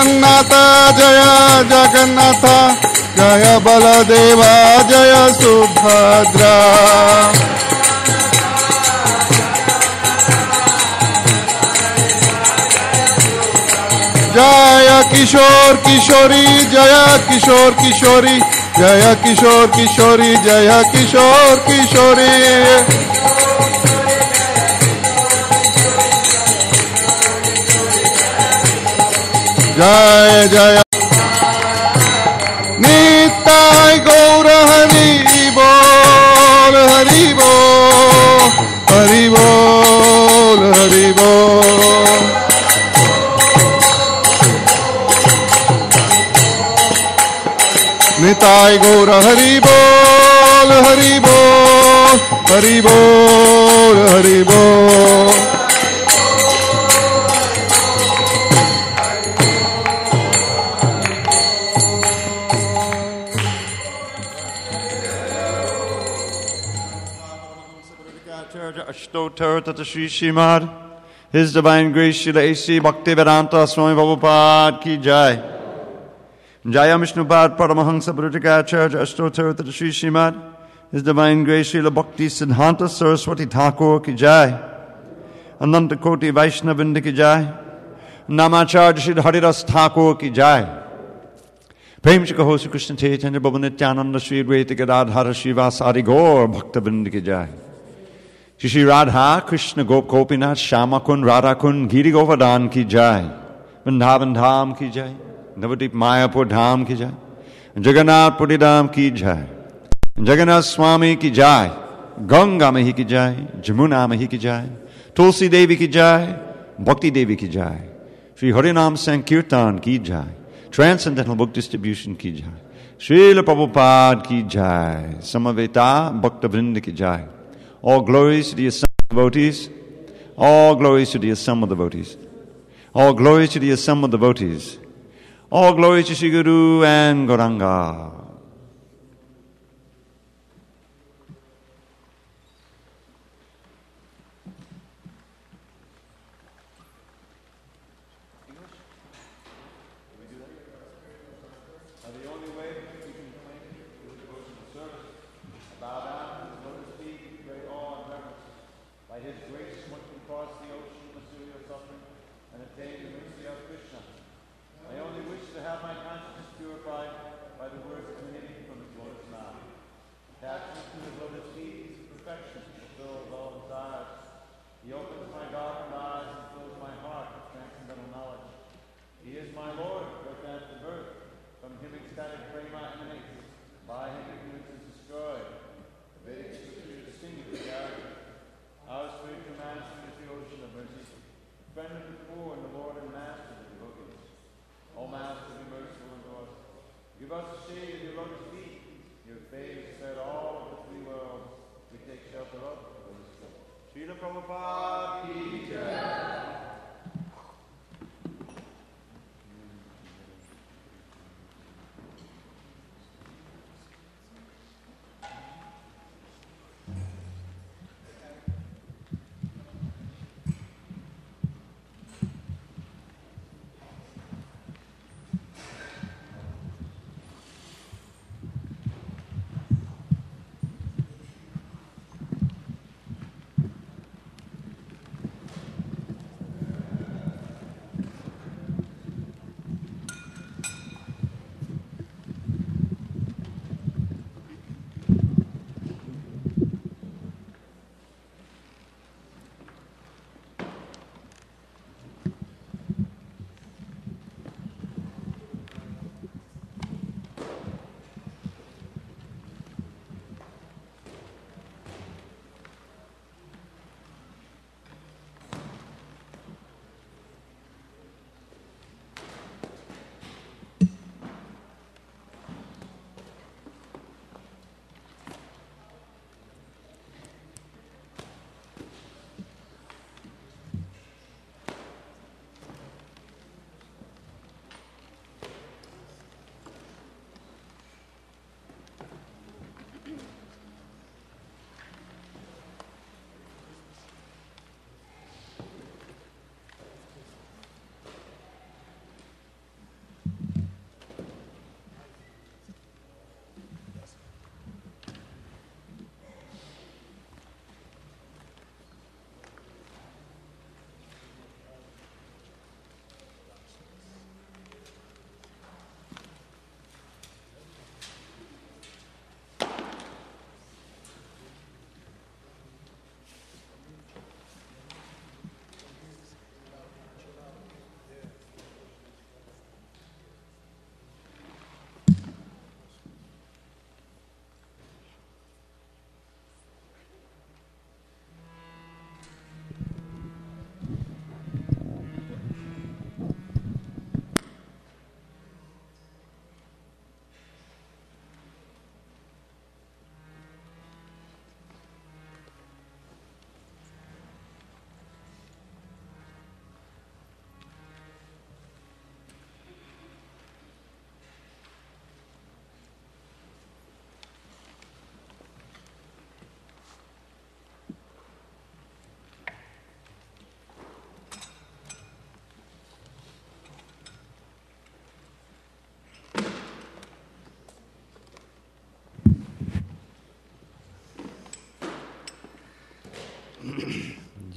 Jagannatha, Jaya Jagannatha, Jaya Baladeva, Jaya Subhadra. Jaya Kishore Kishori, Jaya Kishore Kishori, Jaya Kishore Kishori, Jaya Kishore Kishori. Jaya Jaya Nitai Gaura Hari Bol, Hari Bol, Hari Bol, Hari Bol. Nitai Gaura Hari Bol, Hari Bol, Hari Bol, Hari Bol. Ashtotar Tata Shri Srimad, His Divine Grace Srila A.C. Bhaktivedanta Swami Prabhupada Ki Jai. Jaya Vishnupad Paramahansa Buddhikacharya Ashtotar Tata Shri Srimad, His Divine Grace Srila Bhakti Siddhanta Saraswati Thakur Ki Jai. Ananta Koti Vaishnavinda Ki Jai. Namacharya Sri Haridas Thakur Ki Jai. Prem Shri Kaho Shri Krishna Chaitanya Prabhu Nityananda Shri Advaita Gadadhara Shri Vasari Gaur Bhaktavinda Ki Jai. Shri Radha Krishna Gopinath Shamakun Radhakun Giri Govardhan Ki Jai. Vrindavan Dham Ki Jai. Navadip Mayapur Dham Ki Jai. Jagannath Puri Dham Ki Jai. Jagannath Swami Ki Jai. Ganga Mahi Ki Jai. Jamuna Mahi Ki Jai. Tulsi Devi Ki Jai. Bhakti Devi Ki Jai. Shri Harinam Sankirtan Ki Jai. Transcendental Book Distribution Ki Jai. Srila Prabhupada Ki Jai. Samaveta Bhakta Vrinda Ki Jai. All glories to the assembled devotees. All glories to the assembled devotees. All glories to the assembled devotees. All glories to Sri Guru and Gauranga. Give us the shade of your lotus feet. Your face set all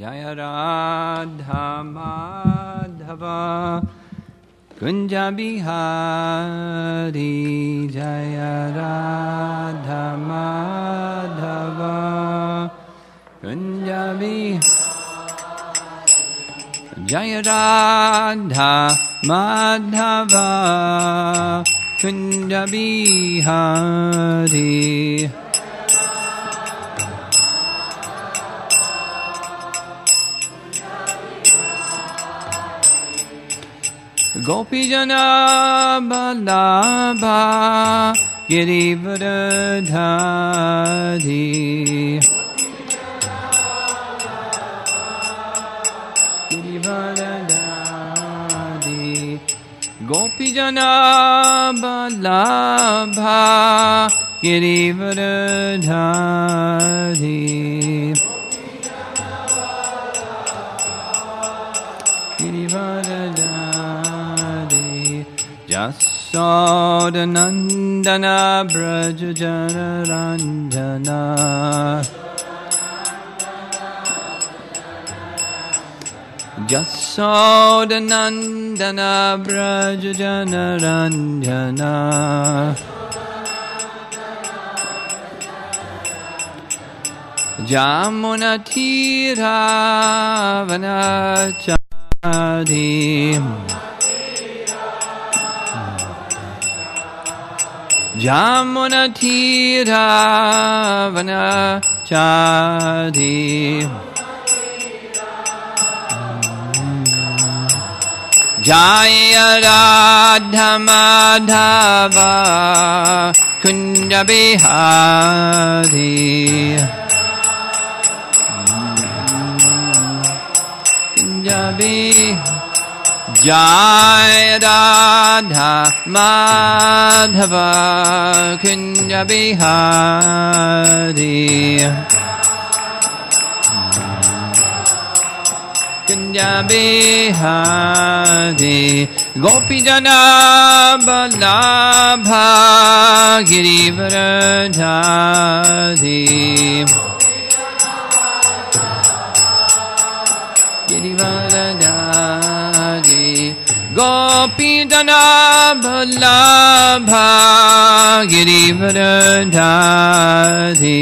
Jaya Radha Madhava Kunja Bihari Jaya Radha Madhava Kunja Bihari Jaya Radha Madhava Kunja Bihari Gopi Jana Balabha Girivardhari Girivardhari Gopi Jana Balabha Girivardhari Girivardhari Jasodanandana Braja Janaranjana Jasodanandana Braja Janaranjana Jamunatira Vanachadi Jamunatira Vanachadi Jaya Radha Madhava Kunja Bihari Kunja Bihari Jaya Radha Madhava Kunja Bihari Kunja Bihari Gopi Jana Balabha Girivardhari Girivardhari Gopi Jana Balabha Girivardhari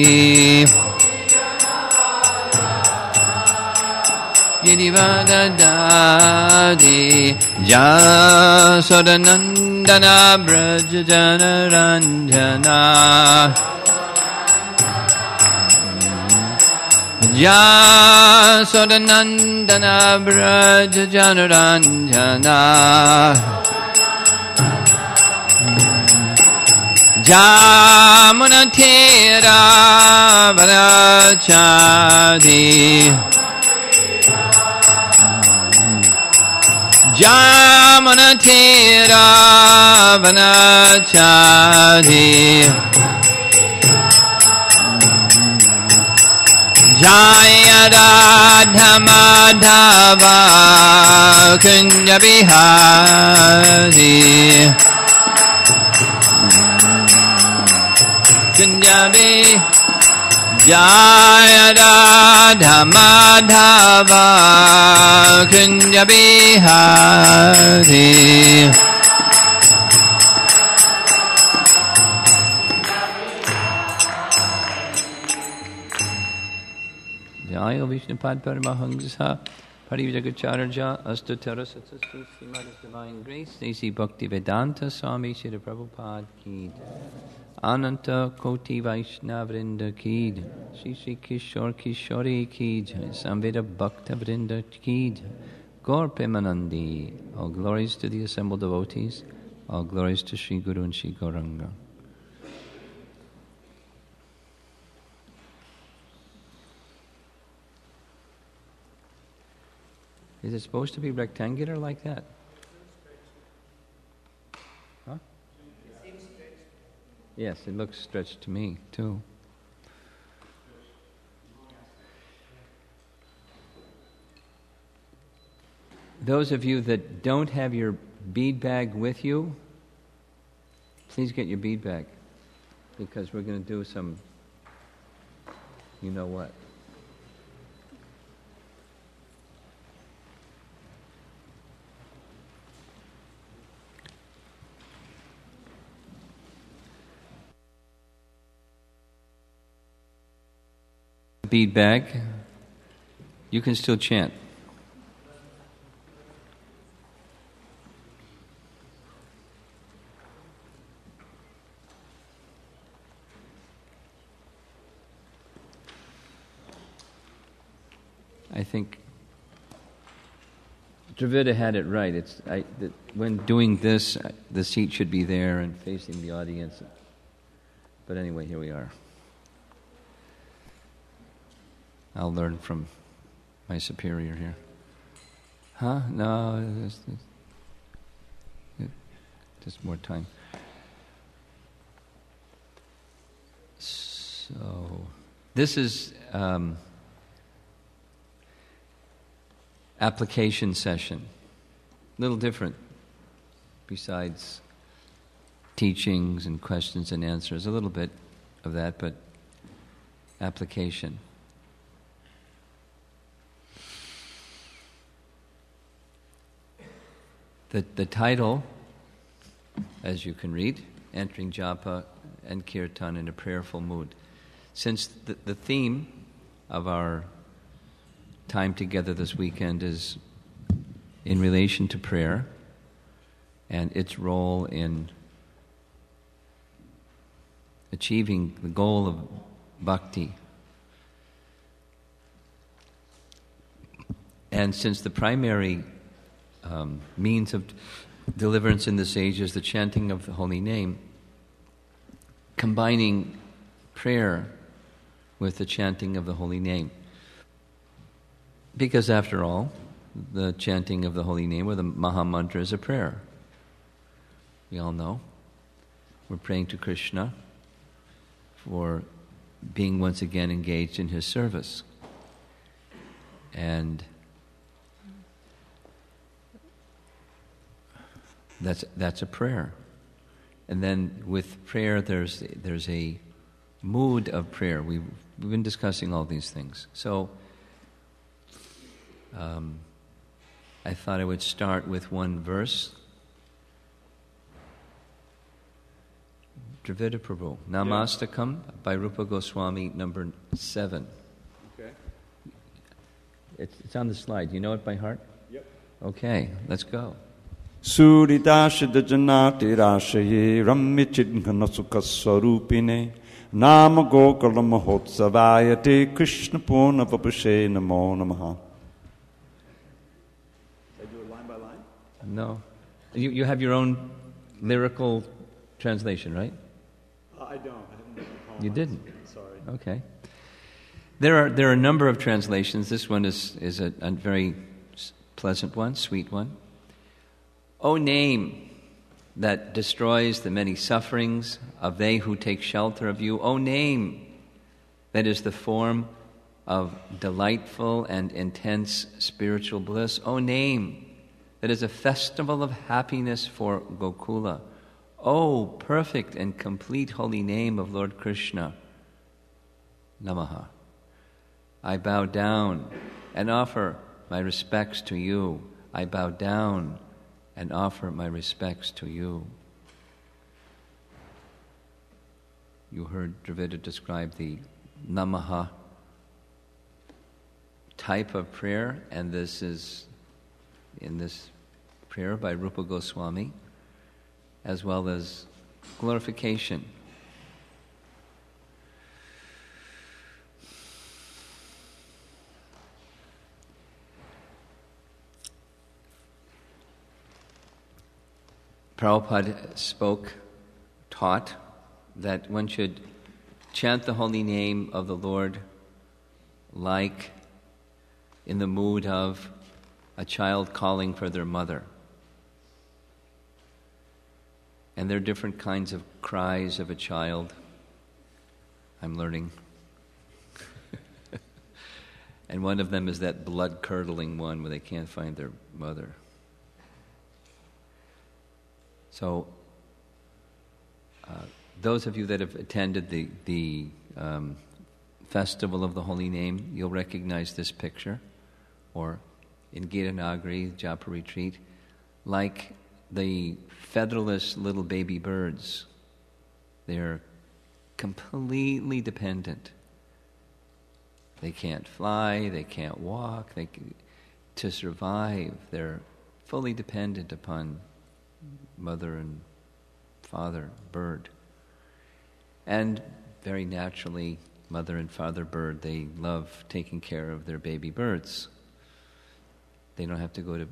Girivardhari Jasodanandana Braja Janaranjana Jasodanandana Braja Janaranjana Jamunatira Vanachadi Jamunatira Vanachadi Jaya Radha Madhava Kunja Bihari Kunja Bihari Jaya Radha Madhava Kunja Bihari Jaya Vishnupad Paramahamsa Parivajagacharya Astatara Satsasti Srimad Divine Grace Desi Bhakti Vedanta Swami Shri Prabhupada Ki Ananta Koti Vaishnavrinda Ki Shri Shri Kishore Kishori Ki Samveda Bhakta Vrinda Ki Gaur Premanandi. All glories to the assembled devotees. All glories to Sri Guru and Sri Gauranga. Is it supposed to be rectangular like that? Huh? Yes, it looks stretched to me, too. Those of you that don't have your bead bag with you, please get your bead bag, because we're going to do some, you know what. bead bag, you can still chant. I think Dravida had it right. When doing this, the seat should be there and facing the audience. But anyway, here we are. I'll learn from my superior here. No, just more time. So, this is application session. A little different, besides teachings and questions and answers. A little bit of that, but application. The title, as you can read, Entering Japa and Kirtan in a Prayerful Mood. Since the theme of our time together this weekend is in relation to prayer and its role in achieving the goal of bhakti. And since the primary means of deliverance in this age is the chanting of the holy name, combining prayer with the chanting of the holy name. Because after all, the chanting of the holy name or the Maha Mantra is a prayer. We all know. We're praying to Krishna for being once again engaged in his service. And that's a prayer. And then with prayer, there's a mood of prayer. We've been discussing all these things. So I thought I would start with one verse. Dravida Prabhu, Namastakam by Rupa Goswami, number 7. Okay. It's on the slide. You know it by heart? Yep. Okay, let's go. Suridashida Janati Rashaye Rammichidghana Sukha Swarupine Nama Gokala Mahotsavayate Krishna Purna Vapushe Namo Namaha. Did I do it line by line? No. You have your own lyrical translation, right? I don't. I haven't written a poem. You didn't? Sorry. Okay. There are a number of translations. This one is a very pleasant one, sweet one. O name that destroys the many sufferings of they who take shelter of you. O name that is the form of delightful and intense spiritual bliss. O name that is a festival of happiness for Gokula. O perfect and complete holy name of Lord Krishna. Namaha. I bow down and offer my respects to you. I bow down and offer my respects to you. You heard Dravida describe the Namaha type of prayer, and this is in this prayer by Rupa Goswami, as well as glorification. Prabhupada taught that one should chant the holy name of the Lord like in the mood of a child calling for their mother. And there are different kinds of cries of a child. I'm learning. And one of them is that blood-curdling one where they can't find their mother. So, those of you that have attended the Festival of the Holy Name, you'll recognize this picture, or in Gita Nagari, Japa Retreat, like the featherless little baby birds. They're completely dependent They can't fly, they can't walk. To survive, they're fully dependent upon mother and father bird. And very naturally, mother and father bird, they love taking care of their baby birds. They don't have to go to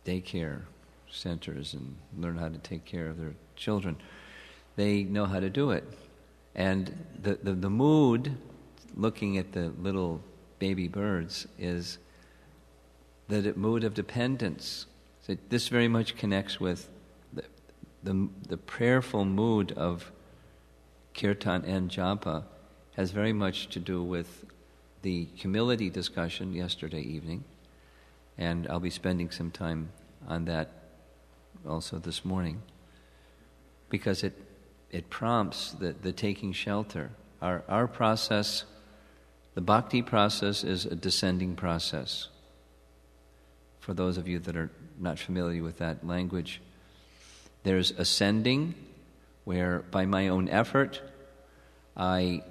daycare centers and learn how to take care of their children. They know how to do it. And the mood, looking at the little baby birds, is the mood of dependence. So this very much connects with the prayerful mood of kirtan and japa, has very much to do with the humility discussion yesterday evening, and I'll be spending some time on that also this morning, because it prompts the taking shelter. Our process, the bhakti process, is a descending process. For those of you that are not familiar with that language, there's ascending, where by my own effort I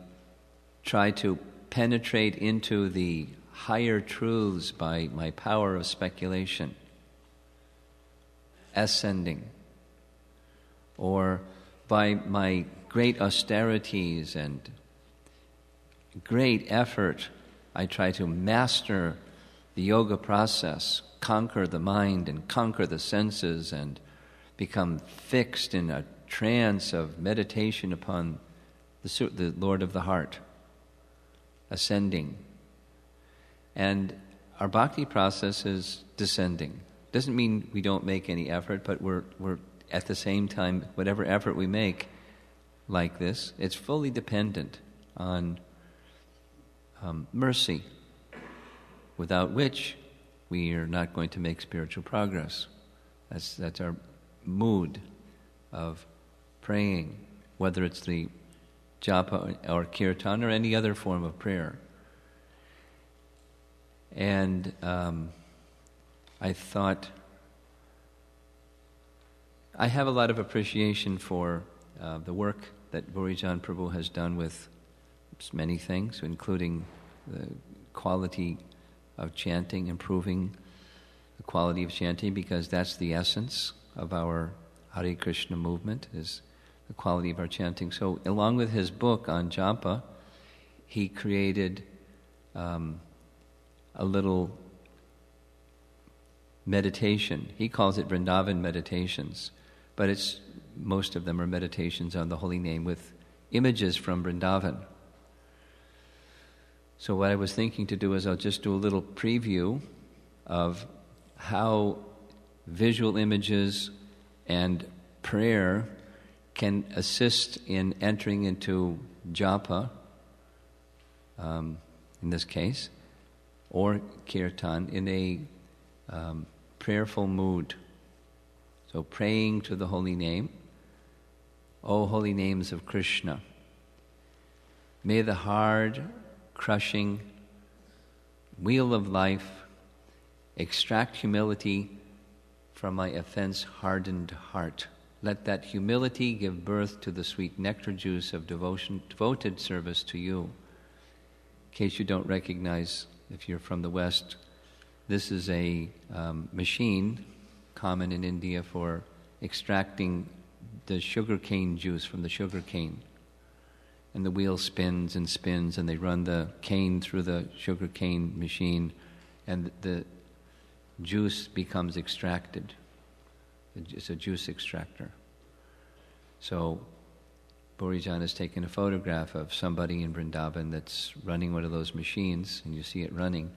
try to penetrate into the higher truths by my power of speculation. Ascending. Or by my great austerities and great effort, I try to master the yoga process, conquer the mind and conquer the senses, and become fixed in a trance of meditation upon the Lord of the heart, ascending. And our bhakti process is descending. Doesn't mean we don't make any effort, but we're at the same time, whatever effort we make like this, it's fully dependent on mercy, without which we are not going to make spiritual progress. That's our mood of praying, whether it's the japa or kirtan or any other form of prayer. And I thought, I have a lot of appreciation for the work that Burijan Prabhu has done with many things, including the quality of chanting, improving the quality of chanting, because that's the essence of our Hare Krishna movement, is the quality of our chanting. So along with his book on japa, he created a little meditation. He calls it Vrindavan meditations, but most of them are meditations on the holy name with images from Vrindavan. So what I was thinking to do is I'll just do a little preview of how visual images and prayer can assist in entering into japa, in this case, or kirtan, in a prayerful mood. So praying to the holy name, O holy names of Krishna, may the hard, crushing wheel of life extract humility from my offense-hardened heart. Let that humility give birth to the sweet nectar juice of devoted service to you. In case you don't recognize, if you're from the West, this is a machine common in India for extracting the sugarcane juice from the sugarcane. And the wheel spins and spins, and they run the cane through the sugarcane machine, and the juice becomes extracted. It's a juice extractor. So Burijan has taken a photograph of somebody in Vrindavan that's running one of those machines, and you see it running,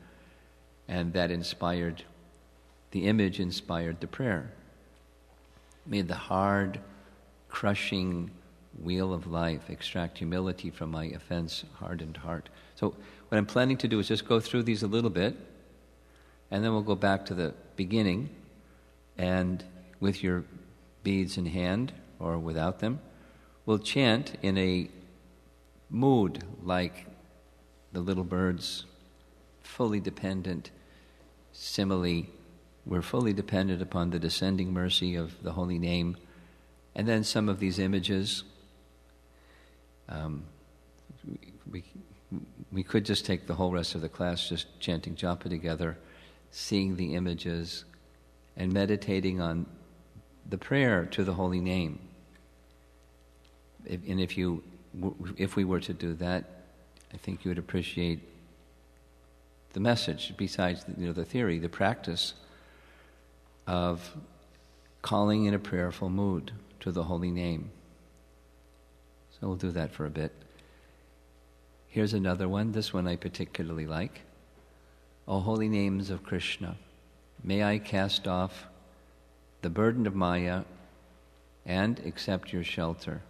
and that inspired, the image inspired the prayer. May the hard, crushing wheel of life extract humility from my offense-hardened heart. So what I'm planning to do is just go through these a little bit, and then we'll go back to the beginning, and with your beads in hand or without them, we'll chant in a mood like the little birds, fully dependent. Simile, we're fully dependent upon the descending mercy of the holy name. And then some of these images, we we could just take the whole rest of the class just chanting japa together, seeing the images, and meditating on the prayer to the holy name. If we were to do that, I think you would appreciate the message, besides the theory, the practice of calling in a prayerful mood to the holy name. So we'll do that for a bit. Here's another one. This one I particularly like. O holy names of Krishna, may I cast off the burden of Maya and accept your shelter.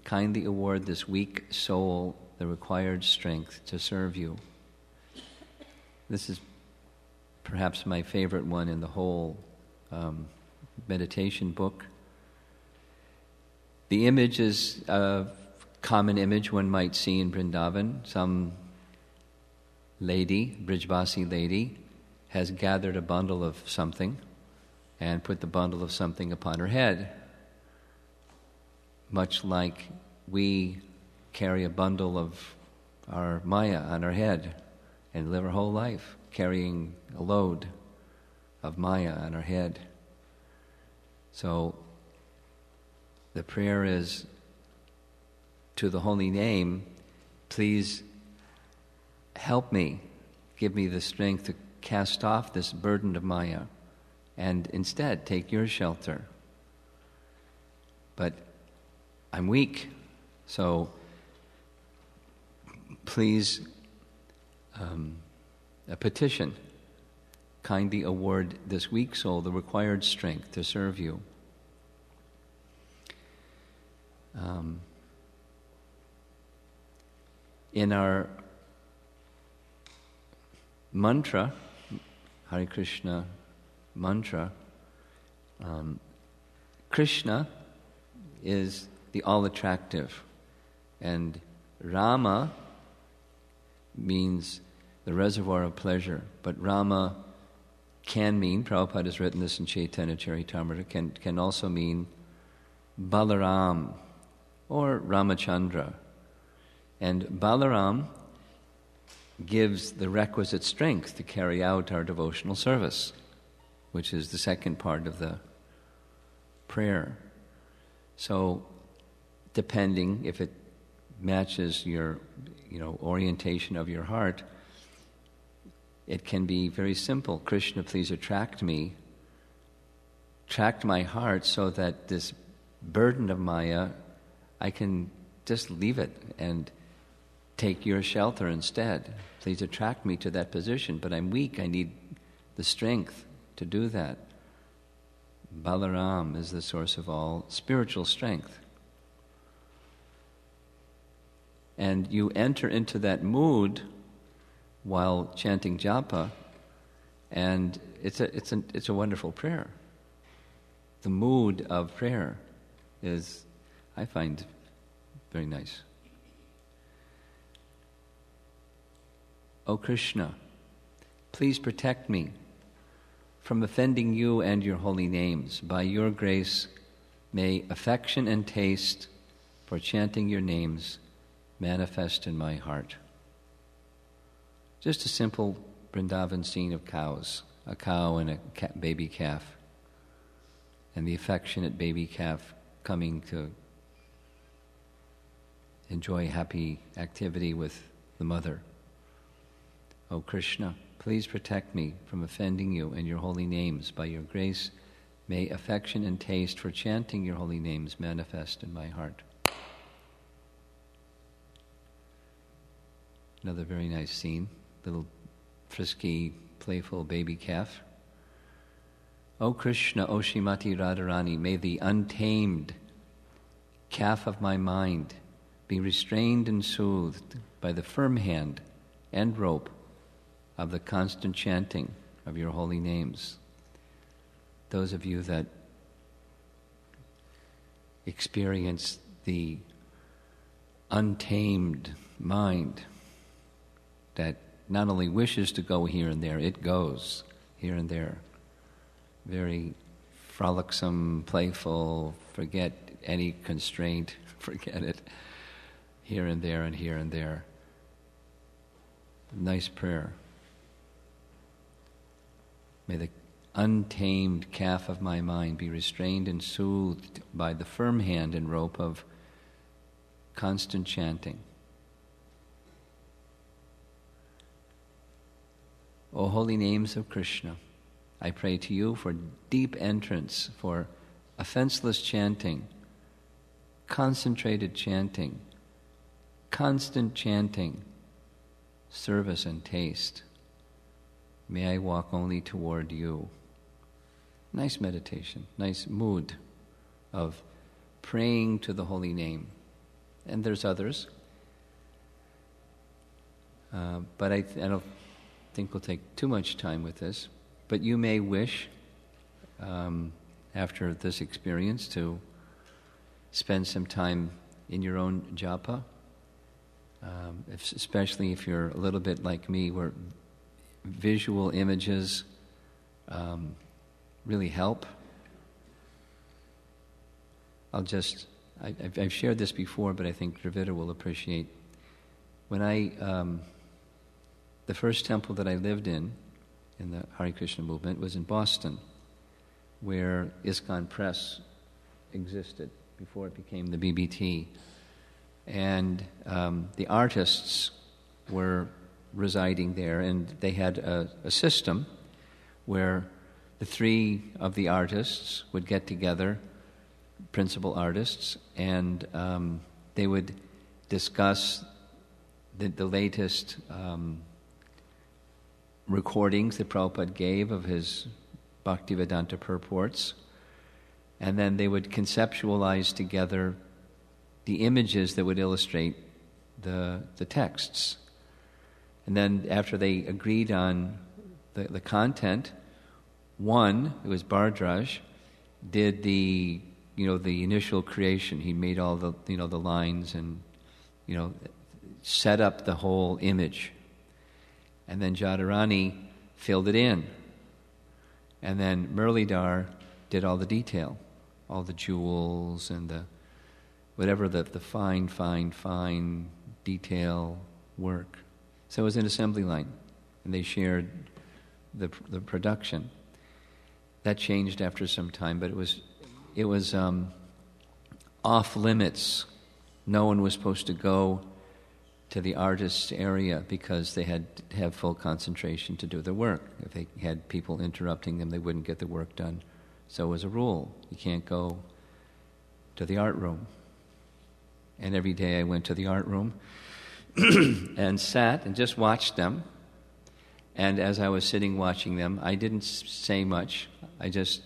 Kindly award this weak soul the required strength to serve you. This is perhaps my favorite one in the whole meditation book. The image is a common image one might see in Vrindavan. Some lady, Brijbasi lady, has gathered a bundle of something and put the bundle of something upon her head, much like we carry a bundle of our Maya on our head and live our whole life carrying a load of Maya on our head. So the prayer is to the holy name, please help me, give me the strength to cast off this burden of Maya and instead take your shelter. But I'm weak, so please, a petition, kindly award this weak soul the required strength to serve you. In our mantra, Hare Krishna mantra, Krishna is the all-attractive, and Rama means the reservoir of pleasure, but Rama can mean, Prabhupada has written this in Chaitanya Charitamrita, can also mean Balaram or Ramachandra. And Balaram gives the requisite strength to carry out our devotional service, which is the second part of the prayer. So, depending if it matches your, orientation of your heart, it can be very simple. Krishna, please attract my heart so that this burden of Maya, I can just leave it and take your shelter instead. Please attract me to that position, but I'm weak. I need the strength to do that. Balaram is the source of all spiritual strength. And you enter into that mood while chanting japa, and it's a wonderful prayer. The mood of prayer is, I find, very nice. O Krishna, please protect me from offending you and your holy names. By your grace, may affection and taste for chanting your names manifest in my heart. Just a simple Vrindavan scene of cows, a cow and a baby calf, and the affectionate baby calf coming to enjoy happy activity with the mother. O Krishna, please protect me from offending you and your holy names. By your grace, may affection and taste for chanting your holy names manifest in my heart. Another very nice scene, little frisky, playful baby calf. O Krishna, O Shrimati Radharani, may the untamed calf of my mind be restrained and soothed by the firm hand and rope of the constant chanting of your holy names. Those of you that experience the untamed mind that not only wishes to go here and there, it goes here and there. Very frolicsome, playful, forget any constraint, forget it, here and there and here and there. Nice prayer. May the untamed calf of my mind be restrained and soothed by the firm hand and rope of constant chanting. O holy names of Krishna, I pray to you for deep entrance, for offenseless chanting, concentrated chanting, constant chanting, service and taste. May I walk only toward you. Nice meditation, nice mood of praying to the holy name. And there's others. But I don't think we'll take too much time with this. But you may wish, after this experience, to spend some time in your own japa, especially if you're a little bit like me, where visual images really help. I've shared this before, but I think Dravida will appreciate. When the first temple that I lived in the Hare Krishna movement, was in Boston, where ISKCON Press existed before it became the BBT. And the artists were residing there, and they had a system where the three of the artists would get together, principal artists, and they would discuss the latest recordings that Prabhupada gave of his Bhaktivedanta purports, and then they would conceptualize together the images that would illustrate the texts. And then after they agreed on the content, one, it was Bhardraj, did the initial creation. He made all the lines and set up the whole image. And then Jadharani filled it in. And then Murlidhar did all the detail, all the jewels and the fine detail work. So it was an assembly line, and they shared the production. That changed after some time, but it was off limits. No one was supposed to go to the artist's area because they had to have full concentration to do their work. If they had people interrupting them, they wouldn't get the work done. So it was a rule. You can't go to the art room. And every day I went to the art room and sat and just watched them. And as I was sitting watching them, I didn't say much. I just,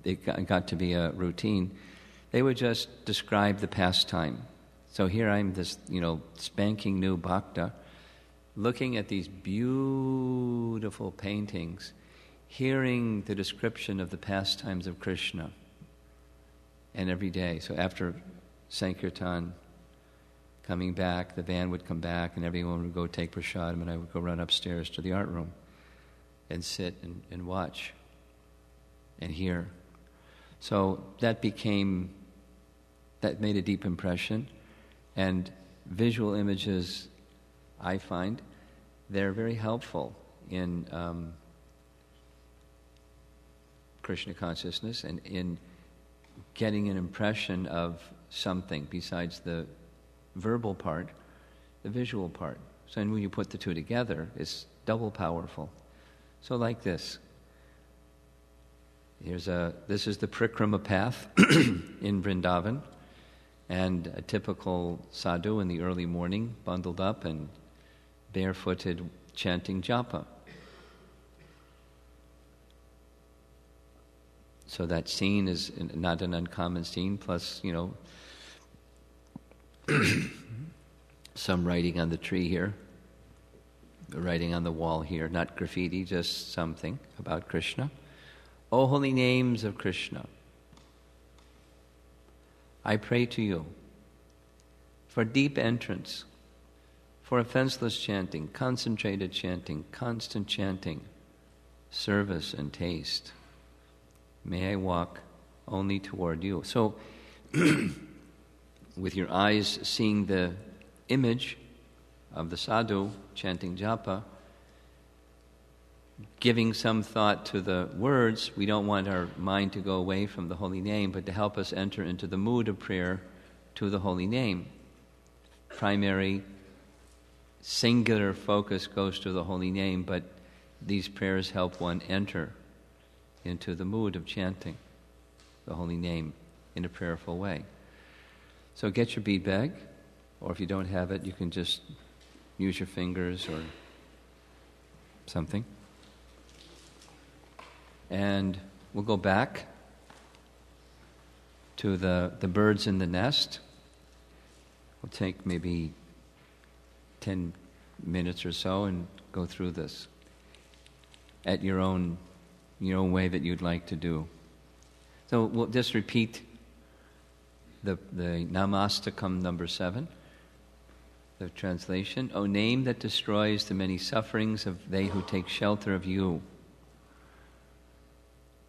it got to be a routine. They would just describe the pastime. So here I'm, this, spanking new bhakta, looking at these beautiful paintings, hearing the description of the pastimes of Krishna. And every day, so after Sankirtan, coming back, the van would come back, and everyone would go take prasadam, and I would go run upstairs to the art room and sit and watch and hear. So that made a deep impression. And visual images, I find, they're very helpful in Krishna consciousness and in getting an impression of something besides the verbal part, the visual part. So when you put the two together, it's double powerful. So like this. This is the Prikrama path in Vrindavan, and a typical sadhu in the early morning, bundled up and barefooted, chanting japa. So that scene is not an uncommon scene, plus, some writing on the tree here, writing on the wall here, not graffiti, just something about Krishna. O holy names of Krishna, I pray to you for deep entrance, for offenseless chanting, concentrated chanting, constant chanting, service and taste. May I walk only toward you. So, with your eyes seeing the image, of the sadhu chanting japa, giving some thought to the words. We don't want our mind to go away from the holy name, but to help us enter into the mood of prayer to the holy name. Primary, singular focus goes to the holy name, but these prayers help one enter into the mood of chanting the holy name in a prayerful way. So get your bead bag, or if you don't have it, you can just use your fingers or something. And we'll go back to the birds in the nest. We'll take maybe 10 minutes or so and go through this at your own way that you'd like to do. So we'll just repeat the Namastakam number 7, the translation. O name that destroys the many sufferings of they who take shelter of you.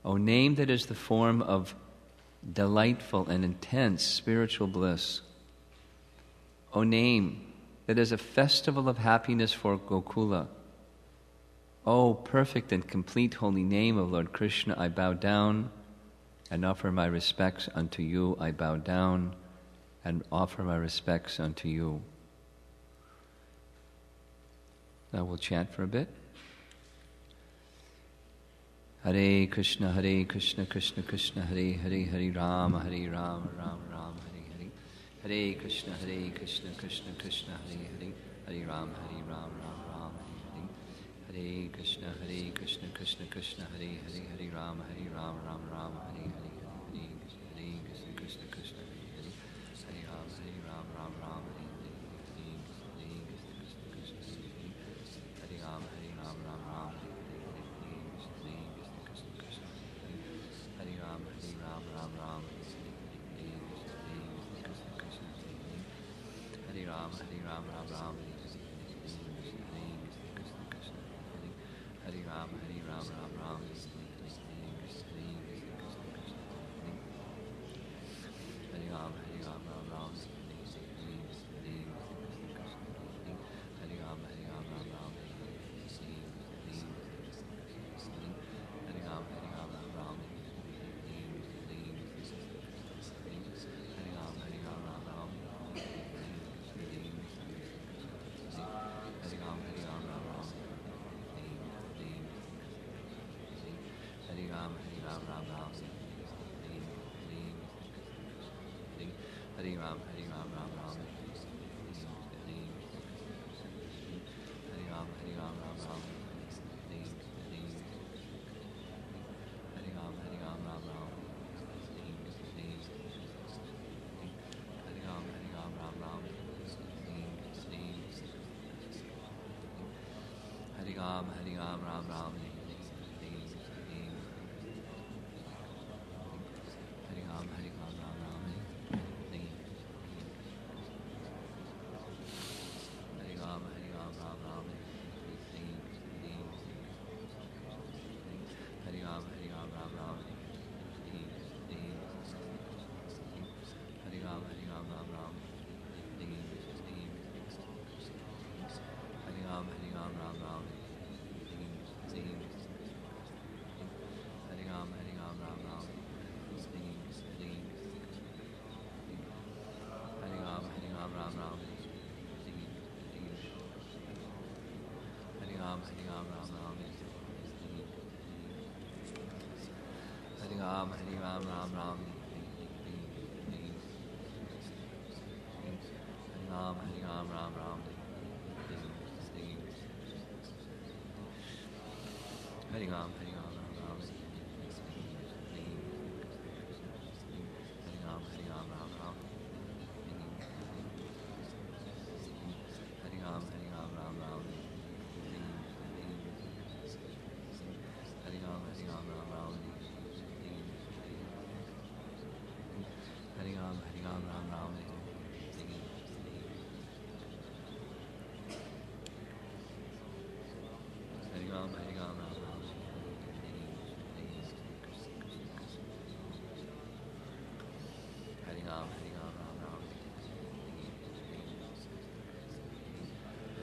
O name that is the form of delightful and intense spiritual bliss. O name that is a festival of happiness for Gokula. O perfect and complete holy name of Lord Krishna, I bow down and offer my respects unto you. I bow down and offer my respects unto you. Now we'll chant for a bit. Hare Krishna, Krishna Krishna, Hare Hare, Hare Rama, Rama Rama, Hare Hare. Hare Krishna, Krishna Krishna, Hare Hare, Hare Rama, Rama Rama, Hare Hare. Hare Krishna, Krishna Krishna, Hare Hare, Hare Rama, Rama Rama, Hare Hare. Hare Krishna, Krishna Krishna, Hare Hare, Hare Rama, Rama Rama, Hare Hare. Hare Krishna, Krishna Krishna, Hare Rama, Rama Rama, Hare Hare. Hare Rama, Rama Rama, Hare Rama, Rama Rama, Hare Rama, Rama Rama, Hare Ram, Ram Ram. Hare Ram, Ram Ram. Hare Ram, Ram Ram. Hare Ram, Ram Ram. Hare Ram, Ram Ram. Hare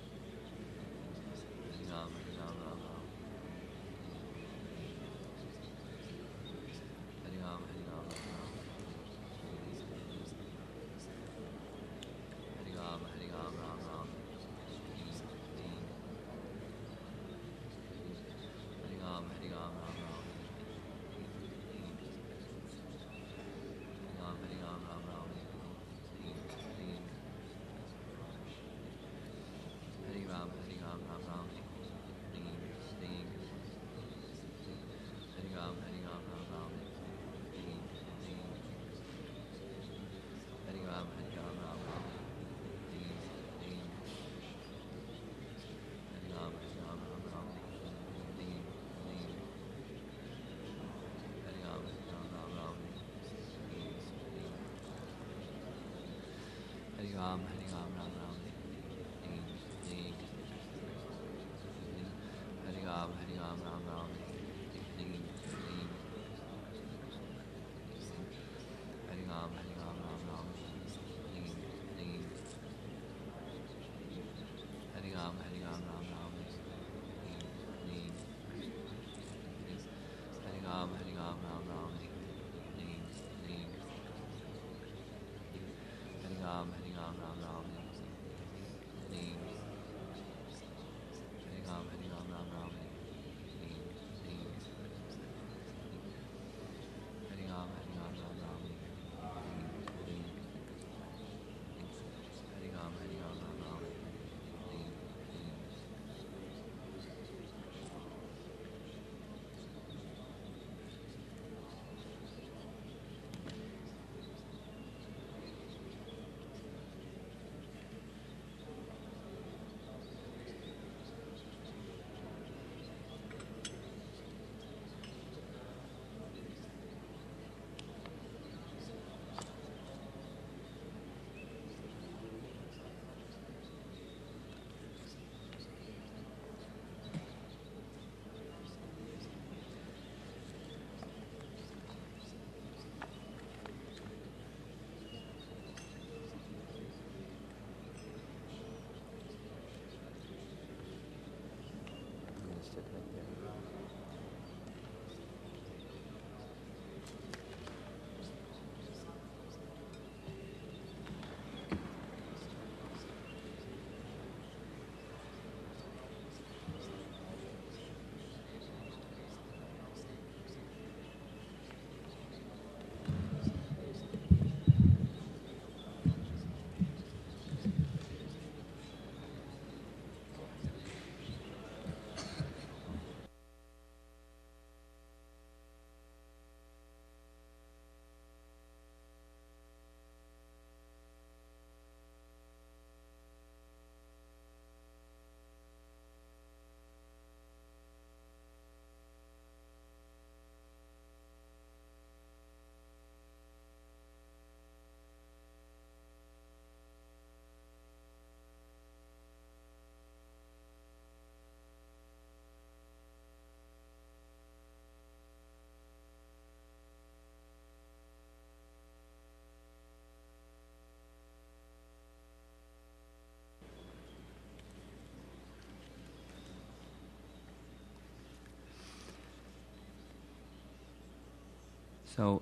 So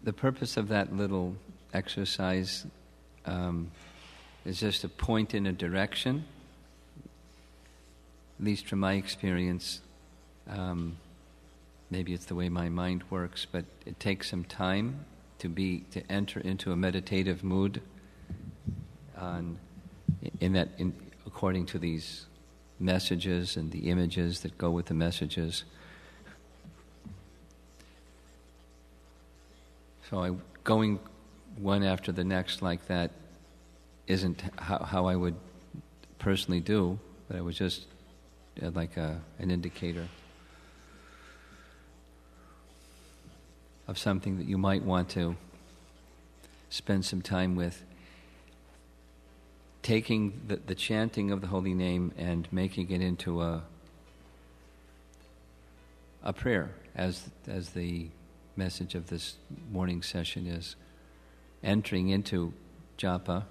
the purpose of that little exercise is just to point in a direction. At least from my experience, maybe it's the way my mind works, but it takes some time to enter into a meditative mood according to these messages and the images that go with the messages. So going one after the next like that isn't how I would personally do, but it was just like an indicator of something that you might want to spend some time with. Taking the chanting of the holy name and making it into a prayer, as the message of this morning session is, entering into japa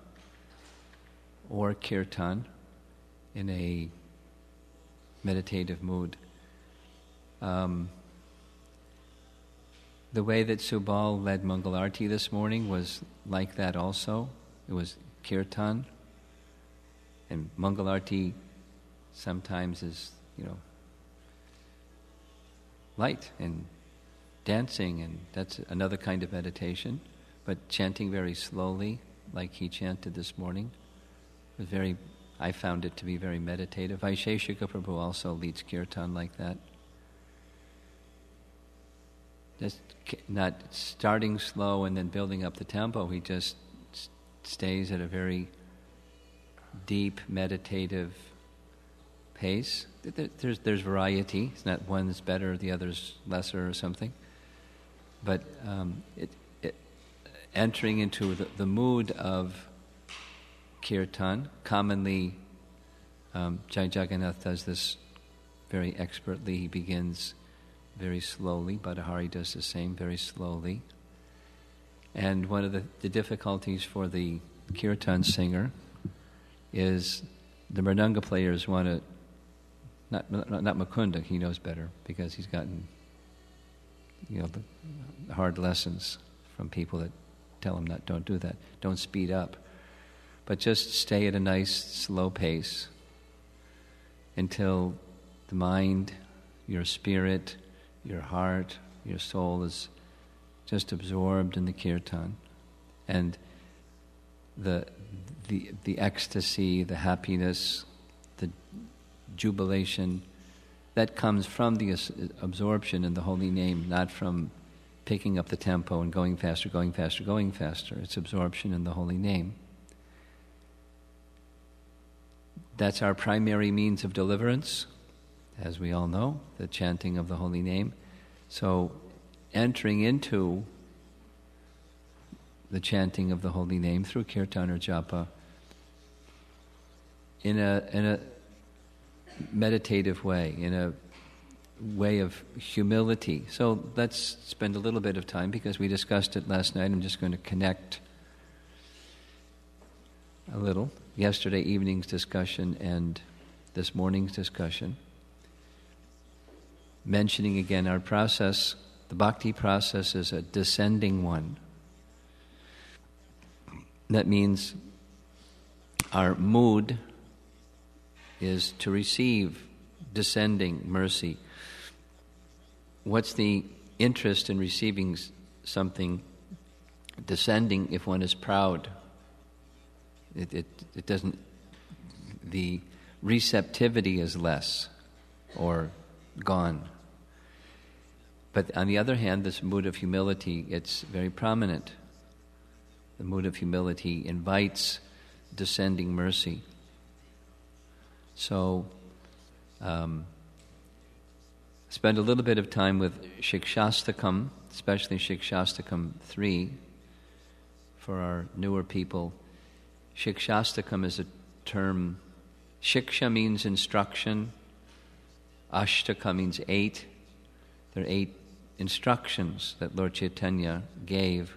or kirtan in a meditative mood. The way that Subal led Mangalarti this morning was like that also. It was kirtan. And Mangalarti sometimes is, light and dancing, and that's another kind of meditation. But chanting very slowly, like he chanted this morning, was I found it to be very meditative. Vaisheshika Prabhu also leads kirtan like that. Just not starting slow and then building up the tempo. He just stays at a very deep meditative pace. There's variety. It's not one's better, the other's lesser or something. But entering into the mood of kirtan, commonly Jai Jagannath does this very expertly. He begins very slowly. Badahari does the same, very slowly. And one of the difficulties for the kirtan singer is the mridanga players want to, not Mukunda, he knows better because he's gotten, the hard lessons from people that tell him don't do that, don't speed up, but just stay at a nice slow pace until the mind, your spirit, your heart, your soul is just absorbed in the kirtan, and the ecstasy, the happiness, the jubilation that comes from the absorption in the holy name, not from picking up the tempo and going faster, going faster, going faster. It's absorption in the holy name. That's our primary means of deliverance, as we all know, the chanting of the holy name. So entering into the chanting of the holy name through kirtan or japa in a meditative way, in a way of humility. So let's spend a little bit of time, because we discussed it last night. I'm just going to connect a little. Yesterday evening's discussion and this morning's discussion. Mentioning again our process, the bhakti process is a descending one. That means our mood is to receive descending mercy. What's the interest in receiving something descending if one is proud? It doesn't, the receptivity is less or gone. But on the other hand, this mood of humility, it's very prominent. The mood of humility invites descending mercy. So, spend a little bit of time with ISKCON, especially ISKCON 3, for our newer people. ISKCON is a term. Shiksha means instruction. Ashtaka means 8. There are 8 instructions that Lord Chaitanya gave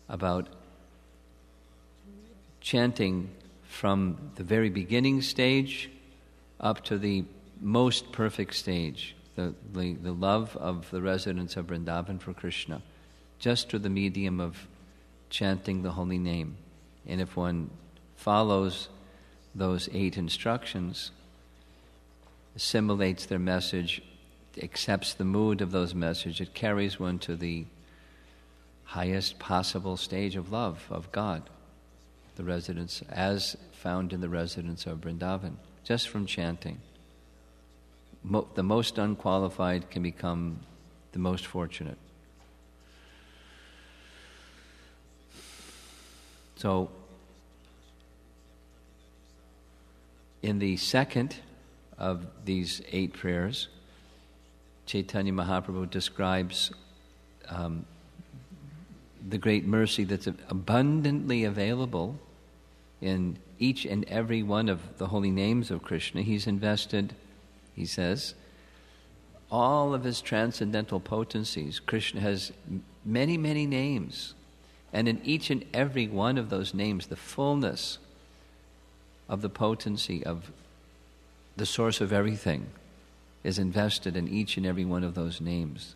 about chanting from the very beginning stage up to the most perfect stage, the love of the residents of Vrindavan for Krishna, just through the medium of chanting the holy name. And if one follows those 8 instructions, assimilates their message, accepts the mood of those messages, it carries one to the highest possible stage of love of God, the residents, as found in the residents of Vrindavan, just from chanting. The most unqualified can become the most fortunate. So, in the second of these 8 prayers, Chaitanya Mahaprabhu describes the great mercy that's abundantly available in each and every one of the holy names of Krishna. He's invested, he says, all of his transcendental potencies. Krishna has many, many names. And in each and every one of those names, the fullness of the potency of the source of everything is invested in each and every one of those names.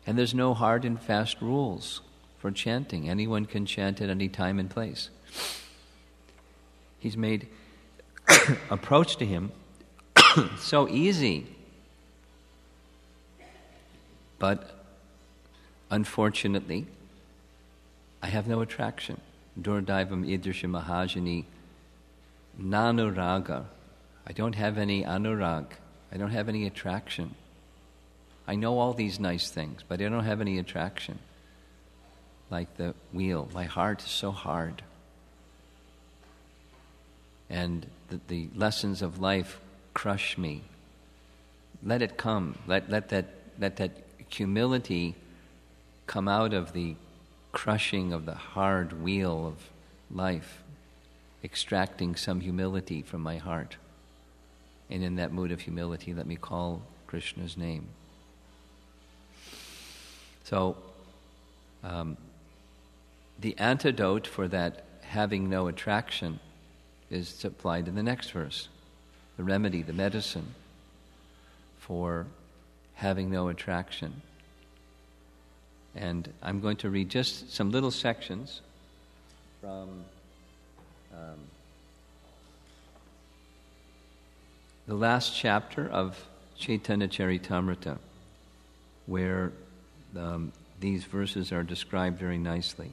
And there's no hard and fast rules for chanting. Anyone can chant at any time and place. He's made approach to him so easy. But unfortunately, I have no attraction. Durdaivam idrisha mahajani nanuraga. I don't have any anurag. I don't have any attraction. I know all these nice things, but I don't have any attraction. Like the wheel, my heart is so hard. And the lessons of life crush me. Let it come. Let that humility come out of the crushing of the hard wheel of life, extracting some humility from my heart. And in that mood of humility, let me call Krishna's name. So, the antidote for that having no attraction is supplied in the next verse. The remedy, the medicine for having no attraction. And I'm going to read just some little sections from the last chapter of Chaitanya Charitamrita, where these verses are described very nicely.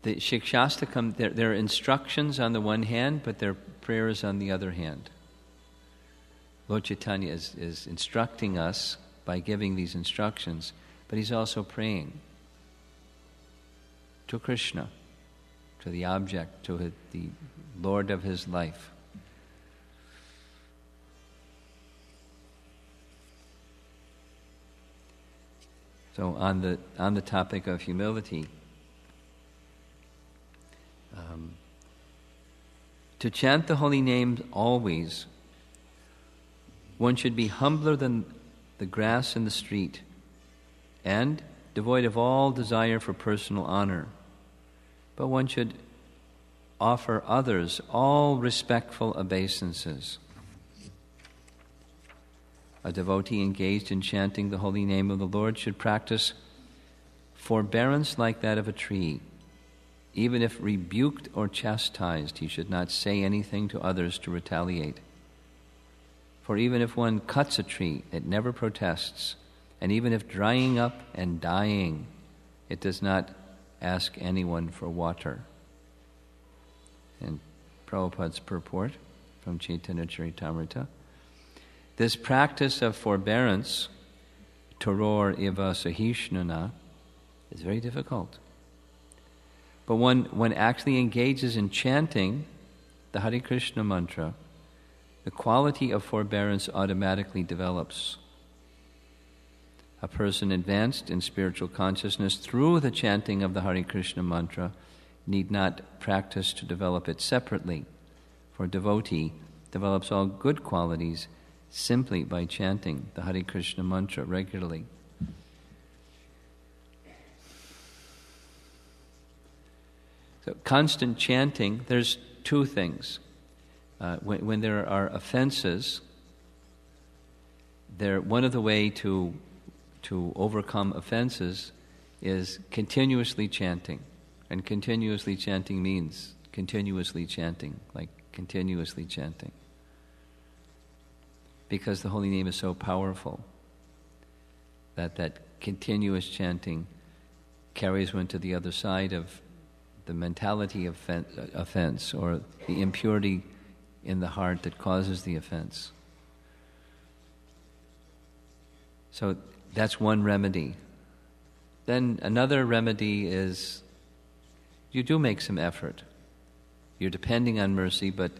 The Shikshastakam, there are instructions on the one hand, but there are prayers on the other hand. Lord Chaitanya is instructing us by giving these instructions, but he's also praying to Krishna, to the object, to the Lord of his life. So on the topic of humility, to chant the holy name always, one should be humbler than the grass in the street and devoid of all desire for personal honor. But one should offer others all respectful obeisances. A devotee engaged in chanting the holy name of the Lord should practice forbearance like that of a tree. Even if rebuked or chastised, he should not say anything to others to retaliate. For even if one cuts a tree, it never protests. And even if drying up and dying, it does not ask anyone for water. And Prabhupada's purport from Chaitanya Charitamrita. This practice of forbearance, toror iva sahishnana, is very difficult. But one actually engages in chanting the Hare Krishna mantra, the quality of forbearance automatically develops. A person advanced in spiritual consciousness through the chanting of the Hare Krishna mantra need not practice to develop it separately, for a devotee develops all good qualities simply by chanting the Hare Krishna mantra regularly. So constant chanting, there's two things. When there are offenses, one of the way to overcome offenses is continuously chanting. And continuously chanting means continuously chanting, like continuously chanting. Because the holy name is so powerful that continuous chanting carries one to the other side of the mentality of offense or the impurity in the heart that causes the offense. So that's one remedy. Then another remedy is you do make some effort. You're depending on mercy, but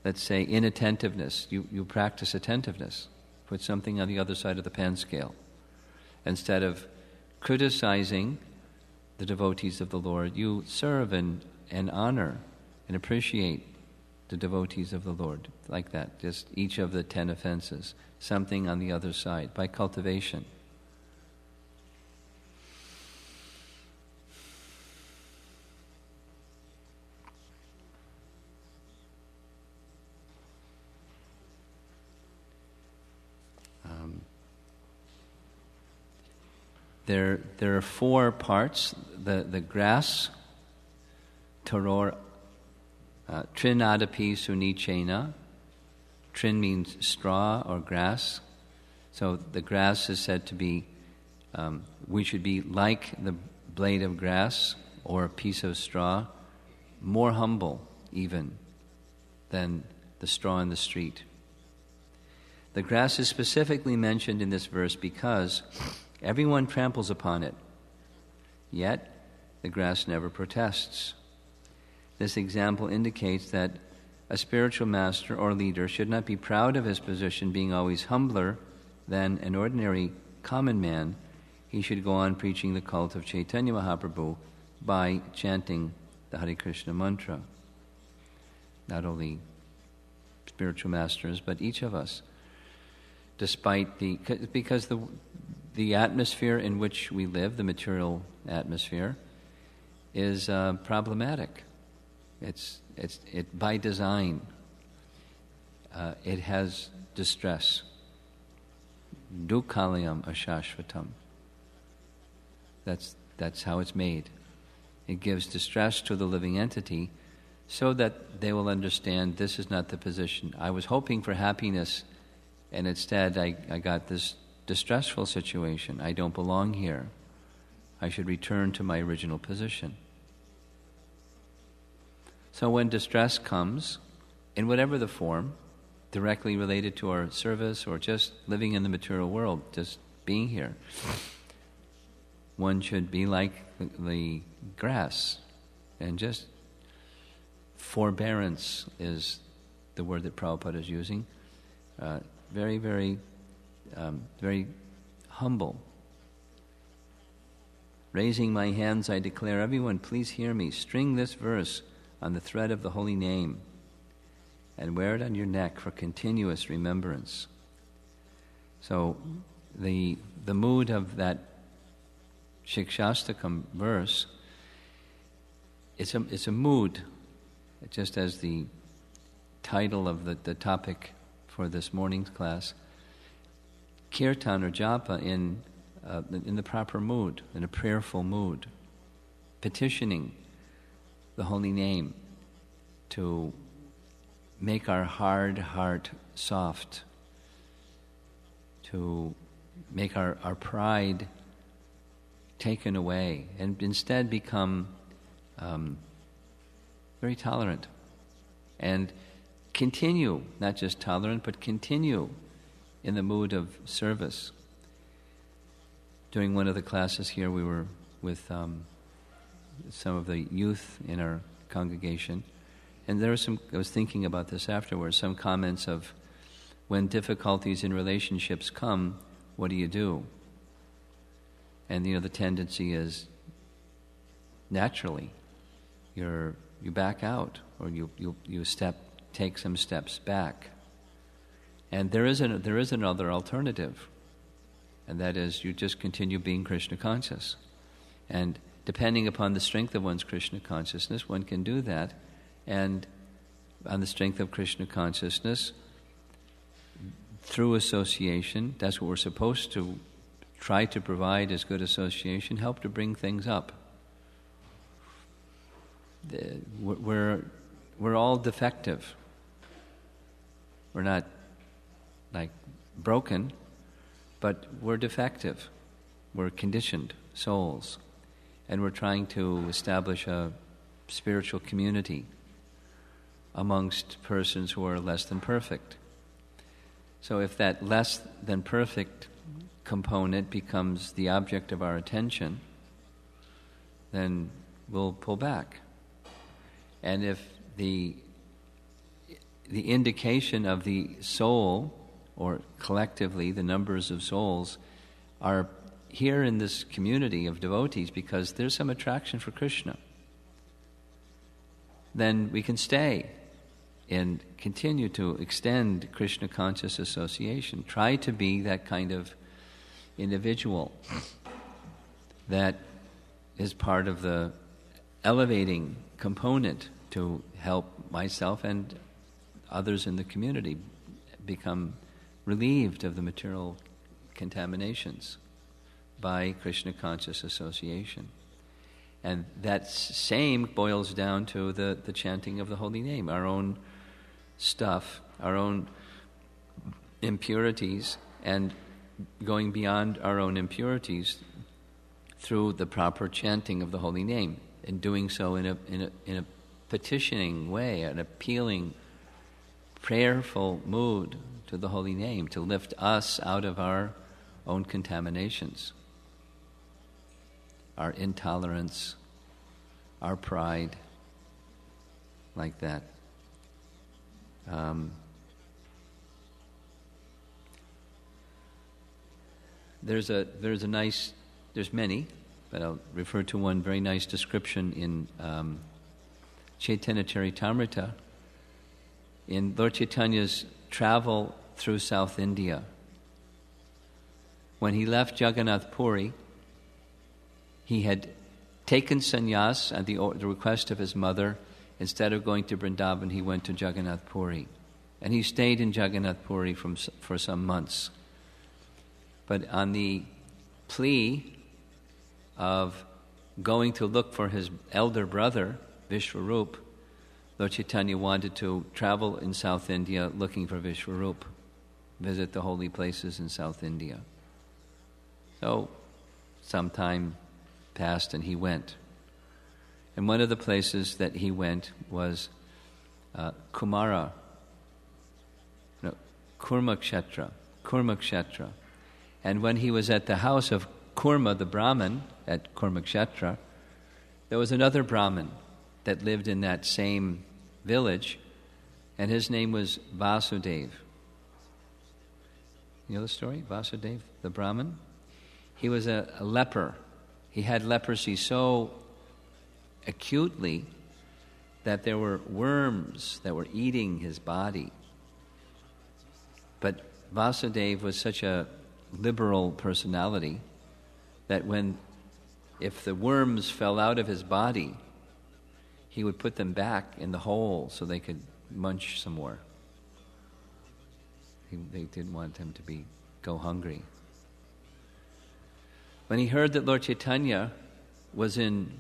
let's say inattentiveness. You practice attentiveness. Put something on the other side of the pan scale. Instead of criticizing the devotees of the Lord, you serve and honor and appreciate the devotees of the Lord, like that. Just each of the 10 offenses, something on the other side, by cultivation. There are 4 parts. The grass, toror, trinadapi sunichena. Trin means straw or grass. So the grass is said to be, we should be like the blade of grass or a piece of straw, more humble even than the straw in the street. The grass is specifically mentioned in this verse because everyone tramples upon it, yet the grass never protests. This example indicates that a spiritual master or leader should not be proud of his position, being always humbler than an ordinary common man. He should go on preaching the cult of Chaitanya Mahaprabhu by chanting the Hare Krishna mantra. Not only spiritual masters, but each of us. despite because the atmosphere in which we live, the material atmosphere, is problematic. It's by design. It has distress. Dukkalayam ashashvatam. That's how it's made. It gives distress to the living entity so that they will understand this is not the position. I was hoping for happiness, and instead I got this distressful situation. I don't belong here. I should return to my original position. So when distress comes, in whatever the form, directly related to our service or just living in the material world, just being here, one should be like the grass, and just forbearance is the word that Prabhupada is using. Very, very, very humble. Raising my hands, I declare, everyone, please hear me. String this verse on the thread of the holy name and wear it on your neck for continuous remembrance. So the mood of that Shikshastakam verse, it's a mood, just as the title of the topic for this morning's class, kirtan or japa in the proper mood, in a prayerful mood, petitioning the holy name to make our hard heart soft, to make our pride taken away, and instead become very tolerant, and continue, not just tolerant, but continue in the mood of service. During one of the classes here, we were with some of the youth in our congregation, and there was I was thinking about this afterwards, some comments of, when difficulties in relationships come, what do you do? And the tendency is, naturally, you back out, or you take some steps back. And there is another alternative, and that is you just continue being Krishna conscious. And depending upon the strength of one's Krishna consciousness, one can do that. And on the strength of Krishna consciousness, through association, that's what we're supposed to try to provide, as good association, help to bring things up. We're all defective. We're not like broken, but we're defective. We're conditioned souls, and we're trying to establish a spiritual community amongst persons who are less than perfect. So if that less than perfect component becomes the object of our attention, then we'll pull back. And if the indication of the soul, or collectively the numbers of souls, are here in this community of devotees because there's some attraction for Krishna, then we can stay and continue to extend Krishna conscious association. Try to be that kind of individual that is part of the elevating component to help myself and others in the community become relieved of the material contaminations by Krishna conscious association. And that same boils down to the chanting of the holy name, our own stuff, our own impurities, and going beyond our own impurities through the proper chanting of the holy name, and doing so in a petitioning way, an appealing, prayerful mood to the holy name, to lift us out of our own contaminations, our intolerance, our pride, like that. There's many, but I'll refer to one very nice description in Chaitanya Charitamrita, in Lord Chaitanya's travel through South India, when he left Jagannath Puri, he had taken sannyas at the request of his mother. Instead of going to Vrindavan, he went to Jagannath Puri. And he stayed in Jagannath Puri for some months. But on the plea of going to look for his elder brother, Vishwarup, Lord Chaitanya wanted to travel in South India looking for Vishwarup, visit the holy places in South India. So some time passed and he went. And one of the places that he went was Kurmakshetra. And when he was at the house of Kurma, the Brahmin, at Kurmakshetra, there was another Brahmin that lived in that same village, and his name was Vasudev. You know the story? Vasudev, the Brahmin? He was a leper. He had leprosy so acutely that there were worms that were eating his body. But Vasudev was such a liberal personality that if the worms fell out of his body, he would put them back in the hole so they could munch some more. They didn't want him to go hungry. When he heard that Lord Chaitanya was in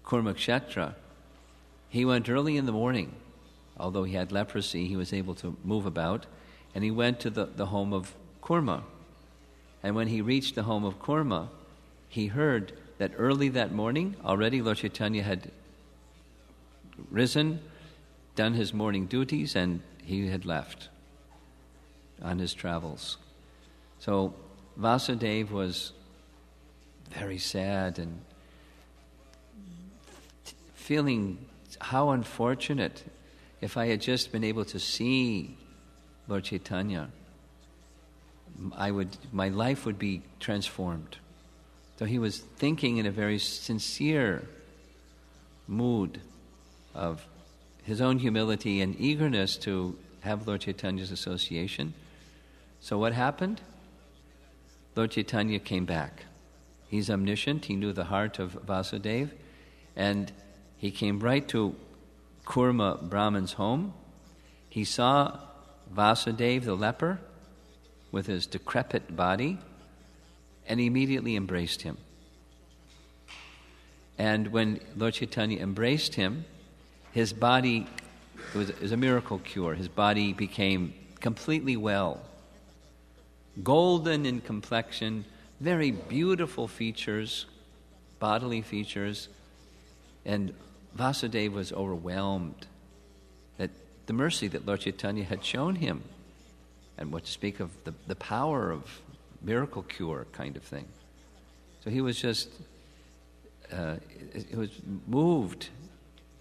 Kurmakshetra, he went early in the morning. Although he had leprosy, he was able to move about, and he went to the home of Kurma. And when he reached the home of Kurma, he heard that early that morning, already Lord Chaitanya had risen, done his morning duties, and he had left on his travels. So Vasudev was very sad and feeling how unfortunate. If I had just been able to see Lord Chaitanya, my life would be transformed. So he was thinking in a very sincere mood of his own humility and eagerness to have Lord Chaitanya's association. So what happened? Lord Chaitanya came back. He's omniscient. He knew the heart of Vasudev. And he came right to Kurma Brahman's home. He saw Vasudev, the leper, with his decrepit body, and he immediately embraced him. And when Lord Chaitanya embraced him, his body, it was a miracle cure. His body became completely well, golden in complexion, very beautiful features, bodily features, and Vasudeva was overwhelmed at the mercy that Lord Chaitanya had shown him, and what to speak of the power of miracle cure kind of thing. So he was just, he was moved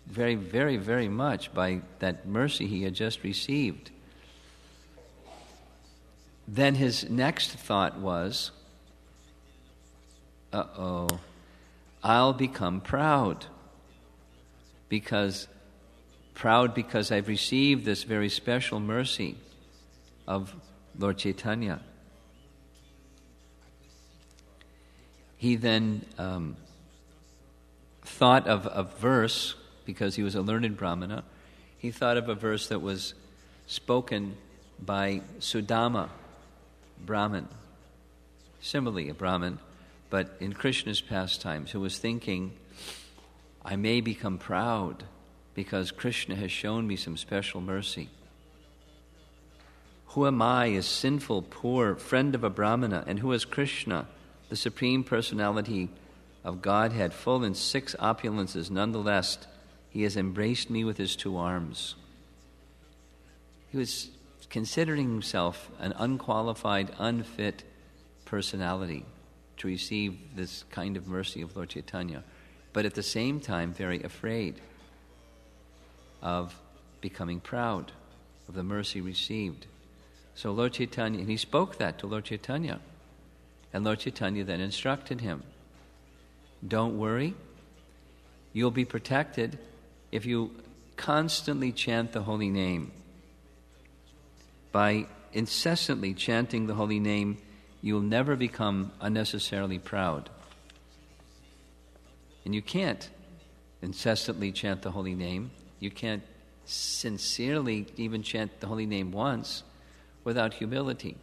very, very, very much by that mercy he had just received. Then his next thought was, I'll become proud because I've received this very special mercy of Lord Chaitanya. He then thought of a verse, because he was a learned Brahmana, he thought of a verse that was spoken by Sudama, Brahman, similarly a Brahman, but in Krishna's pastimes, who was thinking, I may become proud because Krishna has shown me some special mercy. Who am I, a sinful, poor friend of a Brahmana, and who is Krishna, the Supreme Personality of Godhead, full in 6 opulences? Nonetheless, he has embraced me with his 2 arms. He was considering himself an unqualified, unfit personality to receive this kind of mercy of Lord Chaitanya, but at the same time very afraid of becoming proud of the mercy received. So Lord Chaitanya, and he spoke that to Lord Chaitanya, and Lord Chaitanya then instructed him, don't worry, you'll be protected if you constantly chant the holy name. By incessantly chanting the holy name, you will never become unnecessarily proud. And you can't incessantly chant the holy name. You can't sincerely even chant the holy name once without humility.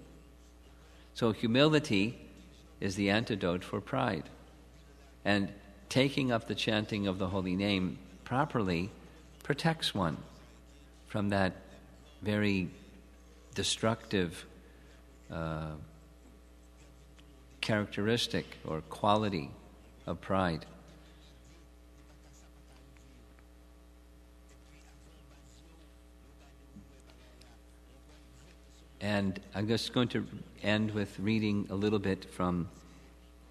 So humility is the antidote for pride. And taking up the chanting of the holy name properly protects one from that very destructive characteristic or quality of pride. And I'm just going to end with reading a little bit from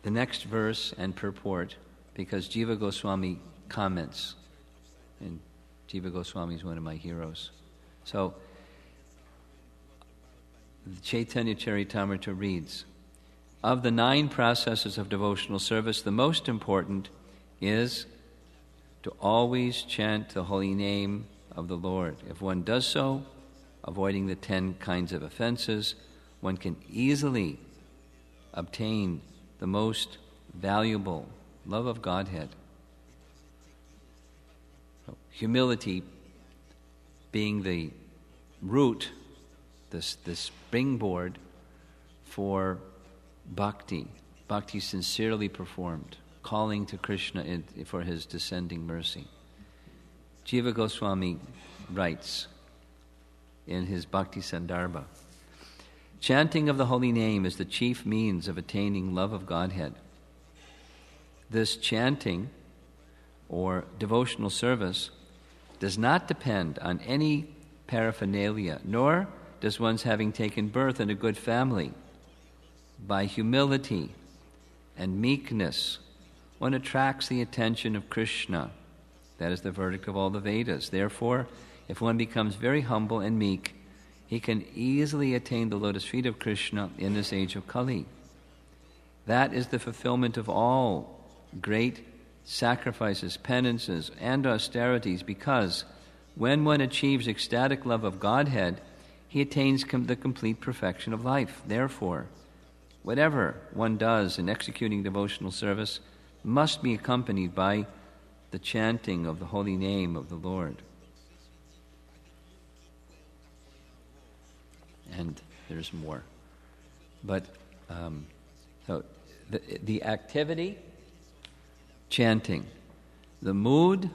the next verse and purport, because Jiva Goswami comments, and Jiva Goswami is one of my heroes. So, Chaitanya Charitamrita reads, of the 9 processes of devotional service, the most important is to always chant the holy name of the Lord. If one does so, avoiding the 10 kinds of offenses, one can easily obtain the most valuable love of Godhead. So, humility being the root, the springboard for bhakti sincerely performed, calling to Krishna for his descending mercy. Jiva Goswami writes in his Bhakti Sandarbha, chanting of the holy name is the chief means of attaining love of Godhead. This chanting or devotional service does not depend on any paraphernalia, nor does one's having taken birth in a good family. By humility and meekness, one attracts the attention of Krishna. That is the verdict of all the Vedas. Therefore, if one becomes very humble and meek, he can easily attain the lotus feet of Krishna in this age of Kali. That is the fulfillment of all great sacrifices, penances, and austerities, because when one achieves ecstatic love of Godhead, he attains the complete perfection of life. Therefore, whatever one does in executing devotional service must be accompanied by the chanting of the holy name of the Lord. And there's more. But, so the activity, chanting. The mood,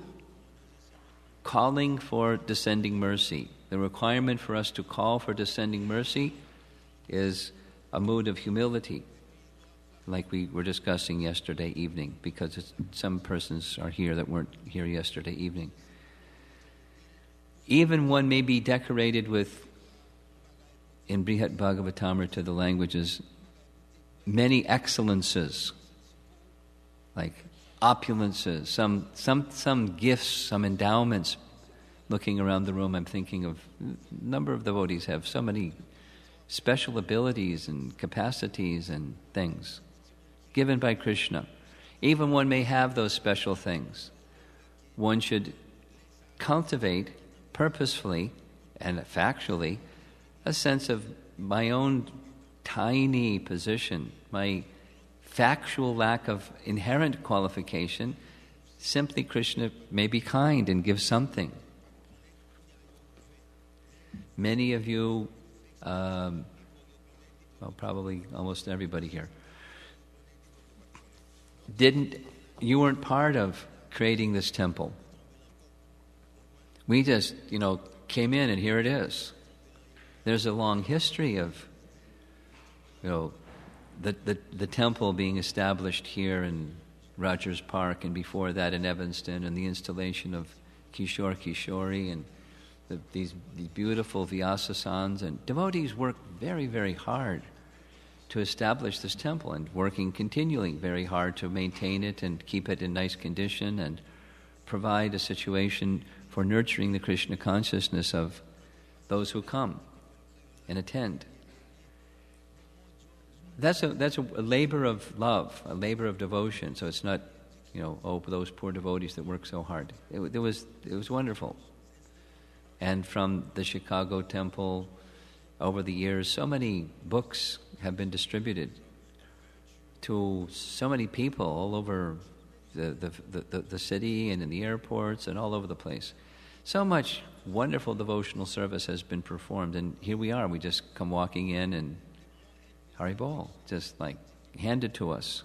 calling for descending mercy. The requirement for us to call for descending mercy is a mood of humility, like we were discussing yesterday evening, because some persons are here that weren't here yesterday evening. Even one may be decorated with, in Brihat Bhagavatamrita, the languages, many excellences, like opulences, some gifts, some endowments. Looking around the room, I'm thinking of a number of devotees have so many special abilities and capacities and things given by Krishna. Even one may have those special things. One should cultivate purposefully and factually a sense of my own tiny position, my factual lack of inherent qualification. Simply Krishna may be kind and give something. Many of you, well, probably almost everybody here, you weren't part of creating this temple. We just, came in and here it is. There's a long history of, the temple being established here in Rogers Park, and before that in Evanston, and the installation of Kishore Kishori, and these beautiful Vyasasans. And devotees work very, very hard to establish this temple, and working continually very hard to maintain it and keep it in nice condition and provide a situation for nurturing the Krishna consciousness of those who come and attend. That's a labor of love, a labor of devotion. So it's not, those poor devotees that work so hard. It was wonderful. And from the Chicago temple, over the years, so many books have been distributed to so many people all over the city and in the airports and all over the place. So much wonderful devotional service has been performed, and here we are. We just come walking in and Haribol, just like handed to us.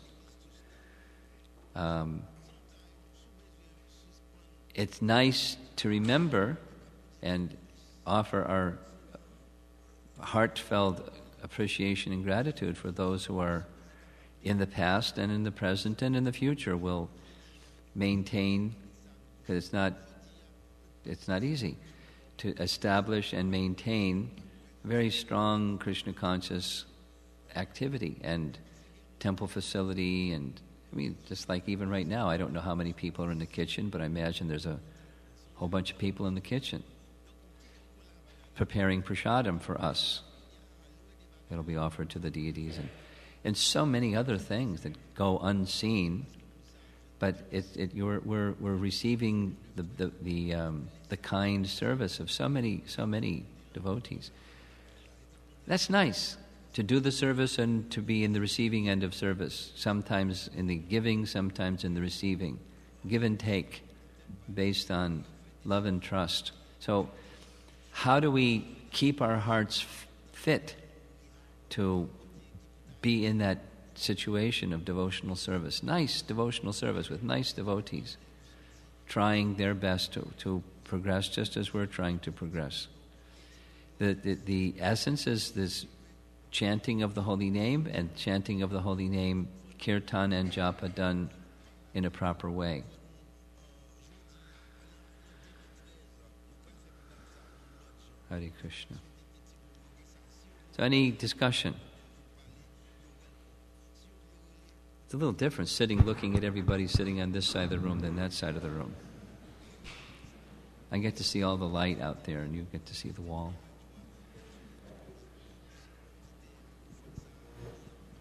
It's nice to remember and offer our heartfelt appreciation and gratitude for those who are in the past and in the present and in the future will maintain, because it's not easy to establish and maintain very strong Krishna conscious activity and temple facility. And I mean, just like even right now, I don't know how many people are in the kitchen, but I imagine there's a whole bunch of people in the kitchen preparing prasadam for us. It'll be offered to the deities, and so many other things that go unseen. But we're receiving the kind service of so many devotees. That's nice to do the service and to be in the receiving end of service. Sometimes in the giving, sometimes in the receiving. Give and take, based on love and trust. So, how do we keep our hearts fit to be in that situation of devotional service? Nice devotional service with nice devotees, trying their best to progress just as we're trying to progress. The essence is this chanting of the holy name, and chanting of the holy name, kirtan and japa done in a proper way. Hare Krishna. So any discussion? It's a little different looking at everybody sitting on this side of the room than that side of the room. I get to see all the light out there, and you get to see the wall.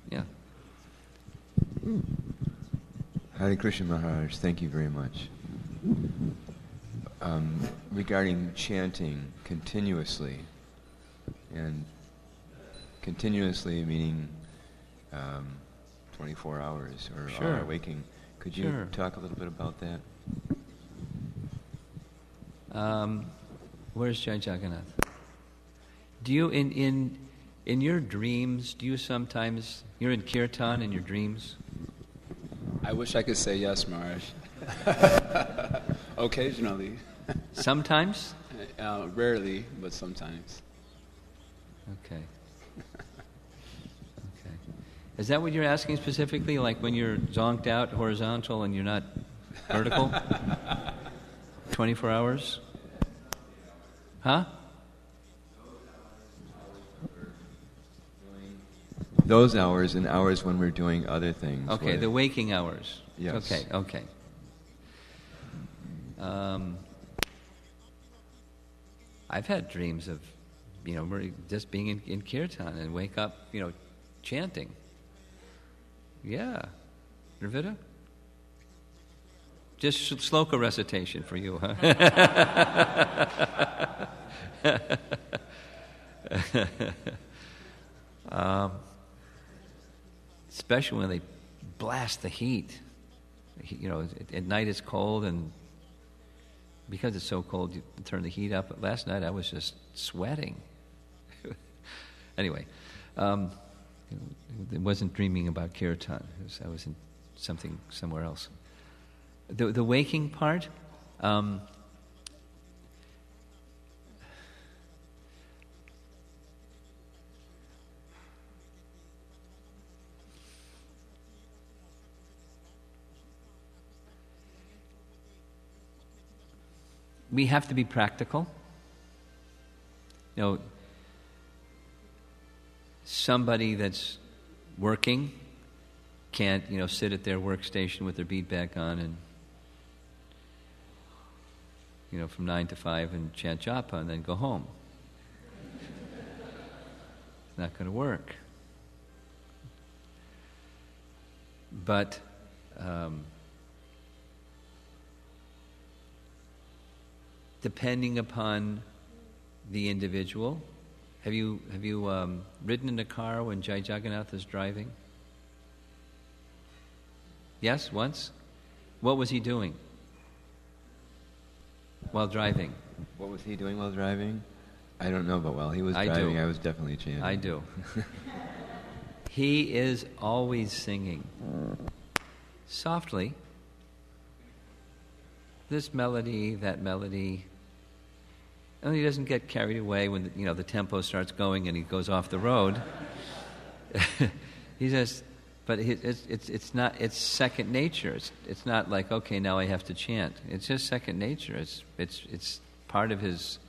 Yeah. Hare Krishna Maharaj, thank you very much. Regarding chanting continuously, and continuously meaning 24 hours or Sure. waking, could you talk a little bit about that? Where's Jai Jagannath? Do you in your dreams? Do you sometimes you're in kirtan in your dreams? I wish I could say yes, Maharaj. Occasionally. Sometimes? Rarely, but sometimes. Okay. Okay. Is that what you're asking specifically? Like when you're zonked out horizontal and you're not vertical? 24 hours? Huh? Those hours and hours when we're doing other things. Okay, the waking hours. Yes. Okay. I've had dreams of, just being in kirtan and wake up, chanting. Yeah. Ravita? Just sloka recitation for you, huh? Especially when they blast the heat. At night it's cold, and because it's so cold, you turn the heat up. But last night I was just sweating. Anyway, it wasn't dreaming about kirtan. I was in something somewhere else. The waking part, we have to be practical. Somebody that's working can't, sit at their workstation with their bead bag on and, from 9 to 5 and chant japa and then go home. It's not going to work. But depending upon the individual, Have you ridden in a car when Jai Jagannath is driving? Yes, once? What was he doing while driving? What was he doing while driving? I don't know, but while he was I driving, do. I was definitely chanting. I do. He is always singing. Softly. This melody, that melody. And he doesn't get carried away when the tempo starts going and he goes off the road. He just, but it's not. It's second nature. It's not like, okay, now I have to chant. It's just second nature. It's part of his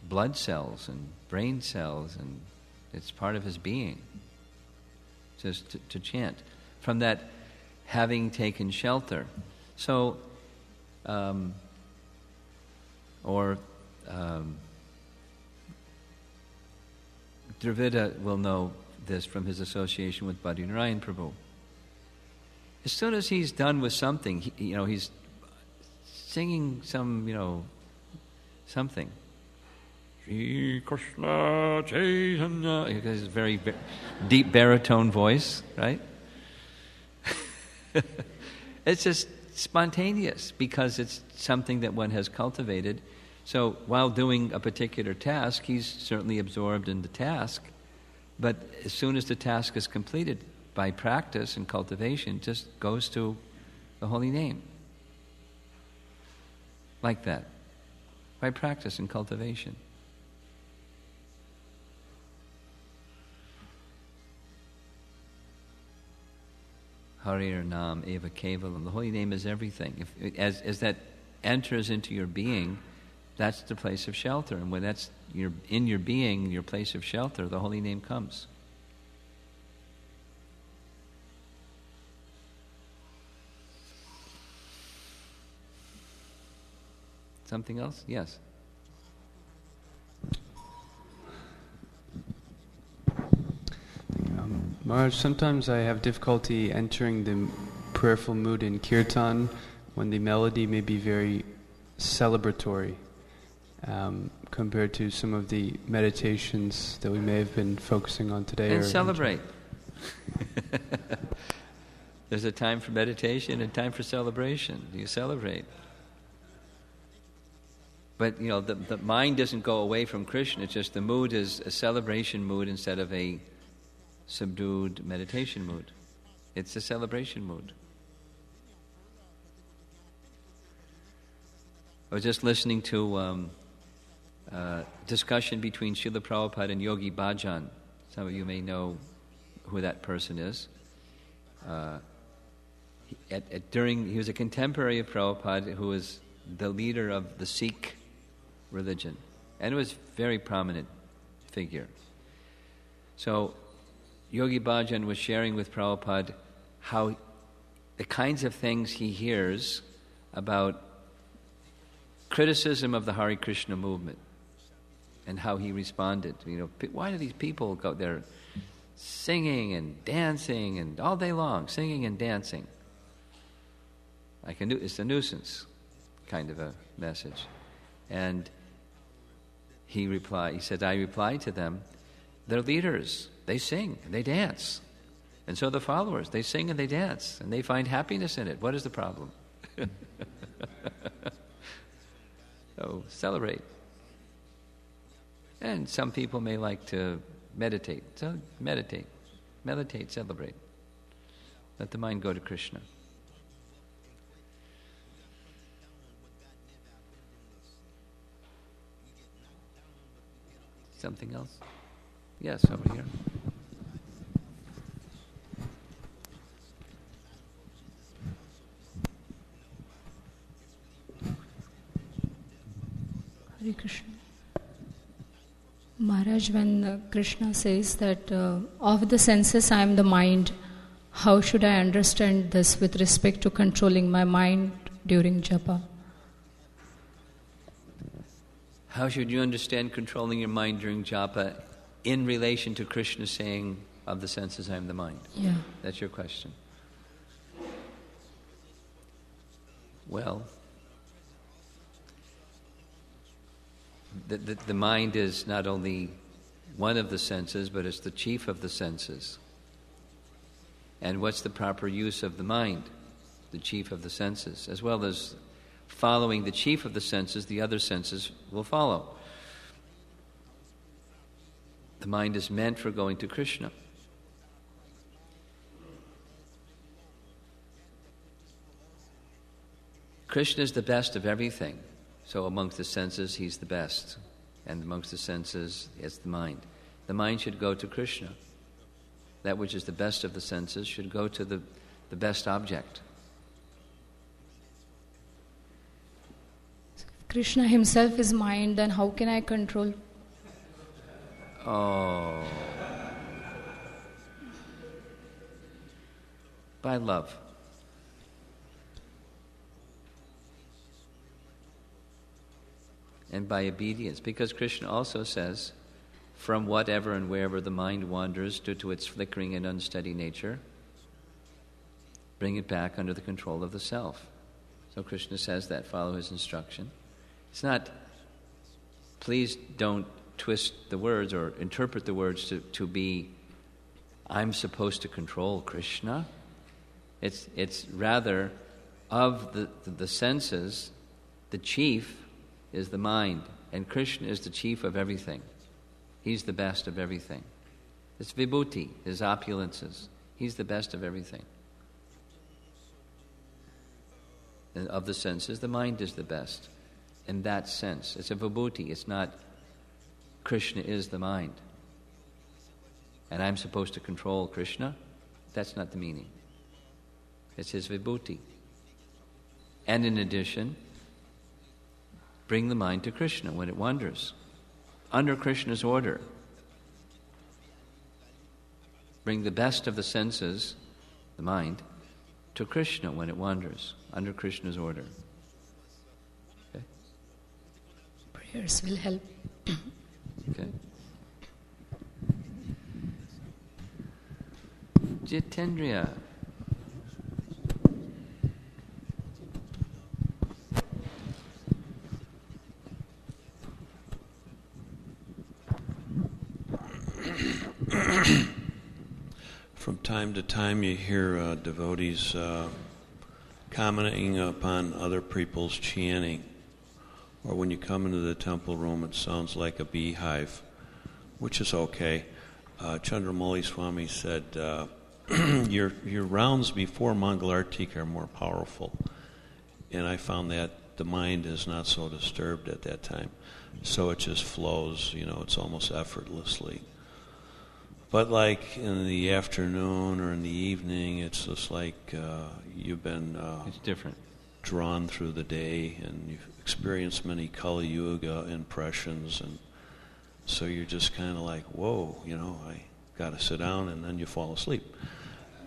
blood cells and brain cells, and it's part of his being. Just to chant from that having taken shelter. So, Dravida will know this from his association with Bhadri Narayan Prabhu. As soon as he's done with something, he's singing some, something. Shri Krishna Chaitanya. He has a very deep baritone voice, right? It's just spontaneous because it's something that one has cultivated. So while doing a particular task, he's certainly absorbed in the task. But as soon as the task is completed, by practice and cultivation, just goes to the holy name. Like that. By practice and cultivation. Harir Nam Eva Kevalam. The holy name is everything. As that enters into your being, that's the place of shelter. And when that's in your being, your place of shelter, the holy name comes. Something else? Yes. Maharaj, sometimes I have difficulty entering the prayerful mood in kirtan when the melody may be very celebratory compared to some of the meditations that we may have been focusing on today. And celebrate. There's a time for meditation and time for celebration. You celebrate. But, the mind doesn't go away from Krishna. It's just the mood is a celebration mood instead of a subdued meditation mood. It's a celebration mood. I was just listening to discussion between Srila Prabhupada and Yogi Bhajan. Some of you may know who that person is. He was a contemporary of Prabhupada who was the leader of the Sikh religion, and was a very prominent figure. So Yogi Bhajan was sharing with Prabhupada how the kinds of things he hears about criticism of the Hare Krishna movement and how he responded. Why do these people go there singing and dancing and all day long, singing and dancing? It's a nuisance kind of a message. And he said, I replied to them, they're leaders. They sing and they dance. And so the followers, they sing and they dance. And they find happiness in it. What is the problem? So celebrate. And some people may like to meditate. So meditate. Meditate, celebrate. Let the mind go to Krishna. Something else? Yes, over here. Hare Krishna. Maharaj, when Krishna says that of the senses I am the mind, how should I understand this with respect to controlling my mind during japa? How should you understand controlling your mind during japa in relation to Krishna saying, of the senses I am the mind? Yeah. That's your question. Well, the mind is not only one of the senses, but it's the chief of the senses. And what's the proper use of the mind? The chief of the senses. As well as following the chief of the senses, the other senses will follow. The mind is meant for going to Krishna. Krishna is the best of everything. So amongst the senses, he's the best. And amongst the senses, it's the mind. The mind should go to Krishna. That which is the best of the senses should go to the best object. Krishna himself is mind, then how can I control? Oh. By love. And by obedience. Because Krishna also says, from whatever and wherever the mind wanders due to its flickering and unsteady nature, bring it back under the control of the self. So Krishna says that, follow his instruction. It's not, please don't twist the words or interpret the words to be, I'm supposed to control Krishna. It's rather, of the senses, the chief is the mind, and Krishna is the chief of everything. He's the best of everything. It's vibhuti, his opulences. He's the best of everything. And of the senses, the mind is the best. In that sense, it's a vibhuti. It's not Krishna is the mind. And I'm supposed to control Krishna. That's not the meaning. It's his vibhuti. And in addition, bring the mind to Krishna when it wanders. Under Krishna's order. Bring the best of the senses, the mind, to Krishna when it wanders. Under Krishna's order. Okay? Prayers will help. Okay. Jitendriya. From time to time you hear devotees commenting upon other people's chanting. Or when you come into the temple room, it sounds like a beehive, which is okay. Chandramauli Swami said, your rounds before Mangalartika are more powerful. And I found that the mind is not so disturbed at that time. So it just flows, it's almost effortlessly. But like in the afternoon or in the evening, it's just like you've been It's different. Drawn through the day, and you've experienced many Kali Yuga impressions, and so you're just kind of like, whoa, I got to sit down, and then you fall asleep.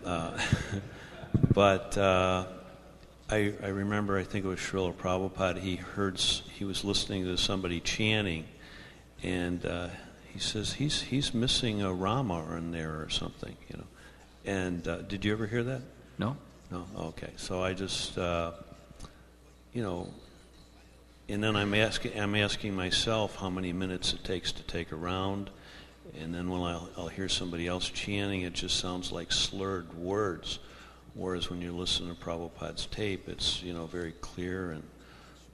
But I remember, I think it was Srila Prabhupada, he was listening to somebody chanting, and he says, he's missing a Rama in there or something, And did you ever hear that? No? No? Okay. So I just, and then I'm asking myself how many minutes it takes to take a round, and then when I'll hear somebody else chanting, it just sounds like slurred words, whereas when you listen to Prabhupada's tape, it's, very clear, and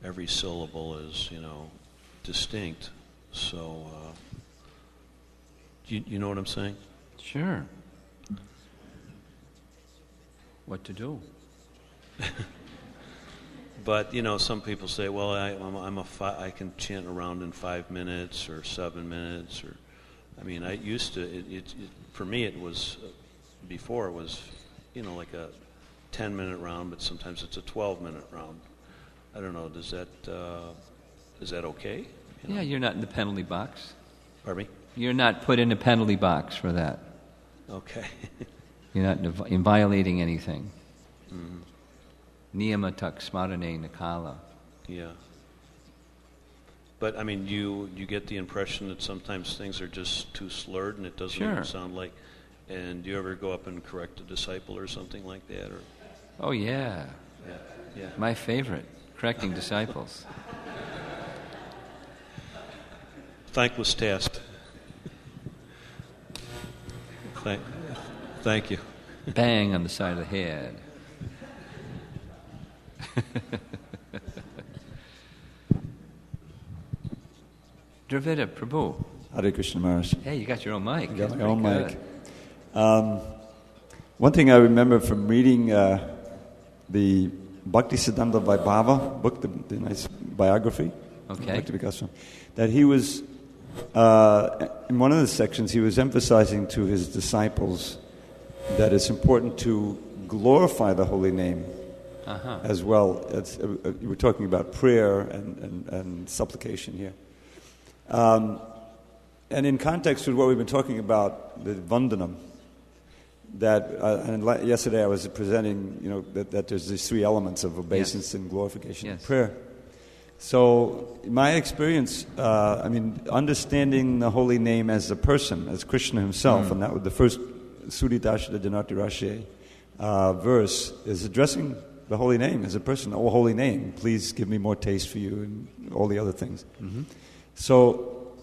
every syllable is, distinct. So, you know what I'm saying? Sure. What to do? But some people say, well, I can chant around in 5 minutes or 7 minutes, or I used to. For me, it was before it was, like a 10-minute round, but sometimes it's a 12-minute round. I don't know. Is that okay? Yeah, you're not in the penalty box. Pardon me? You're not put in a penalty box for that. Okay. You're not in violating anything. Mm-hmm. Niyamatak smarane nakala. Yeah. But you get the impression that sometimes things are just too slurred and it doesn't even sound like. And do you ever go up and correct a disciple or something like that? Or? Oh yeah. Yeah. My favorite, correcting disciples. thankless task. Thank you. Bang on the side of the head. Dravida Prabhu. Hare Krishna Maharaj. Hey, you got your own mic. I got my That's own pretty mic. good. One thing I remember from reading the Bhaktisiddhanta Vaibhava book, the nice biography, Okay. that he was, in one of the sections, he was emphasizing to his disciples that it's important to glorify the holy name as well. We're talking about prayer and supplication here. And in context with what we've been talking about, the Vandanam, yesterday I was presenting, that there's these three elements of obeisance and glorification and prayer. So, in my experience, understanding the holy name as a person, as Krishna himself, and that was the first Suridashta Janati verse, is addressing the holy name as a person. Oh, holy name, please give me more taste for you, and all the other things. Mm-hmm. So,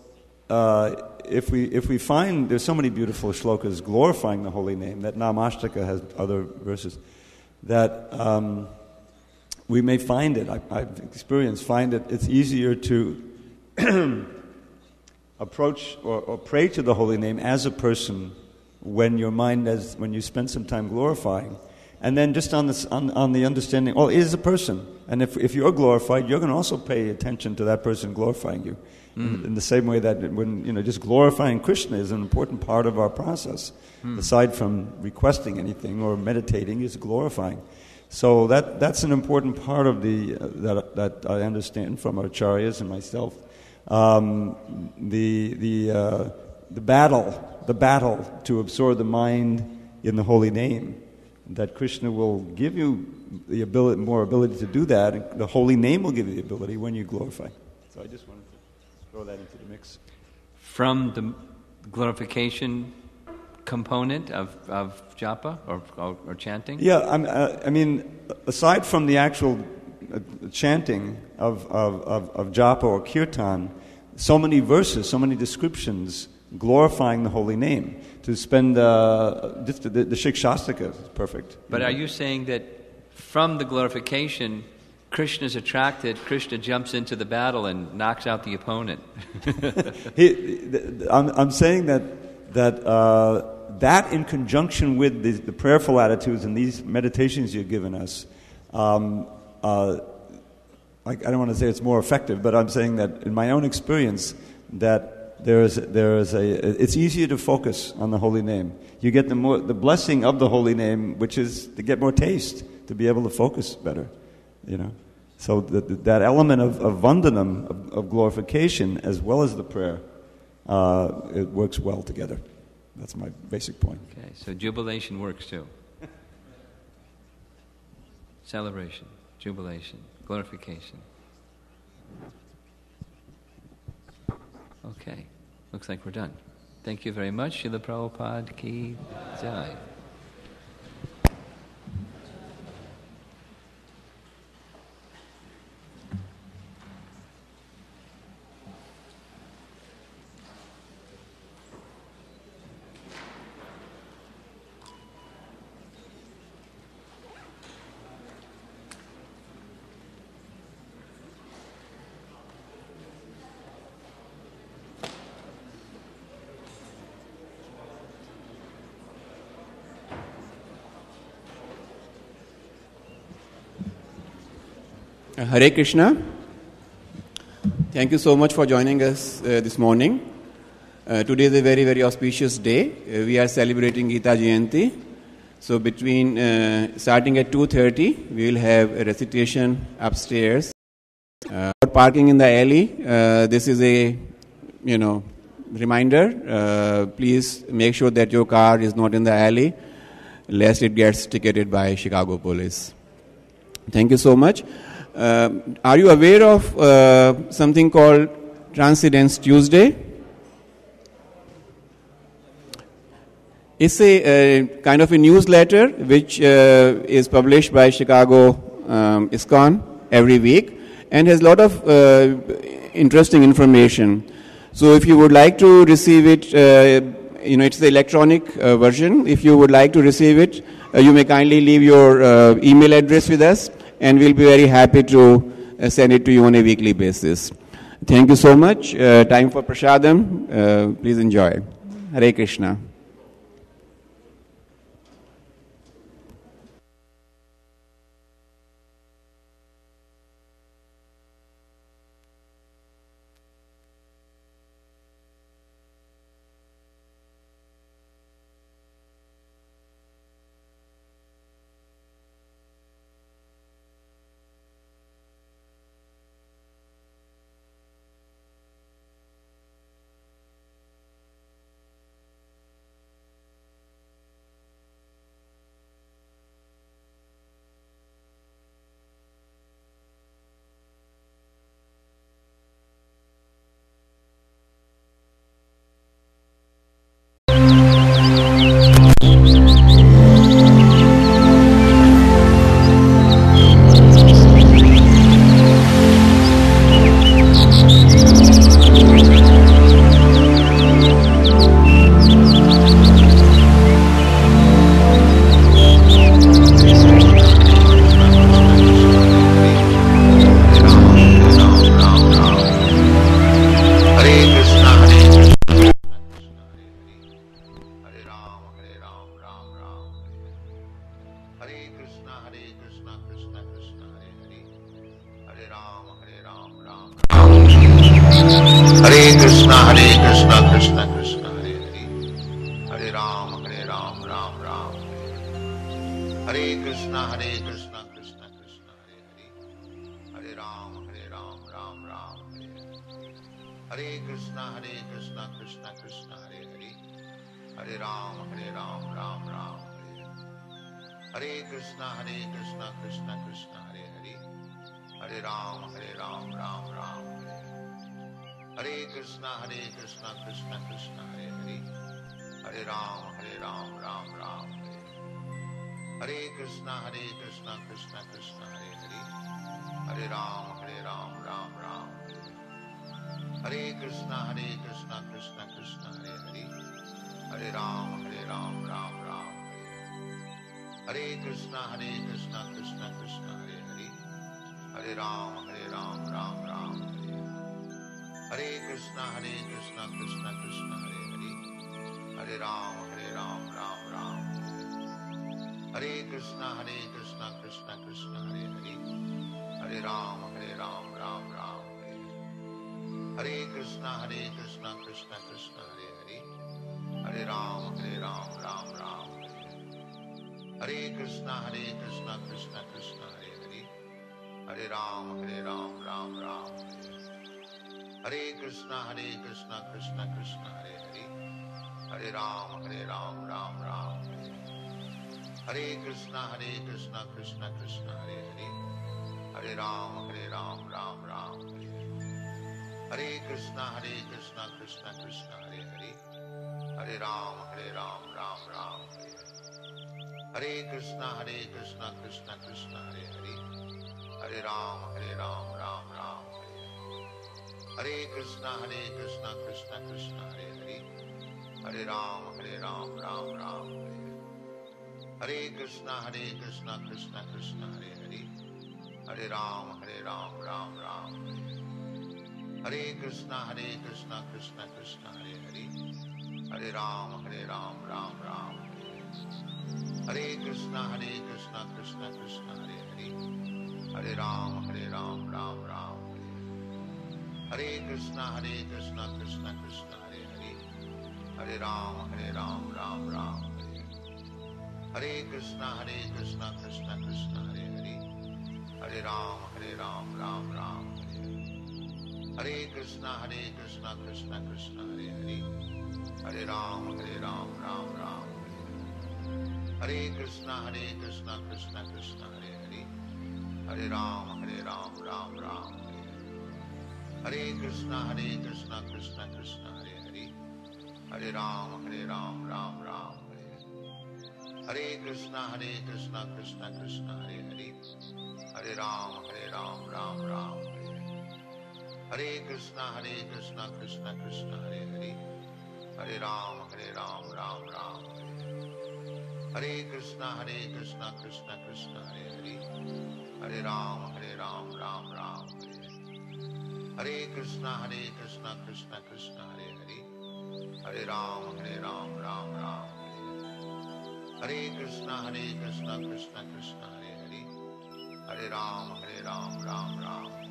if we find there's so many beautiful shlokas glorifying the holy name, that Namashtaka has other verses, that we may find it, I've experienced, it's easier to approach or pray to the holy name as a person when when you spend some time glorifying. And then just on the understanding, it is a person. And if you're glorified, you're going to also pay attention to that person glorifying you. In the same way that when just glorifying Krishna is an important part of our process, aside from requesting anything or meditating, is glorifying. So that's an important part of that I understand from our acharyas and myself. The battle to absorb the mind in the holy name, that Krishna will give you the more ability to do that, and the holy name will give you the ability when you glorify. So I just wanted to throw that into the mix. From the glorification component of japa or chanting? Yeah, aside from the actual chanting of japa or kirtan, so many verses, so many descriptions glorifying the holy name. To spend just the Shikshastika is perfect. But are you saying that from the glorification, Krishna is attracted, Krishna jumps into the battle and knocks out the opponent? I'm saying that in conjunction with the prayerful attitudes and these meditations you've given us, I don't want to say it's more effective, but I'm saying that in my own experience that it's easier to focus on the holy name. You get the blessing of the holy name, which is to get more taste, to be able to focus better, So that element of vandanam, of glorification, as well as the prayer, it works well together. That's my basic point. Okay, so jubilation works too. Celebration, jubilation, glorification. Okay, looks like we're done. Thank you very much. Srila Prabhupada Ki Jai. Hare Krishna. Thank you so much for joining us this morning. Today is a very, very auspicious day. We are celebrating Gita Jayanti. So between starting at 2:30, we will have a recitation upstairs. Parking in the alley. This is a reminder. Please make sure that your car is not in the alley, lest it gets ticketed by Chicago police. Thank you so much. Are you aware of something called Transcendence Tuesday? It's a kind of a newsletter which is published by Chicago ISKCON every week and has a lot of interesting information. So if you would like to receive it, it's the electronic version. If you would like to receive it, you may kindly leave your email address with us, and we'll be very happy to send it to you on a weekly basis. Thank you so much. Time for prasadam. Please enjoy. Hare Krishna. Hare Krishna, Krishna Krishna, Hare Hare, Hare Ram, Ram Ram, Hare Krishna, Krishna Krishna, Hare Hare, Hare Ram, Ram Ram, Hare Krishna, Krishna Krishna, Hare Hare, Hare Ram, Ram Ram, Hare Krishna, Krishna Krishna, Hare Hare, Hare Ram, Ram Ram,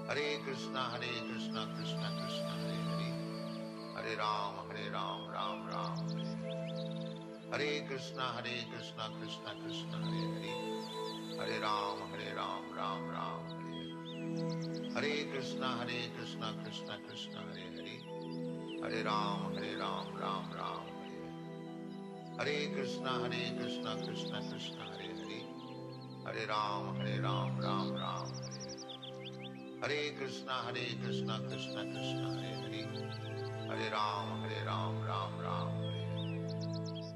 Hare Krishna, Krishna Krishna, Hare Hare, Hare Ram, Ram Ram, Hare Krishna, Krishna Krishna, Hare Hare, Hare Ram, Ram Ram, Hare Krishna, Krishna Krishna, Hare Hare, Hare Ram, Ram Ram, Hare Krishna, Krishna Krishna, Hare Hare, Hare Ram, Ram Ram, Hare Krishna, Krishna Krishna, Hare Hare, Hare Ram, Ram Ram,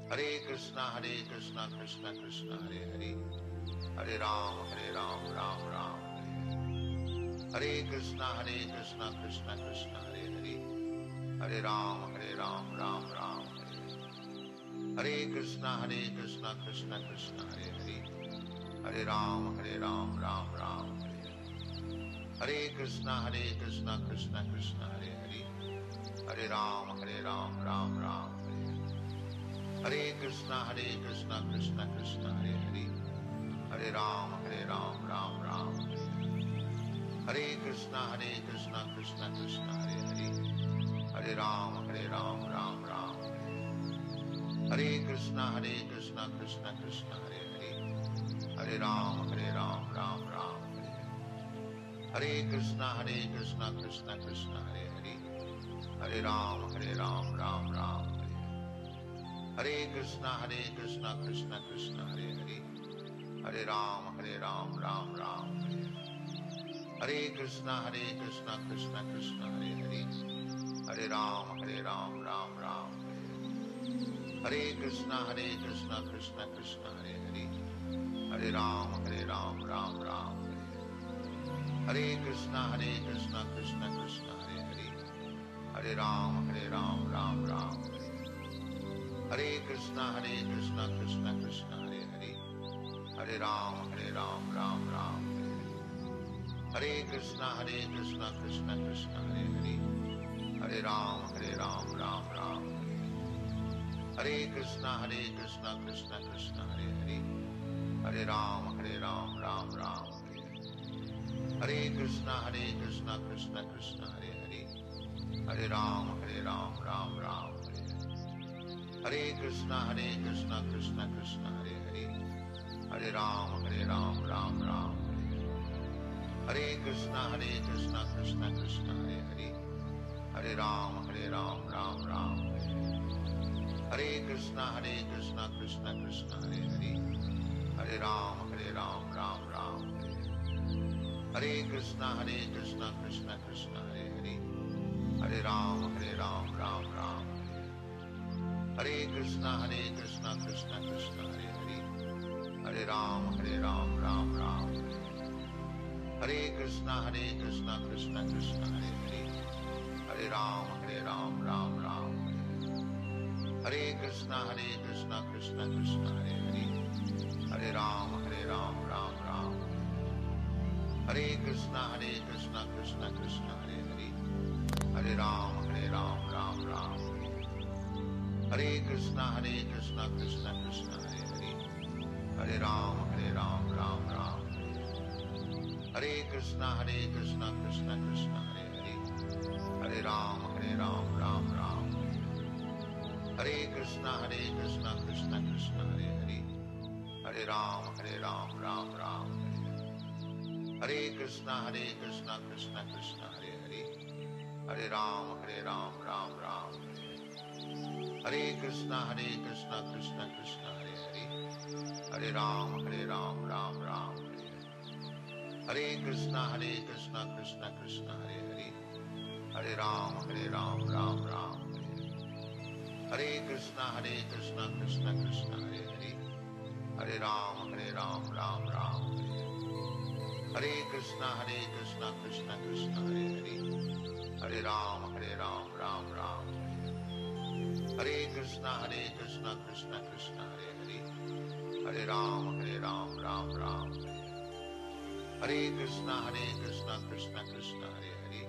Hare Krishna, Krishna Krishna, Hare Hare, Hare Ram, Ram Ram, Hare Krishna, Krishna Krishna, Hare Hare, Hare Ram, Ram Ram, Hare Krishna, Krishna Krishna, Hare Hare, Hare Ram, Ram Ram, Hare Krishna, Krishna Krishna, Hare Hare, Hare Ram, Ram Ram, Hare Krishna, Krishna Krishna, Hare Hare, Hare Ram, Ram Ram, Hare Krishna, Krishna Krishna, Hare Hare, Hare Ram, Ram Ram, Hare Krishna, Krishna Krishna, Hare Hare, Hare Ram, Ram Ram, Hare Krishna, Krishna Krishna, Hare Hare, Hare Ram, Ram Ram, Hare Krishna, Krishna Krishna, Hare Hare, Hare Ram, Ram Ram, Hare Krishna, Krishna Krishna, Hare Hare, Hare Ram, Ram Ram, Hare Krishna, Krishna Krishna, Hare Hare, Hare Ram, Ram Ram, Hare Krishna, Krishna Krishna, Hare Hare, Hare Ram, Ram Ram, Hare Krishna, Krishna Krishna, Hare Hare, Hare Ram, Ram Ram, Hare Krishna, Krishna Krishna, Hare Hare, Hare Ram, Ram Ram, Hare Krishna, Krishna Krishna, Hare Hare, Hare Ram, Ram Ram, Hare Krishna, Krishna Krishna, Hare Hare, Hare Ram, Ram Ram, Hare Krishna, Krishna Krishna, Hare Hare, Hare Ram, Ram Ram, Hare Krishna, Krishna Krishna, Hare Hare, Hare Ram, Ram Ram, Hare Krishna, Krishna Krishna, Hare Hare, Hare Ram, Ram Ram, Hare Krishna, Krishna Krishna, Hare Hare, Hare Ram, Ram Ram, Hare Krishna, Krishna Krishna, Hare Hare, Hare Ram, Ram Ram, Hare Krishna, Krishna Krishna, Hare Hare, Hare Ram, Ram Ram, Hare Krishna, Krishna Krishna, Hare Hare, Hare Ram, Ram Ram, Hare Krishna, Krishna Krishna, Hare Hare, Hare Ram, Ram Ram, Hare Krishna, Krishna Krishna, Hare Hare, Hare Ram, Ram Ram, Hare Krishna, Krishna Krishna, Hare Hare, Hare Ram, Ram Ram, Hare Krishna, Krishna Krishna, Hare Hare, Hare Ram, Ram Ram, Hare Krishna, Krishna Krishna, Hare Hare, Hare Ram, Ram Ram, Hare Krishna, Krishna Krishna, Hare Hare, Hare Ram, Ram Ram, Hare Krishna, Krishna Krishna, Hare Hare, Hare Ram, Ram Ram, Hare Krishna, Krishna Krishna, Hare Hare, Hare Ram, Ram Ram, Hare Krishna, Krishna Krishna, Hare Hare. Hare Ram, Ram Ram. Hare Krishna, Krishna Krishna, Hare Hare. Hare Ram, Ram Ram. Hare Krishna, Krishna Krishna, Hare Hare.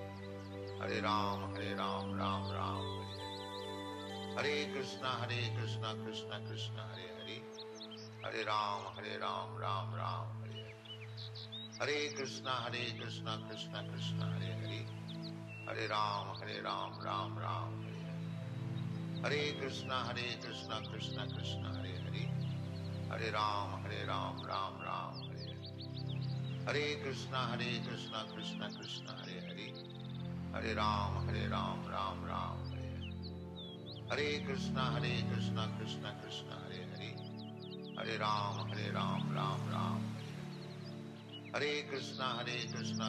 Hare Ram, Ram Ram. Hare Krishna, Krishna Krishna, Hare Hare. Hare Ram, Ram Ram. Hare Krishna, Krishna Krishna, Hare Hare. Hare Ram, Ram Ram. Hare Krishna, Krishna Krishna, Hare Hare. Hare Ram, Ram Ram. Hare Krishna, Krishna Krishna, Hare Hare. Hare Ram, Ram Ram. Hare Krishna, Krishna Krishna, Hare Hare. Hare Ram, Ram Ram. Hare Krishna, Krishna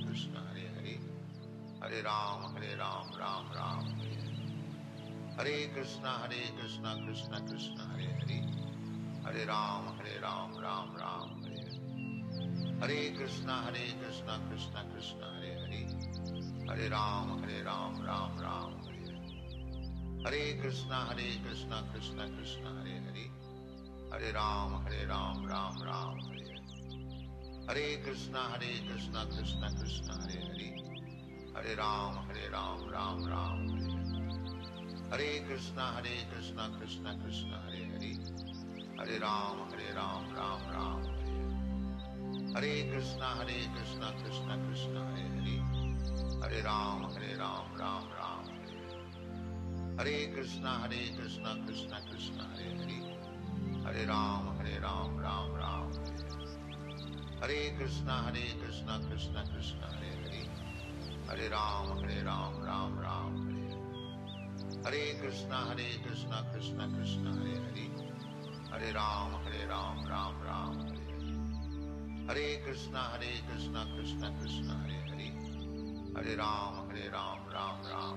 Krishna, Hare Hare. Hare Ram, Ram Ram. Hare Krishna, Krishna Krishna, Hare Hare. Hare Ram, Ram Ram. Hare Krishna, Krishna Krishna, Hare Hare. Hare Ram, Ram Ram. Hare Krishna, Krishna Krishna, Hare Hare. Hare Ram, Ram Ram. Hare Krishna, Krishna Krishna, Hare Hare. Hare Ram, Ram Ram. Hare Krishna, Krishna Krishna, Hare Hare. Hare Ram, Ram Ram. Hare Krishna, Krishna Krishna, Hare Hare. Hare Ram, Ram Ram. Hare Krishna, Krishna Krishna, Hare Hare. Hare Ram, Ram Ram. Hare Krishna, Krishna Krishna, Hare Hare. Hare Ram, Ram Ram. Hare Krishna, Krishna Krishna, Hare Hare. Hare Ram, Ram Ram. Hare Krishna, Krishna Krishna, Hare Hare. Hare Ram, Ram Ram.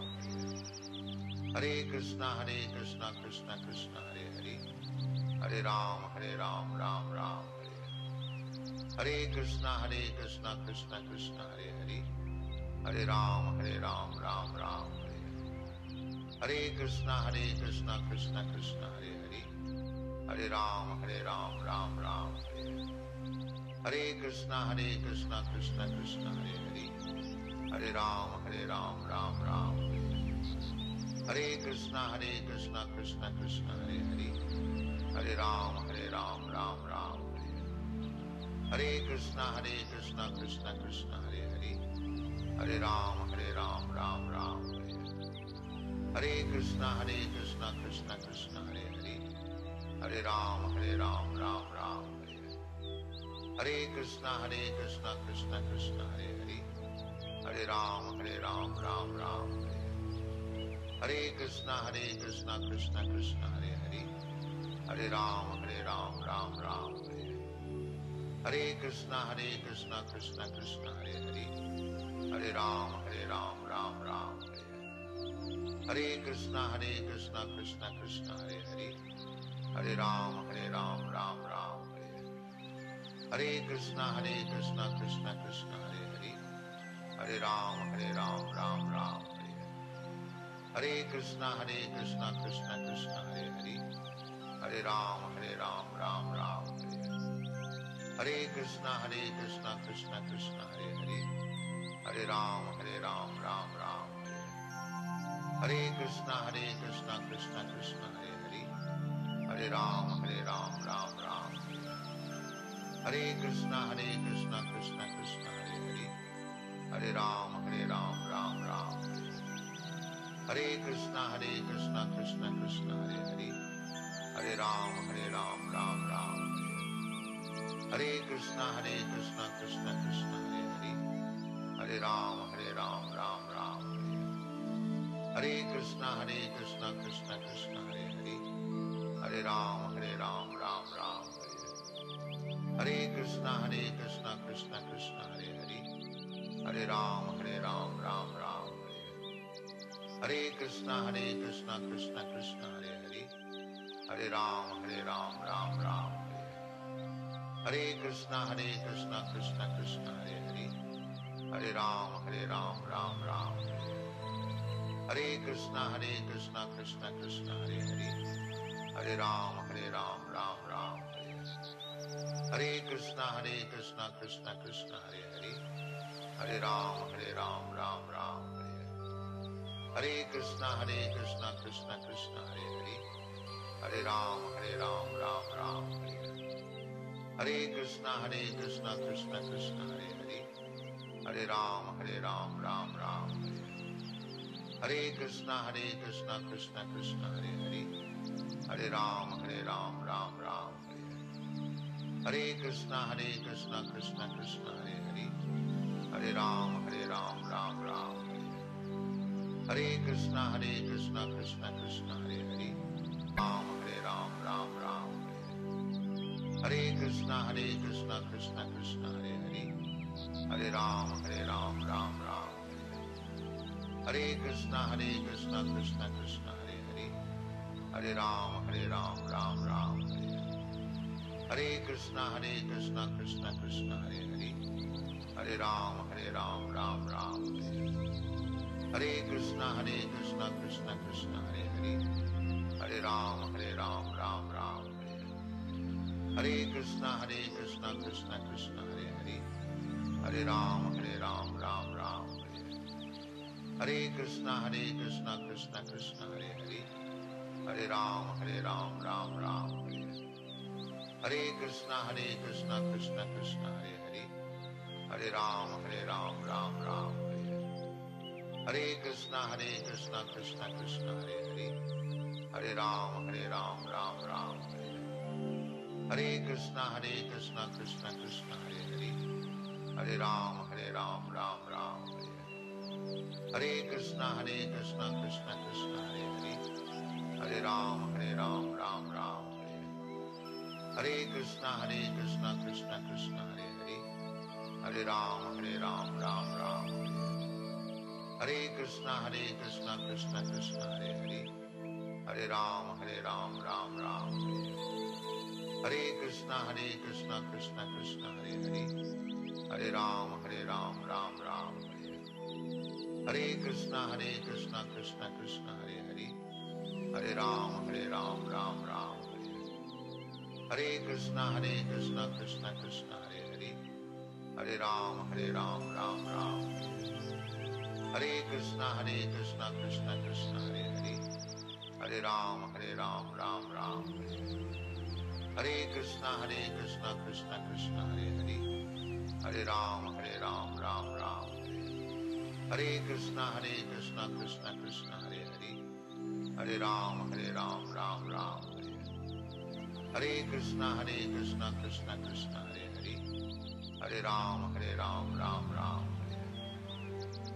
Hare Krishna, Krishna Krishna, Hare Hare. Hare Ram, Ram Ram. Hare Krishna, Krishna Krishna, Hare Hare. Hare Ram, Ram Ram. Hare Krishna, Krishna Krishna, Hare Hare. Hare Ram, Ram Ram. Hare Krishna, Krishna Krishna, Hare Hare. Hare Ram, Ram Ram. Hare Krishna, Krishna Krishna, Hare Hare. Hare Ram, Ram Ram. Hare Krishna, Krishna Krishna, Hare Hare. Hare Ram, Ram Ram. Hare Krishna, Krishna Krishna, Hare Hare. Hare Ram, Ram Ram. Hare Krishna, Krishna Krishna, Hare Hare. Hare Ram, Ram Ram. Hare Krishna, Krishna Krishna, Hare Hare. Hare Ram, Ram Ram. Hare Krishna, Krishna Krishna, Hare Hare. Hare Ram, Ram Ram. Hare Krishna, Krishna Krishna, Hare Hare. Hare Ram, Ram Ram. Hare Krishna, Krishna Krishna, Hare Hare. Hare Ram, Ram Ram. Hare Krishna, Krishna Krishna, Hare Hare. Hare Ram, Ram Ram. Hare Krishna, Krishna Krishna, Hare Hare. Hare Ram, Ram Ram. Hare Krishna, Krishna Krishna, Hare Hare. Hare Ram, Ram Ram. Hare Krishna, Krishna Krishna, Hare Hare. Hare Ram, Ram Ram. Hare Krishna, Krishna Krishna, Hare Hare. Hare Ram, Ram Ram. Hare Krishna, Krishna Krishna, Hare Hare. Hare Ram, Ram Ram. Hare Krishna, Krishna Krishna, Hare Hare. Hare Ram, Ram Ram. Hare Krishna, Krishna Krishna, Hare Hare. Hare Ram, Ram Ram. Hare Krishna, Krishna Krishna, Hare Hare. Hare Ram, Ram Ram. Hare Krishna Krishna Krishna Hare Hare, Hare Ram Ram Ram. Hare Krishna Krishna Krishna Hare Hare, Hare Ram Ram Ram. Hare Krishna Krishna Krishna Hare Hare, Hare Ram Ram Ram. Hare Krishna Krishna Krishna Hare Hare, Hare Ram Ram Ram. Hare Krishna Krishna Krishna Hare Hare, Hare Ram Ram Ram. Hare Krishna Krishna Krishna Hare Hare, Hare Ram Ram Ram. Hare Krishna Krishna Krishna Hare Hare, Hare Ram Ram Ram. Hare Krishna Krishna Krishna Hare Hare, Ram Ram Ram. Hare Krishna Krishna Krishna Hare Hare, Hare Ram Ram Ram. Hare Krishna Krishna Krishna Hare Hare, Hare Ram Ram Ram. Hare Krishna Krishna Krishna Hare Hare, Hare Ram Ram Ram. Hare Krishna Krishna Krishna Hare Hare, Hare Ram Ram Ram. Hare Krishna Krishna Krishna Hare Hare, Hare Ram Ram Ram. Hare Krishna Krishna Krishna Hare Hare, Hare Ram Ram Ram. Hare Krishna Krishna Krishna Hare Hare, Hare Ram Ram Ram. Hare Krishna Krishna Krishna Hare Hare, Hare Ram Ram Ram. Hare Krishna Krishna Krishna Hare Hare, Hare Ram Ram Ram. Hare Krishna Krishna Krishna Hare Hare, Hare Ram Ram Ram. Hare Krishna Krishna Krishna Hare Hare, Hare Ram Ram Ram. Hare Krishna Krishna Krishna Hare Hare, Hare Ram Ram Ram. Hare Krishna Krishna Krishna Hare Hare, Hare Ram Ram Ram. Hare Krishna Krishna Krishna Hare Hare, Hare Ram Ram Ram. Hare Krishna Krishna Krishna Hare Hare, Hare Ram Ram Ram. Hare Krishna Krishna Krishna Hare Hare, Hare Ram Ram Ram. Hare Krishna Krishna Krishna Hare Hare, Hare Ram Ram Ram. Hare Krishna Krishna Krishna Hare Hare, Hare Ram Ram Ram. Hare Krishna Krishna Krishna Hare Hare, Hare Ram Ram Ram. Hare Krishna Krishna Krishna Hare Hare, Hare Ram Ram Ram.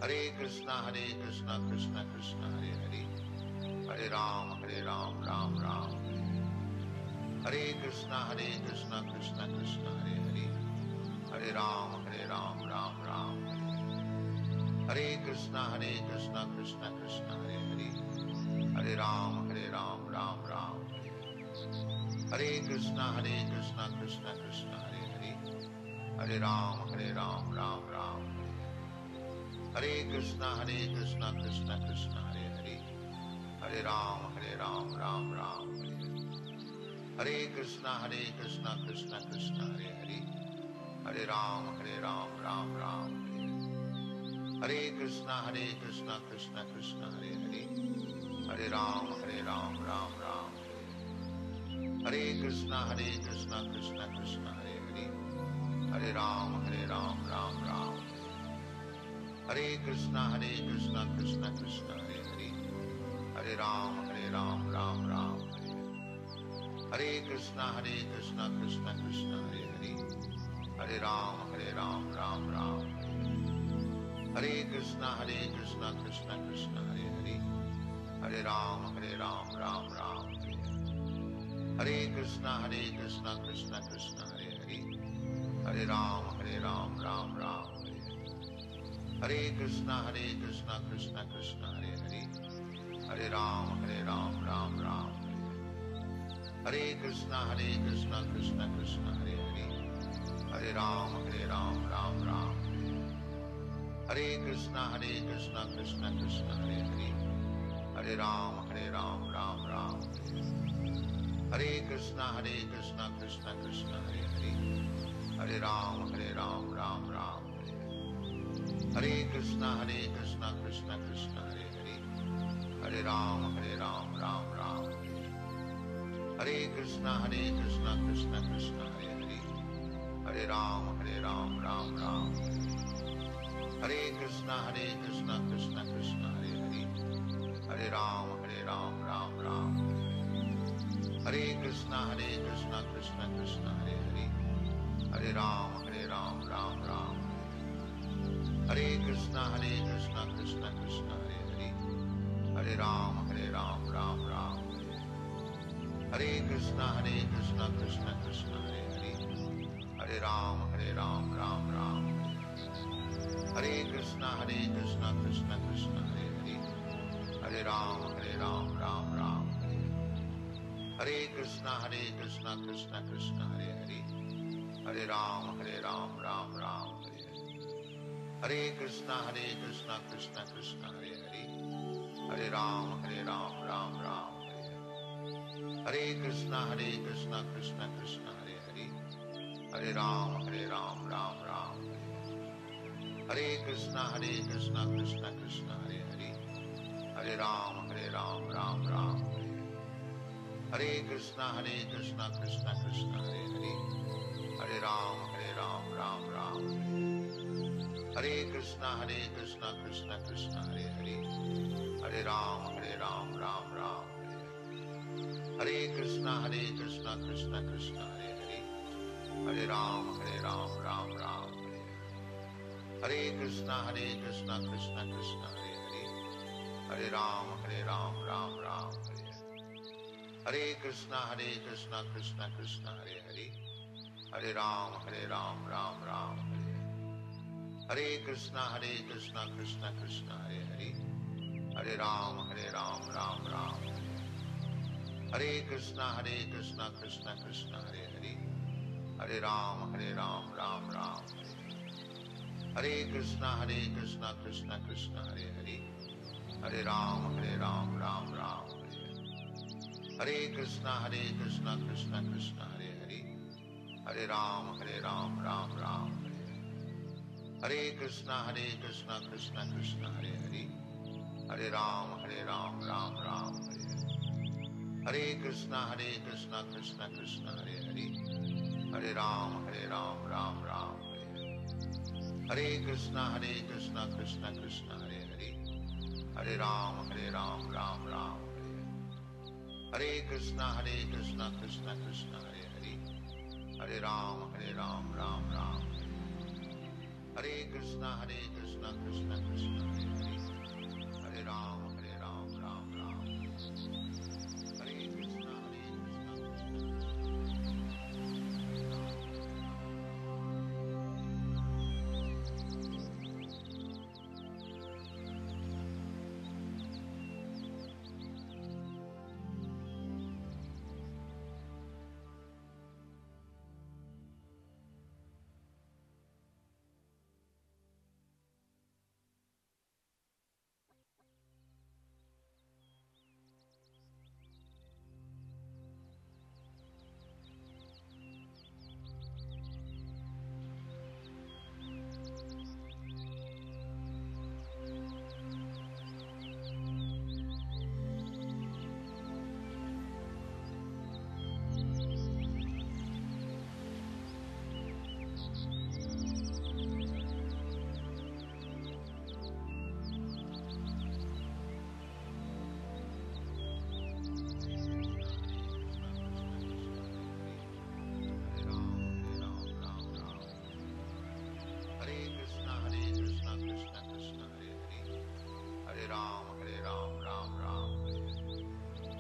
Hare Krishna Krishna Krishna Hare Hare, Hare Ram Ram Ram. Hare Krishna Krishna Krishna Hare Hare, Hare Ram Ram Ram. Hare Krishna Krishna Krishna Hare Hare, Hare Ram Ram Ram. Hare Krishna Krishna Krishna Hare Hare, Hare Ram Ram Ram. Hare Krishna Krishna Krishna Hare Hare, Hare Ram Ram Ram. Hare Krishna Krishna Krishna Hare Hare, Hare Ram Ram Ram. Hare Krishna Krishna Krishna Hare Hare, Hare Ram Ram Ram. Hare Krishna Krishna Krishna Hare Hare, Hare Ram Ram Ram. Hare Krishna Krishna Krishna Hare Hare, Hare Ram Ram Ram. Hare Krishna Krishna Krishna Hare Hare, Hare Ram Ram Ram. Hare Krishna Krishna Krishna Hare Hare, Hare Ram Ram Ram. Hare Krishna Krishna Krishna Hare Hare, Hare Ram Ram Ram. Hare Krishna Krishna Krishna Hare Hare, Ram, Ram Ram. Hare Krishna, Krishna Krishna, Hare Hare. Hare Ram, Ram Ram. Hare Krishna, Krishna Krishna, Hare Hare. Hare Ram, Ram Ram. Hare Krishna, Krishna Krishna, Hare Hare. Hare Ram, Ram Ram. Hare Krishna, Krishna Krishna, Hare Hare. Hare Ram, Ram Ram. Hare Krishna, Krishna Krishna, Hare Hare. Hare Ram, Ram Ram. Hare Krishna, Krishna Krishna, Hare Hare. Hare Ram, Ram Ram. Hare Krishna, Krishna Krishna, Hare Hare. Hare Ram, Ram Ram. Hare Krishna, Krishna Krishna, Hare Hare. Hare Ram, Ram Ram. Hare Krishna, Krishna Krishna, Hare Hare. Hare Ram, Ram Ram. Hare Krishna, Krishna Krishna, Hare Hare. Hare Ram, Ram Ram. Hare Krishna, Krishna Krishna, Hare Hare. Hare Ram, Ram Ram. Hare Krishna, Krishna Krishna, Hare Hare. Hare Ram, Ram Ram. Hare Krishna, Krishna Krishna, Hare Hare. Hare Ram, Ram Ram. Hare Krishna, Krishna Krishna, Hare Hare. Hare Ram, Ram Ram. Hare Krishna, Krishna Krishna, Hare Hare. Hare Ram, Ram Ram. Hare Krishna, Krishna Krishna, Hare Hare. Hare Ram, Ram Ram. Hare Krishna, Krishna Krishna, Hare Hare. Hare Ram, Ram Ram. Hare Krishna, Krishna Krishna, Hare Hare. Hare Ram, Ram Ram. Hare Krishna, Krishna Krishna, Hare Hare. Hare Ram, Ram Ram. Hare Krishna, Krishna Krishna, Hare Hare. Hare Ram, Ram Ram. Hare Krishna, Krishna Krishna, Hare Hare. Hare Ram, Ram Ram. Hare Krishna, Krishna Krishna, Hare Hare. Hare Ram, Ram Ram. Hare Krishna, Krishna Krishna, Hare Hare. Hare Ram, Ram Ram. Hare Krishna, Krishna Krishna, Hare Hare. Hare Ram, Ram Ram. Hare Krishna, Krishna Krishna, Hare Hare. Hare Ram, Ram Ram.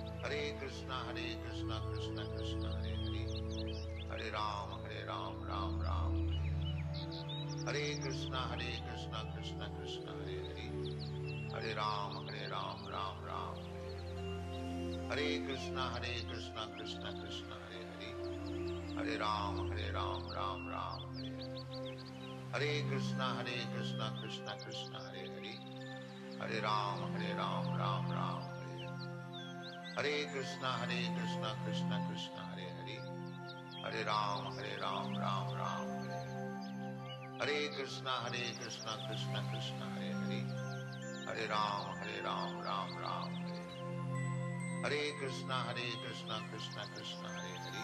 Hare Krishna, Krishna Krishna, Hare Hare. Hare Ram, Ram Ram. Hare Krishna, Krishna Krishna, Hare Hare. Hare Ram, Ram Ram. Hare Krishna, Krishna, Krishna Krishna, Hare Hare. Hare Ram, Ram Ram. Hare Krishna, Krishna Krishna, Hare Hare. Hare Ram, Ram Ram, Hare. Hare Krishna, Krishna Krishna, Hare Hare. Hare Ram, Ram Ram, Hare. Hare Krishna, Krishna Krishna, Hare Hare. Hare Ram, Ram Ram, Hare. Hare Krishna, Krishna Krishna, Hare Hare.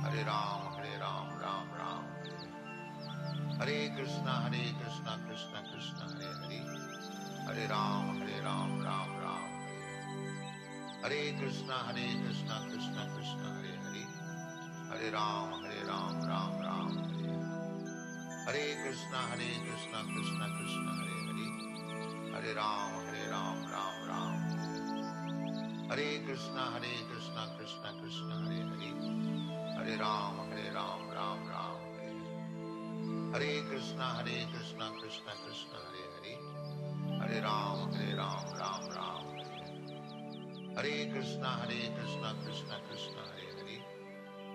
Hare Ram, Ram Ram, Hare. Hare Krishna, Krishna Krishna, Hare Hare. Hare Ram, Ram Ram, Hare. Hare Krishna, Krishna Krishna, Hare Hare. Hare Ram, Ram Ram, Hare. Hare Krishna, Krishna Krishna, Hare Hare. Hare Ram, Ram Ram, Hare. Hare Krishna, Krishna Krishna, Hare Hare. Hare Ram, Ram Ram, Hare. Hare Krishna, Krishna Krishna, Hare Hare. Hare Ram, Ram Ram, Hare. Hare Krishna, Krishna Krishna, Hare Hare. Hare Ram, Ram Ram, Hare. Hare Krishna, Krishna Krishna, Hare Hare.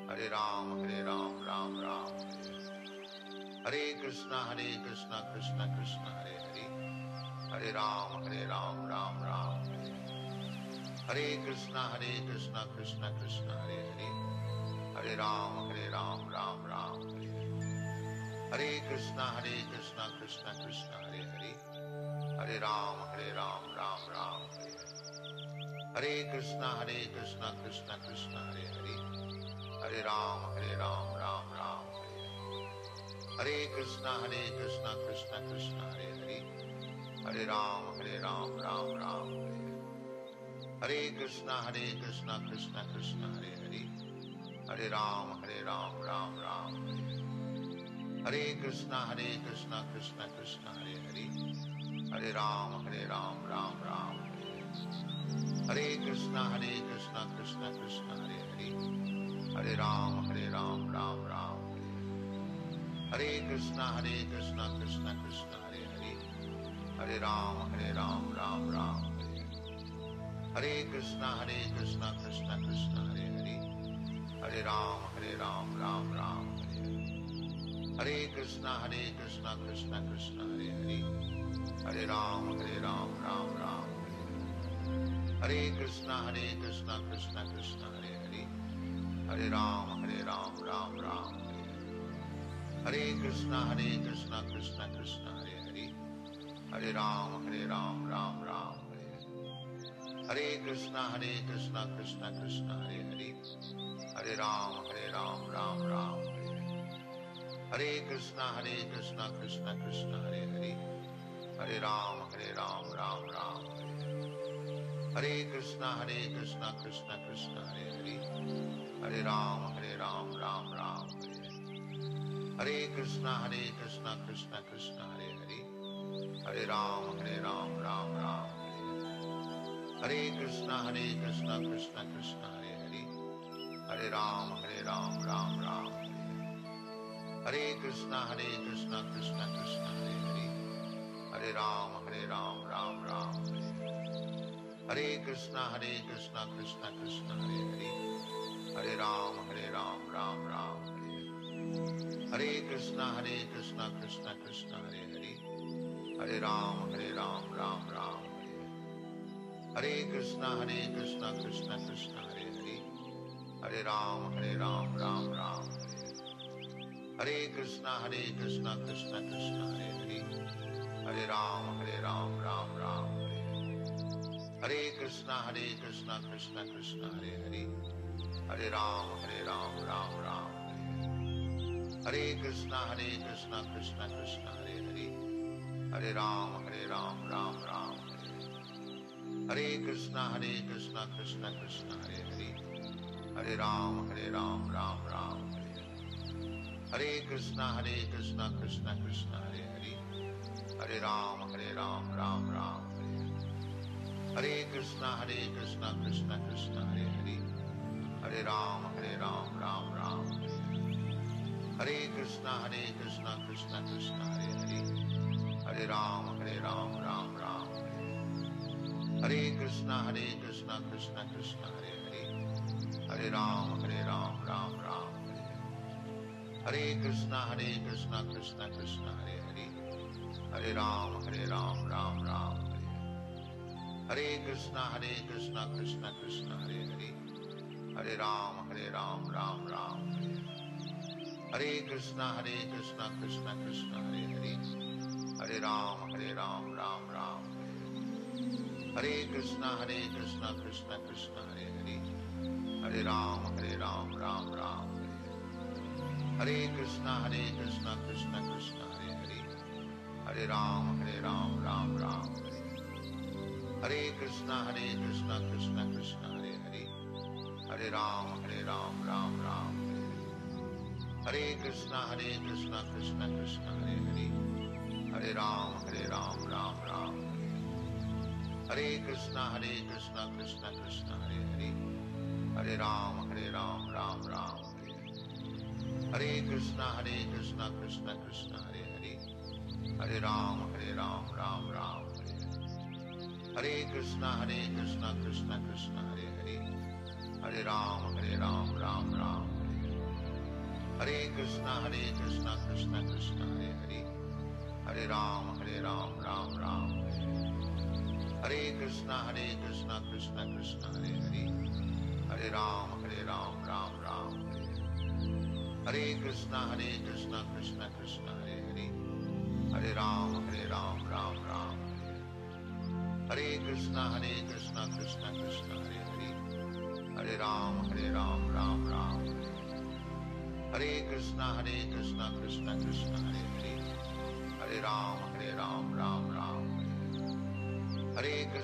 Hare Ram, Ram Ram, Hare. Hare Krishna, Krishna Krishna, Hare Hare. Hare Ram, Ram Ram, Hare. Hare Krishna, Krishna Krishna, Hare Hare. Hare Ram, Ram Ram, Hare. Hare Krishna, Krishna Krishna, Hare Hare. Hare Ram, Ram Ram, Hare. Hare Krishna, Krishna Krishna, Hare Hare. Hare Ram, Ram Ram, Hare. Hare Krishna, Krishna Krishna, Hare Hare. Hare Ram, Ram Ram, Hare. Hare Krishna, Krishna Krishna, Hare Hare. Hare Ram, Ram Ram, Hare. Hare Krishna, Krishna Krishna, Hare Hare. Hare Ram, Ram Ram, Hare. Hare Krishna, Krishna Krishna, Hare Hare. Hare Ram, Ram Ram, Hare. Hare Krishna, Krishna Krishna, Hare Hare. Hare Ram, Ram Ram, Hare. Hare Krishna, Krishna Krishna, Hare Hare. Hare Ram, Ram Ram, Hare. Hare Krishna, Krishna Krishna, Hare Hare. Hare Ram, Ram Ram, Hare. Hare Krishna, Krishna Krishna, Hare Hare. Hare Ram, Ram Ram, Hare. Hare Krishna, Krishna Krishna, Hare Hare. Hare Ram, Ram Ram, Hare. Hare Krishna, Krishna Krishna, Hare Hare. Hare Ram, Ram Ram, Hare. Hare Krishna, Krishna Krishna, Hare Hare. Hare Ram, Ram Ram, Hare. Hare Krishna, Krishna Krishna, Hare Hare. Hare Ram, Ram Ram, Hare. Hare Krishna, Krishna Krishna, Hare Hare. Hare Ram, Ram Ram, Hare. Hare Krishna, Krishna Krishna, Hare Hare. Hare Ram, Ram Ram, Hare. Hare Krishna, Krishna Krishna, Hare Hare. Hare Ram, Ram Ram, Hare. Hare Krishna, Krishna Krishna, Hare Hare. Hare Ram, Ram Ram, Hare. Hare Krishna, Krishna Krishna, Hare Hare. Hare Ram, Ram Ram, Hare. Hare Krishna, Krishna Krishna, Hare Hare. Hare Ram, Ram Ram, Hare. Hare Krishna, Krishna Krishna, Hare Hare. Hare Ram, Ram Ram, Hare. Hare Krishna, Krishna Krishna, Hare Hare. Hare Ram, Ram Ram, Hare. Hare Krishna, Krishna Krishna, Hare Hare. Hare Ram, Ram Ram, Hare. Hare Krishna, Krishna Krishna, Hare Hare. Hare Ram, Ram Ram, Hare. Hare Krishna, Krishna Krishna, Hare Hare. Hare Ram, Ram Ram, Hare. Hare Krishna, Krishna Krishna, Hare Hare. Hare Ram, Ram Ram, Hare. Hare Krishna, Krishna Krishna, Hare Hare. Hare Ram, Ram Ram, Hare. Hare Krishna Krishna Krishna Hare Hare, Hare Ram Ram Ram Hare Hare Krishna Krishna Krishna Hare Hare, Hare Ram Ram Ram Hare Hare Krishna Krishna Krishna Hare Hare, Hare Ram Ram Ram Hare Krishna Krishna Krishna Hare Hare, Hare Ram Ram Ram Hare Krishna Krishna Krishna Hare Hare, Hare Ram Ram Ram Hare Krishna Krishna Krishna Hare Hare, Hare Ram Ram Ram Hare Krishna Krishna Krishna Hare Hare, Hare Ram Ram Ram Hare Krishna Krishna Krishna Hare Hare, Hare Ram Ram Ram Hare Krishna Krishna Krishna Hare Hare, Hare Ram Ram Ram Hare Krishna Krishna Krishna Hare Hare, Hare Ram Ram Ram Hare Krishna Krishna Krishna Hare Hare, Hare Ram Ram Ram Hare Krishna Krishna Krishna Hare Hare, Hare Ram Ram Ram Hare Krishna Krishna Krishna Hare Hare, Hare Ram Ram Ram Hare Krishna Krishna Krishna Hare Hare, Hare Ram Ram Ram Hare Krishna Krishna Krishna Hare Hare, Hare Ram Ram Ram Hare Krishna Krishna Krishna Hare Hare, Hare Ram Ram Ram Hare Krishna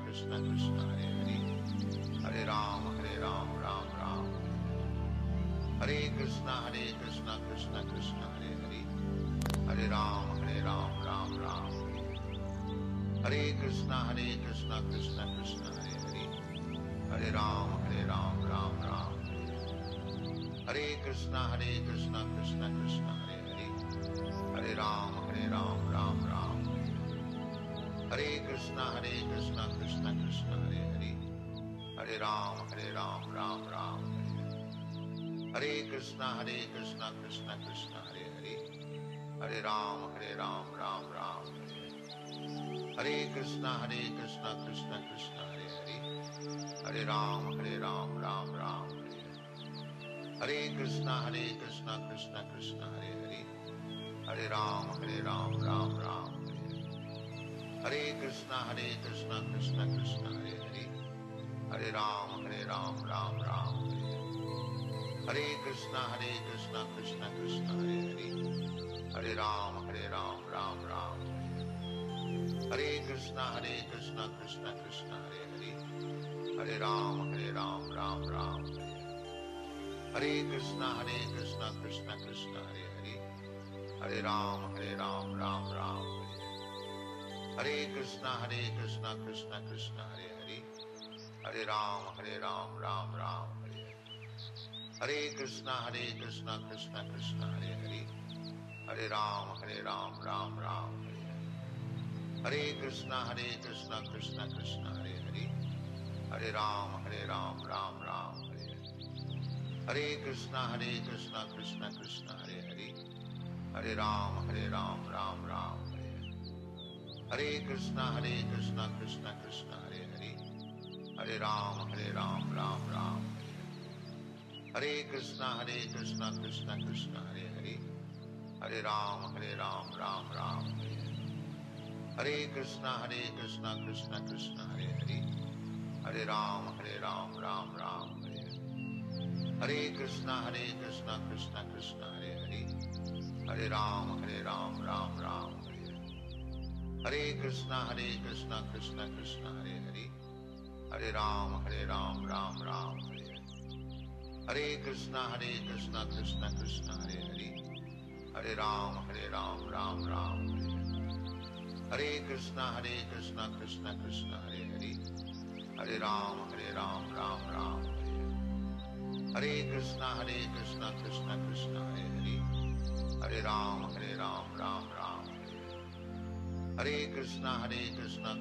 Krishna Krishna Hare Hare, Hare Ram Ram Ram Hare Krishna Krishna Krishna Hare Hare, Hare Ram Ram Ram Hare Krishna Krishna Krishna Hare Hare, Hare Ram Ram Ram Hare Krishna Krishna Krishna Hare Hare, Hare Ram Ram Ram Hare Krishna Krishna Krishna Hare Hare, Hare Ram Ram Ram Hare Krishna Krishna Krishna Hare Hare, Hare Ram Ram Ram Hare Krishna Krishna Krishna Hare Hare, Hare Ram Ram Ram Hare Krishna Krishna Krishna Hare Hare, Hare Ram Ram Ram Hare Krishna Krishna Krishna Hare Hare, Hare Ram Ram Ram Hare Krishna Krishna Krishna Hare Hare, Hare Ram Ram Ram Hare Krishna Krishna Krishna Hare Hare, Hare Ram Ram Ram Hare Krishna Krishna Krishna Hare Hare, Hare Ram Ram Ram Hare Krishna Krishna Krishna Hare Hare, Hare Ram Ram Ram Hare Krishna Krishna Krishna Hare Hare, Hare Ram Ram Ram Hare Krishna Krishna Krishna Hare Hare, Hare Ram Ram Ram Hare Krishna Krishna Krishna Hare Hare, Hare Ram Ram Ram Hare Krishna Krishna Krishna Hare Hare, Hare Ram Ram Ram Hare Krishna Krishna Krishna Hare Hare, Hare Ram Ram Ram Hare Krishna Krishna Krishna Hare Hare, Hare Ram Ram Ram Hare Krishna Krishna Krishna Hare Hare, Hare Ram Ram Ram Hare Krishna Krishna Krishna Hare Hare, Hare Ram Ram Ram Hare Krishna Krishna Krishna Hare Hare, Hare Ram Ram Ram Hare Krishna Krishna Krishna Hare Hare, Hare Ram Ram Ram Hare Krishna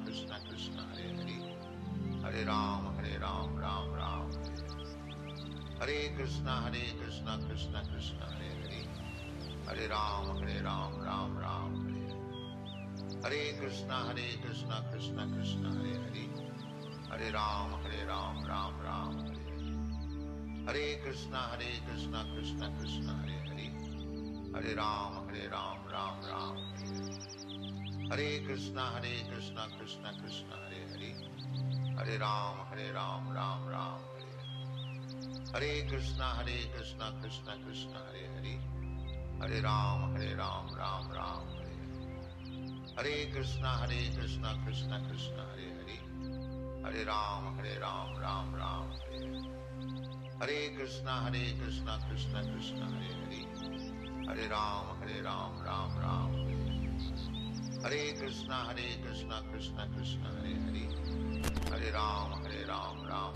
Krishna Krishna Hare Hare, Hare Ram Ram Ram Hare Krishna, Krishna Krishna, Hare Hare. Hare Ram, Ram Ram, Hare Hare. Hare Krishna, Krishna Krishna, Hare Hare. Hare Ram, Ram Ram, Hare Hare. Hare Krishna, Krishna Krishna, Hare Hare. Hare Ram, Ram Ram, Hare Hare. Hare Krishna, Krishna Krishna, Hare Hare. Hare Ram, Ram Ram, Hare Hare. Hare Krishna, Krishna Krishna, Hare Hare. Hare Ram, Ram Ram, Hare Hare. Hare Krishna, Krishna Krishna, Hare Hare. Hare Ram, Ram Ram, Hare Hare. Hare Krishna, Krishna Krishna, Hare Hare. Hare Ram, Ram Ram, Hare Hare. Hare Krishna, Krishna Krishna, Hare Hare. Hare Ram, Ram.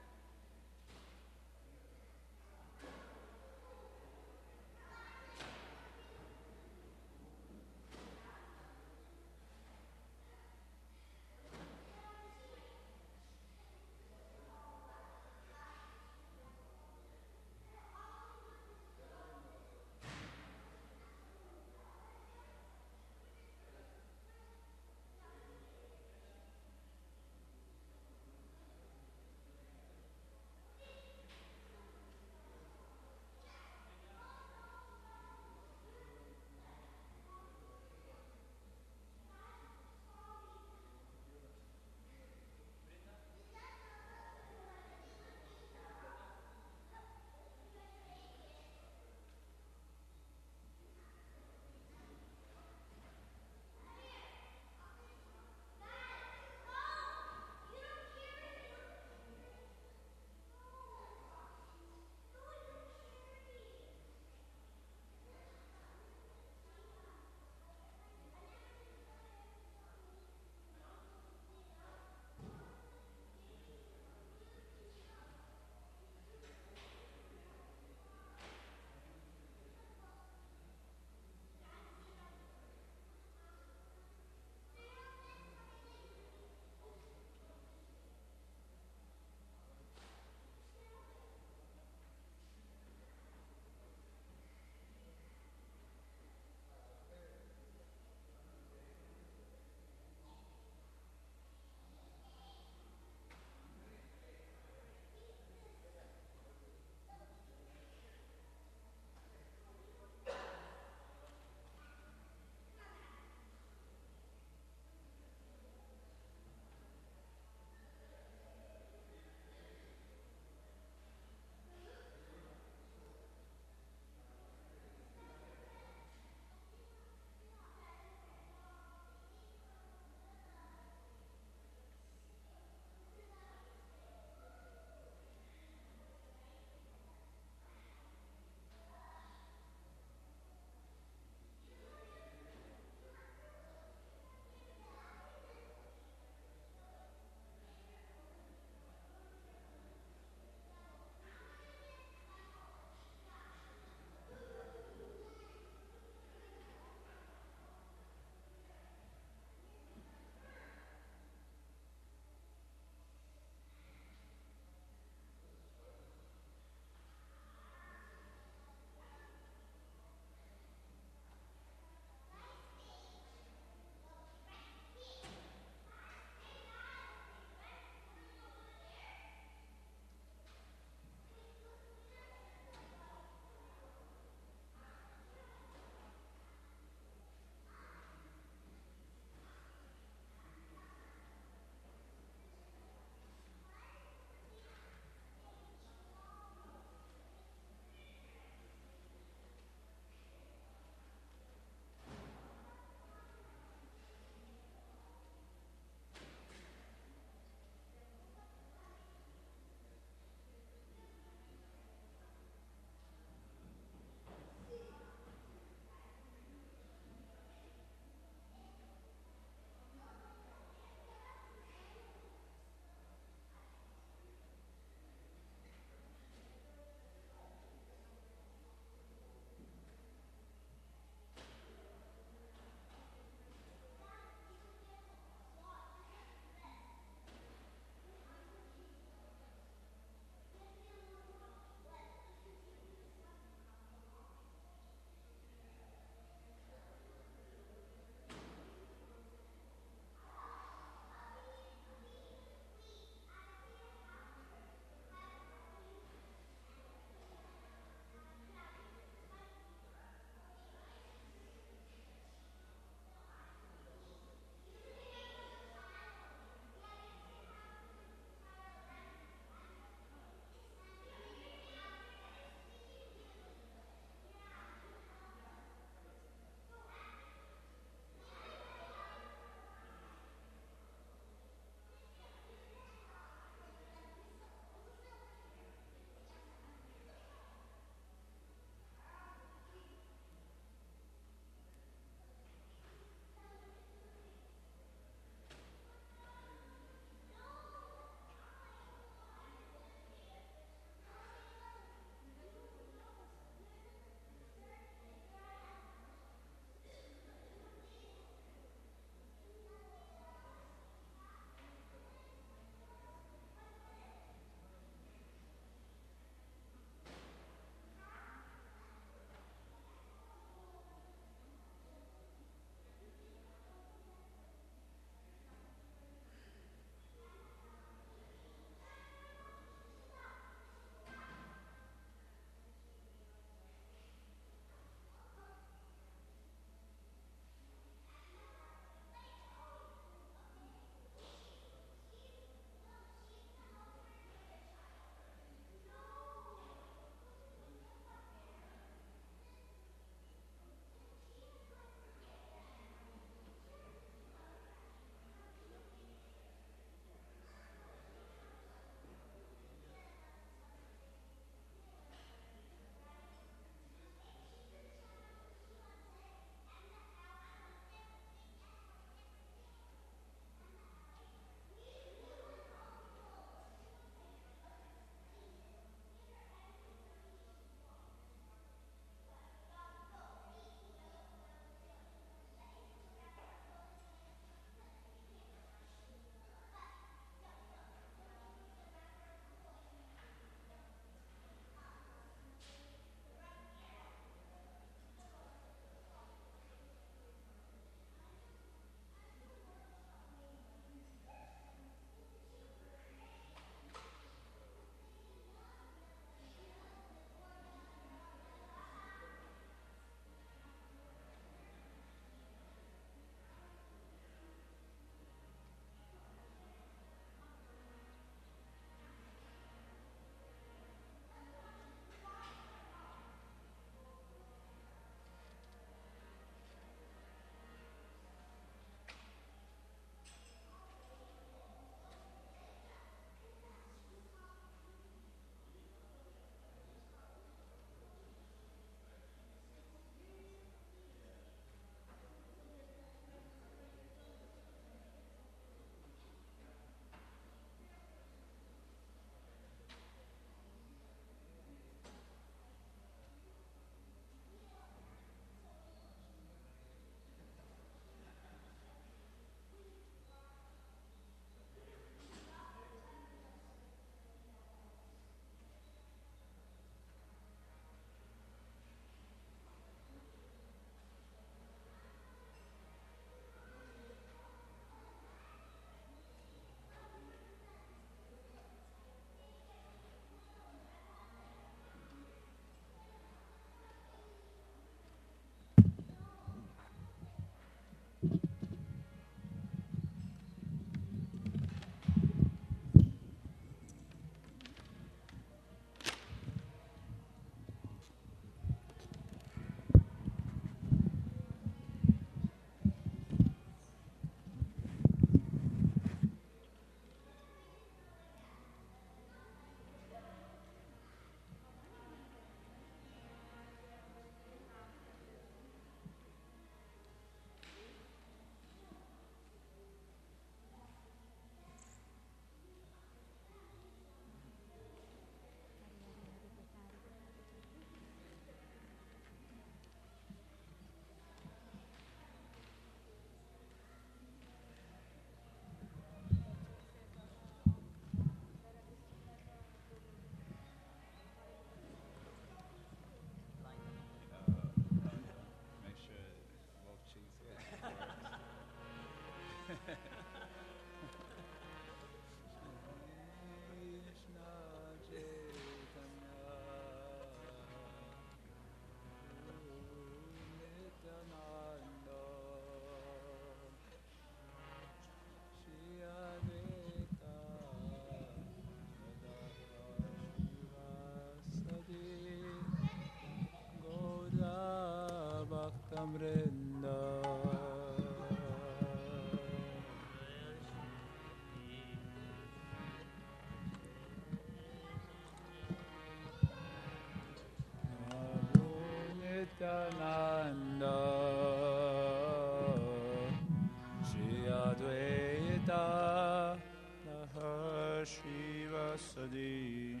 Shivasadi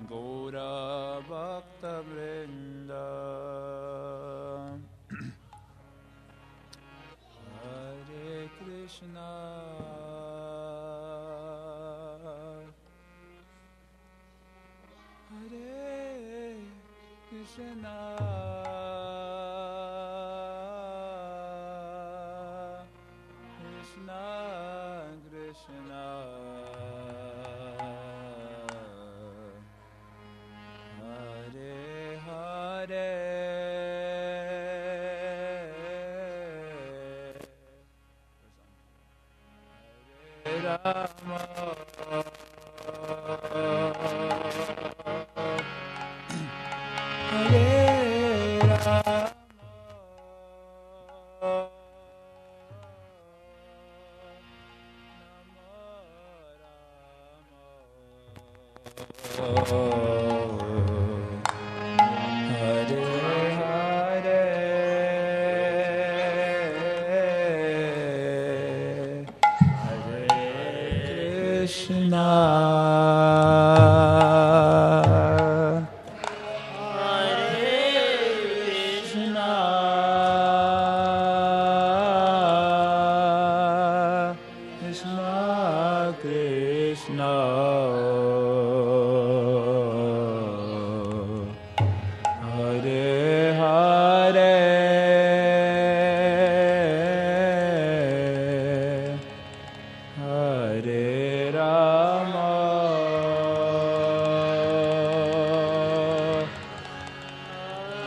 Gaura Bhakta Vrinda Hare Krishna Hare Krishna Krishna Krishna Hare Hare Hare Rama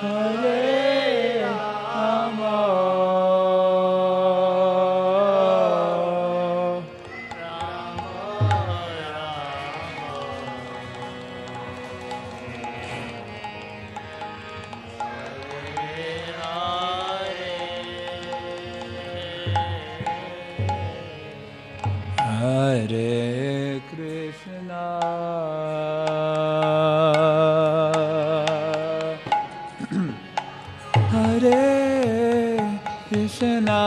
Hare Rama Hare Krishna Hare Krishna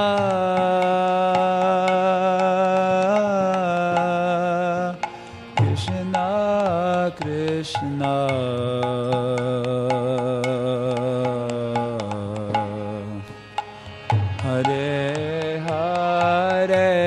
Krishna Krishna Hare Hare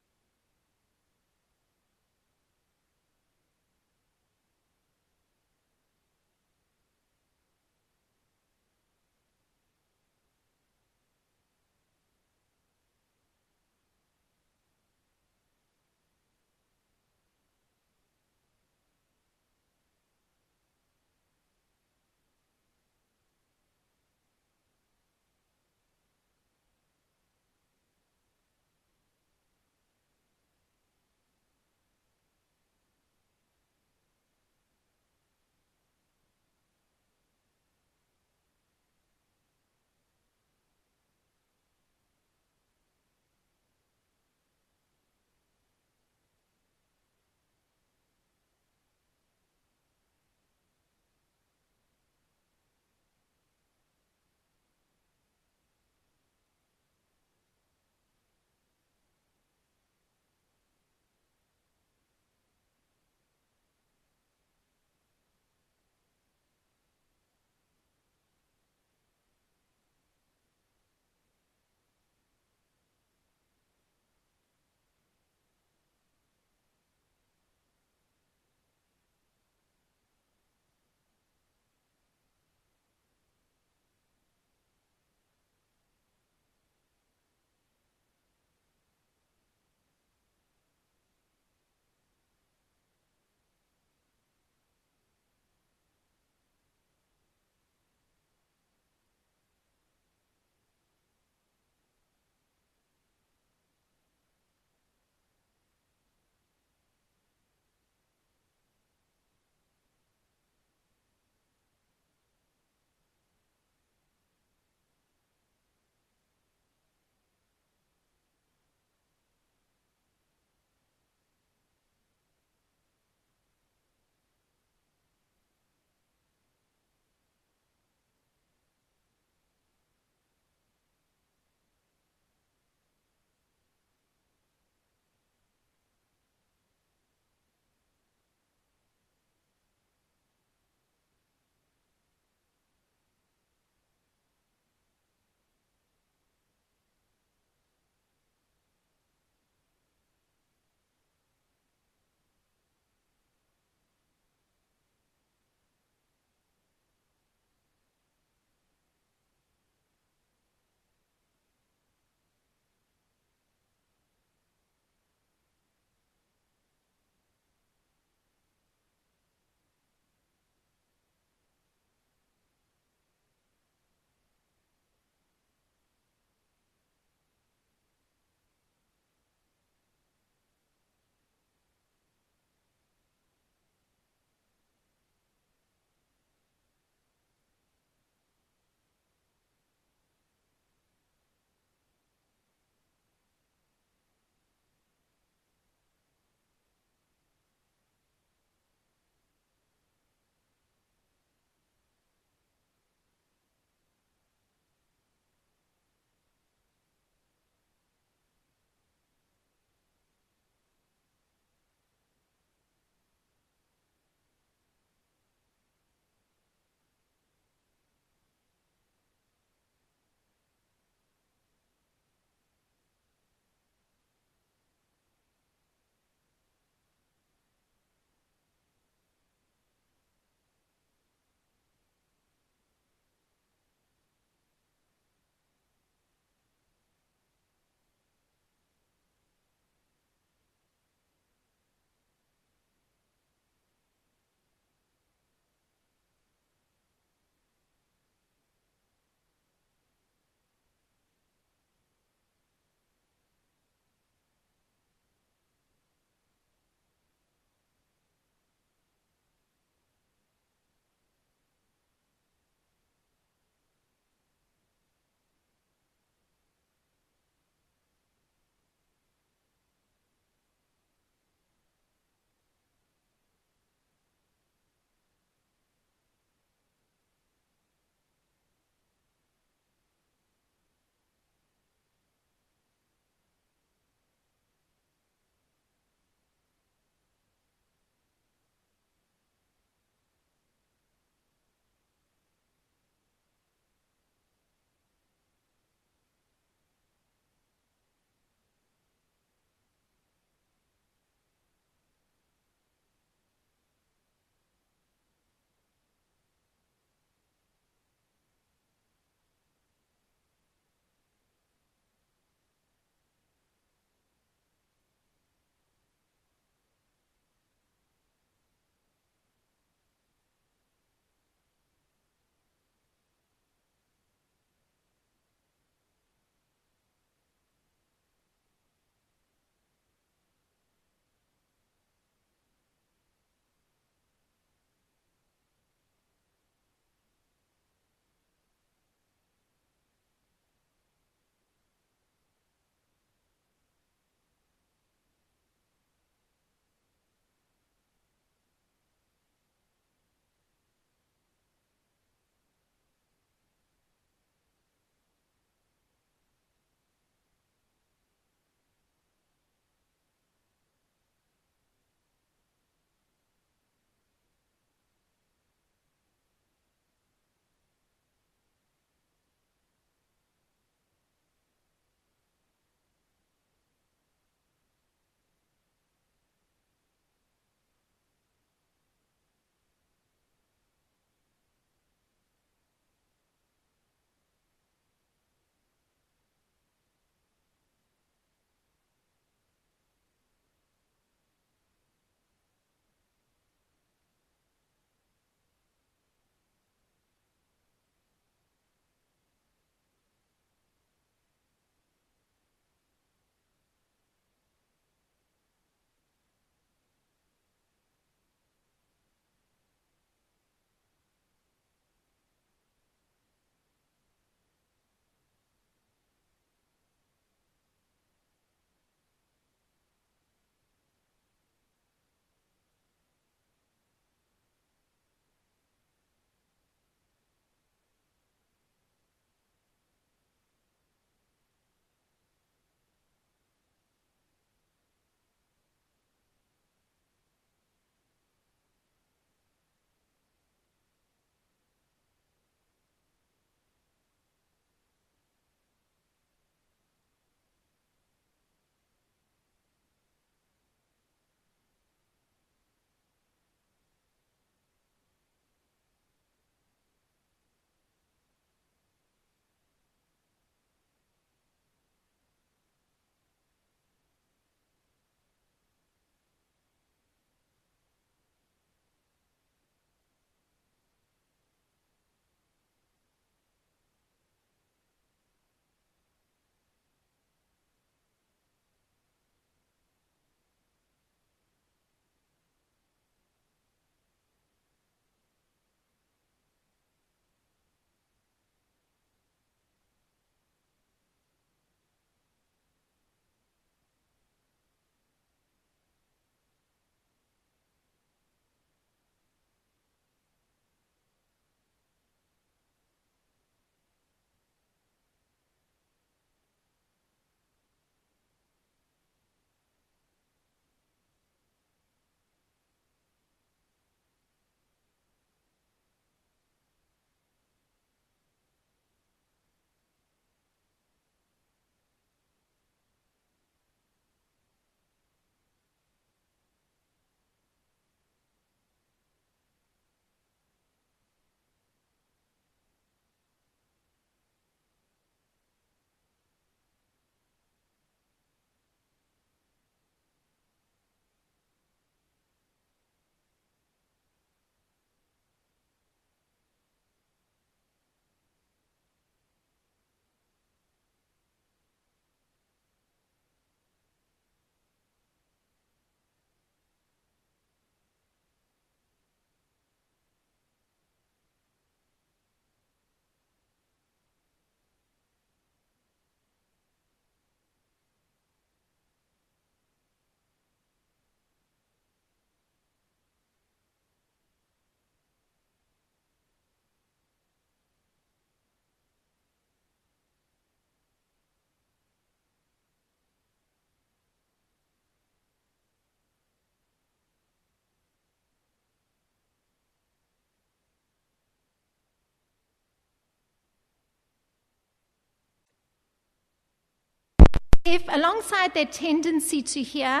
if alongside that tendency to hear,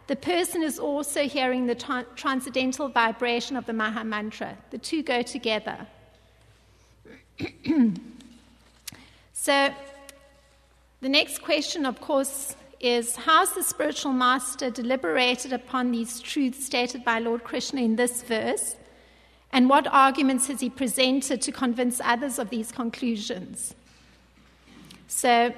the person is also hearing the transcendental vibration of the Maha Mantra. The two go together. So the next question, of course, is how's the spiritual master deliberated upon these truths stated by Lord Krishna in this verse, and what arguments has he presented to convince others of these conclusions? So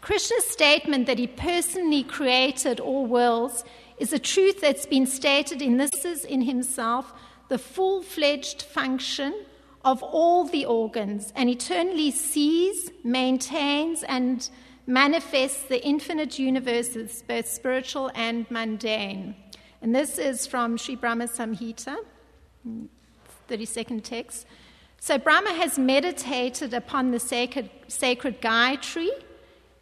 Krishna's statement that he personally created all worlds is a truth that's been stated in this is in himself the full-fledged function of all the organs, and eternally sees, maintains, and manifests the infinite universes, both spiritual and mundane. And this is from Sri Brahma Samhita, 32nd text. So Brahma has meditated upon the sacred Gayatri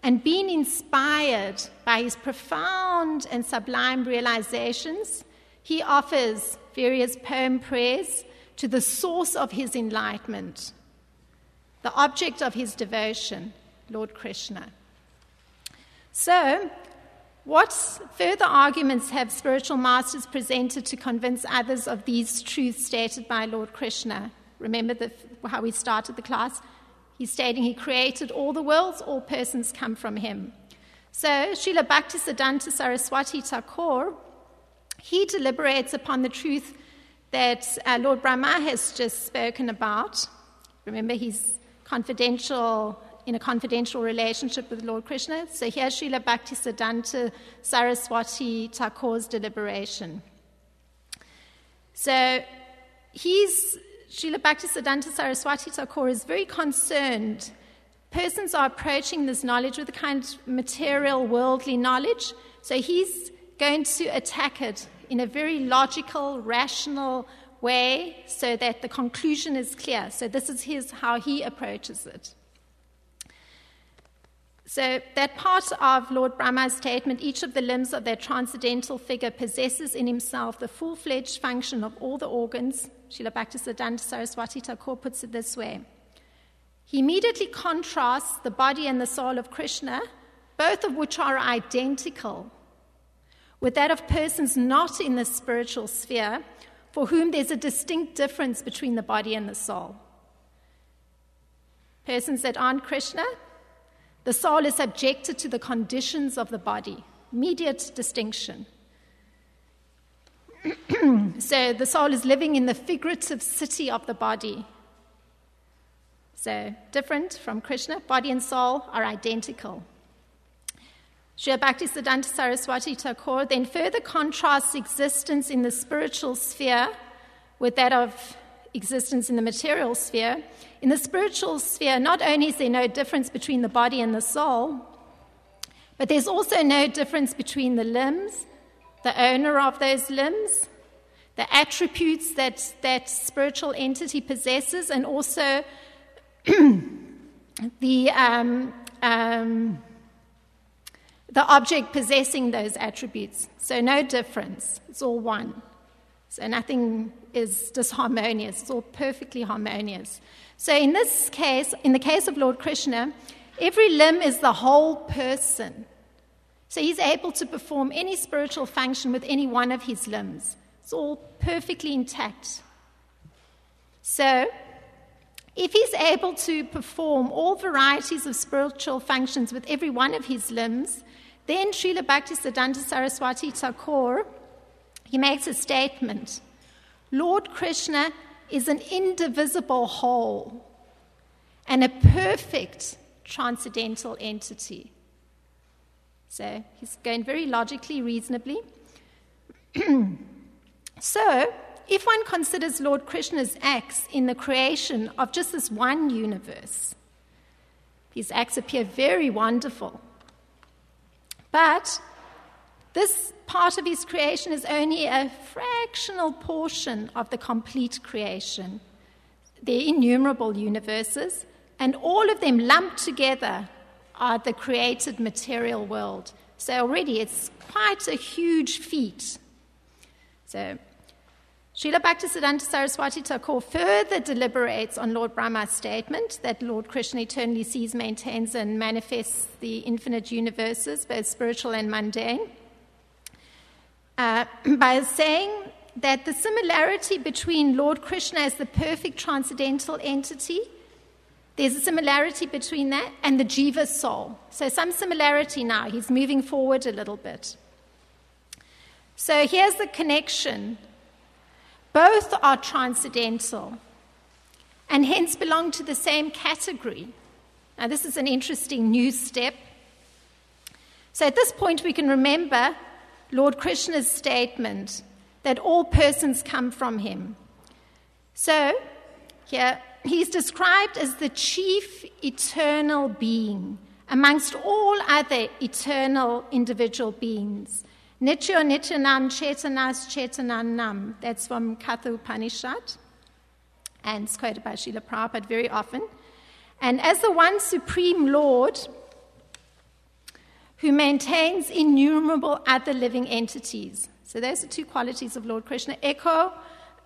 and been inspired by his profound and sublime realizations. He offers various poem prayers to the source of his enlightenment, the object of his devotion, Lord Krishna. So, what further arguments have spiritual masters presented to convince others of these truths stated by Lord Krishna? Remember how we started the class? He's stating he created all the worlds, all persons come from him. So, Srila Bhaktisiddhanta Saraswati Thakur, he deliberates upon the truth that Lord Brahma has just spoken about. Remember, he's in a confidential relationship with Lord Krishna. So here's Srila Bhaktisiddhanta Saraswati Thakur's deliberation. So Srila Bhaktisiddhanta Saraswati Thakur is very concerned. Persons are approaching this knowledge with a kind of material, worldly knowledge. So he's going to attack it in a very logical, rational way so that the conclusion is clear. So this is how he approaches it. So that part of Lord Brahma's statement, each of the limbs of that transcendental figure possesses in himself the full-fledged function of all the organs. Srila Bhaktisiddhanta Saraswati Thakur puts it this way. He immediately contrasts the body and the soul of Krishna, both of which are identical, with that of persons not in the spiritual sphere, for whom there's a distinct difference between the body and the soul. Persons that aren't Krishna, the soul is subjected to the conditions of the body. Immediate distinction. So the soul is living in the figurative city of the body. So different from Krishna, body and soul are identical. Srila Bhaktisiddhanta Saraswati Thakur then further contrasts existence in the spiritual sphere with that of existence in the material sphere. In the spiritual sphere, not only is there no difference between the body and the soul, but there's also no difference between the limbs, the owner of those limbs, the attributes that that spiritual entity possesses, and also the object possessing those attributes. So no difference. It's all one. So nothing is disharmonious. It's all perfectly harmonious. So in this case, in the case of Lord Krishna, every limb is the whole person. So he's able to perform any spiritual function with any one of his limbs. It's all perfectly intact. So if he's able to perform all varieties of spiritual functions with every one of his limbs, then Srila Bhaktisiddhanta Saraswati Thakur, he makes a statement. Lord Krishna is an indivisible whole and a perfect transcendental entity. So he's going very logically, reasonably. So, if one considers Lord Krishna's acts in the creation of just this one universe, his acts appear very wonderful. But this part of his creation is only a fractional portion of the complete creation. There are innumerable universes, and all of them lumped together are the created material world. So already it's quite a huge feat. So Srila Bhaktisiddhanta Saraswati Thakur further deliberates on Lord Brahma's statement that Lord Krishna eternally sees, maintains, and manifests the infinite universes, both spiritual and mundane, by saying that the similarity between Lord Krishna as the perfect transcendental entity, there's a similarity between that and the jiva soul. So some similarity now. He's moving forward a little bit. So here's the connection. Both are transcendental and hence belong to the same category. Now, this is an interesting new step. So at this point, we can remember Lord Krishna's statement that all persons come from him. So here, he's described as the chief eternal being amongst all other eternal individual beings. Nityo Nityanam Chetanas Chetananam. That's from Katha Upanishad, and it's quoted by Srila Prabhupada very often. And as the one supreme Lord who maintains innumerable other living entities. So those are two qualities of Lord Krishna. Eko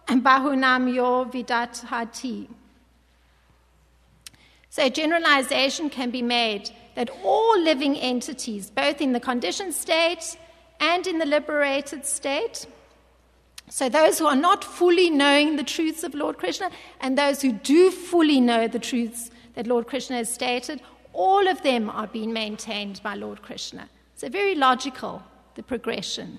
and Bahunam Yo Vidat Hati. So a generalization can be made that all living entities, both in the conditioned state and in the liberated state, so those who are not fully knowing the truths of Lord Krishna and those who do fully know the truths that Lord Krishna has stated, all of them are being maintained by Lord Krishna. So very logical, the progression.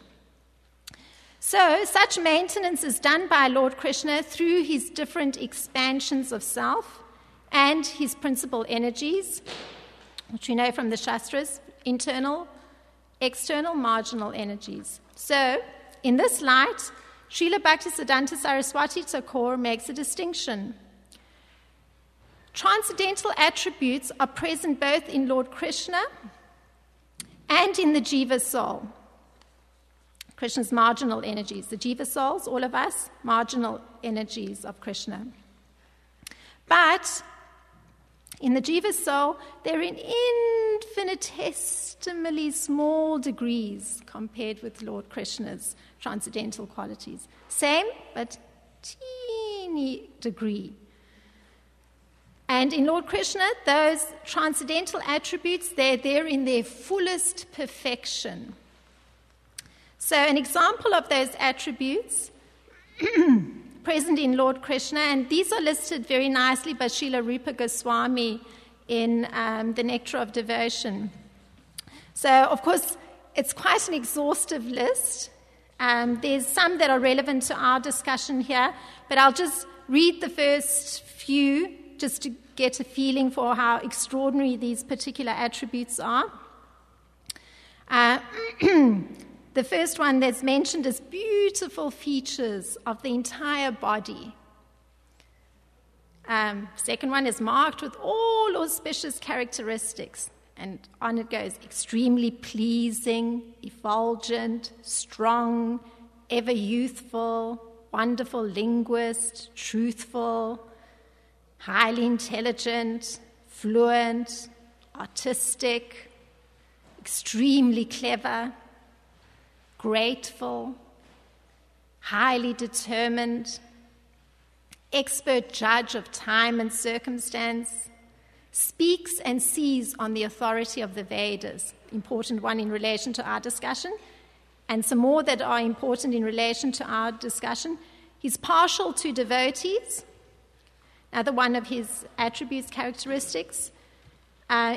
So such maintenance is done by Lord Krishna through his different expansions of self and his principal energies, which we know from the Shastras, internal, external, marginal energies. So, in this light, Srila Bhaktisiddhanta Saraswati Thakur makes a distinction. Transcendental attributes are present both in Lord Krishna and in the jiva soul. Krishna's marginal energies. The jiva souls, all of us, marginal energies of Krishna. But in the jiva soul, they're in infinitesimally small degrees compared with Lord Krishna's transcendental qualities. Same, but teeny degree. And in Lord Krishna, those transcendental attributes, they're there in their fullest perfection. So an example of those attributes present in Lord Krishna, and these are listed very nicely by Srila Rupa Goswami in the Nectar of Devotion. So, of course, it's quite an exhaustive list. There's some that are relevant to our discussion here, but I'll just read the first few just to get a feeling for how extraordinary these particular attributes are. The first one that's mentioned is beautiful features of the entire body. Second one is marked with all auspicious characteristics. And on it goes, extremely pleasing, effulgent, strong, ever youthful, wonderful linguist, truthful, highly intelligent, fluent, artistic, extremely clever, grateful, highly determined, expert judge of time and circumstance, speaks and sees on the authority of the Vedas, important one in relation to our discussion, and some more that are important in relation to our discussion. He's partial to devotees, another one of his attributes, characteristics.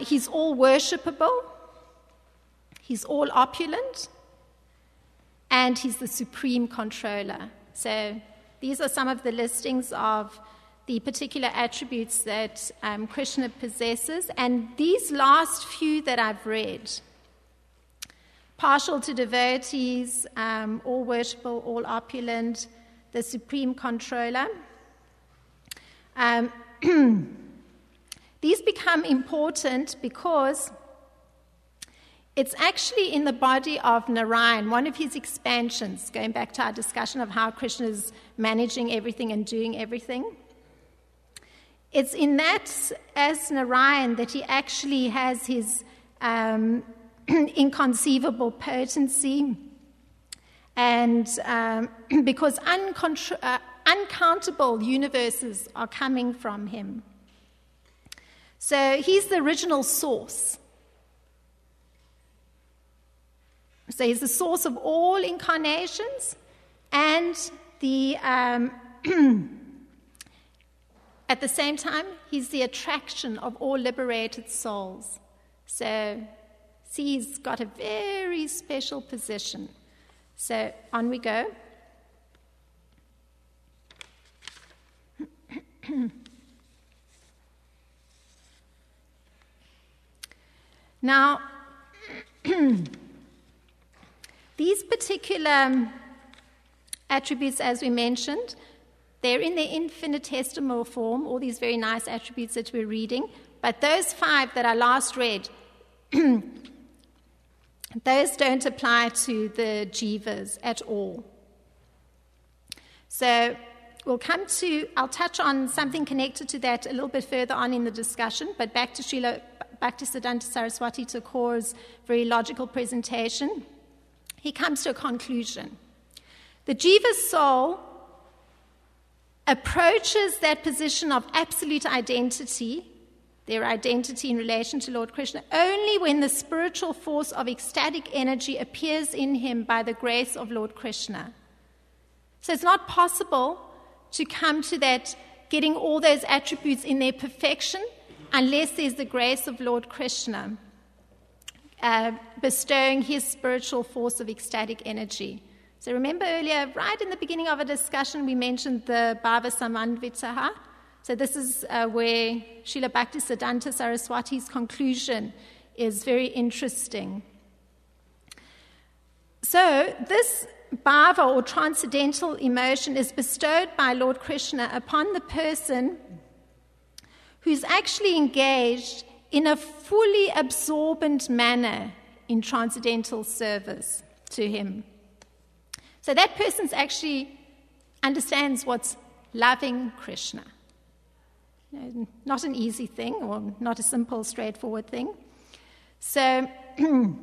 He's all worshipable, he's all opulent, and he's the supreme controller. So these are some of the listings of the particular attributes that Krishna possesses. And these last few that I've read, partial to devotees, all worshipable, all opulent, the supreme controller, these become important because it's actually in the body of Narayan, one of his expansions, going back to our discussion of how Krishna is managing everything and doing everything. It's in that, as Narayan, that he actually has his inconceivable potency And because uncountable universes are coming from him. So he's the original source. So he's the source of all incarnations, and at the same time, he's the attraction of all liberated souls. So, see, he's got a very special position. So, on we go. Now, these particular attributes, as we mentioned, they're in their infinitesimal form, all these very nice attributes that we're reading. But those 5 that I last read, those don't apply to the jivas at all. So I'll touch on something connected to that a little bit further on in the discussion, but back to Srila Bhaktisiddhanta Saraswati Thakur's very logical presentation. He comes to a conclusion. The jiva soul approaches that position of absolute identity, their identity in relation to Lord Krishna, only when the spiritual force of ecstatic energy appears in him by the grace of Lord Krishna. So it's not possible to come to that, getting all those attributes in their perfection, unless there's the grace of Lord Krishna bestowing his spiritual force of ecstatic energy. So remember earlier, right in the beginning of a discussion, we mentioned the Bhava Samanvitaha. So this is where Srila Bhaktisiddhanta Saraswati's conclusion is very interesting. So this bhava, or transcendental emotion, is bestowed by Lord Krishna upon the person who's actually engaged in a fully absorbent manner in transcendental service to him. So that person actually understands what's loving Krishna. Not an easy thing, or not a simple, straightforward thing. So Srila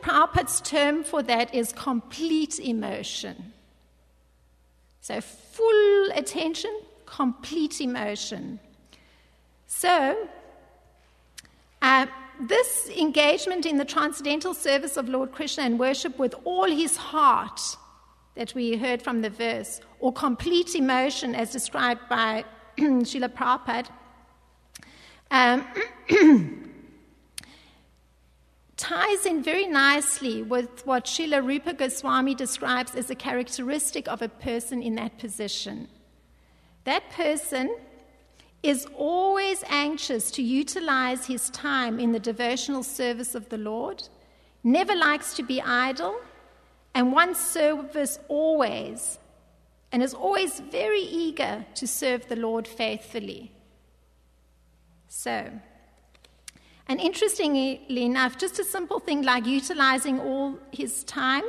Prabhupada's term for that is complete emotion. So full attention, complete emotion. So this engagement in the transcendental service of Lord Krishna and worship with all his heart that we heard from the verse, or complete emotion as described by Srila Prabhupada, ties in very nicely with what Srila Rupa Goswami describes as a characteristic of a person in that position. That person is always anxious to utilize his time in the devotional service of the Lord, never likes to be idle, and wants service always, and is always very eager to serve the Lord faithfully. So, and interestingly enough, just a simple thing like utilizing all his time,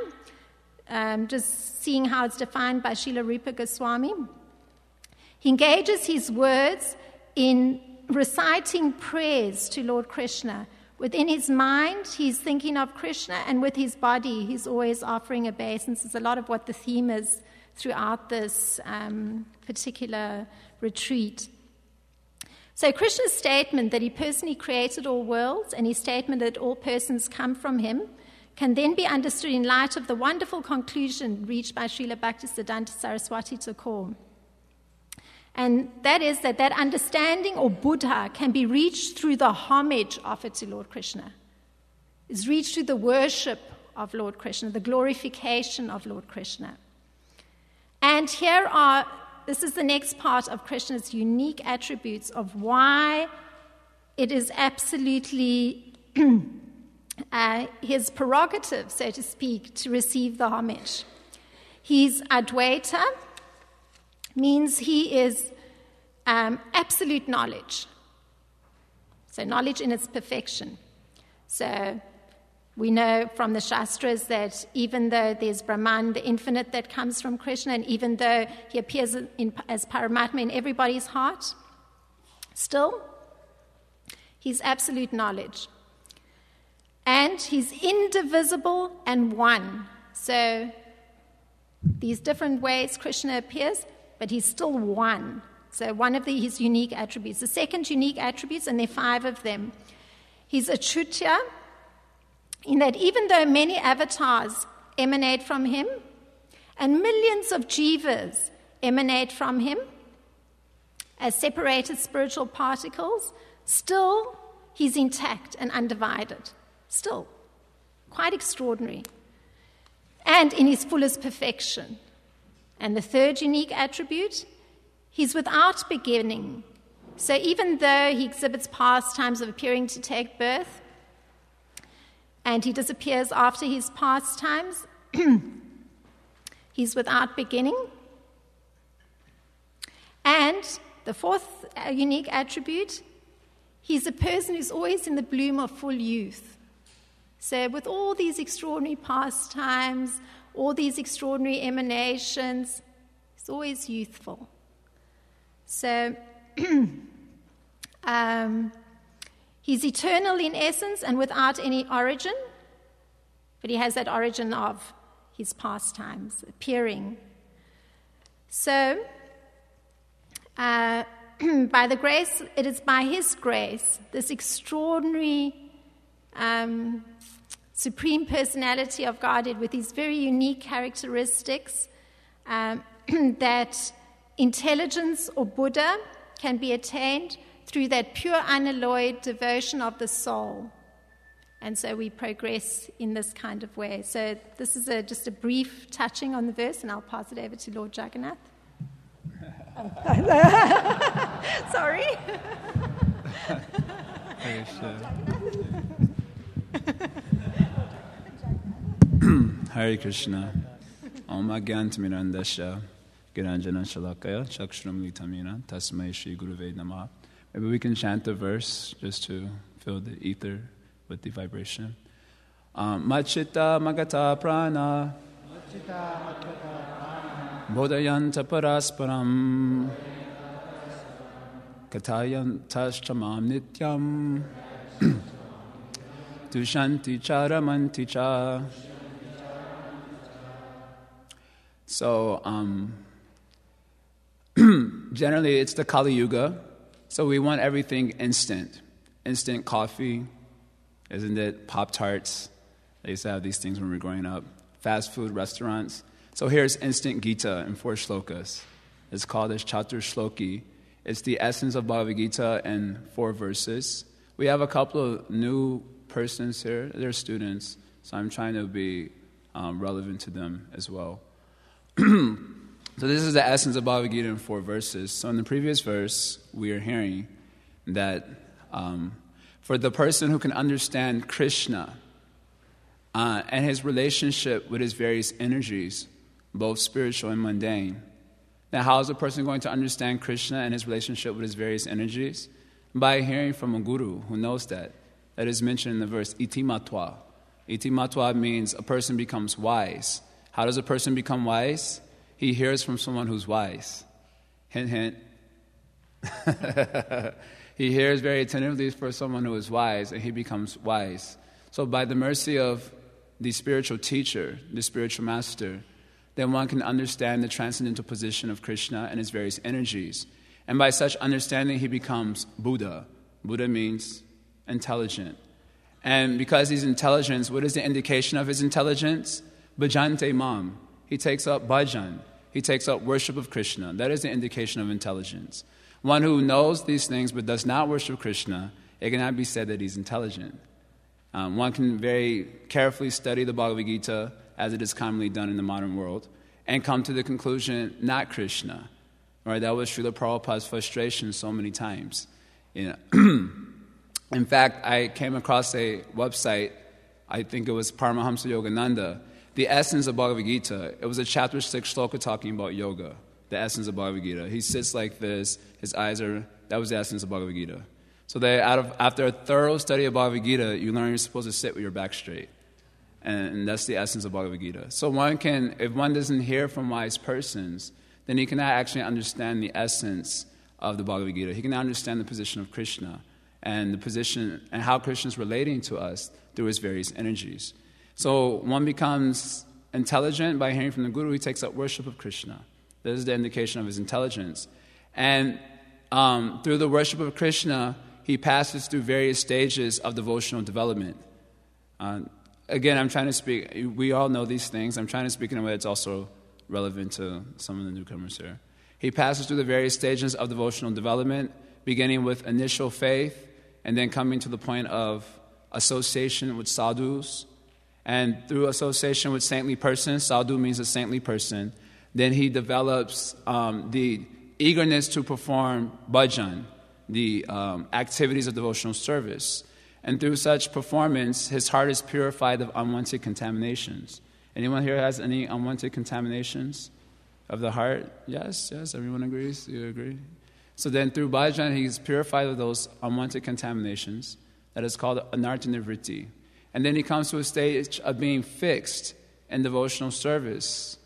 just seeing how it's defined by Srila Rupa Goswami, he engages his words in reciting prayers to Lord Krishna. Within his mind, he's thinking of Krishna, and with his body, he's always offering obeisance. It's a lot of what the theme is throughout this particular retreat. So Krishna's statement that he personally created all worlds, and his statement that all persons come from him, can then be understood in light of the wonderful conclusion reached by Srila Bhaktisiddhanta Saraswati Thakur. And that is that understanding, or Buddha, can be reached through the homage offered to Lord Krishna. It's reached through the worship of Lord Krishna, the glorification of Lord Krishna. And this is the next part of Krishna's unique attributes of why it is absolutely his prerogative, so to speak, to receive the homage. He's Advaita, means he is absolute knowledge. So knowledge in its perfection. So we know from the Shastras that even though there's Brahman, the infinite that comes from Krishna, and even though he appears as Paramatma in everybody's heart, still, he's absolute knowledge. And he's indivisible and one. So these different ways Krishna appears, but he's still one. So one of his unique attributes. The second unique attributes, and there are 5 of them, he's Achyutya, in that even though many avatars emanate from him, and millions of jivas emanate from him as separated spiritual particles, still he's intact and undivided. Still. Quite extraordinary. And in his fullest perfection. And the third unique attribute, he's without beginning. So even though he exhibits pastimes of appearing to take birth, and he disappears after his pastimes, he's without beginning. And the fourth unique attribute, he's a person who's always in the bloom of full youth. So with all these extraordinary pastimes, all these extraordinary emanations, he's always youthful. So he's eternal in essence and without any origin, but he has that origin of his pastimes appearing. So by the grace, it is by his grace, this extraordinary supreme personality of Godhead with these very unique characteristics, that intelligence or Buddha can be attained through that pure unalloyed devotion of the soul. And so we progress in this kind of way. So this is just a brief touching on the verse, and I'll pass it over to Lord Jagannath. Sorry. Hare Krishna. Om Agyantamirandasya Giranjana Shalakaya Chakshram Litamina Tasmai Shri Guruve Namaha. Maybe we can chant the verse just to fill the ether with the vibration. Machita Magata Prana Bodhayanta Parasparam Katayantastamam Nityam Dushanti Charamanti Cha. So, generally it's the Kali Yuga, so we want everything instant. Instant coffee, isn't it? Pop-Tarts. They used to have these things when we were growing up. Fast food restaurants. So here's instant Gita in 4 shlokas. It's called as Chatur Shloki. It's the essence of Bhagavad Gita in 4 verses. We have a couple of new persons here. They're students, so I'm trying to be relevant to them as well. So this is the essence of Bhagavad Gita in 4 verses. So in the previous verse, we are hearing that for the person who can understand Krishna and his relationship with his various energies, both spiritual and mundane. Now, how is a person going to understand Krishna and his relationship with his various energies? By hearing from a guru who knows that. That is mentioned in the verse, iti matwa. Iti matwa means a person becomes wise. How does a person become wise? He hears from someone who's wise. Hint, hint. He hears very attentively for someone who is wise, and he becomes wise. So by the mercy of the spiritual teacher, the spiritual master, then one can understand the transcendental position of Krishna and his various energies. And by such understanding, he becomes Buddha. Buddha means intelligent. And because he's intelligent, what is the indication of his intelligence? Bhajante mam. He takes up bhajan. He takes up worship of Krishna. That is the indication of intelligence. One who knows these things but does not worship Krishna, it cannot be said that he's intelligent. One can very carefully study the Bhagavad Gita, as it is commonly done in the modern world, and come to the conclusion, not Krishna. Right? That was Srila Prabhupada's frustration so many times. You know. In fact, I came across a website, I think it was Paramahamsa Yogananda, the essence of Bhagavad Gita. It was a chapter 6 shloka talking about yoga, the essence of Bhagavad Gita. He sits like this, his eyes are, that was the essence of Bhagavad Gita. So that after a thorough study of Bhagavad Gita, you learn you're supposed to sit with your back straight. And that's the essence of Bhagavad Gita. So one can, if one doesn't hear from wise persons, then he cannot actually understand the essence of the Bhagavad Gita. He cannot understand the position of Krishna and the position and how Krishna is relating to us through his various energies. So one becomes intelligent by hearing from the Guru, he takes up worship of Krishna. This is the indication of his intelligence. And through the worship of Krishna, he passes through various stages of devotional development. Again, I'm trying to speak, we all know these things. I'm trying to speak in a way that's also relevant to some of the newcomers here. He passes through the various stages of devotional development, beginning with initial faith, and then coming to the point of association with sadhus. And through association with saintly persons, sadhu means a saintly person, then he develops the eagerness to perform bhajan, the activities of devotional service. And through such performance, his heart is purified of unwanted contaminations. Anyone here has any unwanted contaminations of the heart? Yes, everyone agrees? You agree? So then through bhajan, he's purified of those unwanted contaminations. That is called anartha nivritti. And then he comes to a stage of being fixed in devotional service.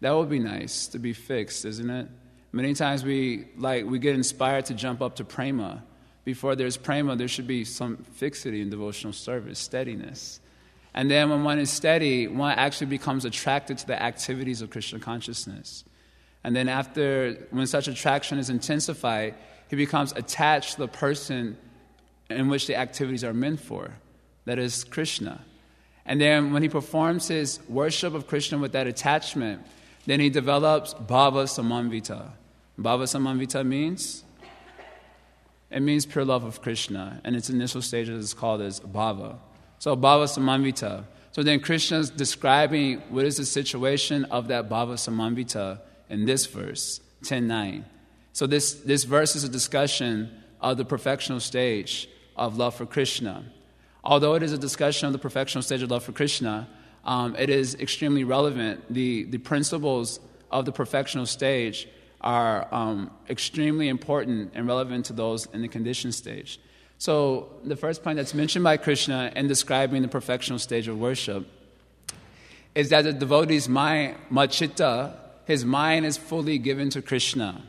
That would be nice, to be fixed, isn't it? Many times we get inspired to jump up to prema. Before there's prema, there should be some fixity in devotional service, steadiness. And then when one is steady, one actually becomes attracted to the activities of Krishna consciousness. And then when such attraction is intensified, he becomes attached to the person in which the activities are meant for. That is Krishna. And then when he performs his worship of Krishna with that attachment, then he develops bhava samanvita. Bhava samanvita means? It means pure love of Krishna. And its initial stages is called as bhava. So bhava samanvita. So then Krishna is describing what is the situation of that bhava samanvita in this verse, 10:9. So this verse is a discussion of the perfectional stage of love for Krishna. Although it is a discussion of the perfectional stage of love for Krishna, it is extremely relevant. The principles of the perfectional stage are extremely important and relevant to those in the conditioned stage. So the first point that's mentioned by Krishna in describing the perfectional stage of worship is that the devotee's mind, machitta, his mind is fully given to Krishna.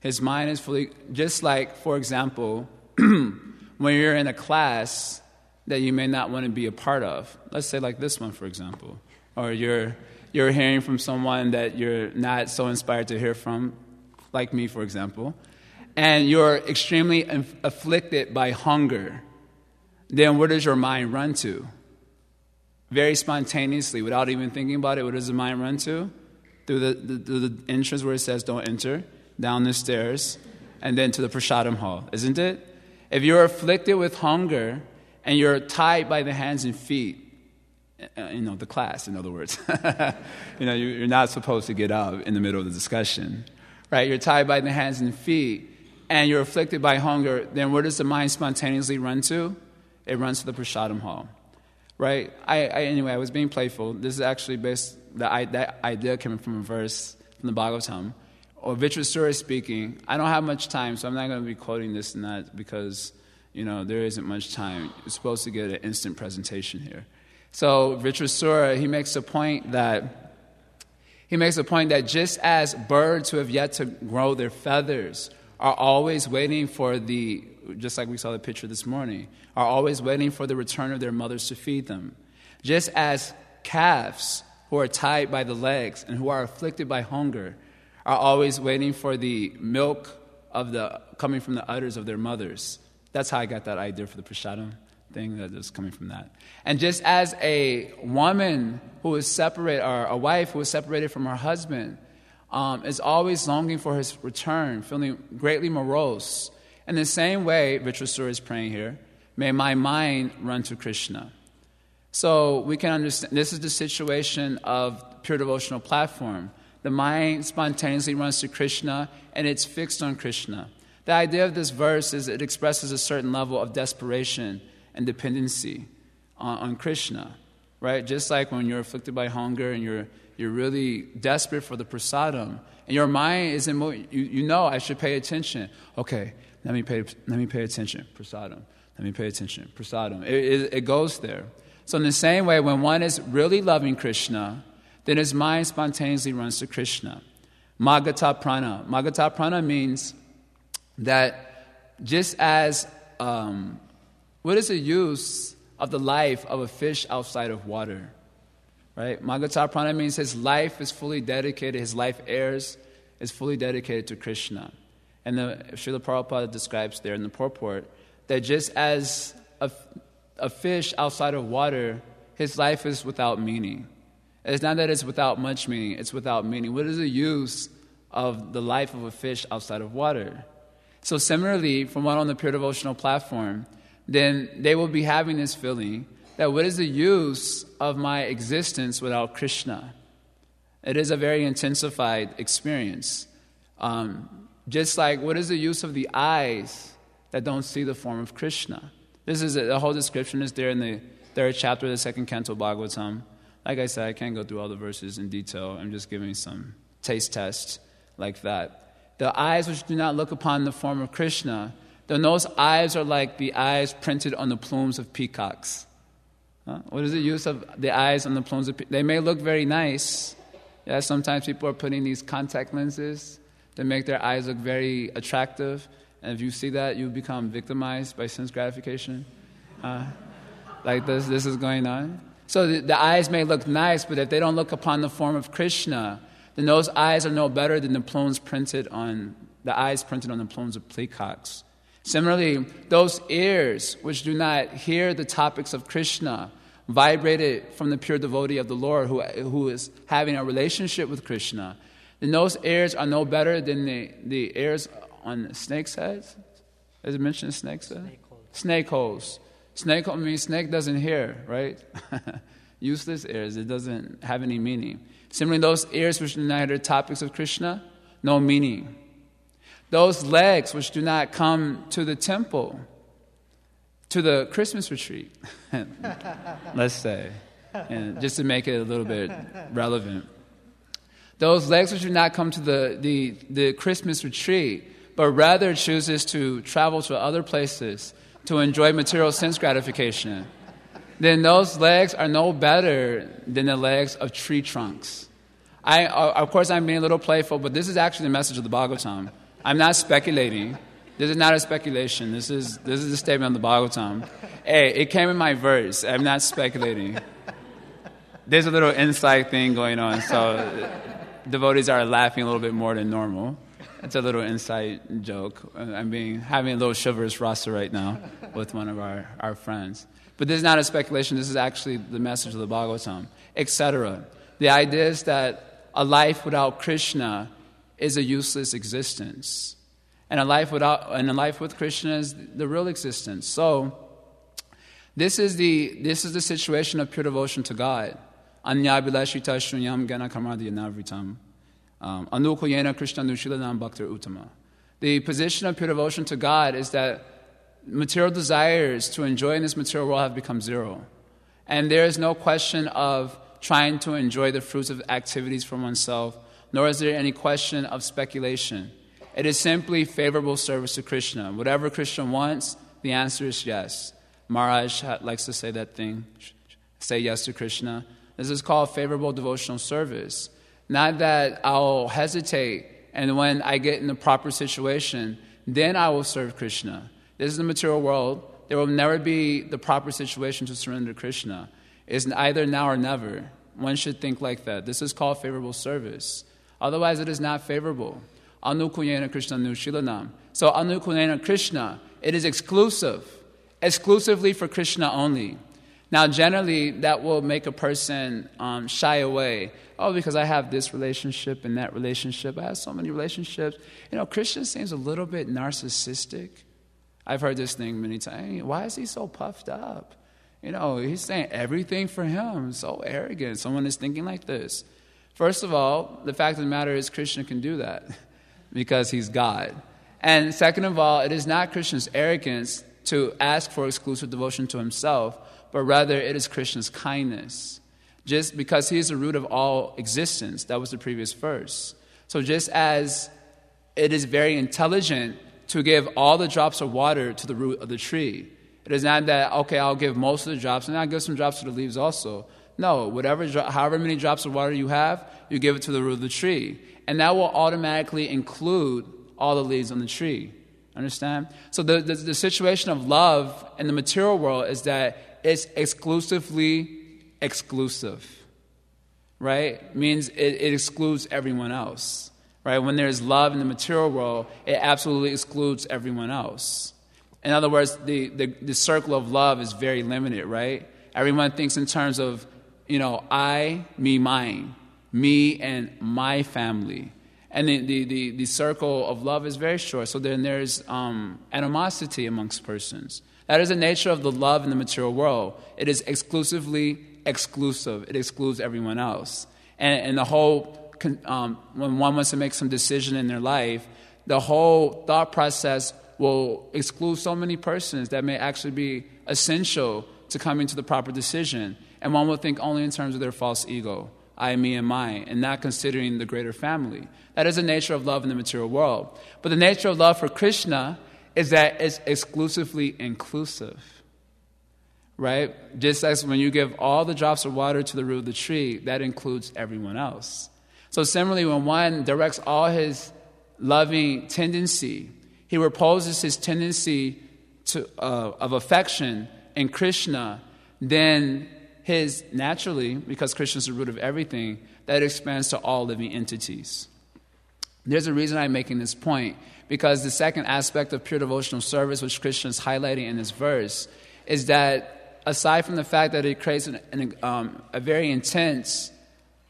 His mind is fully, just like, for example, when you're in a class that you may not want to be a part of. Let's say like this one, for example. Or you're hearing from someone that you're not so inspired to hear from, like me, for example, and you're extremely afflicted by hunger. Then where does your mind run to? Very spontaneously, without even thinking about it, where does the mind run to? Through the entrance where it says don't enter, down the stairs, and then to the prasadam hall, isn't it? If you're afflicted with hunger and you're tied by the hands and feet, the class, in other words, you're not supposed to get up in the middle of the discussion, right? You're tied by the hands and feet, and you're afflicted by hunger, then where does the mind spontaneously run to? It runs to the prasadam hall, right? Anyway, I was being playful. This is actually that idea coming from a verse from the Bhagavatam, or Vitrasura speaking. I don't have much time, so I'm not going to be quoting this and that because, there isn't much time. You're supposed to get an instant presentation here. So Vitrasura, he makes a point that just as birds who have yet to grow their feathers are always waiting for just like we saw the picture this morning, are always waiting for the return of their mothers to feed them. Just as calves who are tied by the legs and who are afflicted by hunger are always waiting for the milk coming from the udders of their mothers. That's how I got that idea for the prasadam thing that is coming from that. And just as a woman who is separated, or a wife who is separated from her husband, is always longing for his return, feeling greatly morose. In the same way, Vitrasura is praying here, may my mind run to Krishna. So we can understand, this is the situation of pure devotional platform. The mind spontaneously runs to Krishna, and it's fixed on Krishna. The idea of this verse is it expresses a certain level of desperation and dependency on Krishna, right? Just like when you're afflicted by hunger and you're really desperate for the prasadam, and your mind is in I should pay attention. Okay, let me pay attention. Prasadam. Let me pay attention. Prasadam. It goes there. So in the same way, when one is really loving Krishna, then his mind spontaneously runs to Krishna. Magata prana. Magata prana means that just as what is the use of the life of a fish outside of water? right? Magata Prana means his life is fully dedicated, his life heirs is fully dedicated to Krishna. And Srila Prabhupada describes there in the purport that just as a fish outside of water, his life is without meaning. It's not that it's without much meaning, it's without meaning. What is the use of the life of a fish outside of water? So similarly, from one on the pure devotional platform, then they will be having this feeling that what is the use of my existence without Krishna? It is a very intensified experience. Just like, what is the use of the eyes that don't see the form of Krishna? This is the whole description is there in the 3rd chapter of the 2nd canto Bhagavatam. Like I said, I can't go through all the verses in detail. I'm just giving some taste tests like that. The eyes which do not look upon the form of Krishna, then those eyes are like the eyes printed on the plumes of peacocks. What is the use of the eyes on the plumes of peacocks? They may look very nice. Yeah, sometimes people are putting these contact lenses that make their eyes look very attractive. And if you see that, you become victimized by sense gratification. Like this is going on. So the eyes may look nice, but if they don't look upon the form of Krishna, then those eyes are no better than the eyes printed on the plumes of peacocks. Similarly, those ears which do not hear the topics of Krishna, vibrated from the pure devotee of the Lord who is having a relationship with Krishna, then those ears are no better than the ears on snake's heads. Does it mention snake's head? Snake holes. Snake hole means snake doesn't hear, right? Useless ears. It doesn't have any meaning. Similarly, those ears which do not hear the topics of Krishna, no meaning. Those legs which do not come to the temple, to the Christmas retreat, let's say, and just to make it a little bit relevant. Those legs which do not come to the Christmas retreat, but rather chooses to travel to other places to enjoy material sense gratification, then those legs are no better than the legs of tree trunks. Of course, I'm being a little playful, but this is actually the message of the Bhagavatam. I'm not speculating. This is not a speculation. This is the statement of the Bhagavatam. Hey, it came in my verse. I'm not speculating. There's a little inside thing going on, so devotees are laughing a little bit more than normal. It's a little inside joke. I'm having a little chivalrous rasa right now with one of our friends. But this is not a speculation. This is actually the message of the Bhagavatam, etc. The idea is that a life without Krishna is a useless existence. And a life with Krishna is the real existence. So this is the situation of pure devotion to God. Anyabhilashita shunyam gana karmadya navritam. Anukuyena Krishna nushilanam bhaktir uttama. The position of pure devotion to God is that material desires to enjoy in this material world have become zero. And there is no question of trying to enjoy the fruits of activities for oneself, nor is there any question of speculation. It is simply favorable service to Krishna. Whatever Krishna wants, the answer is yes. Maharaj likes to say that thing, say yes to Krishna. This is called favorable devotional service. Not that I'll hesitate, and when I get in the proper situation, then I will serve Krishna. This is the material world. There will never be the proper situation to surrender to Krishna. It's either now or never. One should think like that. This is called favorable service. Otherwise, it is not favorable. Anukuyena Krishna Nushilanam. So Anukuyena Krishna, it is exclusively for Krishna only. Now, generally, that will make a person shy away. Oh, because I have this relationship and that relationship. I have so many relationships. Krishna seems a little bit narcissistic. I've heard this thing many times. Why is he so puffed up? He's saying everything for him. So arrogant. Someone is thinking like this. First of all, the fact of the matter is Krishna can do that because he's God. And second of all, it is not Krishna's arrogance to ask for exclusive devotion to himself, but rather it is Krishna's kindness. Just because he is the root of all existence. That was the previous verse. So just as it is very intelligent to give all the drops of water to the root of the tree, it is not that, okay, I'll give most of the drops, and I'll give some drops to the leaves also. No, however many drops of water you have, you give it to the root of the tree. And that will automatically include all the leaves on the tree. Understand? So the situation of love in the material world is that it's exclusively exclusive. right, means it excludes everyone else. Right? When there's love in the material world, it absolutely excludes everyone else. In other words, the circle of love is very limited, right? Everyone thinks in terms of, I, me, mine, me and my family. And the circle of love is very short. So then there's animosity amongst persons. That is the nature of the love in the material world. It is exclusively exclusive. It excludes everyone else. And the whole, when one wants to make some decision in their life, the whole thought process will exclude so many persons that may actually be essential to coming to the proper decision. And one will think only in terms of their false ego, I, me, and mine, and not considering the greater family. That is the nature of love in the material world. But the nature of love for Krishna is that it's exclusively inclusive. Right? Just as when you give all the drops of water to the root of the tree, that includes everyone else. So similarly, when one directs all his loving tendency, he reposes his tendency of affection in Krishna, then his, naturally, because Krishna is the root of everything, that expands to all living entities. There's a reason I'm making this point, because the second aspect of pure devotional service, which Krishna is highlighting in this verse, is that aside from the fact that it creates a very intense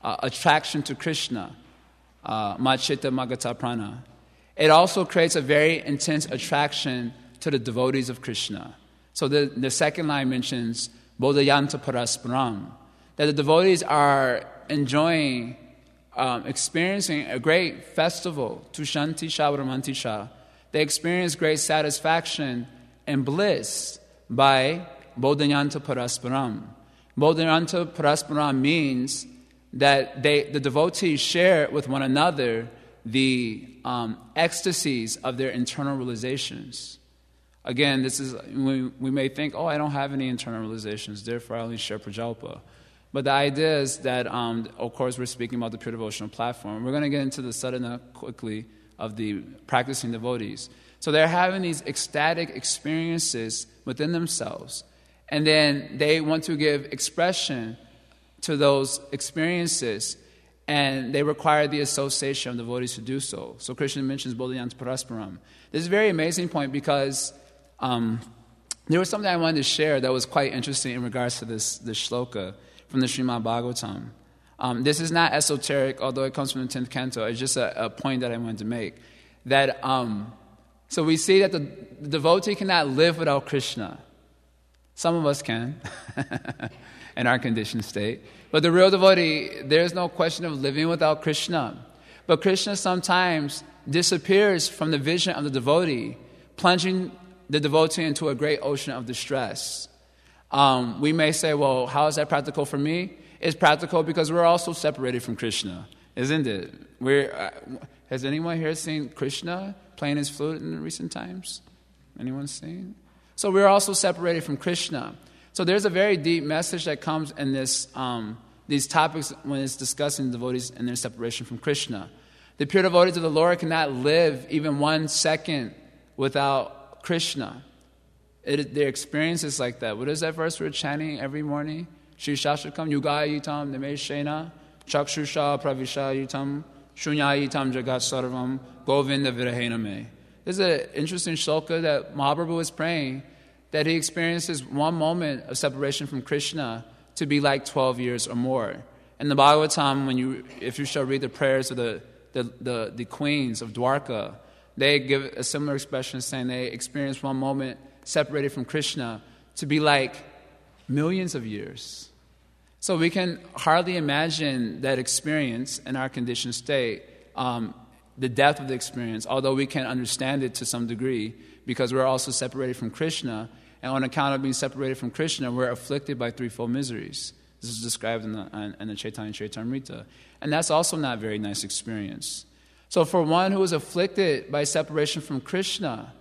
attraction to Krishna, Machitta Magata Prana, it also creates a very intense attraction to the devotees of Krishna. So the second line mentions Bodhayanta Parasparam, that the devotees are enjoying, experiencing a great festival, Tushanti Sha Brahmanti Sha. They experience great satisfaction and bliss by Bodhayanta Parasparam. Bodhayanta Parasparam means that the devotees share with one another the ecstasies of their internal realizations. Again, this is, we may think, I don't have any internal realizations, therefore I only share Prajalpa. But the idea is that, of course, we're speaking about the pure devotional platform. We're going to get into the sadhana quickly of the practicing devotees. So they're having these ecstatic experiences within themselves. And then they want to give expression to those experiences, and they require the association of devotees to do so. So Krishna mentions Bodhayanta Parasparam. This is a very amazing point because there was something I wanted to share that was quite interesting in regards to this shloka from the Srimad Bhagavatam. This is not esoteric, although it comes from the 10th canto. It's just a point that I wanted to make. That so we see that the devotee cannot live without Krishna. Some of us can in our conditioned state. But the real devotee, there's no question of living without Krishna. But Krishna sometimes disappears from the vision of the devotee, plunging the devotee into a great ocean of distress. We may say, well, how is that practical for me? It's practical because we're also separated from Krishna, isn't it? Has anyone here seen Krishna playing his flute in recent times? Anyone seen? So we're also separated from Krishna. So there's a very deep message that comes in these topics when it's discussing devotees and their separation from Krishna. The pure devotees of the Lord cannot live even 1 second without Krishna. Their experience is like that. What is that verse we're chanting every morning? Shri Shashakam Yugayitam Nimeshena Chakshusha Pravishayitam Shunyayitam Jagat Sarvam Govinda Virahename. This is an interesting shloka that Mahaprabhu was praying, that he experiences one moment of separation from Krishna to be like 12 years or more. In the Bhagavatam, if you shall read the prayers of the queens of Dwarka, they give a similar expression saying they experience one moment separated from Krishna to be like millions of years. So we can hardly imagine that experience in our conditioned state, the depth of the experience, although we can understand it to some degree because we're also separated from Krishna, and on account of being separated from Krishna, we're afflicted by threefold miseries. This is described in the Chaitanya Charitamrita. And that's also not a very nice experience. So for one who is afflicted by separation from Krishna,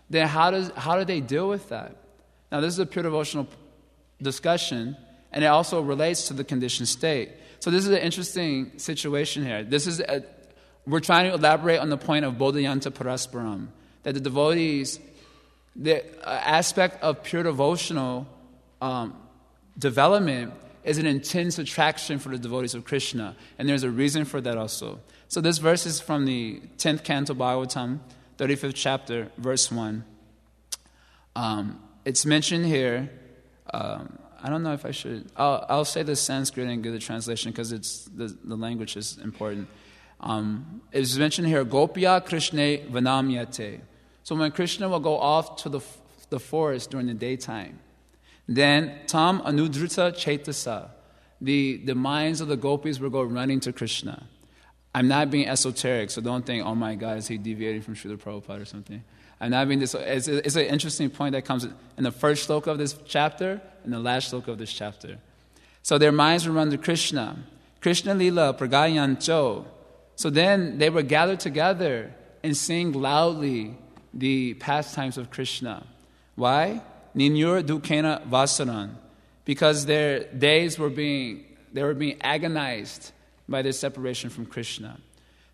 then how do they deal with that? Now this is a pure devotional discussion, and it also relates to the conditioned state. So this is an interesting situation here. We're trying to elaborate on the point of Bodhayanta Parasparam, that the devotees, the aspect of pure devotional development is an intense attraction for the devotees of Krishna. And there's a reason for that also. So this verse is from the 10th canto Bhagavatam, 35th chapter, verse 1. It's mentioned here, I don't know if I should, I'll say the Sanskrit and give the translation because it's the language is important. It's mentioned here, Gopya Krishne Vanamyate. So when Krishna will go off to the forest during the daytime, then Tam Anudrita Chaitasa, the minds of the gopis will go running to Krishna. I'm not being esoteric, so don't think, oh my God, is he deviating from Srila Prabhupada or something. I'm not being this. It's an interesting point that comes in the first sloka of this chapter and the last sloka of this chapter. So their minds will run to Krishna. Krishna Lila Pragayancho. So then they would gather together and sing loudly the pastimes of Krishna. Why? Ninyur Dukena Vasaran. Because their days were being agonized by their separation from Krishna.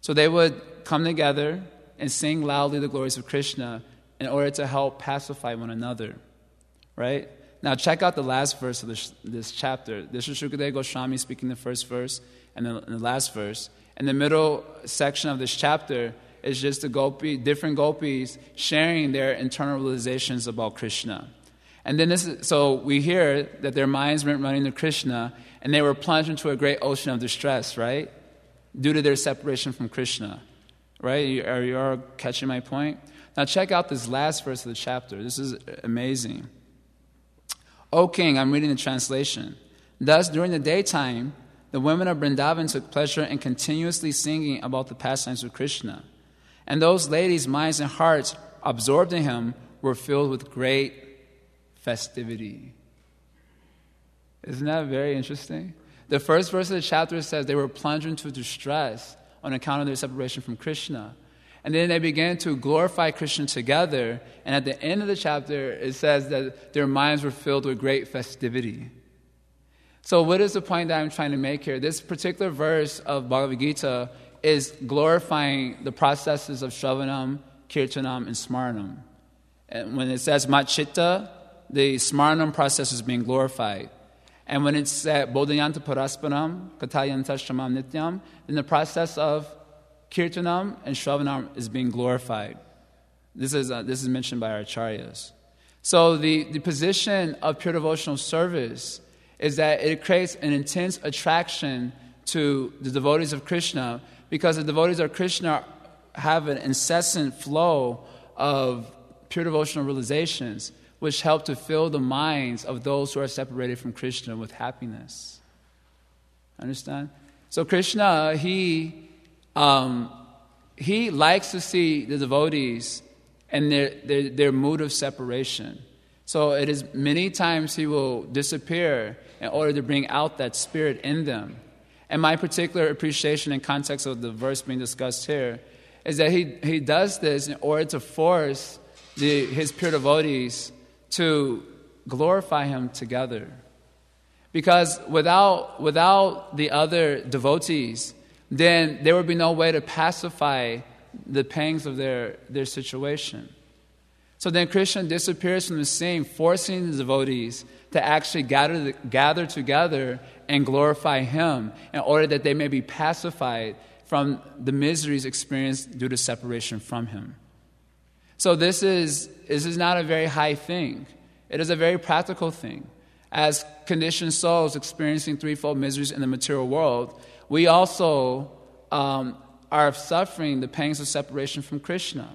So they would come together and sing loudly the glories of Krishna in order to help pacify one another. Right? Now check out the last verse of this chapter. This is Shukadeva Goswami speaking the first verse and the last verse. In the middle section of this chapter is just the different gopis sharing their internal realizations about Krishna. And then so we hear that their minds went running to Krishna and they were plunged into a great ocean of distress, right? Due to their separation from Krishna. Right? Are you all catching my point? Now check out this last verse of the chapter. This is amazing. O king, I'm reading the translation. Thus, during the daytime, the women of Vrindavan took pleasure in continuously singing about the pastimes of Krishna. And those ladies' minds and hearts, absorbed in him, were filled with great festivity. Isn't that very interesting? The first verse of the chapter says they were plunged into distress on account of their separation from Krishna. And then they began to glorify Krishna together. And at the end of the chapter, it says that their minds were filled with great festivity. So what is the point that I'm trying to make here? This particular verse of Bhagavad Gita is glorifying the processes of Shravanam, Kirtanam, and Smaranam. And when it says Matchitta, the Smaranam process is being glorified. And when it's Bodhayanta Parasparam, Katayanta Shramam Nityam, then the process of Kirtanam and Shravanam is being glorified. This is mentioned by our acharyas. So the position of pure devotional service is that it creates an intense attraction to the devotees of Krishna because the devotees of Krishna have an incessant flow of pure devotional realizations which help to fill the minds of those who are separated from Krishna with happiness. Understand? So Krishna, he likes to see the devotees and their mood of separation. So it is many times he will disappear in order to bring out that spirit in them. And my particular appreciation and context of the verse being discussed here is that he does this in order to force his pure devotees to glorify him together. Because without the other devotees, then there would be no way to pacify the pangs of their situation. So then Krishna disappears from the scene, forcing the devotees to actually gather together and glorify him in order that they may be pacified from the miseries experienced due to separation from him. So this is not a very high thing. It is a very practical thing. As conditioned souls experiencing threefold miseries in the material world, we also are suffering the pangs of separation from Krishna.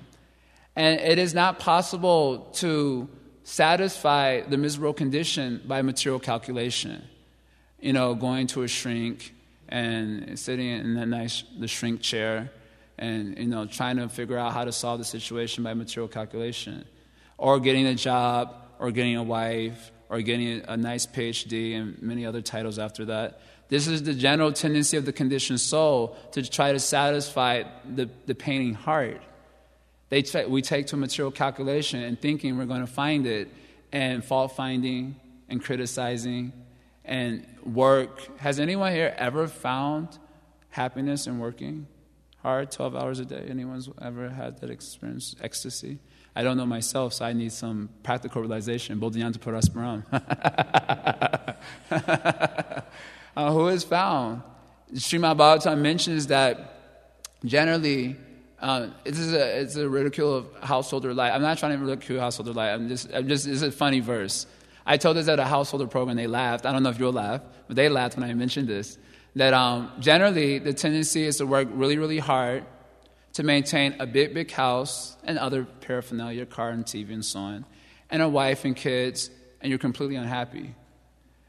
And it is not possible to satisfy the miserable condition by material calculation. You know, going to a shrink and sitting in the shrink chair and, you know, trying to figure out how to solve the situation by material calculation. Or getting a job, or getting a wife, or getting a nice PhD and many other titles after that. This is the general tendency of the conditioned soul to try to satisfy the paining heart. We take to material calculation and thinking we're going to find it, and fault-finding and criticizing and work. Has anyone here ever found happiness in working hard 12 hours a day? Anyone's ever had that experience, ecstasy? I don't know myself, so I need some practical realization. Bodhayanta Parasparam. Who is found? Srimad Bhagavatam mentions that generally, it's a ridicule of householder life. I'm not trying to ridicule householder life. It's a funny verse. I told this at a householder program. They laughed. I don't know if you'll laugh, but they laughed when I mentioned this. That generally the tendency is to work really, really hard to maintain a big house and other paraphernalia, car and TV and so on, and a wife and kids, and you're completely unhappy.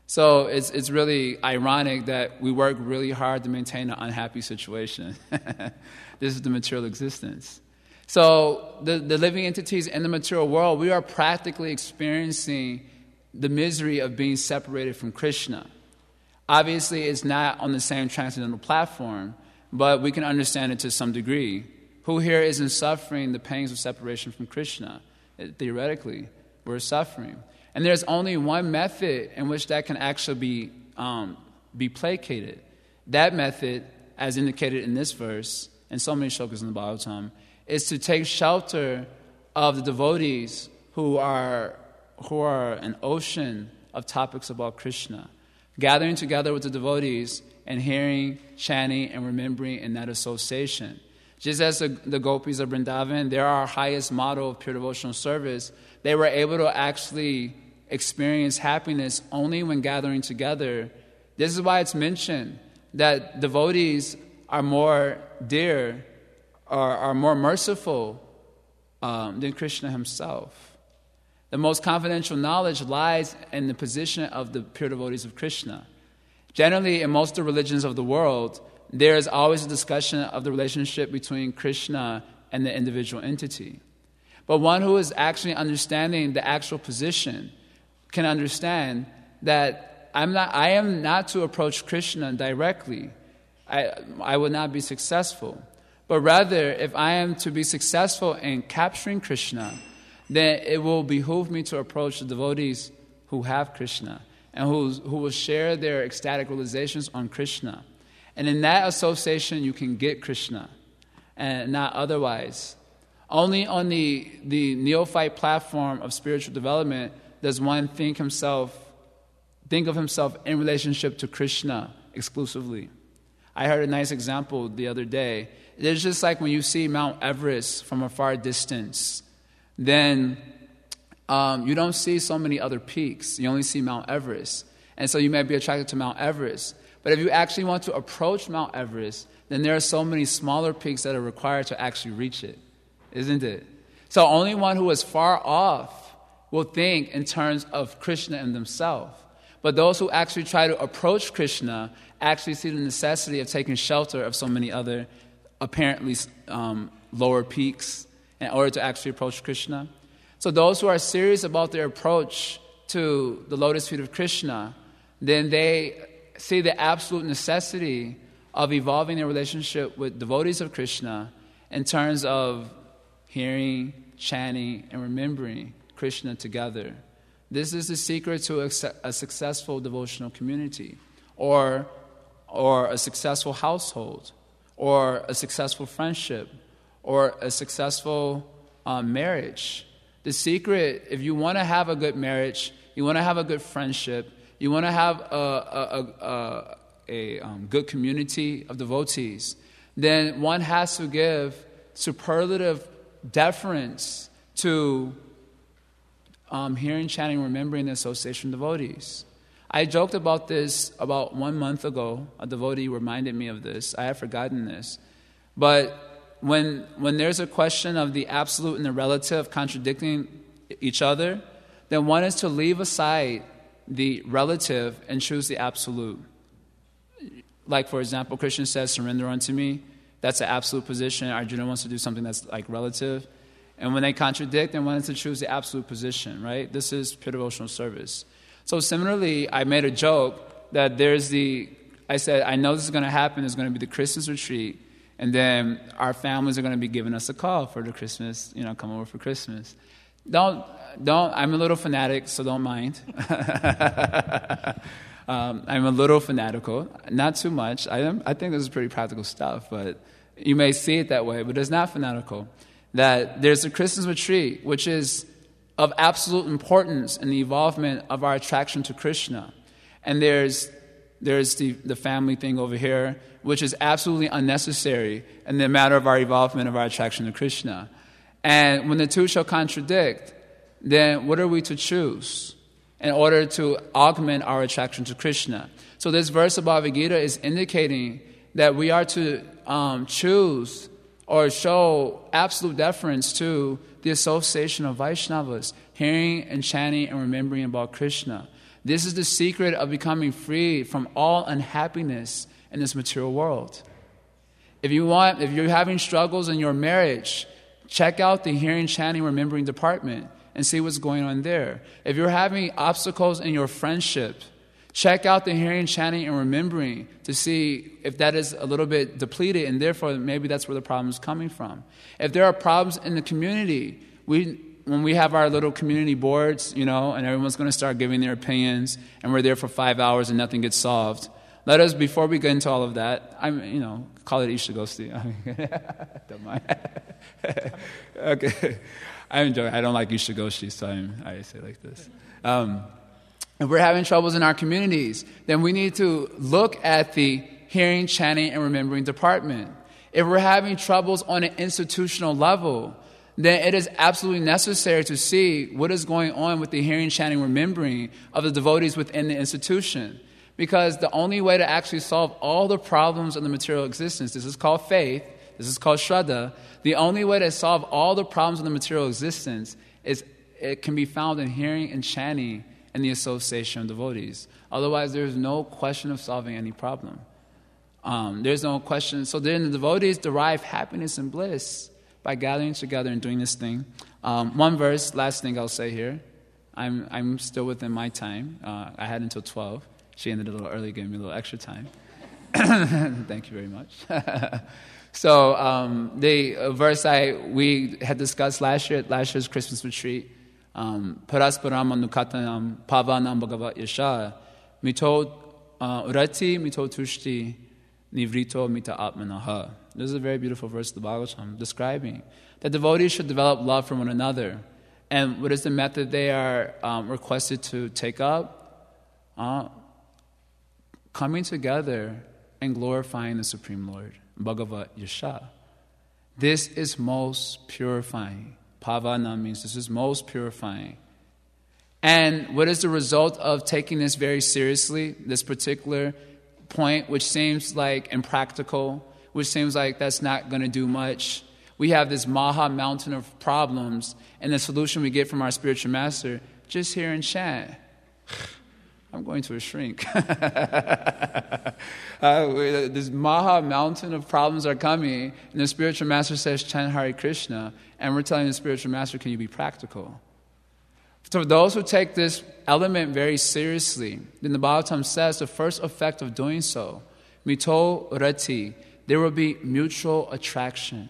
So it's really ironic that we work really hard to maintain an unhappy situation. This is the material existence. So the living entities in the material world, we are practically experiencing the misery of being separated from Krishna. Obviously, it's not on the same transcendental platform, but we can understand it to some degree. Who here isn't suffering the pangs of separation from Krishna? Theoretically, we're suffering. And there's only one method in which that can actually be placated. That method, as indicated in this verse, and so many shlokas in the Bhagavatam, is to take shelter of the devotees who are an ocean of topics about Krishna, gathering together with the devotees and hearing, chanting, and remembering in that association. Just as the gopis of Vrindavan, they're our highest model of pure devotional service. They were able to actually experience happiness only when gathering together. This is why it's mentioned that devotees are more dear or are more merciful than Krishna himself. The most confidential knowledge lies in the position of the pure devotees of Krishna. Generally, in most of the religions of the world, there is always a discussion of the relationship between Krishna and the individual entity. But one who is actually understanding the actual position can understand that I am not to approach Krishna directly. I would not be successful. But rather, if I am to be successful in capturing Krishna, then it will behoove me to approach the devotees who have Krishna and who will share their ecstatic realizations on Krishna. And in that association, you can get Krishna, and not otherwise. Only on the neophyte platform of spiritual development does one think of himself in relationship to Krishna exclusively. I heard a nice example the other day. It's just like when you see Mount Everest from a far distance, then you don't see so many other peaks. You only see Mount Everest. And so you may be attracted to Mount Everest. But if you actually want to approach Mount Everest, then there are so many smaller peaks that are required to actually reach it, isn't it? So only one who is far off will think in terms of Krishna and themselves. But those who actually try to approach Krishna actually see the necessity of taking shelter of so many other apparently lower peaks in order to actually approach Krishna. So those who are serious about their approach to the lotus feet of Krishna, then they see the absolute necessity of evolving their relationship with devotees of Krishna in terms of hearing, chanting, and remembering Krishna together. This is the secret to a successful devotional community, or a successful household, or a successful friendship, or a successful marriage. The secret, if you want to have a good marriage, you want to have a good friendship, you want to have a good community of devotees, then one has to give superlative deference to hearing, chanting, remembering the association of devotees. I joked about this about 1 month ago. A devotee reminded me of this. I had forgotten this. But when there's a question of the absolute and the relative contradicting each other, then one is to leave aside the relative and choose the absolute. Like, for example, Krishna says, surrender unto me. That's an absolute position. Arjuna wants to do something that's like relative. And when they contradict, then one is to choose the absolute position, right? This is pure devotional service. So similarly, I made a joke that I said, I know this is going to happen. There's going to be the Christmas retreat. And then our families are going to be giving us a call for the Christmas, come over for Christmas. Don't, I'm a little fanatic, so don't mind. I'm a little fanatical, not too much. I think this is pretty practical stuff, but you may see it that way, but it's not fanatical. That there's a Christmas retreat, which is of absolute importance in the evolvement of our attraction to Krishna. And there's There's the family thing over here, which is absolutely unnecessary in the matter of our evolvement of our attraction to Krishna. And when the two shall contradict, then what are we to choose in order to augment our attraction to Krishna? So this verse of Bhagavad Gita is indicating that we are to choose or show absolute deference to the association of Vaishnavas, hearing and chanting and remembering about Krishna. This is the secret of becoming free from all unhappiness in this material world. If you're having struggles in your marriage, check out the hearing, chanting, remembering department and see what's going on there. If you're having obstacles in your friendship, check out the hearing, chanting, and remembering to see if that is a little bit depleted, and therefore maybe that's where the problem is coming from. If there are problems in the community, when we have our little community boards, and everyone's going to start giving their opinions, and we're there for 5 hours and nothing gets solved, let us, before we get into all of that, call it ISKCON. Don't mind. Okay. I'm joking. I don't like ISKCON, so I say it like this. If we're having troubles in our communities, then we need to look at the hearing, chanting, and remembering department. If we're having troubles on an institutional level, then it is absolutely necessary to see what is going on with the hearing, chanting, remembering of the devotees within the institution. Because the only way to actually solve all the problems of the material existence, this is called faith, this is called Shraddha, the only way to solve all the problems of the material existence is it can be found in hearing and chanting and the association of devotees. Otherwise, there's no question of solving any problem. There's no question. So then the devotees derive happiness and bliss by gathering together and doing this thing. One verse, last thing I'll say here. I'm still within my time. I had until 12. She ended a little early, giving me a little extra time. Thank you very much. So the verse we had discussed last year's Christmas retreat, Parasparam Anukatanam Pavanam Bhagavat Yasha Mito Urati Mito Tushti Nivrito Mita Atmanaha. This is a very beautiful verse of the Bhagavatam describing that devotees should develop love for one another. And what is the method they are requested to take up? Coming together and glorifying the Supreme Lord, Bhagavat Yasha. This is most purifying. Pavana means this is most purifying. And what is the result of taking this very seriously, this particular point, which seems like impractical, which seems like that's not going to do much? We have this Maha mountain of problems, and the solution we get from our spiritual master, just hear and chant. I'm going to a shrink. This Maha mountain of problems are coming, and the spiritual master says, chant Hare Krishna, and we're telling the spiritual master, can you be practical? For those who take this element very seriously, then the Bhagavatam says the first effect of doing so, mito rati, there will be mutual attraction.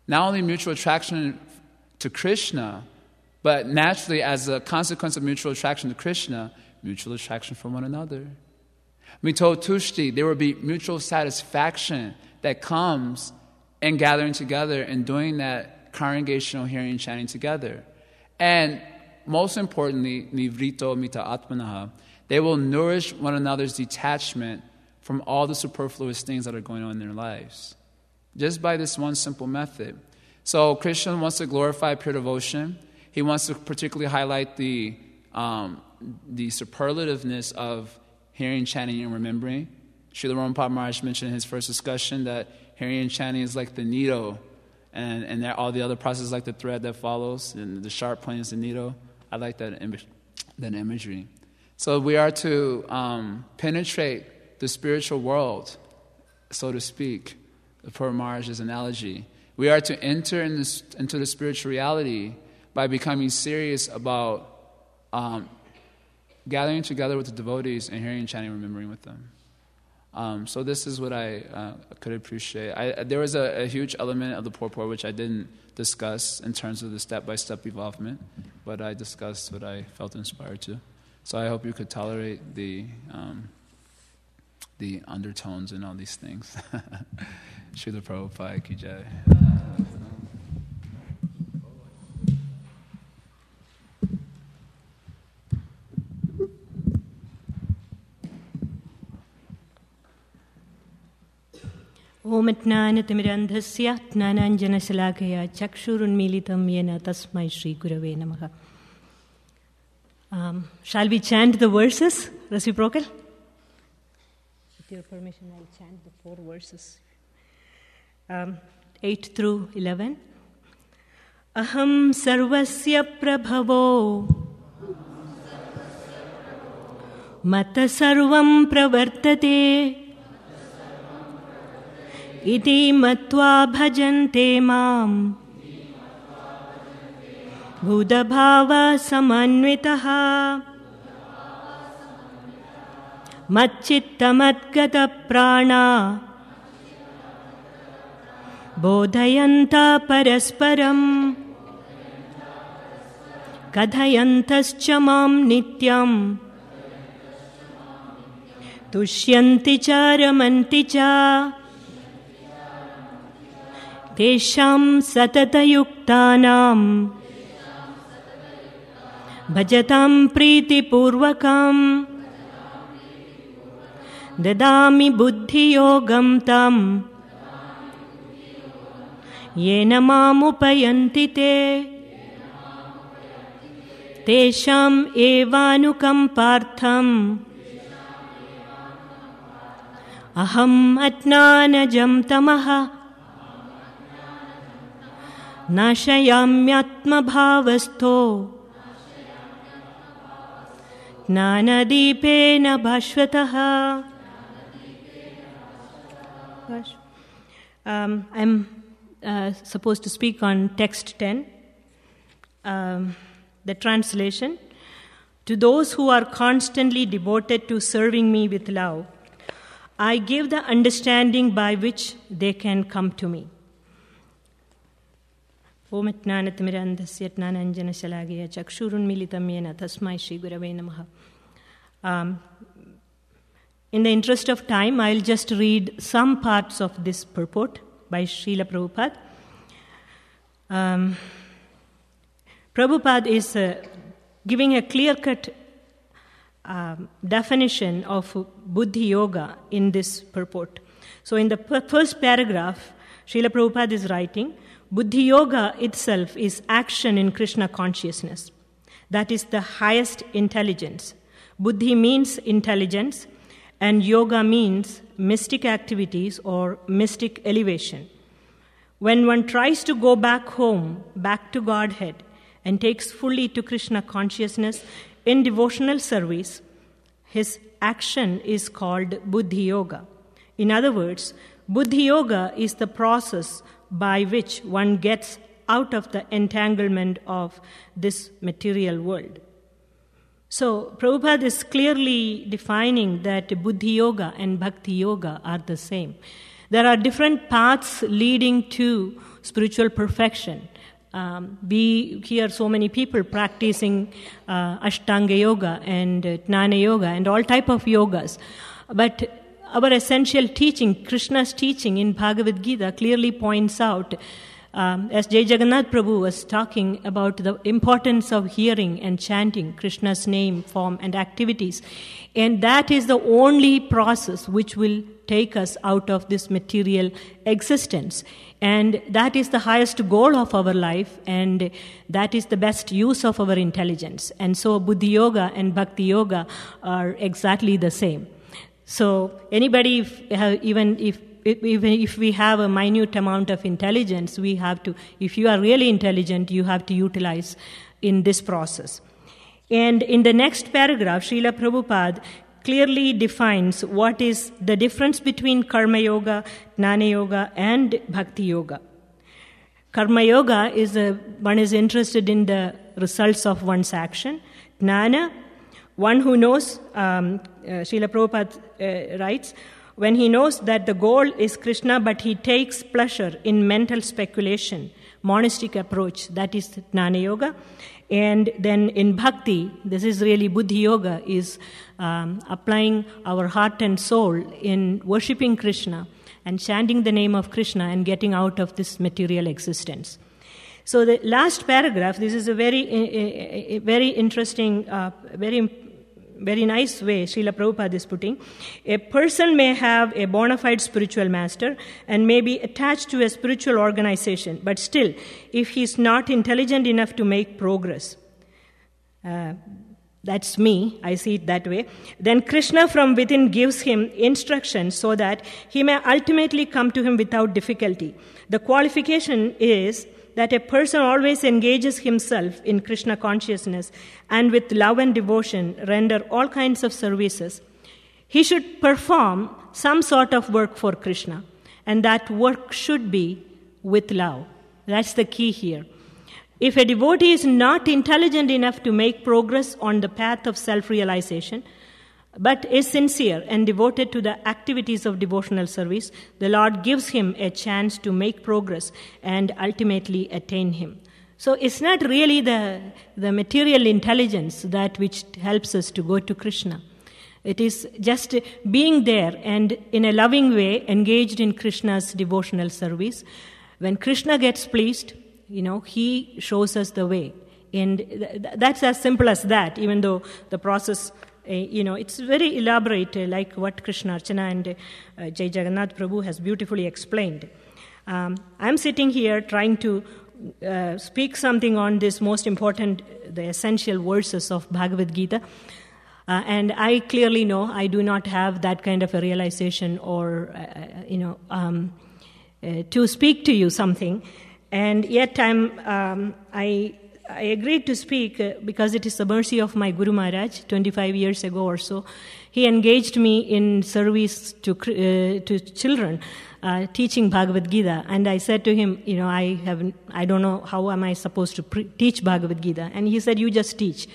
Not only mutual attraction to Krishna, but naturally, as a consequence of mutual attraction to Krishna, mutual attraction for one another. Mito tushti, there will be mutual satisfaction that comes in gathering together and doing that congregational hearing and chanting together. And most importantly, nivrito mita atmanaha, they will nourish one another's detachment from all the superfluous things that are going on in their lives. Just by this one simple method. So Krishna wants to glorify pure devotion. He wants to particularly highlight the superlativeness of hearing, chanting, and remembering. Srila Ramapada Maharaj mentioned in his first discussion that hearing and chanting is like the needle, and all the other processes like the thread that follows, and the sharp point is the needle. I like that imagery. So we are to penetrate the spiritual world, so to speak, per Maharaj's analogy. We are to enter into the spiritual reality by becoming serious about gathering together with the devotees and hearing, chanting, remembering with them. So this is what I could appreciate. There was a huge element of the purport which I didn't discuss in terms of the step-by-step evolvement, but I discussed what I felt inspired to. So I hope you could tolerate the undertones and all these things. Srila Prabhupada ki jai. ओमज्ञानतिमिरान्धस्य ज्ञानाञ्जनशलाकया चक्षुरुन्मीलितं येन तस्मै श्रीगुरवे नमः. Shall we chant the verses? Reciprocal? With your permission, I'll chant the 4 verses. 8 through 11. Aham sarvasya prabhavo mata sarvam pravartate iti matva bhajante mam Bhudabhava samanvitaha Matchitta matgata prana Bodhayanta parasparam Kadhayantascha mam nityam Tushyanti cha ramanti cha Tesham satatayuktanam Bhajatam priti purvakam Dadami buddhi yogam tam Yena mamupayanti te Tesham evanukam partham Aham atnanajam tamaha Nashayamyatma bhavastho Jnanadipena bhashvataha. I'm supposed to speak on text 10. The translation. To those who are constantly devoted to serving me with love, I give the understanding by which they can come to me. Om Jnanatimirandhasya Jnananjanashalakaya Chakshurunmilitam Yena Tasmai Shri Gurave Namaha. In the interest of time, I'll just read some parts of this purport by Srila Prabhupada. Prabhupada is giving a clear-cut definition of Buddhi Yoga in this purport. So in the first paragraph, Srila Prabhupada is writing, Buddhi Yoga itself is action in Krishna consciousness. That is the highest intelligence. Buddhi means intelligence, and yoga means mystic activities or mystic elevation. When one tries to go back home, back to Godhead, and takes fully to Krishna consciousness in devotional service, his action is called Buddhi Yoga. In other words, Buddhi Yoga is the process by which one gets out of the entanglement of this material world. So, Prabhupada is clearly defining that Buddhi Yoga and Bhakti Yoga are the same. There are different paths leading to spiritual perfection. We hear so many people practicing Ashtanga Yoga and Jnana Yoga and all type of yogas. But our essential teaching, Krishna's teaching in Bhagavad Gita clearly points out, as Jai Jagannath Prabhu was talking about the importance of hearing and chanting Krishna's name, form and activities. And that is the only process which will take us out of this material existence. And that is the highest goal of our life, and that is the best use of our intelligence. And so Buddhi Yoga and Bhakti Yoga are exactly the same. So anybody, even if we have a minute amount of intelligence, we have to, if you are really intelligent, you have to utilize in this process. And in the next paragraph, Srila Prabhupada clearly defines what is the difference between Karma Yoga, Jnana Yoga, and Bhakti Yoga. Karma Yoga is one is interested in the results of one's action. Jnana, one who knows, Srila Prabhupada writes, when he knows that the goal is Krishna, but he takes pleasure in mental speculation, monastic approach, that is Jnana Yoga. And then in Bhakti, this is really Buddhi Yoga, is applying our heart and soul in worshipping Krishna and chanting the name of Krishna and getting out of this material existence. So the last paragraph, this is a very interesting, very very nice way Srila Prabhupada is putting, a person may have a bona fide spiritual master and may be attached to a spiritual organization, but still, if he is not intelligent enough to make progress, that's me, I see it that way, then Krishna from within gives him instructions so that he may ultimately come to him without difficulty. The qualification is that a person always engages himself in Krishna consciousness and with love and devotion render all kinds of services. He should perform some sort of work for Krishna, and that work should be with love. That's the key here. If a devotee is not intelligent enough to make progress on the path of self-realization, but is sincere and devoted to the activities of devotional service, the Lord gives him a chance to make progress and ultimately attain him. So it's not really the material intelligence that which helps us to go to Krishna. It is just being there and in a loving way engaged in Krishna's devotional service. When Krishna gets pleased, he shows us the way. And that's as simple as that, even though the process, it's very elaborate, like what Krishna Archana and Jai Jagannath Prabhu has beautifully explained. I'm sitting here trying to speak something on this most important, the essential verses of Bhagavad Gita. And I clearly know I do not have that kind of a realization or, to speak to you something. And yet I agreed to speak because it is the mercy of my Guru Maharaj, 25 years ago or so. He engaged me in service to children, teaching Bhagavad Gita. And I said to him, I don't know how am I supposed to teach Bhagavad Gita. And he said, you just teach.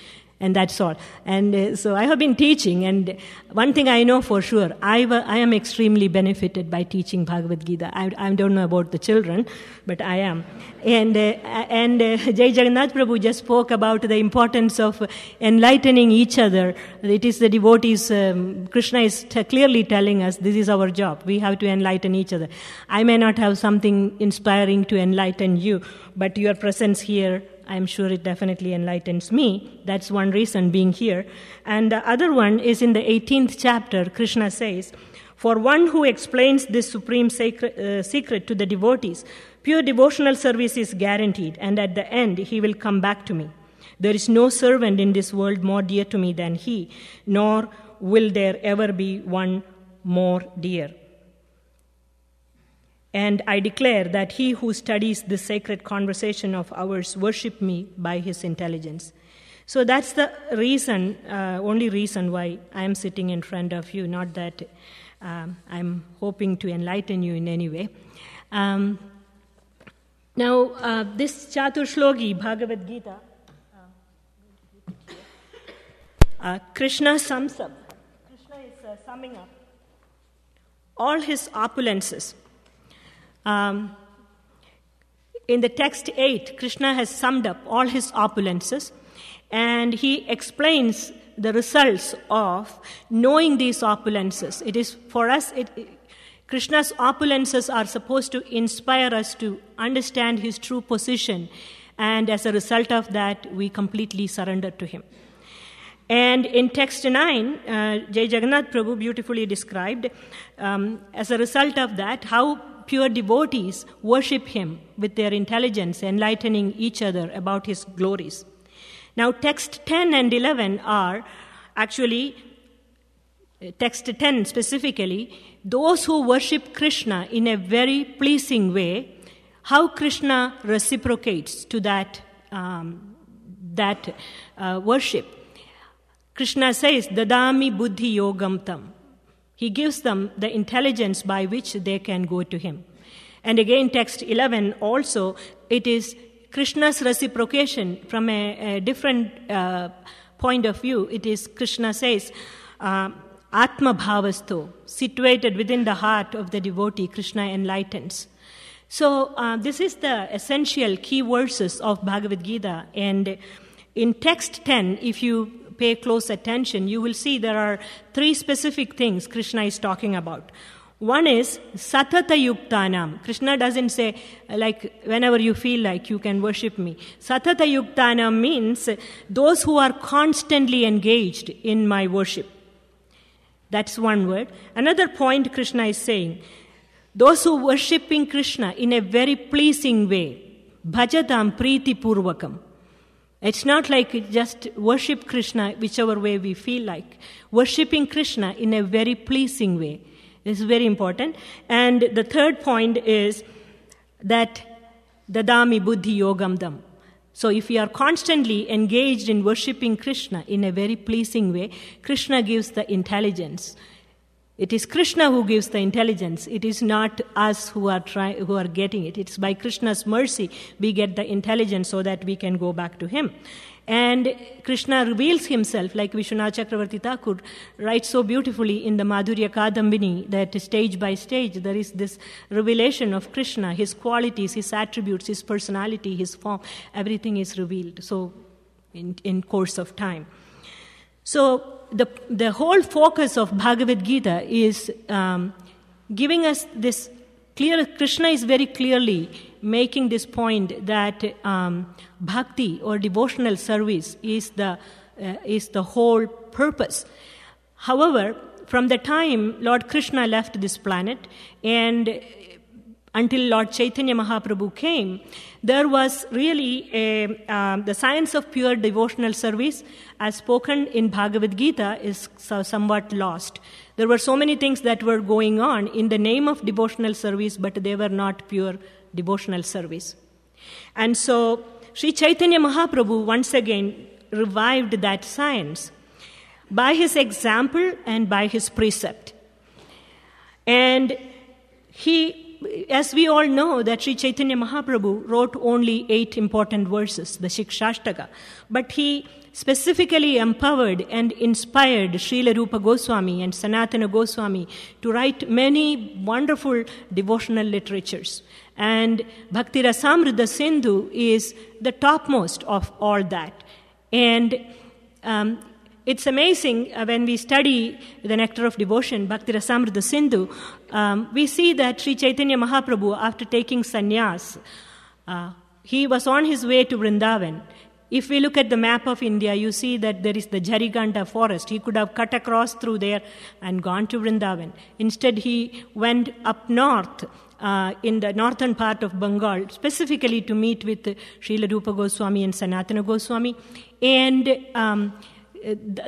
And that's all. And so I have been teaching, and one thing I know for sure, I am extremely benefited by teaching Bhagavad Gita. I don't know about the children, but I am. And Jai Jagannath Prabhu just spoke about the importance of enlightening each other. It is the devotees, Krishna is clearly telling us this is our job. We have to enlighten each other. I may not have something inspiring to enlighten you, but your presence here, I'm sure it definitely enlightens me. That's one reason being here. And the other one is in the 18th chapter, Krishna says, for one who explains this supreme secret to the devotees, pure devotional service is guaranteed, and at the end he will come back to me. There is no servant in this world more dear to me than he, nor will there ever be one more dear. And I declare that he who studies this sacred conversation of ours worship me by his intelligence. So that's the reason, only reason why I am sitting in front of you, not that I'm hoping to enlighten you in any way. Now, this Chatur Shloki, Bhagavad Gita, Krishna sums up. Krishna is summing up all his opulences. In the text 8, Krishna has summed up all his opulences, and he explains the results of knowing these opulences. It is for us, Krishna's opulences are supposed to inspire us to understand his true position, and as a result of that, we completely surrender to him. And in text 9, Jai Jagannath Prabhu beautifully described, as a result of that, how pure devotees worship him with their intelligence, enlightening each other about his glories. Now, text 10 and 11 are actually, text 10 specifically, those who worship Krishna in a very pleasing way, how Krishna reciprocates to that worship. Krishna says, Dadami buddhi yogam tam. He gives them the intelligence by which they can go to him. And again, text 11 also, it is Krishna's reciprocation from a different point of view. It is, Krishna says, Atma bhavasto, situated within the heart of the devotee, Krishna enlightens. So this is the essential key verses of Bhagavad Gita. And in text 10, if you pay close attention, you will see there are three specific things Krishna is talking about. One is satata yuktanam. Krishna doesn't say, like, whenever you feel like you can worship me. Satata yuktanam means those who are constantly engaged in my worship. That's one word. Another point Krishna is saying, those who worshiping Krishna in a very pleasing way. Bhajatam priti purvakam. It's not like just worship Krishna whichever way we feel like. Worshipping Krishna in a very pleasing way. This is very important. And the third point is that dadami buddhi yogam dam. So if we are constantly engaged in worshipping Krishna in a very pleasing way, Krishna gives the intelligence. It is Krishna who gives the intelligence. It is not us who are getting it. It's by Krishna's mercy we get the intelligence so that we can go back to Him. And Krishna reveals Himself, like Vishwanath Chakravarti Thakur writes so beautifully in the Madhurya Kadambini, that stage by stage there is this revelation of Krishna, His qualities, His attributes, His personality, His form, everything is revealed. So in course of time. So the whole focus of Bhagavad Gita is giving us this clear. Krishna is very clearly making this point that bhakti or devotional service is the whole purpose. However, from the time Lord Krishna left this planet and until Lord Chaitanya Mahaprabhu came, there was really the science of pure devotional service, as spoken in Bhagavad Gita, is somewhat lost. There were so many things that were going on in the name of devotional service, but they were not pure devotional service. And so Sri Chaitanya Mahaprabhu once again revived that science by his example and by his precept. And as we all know, that Sri Chaitanya Mahaprabhu wrote only 8 important verses, the Shikshashtaka, but he specifically empowered and inspired Srila Rupa Goswami and Sanatana Goswami to write many wonderful devotional literatures. And Bhakti Rasamrita Sindhu is the topmost of all that. And it's amazing when we study the Nectar of Devotion, Bhakti Rasamrita Sindhu, we see that Sri Chaitanya Mahaprabhu, after taking sannyas, he was on his way to Vrindavan. If we look at the map of India, you see that there is the Jariganda forest. He could have cut across through there and gone to Vrindavan. Instead, he went up north, in the northern part of Bengal, specifically to meet with Srila Rupa Goswami and Sanatana Goswami. And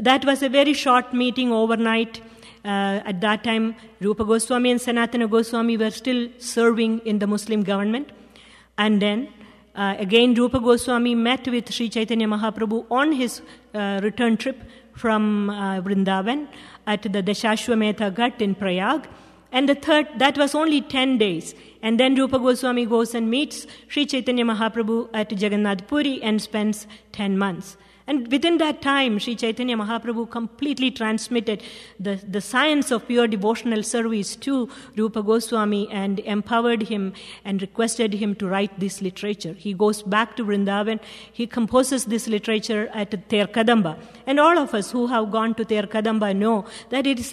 that was a very short meeting overnight. At that time, Rupa Goswami and Sanatana Goswami were still serving in the Muslim government. And then, again, Rupa Goswami met with Sri Chaitanya Mahaprabhu on his return trip from Vrindavan at the Dashashwamedha Ghat in Prayag. And the third, that was only 10 days. And then Rupa Goswami goes and meets Sri Chaitanya Mahaprabhu at Jagannath Puri and spends 10 months. And within that time, Sri Chaitanya Mahaprabhu completely transmitted the science of pure devotional service to Rupa Goswami and empowered him and requested him to write this literature. He goes back to Vrindavan. He composes this literature at Terkadamba. And all of us who have gone to Terkadamba know that it is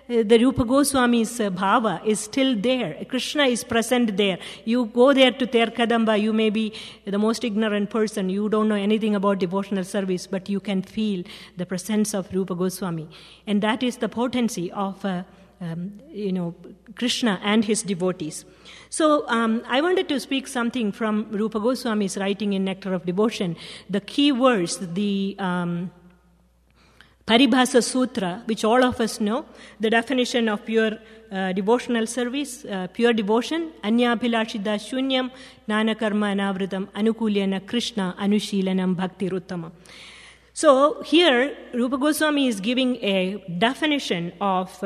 the Rupa Goswami's bhava is still there. Krishna is present there. You go there to Terkadamba, you may be the most ignorant person. You don't know anything about devotional service, but you can feel the presence of Rupa Goswami. And that is the potency of Krishna and his devotees. So I wanted to speak something from Rupa Goswami's writing in Nectar of Devotion. The key verse, the Paribhasa Sutra, which all of us know, the definition of pure devotional service, pure devotion, anyabhilashida shunyam, nanakarma anavritam, anukulyana Krishna, anushilanam bhaktiruttama. So here, Rupa Goswami is giving a definition of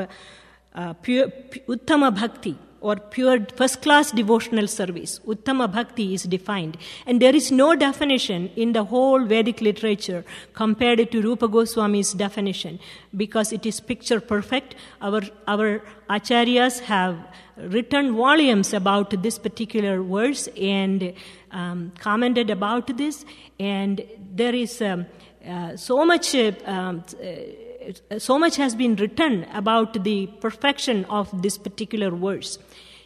pure uttama bhakti, or pure first-class devotional service. Uttama bhakti is defined. And there is no definition in the whole Vedic literature compared to Rupa Goswami's definition, because it is picture perfect. Our acharyas have written volumes about this particular verse and commented about this. And there is so much so much has been written about the perfection of this particular verse.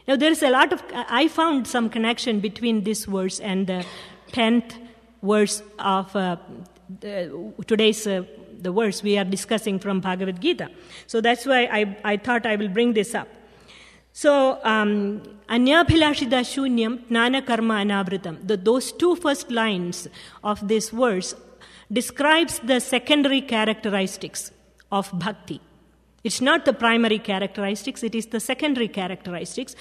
Now, there is I found some connection between this verse and the 10th verse of today's the verse we are discussing from Bhagavad Gita. So that's why I thought I will bring this up. So, Anyabhilashida Shunyam Jnana Karma Anavritam. Those two first lines of this verse describes the secondary characteristics of bhakti. It's not the primary characteristics, it is the secondary characteristics.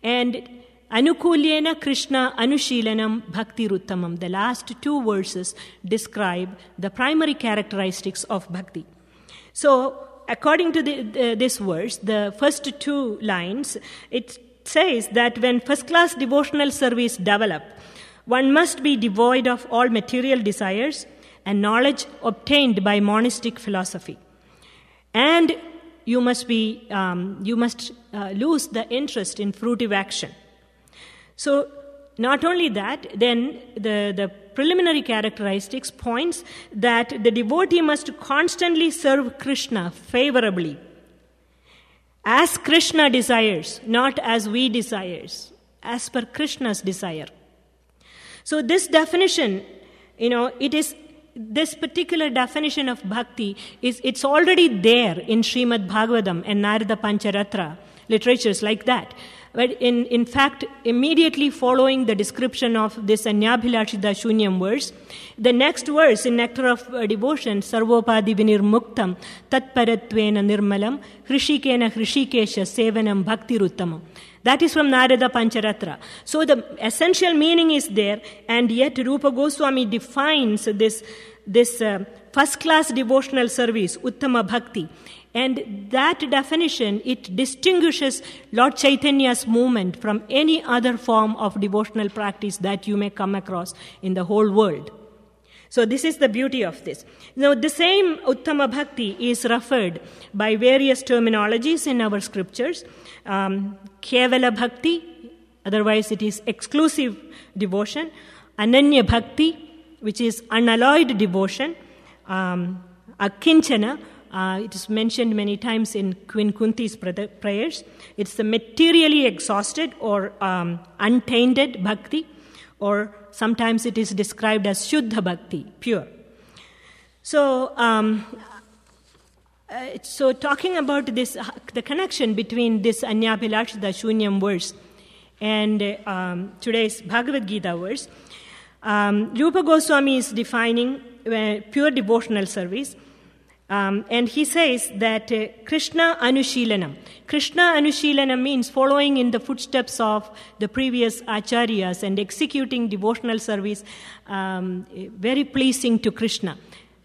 And Anukulyena Krishna Anushilanam Bhakti Ruttamam. The last two verses describe the primary characteristics of bhakti. So, according to this verse, the first two lines, it says that when first-class devotional service develop, one must be devoid of all material desires and knowledge obtained by monastic philosophy. And you must lose the interest in fruitive action. So, not only that, then the preliminary characteristics points that the devotee must constantly serve Krishna favorably, as Krishna desires, not as we desires, as per Krishna's desire. So this definition, this particular definition of bhakti it's already there in Srimad Bhagavatam and Narada Pancharatra literatures like that. But in fact, immediately following the description of this Anyabhilashida Shunyam verse, the next verse in Nectar of Devotion, Sarvopadi Vinirmuktam, Tatparatvena Nirmalam, Hrishikena Hrishikesha Sevanam Bhakti Ruttamam. That is from Narada Pancharatra. So the essential meaning is there, and yet Rupa Goswami defines this first-class devotional service, Uttama Bhakti. And that definition, it distinguishes Lord Chaitanya's movement from any other form of devotional practice that you may come across in the whole world. So this is the beauty of this. Now, the same Uttama Bhakti is referred by various terminologies in our scriptures. Kevala Bhakti, otherwise it is exclusive devotion. Ananya Bhakti, which is unalloyed devotion. Akinchana, it is mentioned many times in Queen Kunti's prayers. It's the materially exhausted or untainted bhakti, or sometimes it is described as Shuddha Bhakti, pure. So, so talking about this, the connection between this Anyabhilashida Shunyam verse and today's Bhagavad Gita verse, Rupa Goswami is defining pure devotional service. And he says that Krishna Anushilanam. Krishna Anushilanam means following in the footsteps of the previous acharyas and executing devotional service very pleasing to Krishna.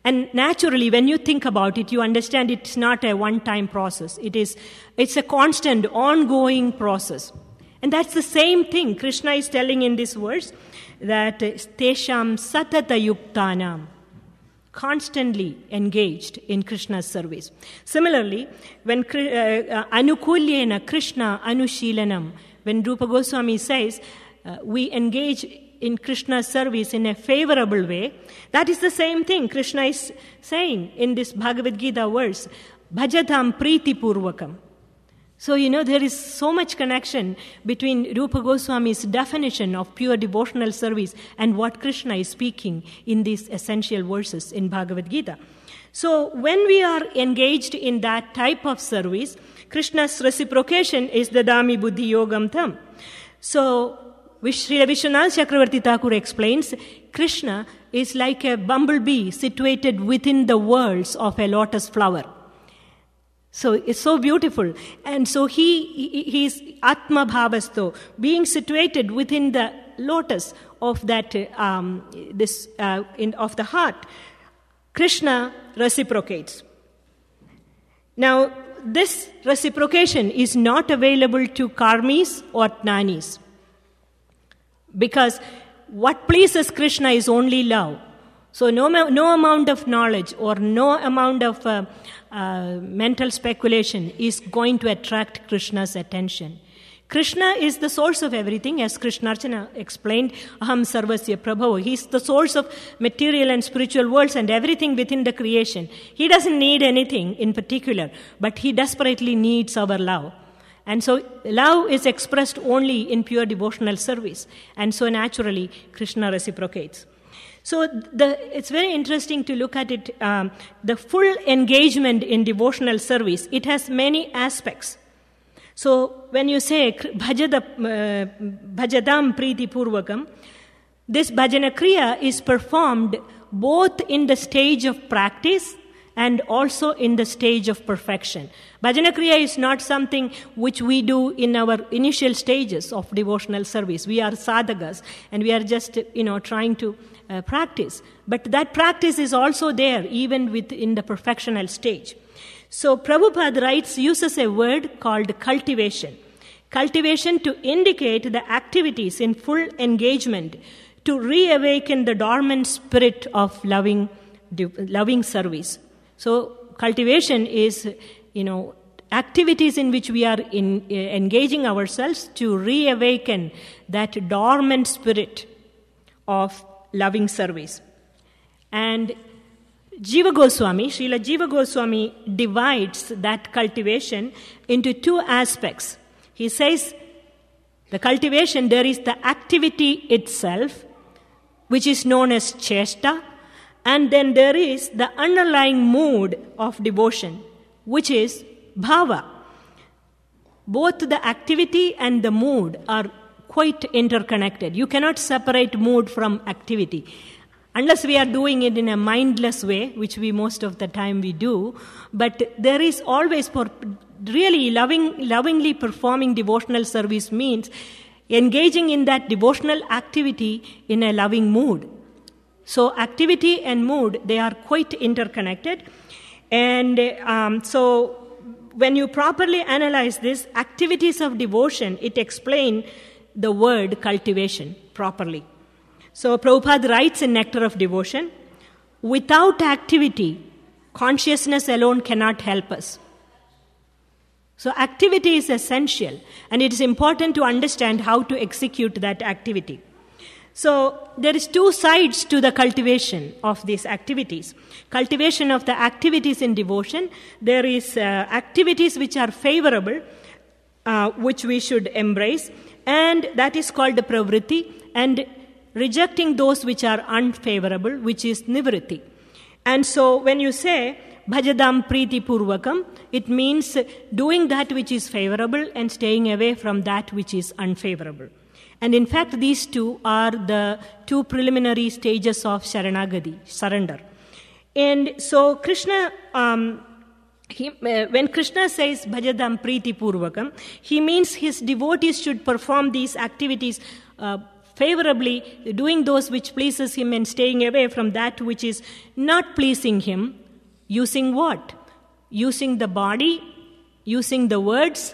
And naturally, when you think about it, you understand it's not a one-time process. It's a constant, ongoing process. And that's the same thing Krishna is telling in this verse, that Tesham Satata Yuktanam, constantly engaged in Krishna's service. Similarly, when Anukulyena Krishna Anushilanam, when Rupa Goswami says we engage in Krishna's service in a favorable way, that is the same thing Krishna is saying in this Bhagavad Gita verse, Bhajatam Priti Purvakam. So, there is so much connection between Rupa Goswami's definition of pure devotional service and what Krishna is speaking in these essential verses in Bhagavad Gita. So, when we are engaged in that type of service, Krishna's reciprocation is Dadami Buddhi Yogam Tam. So, Srila Vishwanath Chakravarti Thakur explains, Krishna is like a bumblebee situated within the whorls of a lotus flower. So it's so beautiful. And so he is Atma Bhavasto, being situated within the lotus of that of the heart. Krishna reciprocates. Now, this reciprocation is not available to karmis or jnanis, because what pleases Krishna is only love. So no amount of knowledge or no amount of mental speculation is going to attract Krishna's attention. Krishna is the source of everything, as Krishnarchana explained, Aham Sarvasya Prabhava. He's the source of material and spiritual worlds and everything within the creation. He doesn't need anything in particular, but he desperately needs our love. And so love is expressed only in pure devotional service. And so naturally, Krishna reciprocates. So it's very interesting to look at it. The full engagement in devotional service, it has many aspects. So when you say bhajadam priti purvakam, this bhajana kriya is performed both in the stage of practice and also in the stage of perfection. Bhajana kriya is not something which we do in our initial stages of devotional service. We are sadhakas and we are just trying to practice. But that practice is also there even within the perfectional stage. So Prabhupada uses a word called cultivation. Cultivation to indicate the activities in full engagement to reawaken the dormant spirit of loving service. So cultivation is, activities in which we are engaging ourselves to reawaken that dormant spirit of loving service. And Srila Jiva Goswami divides that cultivation into two aspects. He says, the cultivation, there is the activity itself, which is known as chesta, and then there is the underlying mood of devotion, which is bhava. Both the activity and the mood are quite interconnected. You cannot separate mood from activity. Unless we are doing it in a mindless way, which we most of the time we do, but there is always, for really lovingly performing devotional service means engaging in that devotional activity in a loving mood. So activity and mood, they are quite interconnected. And so when you properly analyze this, activities of devotion, it explains the word cultivation properly. So Prabhupada writes in Nectar of Devotion, without activity, consciousness alone cannot help us. So activity is essential, and it is important to understand how to execute that activity. So there is two sides to the cultivation of these activities. Cultivation of the activities in devotion, there is activities which are favorable, which we should embrace, and that is called the pravritti, and rejecting those which are unfavorable, which is nivritti. And so when you say bhajadam priti purvakam, it means doing that which is favorable and staying away from that which is unfavorable. And in fact, these two are the two preliminary stages of sharanagati, surrender. And so Krishna, when Krishna says bhajadam priti purvakam, he means his devotees should perform these activities favorably, doing those which pleases him and staying away from that which is not pleasing him. Using what? Using the body, using the words,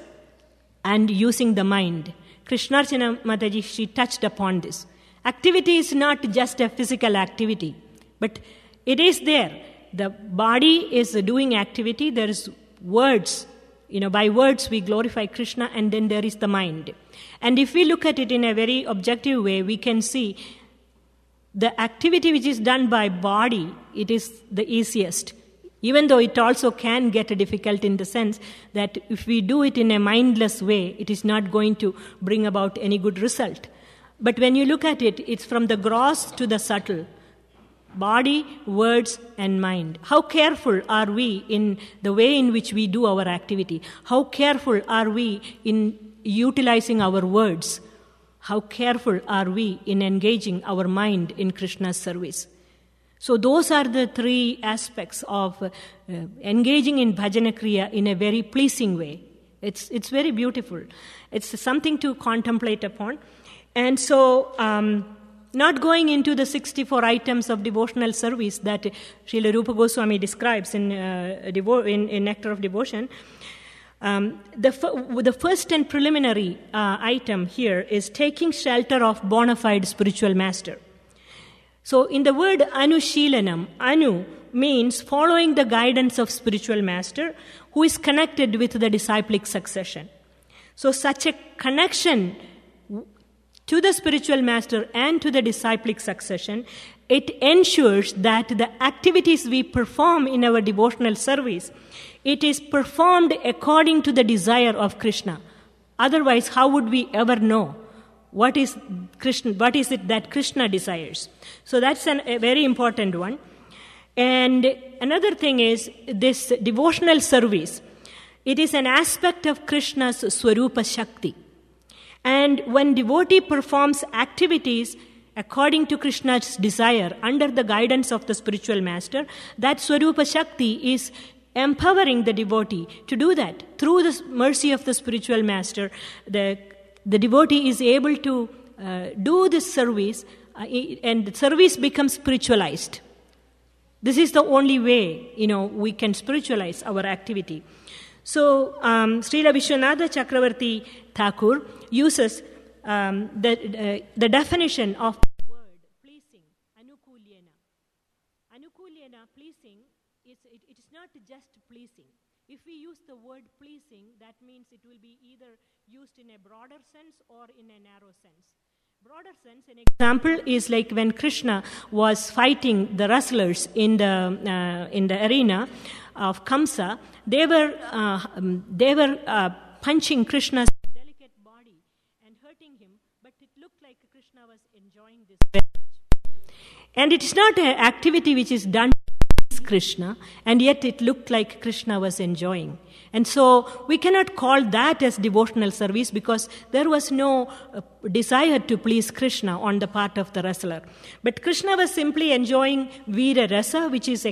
and using the mind. Krishnarchana Mataji, she touched upon this. Activity is not just a physical activity, but it is there. The body is doing activity, there is words. By words we glorify Krishna, and then there is the mind. And if we look at it in a very objective way, we can see the activity which is done by body, it is the easiest. Even though it also can get difficult in the sense that if we do it in a mindless way, it is not going to bring about any good result. But when you look at it, it's from the gross to the subtle. Body, words, and mind. How careful are we in the way in which we do our activity? How careful are we in utilizing our words? How careful are we in engaging our mind in Krishna's service? So those are the three aspects of engaging in bhajana kriya in a very pleasing way. It's very beautiful. It's something to contemplate upon. And so, not going into the 64 items of devotional service that Srila Rupa Goswami describes in Nectar of Devotion, the first and preliminary item here is taking shelter of bona fide spiritual master. So in the word anushilanam, anu means following the guidance of spiritual master who is connected with the disciplic succession. So such a connection to the spiritual master and to the disciplic succession, it ensures that the activities we perform in our devotional service, it is performed according to the desire of Krishna. Otherwise, how would we ever know what is it that Krishna desires? So that's a very important one. And another thing is this devotional service. It is an aspect of Krishna's Swarupa Shakti. And when devotee performs activities according to Krishna's desire under the guidance of the spiritual master, that Swarupa Shakti is empowering the devotee to do that. Through the mercy of the spiritual master, the devotee is able to do this service, and the service becomes spiritualized. This is the only way, we can spiritualize our activity. So, Srila Vishwanatha Chakravarti Thakur uses the definition of the word pleasing, anukulyena. Anukulyena, pleasing, it is not just pleasing. If we use the word pleasing, that means it will be either used in a broader sense or in a narrow sense. Broader sense, an example is like when Krishna was fighting the wrestlers in the arena of Kamsa. They were punching Krishna's delicate body and hurting him, but it looked like Krishna was enjoying this very much. And it is not an activity which is done to please Krishna, and yet it looked like Krishna was enjoying. And so we cannot call that as devotional service because there was no desire to please Krishna on the part of the wrestler. But Krishna was simply enjoying Veera Rasa, which is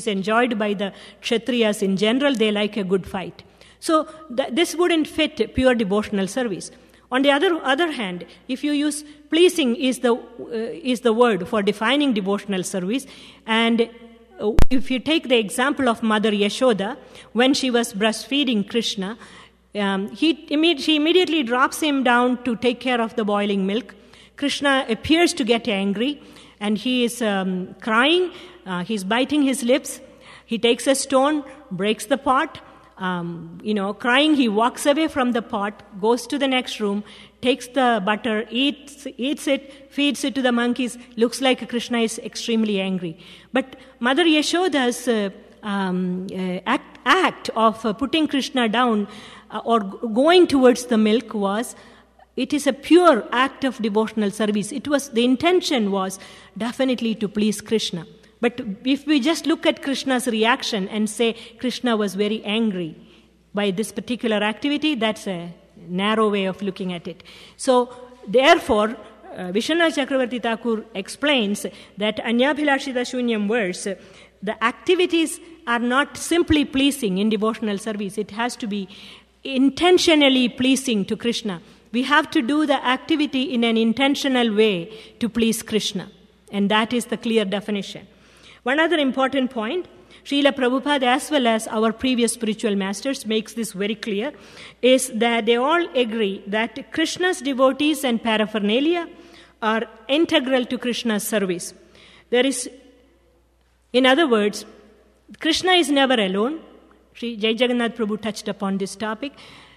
enjoyed by the Kshatriyas in general. They like a good fight. So this wouldn't fit pure devotional service. On the other hand, if you use pleasing is the word for defining devotional service, and if you take the example of Mother Yashoda, when she was breastfeeding Krishna, she immediately drops him down to take care of the boiling milk. Krishna appears to get angry, and he is crying. He's biting his lips. He takes a stone, breaks the pot. Crying, he walks away from the pot, goes to the next room, takes the butter, eats it, feeds it to the monkeys. Looks like Krishna is extremely angry. But Mother Yashoda's act of putting Krishna down or going towards the milk it is a pure act of devotional service. The intention was definitely to please Krishna. But if we just look at Krishna's reaction and say Krishna was very angry by this particular activity, that's a narrow way of looking at it. So, therefore, Vishwanath Chakravarti Thakur explains that Anyabhilashita Shunyam verse, the activities are not simply pleasing in devotional service. It has to be intentionally pleasing to Krishna. We have to do the activity in an intentional way to please Krishna. And that is the clear definition. One other important point, Srila Prabhupada as well as our previous spiritual masters makes this very clear, is that they all agree that Krishna's devotees and paraphernalia are integral to Krishna's service. In other words, Krishna is never alone. Sri Jai Jagannath Prabhu touched upon this topic.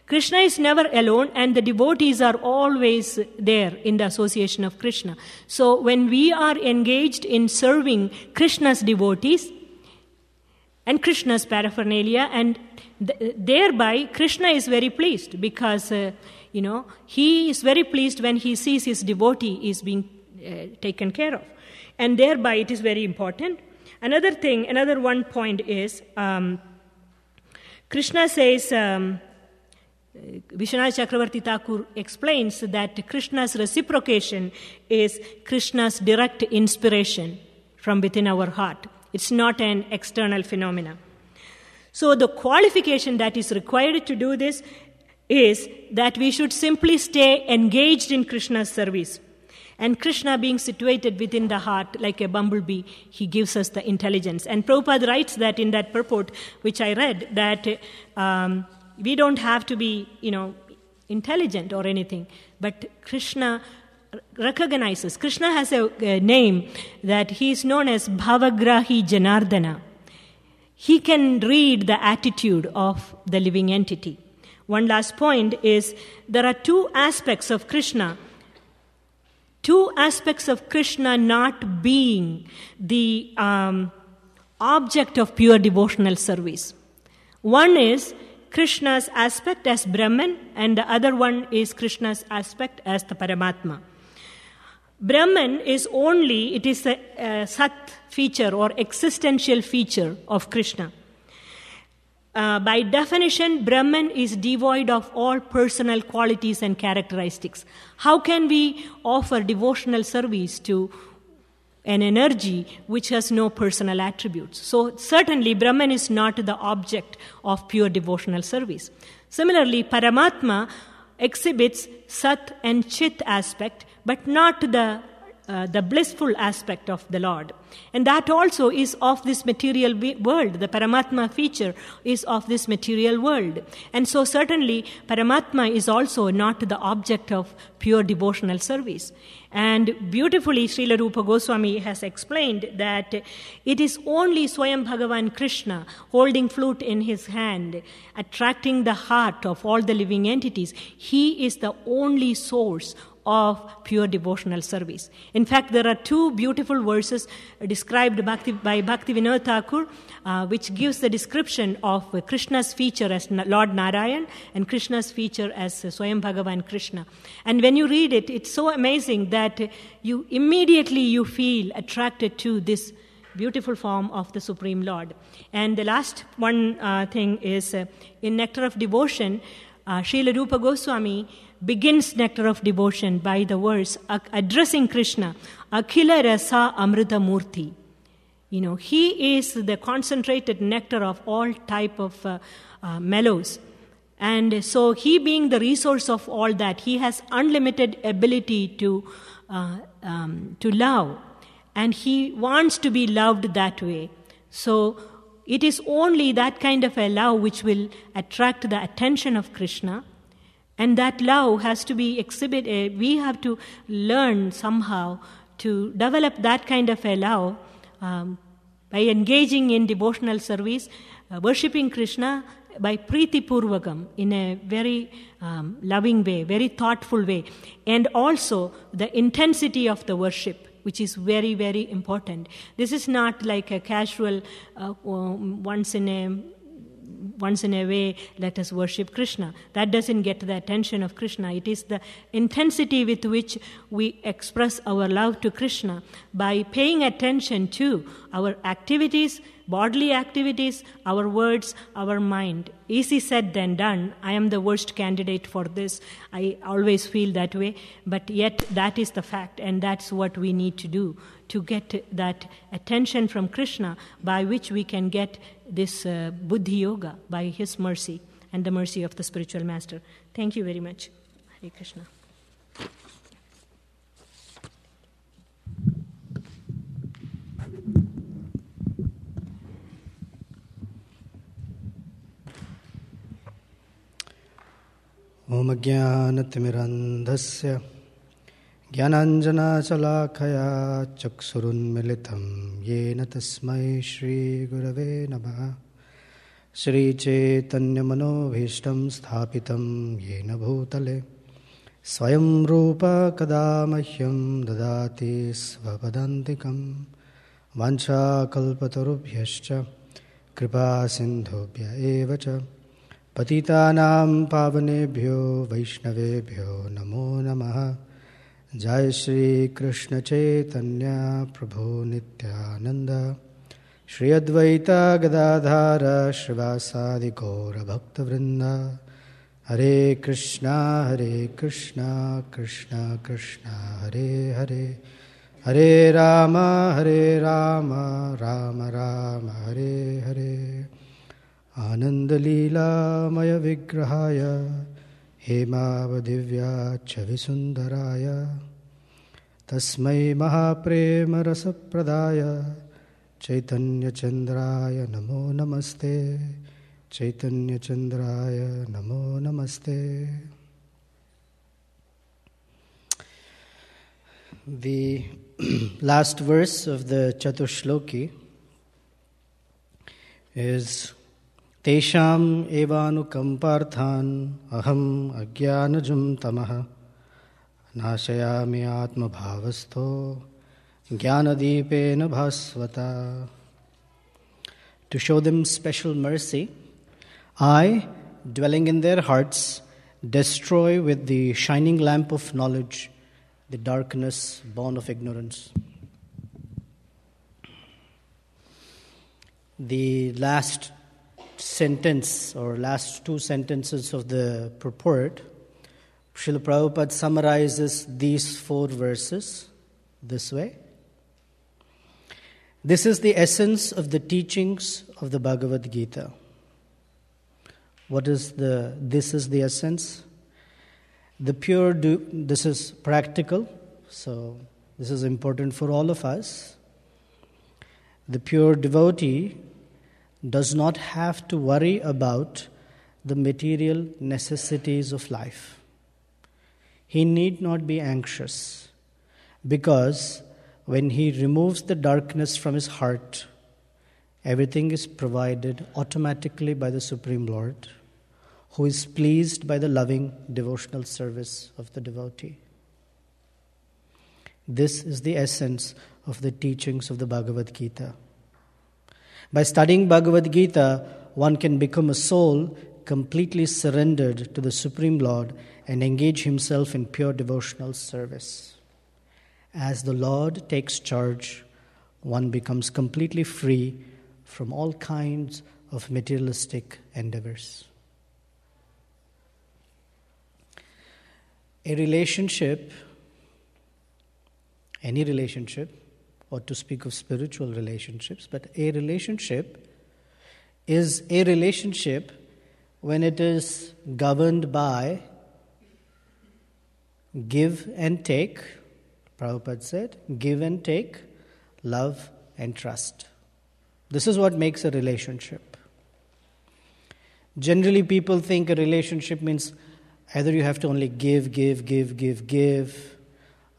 Krishna is never alone, and the devotees are always there in the association of Krishna. So when we are engaged in serving Krishna's devotees and Krishna's paraphernalia, and thereby Krishna is very pleased because, he is very pleased when he sees his devotee is being taken care of. And thereby it is very important. Another one point is, Krishna says, Vishwanath Chakravarti Thakur explains that Krishna's reciprocation is Krishna's direct inspiration from within our heart. It's not an external phenomena. So the qualification that is required to do this is that we should simply stay engaged in Krishna's service. And Krishna being situated within the heart like a bumblebee, he gives us the intelligence. And Prabhupada writes that in that purport, which I read, that we don't have to be, intelligent or anything, but Krishna recognizes. Krishna has a name that he is known as Bhavagrahi Janardana. He can read the attitude of the living entity. one last point is there are two aspects of Krishna. Two aspects of Krishna not being the object of pure devotional service. One is Krishna's aspect as Brahman, and the other one is Krishna's aspect as the Paramatma. Brahman is a Sat feature or existential feature of Krishna. By definition, Brahman is devoid of all personal qualities and characteristics. How can we offer devotional service to an energy which has no personal attributes? So certainly Brahman is not the object of pure devotional service. Similarly, Paramatma exhibits Sat and Chit aspect, but not the blissful aspect of the Lord. And that also is of this material world. The Paramatma feature is of this material world. And so certainly Paramatma is also not the object of pure devotional service. And beautifully Srila Rupa Goswami has explained that it is only Swayam Bhagavan Krishna holding flute in his hand, attracting the heart of all the living entities. He is the only source of pure devotional service. In fact, there are two beautiful verses described by Bhaktivinoda Thakur, which gives the description of Krishna's feature as Lord Narayan and Krishna's feature as Swayam Bhagavan Krishna. And when you read it, it's so amazing that you immediately feel attracted to this beautiful form of the Supreme Lord. And the last one thing is in Nectar of Devotion, Srila Rupa Goswami begins Nectar of Devotion by the verse addressing Krishna, Akhila Rasa Amrita Murti. He is the concentrated nectar of all type of mellows. And so he being the resource of all that, he has unlimited ability to love. And he wants to be loved that way. So it is only that kind of a love which will attract the attention of Krishna. And that love has to be exhibited. We have to learn somehow to develop that kind of a love by engaging in devotional service, worshipping Krishna by Priti Purvakam in a very loving way, very thoughtful way. And also the intensity of the worship, which is very, very important. This is not like a casual once in a way, let us worship Krishna. That doesn't get the attention of Krishna. It is the intensity with which we express our love to Krishna by paying attention to our activities, bodily activities, our words, our mind. Easy said than done. I am the worst candidate for this. I always feel that way. But yet that is the fact, and that's what we need to do to get that attention from Krishna, by which we can get this Buddhi Yoga by his mercy and the mercy of the spiritual master. Thank you very much. Hare Krishna. Om Jnanatimirandhasya Jnananjana-chalakaya Chaksurunmilitam Yena Tasmai Shri Gurave Namaha Shri Chaitanya Manobhishtam Sthapitam Yena Bhutale Swayam Rupa Kadamahyam Dadati Svapadantikam Vancha Kalpatarubhyascha Kripa Sindhubhya Evacha Patitanam Pavanebhyo Vaishnavebhyo Namo Namaha Jai Shri Krishna Chaitanya Prabhu Nityananda Shri Advaita Gadadhara Shrivasadi Gaura Bhakta Vrinda Hare Krishna Krishna Krishna Hare Hare Hare Rama Rama Rama Hare Hare Ananda Leela Maya Vigrahaya Hemavadivya Chavisundaraya Tasmai Mahaprema Rasapradaya Chaitanya Chandraya Namo Namaste Chaitanya Chandraya Namo Namaste. The last verse of the Chatushloki is Tesham evanukamparthan aham ajnanajum tamaha nashayami atma bhavasto jnanadipena bhasvata. To show them special mercy, I, dwelling in their hearts, destroy with the shining lamp of knowledge the darkness born of ignorance. The last sentence or last two sentences of the purport, Srila Prabhupada summarizes these 4 verses this way. This is the essence of the teachings of the Bhagavad Gita. This is the essence? This is practical, so this is important for all of us. The pure devotee does not have to worry about the material necessities of life. He need not be anxious, because when he removes the darkness from his heart, everything is provided automatically by the Supreme Lord, who is pleased by the loving devotional service of the devotee. This is the essence of the teachings of the Bhagavad Gita. By studying Bhagavad Gita, one can become a soul completely surrendered to the Supreme Lord and engage himself in pure devotional service. As the Lord takes charge, one becomes completely free from all kinds of materialistic endeavors. A relationship, any relationship, or to speak of spiritual relationships, but a relationship is a relationship when it is governed by give and take. Prabhupada said, give and take, love and trust. This is what makes a relationship. Generally, people think a relationship means either you have to only give.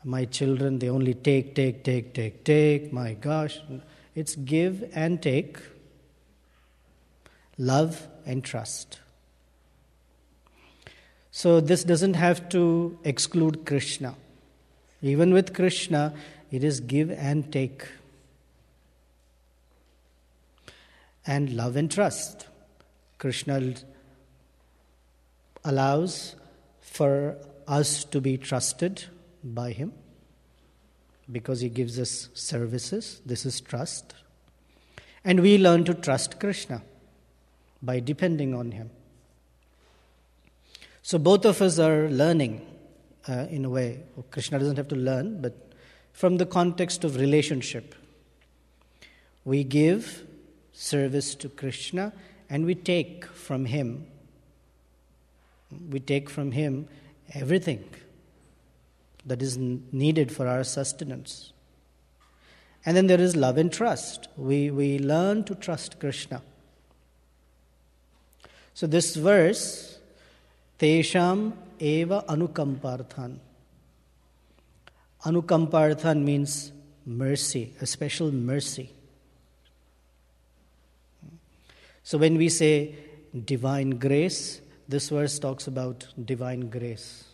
My children, they only take. My gosh. It's give and take, love and trust. So this doesn't have to exclude Krishna. Even with Krishna, it is give and take. And love and trust. Krishna allows for us to be trusted by him because he gives us services. This is trust. And we learn to trust Krishna by depending on him. So both of us are learning in a way. Krishna doesn't have to learn, but from the context of relationship. We give service to Krishna and we take from him. We take from him everything that is needed for our sustenance. And then there is love and trust. We learn to trust Krishna. So this verse, Tesham eva anukamparthan. Anukamparthan means mercy, a special mercy. So when we say divine grace, this verse talks about divine grace.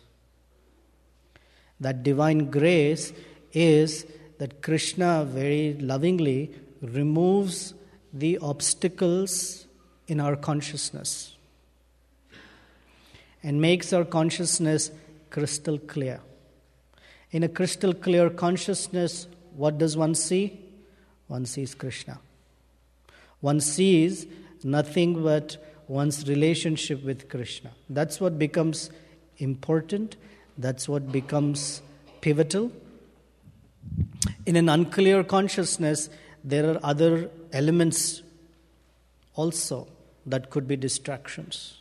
That divine grace is that Krishna very lovingly removes the obstacles in our consciousness and makes our consciousness crystal clear. In a crystal clear consciousness, what does one see? One sees Krishna. One sees nothing but one's relationship with Krishna. That's what becomes important. That's what becomes pivotal. In an unclear consciousness, there are other elements also that could be distractions.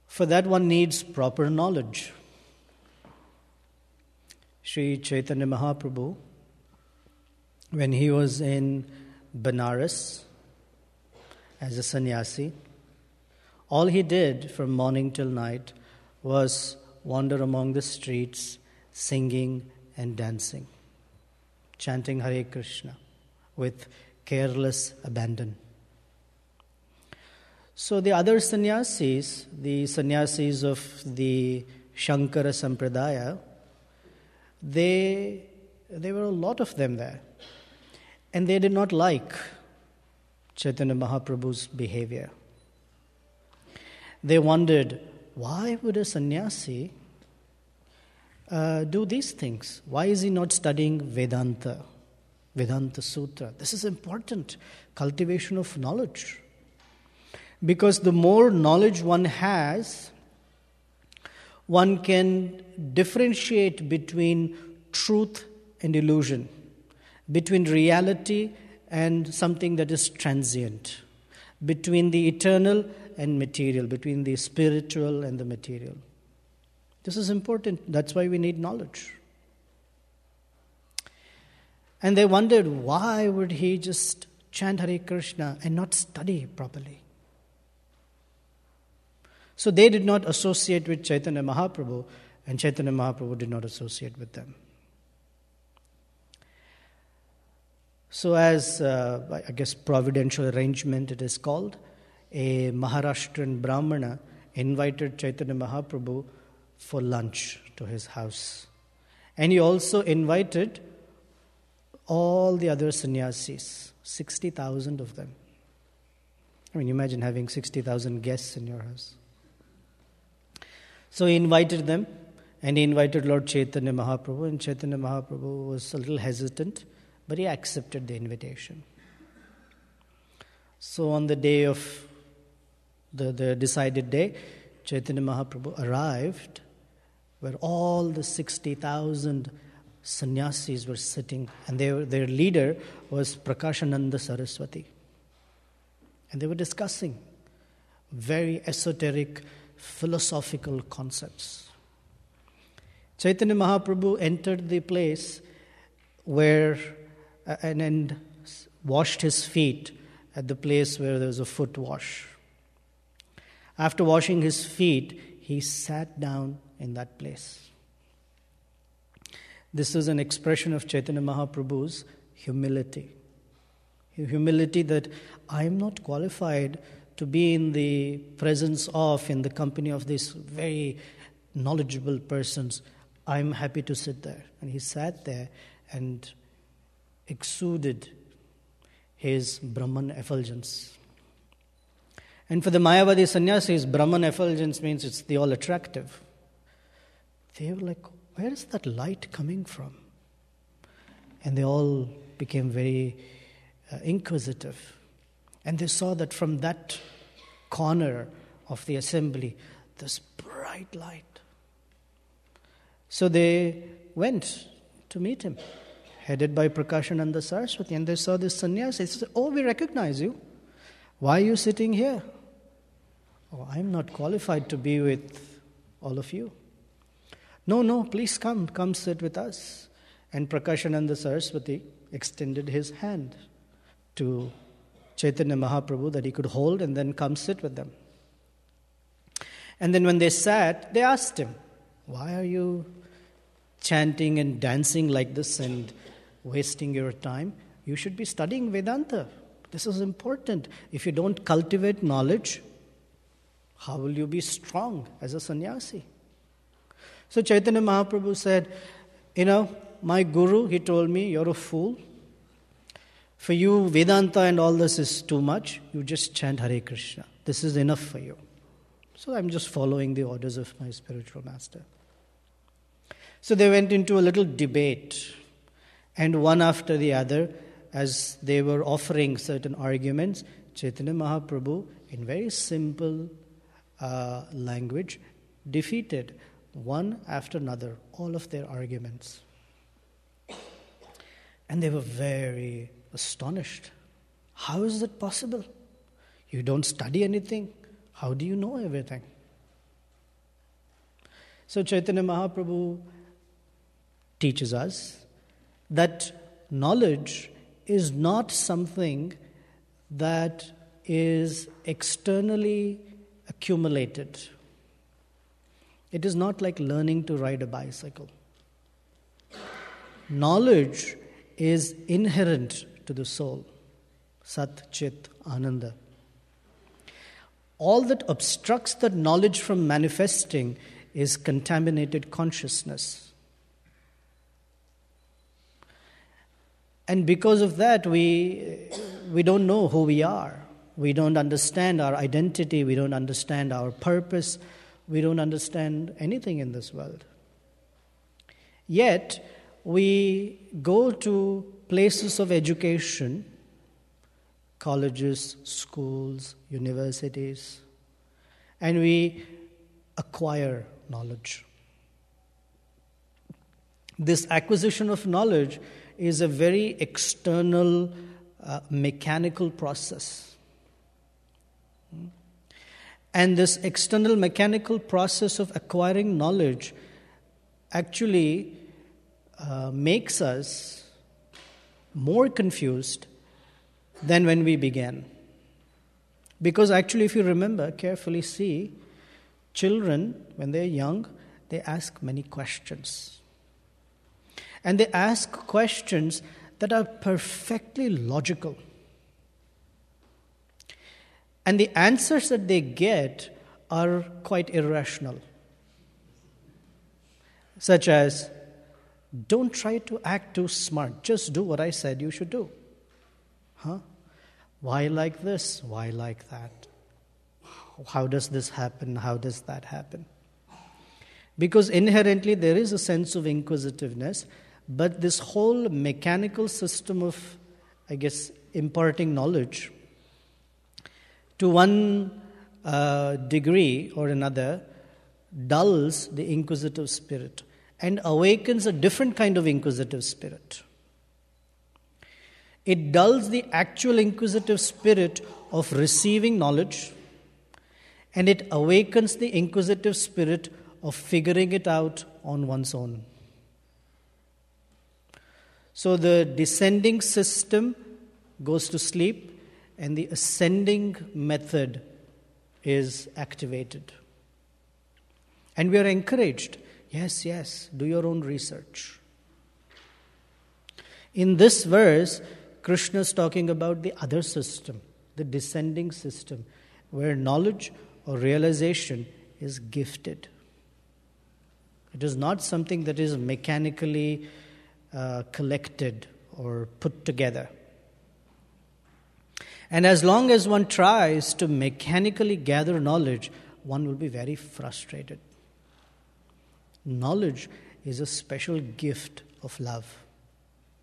For that one needs proper knowledge. Sri Chaitanya Mahaprabhu, when he was in Benares as a sannyasi, all he did from morning till night was wander among the streets, singing and dancing, chanting Hare Krishna with careless abandon. So the other sannyasis, the sannyasis of the Shankara Sampradaya, there were a lot of them there. And they did not like Chaitanya Mahaprabhu's behavior. They wondered, why would a sannyasi do these things? Why is he not studying Vedanta Sutra? This is important, cultivation of knowledge. Because the more knowledge one has, one can differentiate between truth and illusion, between reality and something that is transient, between the eternal and material, between the spiritual and the material. This is important. That's why we need knowledge. And they wondered, why would he just chant Hare Krishna and not study properly? So they did not associate with Chaitanya Mahaprabhu, and Chaitanya Mahaprabhu did not associate with them. So as, I guess, providential arrangement it is called, a Maharashtrian Brahmana invited Chaitanya Mahaprabhu for lunch to his house. And he also invited all the other sannyasis, 60,000 of them. I mean, imagine having 60,000 guests in your house. So he invited them, and he invited Lord Chaitanya Mahaprabhu, and Chaitanya Mahaprabhu was a little hesitant, but he accepted the invitation. So on the day of the decided day, Chaitanya Mahaprabhu arrived where all the 60,000 sannyasis were sitting, and their leader was Prakashananda Saraswati. And they were discussing very esoteric philosophical concepts. Chaitanya Mahaprabhu entered the place where and washed his feet at the place where there was a foot wash. After washing his feet, he sat down in that place. This is an expression of Chaitanya Mahaprabhu's humility. Humility that I am not qualified to be in the presence of, in the company of these very knowledgeable persons. I'm happy to sit there. And he sat there and exuded his Brahman effulgence. And for the Mayavadi sannyasis, Brahman effulgence means it's all attractive. They were like, where is that light coming from? And they all became very inquisitive. And they saw that from that corner of the assembly, this bright light. So they went to meet him, headed by Prakashananda Saraswati, and they saw this sannyasi. They said, oh, we recognize you. Why are you sitting here? Oh, I'm not qualified to be with all of you. No, please come sit with us. And Prakashananda Saraswati extended his hand to Chaitanya Mahaprabhu that he could hold and then come sit with them. And then when they sat, they asked him, why are you chanting and dancing like this and wasting your time? You should be studying Vedanta. This is important. If you don't cultivate knowledge, how will you be strong as a sannyasi? So Chaitanya Mahaprabhu said, my guru, he told me, you're a fool. For you, Vedanta and all this is too much. You just chant Hare Krishna. This is enough for you. So I'm just following the orders of my spiritual master. So they went into a little debate. And one after the other, as they were offering certain arguments, Chaitanya Mahaprabhu, in very simple language, defeated one after another all of their arguments. And they were very astonished. How is it possible? You don't study anything. How do you know everything? So Chaitanya Mahaprabhu teaches us that knowledge is not something that is externally accumulated. It is not like learning to ride a bicycle. Knowledge is inherent to the soul. Sat, Chit, Ananda. All that obstructs that knowledge from manifesting is contaminated consciousness. And because of that, we don't know who we are. We don't understand our identity. We don't understand our purpose. We don't understand anything in this world. Yet, we go to places of education, colleges, schools, universities, and we acquire knowledge. This acquisition of knowledge is a very external, mechanical process. And this external mechanical process of acquiring knowledge actually makes us more confused than when we began. Because actually, if you remember, carefully see, children, when they're young, they ask many questions. And they ask questions that are perfectly logical. And the answers that they get are quite irrational. Such as, don't try to act too smart. Just do what I said you should do. Huh? Why like this? Why like that? How does this happen? How does that happen? Because inherently there is a sense of inquisitiveness, but this whole mechanical system of, imparting knowledge to one degree or another dulls the inquisitive spirit and awakens a different kind of inquisitive spirit. It dulls the actual inquisitive spirit of receiving knowledge, and it awakens the inquisitive spirit of figuring it out on one's own. So the descending system goes to sleep, and the ascending method is activated. And we are encouraged, yes, do your own research. In this verse, Krishna is talking about the other system, the descending system, where knowledge or realization is gifted. It is not something that is mechanically collected or put together. And as long as one tries to mechanically gather knowledge, one will be very frustrated. Knowledge is a special gift of love.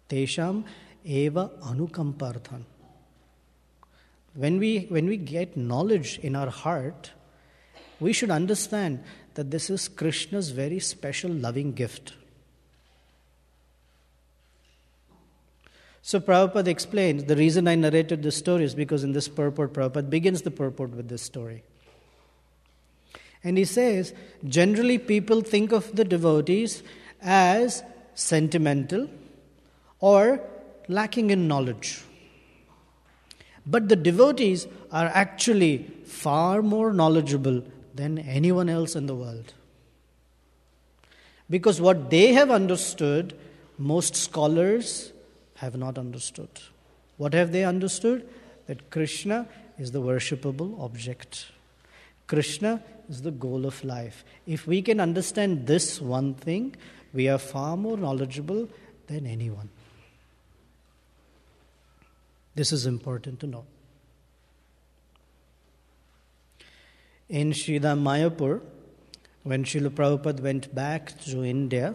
Tesham eva anukamparthan. When we get knowledge in our heart, we should understand that this is Krishna's very special loving gift. So Prabhupada explains, the reason I narrated this story is because in this purport, Prabhupada begins the purport with this story. And he says, generally people think of the devotees as sentimental or lacking in knowledge. But the devotees are actually far more knowledgeable than anyone else in the world. Because what they have understood, most scholars have not understood. What have they understood? That Krishna is the worshipable object. Krishna is the goal of life. If we can understand this one thing, we are far more knowledgeable than anyone. This is important to know. In Sridham Mayapur, when Srila Prabhupada went back to India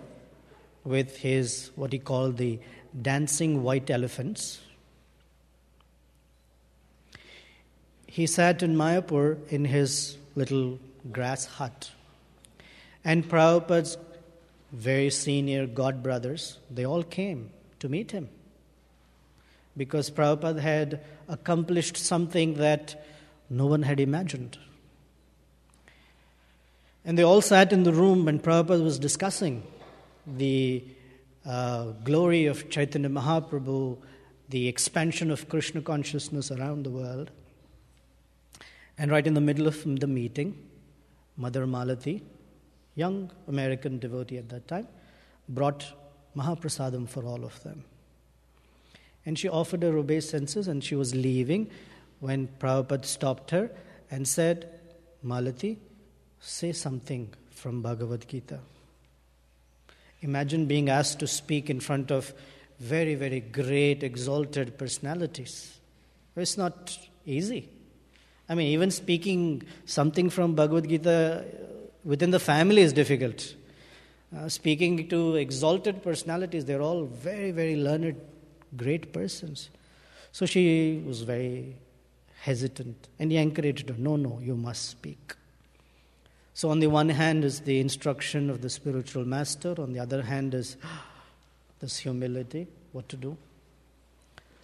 with his, what he called the dancing white elephants, he sat in Mayapur in his little grass hut. And Prabhupada's very senior god brothers, they all came to meet him. Because Prabhupada had accomplished something that no one had imagined. And they all sat in the room when Prabhupada was discussing the glory of Chaitanya Mahaprabhu, the expansion of Krishna consciousness around the world. And right in the middle of the meeting, Mother Malati, young American devotee at that time, brought Mahaprasadam for all of them. And she offered her obeisances and she was leaving when Prabhupada stopped her and said, Malati, say something from Bhagavad Gita. Imagine being asked to speak in front of very, very great, exalted personalities. It's not easy. I mean, even speaking something from Bhagavad Gita within the family is difficult. Speaking to exalted personalities, they're all very, very learned, great persons. So she was very hesitant, and he encouraged her, no, you must speak. So on the one hand is the instruction of the spiritual master, on the other hand is this humility, what to do.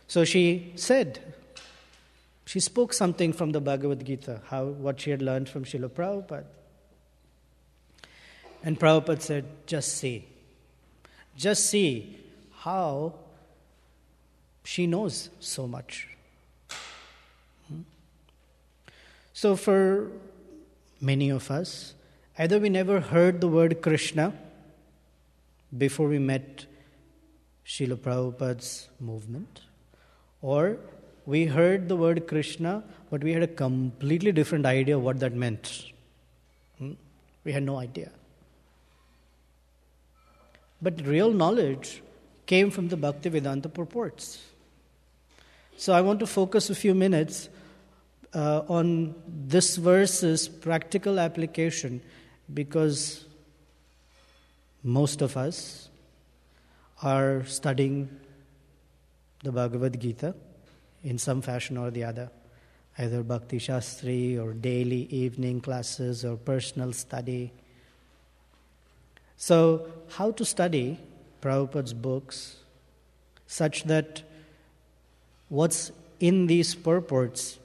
So she spoke something from the Bhagavad Gita, what she had learned from Srila Prabhupada. And Prabhupada said, just see how she knows so much. So for many of us, either we never heard the word Krishna before we met Srila Prabhupada's movement, or we heard the word Krishna, but we had a completely different idea of what that meant. We had no idea. But real knowledge came from the Bhaktivedanta purports. So I want to focus a few minutes on this verse's practical application, because most of us are studying the Bhagavad Gita in some fashion or the other, either Bhakti Shastri or daily evening classes or personal study. So, how to study Prabhupada's books such that what's in these purports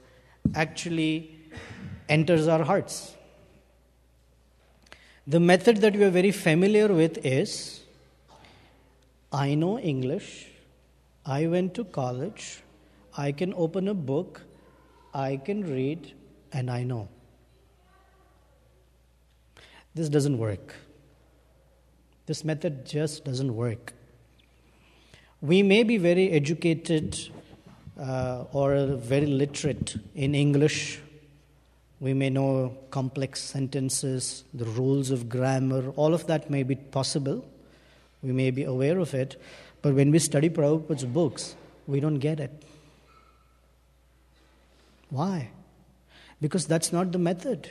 actually enters our hearts? The method that we are very familiar with is, I know English, I went to college, I can open a book, I can read, and I know. This doesn't work. This method just doesn't work. We may be very educated or very literate in English. We may know complex sentences, the rules of grammar, all of that may be possible. We may be aware of it. But when we study Prabhupada's books, we don't get it. Why? Because that's not the method.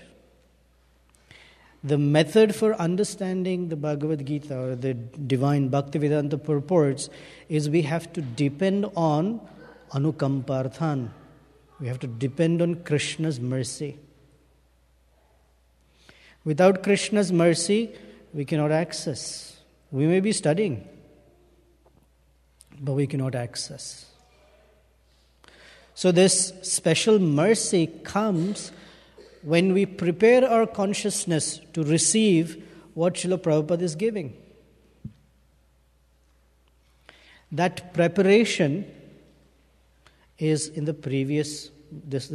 The method for understanding the Bhagavad Gita or the divine Bhaktivedanta purports is we have to depend on Anukamparthan. We have to depend on Krishna's mercy. Without Krishna's mercy, we cannot access. We may be studying, but we cannot access. So this special mercy comes when we prepare our consciousness to receive what Srila Prabhupada is giving. That preparation is in the previous, this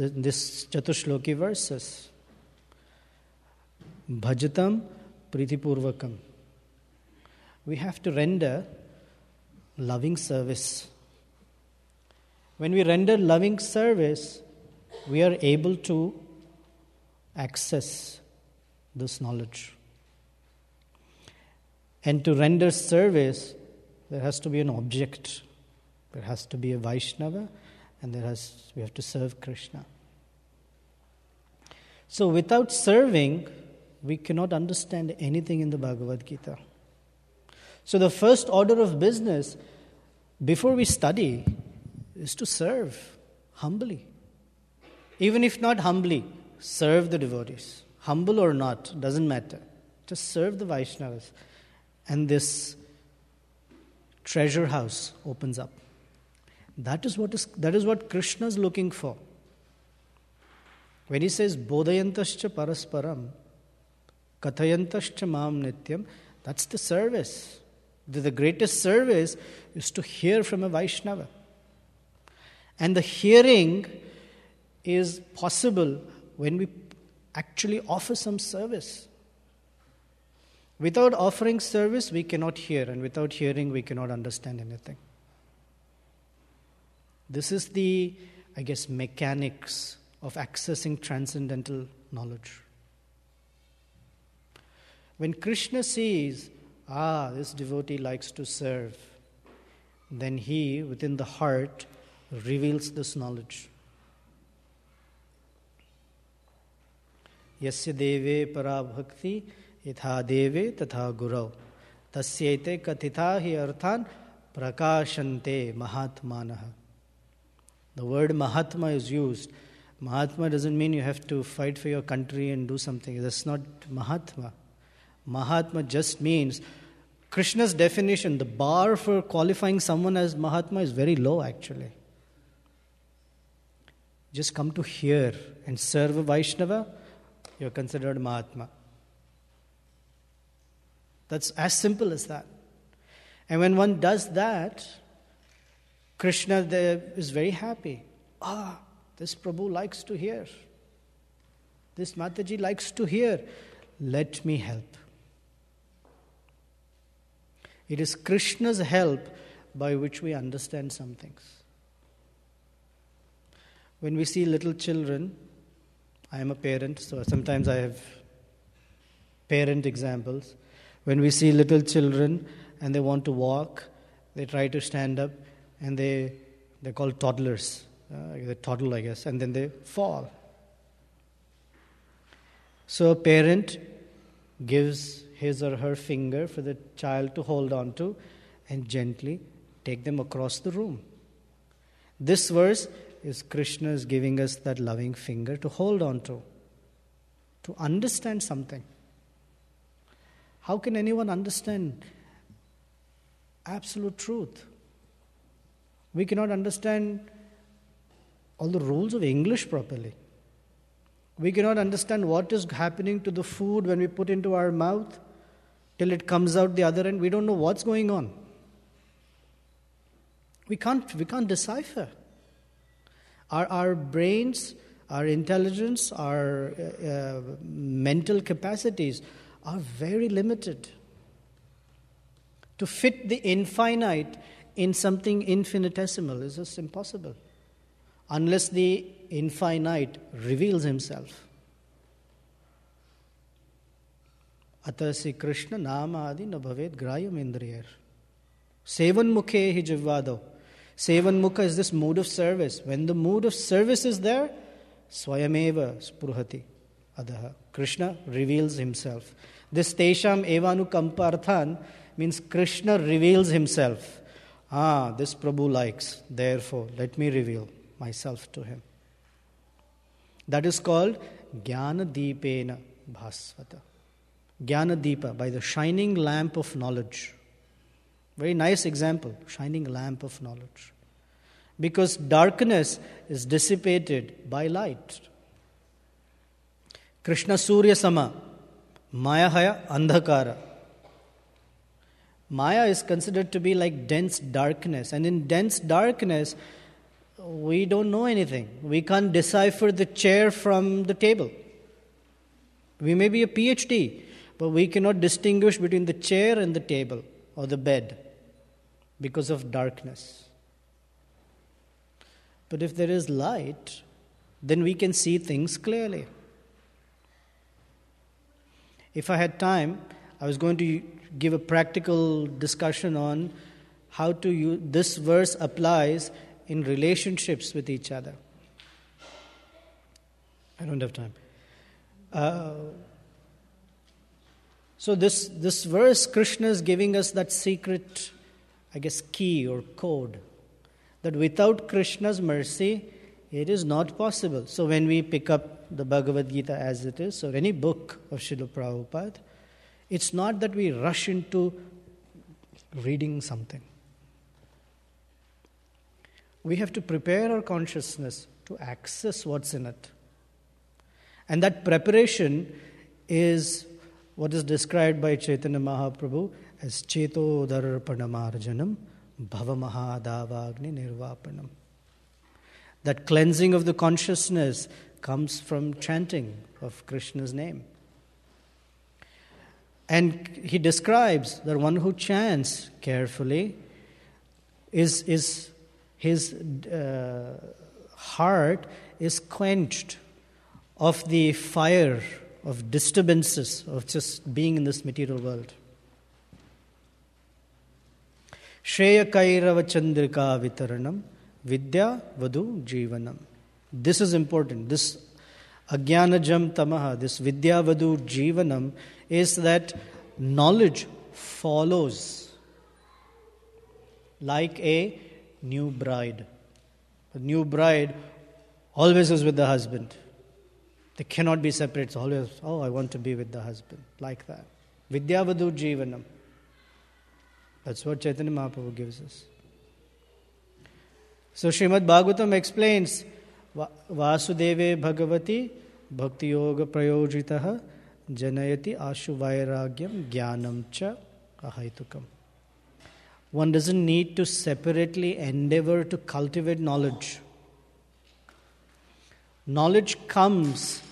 Chatushloki verses. Bhajatam Pritipurvakam. We have to render loving service. When we render loving service, we are able to access this knowledge. And to render service, there has to be an object. There has to be a Vaishnava, and we have to serve Krishna. So without serving, we cannot understand anything in the Bhagavad Gita. So the first order of business, before we study, is to serve humbly. Even if not humbly, serve the devotees. Humble or not, doesn't matter. Just serve the Vaishnavas. And this treasure house opens up. That is what Krishna is looking for. When he says, Bodhayantascha parasparam, kathayantascha mam nityam, that's the service. The greatest service is to hear from a Vaishnava. And the hearing is possible when we actually offer some service. Without offering service, we cannot hear, and without hearing, we cannot understand anything. This is the, I guess, mechanics of accessing transcendental knowledge. When Krishna sees, this devotee likes to serve, then he, within the heart, reveals this knowledge. Yasya deve para bhakti yatha deve tatha gurau tasyete kathitha hi arthan prakashante mahatmanaha. The word Mahatma is used. Mahatma doesn't mean you have to fight for your country and do something. That's not Mahatma. Mahatma just means, Krishna's definition, the bar for qualifying someone as Mahatma is very low actually. Just come to hear and serve a Vaishnava, you're considered Mahatma. That's as simple as that. And when one does that, Krishna there is very happy. This Prabhu likes to hear. This Mataji likes to hear. Let me help. It is Krishna's help by which we understand some things. When we see little children, I am a parent, so sometimes I have parent examples. When we see little children and they want to walk, they try to stand up, and they're called toddlers. They toddle, I guess, and then they fall. So a parent gives his or her finger for the child to hold on to and gently take them across the room. This verse is Krishna is giving us that loving finger to hold on to understand something. How can anyone understand absolute truth? We cannot understand all the rules of English properly. We cannot understand what is happening to the food when we put into our mouth till it comes out the other end. We don't know what's going on. We can't decipher. Our brains, our intelligence, our mental capacities are very limited. To fit the infinite in something infinitesimal is just impossible, unless the infinite reveals himself. Atasi Krishna nama adi na bhaved grayam indriyar. Sevan mukhe hi jivvado. Sevan mukha is this mood of service. When the mood of service is there, swayameva spruhati adaha. Krishna reveals himself. This tesham evanu kamparthan means Krishna reveals himself. This Prabhu likes, therefore let me reveal myself to him. That is called Jnana Deepena Bhasvata. Jnana Deepa, by the shining lamp of knowledge. Very nice example, shining lamp of knowledge. Because darkness is dissipated by light. Krishna Surya Sama, Maya Haya Andhakara. Maya is considered to be like dense darkness, and in dense darkness, we don't know anything. We can't decipher the chair from the table. We may be a PhD, but we cannot distinguish between the chair and the table or the bed because of darkness. But if there is light, then we can see things clearly. If I had time, I was going to give a practical discussion on how to use this verse applies in relationships with each other. I don't have time. So this verse, Krishna is giving us that secret, I guess, key or code, that without Krishna's mercy, it is not possible. So when we pick up the Bhagavad Gita as it is, or any book of Srila Prabhupada, it's not that we rush into reading something. We have to prepare our consciousness to access what's in it. And that preparation is what is described by Chaitanya Mahaprabhu as Cheto Darpanamarjanam Bhavamahadavagni Nirvapanam. That cleansing of the consciousness comes from chanting of Krishna's name. And he describes that one who chants carefully is his heart is quenched of the fire of disturbances of just being in this material world. Shreya Kairava Chandrika Vitaranam Vidya Vadu Jivanam. This is important. This Agyanajam Tamaha, this Vidya Vadu Jivanam, is that knowledge follows like a new bride. A new bride always is with the husband. They cannot be separate. It's always, I want to be with the husband. Like that. Vidya Vadu Jivanam. That's what Chaitanya Mahaprabhu gives us. So Srimad Bhagavatam explains, Vasudeve Bhagavati Bhakti Yoga Prayojitaha Janayati Ashu Vairagyam Jnanam Cha Ahaitukam. One doesn't need to separately endeavor to cultivate knowledge. Knowledge comes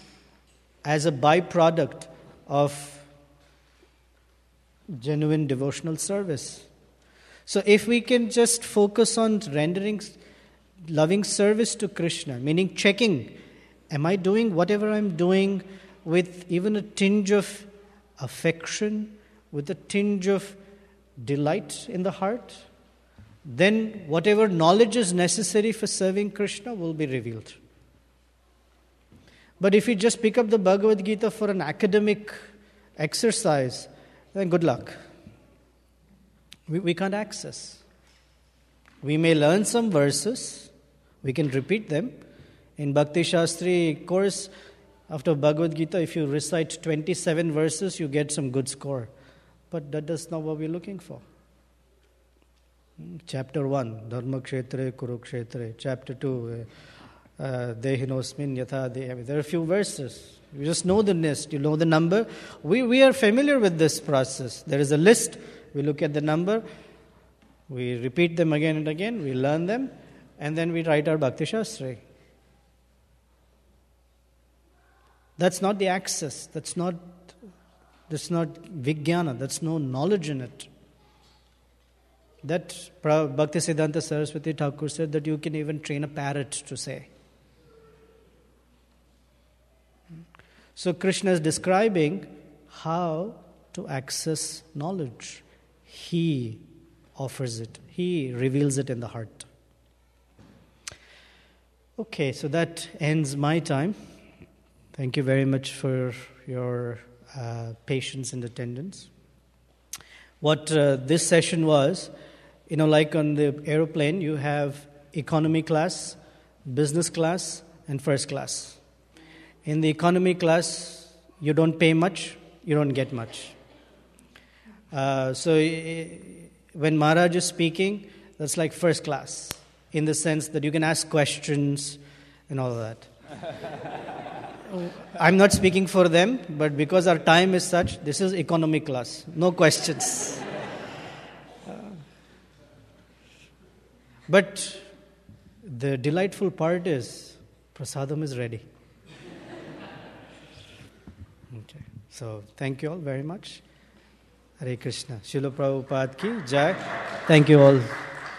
as a byproduct of genuine devotional service. So if we can just focus on rendering loving service to Krishna, meaning checking, am I doing whatever I'm doing with even a tinge of affection, with a tinge of delight in the heart, then whatever knowledge is necessary for serving Krishna will be revealed. But if you just pick up the Bhagavad Gita for an academic exercise, then good luck. We can't access. We may learn some verses, we can repeat them. In Bhakti Shastri course, after Bhagavad Gita, if you recite 27 verses, you get some good score. But that is not what we're looking for. Chapter 1, Dharma Kshetre Kurukshetre. Chapter 2, Dehinosmin Yatha Dehi. There are a few verses. You just know the list, you know the number. We are familiar with this process. There is a list, we look at the number, we repeat them again and again, we learn them, and then we write our Bhakti Shastri. That's not the access, that's not Vijnana, that's no knowledge in it. That Bhakti Siddhanta Saraswati Thakur said that you can even train a parrot to say. So Krishna is describing how to access knowledge. He offers it. He reveals it in the heart. Okay, so that ends my time. Thank you very much for your patience and attendance. What this session was, like on the aeroplane, you have economy class, business class, and first class. In the economy class, you don't pay much, you don't get much. So when Maharaj is speaking, that's like first class, in the sense that you can ask questions and all of that. I'm not speaking for them, but because our time is such, this is economy class, no questions. But the delightful part is, prasadam is ready. Okay. So, thank you all very much. Hare Krishna. Srila Prabhupada ki jai. Thank you all,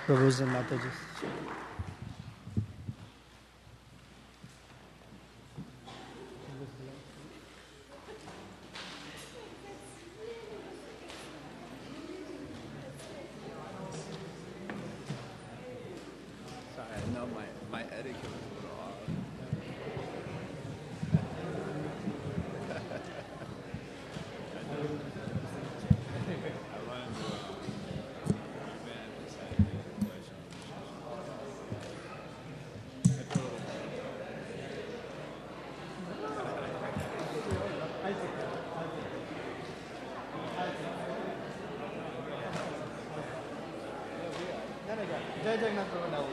Prabhus and Matajis. Sorry, I know my etiquette was a little off. Jai Jagannath Prabhu.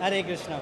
Hare Krishna.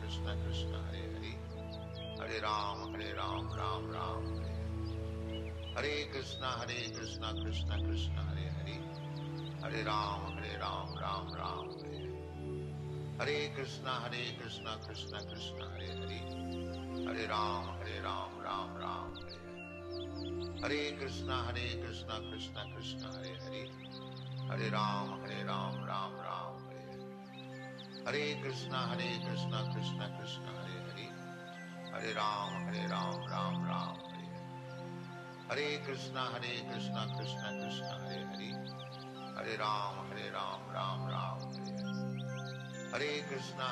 Krishna Krishna Hare Hare, Hare Ram Ram Ram Hare Hare Krishna Krishna Krishna Hare Hare, Hare Ram Ram Ram Hare Hare Krishna Krishna Krishna Hare Hare, Hare Ram Ram Ram Hare Krishna Krishna Krishna Hare Hare, Hare Ram Ram Ram Hare Krishna Krishna Krishna Hare Hare, Hare Ram Ram Ram Hare Krishna Krishna Krishna Hare Hare, Hare Ram Ram Ram Hare Krishna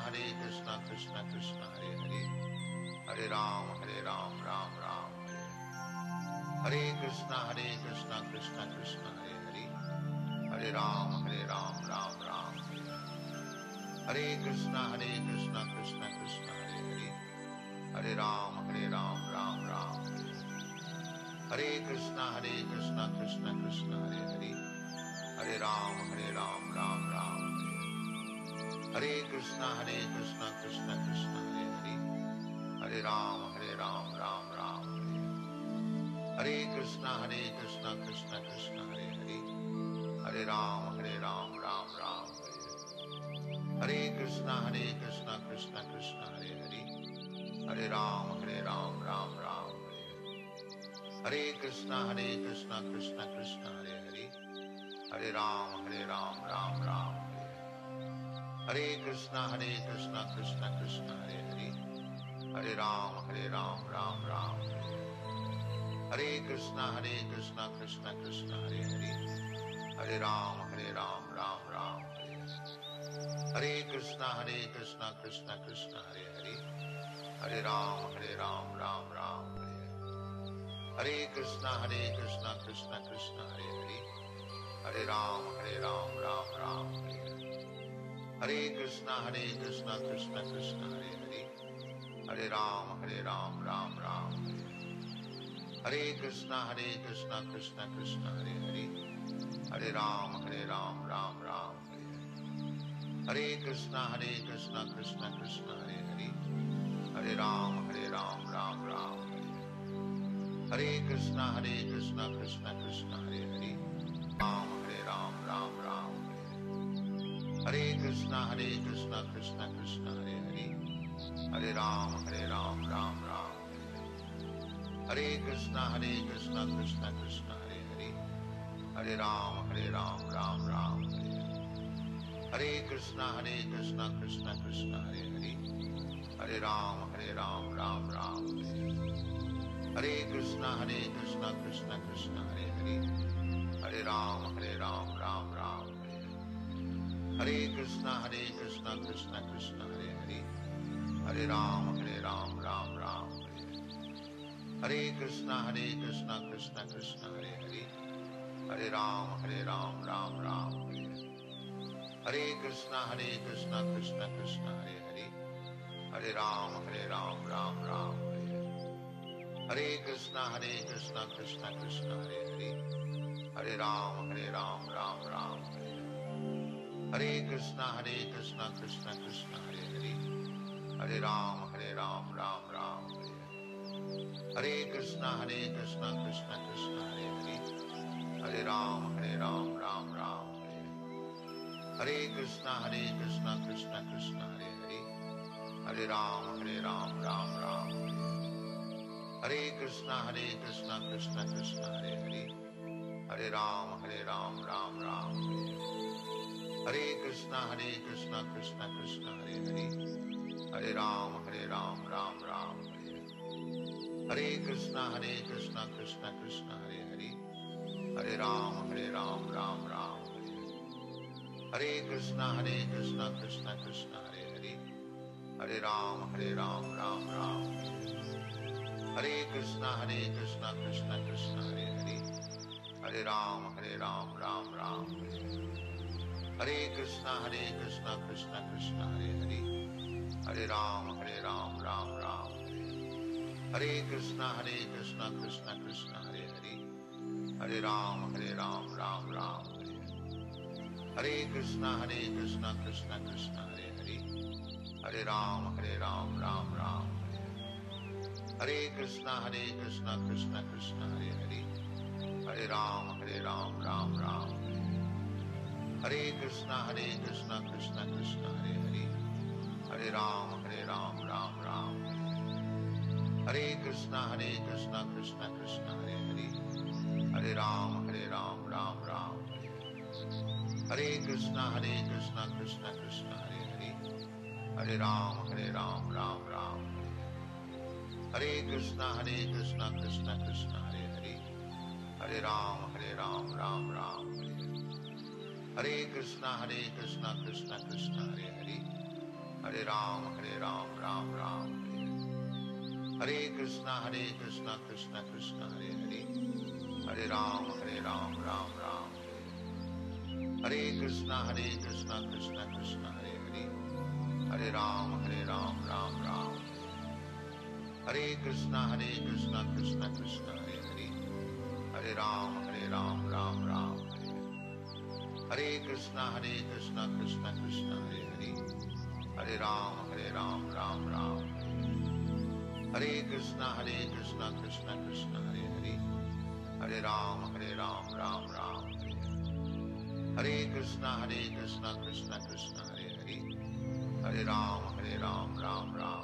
Krishna Krishna Hare Hare, Hare Ram Ram Ram Hare Krishna Krishna Krishna Hare Hare, Hare Ram Ram, Ram Ram. Hare Krishna, Krishna Krishna, Hare Hare. Hare Ram, Ram Ram. Hare Krishna, Krishna Krishna, Hare Hare. Hare Ram, Ram Ram. Hare Krishna, Krishna Krishna, Hare Hare. Hare Ram, Ram Ram. Hare Krishna, Krishna Krishna, Hare Hare. Hare Ram, Ram Ram. Hare Krishna, Krishna Krishna, Hare Hare. Hare Ram, Ram Ram. Hare Krishna, Krishna Krishna, Hare Hare. Hare Ram, Ram Ram. Hare Krishna, Krishna Krishna, Hare Hare. Hare Ram, Ram Ram. Hare Krishna, Krishna Krishna, Hare Hare. Hare Ram, Ram Ram. Hare Krishna, Krishna Krishna, Hare Hare. Hare Ram, Ram Ram. Hare Krishna, Krishna Krishna, Hare Hare. Hare Ram, Ram Ram. Hare Krishna, Krishna Krishna, Hare Hare. Hare Ram, Ram Ram. Hare Krishna, Krishna Krishna, Hare Hare. Hare Ram, Ram Ram. Hare Krishna, Krishna Krishna, Hare Hare. Hare Ram, Ram Ram. Hare Krishna, Krishna Krishna, Hare Hare. Ram, Ram Ram. Hare Krishna, Krishna Krishna, Hare Hare. Hare Ram, Ram Ram. Hare Krishna, Krishna Krishna, Hare Hare. Hare Ram, Ram Ram. Hare Krishna, Krishna Krishna, Hare Hare. Hare Ram, Ram Ram. Hare Krishna, Krishna Krishna, Hare Hare. Hare Ram, Ram Ram. Hare Krishna, Krishna Krishna, Hare Hare. Hare Ram, Ram Ram. Hare Krishna, Krishna Krishna, Hare Hare. Hare Ram, Ram Ram. Hare Krishna, Krishna Krishna, Hare Hare. Hare Ram, Ram Ram. Hare Krishna, Krishna Krishna, Hare Hare. Hare Ram, Ram Ram. Hare Krishna, Krishna Krishna, Hare Hare. Hare Ram, Ram Ram. Hare Krishna, Krishna Krishna, Hare Hare. Hare Ram, Ram Ram. Hare Krishna, Krishna Krishna, Hare Hare. Hare Ram, Ram Ram. Hare Krishna, Krishna Krishna, Hare Hare. Hare Ram, Ram Ram. Hare Krishna, Krishna Krishna, Hare Hare. Hare Ram, Ram Ram. Hare Krishna, Krishna Krishna, Hare Hare. Hare Ram, Ram Ram. Hare Krishna, Krishna Krishna, Hare Hare. Hare Ram, Ram Ram. Hare Krishna, Krishna Krishna, Hare Hare. Hare Ram, Ram Ram. Hare Krishna, Krishna Krishna, Hare Hare. Hare Ram, Ram Ram. Hare Krishna, Krishna Krishna, Hare Hare. Hare Ram, Ram Ram. Hare Krishna, Krishna Krishna, Hare Hare. Hare Ram, Ram Ram. Hare Krishna, Krishna Krishna, Hare Hare. Hare Ram, Ram Ram. Hare Krishna, Krishna Krishna, Hare Hare. Hare Ram, Ram Ram. Hare Krishna, Krishna Krishna, Hare Hare. Hare Ram, Ram Ram. Hare Krishna, Krishna Krishna, Hare Hare. Hare Ram, Ram Ram. Hare Krishna, Krishna Krishna, Hare Hare. Hare Ram, Ram Ram. Hare Krishna, Krishna Krishna, Hare Hare. Hare Ram, Ram Ram. Hare Krishna, Krishna Krishna, Hare Hare. Hare Ram, Ram Ram. Hare Hare Krishna, Krishna Krishna, Hare Hare. Hare Ram, Ram Ram. Hare Krishna, Krishna Krishna, Hare Hare. Hare Ram, Ram Ram. Hare Krishna, Krishna Krishna, Hare Hare. Hare Ram, Ram Ram. Hare Krishna, Krishna Krishna, Hare Hare. Hare Ram, Ram Ram. Hare Krishna, Krishna Krishna, Hare Hare. Hare Ram, Ram Ram.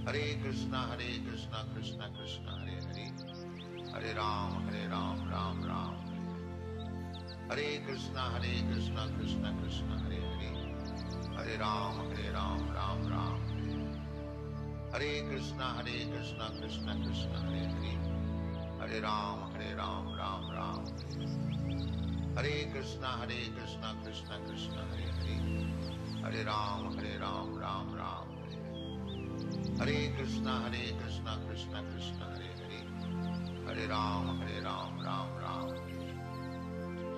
Hare Krishna, Krishna Krishna, Hare Hare. Hare Ram, Ram Ram. Hare Krishna, Krishna Krishna, Hare Hare. Hare Ram, Ram Ram. Hare Krishna, Krishna Krishna, Hare Hare. Hare Ram, Ram Ram. Hare Krishna, Krishna Krishna, Hare Hare. Hare Ram, Ram Ram. Hare Krishna, Krishna Krishna, Hare Hare. Hare Ram, Ram Ram.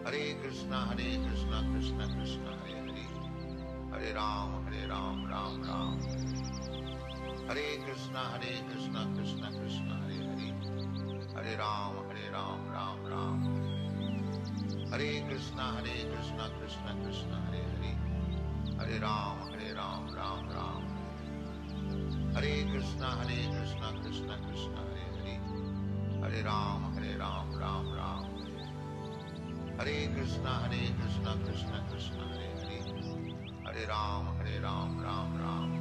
Hare Krishna, Krishna Krishna, Hare Hare. Hare Ram, Ram Ram. Hare Krishna, Krishna Krishna, Hare Hare. Hare Ram, Ram Ram. Hare Krishna, Krishna Krishna, Hare Hare. Hare Ram, Ram Ram. Hare Krishna, Krishna Krishna, Hare Hare. Hare Ram, Ram Ram. Hare Krishna, Krishna Krishna, Hare Hare. Hare Ram, Ram Ram. Hare Krishna, Krishna Krishna, Hare Hare. Hare Ram, Ram Ram.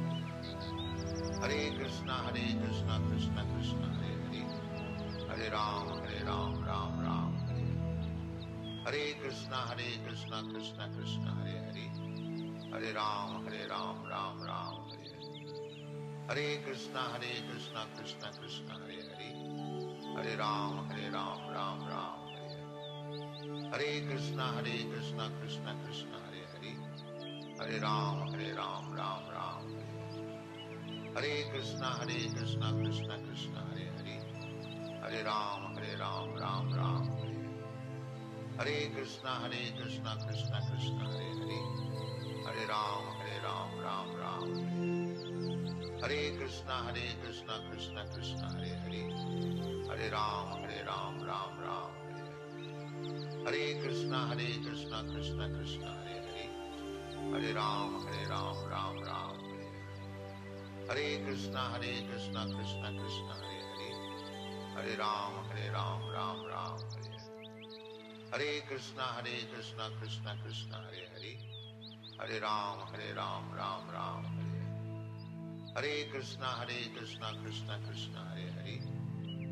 Hare Krishna, Krishna Krishna, Hare Hare. Hare Ram, Ram Ram. Hare Krishna, Krishna Krishna, Hare Hare. Hare Ram, Ram Ram. Hare Krishna, Krishna Krishna, Hare Hare. Hare Ram, Ram Ram. Hare Krishna, Krishna Krishna, Hare Hare. Hare Ram, Ram Ram. Hare Krishna, Krishna Krishna, Hare Hare. Hare Ram, Ram Ram. Hare Krishna, Krishna Krishna, Hare Hare. Hare Ram, Ram Ram. Hare Krishna, Krishna Krishna, Hare Hare. Hare Ram, Ram Ram. Hare Krishna, Krishna Krishna, Hare Hare. Hare Ram, Ram Ram. Hare Krishna, Krishna Krishna, Hare Hare.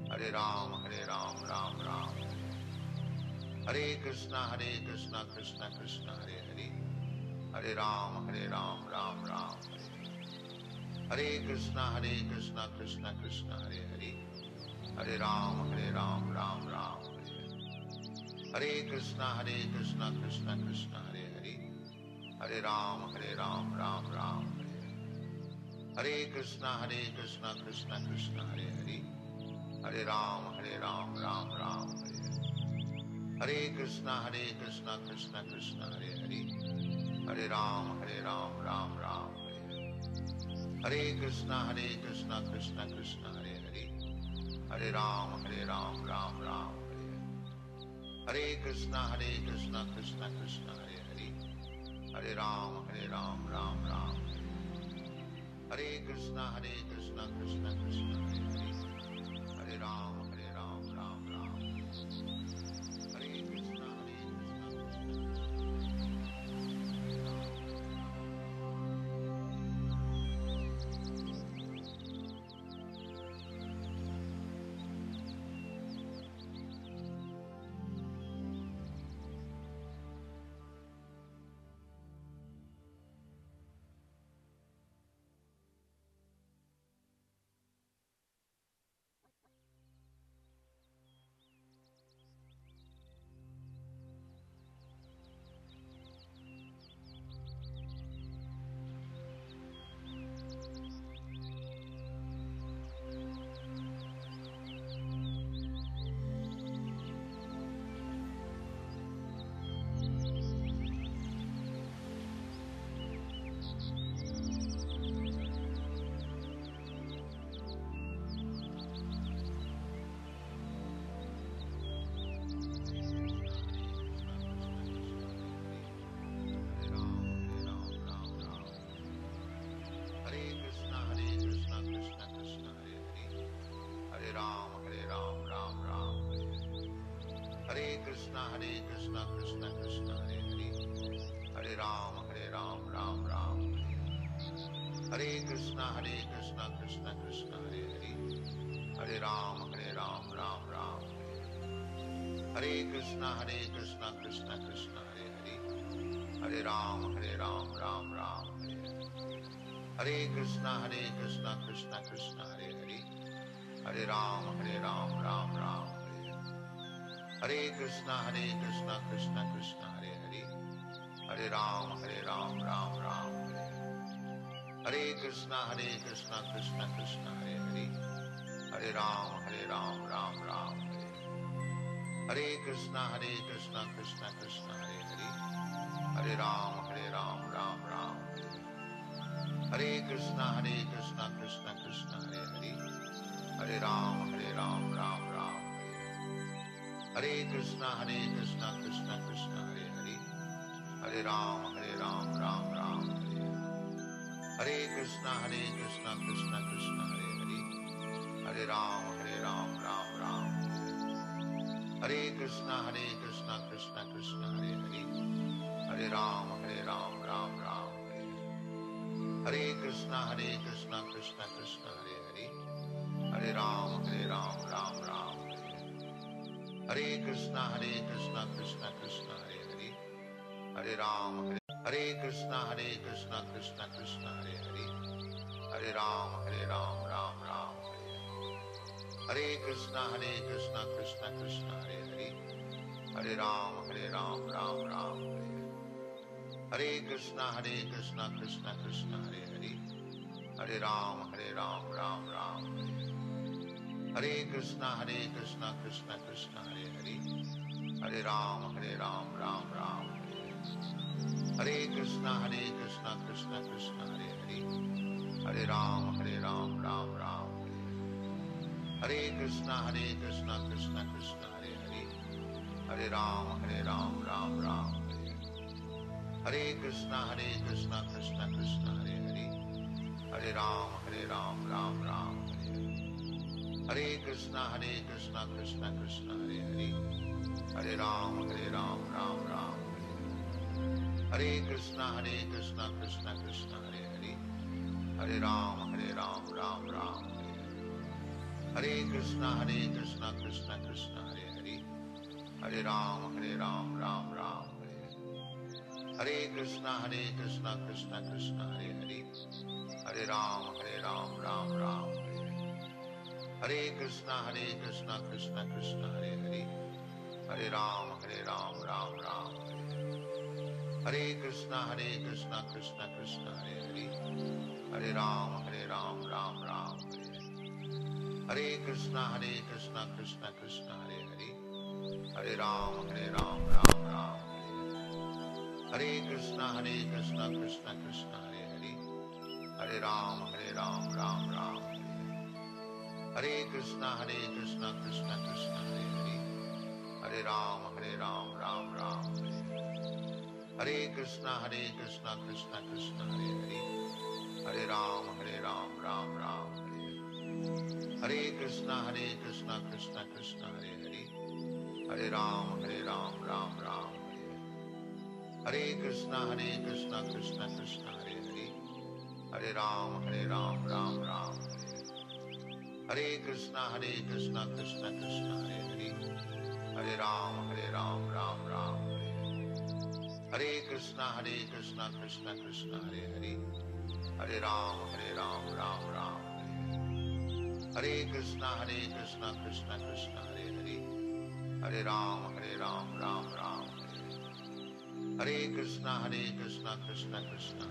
Hare Ram, Ram Ram. Hare Krishna, Krishna Krishna, Hare Hare. Hare Ram, Ram Ram. Hare Krishna, Krishna Krishna, Hare Hare. Hare Ram, Ram Ram. Hare Krishna, Krishna Krishna, Hare Hare. Hare Ram, Ram Ram. Hare Krishna, Krishna Krishna, Hare Hare. Hare Ram, Ram Ram. Hare Krishna, Krishna Krishna, Hare Hare. Hare Ram, Ram Ram. Hare Krishna, Krishna Krishna, Hare Hare. Hare Ram, Ram Ram. Hare Krishna, Krishna Krishna, Hare Hare. Hare Ram, Ram Ram. Hare Krishna, Krishna Krishna, Hare Hare. Hare Ram, Ram Ram. Hare Krishna, Krishna Krishna, Hare Hare. Hare Ram, Ram Ram. Hare Krishna, Krishna, Hare Ram, Ram Ram, Hare Krishna, Krishna Krishna, Hare Ram, Ram Ram, Hare Krishna, Krishna Krishna, Hare Ram, Ram Ram, Hare Krishna, Krishna Krishna, Hare Ram, Ram Ram, Hare Krishna, Krishna Krishna, Hare Ram, Ram Ram, Hare Krishna, Krishna Krishna, Hare Ram, Ram Ram, Hare Krishna, Krishna Krishna, Hare Ram, Ram Ram, Hare Krishna, Krishna Krishna, Hare Ram, Ram Ram, Hare Krishna, Krishna Krishna, Hare Ram, Ram Ram, Hare Krishna, Krishna Krishna, Hare Ram, Ram Ram, Hare Krishna, Krishna Krishna, Hare Ram, Ram Ram, Hare Krishna, Krishna Krishna, Hare Ram, Ram Ram, Hare Krishna, Krishna Krishna, Hare Ram, Hare Krishna, Krishna Krishna, Hare Ram, Ram Ram, Hare Krishna, Krishna Krishna, Hare Ram, Ram Ram, Hare Krishna, Krishna Krishna, Hare Ram, Ram Ram, Hare Krishna, Krishna Krishna, Hare Ram, Ram Ram, Hare Krishna, Krishna Krishna, Hare Ram, Ram Ram, Hare Krishna, Krishna Krishna, Hare Ram, Ram Ram, Hare Krishna, Krishna Krishna, Hare Ram, Ram Ram, Hare Krishna, Krishna Krishna, Hare Ram, Ram Ram, Hare Krishna, Krishna Krishna, Hare Ram, Ram Ram, Hare Krishna, Krishna Krishna, Hare Ram, Ram Ram, Hare Krishna, Krishna Krishna, Hare Ram, Ram Ram, Hare Krishna, Krishna Krishna, Hare Ram, Ram Ram, Hare Krishna, Krishna Krishna, Hare Ram, Ram Ram, Hare Krishna, Krishna Krishna, Hare Ram, Ram Ram, Hare Krishna, Krishna Krishna, Hare Ram, Ram Ram, Hare Krishna, Krishna Krishna, Hare Ram, Ram Ram, Hare Krishna, Krishna Krishna, Hare Ram, Ram Ram, Hare Krishna, Krishna Krishna, Hare Ram, Ram Ram, Hare Krishna, Krishna Krishna, Hare Ram, Ram Ram, Hare Krishna, Krishna Krishna, Hare Ram, Ram Ram, Hare Krishna, Krishna Krishna, Hare Ram, Ram Ram, Hare Krishna, Krishna Krishna, Hare Ram, Ram Ram, Hare Krishna, Krishna Krishna,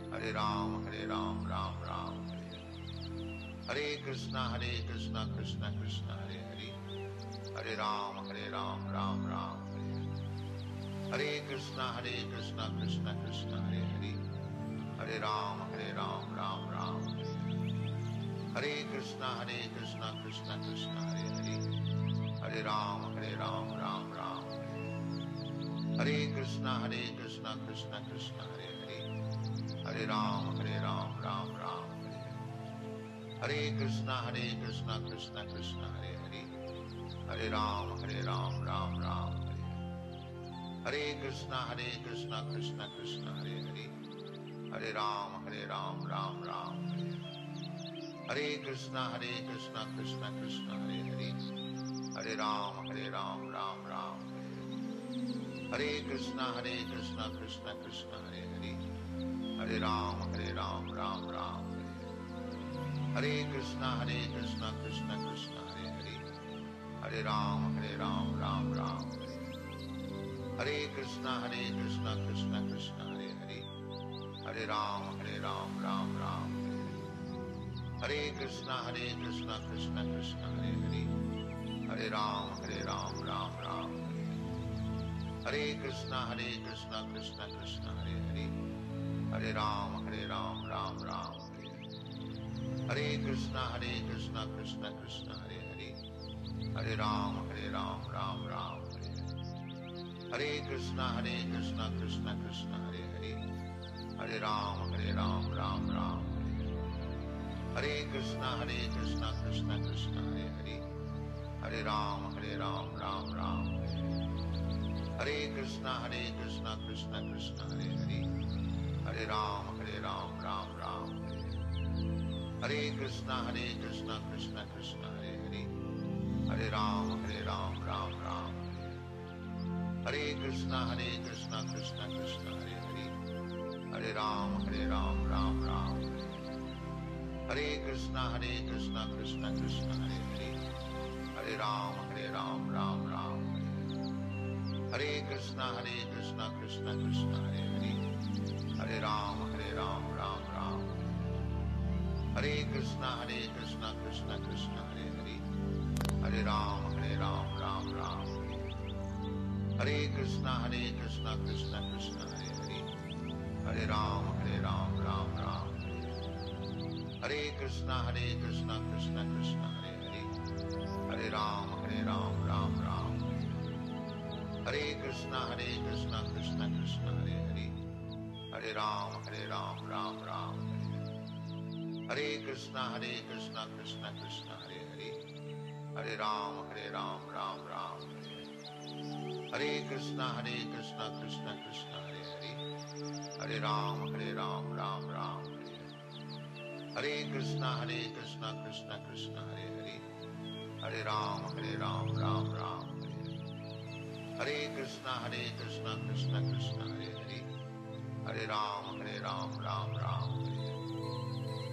Hare Ram, Ram Ram, Hare Krishna, Krishna Krishna, Hare Ram, Ram Ram, Hare Krishna, Krishna Krishna, Hare Ram, Ram Ram, Hare Krishna, Krishna Krishna, Hare Ram, Ram Ram, Hare Krishna, Krishna Krishna, Hare Ram, Ram Ram, Hare Krishna, Krishna Krishna, Hare Ram, Ram Ram, Hare Krishna, Krishna Krishna, Hare Hare. Hare Ram, Ram Ram, Hare Krishna, Krishna Krishna, Hare Hare. Hare Ram, Ram Ram, Hare Krishna, Krishna Krishna, Hare Hare. Hare Ram, Ram Ram, Hare Krishna, Krishna Krishna, Hare Hare. Hare Ram, Ram Ram, Hare Krishna, Krishna Krishna, Hare Hare. Hare Ram, Ram Ram, Hare Krishna, Krishna Krishna, Hare Hare. Hare Ram, Ram Ram, Hare Krishna, Krishna Krishna, Hare Hare. Hare Ram, Ram Ram, Hare Krishna, Krishna Krishna, Hare Hare. Hare Ram, Ram Ram, Hare Krishna, Krishna Krishna, Hare Hare. Hare Ram, Ram Ram, Hare Krishna, Krishna Krishna, Hare Hare. Hare Ram, Ram Ram, Hare Krishna, Krishna Krishna, Hare Hare. Hare Ram, Ram Ram, Hare Krishna, Krishna Krishna, Hare Hare. Hare Ram, Ram Ram, Hare Krishna, Krishna Krishna, Hare Hare. Hare Ram, Ram Ram, Hare Krishna, Krishna Krishna, Hare Hare. Hare Ram, Ram Ram, Hare Krishna, Krishna Krishna, Hare Hare. Hare Ram, Ram Ram, Hare Krishna, Krishna Krishna, Hare Hare. Hare Ram, Ram Ram, Hare Krishna, Krishna Krishna, Hare Hare. Hare Ram, Ram Ram, Hare Krishna, Krishna Krishna, Hare Hare. Hare Ram, Ram Ram, Hare Krishna, Krishna Krishna, Hare Hare. Hare Ram, Ram Ram, Hare Krishna, Krishna Krishna, Hare Hare. Hare Ram, Ram Ram, Hare Krishna, Krishna Krishna, Hare Hare. Hare Ram, Ram Ram, Hare Krishna, Krishna Krishna, Hare Hare. Hare Ram, Ram Ram, Hare Krishna, Krishna Krishna, Hare Hare. Hare Ram, Ram Ram,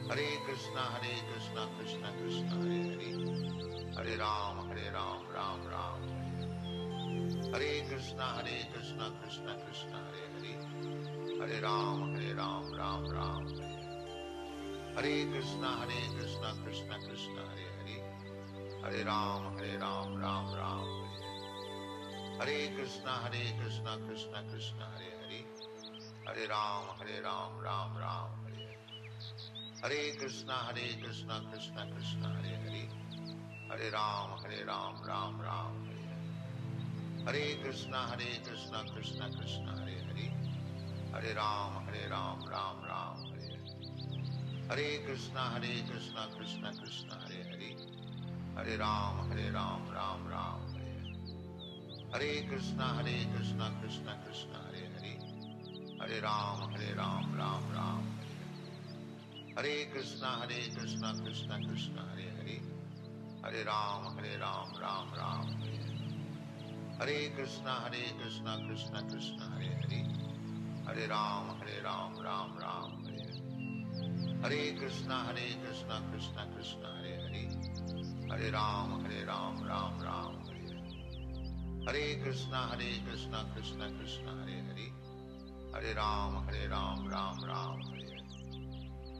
Hare Krishna, Krishna Krishna, Hare Hare. Hare Ram, Ram Ram, Hare Krishna, Krishna Krishna, Hare Hare. Hare Ram, Ram Ram, Hare Krishna, Krishna Krishna, Hare Hare. Hare Ram, Ram Ram, Hare Krishna, Krishna Krishna, Hare Hare. Hare Ram, Ram Ram, Hare Krishna, Krishna Krishna, Hare Hare. Hare Ram, Ram Ram, Hare Krishna, Krishna Krishna, Hare Hare. Hare Ram, Ram Ram, Hare Krishna, Krishna Krishna, Hare Hare. Hare Ram, Ram Ram, Hare Krishna, Krishna Krishna, Hare Hare. Hare Ram, Ram Ram, Hare Krishna, Krishna Krishna, Hare Hare. Hare Ram, Ram Ram, Hare Krishna, Krishna Krishna, Hare Hare. Hare Ram, Ram Ram, Hare Krishna, Krishna Krishna, Hare Hare. Hare Ram, Ram Ram, Hare Krishna, Krishna Krishna, Hare Hare. Hare Ram, Ram Ram,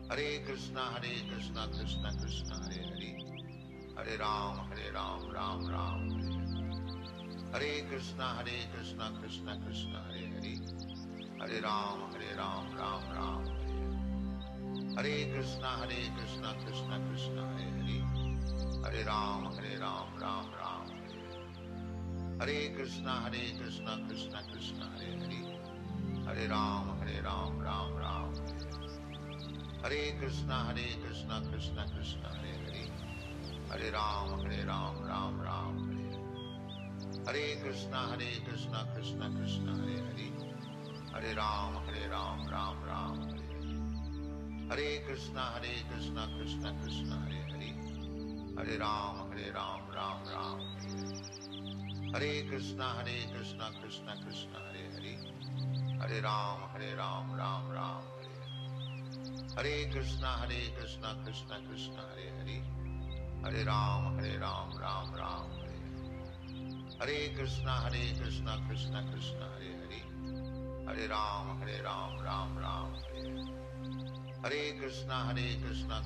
Hare Krishna, Krishna Krishna, Hare Hare. Hare Ram, Ram Ram, Hare Krishna, Krishna Krishna, Hare Hare. Hare Ram, Ram Ram, Hare Krishna, Krishna Krishna, Hare Hare. Hare Ram, Ram Ram, Hare Krishna, Krishna Krishna, Hare Hare. Hare Ram, Ram Ram, Hare Krishna, Krishna Krishna, Hare Hare. Hare Ram, Ram Ram, Hare Krishna Krishna Krishna Hare Hare, Hare Ram Ram Ram Hare Hare. Hare Krishna Krishna Krishna Hare Hare, Hare Ram Ram Ram Hare Hare. Hare Krishna Krishna Krishna Hare Hare, Hare Ram Ram Ram Hare Hare. Hare Krishna Krishna Krishna Hare Hare, Hare Ram Ram Ram Hare Hare. Hare Krishna Krishna Krishna Hare Hare, Hare Ram Ram Ram Hare Hare. Hare Krishna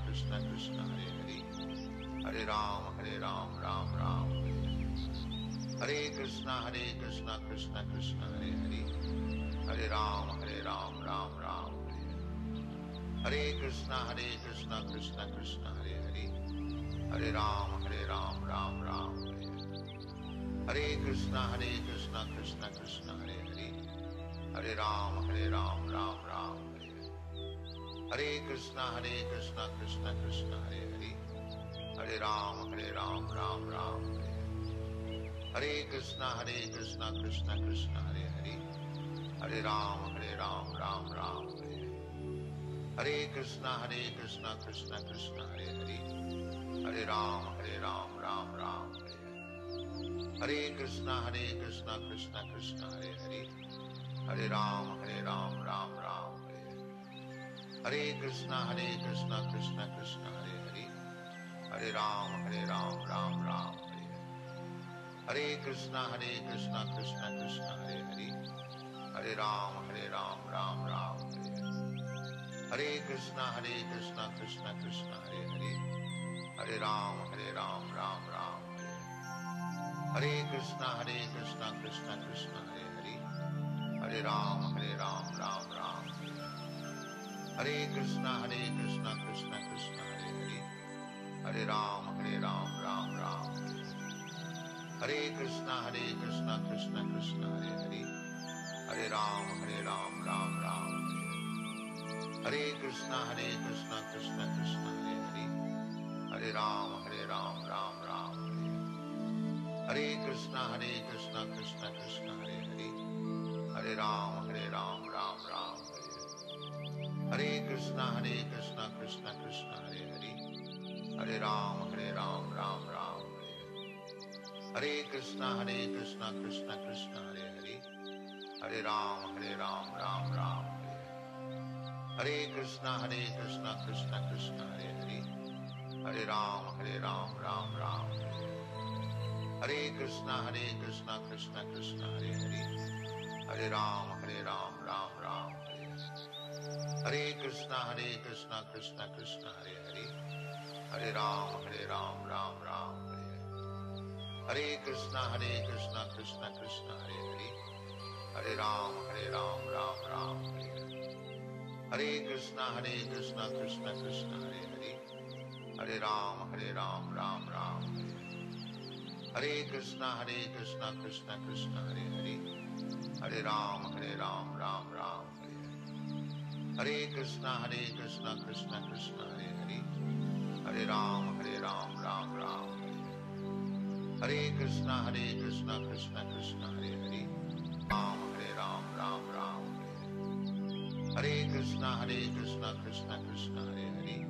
Krishna Krishna Hare Hare, Hare Ram Ram Ram Hare Hare. Hare Krishna Krishna Krishna Hare Hare, Hare Ram Ram Ram Hare Hare. Hare Krishna Krishna Krishna Hare Hare, Hare Ram Ram Ram Hare Hare. Hare Krishna Krishna Krishna Hare Hare, Hare Ram Ram Ram Hare Hare. Hare Krishna Krishna Krishna Hare Hare, Hare Ram Ram Ram Hare Hare. Hare Krishna Krishna Krishna Hare Hare, Hare Ram Ram Ram Hare Hare. Hare Krishna Krishna Krishna Hare Hare, Hare Ram Ram Ram Hare Hare. Hare Krishna Krishna Krishna Hare Hare, Hare Ram Ram Ram Hare Hare. Hare Krishna Krishna Krishna Hare Hare, Hare Ram Ram Ram Hare Hare. Hare Krishna Krishna Krishna Hare Hare, Hare Ram Ram Ram Hare Hare. Hare Krishna Krishna Krishna Hare Hare, Hare Ram Ram Ram Hare Hare. Hare Krishna Krishna Krishna Hare Hare, Hare Ram Ram Ram Hare Hare. Hare Krishna Krishna Krishna Hare Hare, Hare Ram Ram Ram Hare Hare. Hare Krishna Krishna Krishna Hare Hare, Hare Ram Ram Ram Hare Hare. Hare Krishna Krishna Krishna Hare Hare, Hare Ram Ram Ram Hare Hare. Hare Krishna Krishna Krishna Hare Hare, Hare Ram Ram Ram Hare Hare. Hare Krishna Krishna Krishna Hare Hare, Hare Ram Ram Ram Hare Hare. Hare Krishna Krishna Krishna Hare Hare, Hare Ram Ram Ram Hare Hare. Hare Krishna Krishna Krishna Hare Hare, Hare Ram Ram Ram Hare Hare. Hare Krishna Krishna Krishna Hare Hare, Hare Ram Ram Ram Hare Hare. Hare Krishna Krishna Krishna Hare Hare, Hare Ram Ram Ram Hare Hare. Hare Krishna Krishna Krishna Hare Hare, Hare Ram Ram Ram Hare Hare. Hare Krishna Krishna Krishna Hare Hare, Hare Ram Ram Ram Hare Hare. Hare Krishna Krishna Krishna Hare Hare, Hare Ram Ram Ram Hare Hare. Hare Krishna Krishna Krishna Hare Hare, Hare Ram Ram Ram Hare Hare. Hare Krishna Krishna Krishna Hare Hare, Ram Ram Ram Hare Hare. Hare Krishna Krishna Krishna Hare Hare,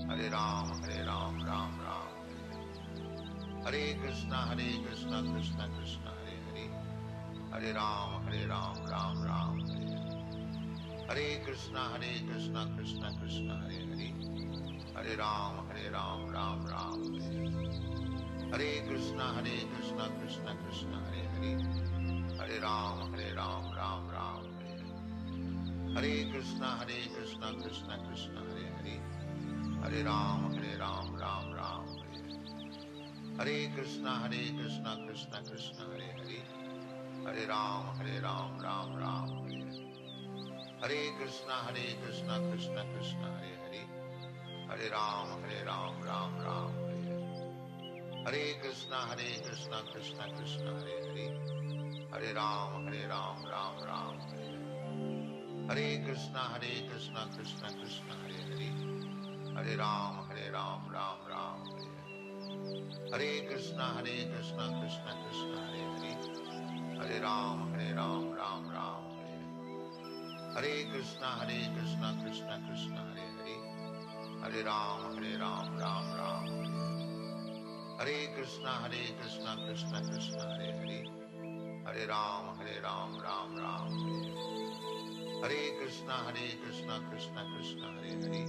Hare Ram Ram Ram Hare Hare. Hare Krishna Krishna Krishna Hare Hare, Hare Ram Ram Ram Hare Hare. Hare Krishna Krishna Krishna Hare Hare, Hare Ram Ram Ram Hare Hare. Hare Krishna Krishna Krishna Hare Hare, Hare Ram Ram Ram Hare Hare. Hare Krishna Krishna Krishna Hare Hare, Hare Ram Ram Ram Hare Hare. Hare Krishna Krishna Krishna Hare Hare, Hare Ram Ram Ram Hare Hare. Hare Krishna Krishna Krishna Hare Hare, Hare Ram Ram Ram Hare Hare. Hare Krishna Krishna Krishna Hare Hare, Hare Ram Ram Ram Hare Hare. Hare Krishna Krishna Krishna Hare Hare, Hare Ram Ram Ram Hare Hare. Hare Krishna, Krishna Krishna, Hare Hare, Hare Ram, Ram Ram, Hare Hare. Hare Krishna, Krishna Krishna, Hare Hare, Hare Ram, Ram Ram, Hare Hare. Hare Krishna, Krishna Krishna, Hare Hare, Hare Ram, Ram Ram, Hare Hare. Hare Krishna, Krishna Krishna, Hare Hare,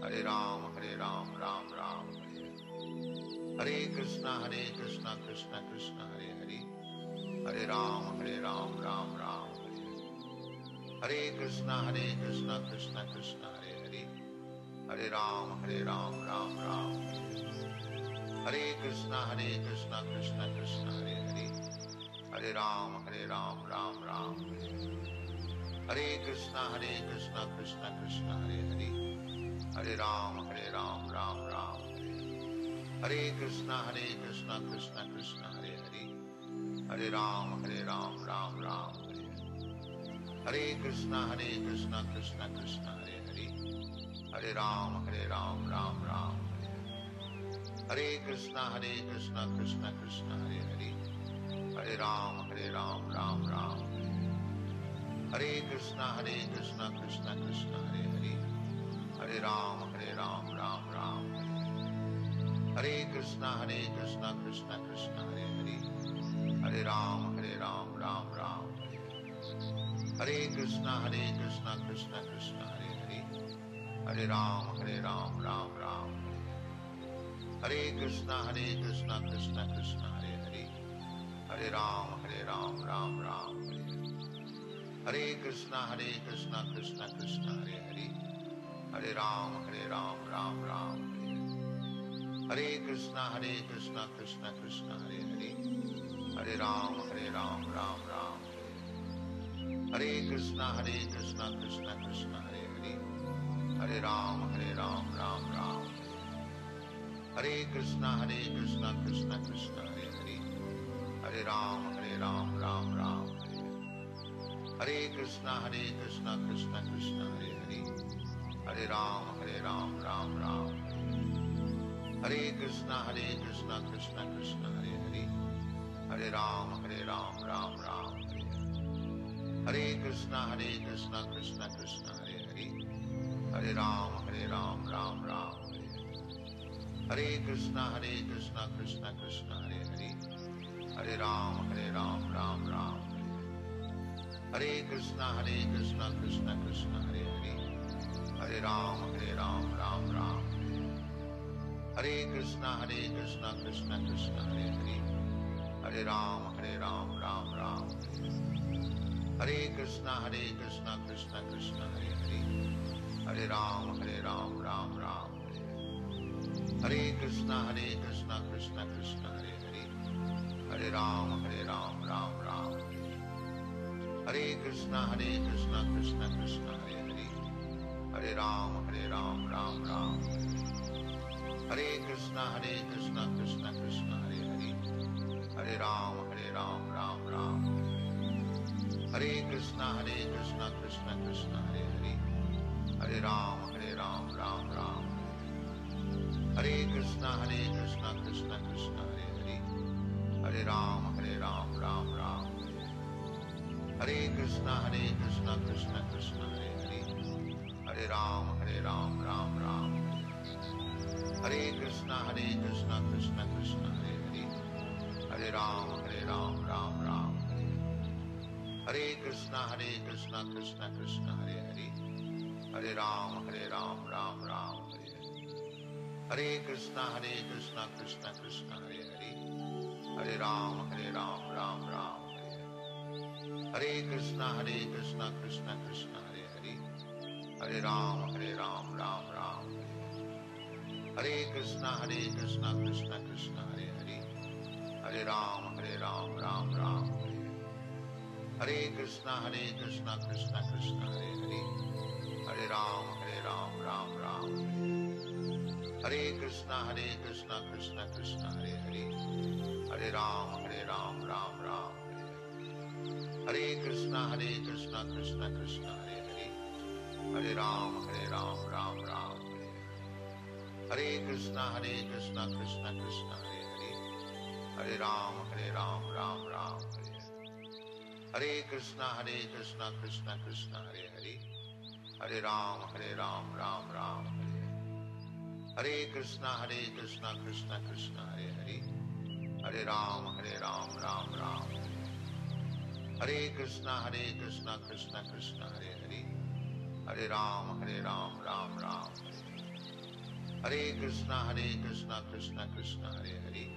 Hare Ram, Ram Ram, Hare Hare. Hare Krishna, Krishna Krishna, Hare Hare, Hare Ram, Ram Ram, Hare Hare. Hare Krishna, Krishna Krishna, Hare Hare, Hare Ram, Ram Ram, Hare Hare. Hare Krishna, Krishna Krishna, Hare Hare, Hare Ram, Ram Ram, Hare Hare. Hare Krishna, Krishna Krishna, Hare Hare, Hare Ram, Ram Ram, Hare Hare. Hare Krishna, Krishna Krishna, Hare Hare, Hare Ram, Ram Ram, Hare Hare. Hare Krishna, Krishna Krishna, Hare Hare, Hare Ram, Ram Ram, Hare Hare. Hare Krishna, Krishna Krishna, Hare Hare, Hare Ram, Ram Ram, Hare Hare. Hare Krishna, Krishna Krishna, Hare Hare, Hare Ram, Ram Ram, Hare Hare. Hare Krishna, Krishna Krishna, Hare Hare, Hare Ram, Ram Ram, Hare Hare. Hare Krishna, Krishna Krishna, Hare Hare, Hare Ram, Ram Ram, Hare Hare. Hare Krishna, Krishna Krishna, Hare Hare, Hare Ram, Ram Ram, Hare Hare. Hare Krishna, Krishna Krishna, Hare Hare, Hare Ram, Ram Ram, Hare Hare. Hare Krishna, Krishna Krishna, Hare Hare, Hare Ram, Ram Ram, Hare Hare. Hare Krishna, Krishna Krishna, Hare Hare, Hare Ram, Ram Ram, Hare Hare. Hare Krishna, Krishna Krishna, Hare Hare, Hare Ram, Ram Ram, Hare Hare. Hare Krishna, Krishna Krishna, Hare Hare, Hare Ram, Ram Ram, Hare Hare. Hare Krishna, Krishna Krishna, Hare Hare, Hare Ram, Ram Ram, Hare Hare. Hare Krishna, Krishna Krishna, Hare Hare, Hare Ram, Ram Ram, Hare Hare. Hare Krishna, Krishna Krishna, Hare Hare, Hare Ram, Ram Ram, Hare Hare. Hare Krishna, Krishna Krishna, Hare Hare, Hare Ram, Ram Ram, Hare Hare. Hare Krishna, Krishna Krishna, Hare Hare, Hare Ram, Ram Ram, Hare Hare. Hare Krishna, Krishna Krishna, Hare Hare, Hare Ram, Ram Ram, Hare Hare. Hare Krishna, Krishna Krishna, Hare Hare, Hare Ram, Ram Ram, Hare Hare. Hare Krishna, Krishna Krishna, Hare Hare, Hare Ram, Ram Ram, Hare Hare. Hare Krishna, Krishna Krishna, Hare Hare, Hare Ram, Ram Ram, Hare Hare. Hare Krishna, Krishna Krishna, Hare Hare, Hare Ram, Ram Ram, Hare Hare. Hare Krishna, Krishna Krishna, Hare Hare, Hare Ram, Ram Ram, Hare Hare. Hare Krishna, Krishna Krishna, Hare Hare, Hare Ram, Ram Ram, Hare Hare. Hare Krishna, Krishna Krishna, Hare Hare, Hare Ram, Ram Ram, Hare Hare. Hare Krishna, Krishna Krishna, Hare Hare, Hare Ram, Ram Ram, Hare Hare. Hare Krishna, Krishna Krishna, Hare Hare, Hare Ram, Ram Ram, Hare Hare. Hare Krishna, Krishna Krishna, Hare Hare, Hare Ram, Ram Ram, Hare Hare. Hare Krishna, Krishna Krishna, Hare Hare, Hare Ram, Ram Ram, Hare Hare. Hare Krishna, Krishna Krishna, Hare Hare, Hare Ram, Ram Ram, Hare Hare. Hare Krishna, Krishna Krishna, Hare Hare, Hare Ram, Ram Ram, Hare Hare. Hare Krishna, Krishna Krishna, Hare Hare, Hare Ram, Ram Ram, Hare Hare. Hare Krishna Krishna Krishna Hare Hare, Hare Ram Ram Ram Hare Hare. Hare Krishna Krishna Krishna Hare Hare, Hare Ram Ram Ram Hare Hare. Hare Krishna Krishna Krishna Hare Hare, Hare Ram Ram Ram Hare Hare. Hare Krishna Krishna Krishna Hare Hare, Hare Ram Ram Ram Hare Hare. Hare Krishna Krishna Krishna Hare Hare,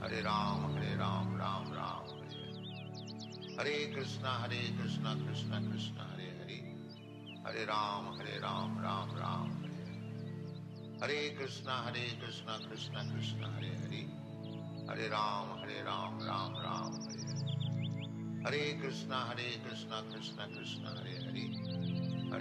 Hare Ram Ram Ram Hare Hare. Hare Krishna Krishna Krishna Hare Hare, Hare Ram Ram Ram Hare Hare. Hare Krishna Krishna Krishna Hare Hare,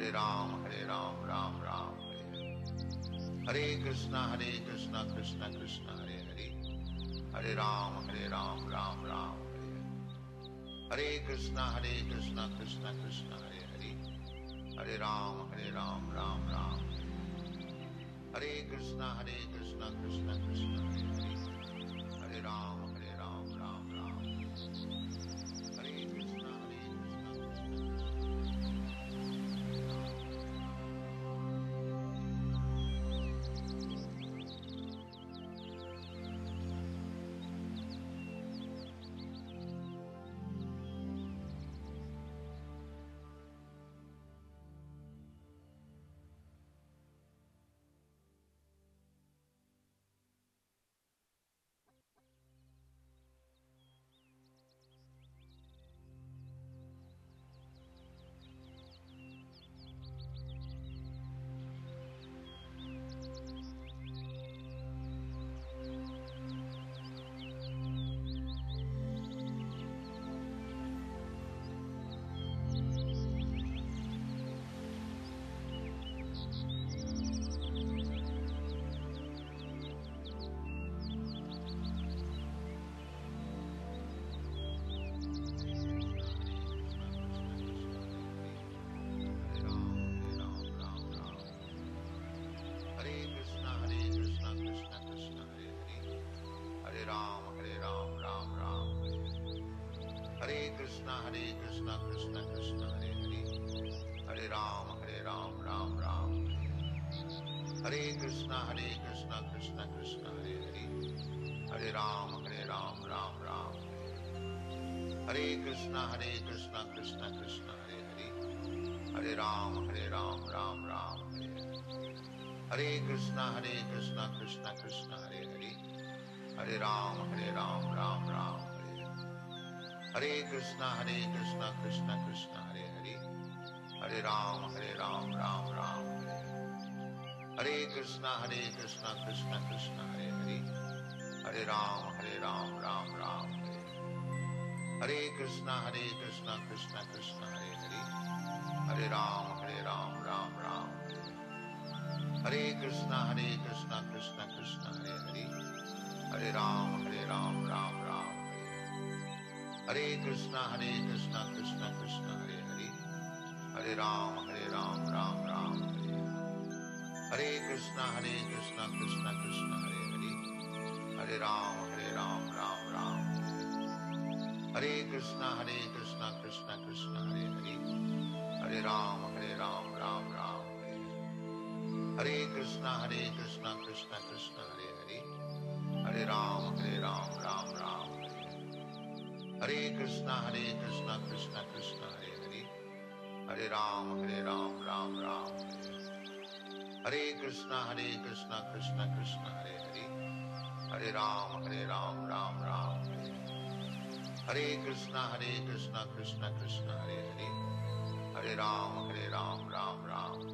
Hare Ram Ram Ram Hare Hare.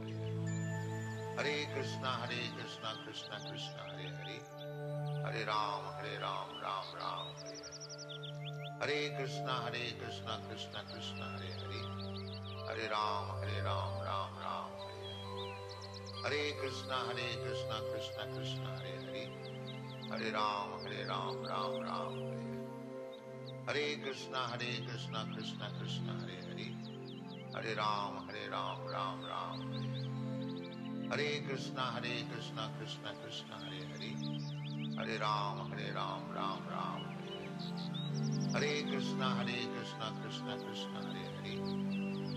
Hare Krishna Krishna Krishna Hare Hare, Hare Ram Ram Ram Hare Hare. Hare Krishna Krishna Krishna Hare Hare, Hare Ram Ram Ram Hare Hare. Hare Krishna Krishna Krishna Hare Hare, Hare Ram Ram Ram. Hare Krishna Krishna Krishna Hare Hare, Hare Ram Ram Ram. Hare Krishna Hare Krishna, Krishna Krishna, Hare Hare, Hare Ram, Ram Ram, Hare Krishna, Krishna Krishna, Hare Hare,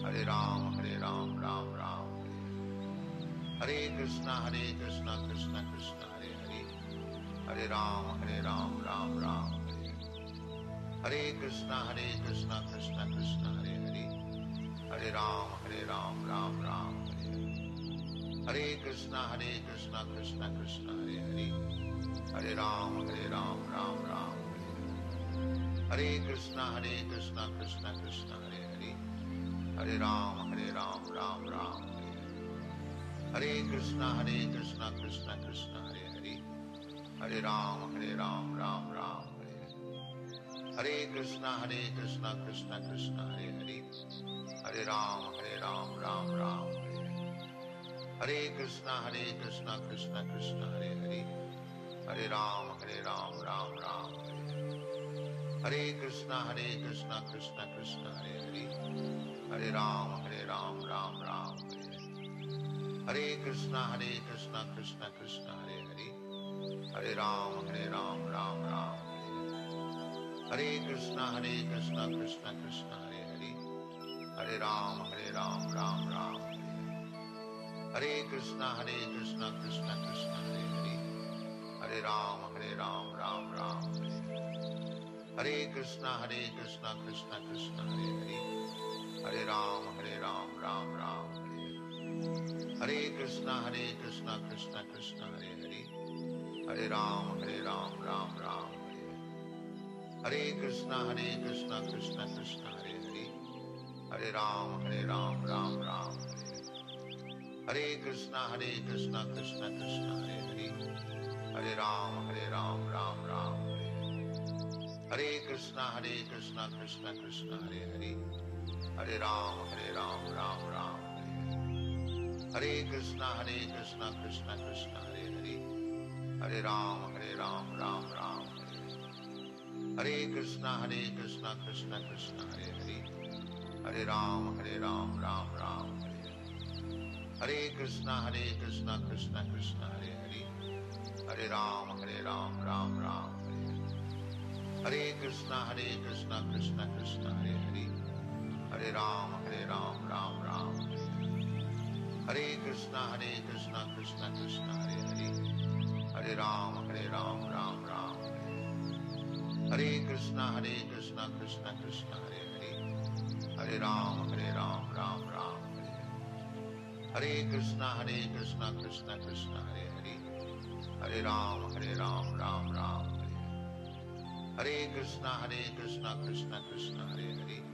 Hare Ram, Ram Ram, Hare Krishna, Krishna Krishna, Hare Hare, Hare Ram, Ram Ram, Hare Krishna, Krishna Krishna, Hare Hare, Hare Ram, Ram Ram, Hare Krishna, Krishna Krishna, Hare Hare, Hare Ram, Ram Ram, Hare Krishna, Krishna Krishna, Hare Hare, Hare Ram, Ram Ram, Hare Krishna, Krishna Krishna, Hare Hare, Hare Ram, Ram Ram, Hare Krishna, Krishna Krishna, Hare Hare, Hare Ram, Ram Ram, Hare Krishna, Krishna Krishna, Hare Hare, Hare Ram, Ram Ram, Hare Krishna, Krishna Krishna, Hare Hare, Hare Ram, Ram Ram, Hare Krishna, Krishna Krishna, Hare Hare, Hare Ram, Ram Ram, Hare Krishna, Krishna Krishna, Hare Hare, Hare Ram, Ram Ram, Hare Krishna, Krishna Krishna, Hare Hare, Hare Ram, Ram Ram, Hare Krishna, Krishna Krishna, Hare Hare, Hare Ram, Ram Ram, Hare Krishna, Krishna Krishna, Hare Hare, Hare Ram, Ram Ram, Hare Krishna, Krishna Krishna, Hare Hare, Hare Ram, Ram Ram, Hare Krishna, Krishna Krishna, Hare Hare, Hare Ram, Ram Ram, Hare Krishna, Krishna Krishna, Hare Hare, Hare Ram, Ram Ram, Hare Krishna, Krishna Krishna, Hare Hare, Hare Ram, Ram Ram, Hare Krishna, Krishna Krishna, Hare Hare, Hare Ram, Ram Ram, Hare Krishna, Krishna Krishna, Hare Hare, Hare Ram, Ram Ram, Hare Krishna, Krishna Krishna, Hare Hare, Hare Ram, Ram Ram, Hare Krishna, Krishna Krishna, Hare Hare, Hare Ram, Ram Ram, Hare Krishna, Krishna Krishna, Hare Hare, Hare Ram, Ram Ram, Hare Krishna, Krishna Krishna, Hare Hare, Hare Ram, Ram Ram, Hare Krishna, Krishna Krishna, Hare Hare, Hare Ram, Ram Ram, Hare Krishna, Krishna Krishna, Hare Hare,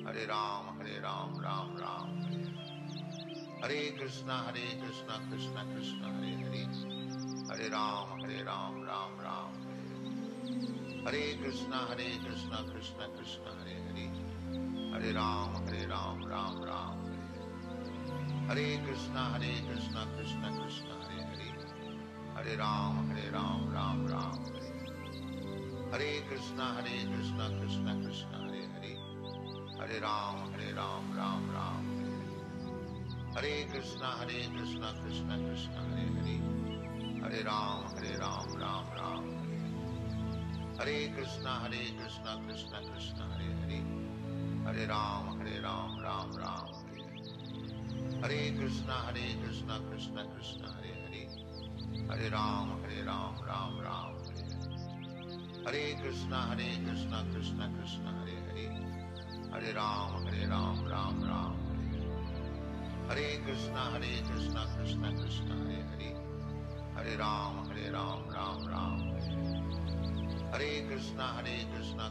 Hare Ram, Ram Ram, Hare Krishna, Krishna Krishna, Hare Hare, Hare Ram, Ram Ram, Hare Krishna, Krishna Krishna, Hare Hare, Hare Ram, Ram Ram, Hare Krishna, Krishna Krishna, Hare Hare, Hare Ram, Ram Ram, Hare Krishna, Krishna Krishna, Hare Hare, Hare Ram, Ram Ram, Hare Krishna, Krishna Krishna, Hare Hare, Hare Ram, Ram Ram, Hare Krishna, Krishna Krishna, Hare Hare, Hare Ram, Ram Ram, Hare Krishna, Krishna Krishna, Hare Hare, Hare Ram, Ram Ram, Hare Krishna,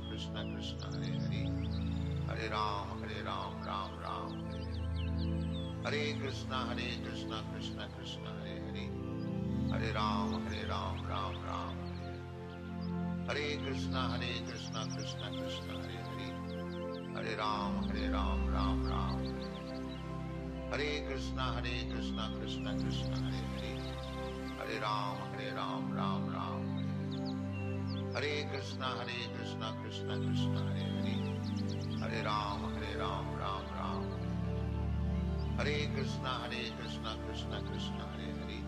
Krishna Krishna, Hare Hare, Hare Ram, Ram Ram, Hare Krishna, Krishna Krishna, Hare Hare, Hare Ram, Ram Ram, Hare Krishna, Krishna Krishna, Hare Hare, Hare Ram, Ram Ram, Hare Krishna, Krishna Krishna, Hare Hare, Hare Ram, Ram Ram, Hare Krishna, Krishna Krishna, Hare Hare, Hare Ram, Ram Ram, Hare Krishna, Krishna Krishna, Hare Hare, Hare Ram, Ram Ram, Hare Krishna, Krishna Krishna, Hare Hare,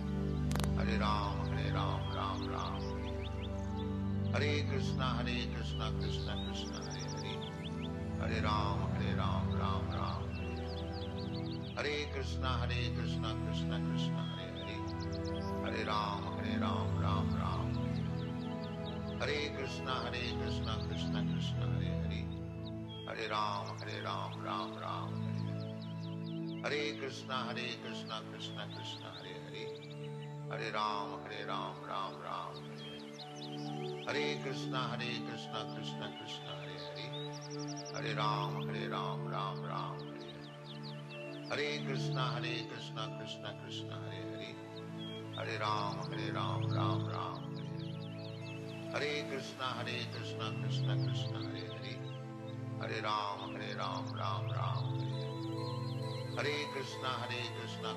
Hare Ram, Ram Ram. Hare Krishna, Krishna Krishna, Hare Hare, Hare Ram, Ram Ram. Hare Krishna, Krishna Krishna, Hare Hare, Hare Ram, Ram Ram. Hare Krishna, Krishna Krishna, Hare Hare, Hare Ram, Ram Ram. Hare Krishna, Krishna Krishna, Hare Hare, Hare Ram, Ram Ram. Hare Krishna, Krishna Krishna, Hare Hare, Hare Ram, Ram Ram. Hare Krishna, Krishna Krishna, Hare Hare, Hare Ram, Ram Ram. Hare Krishna, Krishna Krishna, Hare Hare, Hare Ram, Ram Ram. Hare Krishna,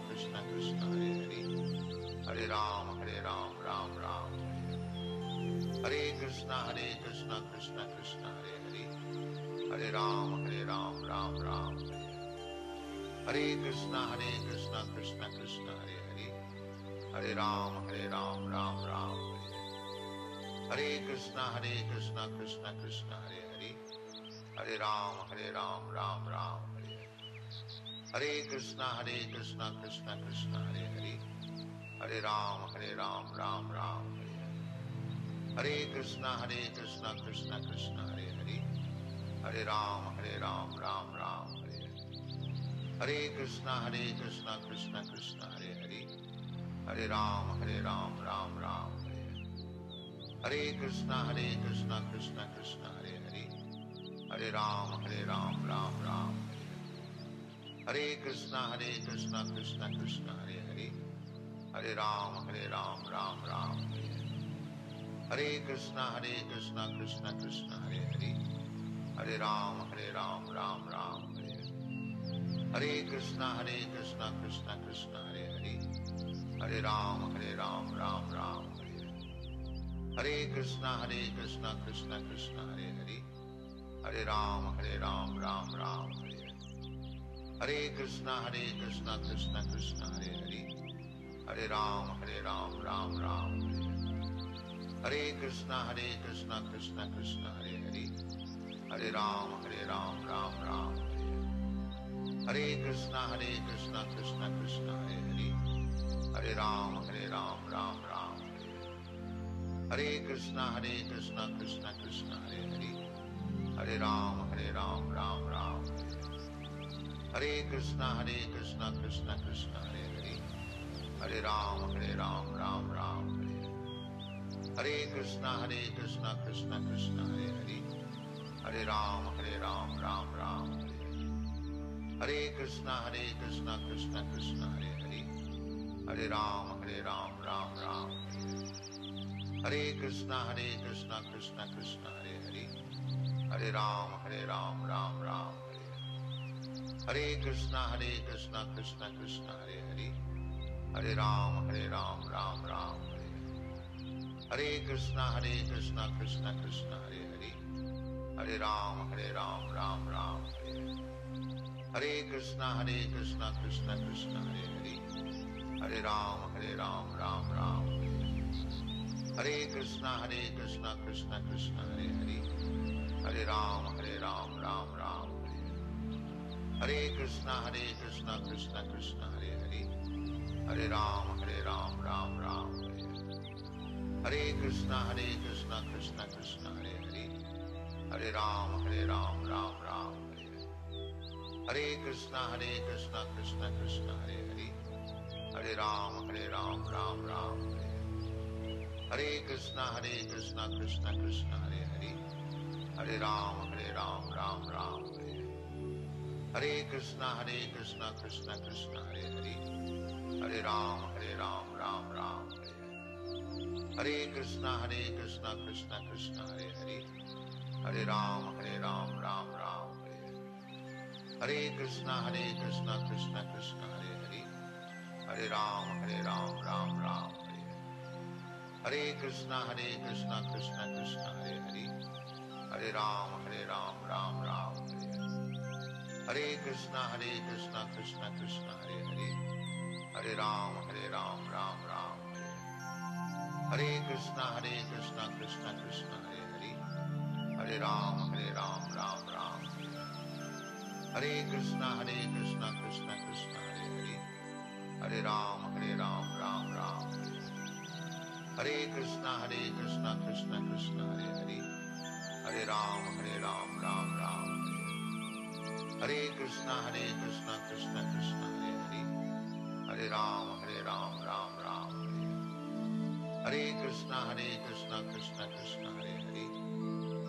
Krishna Krishna, Hare Hare, Hare Ram, Ram Ram. Hare Krishna, Krishna Krishna, Hare Hare, Hare Ram, Ram Ram. Hare Krishna, Krishna Krishna, Hare Hare, Hare Ram, Ram Ram. Hare Krishna, Krishna Krishna, Hare Hare, Hare Ram, Ram Ram. Hare Krishna, Krishna Krishna, Hare Hare, Hare Ram, Ram Ram. Hare Krishna, Krishna Krishna, Hare Hare, Hare Ram, Ram Ram. Hare Krishna, Krishna Krishna, Hare Hare, Hare Ram, Ram Ram. Hare Krishna, Krishna Krishna, Hare Hare, Hare Ram, Ram Ram. Hare Krishna, Krishna Krishna, Hare Hare, Hare Ram, Ram Ram. Hare Krishna, Krishna Krishna, Hare Hare, Hare Ram, Ram Ram. Hare Krishna, Krishna Krishna, Hare Hare, Hare Ram, Ram Ram. Hare Krishna, Krishna Krishna, Hare Hare, Hare Ram, Ram Ram. Hare Krishna, Krishna Krishna, Hare Hare, Hare Ram, Ram Ram. Hare Krishna, Krishna Krishna, Hare Hare, Hare Ram, Ram Ram. Hare Krishna, Krishna Krishna, Hare Hare, Hare Ram, Ram Ram. Hare Krishna, Krishna Krishna, Hare Hare, Hare Ram, Ram Ram. Hare Krishna, Krishna Krishna, Hare Hare, Hare Ram, Ram Ram. Hare Krishna, Krishna Krishna, Hare Hare, Hare Ram, Ram Ram. Hare Krishna, Krishna Krishna, Hare Hare, Hare Ram, Ram Ram. Hare Krishna, Krishna Krishna, Hare Hare, Hare Ram, Ram Ram. Hare Krishna, Krishna Krishna, Hare Hare, Hare Ram, Ram Ram. Hare Krishna, Krishna Krishna, Hare Hare, Hare Ram, Ram Ram. Hare Krishna, Krishna Krishna, Hare Hare, Hare Ram, Ram Ram. Hare Krishna, Krishna Krishna, Hare Hare, Hare Ram, Ram Ram. Hare Krishna, Krishna Krishna, Hare Hare, Hare Ram, Ram Ram. Hare Krishna, Krishna Krishna, Hare Hare, Hare Ram, Ram Ram. Hare Krishna, Krishna Krishna, Hare Hare, Hare Ram, Ram Ram. Hare Krishna, Krishna Krishna, Hare Hare, Hare Ram, Ram Ram. Hare Krishna, Krishna Krishna, Hare Hare, Hare Ram, Ram Ram. Hare Krishna, Krishna Krishna, Hare Hare, Hare Ram, Ram Ram. Hare Krishna, Krishna Krishna, Hare Hare, Hare Ram, Ram Ram. Hare Krishna, Krishna Krishna, Hare Hare, Hare Ram, Ram Ram. Hare Krishna, Krishna Krishna, Hare Hare. Hare Ram, Ram Ram, Hare. Hare Krishna, Krishna Krishna, Hare Hare. Hare Ram, Ram Ram, Hare. Hare Krishna, Krishna Krishna, Hare Hare. Hare Ram, Ram Ram, Hare. Hare Krishna, Krishna Krishna, Hare Hare. Hare Ram, Ram Ram, Hare. Hare Krishna, Krishna Krishna, Hare Hare. Hare Ram, Ram Ram, Hare. Hare Krishna, Krishna Krishna, Hare Hare.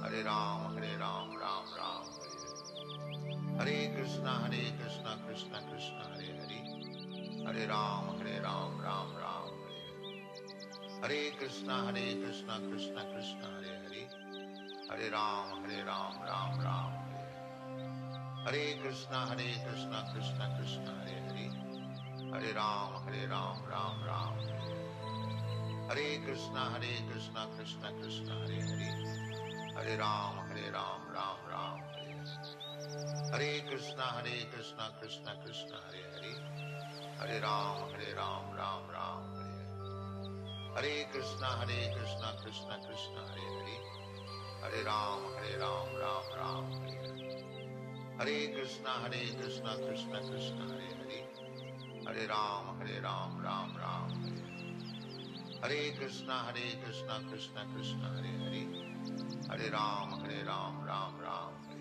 Hare Ram, Ram Ram, Hare. Hare Krishna, Krishna Krishna, Hare Hare. Hare Ram, Ram Ram, Hare. Hare Krishna, Krishna Krishna, Hare Hare. Hare Ram, Ram Ram, Hare. Hare Krishna, Krishna Krishna, Hare Hare. Hare Ram, Ram Ram, Hare. Hare Krishna, Krishna Krishna, Hare Hare. Hare Ram, Ram Ram, Hare. Hare Krishna, Krishna Krishna, Hare Hare. Hare Ram, Ram Ram, Hare. Hare Krishna, Krishna Krishna, Hare Hare. Hare Ram, Ram Ram, Hare. Hare Krishna, Krishna Krishna, Hare Hare. Hare Ram, Ram Ram, Hare. Hare Krishna, Krishna Krishna, Hare Hare. Hare Ram, Ram Ram, Hare. Hare Krishna, Krishna Krishna, Hare Hare. Hare Ram, Ram Ram, Hare.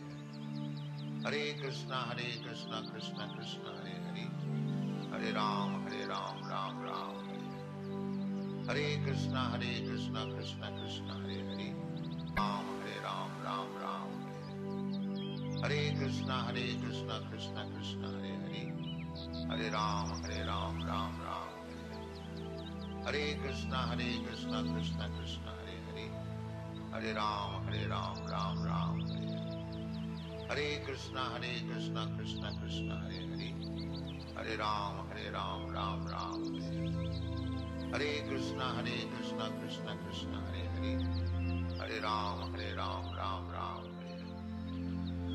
Hare Krishna, Krishna Krishna, Hare Hare. Ram, Ram Ram, Hare. Hare Krishna, Krishna Krishna, Hare Hare. Hare Ram, Ram Ram, Hare. Hare Krishna, Krishna Krishna, Hare Hare. Hare Ram, Ram Ram, Hare. Hare Krishna, Krishna Krishna, Hare Hare. Hare Ram, Ram Ram, Hare. Hare Krishna, Krishna Krishna, Hare Hare. Hare Ram, Ram Ram, Hare.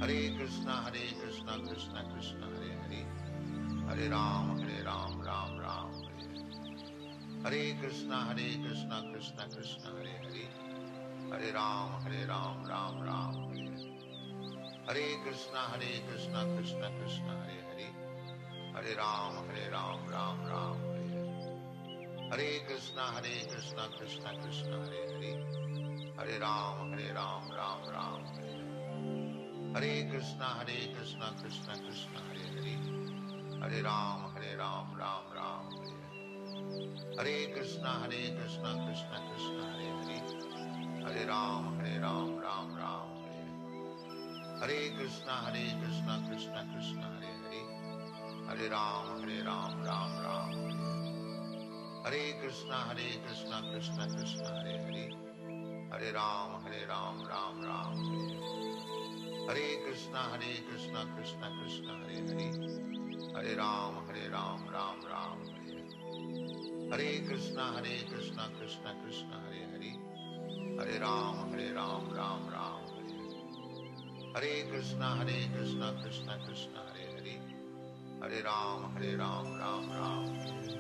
Hare Krishna, Krishna Krishna, Hare Hare. Hare Ram, Ram Ram, Hare. Hare Krishna, Krishna Krishna, Hare Hare. Hare Ram, Ram Ram, Hare. Hare Krishna, Krishna Krishna, Hare Hare. Hare Ram, Ram Ram, Hare. Hare Krishna, Krishna Krishna, Hare Hare. Hare Ram, Ram Ram, Hare. Hare Krishna, Krishna Krishna, Hare Hare. Hare Ram, Ram Ram, Hare. Hare Krishna, Krishna Krishna, Hare Hare. Hare Ram, Ram Ram, Hare. Hare Krishna, Krishna Krishna, Hare Hare. Hare Ram, Ram Ram, Hare. Hare Krishna, Krishna Krishna, Hare Hare. Hare Ram, Ram Ram, Hare. Hare Krishna, Krishna Krishna, Hare Hare. Hare Ram, Ram Ram, Hare. Hare Krishna, Krishna Krishna, Hare Hare. Hare Ram, Ram Ram, Hare. Hare Krishna, Krishna Krishna, Hare Hare. Hare Ram, Ram Ram, Hare.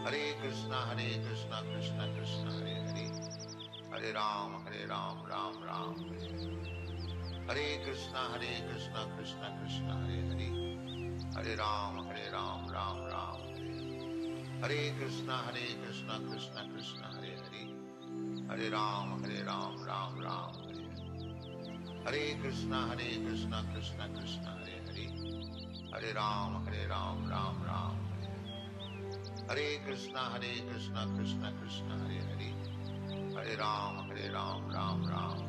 Hare Krishna, Krishna Krishna, Hare Hare. Hare Ram, Ram Ram, Hare. Hare Krishna, Krishna Krishna, Hare Hare. Hare Ram, Ram Ram, Hare. Hare Krishna, Krishna Krishna, Hare Hare. Hare Ram, Ram Ram, Hare. Hare Krishna, Krishna Krishna, Hare Hare. Hare Ram, Ram Ram, Hare. Hare Krishna, Krishna Krishna, Hare Hare. Hare Ram, Ram Ram, Hare.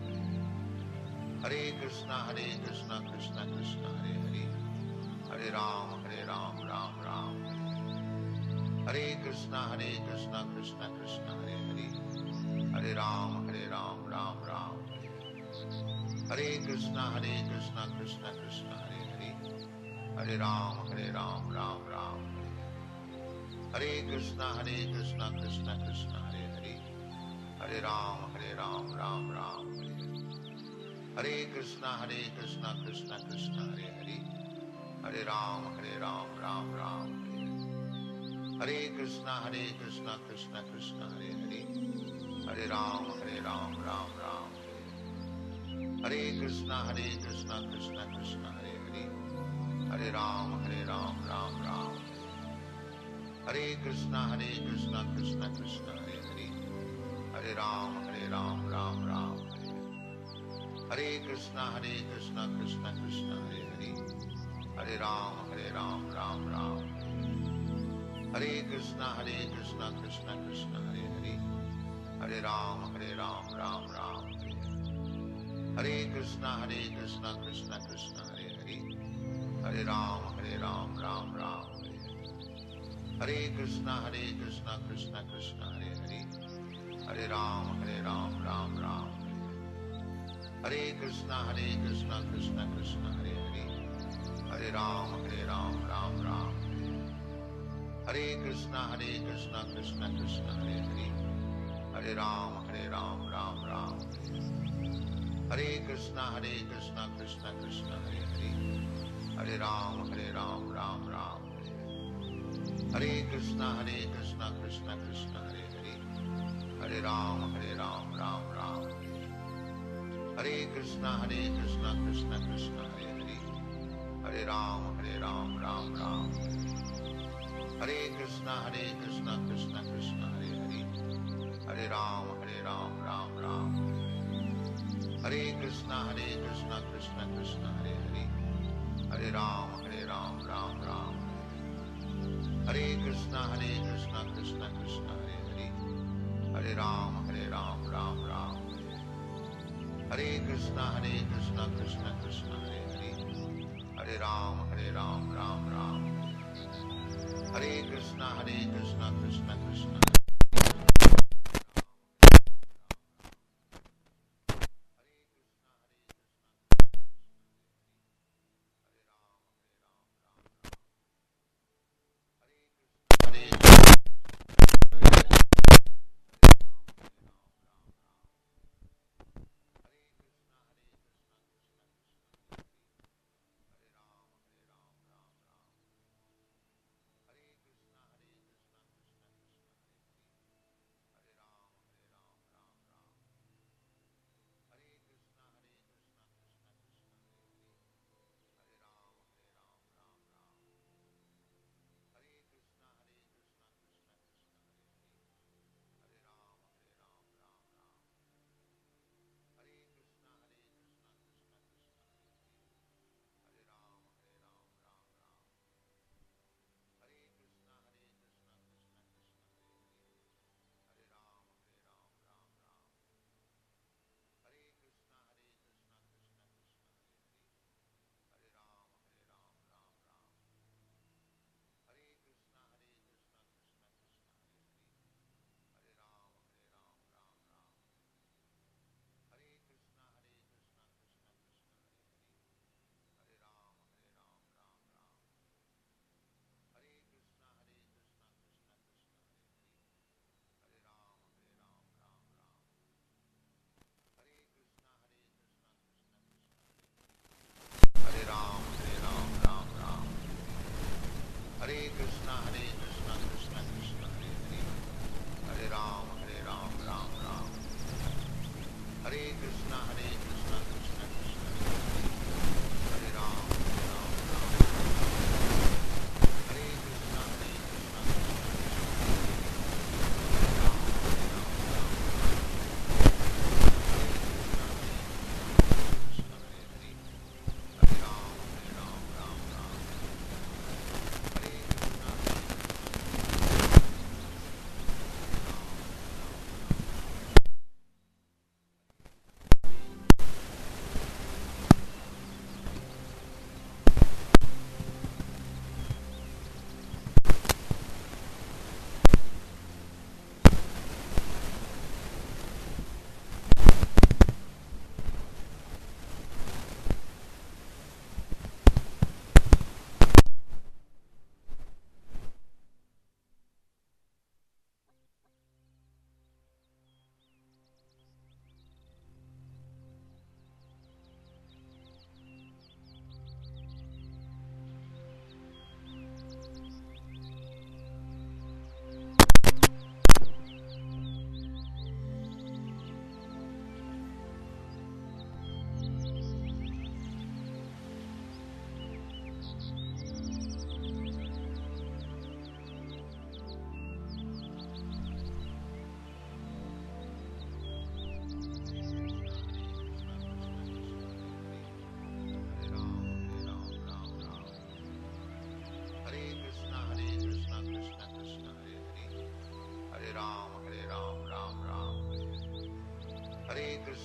Hare Krishna, Krishna Krishna, Hare Hare. Hare Ram, Ram Ram, Hare. Hare Krishna, Krishna Krishna, Hare Hare. Hare Ram, Ram Ram, Hare. Hare Krishna, Krishna Krishna, Hare Hare. Hare Ram, Ram Ram, Hare. Hare Krishna, Krishna Krishna, Hare Hare. Hare Ram, Ram Ram, Hare. Hare Krishna, Krishna Krishna, Hare Hare. Hare Ram, Ram Ram, Hare Krishna, Krishna Krishna, Hare Hare, Hare Ram, Ram Ram, Hare Krishna, Krishna Krishna, Hare Hare, Hare Ram, Ram Ram, Hare Krishna, Krishna Krishna, Hare Hare, Hare Ram, Ram Ram, Hare Krishna, Krishna Krishna, Hare Hare, Hare Ram, Ram Ram, Hare Krishna, Krishna Krishna, Hare Hare, Hare Ram, Ram Ram, Hare Krishna, Krishna Krishna, Hare Hare, Hare Ram, Ram Ram, Hare Krishna, Krishna Krishna, Hare Hare, Hare Ram, Ram Ram, Hare Krishna, Krishna Krishna, Hare Hare, Hare Ram, Ram Ram, Hare Krishna, Krishna Krishna, Hare Hare, Hare Ram, Ram Ram, Hare Krishna, Krishna Krishna, Hare Hare, Hare Ram, Ram Ram, Hare Krishna, Krishna Krishna, Hare Hare, Hare Ram, Ram Ram, Hare Krishna, Krishna Krishna, Hare Hare, Hare Ram, Ram Ram, Hare Krishna, Krishna Krishna, Hare Hare, Hare Ram, Ram Ram, Hare Krishna, Krishna Krishna, Hare Hare, Hare Ram, Ram Ram, Hare Krishna, Krishna Krishna, Hare Hare, Hare Ram, Ram Ram, Hare Krishna, Krishna Krishna, Hare Hare, Hare Ram, Ram Ram, Hare Krishna, Krishna Krishna.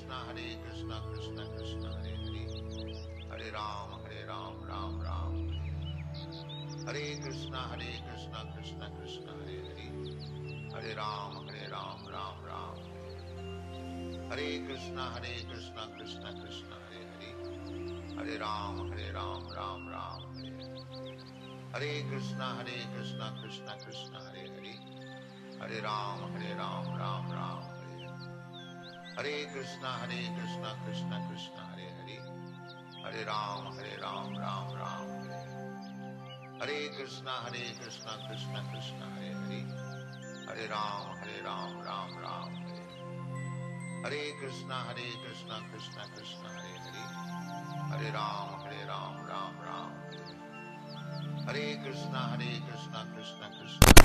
Krishna Krishna Krishna Hare Hare, Hare Ram Ram Ram, Hare Krishna Krishna Krishna Hare Hare, Hare Ram Ram Ram, Hare Krishna Krishna Krishna Hare Hare, Hare Ram Ram Ram, Hare Krishna Krishna Krishna Hare Hare, Hare Ram Ram Ram, Hare Krishna Krishna Krishna Hare Hare, Hare Ram Ram Ram, Hare Krishna Krishna Krishna Hare Hare, Hare Ram Ram Ram, Hare Krishna Krishna Krishna Hare Hare, Hare Ram Ram Ram, Hare Krishna Krishna Krishna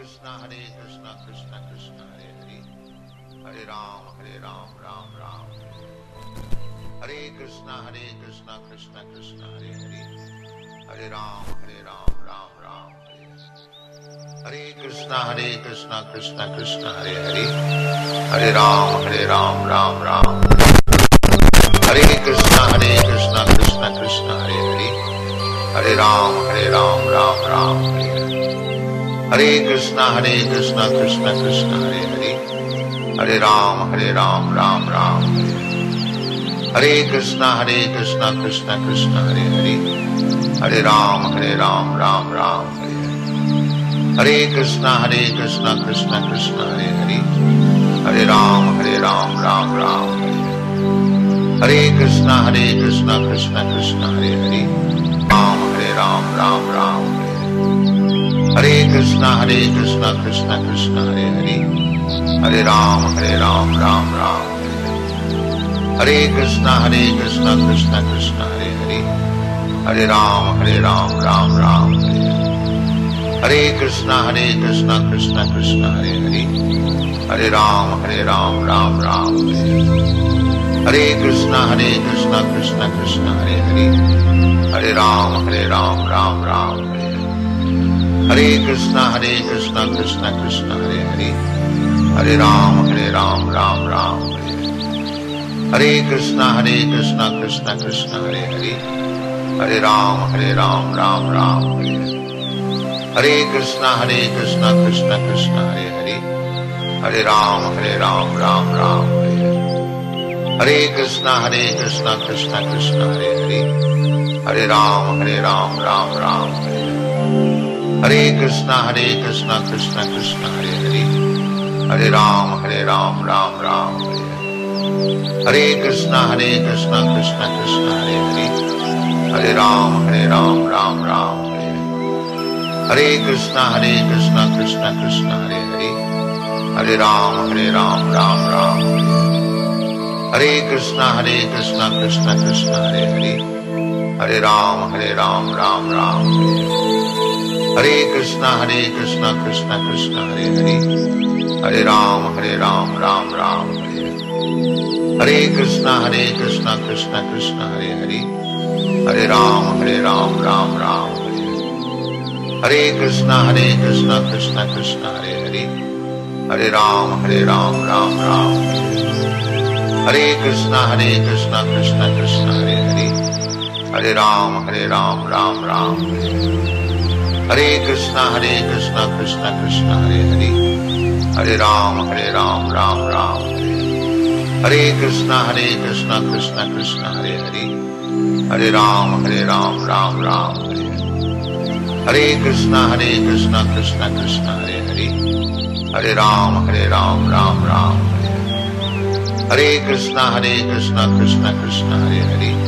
Krishna, Krishna Krishna, Hare Hare, Hare Ram, Ram Ram, Hare Krishna, Krishna Krishna, Hare Hare, Hare Ram, Ram Ram, Hare Krishna, Krishna Krishna, Hare Hare, Hare Ram, Ram Ram, Hare Krishna, Krishna Krishna, Hare Hare, Hare Ram, Ram Ram, Hare Krishna, Krishna Krishna, Hare Hare, Hare Ram, Ram Ram, Hare Krishna, Krishna Krishna, Hare Hare, Hare Ram, Ram Ram, Hare Krishna, Krishna Krishna, Hare Hare, Hare Ram, Ram Ram, Hare Krishna, Krishna Krishna, Hare Hare, Ram, Ram Ram, Hare Krishna, Krishna Krishna, Hare Hare, Hare Ram, Ram Ram, Hare Krishna, Krishna Krishna, Hare Hare, Hare Ram, Ram Ram, Hare Krishna, Krishna Krishna, Hare Hare, Hare Ram, Ram Ram, Hare Krishna, Krishna Krishna, Hare Hare, Hare Ram, Ram Ram, Hare Krishna, Krishna Krishna, Hare Hare, Hare Ram, Ram Ram, Hare Krishna, Krishna Krishna, Hare Hare, Hare Ram, Ram Ram, Hare Krishna, Krishna Krishna, Hare Hare, Hare Ram, Ram Ram, Hare Krishna, Krishna Krishna, Hare Hare, Hare Ram, Ram Ram, Hare Krishna, Krishna Krishna, Hare Hare, Hare Ram, Ram Ram, Hare Krishna, Krishna Krishna, Hare Hare, Hare Ram, Ram Ram, Hare Krishna, Krishna Krishna, Hare Hare, Hare Ram, Ram Ram, Hare Krishna, Krishna Krishna, Hare Hare, Hare Ram, Ram Ram, Hare Krishna, Krishna Krishna, Hare Hare, Hare Ram, Ram Ram, Hare Krishna, Krishna Krishna, Hare Hare, Hare Ram, Ram Ram, Hare Krishna, Krishna Krishna, Hare Hare, Hare Ram, Ram Ram, Hare Krishna, Krishna Krishna, Hare Hare, Hare Ram, Ram Ram, Hare Krishna, Krishna Krishna, Hare Hare, Hare Ram, Ram Ram, Hare Krishna, Krishna Krishna, Hare Hare, Hare Ram, Ram Ram, Hare Krishna, Krishna Krishna, Hare Hare, Hare Ram, Ram Ram, Hare Krishna, Krishna Krishna, Hare Hare, Hare Ram, Ram Ram, Hare Krishna, Krishna Krishna, Hare Hare,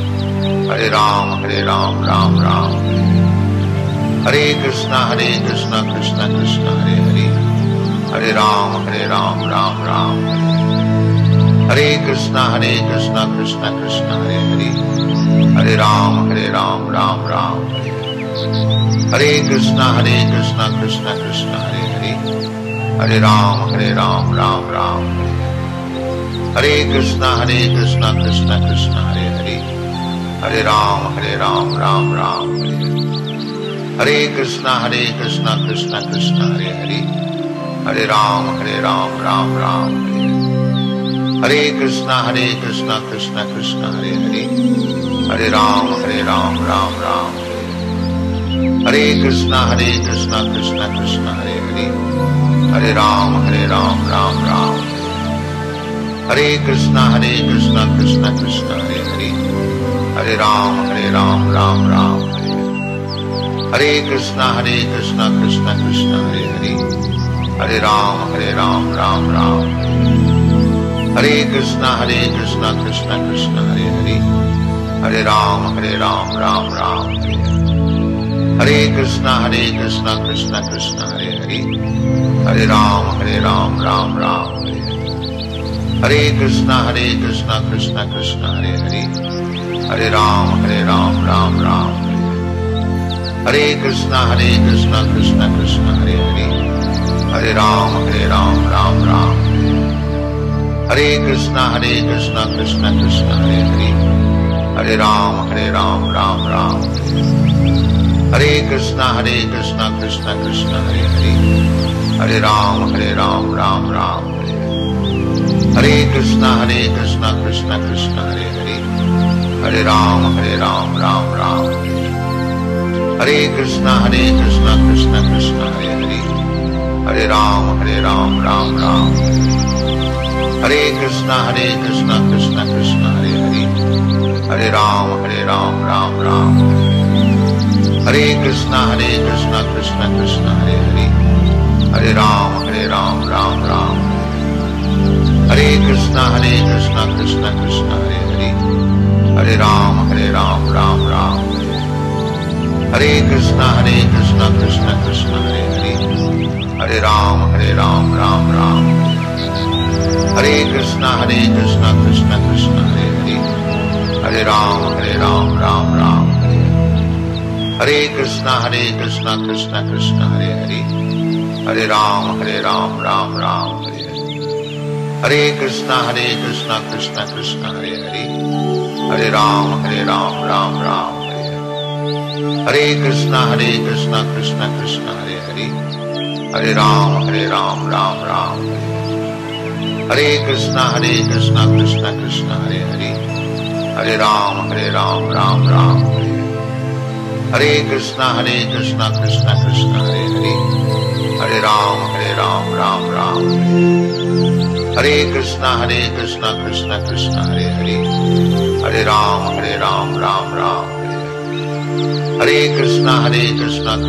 Hare Ram, Ram Ram, Hare Krishna, Krishna Krishna, Hare Hare, Hare Ram, Ram Ram, Hare Krishna, Krishna Krishna, Hare Hare, Hare Ram, Ram Ram, Hare Krishna, Krishna Krishna, Hare Hare, Hare Ram, Ram Ram, Hare Krishna, Krishna Krishna, Hare Hare, Hare Ram, Ram Ram, Hare Krishna, Krishna Krishna, Hare Hare, Hare Ram, Ram Ram, Hare Krishna, Krishna Krishna, Hare Hare, Hare Ram, Ram Ram, Hare Krishna, Krishna Krishna, Hare Hare, Hare Ram, Ram Ram, Hare Krishna, Krishna Krishna, Hare Hare, Hare Ram, Ram Ram, Hare Krishna, Krishna Krishna, Hare Hare, Hare Ram, Ram Ram, Hare Krishna, Krishna Krishna, Hare Hare, Hare Ram, Ram Ram, Hare Krishna, Krishna Krishna, Hare Hare, Hare Ram, Ram Ram, Hare Krishna, Krishna Krishna, Hare Hare, Hare Ram, Ram Ram. Hare Krishna, Krishna Krishna, Hare Hare. Hare Ram, Ram Ram. Hare Krishna, Krishna Krishna, Hare Hare. Hare Ram, Ram Ram. Hare Krishna, Krishna Krishna, Hare Hare. Hare Ram, Ram Ram. Hare Krishna, Krishna Krishna, Hare Hare. Hare Ram, Ram Ram. Hare Krishna, Krishna Krishna, Hare Hare. Hare Ram, Ram Ram. Hare Krishna, Krishna Krishna, Hare Hare. Hare Ram, Ram Ram. Hare Krishna, Krishna Krishna, Hare Hare. Hare Ram, Ram Ram. Hare Krishna, Krishna Krishna, Hare Hare. Hare Ram, Ram Ram. Hare Krishna, Krishna Krishna, Hare Hare. Hare Ram, Ram Ram. Hare Krishna, Krishna Krishna, Hare Hare. Hare Ram, Ram Ram. Hare Krishna, Krishna Krishna, Hare Hare. Hare Ram, Ram Ram. Hare Krishna, Krishna Krishna, Hare Hare. Hare Ram, Ram Ram. Hare Krishna, Krishna Krishna, Hare Hare. Hare Ram, Ram Ram. Hare Krishna, Krishna Krishna, Hare Hare. Hare Ram, Ram Ram. Hare Krishna, Krishna Krishna, Hare Hare. Hare Ram, Ram Ram. Hare Krishna, Krishna Krishna, Hare Hare. Hare Ram, Ram Ram. Hare Krishna,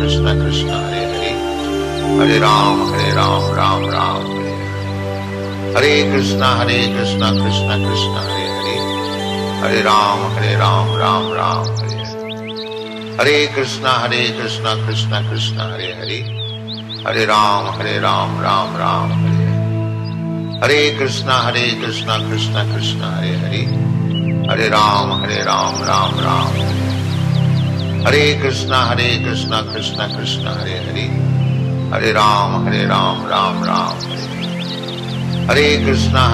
Krishna Krishna, Hare Hare. Hare Ram, Ram Ram. Hare Krishna, Krishna Krishna, Hare Hare. Hare Ram, Ram Ram. Hare Krishna, Krishna Krishna, Hare Hare. Hare Ram, Ram Ram. Hare Krishna,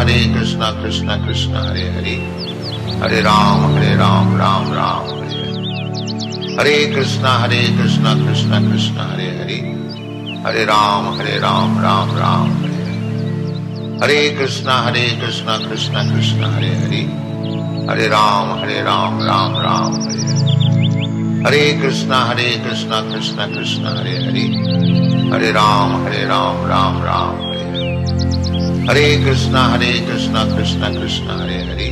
Krishna Krishna, Hare Hare. Hare Ram, Ram Ram. Hare Krishna, Krishna Krishna, Hare Hare. Hare Ram, Ram Ram. Hare Krishna, Krishna Krishna, Hare Hare. Hare Ram, Ram Ram. Hare Krishna, Krishna Krishna, Hare Hare.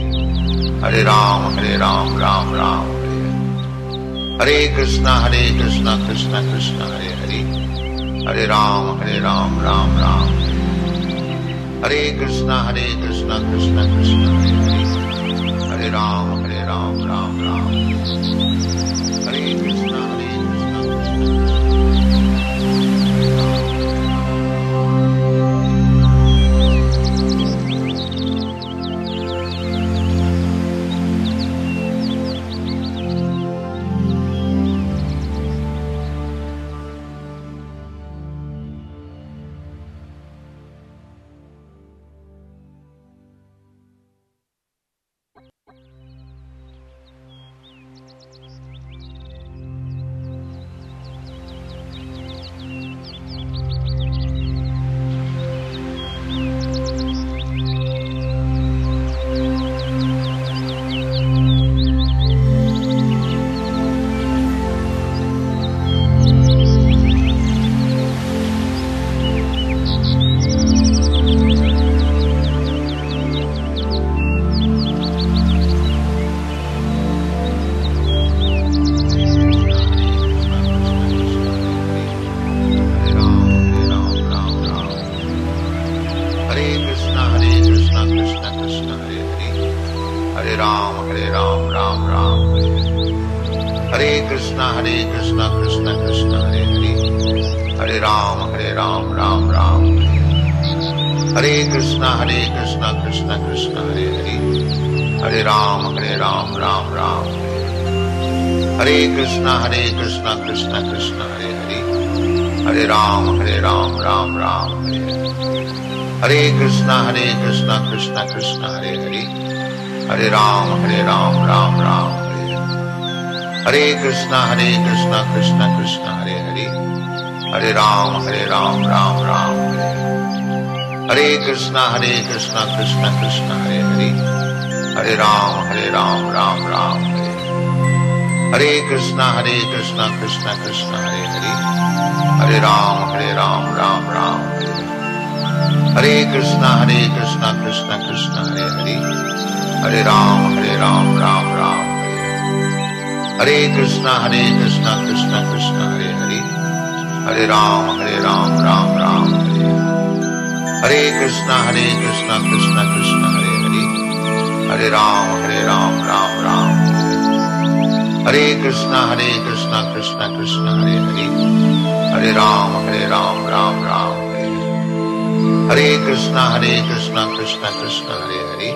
Hare Ram, Ram Ram. Hare Krishna, Krishna Krishna, Hare Hare. Hare Ram, Ram Ram. Hare Krishna, Krishna Krishna, Hare Hare. Hare Ram, Ram Ram. Hare Krishna, Krishna Krishna, Hare Hare. Hare Ram, Ram Ram. Hare Krishna, Krishna Krishna, Hare Hare. Hare Ram, Ram Ram. Hare Krishna, Krishna, Krishna Krishna, Hare Hare. Hare Ram, Ram Ram, Hare Krishna, Krishna Krishna, Hare Hare, Hare Ram, Ram Ram, Hare Krishna, Krishna Krishna, Hare Hare, Hare Ram, Ram Ram, Hare Krishna, Krishna Krishna, Hare Hare, Hare Ram, Ram Ram, Hare Krishna, Krishna Krishna, Hare Hare, Hare Ram, Ram Ram, Hare Krishna, Krishna Krishna, Hare Hare, Hare Ram, Ram Ram, Hare Krishna, Krishna Krishna, Hare Hare, Hare Ram, Ram Ram, Hare Krishna, Krishna Krishna, Hare Hare, Hare Ram, Ram Ram, Hare Krishna, Krishna Krishna, Hare Hare, Hare Ram, Ram Ram, Hare Krishna, Krishna Krishna, Hare Hare,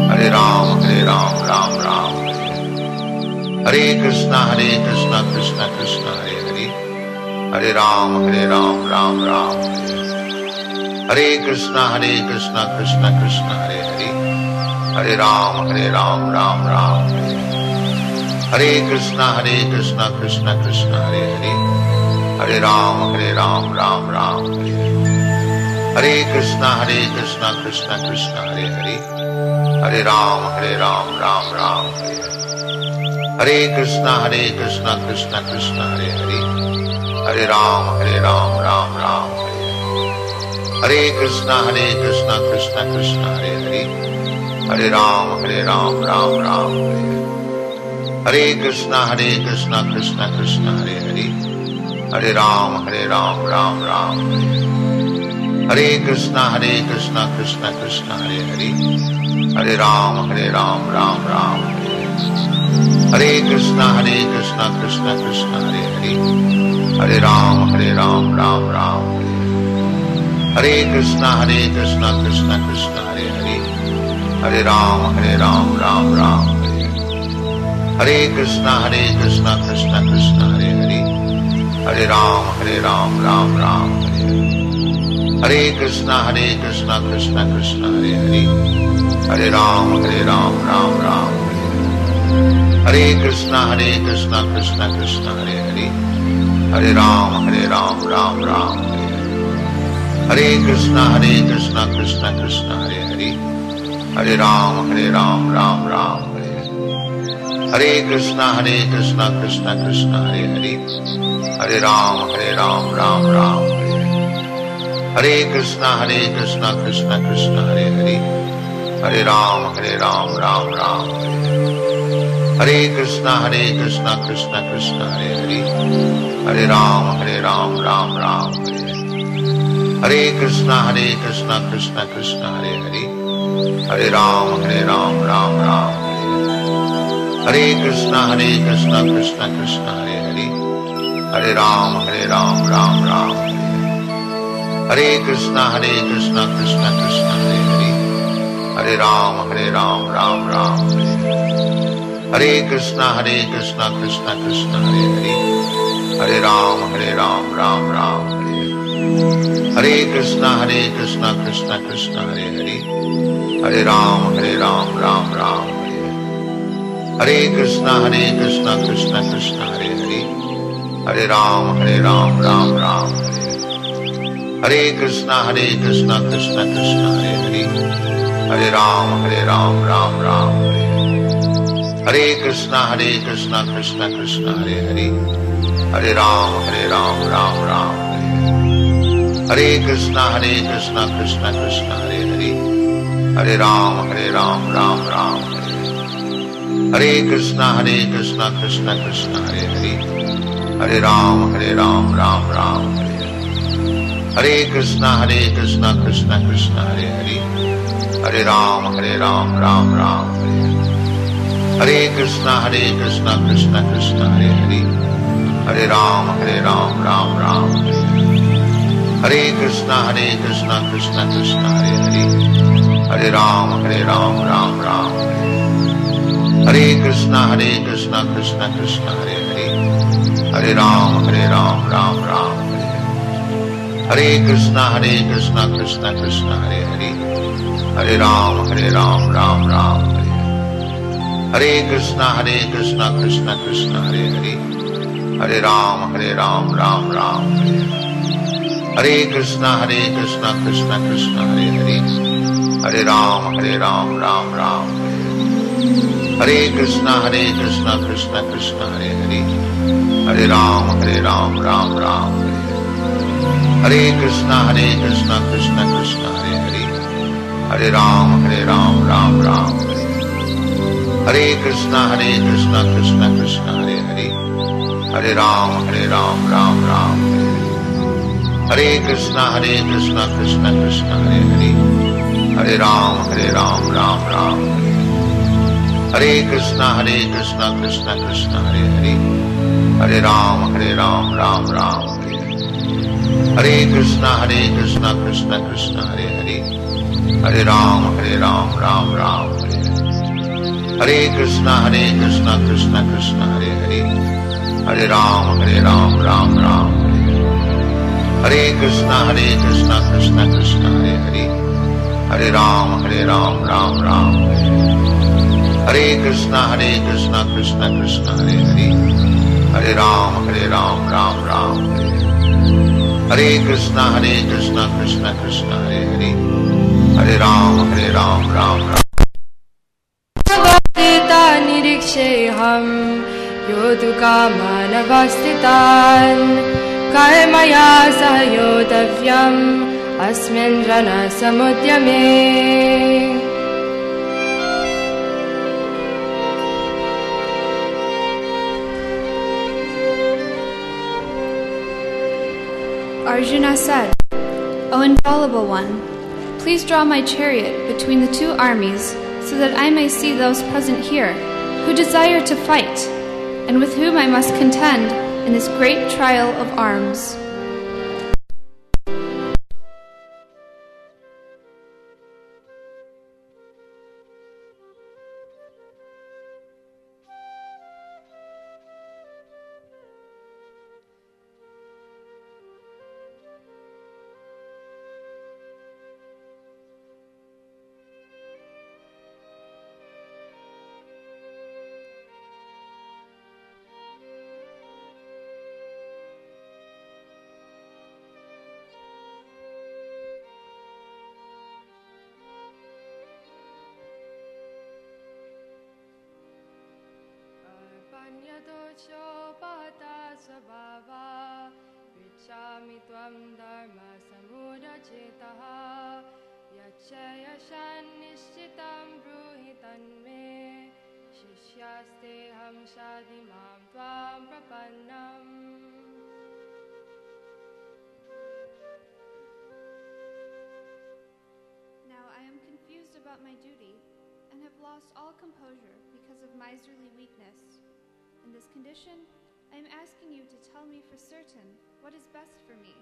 Hare Ram, Ram Ram, Hare Krishna, Krishna Krishna, Hare Hare, Hare Ram, Ram Ram, Hare Krishna, Krishna Krishna, Hare Hare, Hare Ram, Ram Ram, Hare Krishna, Krishna Krishna, Hare Hare, Hare Ram, Ram Ram, Hare Krishna, Krishna Krishna, Hare Hare, Hare Ram, Ram Ram, Hare Krishna, Krishna Krishna, Hare Hare, Hare Ram, Ram Ram, Hare Krishna, Krishna Krishna, Hare Hare, Hare Ram, Ram Ram, Hare Krishna, Krishna Krishna, Hare Hare, Hare Ram, Ram Ram, Hare Krishna, Krishna Krishna, Hare Hare, Hare Ram, Ram Ram, Hare Krishna, Krishna Krishna, Hare Hare, Hare Ram, Ram Ram, Hare Krishna, Krishna Krishna, Hare Hare, Hare Ram, Ram Ram, Hare Krishna, Krishna Krishna, Hare Hare, Hare Ram, Ram Ram, Hare Krishna, Krishna Krishna, Hare Hare, Hare Ram, Ram Ram, Hare Krishna, Krishna Krishna, Hare Hare, Hare Ram, Ram Ram, Hare Krishna, Krishna Krishna, Hare Hare, Hare Ram, Ram Ram, Hare Krishna, Krishna Krishna, Hare Hare, Hare Ram, Ram Ram, Hare Krishna, Krishna Krishna, Hare Hare, Hare Ram, Ram Ram, Hare Krishna, Krishna Krishna, Hare Hare, Hare Ram, Ram Ram, Hare Krishna, Krishna Krishna, Hare Hare, Hare Ram, Ram Ram, Hare Krishna, Krishna Krishna, Hare Hare, Hare Ram, Ram Ram, Hare Krishna, Krishna Krishna, Hare Hare, Hare Ram, Ram Ram, Hare Krishna, Krishna Krishna, Hare Hare, Hare Ram, Ram Ram, Hare Krishna, Krishna Krishna, Hare Hare, Hare Ram, Ram Ram, Hare Krishna, Krishna Krishna, Hare Hare, Hare Ram, Ram Ram, Hare Krishna, Krishna Krishna, Hare Hare, Hare Ram, Ram Ram, Hare Krishna, Krishna Krishna, Hare Hare, Hare Ram, Ram Ram, Hare Krishna, Krishna Krishna, Hare Hare, Hare Ram, Ram Ram, Hare Krishna, Krishna Krishna, Hare Hare, Hare Ram, Ram Ram, Hare Krishna, Krishna Krishna, Hare Hare, Hare Ram, Ram Ram, Hare Krishna, Krishna Krishna, Hare Hare, Hare Ram, Ram Ram, Hare Krishna, Krishna Krishna, Hare Hare, Hare Ram, Ram Ram, Hare Krishna, Krishna Krishna, Hare Hare, Hare Ram, Ram Ram, Hare Krishna Krishna Krishna Hare Hare, Hare Ram Ram Ram Hare Hare. Hare Krishna Krishna Krishna Hare Hare, Hare Ram Ram Ram Hare Hare. Hare Krishna Krishna Krishna Hare Hare, Hare Ram Ram Ram Hare Hare. Hare Krishna Krishna Krishna Hare Hare, Hare Ram Ram Ram Hare Hare. Hare Krishna Krishna Krishna Hare Hare, Hare Ram Ram Ram Hare Hare. Hare Krishna Krishna Krishna Hare Hare, Hare Ram Ram Ram Hare Hare. Hare Krishna Krishna Krishna Hare Hare, Hare Ram Ram Ram Hare Hare. Hare Krishna Krishna Krishna Hare Hare, Hare Ram Ram Ram Hare Hare. Hare Krishna Krishna Krishna Hare Hare, Hare Ram Ram Ram Hare Hare. Hare Krishna Krishna Krishna Hare Hare, Hare Ram Ram Ram Hare Hare. Hare Krishna Krishna Krishna Hare Hare, Hare Ram Ram Ram Hare Hare. Hare Krishna Krishna Krishna Hare Hare, Hare Ram Ram Ram Hare Hare. Hare Krishna Krishna Krishna Hare Hare, Hare Ram Ram Ram. Niriksheham yodukamanabastitan karmaya sahayodavyam asmin rana samudyame. Arjuna said, O infallible one, please draw my chariot between the two armies so that I may see those present here who desire to fight and with whom I must contend in this great trial of arms. Vichami tvam dharma samudacetaha yachayashan nishchitam bruhitan me shishyaste ham shadimam tvam prapannam. Now I am confused about my duty and have lost all composure because of miserly weakness. In this condition, I am asking you to tell me for certain what is best for me.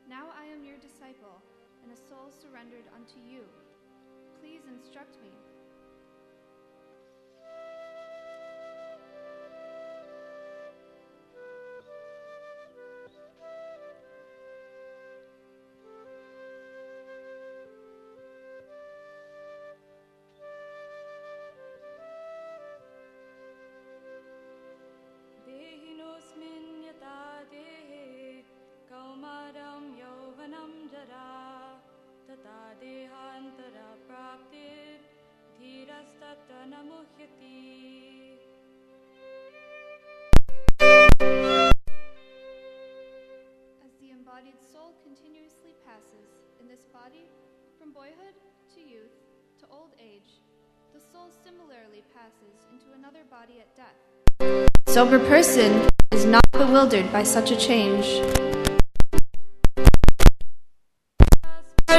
Now I am your disciple and a soul surrendered unto you. Please instruct me. As the embodied soul continuously passes in this body from boyhood to youth to old age, the soul similarly passes into another body at death. A sober person is not bewildered by such a change. O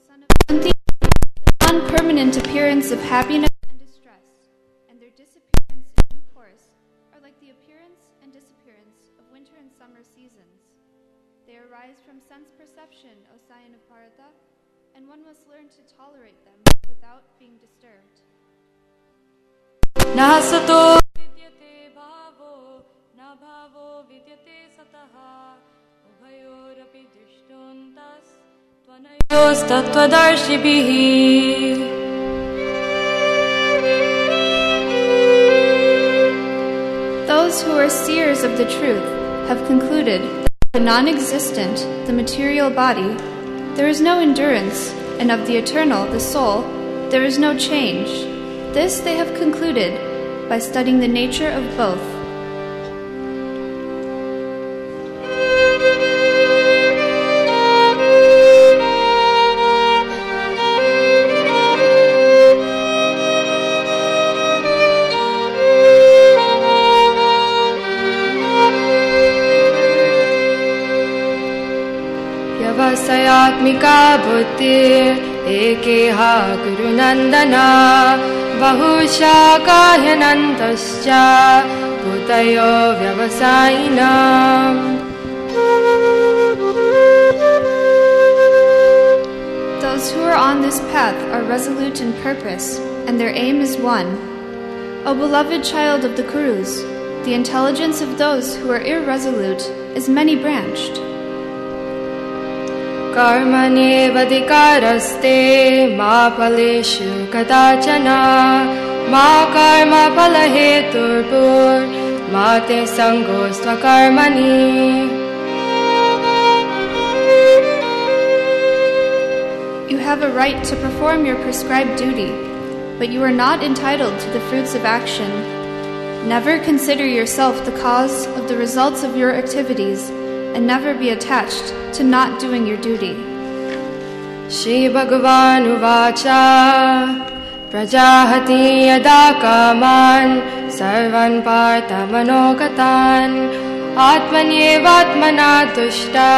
son of Kunti, the non-permanent appearance of happiness and distress, and their disappearance in due course, are like the appearance and disappearance of winter and summer seasons. They arise from sense perception, O Sayanaparata, and one must learn to tolerate them without being disturbed. Nasato vidyate bhavo, na bhavo vidyate sataha, ubhayorapi drishdontas, tvanayos tattvadarshibhihi. Those who are seers of the truth have concluded that the non-existent, the material body, there is no endurance, and of the eternal, the soul, there is no change. This they have concluded by studying the nature of both. Vyavasayatmika buddhir ekeha gurunandana bahushakahyanantascha buddhayo vyavasayinam. Those who are on this path are resolute in purpose, and their aim is one. O beloved child of the Kurus, the intelligence of those who are irresolute is many-branched. Karmane vadikaraste ma paleshu kadachana ma karma palaheturbur ma te sangostva karmani. You have a right to perform your prescribed duty, but you are not entitled to the fruits of action. Never consider yourself the cause of the results of your activities, and never be attached to not doing your duty. Shri Bhagavan Uvacha Prajahati Yada Kaman Sarvan Partha Manogatan Atmanyevatmana Tushta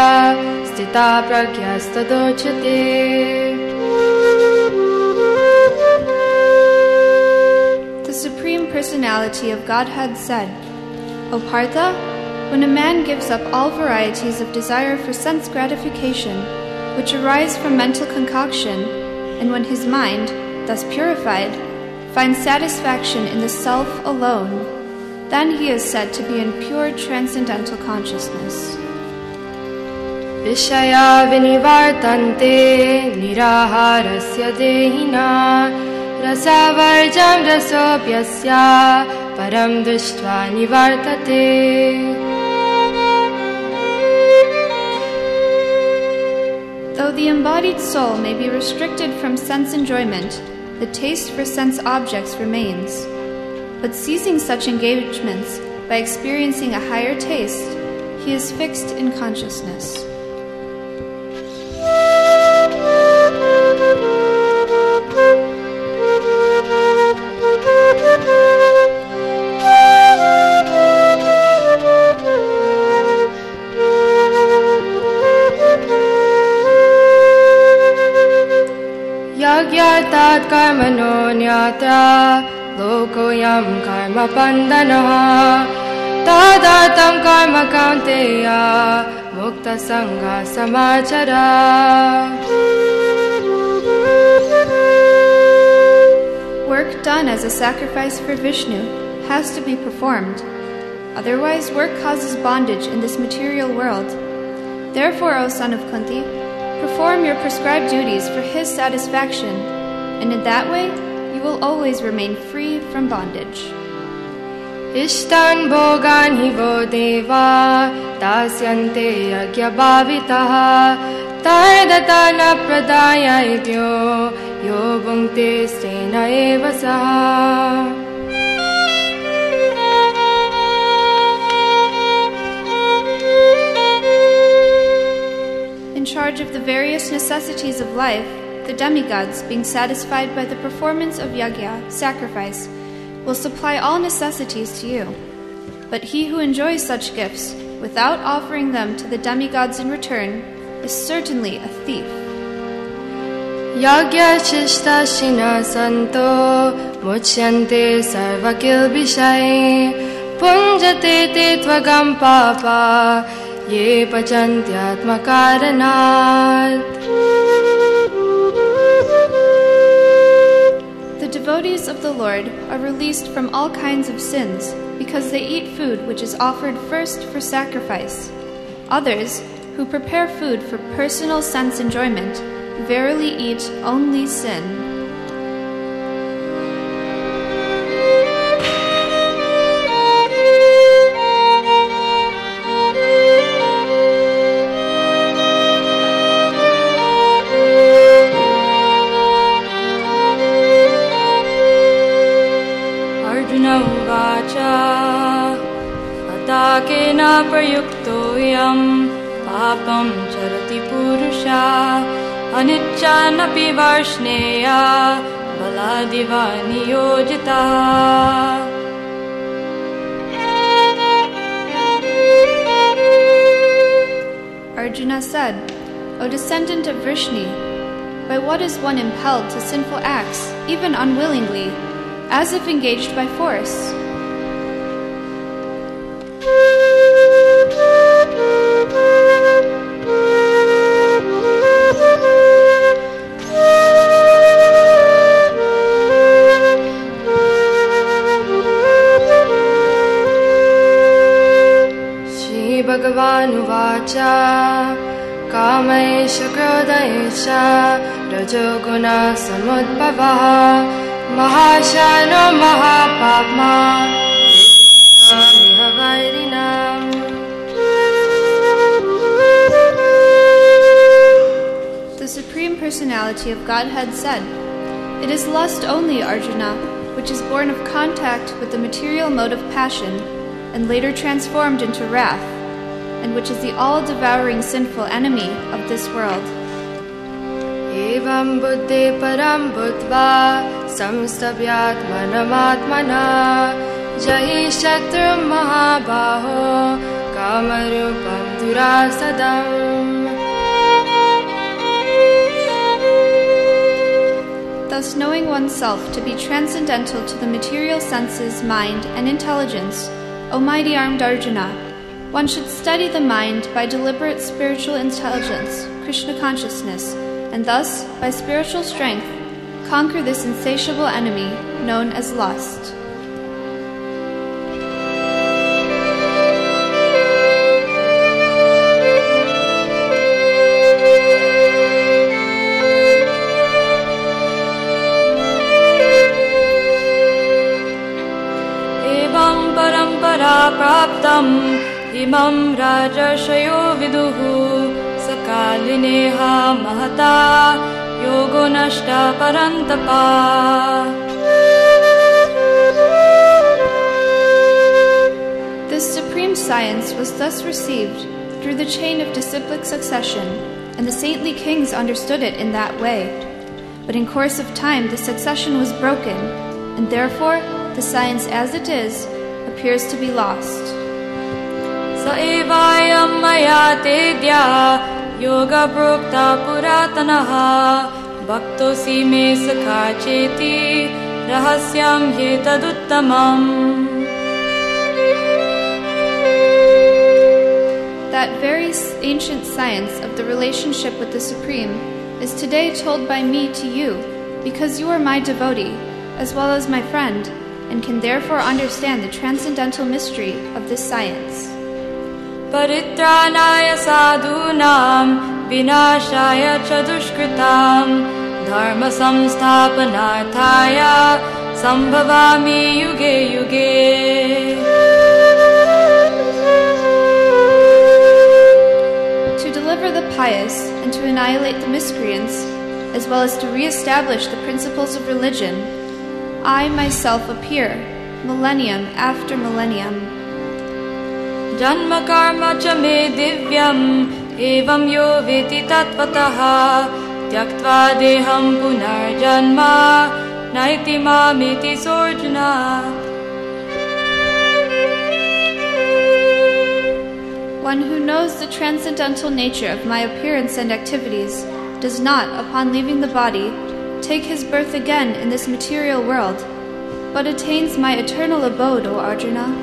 Stita Pragyastadochate. The Supreme Personality of Godhead said, O Partha, when a man gives up all varieties of desire for sense gratification, which arise from mental concoction, and when his mind, thus purified, finds satisfaction in the self alone, then he is said to be in pure transcendental consciousness. Vishaya vinivartante niraharasya dehina rasavarjam rasopyasya param drishtva nivartate. Though the embodied soul may be restricted from sense enjoyment, the taste for sense objects remains. But ceasing such engagements by experiencing a higher taste, he is fixed in consciousness. Yagyartat karmano nyatra lokoyam karma pandanaha tadartam karma kaunteya mukta sangha samachara. Work done as a sacrifice for Vishnu has to be performed. Otherwise, work causes bondage in this material world. Therefore, O son of Kunti, perform your prescribed duties for his satisfaction, and in that way you will always remain free from bondage. Ishtan bhogan hivo deva dasyante yagya bhavitaha tardatana pradaya idyo yo bhungte stena eva saha. In charge of the various necessities of life, the demigods, being satisfied by the performance of yagya, sacrifice, will supply all necessities to you. But he who enjoys such gifts, without offering them to the demigods in return, is certainly a thief. Yagya chishta shina santo muchyante sarva kilbishai पुञ्जते ते त्वगं पापा ये पचन्त्यात्मकारणात्. The devotees of the Lord are released from all kinds of sins because they eat food which is offered first for sacrifice. Others, who prepare food for personal sense enjoyment, verily eat only sin. केन प्रयुक्तोऽयं पापं चरति पुरुषा अनिच्छानपि वर्ष्णेया बलादिवा नियोजिता. Arjuna said, O descendant of Vrishni, by what is one impelled to sinful acts, even unwillingly, as if engaged by force? भगवानुवाच कामैष क्रोधैष रजोगुणः समुद्भवः महाशानो महापाप्मा वैरिणाम्. The Supreme Personality of Godhead said, It is lust only, Arjuna, which is born of contact with the material mode of passion and later transformed into wrath, and which is the all-devouring sinful enemy of this world. Evam buddhe param buddhva samstavyatmanamaatmana jahi shatrum mahabaho kamarupam durasadam. Thus, knowing oneself to be transcendental to the material senses, mind, and intelligence, O mighty-armed Arjuna, one should study the mind by deliberate spiritual intelligence, Krishna consciousness, and thus, by spiritual strength, conquer this insatiable enemy known as lust. Evam parampara praptam imam rajarshyo viduhu sakalineha mahata yogo nashta parantapa. This supreme science was thus received through the chain of disciplic succession, and the saintly kings understood it in that way. But in course of time the succession was broken, and therefore the science as it is appears to be lost. Sa evayam maya tedya yoga prokta puratanaha bhaktosi me sakha cheti rahasyam hetaduttamam. That very ancient science of the relationship with the Supreme is today told by me to you, because you are my devotee, as well as my friend, and can therefore understand the transcendental mystery of this science. Paritranaya sadhunam vinashaya cha dushkritam dharma samsthapanarthaya sambhavami yuge yuge. To deliver the pious and to annihilate the miscreants, as well as to re-establish the principles of religion, I myself appear, millennium after millennium. Janma karma cha me divyam evam yo veti tattvataha tyaktva deham punarjanma naiti mamiti sorjuna. One who knows the transcendental nature of my appearance and activities does not, upon leaving the body, take his birth again in this material world, but attains my eternal abode, O Arjuna.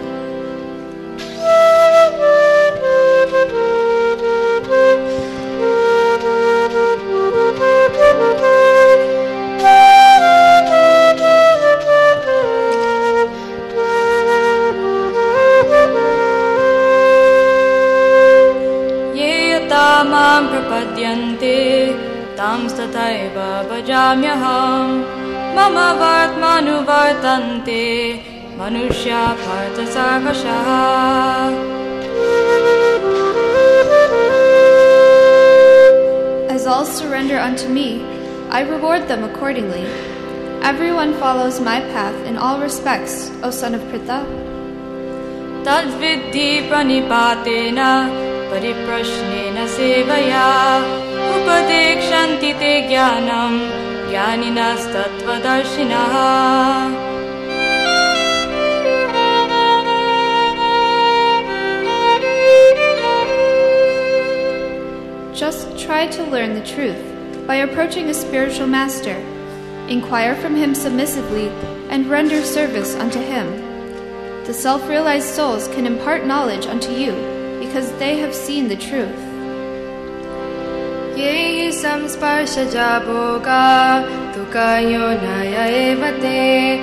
मां प्रपद्यन्ते तं तथैव भजाम्यहम् मम वर्त्मानुवर्तन्ते मनुष्या पार्थ सर्वशः As all surrender unto me, I reward them accordingly. Everyone follows my path in all respects, O son of Pritha. Tadviddhi pranipatena pariprashnena sevaya upadekshanti te jnanam jnaninas tattvadarshinaः. Just try to learn the truth by approaching a spiritual master. Inquire from him submissively and render service unto him. The self-realized souls can impart knowledge unto you because they have seen the truth. Ye samsparshaja bhoga tukayo naya evate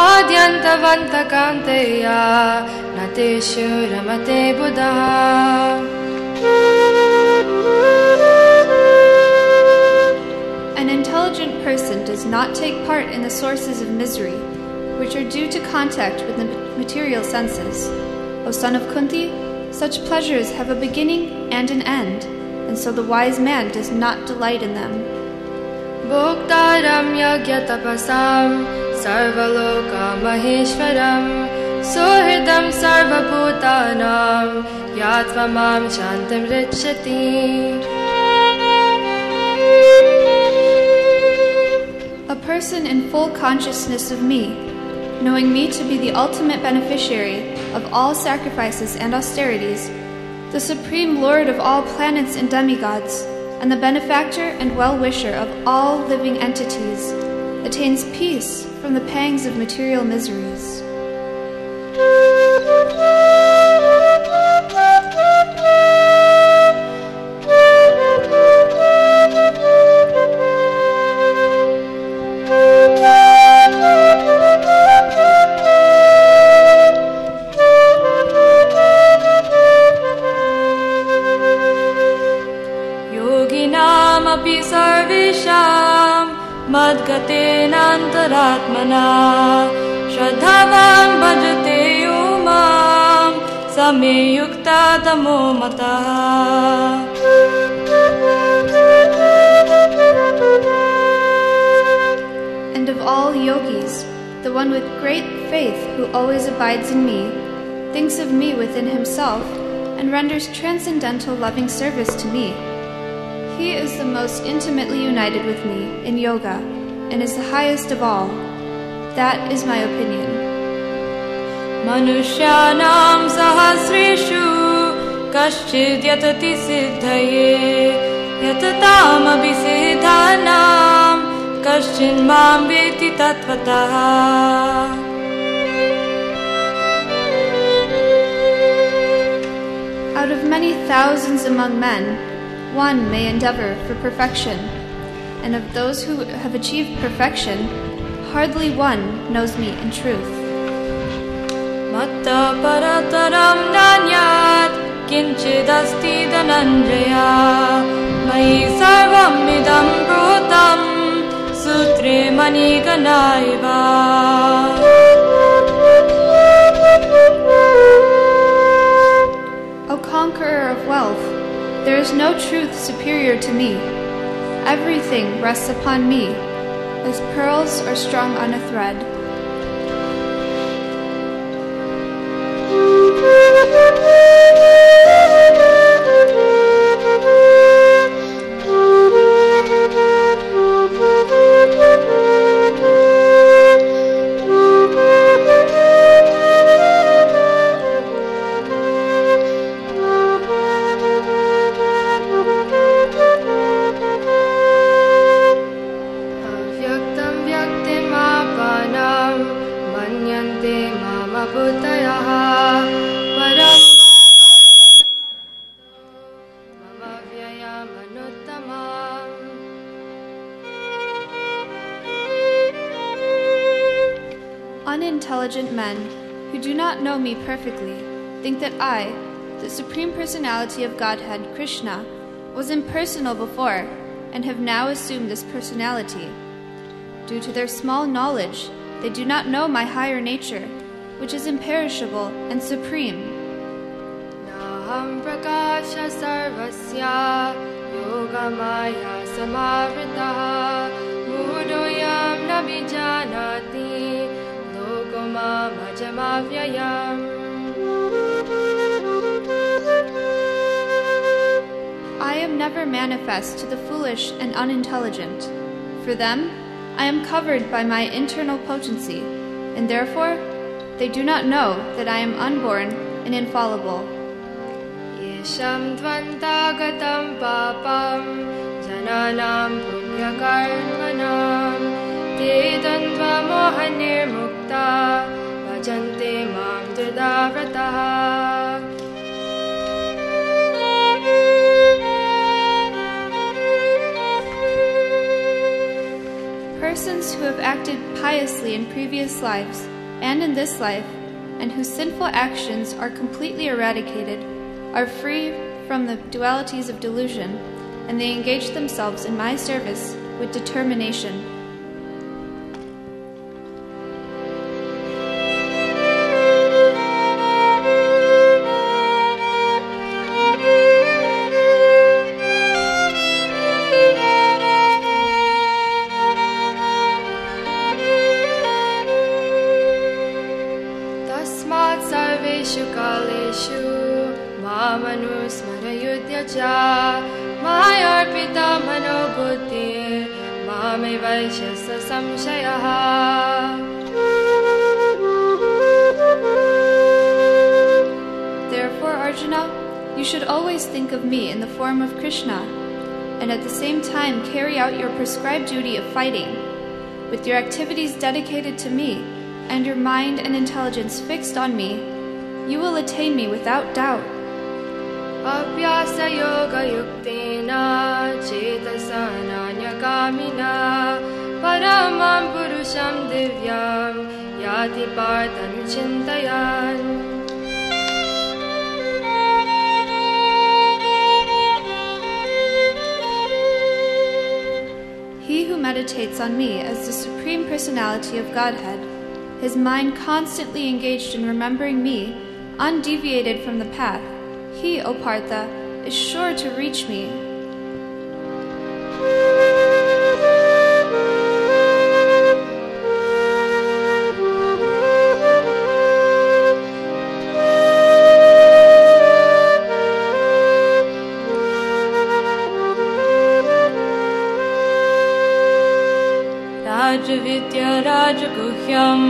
adyantavanta kanteya nateshu ramate buddha. An intelligent person does not take part in the sources of misery, which are due to contact with the material senses. O son of Kunti, such pleasures have a beginning and an end, and so the wise man does not delight in them. Bhoktaram yagyatapasam sarvaloka maheshwaram sohridam sarvabhutanam yatvamam shantam richati. A person in full consciousness of me, knowing me to be the ultimate beneficiary of all sacrifices and austerities, the supreme lord of all planets and demigods, and the benefactor and well-wisher of all living entities, attains peace from the pangs of material miseries. Yoginamapi sarvesham madgatenantaratmana shraddhavan bhajate yomam same yukta tamo mataha. And of all yogis, the one with great faith who always abides in me, thinks of me within himself, and renders transcendental loving service to me. He is the most intimately united with me in yoga, and is the highest of all. That is my opinion. Manushyanam sahasreshu kaschid yatati siddhaye yatatam abhisiddhanam kaschin mam veti tattvataha. Out of many thousands among men, one may endeavor for perfection, and of those who have achieved perfection, hardly one knows me in truth. Matta parataram nanyat kinchidasti dhananjaya mai sarvam idam protam sutre maniganaiva. O conqueror of wealth, there is no truth superior to me. Everything rests upon me, as pearls are strung on a thread. Unintelligent men who do not know me perfectly think that I, the Supreme Personality of Godhead, Krishna, was impersonal before and have now assumed this personality. Due to their small knowledge, they do not know my higher nature, which is imperishable and supreme. Naham prakasha sarvasya yogamaya samavritaha mudoyam nabijanati lokoma majamavyayam. I am never manifest to the foolish and unintelligent. For them, I am covered by my internal potency, and therefore they do not know that I am unborn and infallible. Yesham dvantagatam papam jananam punyakarmanam te dandva mohanirmukta bhajante mam dridhavrataha. Persons who have acted piously in previous lives and in this life, and whose sinful actions are completely eradicated, are free from the dualities of delusion, and they engage themselves in my service with determination. Therefore, Arjuna, you should always think of me in the form of Krishna, and at the same time carry out your prescribed duty of fighting. With your activities dedicated to me, and your mind and intelligence fixed on me, you will attain me without doubt. Abhyasa yoga yuktena chetasanaanyakamina paramam purusham divyam yati partanu chintayan. He who meditates on me as the Supreme Personality of Godhead, his mind constantly engaged in remembering me, undeviated from the path, he, O Partha, is sure to reach me. Rajavidya Rajaguhyam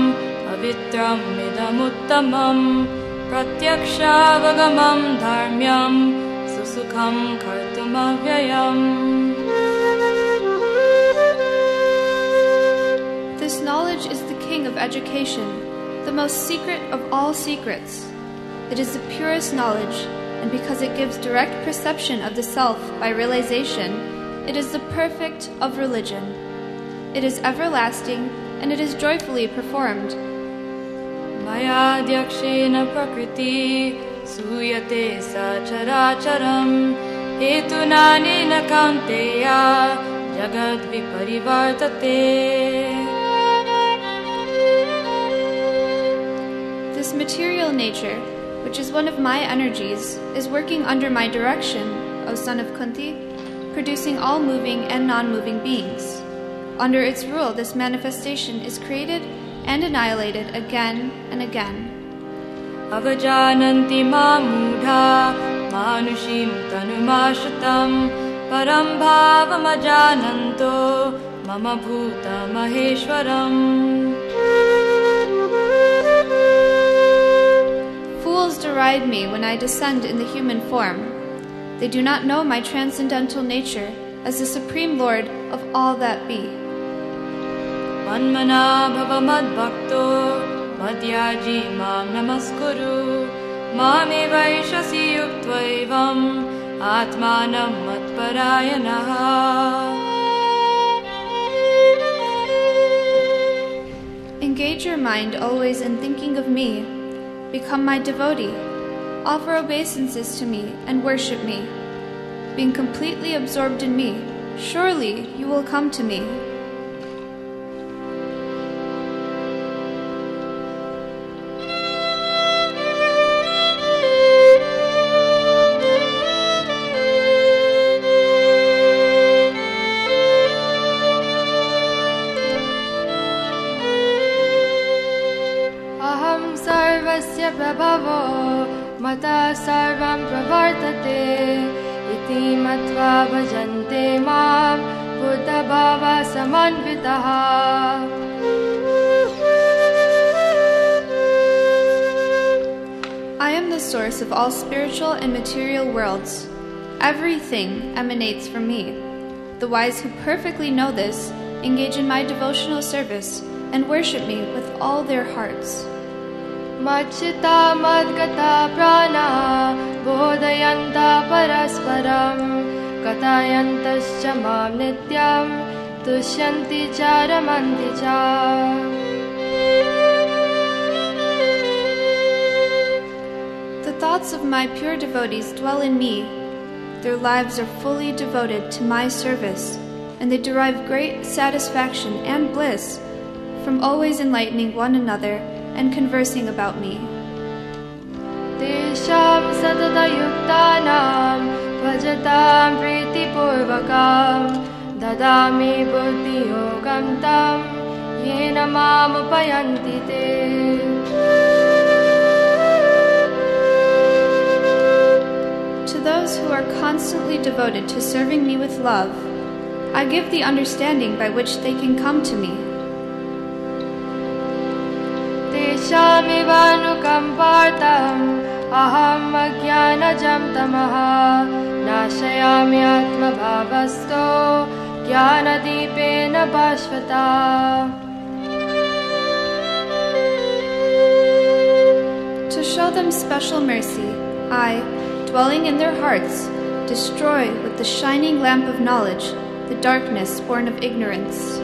Avitram Midamuttamam Pratyaksha-vagamam dharmyam susukham kartumavyayam. This knowledge is the king of education, the most secret of all secrets. It is the purest knowledge, and because it gives direct perception of the self by realization, it is the perfect of religion. It is everlasting, and it is joyfully performed. Maya dyakshena prakriti suyate sacharacharam hetunanena kaunteya jagad viparivartate. This material nature, which is one of my energies, is working under my direction, O son of Kunti, producing all moving and non-moving beings. Under its rule, this manifestation is created and annihilated again and again. Avajananti mudha manushim tanumashritam param bhavam ajananto mama bhuta maheshwaram. Fools deride me when I descend in the human form. They do not know my transcendental nature as the Supreme Lord of all that be. Manmana bhava madbhakto madhyaji mam namaskuru mame vaishasi yuktvaevam atmanam matparayanaha. Engage your mind always in thinking of me. Become my devotee. Offer obeisances to me and worship me. being completely absorbed in me. Surely you will come to me. Aham sarvasya prabhavo mata sarvam pravartate iti matva bhajante mam buddha bhava samanvitaha. I am the source of all spiritual and material worlds. Everything emanates from me. The wise who perfectly know this engage in my devotional service and worship me with all their hearts. Machita madgata prana bodhayanta parasparam katayantascha mam nityam tushyanti charamanti cha. The thoughts of my pure devotees dwell in me. Their lives are fully devoted to my service, and they derive great satisfaction and bliss from always enlightening one another and conversing about me. Tesham satata yuktanam bhajatam priti purvakam dadami buddhi yogam tam yena mam upayanti te. To those who are constantly devoted to serving me with love, I give the understanding by which they can come to me. Teshamivanukampartam aham ajnanajam tamaha nashayami atma bhavasto jnanadipena bhasvata. To show them special mercy, I, dwelling in their hearts, destroy with the shining lamp of knowledge the darkness born of ignorance.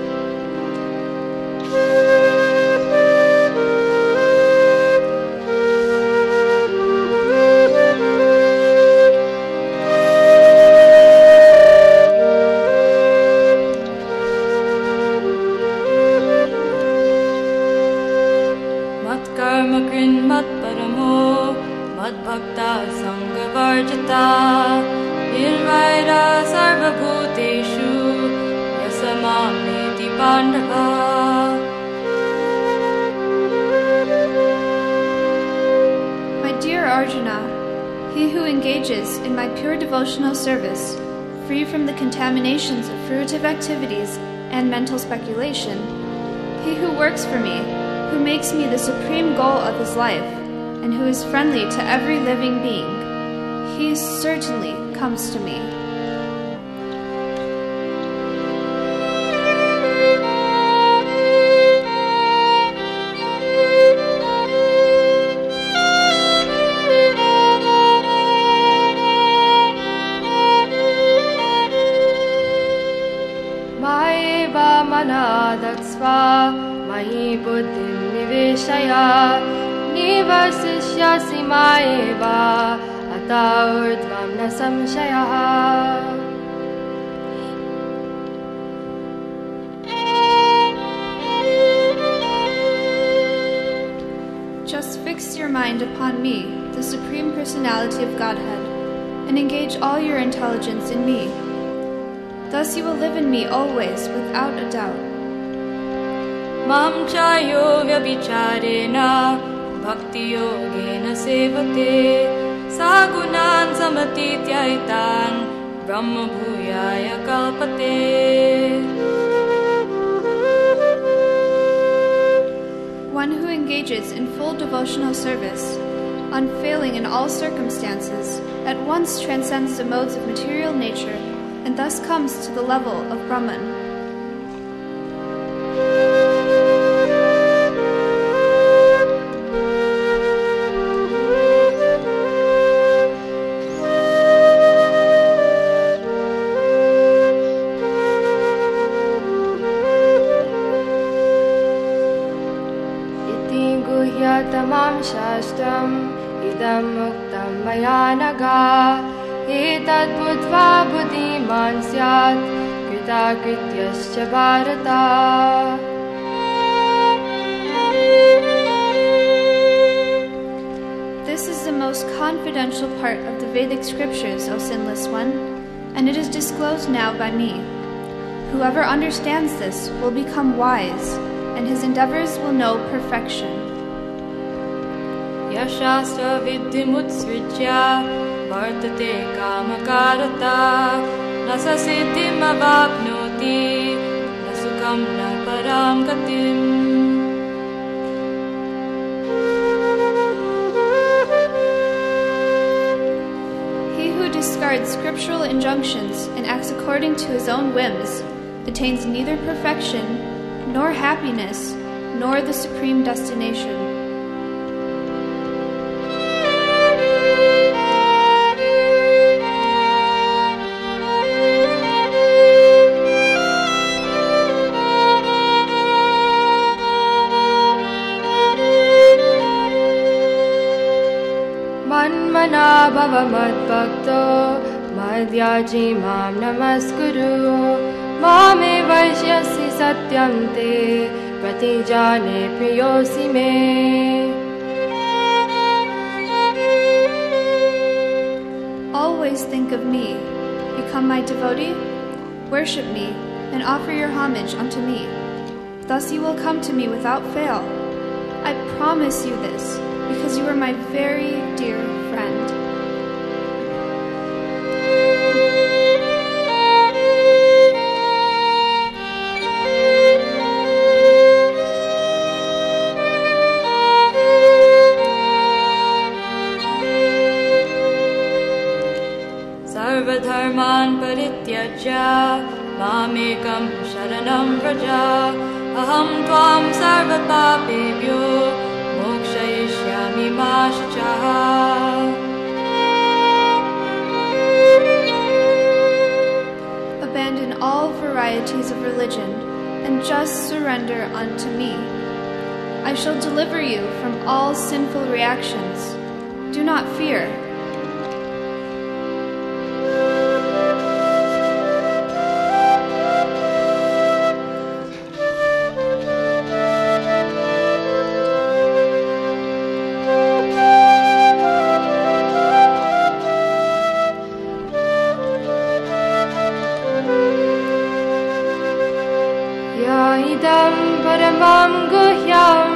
Matkarma krin matparamo madbhakta sanghavarjita nirvaira sarvabhuteshu yasamameti pandava. My dear Arjuna, he who engages in my pure devotional service, free from the contaminations of fruitive activities and mental speculation, he who works for me, who makes me the supreme goal of his life, and who is friendly to every living being, he certainly comes to me. Maeva manadaksva mahi buddhim niveshaya nivasishyasi maeva ata urdhvam na samshayaha. Just fix your mind upon me, the Supreme Personality of Godhead, and engage all your intelligence in me. Thus you will live in me always, without a doubt. Mam chayo vyabhicharena bhakti yogena sevate sagunan samatityaitan brahma bhuyaya kalpate. One who engages in full devotional service, unfailing in all circumstances, at once transcends the modes of material nature and thus comes to the level of Brahman. Iti guhyatamam shastram idam muktam maya naga एतद्बुद्ध्वा बुद्धिमान् स्यात् कृताकृत्यश्च Bharat. This is the most confidential part of the Vedic scriptures, O sinless one, and it is disclosed now by me. Whoever understands this will become wise, and his endeavors will know perfection. Yashastra viddhimutsvijya vartate kamakarata nasa siddhim avapnoti nasukam na param gatim. He who discards scriptural injunctions and acts according to his own whims attains neither perfection, nor happiness, nor the supreme destination. Manmana bhava madbhakto madhyaji mam namaskuru Mame vaishyasi satyam te pratijane priyosi me. Always think of me, become my devotee, worship me, and offer your homage unto me. Thus you will come to me without fail. I promise you this, because you are my very dear friend. Sarvadharman parityajya mamekam sharanam vraja aham tvam sarvapapebhyo mokshayishyami ma shuchah. Abandon all varieties of religion and just surrender unto me. I shall deliver you from all sinful reactions. Do not fear. Idam paramam guhyam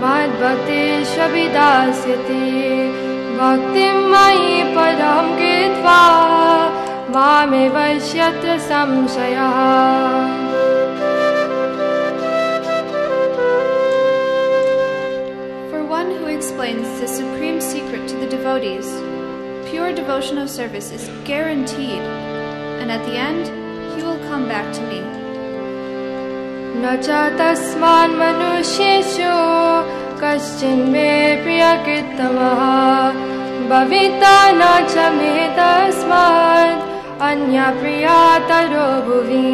madbhakti shavidasyati bhaktim mai param kritva mame vaishyatra samshayah. For one who explains the supreme secret to the devotees, pure devotional service is guaranteed, and at the end, he will come back to me. Nacha tasman manusheshu kaschin me priyakritamaha bhavita nacha me tasmad anya priyataro bhuvi.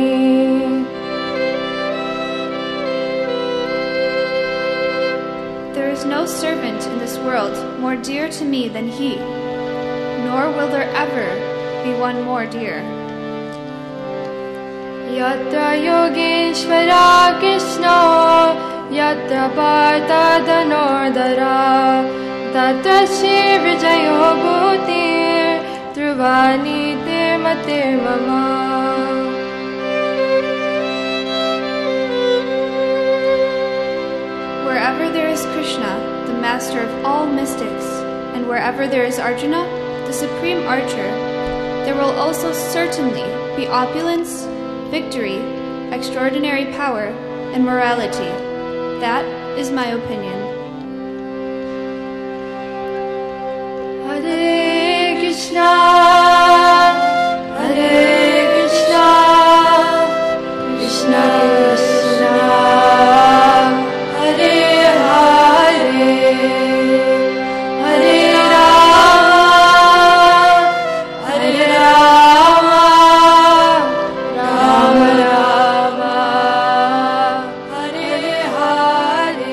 There is no servant in this world more dear to me than he, nor will there ever be one more dear. Yatra yogeshvara Krishna yatra partha dhanordhara tatra shri vijayo bhutir dhruvani tirmatir mama. Wherever there is Krishna, the master of all mystics, and wherever there is Arjuna, the supreme archer, there will also certainly be opulence, victory, extraordinary power, and morality. That is my opinion. Hare Krishna, Hare Krishna, Krishna Krishna, Hare Hare, Hare Rama, Hare Rama, Rama Rama, Hare Hare.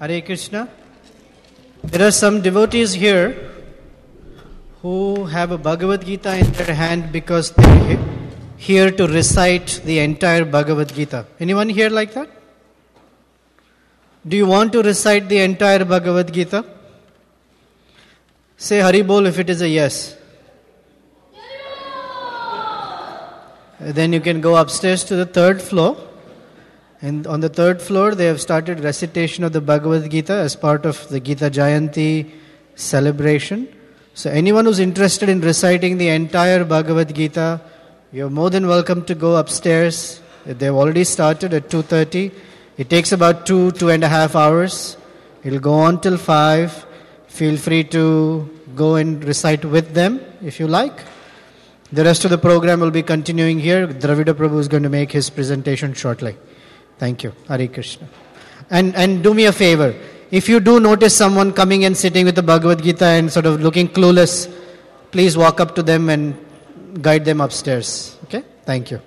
Hare Krishna. There are some devotees here who have a Bhagavad Gita in their hand because they're here to recite the entire Bhagavad Gita. Anyone here like that? Do you want to recite the entire Bhagavad Gita? Say Hari Bol if it is a yes. Then you can go upstairs to the third floor. And on the third floor, they have started recitation of the Bhagavad Gita as part of the Gita Jayanti celebration. So anyone who's interested in reciting the entire Bhagavad Gita, you're more than welcome to go upstairs. They've already started at 2:30. It takes about 2.5 hours. It'll go on till 5. Feel free to go and recite with them if you like. The rest of the program will be continuing here. Dravida Prabhu is going to make his presentation shortly. Thank you. Hare Krishna. And do me a favor. If you do notice someone coming and sitting with the Bhagavad Gita and sort of looking clueless, please walk up to them and guide them upstairs. Okay? Thank you.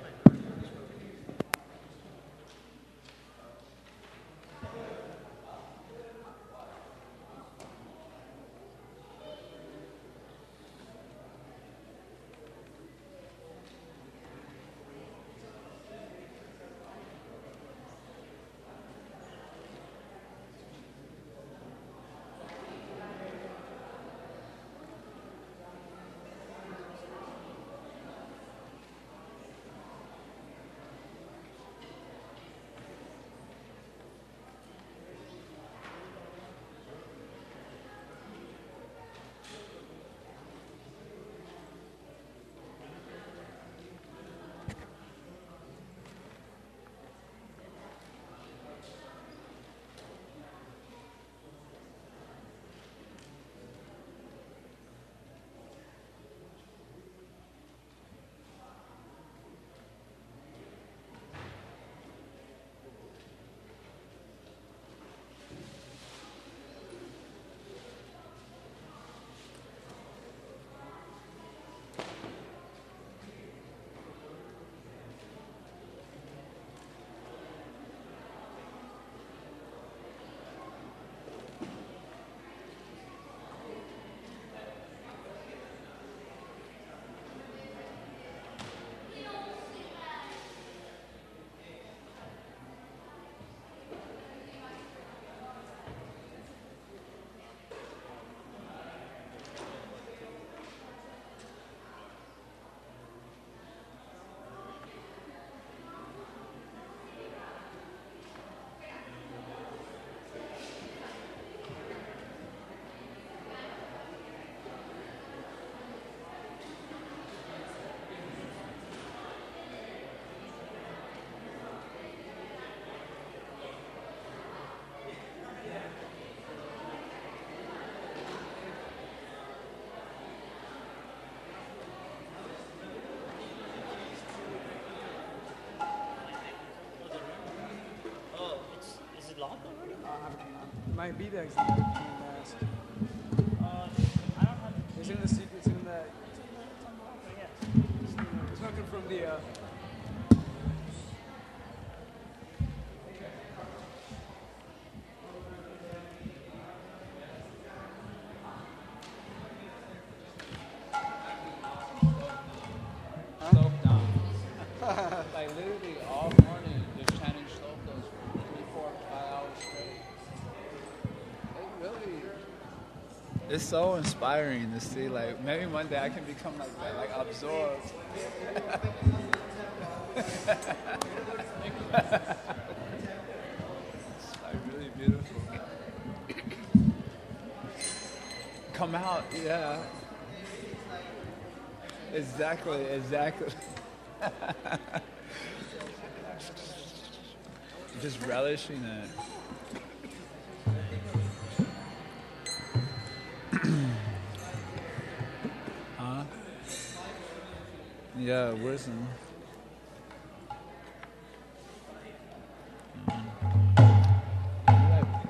My B-bag's in the mask. I don't have. It's in the secret. It's in the. It's not from the. Slope down. Like literally all morning, just chanting slokas for 3, 4, 5 hours straight. Really, it's so inspiring to see. Like maybe one day I can become like that, like absorbed. It's like really beautiful. Come out, yeah. Exactly. Just relishing it. Huh? Yeah, wisdom.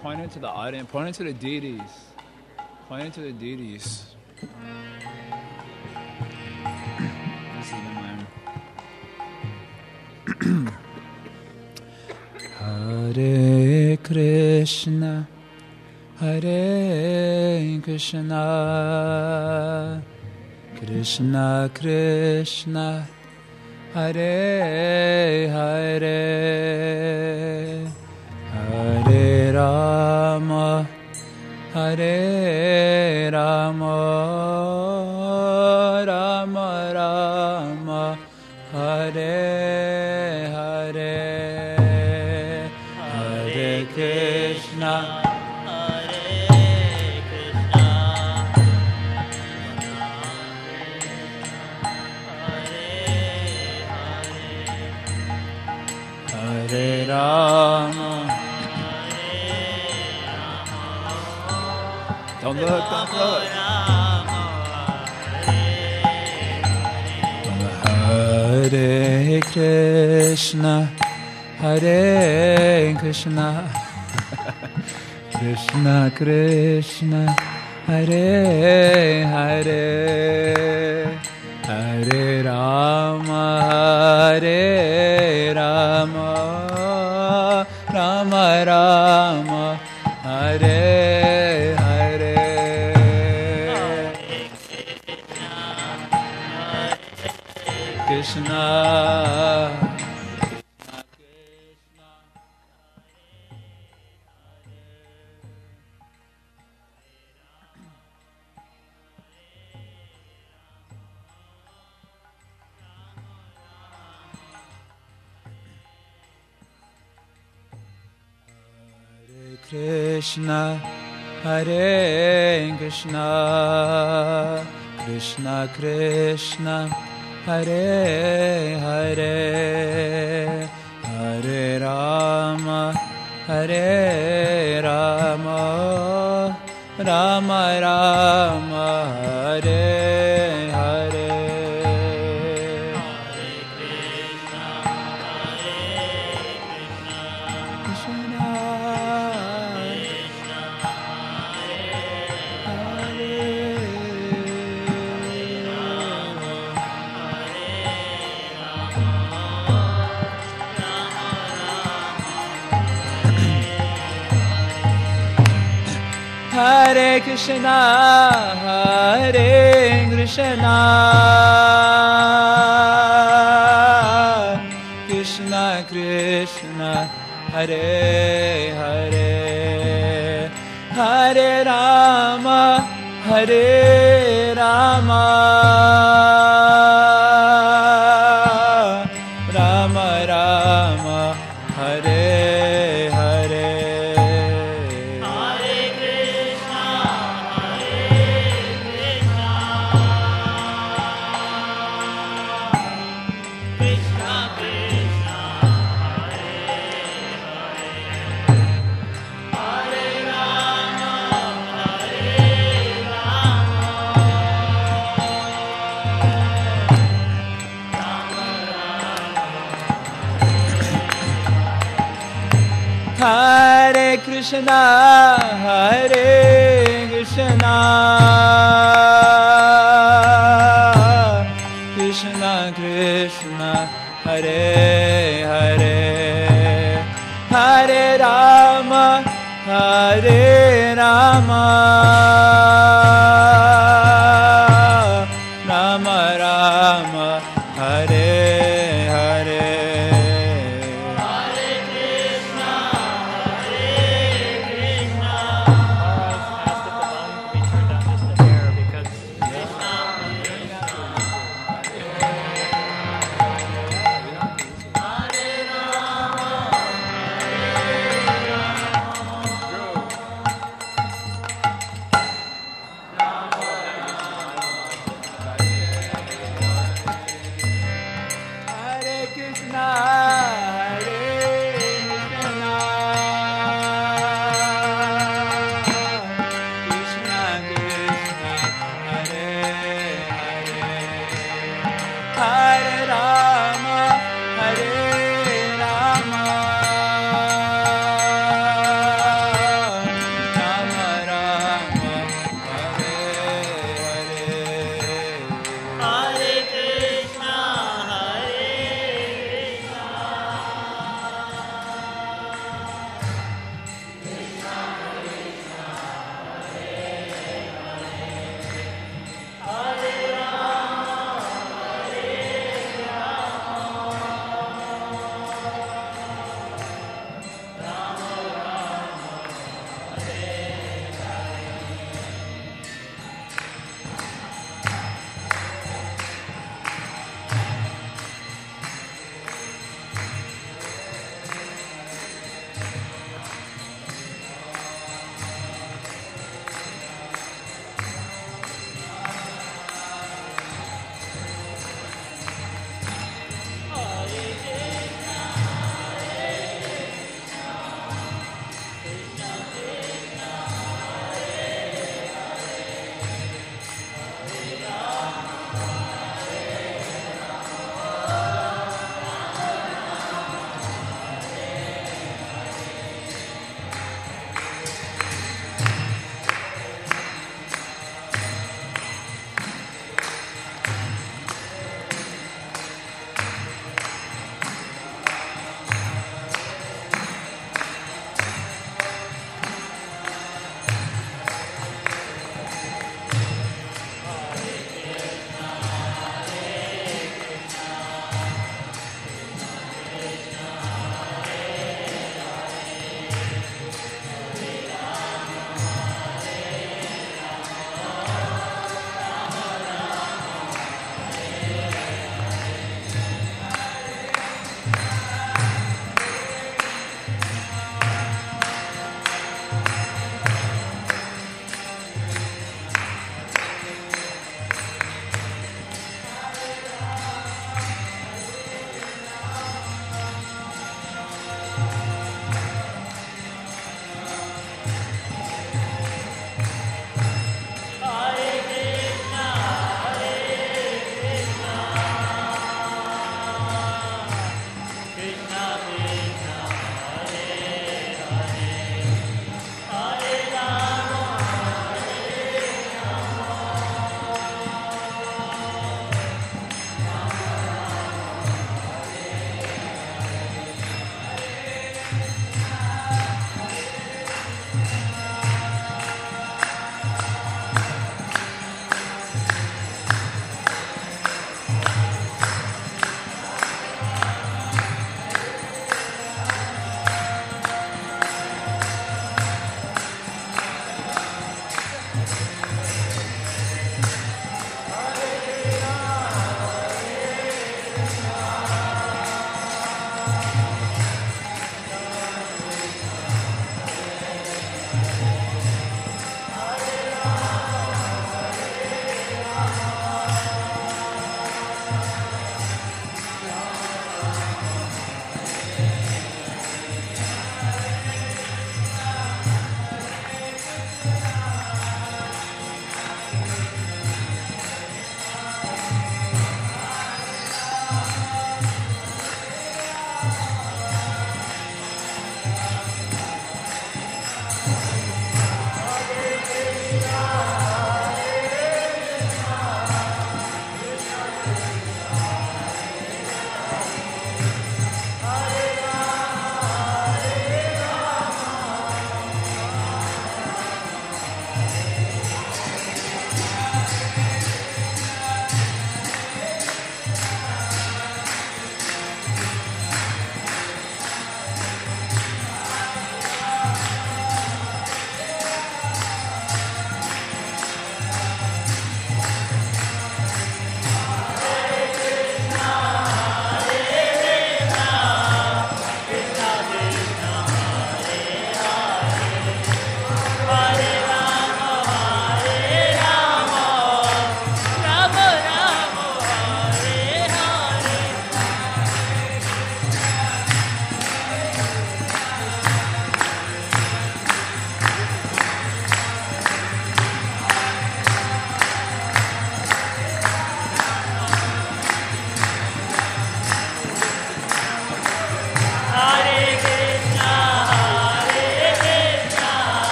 Pointing to the audience, pointing to the deities. Pointing to the deities. This is the mind. Hare Krishna, Hare Krishna, Krishna Krishna, Hare Hare, Hare Rama, Hare Rama, Rama Rama, Hare Hare, Hare Krishna. Hare Rama. Don't look, don't look. Hare Krishna, Hare Krishna, Krishna Krishna, Hare Hare, Hare Rama, Hare Rama, Rama Rama, Hare Hare. Krishna. Krishna, Hare Krishna, Krishna Krishna, Hare Hare, Hare Rama, Hare Rama, Rama Rama, Hare Hare. Hare Krishna, Hare Krishna, Krishna Krishna, Hare Hare, Hare Rama, Hare Rama, Rama Rama, Hare Hare. Hare Krishna, Hare Krishna, Krishna Krishna, Hare Hare, Hare Rama, Hare Rama, Rama Rama, Hare Hare.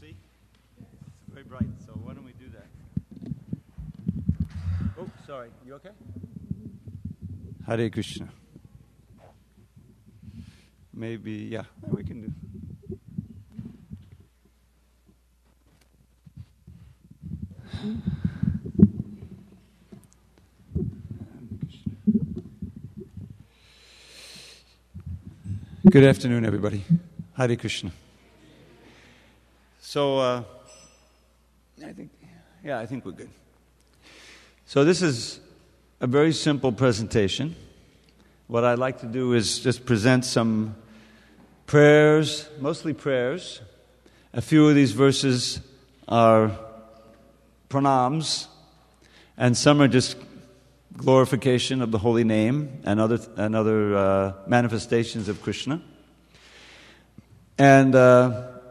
See? It's very bright, so why don't we do that? Oh, sorry. You okay? Hare Krishna. Maybe, yeah, we can do. Good afternoon, everybody. Hare Krishna. So, I think we're good. So this is a very simple presentation. What I'd like to do is just present some prayers, mostly prayers. A few of these verses are pranams, and some are just glorification of the holy name and other manifestations of Krishna. And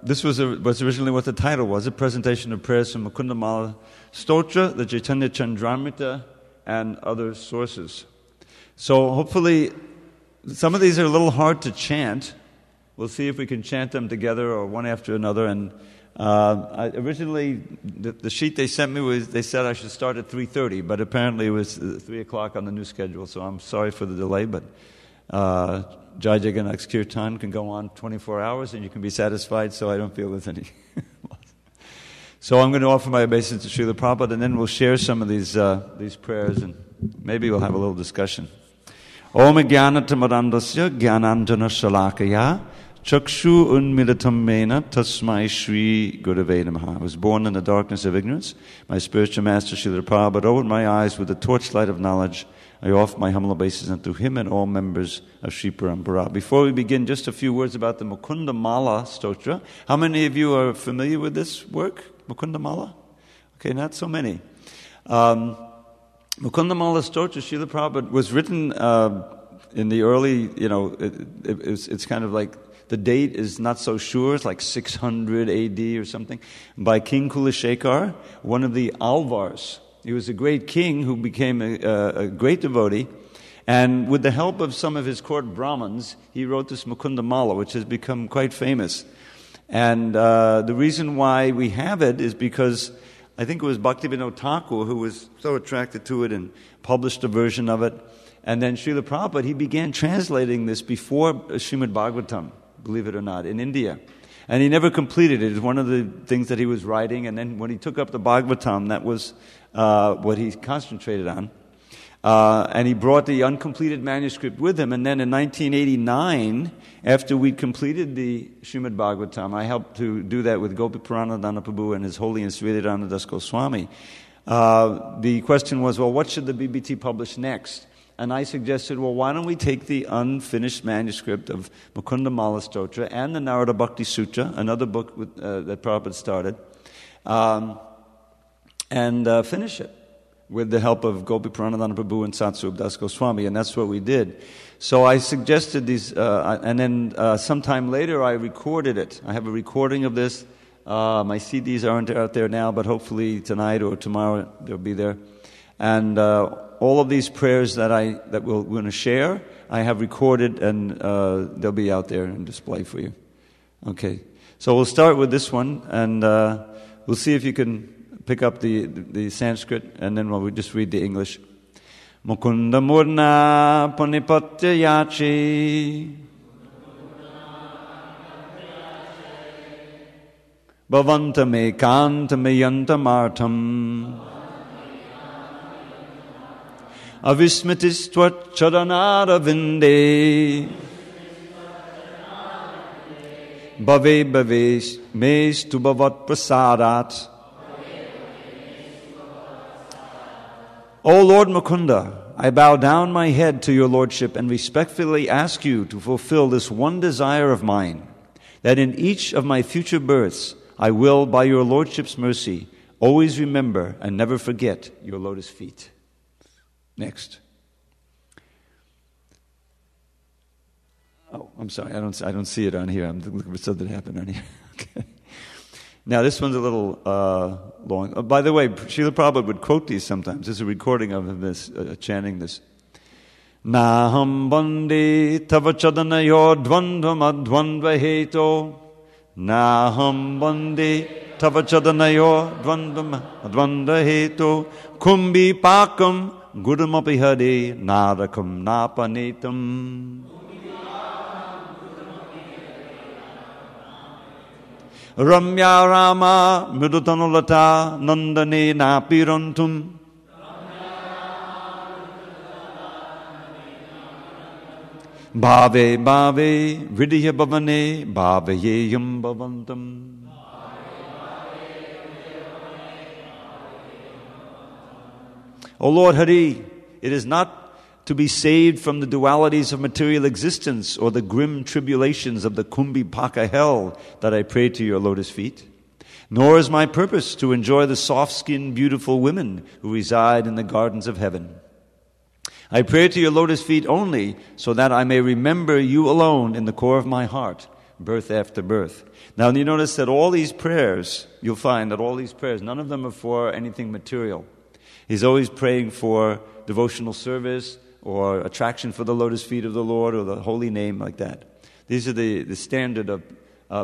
this was originally what the title was, a presentation of prayers from Mukundamala Stotra, the Chaitanya Chandramrita, and other sources. So hopefully, some of these are a little hard to chant. We'll see if we can chant them together or one after another. And originally, the sheet they sent me they said I should start at 3:30, but apparently it was 3 o'clock on the new schedule. So I'm sorry for the delay, but Jai Jagannath's Kirtan can go on 24 hours, and you can be satisfied. So I don't feel there's any loss. So I'm going to offer my obeisance to Srila Prabhupada, and then we'll share some of these prayers, and maybe we'll have a little discussion. Om Jnanatamurandasya Jnananjana Shalakaya Chakshu Unmilitam Mena Tasmai Shri Gurave Namaha. I was born in the darkness of ignorance. My spiritual master Srila Prabhupada opened my eyes with the torchlight of knowledge. I offer my humble obeisance unto him and all members of Sri Parampara. Before we begin, just a few words about the Mukundamala Stotra. How many of you are familiar with this work, Mukundamala? Okay, not so many. Mukundamala Stotra, Srila Prabhupada, was written in the early, it's kind of like, the date is not so sure, it's like 600 AD or something, by King Kulashekar, one of the Alvars. He was a great king who became a great devotee, and with the help of some of his court Brahmins, he wrote this Mukundamala, which has become quite famous. And the reason why we have it is because I think it was Bhaktivinoda Thakur who was so attracted to it and published a version of it. And then Srila Prabhupada, he began translating this before Srimad Bhagavatam, believe it or not, in India. And he never completed it. It was one of the things that he was writing. And then when he took up the Bhagavatam, that was what he concentrated on. And he brought the uncompleted manuscript with him. And then in 1989, after we'd completed the Srimad Bhagavatam, I helped to do that with Gopi Puranadana Prabhu and His Holiness Sridharananda Das Goswami. The question was, well, what should the BBT publish next? And I suggested, well, why don't we take the unfinished manuscript of Mukundamala Stotra and the Narada Bhakti Sutra, another book that Prabhupada started, and finish it with the help of Gopi Puranadana Prabhu and Satsrup Das Goswami, and that's what we did. So I suggested these, and then sometime later I recorded it. I have a recording of this. My CDs aren't out there now, but hopefully tonight or tomorrow they'll be there. And all of these prayers that we're going to share, I have recorded, and they'll be out there in display for you. Okay, so we'll start with this one, and we'll see if you can pick up the Sanskrit, and then we'll just read the English. Mukunda Murna Panipatya Yachi Bhavanta Me Kanta Me Yantamartam Avismitistvat Charanara Vinde Bhave Bhave Mestu Bhavat Prasadat. O Lord Mukunda, I bow down my head to your lordship and respectfully ask you to fulfill this one desire of mine, that in each of my future births I will, by your lordship's mercy, always remember and never forget your lotus feet. Next. Oh, I'm sorry, I don't see it on here. I'm looking for something to happen on here. Okay. Now, this one's a little long. By the way, Srila Prabhupada would quote these sometimes. There's a recording of him chanting this. Naham bandi tavachadanayo dvandvam advandva heto. Naham bandi tavachadanayo dvandvam advandva heto. Kumbi pakam gurumapi hade narakam napanetam. Ramya Rama Mridutanulata Nandane Bhave bhave hridaya bhavane bhavayeyam bhavantam. O Lord Hari, it is not to be saved from the dualities of material existence or the grim tribulations of the Kumbhipaka hell that I pray to your lotus feet. Nor is my purpose to enjoy the soft-skinned, beautiful women who reside in the gardens of heaven. I pray to your lotus feet only so that I may remember you alone in the core of my heart, birth after birth. Now, you notice that all these prayers, you'll find that all these prayers, none of them are for anything material. He's always praying for devotional service or attraction for the lotus feet of the Lord or the holy name, like that. These are the standard of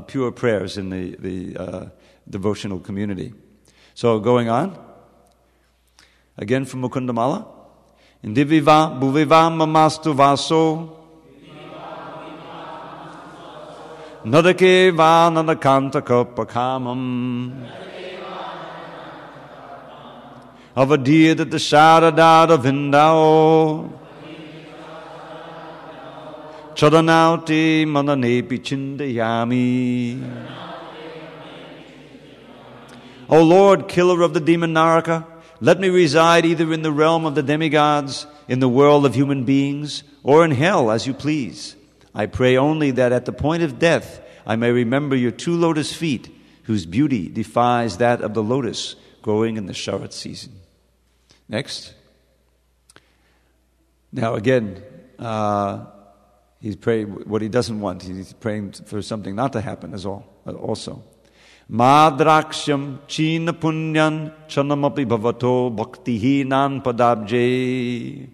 pure prayers in the devotional community. So going on, again from Mukundamala. Indiviva bhuviva mamastu vaso nadake va nadakantaka pakamam avadiyat dasharadada vindao chadanauti mananepi chindayami. O Lord, killer of the demon Naraka, let me reside either in the realm of the demigods, in the world of human beings, or in hell, as you please. I pray only that at the point of death I may remember your two lotus feet, whose beauty defies that of the lotus growing in the Sharat season. Next. Now again, he's praying what he doesn't want. He's praying for something not to happen also. Madraksham china punyan chanamapi bhavato bhaktihinan padabje.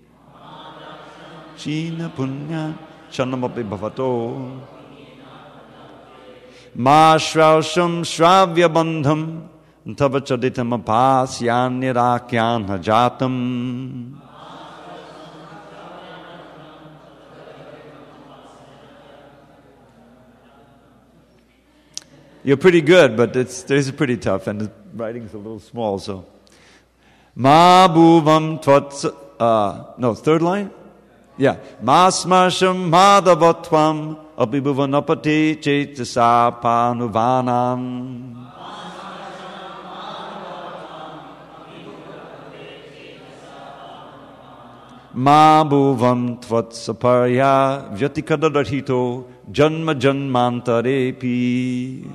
China punyan chanamapi bhavato. Ma shrausham shravya bandham tavachaditam apasyannirakyan hajatam. You're pretty good, but it's pretty tough, and the writing's a little small, so. Ma bhuvam tvats... third line? Yeah. Ma smasham madhavatvam abhibhuvanapati chetasa panuvanam. Ma bhuvam tvatsaparya vyatikadadarhito janma janmantarepi.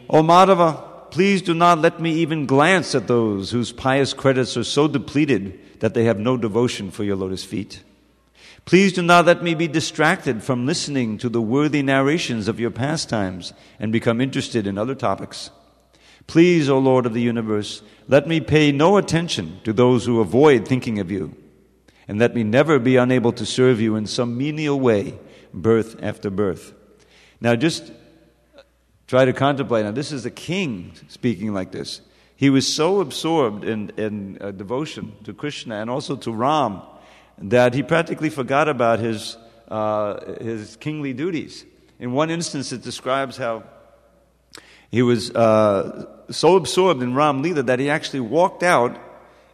O Madhava, please do not let me even glance at those whose pious credits are so depleted that they have no devotion for your lotus feet. Please do not let me be distracted from listening to the worthy narrations of your pastimes and become interested in other topics. Please, O Lord of the universe, let me pay no attention to those who avoid thinking of you, and let me never be unable to serve you in some menial way, birth after birth. Now just try to contemplate. Now this is a king speaking like this. He was so absorbed in devotion to Krishna and also to Ram that he practically forgot about his kingly duties. In one instance it describes how he was so absorbed in Ram Leela that he actually walked out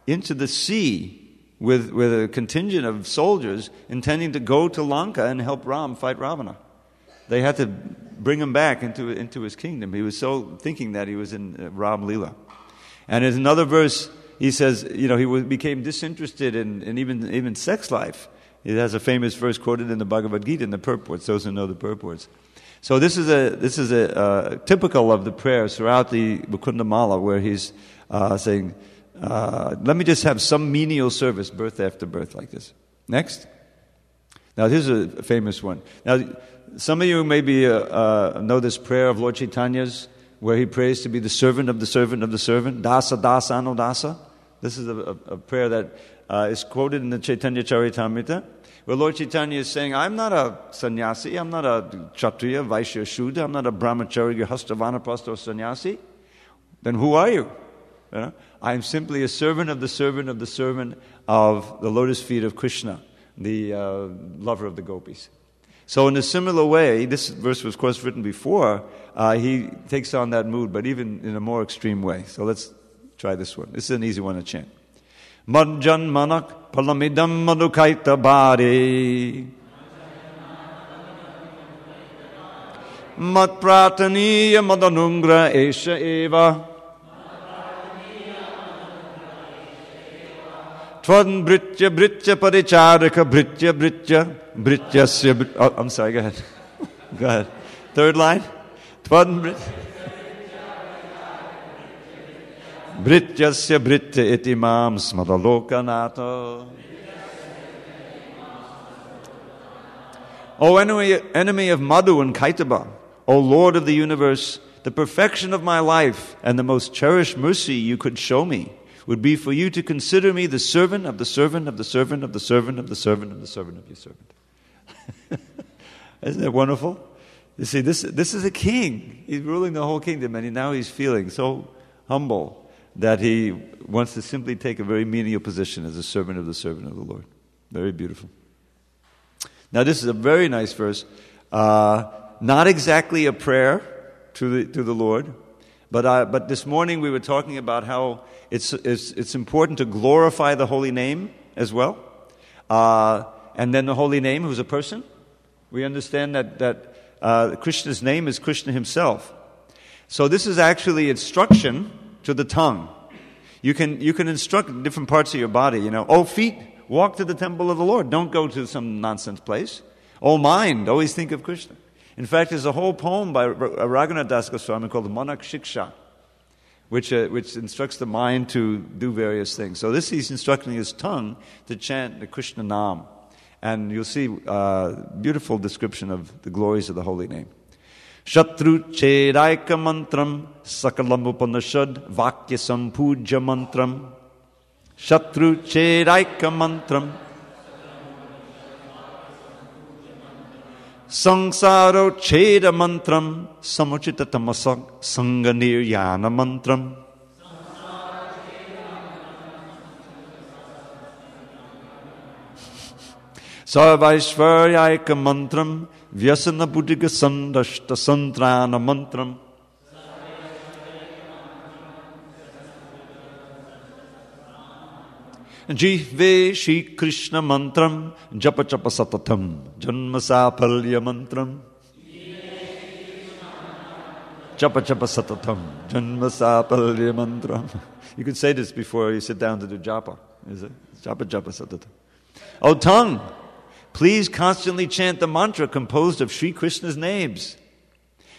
into the sea with a contingent of soldiers intending to go to Lanka and help Ram fight Ravana. They had to bring him back into his kingdom. He was so thinking that he was in Ram Leela. And in another verse, he says, he became disinterested in even sex life. It has a famous verse quoted in the Bhagavad Gita in the purports, those who know the purports. So this is a typical of the prayers throughout the Mukundamala, where he's saying, let me just have some menial service, birth after birth, like this. Next. Now this is a famous one. Now some of you maybe know this prayer of Lord Chaitanya's, where he prays to be the servant of the servant of the servant, dasa dasa no dasa. This is a prayer that is quoted in the Chaitanya Charitamrita, where Lord Chaitanya is saying, I'm not a sannyasi, I'm not a kshatriya, vaishya, shudra, I'm not a brahmachari, grihastha, vanaprastha, or sannyasi. Then who are you? I'm simply a servant of the servant of the servant of the lotus feet of Krishna, the lover of the gopis. So in a similar way, this verse was of course written before, he takes on that mood, but even in a more extreme way. So let's try this one. This is an easy one to chant. Madjanmanak palamidam madukaita bhari. Mat prataniya madanungra esha eva. Tvan britya britya paricharaka britya britya brityasya. Oh, I'm sorry, go ahead. Go ahead. Third line. Tvan brityasya britya itimam smadalokanata. O enemy of Madhu and Kaitaba, O Lord of the universe, the perfection of my life and the most cherished mercy you could show me would be for you to consider me the servant of the servant of the servant of the servant of the servant of the servant of your servant. Isn't that wonderful? You see, this is a king. He's ruling the whole kingdom, and now he's feeling so humble that he wants to simply take a very menial position as a servant of the Lord. Very beautiful. Now, this is a very nice verse. Not exactly a prayer to the Lord, but this morning we were talking about how it's important to glorify the holy name as well. And then the holy name, who's a person. We understand that Krishna's name is Krishna himself. So this is actually instruction to the tongue. You can instruct different parts of your body. Oh, feet, walk to the temple of the Lord. Don't go to some nonsense place. Oh, mind, always think of Krishna. In fact, there's a whole poem by Raghunath Das Goswami called Manak Shiksha, which instructs the mind to do various things. So he's instructing his tongue to chant the Krishna Nam. And you'll see a beautiful description of the glories of the holy name. Shatru Chedaika Mantram Sakalam Upanishad Vakya Sampuja Mantram. Shatru Chedaika Mantram Sangsaro Cheda Mantram Samuchita Tamasak Sanganir Yana Mantram. Sarvaishvaryaika Mantram Vyasana Buddhiga Sandashta Santrana Mantram. Jihve Shri Krishna Mantram Japa Chapa Satatam Janma Sapalya Mantram. Japa Chapa Satatam Janma Sapalya Mantram. You can say this before you sit down to do japa. Is it? Japa Japa Satatam. O tongue, please constantly chant the mantra composed of Sri Krishna's names.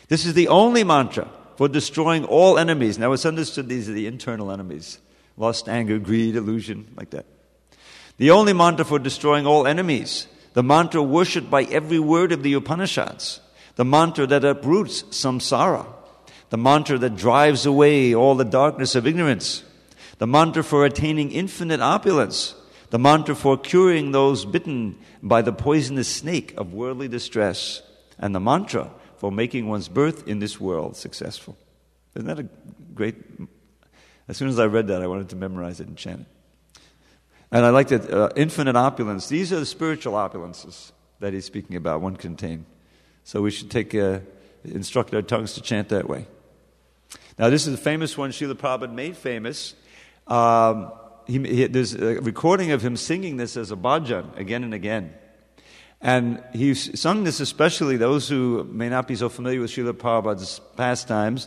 This is the only mantra for destroying all enemies. Now it's understood these are the internal enemies. Lust, anger, greed, illusion, like that. The only mantra for destroying all enemies. The mantra worshipped by every word of the Upanishads. The mantra that uproots samsara. The mantra that drives away all the darkness of ignorance. The mantra for attaining infinite opulence. The mantra for curing those bitten by the poisonous snake of worldly distress. And the mantra for making one's birth in this world successful. Isn't that a great... As soon as I read that, I wanted to memorize it and chant it. And I like that infinite opulence. These are the spiritual opulences that he's speaking about, one contain. So we should instruct our tongues to chant that way. Now this is a famous one Srila Prabhupada made famous. There's a recording of him singing this as a bhajan again and again. And he sung this especially, those who may not be so familiar with Srila Prabhupada's pastimes,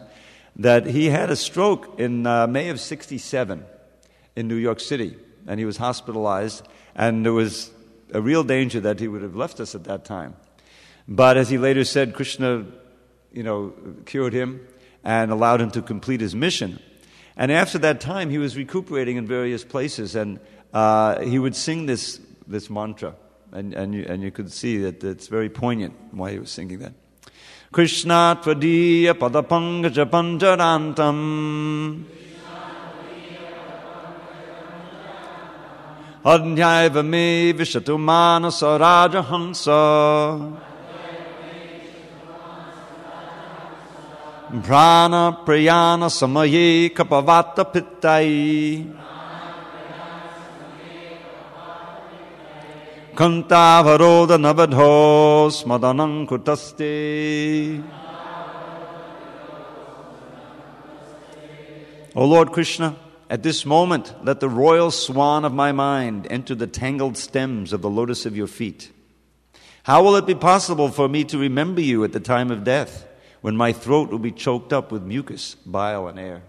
that he had a stroke in May of 1967 in New York City, and he was hospitalized, and there was a real danger that he would have left us at that time. But as he later said, Krishna, cured him and allowed him to complete his mission. And after that time, he was recuperating in various places, and he would sing this mantra, and you could see that it's very poignant why he was singing that. Krishna Tvadiya Padapangaja Panjarantam Adhyaiva me Vishatu Manasa Raja Hansa Prana Prayana Samaye Kapavata Pittai Kantavaroda Navadhos Madanang Kutaste. O Lord Krishna, at this moment, let the royal swan of my mind enter the tangled stems of the lotus of your feet. How will it be possible for me to remember you at the time of death, when my throat will be choked up with mucus, bile, and air?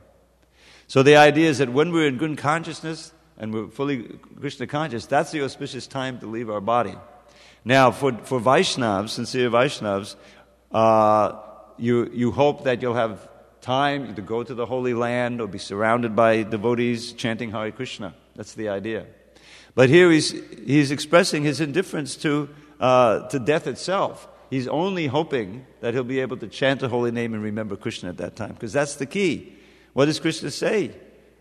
So the idea is that when we're in good consciousness and we're fully Krishna conscious, that's the auspicious time to leave our body. Now, for Vaishnavas, sincere Vaishnavas, you hope that you'll have time to go to the Holy Land or be surrounded by devotees chanting Hare Krishna. That's the idea. But here he's expressing his indifference to death itself. He's only hoping that he'll be able to chant the holy name and remember Krishna at that time, because that's the key. What does Krishna say?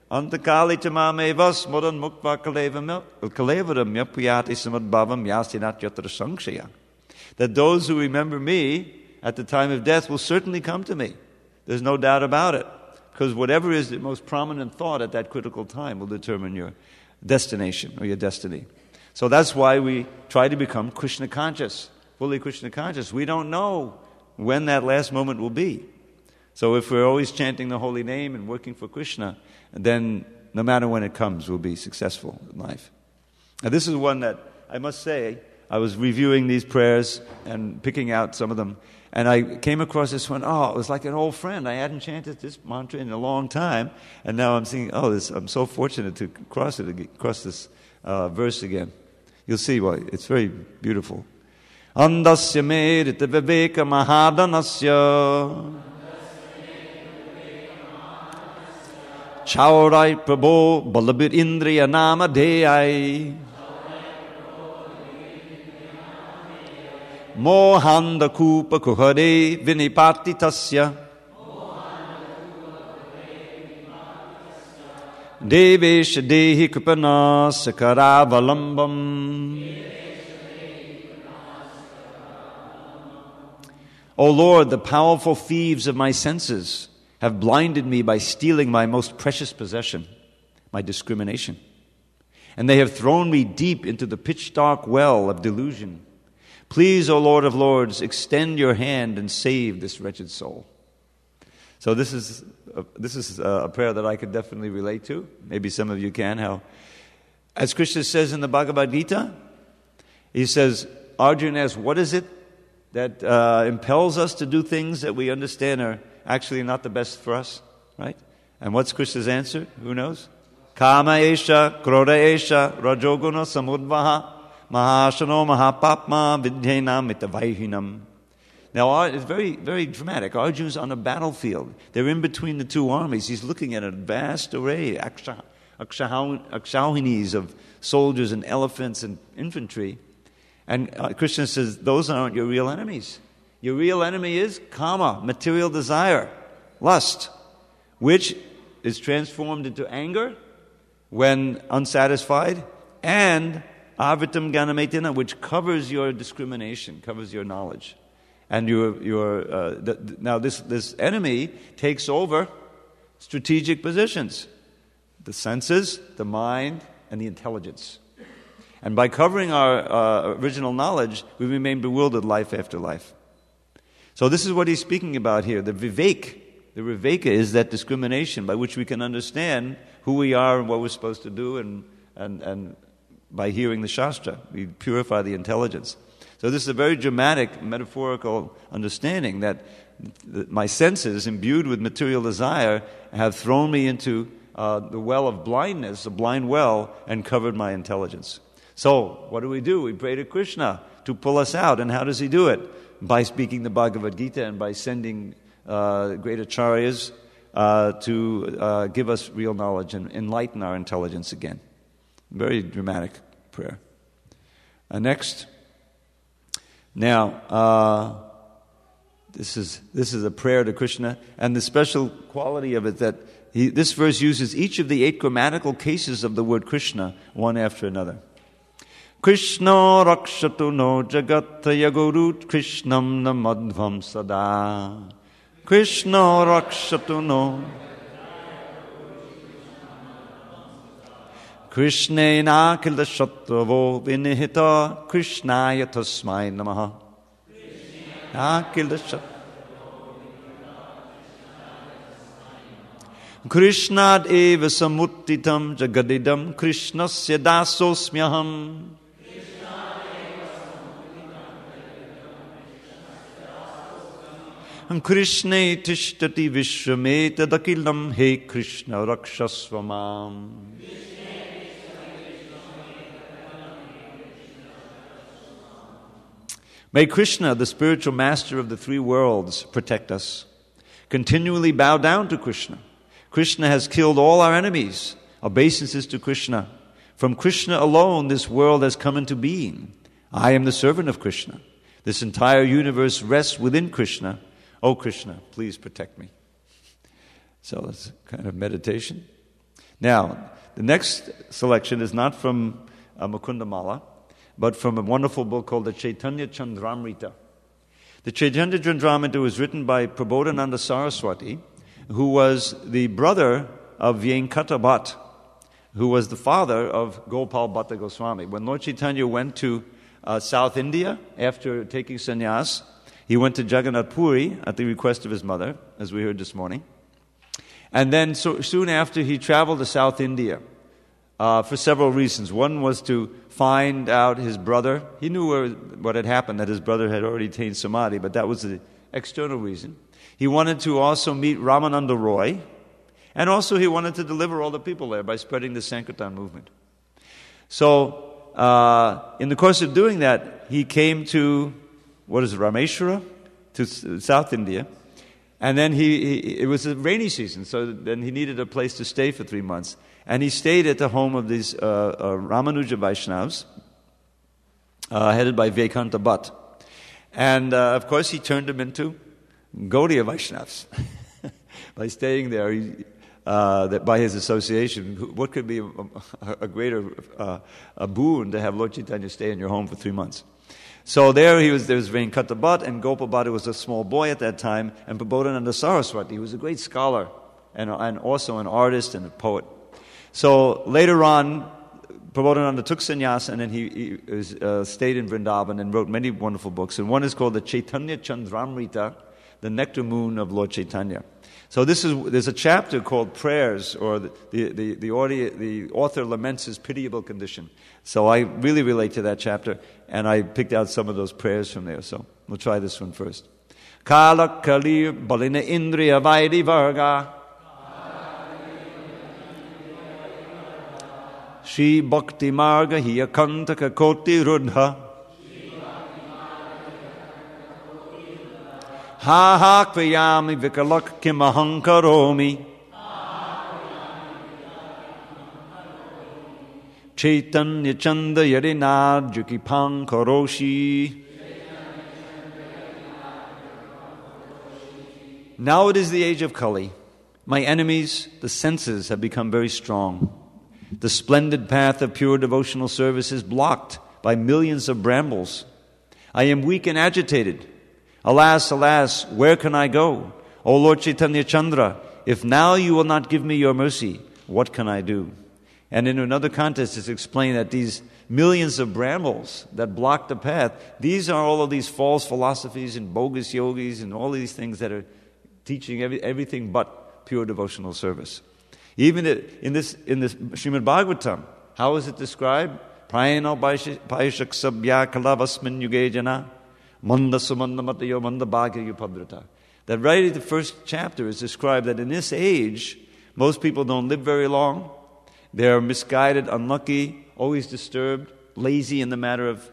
Antakali tamamevas modan mukva kalevaram yapuyati samadbhavam yasinat yatra sankshaya. That those who remember me at the time of death will certainly come to me. There's no doubt about it. Because whatever is the most prominent thought at that critical time will determine your destination or your destiny. So that's why we try to become Krishna conscious, fully Krishna conscious. We don't know when that last moment will be. So if we're always chanting the holy name and working for Krishna, then no matter when it comes, we'll be successful in life. Now this is one that I must say, I was reviewing these prayers and picking out some of them, and I came across this one. Oh, it was like an old friend. I hadn't chanted this mantra in a long time, and now I'm thinking, I'm so fortunate to cross this verse again. You'll see why. It's very beautiful. Andasya merita viveka mahadanasya Chaurai prabho balabir indriya nama deyai Mohanda kupa kuhare vinipati tasya Devesha dehi kupana sakaravalam. O Lord, the powerful thieves of my senses have blinded me by stealing my most precious possession, my discrimination. And they have thrown me deep into the pitch-dark well of delusion. Please, O Lord of Lords, extend your hand and save this wretched soul. So this is a prayer that I could definitely relate to. Maybe some of you can. How, as Krishna says in the Bhagavad Gita, he says, Arjuna asks, what is it that impels us to do things that we understand are actually not the best for us, right? And what's Krishna's answer? Who knows? Kama esha, krodha esha, rajoguna samudvaha, mahashano mahapapma vidhenam mitavaihinam. Now, it's very, very dramatic. Arjuna's on a battlefield. They're in between the two armies. He's looking at a vast array, akshauhinis of soldiers and elephants and infantry. And Krishna says, those aren't your real enemies. Your real enemy is kama, material desire, lust, which is transformed into anger when unsatisfied, and avitam ganametina, which covers your discrimination, covers your knowledge. And now this enemy takes over strategic positions, the senses, the mind, and the intelligence. And by covering our original knowledge, we remain bewildered life after life. So this is what he's speaking about here. The vivek. The viveka is that discrimination by which we can understand who we are and what we're supposed to do, and by hearing the Shastra, we purify the intelligence. So this is a very dramatic, metaphorical understanding that my senses, imbued with material desire, have thrown me into the well of blindness, a blind well, and covered my intelligence. So, what do? We pray to Krishna to pull us out. And how does he do it? By speaking the Bhagavad Gita and by sending great acharyas to give us real knowledge and enlighten our intelligence again. Very dramatic prayer. Next. Now, this is a prayer to Krishna, and the special quality of it that this verse uses each of the 8 grammatical cases of the word Krishna, one after another. Krishna rakshatu no jagataya gurut Krishnam namadvam sada. Krishna rakshatu no Krishnena kila shatravo vinihita Krishnaya tasmai namaha. Krishnad eva samuttitam jagadidam Krishnasya dasosmyaham. Krishne tishtati vishwameta dakilam he Krishna rakshasvamam. May Krishna, the spiritual master of the three worlds, protect us. Continually bow down to Krishna. Krishna has killed all our enemies. Obeisances to Krishna. From Krishna alone, this world has come into being. I am the servant of Krishna. This entire universe rests within Krishna. Oh Krishna, please protect me. So that's kind of meditation. Now, the next selection is not from Mukundamala, but from a wonderful book called the Chaitanya Chandramrita. The Chaitanya Chandramrita was written by Prabodhananda Saraswati, who was the brother of Venkata Bhatt, who was the father of Gopal Bhatta Goswami. When Lord Chaitanya went to South India after taking sannyas, he went to Jagannath Puri at the request of his mother, as we heard this morning. And then soon after, he traveled to South India for several reasons. One was to find out his brother. He knew what had happened, that his brother had already attained Samadhi, but that was the external reason. He wanted to also meet Ramananda Roy, and also he wanted to deliver all the people there by spreading the Sankirtan movement. So, in the course of doing that, he came to Rameshwara, to South India. And then it was a rainy season, so then he needed a place to stay for 3 months. And he stayed at the home of these Ramanuja Vaishnavas, headed by Venkata Bhatt. And of course he turned them into Gaudiya Vaishnavas by staying there. By his association, what could be a greater boon to have Lord Chaitanya stay in your home for 3 months? So there was Venkata Bhatt, and Gopal Bhatta was a small boy at that time, and Prabodhananda Saraswati, who was a great scholar and also an artist and a poet. So later on, Prabodhananda took sannyas, and then he stayed in Vrindavan and wrote many wonderful books. And one is called the Chaitanya Chandramrita, the Nectar Moon of Lord Chaitanya. So there's a chapter called Prayers, or the author laments his pitiable condition. So I really relate to that chapter, and I picked out some of those prayers from there. So we'll try this one first. Kala Kali Balina Indriya Vairi Varga Shri Bhakti Marga Hiya Kantaka Koti Rudha Ha ha kvayami vikalak kimaham karomi Chaitanya chanda yarinad jukipam karoshi. Now it is the age of Kali. My enemies, the senses, have become very strong. The splendid path of pure devotional service is blocked by millions of brambles. I am weak and agitated. Alas, alas, where can I go? O Lord Chaitanya Chandra, if now you will not give me your mercy, what can I do? And in another context, it's explained that these millions of brambles that block the path, these are all of these false philosophies and bogus yogis and all these things that are teaching everything but pure devotional service. Even in this Srimad Bhagavatam, how is it described? Prayano paishak sabya kalavasmin yuge jana manda sumanda matayo manda bhagya yupadrata. That right at the first chapter is described that in this age, most people don't live very long. They're misguided, unlucky, always disturbed, lazy in the matter of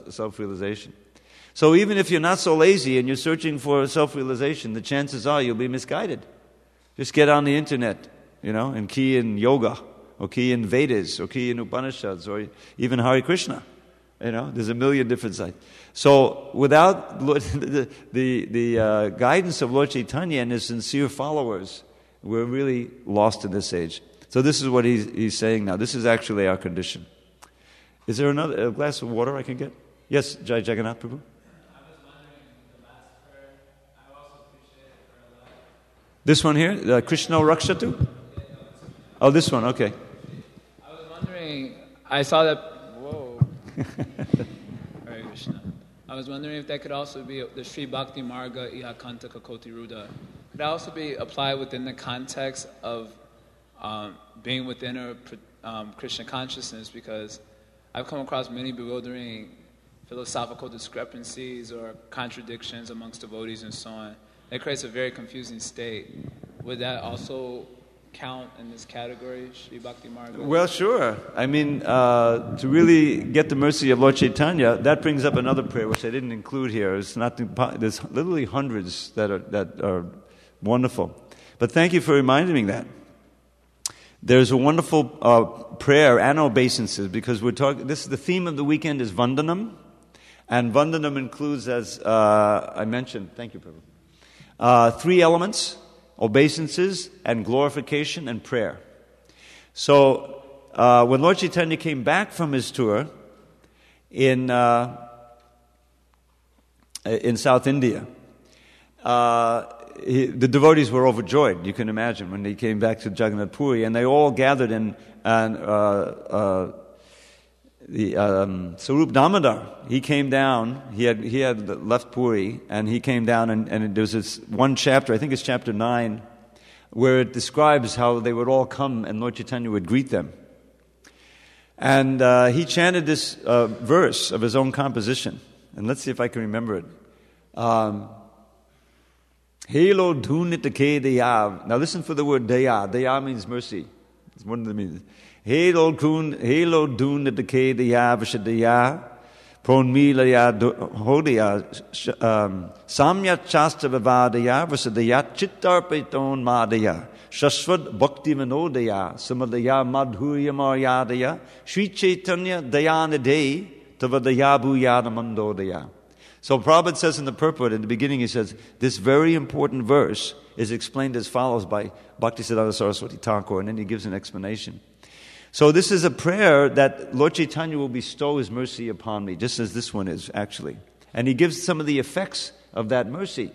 self-realization. So even if you're not so lazy and you're searching for self-realization, the chances are you'll be misguided. Just get on the internet, and key in yoga, or key in Vedas, or key in Upanishads, or even Hare Krishna. There's a million different sites. So without the guidance of Lord Chaitanya and his sincere followers, we're really lost in this age. So this is what he's saying now. This is actually our condition. Is there a glass of water I can get? Yes, Jai Jagannath Prabhu. This one here, Krishna Rakshatu? Oh, this one, okay. I was wondering, I saw that, whoa. Hare Krishna. I was wondering if that could also be the Sri Bhakti Marga Iha Kantaka Koti Ruda. could that also be applied within the context of being within a Krishna consciousness? Because I've come across many bewildering philosophical discrepancies or contradictions amongst devotees and so on. It creates a very confusing state. Would that also count in this category, Sri Bhakti Marga? Well, sure. I mean, to really get the mercy of Lord Chaitanya, that brings up another prayer which I didn't include here. There's literally hundreds that are wonderful. But thank you for reminding me that. There's a wonderful prayer and obeisances, because we're talking. This is the theme of the weekend is Vandanam, and Vandanam includes, as I mentioned, thank you, Prabhu, 3 elements: obeisances and glorification and prayer. So when Lord Chaitanya came back from his tour in South India, the devotees were overjoyed, you can imagine, when they came back to Jagannath Puri, and they all gathered in the Sarup Damodar. He came down, he had left Puri, and he came down, and there's this one chapter, I think it's chapter 9, where it describes how they would all come and Lord Chaitanya would greet them. And he chanted this verse of his own composition, and let's see if I can remember it. Halo dhunit ke daya. Now listen for the word daya. Daya means mercy. It's one of the meanings. Halo dhunit ke daya vishadaya pronmilaya hodaya samya chasta vivadaya visadaya chittarpiton madaya shashvad bhakti vinodaya samadaya madhurya maryadaya Sri Chaitanya dayanade tavadaya bhuyana mandodaya. So Prabhupada says in the purport, in the beginning he says, this very important verse is explained as follows by Bhaktisiddhanta Saraswati Thakur, and then he gives an explanation. So this is a prayer that Lord Chaitanya will bestow his mercy upon me, just as this one is, actually. And he gives some of the effects of that mercy.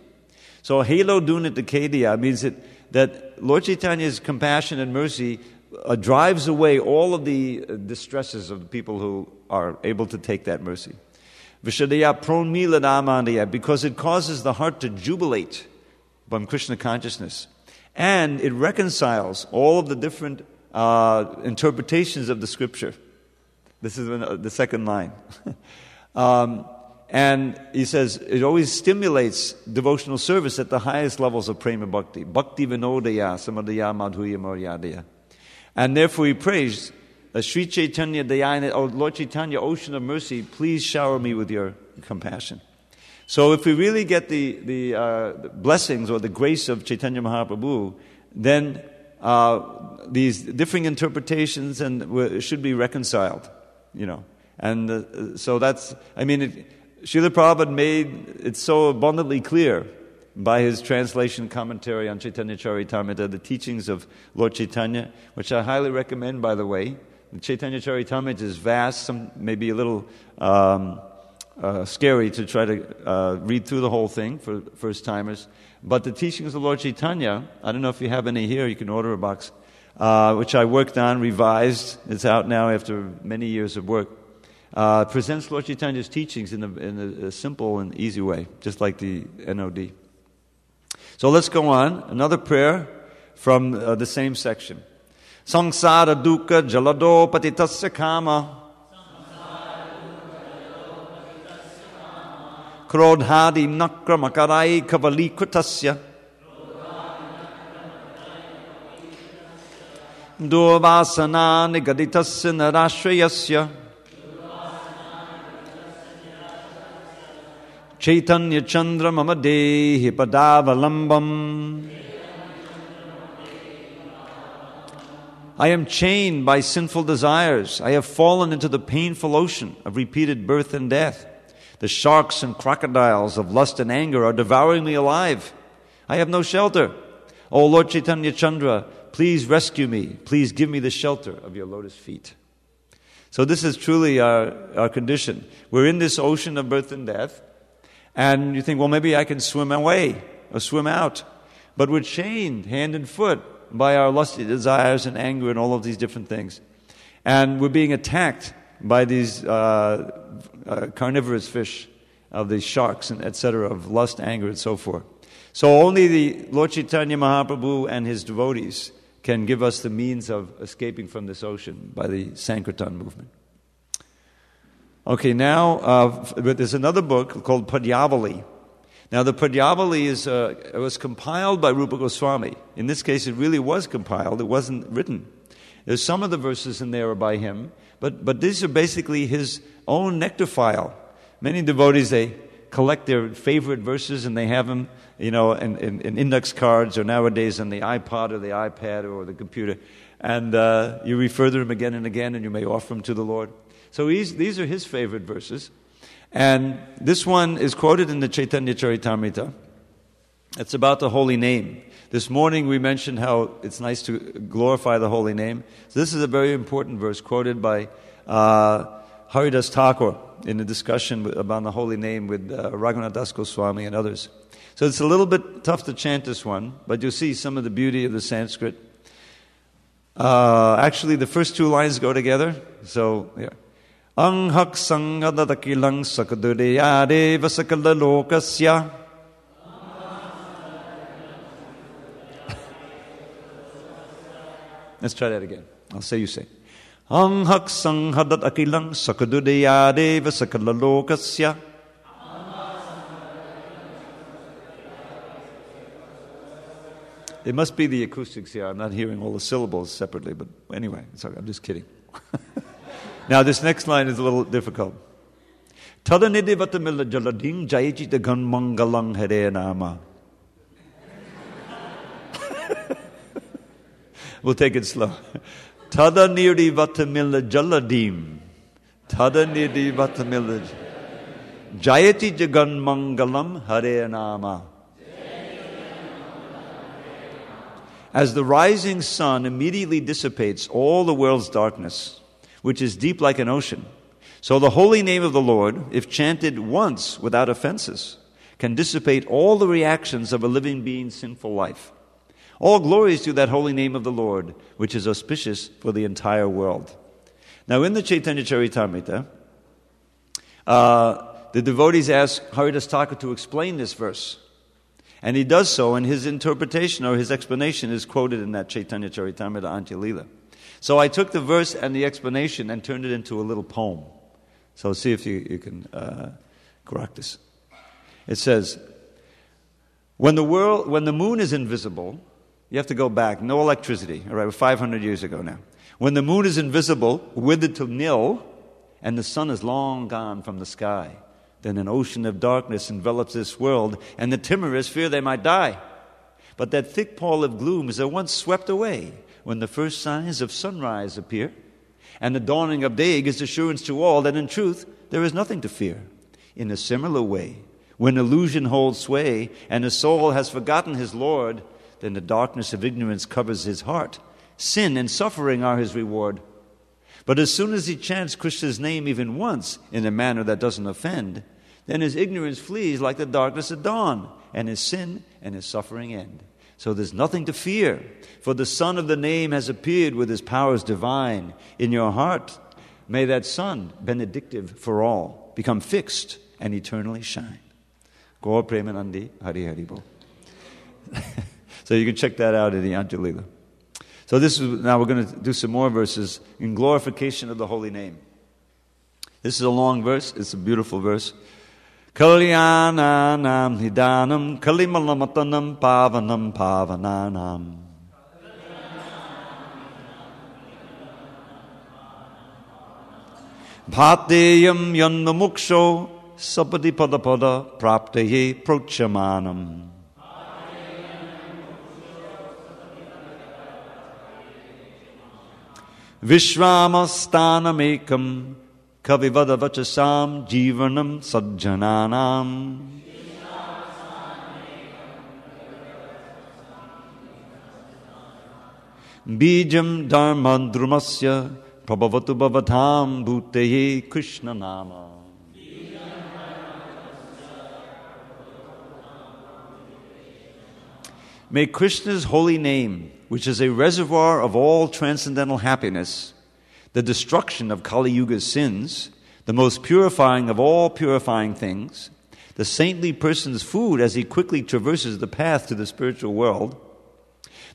So Halo Dunit Kedia means that Lord Chaitanya's compassion and mercy drives away all of the distresses of the people who are able to take that mercy. Vishadaya pronmiladamandaya, because it causes the heart to jubilate from Krishna consciousness. And it reconciles all of the different interpretations of the scripture. This is the second line. And he says it always stimulates devotional service at the highest levels of prema bhakti. Bhakti vinodaya samadaya madhurya maryadaya. And therefore he prays, Sri Chaitanya Dayana, oh Lord Chaitanya, ocean of mercy, please shower me with your compassion. So if we really get the blessings or the grace of Chaitanya Mahaprabhu, then these differing interpretations should be reconciled, you know. And so that's, I mean, Srila Prabhupada made it so abundantly clear by his translation commentary on Chaitanya Charitamrita, the teachings of Lord Chaitanya, which I highly recommend, by the way. The Chaitanya Charitamrita is vast, some maybe a little scary to try to read through the whole thing for first-timers. But the teachings of Lord Chaitanya, I don't know if you have any here, you can order a box, which I worked on, revised. It's out now after many years of work. Presents Lord Chaitanya's teachings in a simple and easy way, just like the NOD. So let's go on. Another prayer from the same section. Sangsara dukkha jalado patitasya kama krodhadi nakra makarai kavalikritasya durvasana nigaditasya narashrayasya Chaitanya Chandra Mama Dehi Padavalambam. I am chained by sinful desires. I have fallen into the painful ocean of repeated birth and death. The sharks and crocodiles of lust and anger are devouring me alive. I have no shelter. O Lord Chaitanya Chandra, please rescue me. Please give me the shelter of your lotus feet. So this is truly our condition. We're in this ocean of birth and death. And you think, well, maybe I can swim away or swim out. But we're chained hand and foot by our lusty desires and anger and all of these different things. And we're being attacked by these carnivorous fish, of these sharks, and etc., of lust, anger, and so forth. So only the Lord Chaitanya Mahaprabhu and his devotees can give us the means of escaping from this ocean by the Sankirtan movement. Okay, now there's another book called Padyavali. Now the Padyavali was compiled by Rupa Goswami. In this case, it really was compiled. It wasn't written. There's some of the verses in there are by him, but these are basically his own nectar file. Many devotees, they collect their favorite verses and they have them, in index cards or nowadays on the iPod or the iPad or the computer. And you refer to them again and again and you may offer them to the Lord. So these are his favorite verses. And this one is quoted in the Chaitanya Charitamrita. It's about the holy name. This morning we mentioned how it's nice to glorify the holy name. So this is a very important verse quoted by Haridas Thakur in a discussion about the holy name with Raghunath Das Goswami and others. So it's a little bit tough to chant this one, but you'll see some of the beauty of the Sanskrit. Actually, the first two lines go together. So, yeah. Anghak sangadadakilang sakadudeyade vasakala lokasya. Let's try that again. I'll say you say. Anghak sanghadadakilang sakadudeyade vasakala lokasya. It must be the acoustics here. I'm not hearing all the syllables separately, but anyway, it's okay. I'm just kidding. Now, this next line is a little difficult. Tadanidivatammila jalading jayachita gan mangalang hare nama. We'll take it slow. Tadanidivatammila jaladim. Tadanidivatammila jayati jagan mangalam hare nama. As the rising sun immediately dissipates all the world's darkness, which is deep like an ocean, so the holy name of the Lord, if chanted once without offenses, can dissipate all the reactions of a living being's sinful life. All glories to that holy name of the Lord, which is auspicious for the entire world. Now in the Chaitanya Charitamrita, the devotees ask Haridas Thakur to explain this verse. And he does so, and his interpretation or his explanation is quoted in that Chaitanya Charitamrita Antya Leela. So I took the verse and the explanation and turned it into a little poem. So see if you can correct this. It says, when the moon is invisible, you have to go back, no electricity, all right, 500 years ago now. When the moon is invisible, withered to nil, and the sun is long gone from the sky, then an ocean of darkness envelops this world, and the timorous fear they might die. But that thick pall of gloom is at once swept away when the first signs of sunrise appear, and the dawning of day gives assurance to all that in truth there is nothing to fear. In a similar way, when illusion holds sway, and the soul has forgotten his Lord, then the darkness of ignorance covers his heart. Sin and suffering are his reward. But as soon as he chants Krishna's name even once in a manner that doesn't offend, then his ignorance flees like the darkness at dawn, and his sin and his suffering end. So there's nothing to fear, for the sun of the name has appeared with his powers divine. In your heart, may that sun, benedictive for all, become fixed and eternally shine. Gaur Premanandi Hari Hari Bol. So you can check that out in the Antya Leela. So now we're going to do some more verses in glorification of the holy name. This is a long verse. It's a beautiful verse. Kalyananam hidanam kalimalamattanam pavanam pavananam. Bhateyam yanmamuksho sapati padapada praptaye prochamanam. Vishwamastanamekam Kavivada vachasam jivanam sajjananam. Bijam dharmandrumasya prabhavatu bhavatam bhuteye Krishna nama. May Krishna's holy name, which is a reservoir of all transcendental happiness, the destruction of Kali Yuga's sins, the most purifying of all purifying things, the saintly person's food as he quickly traverses the path to the spiritual world,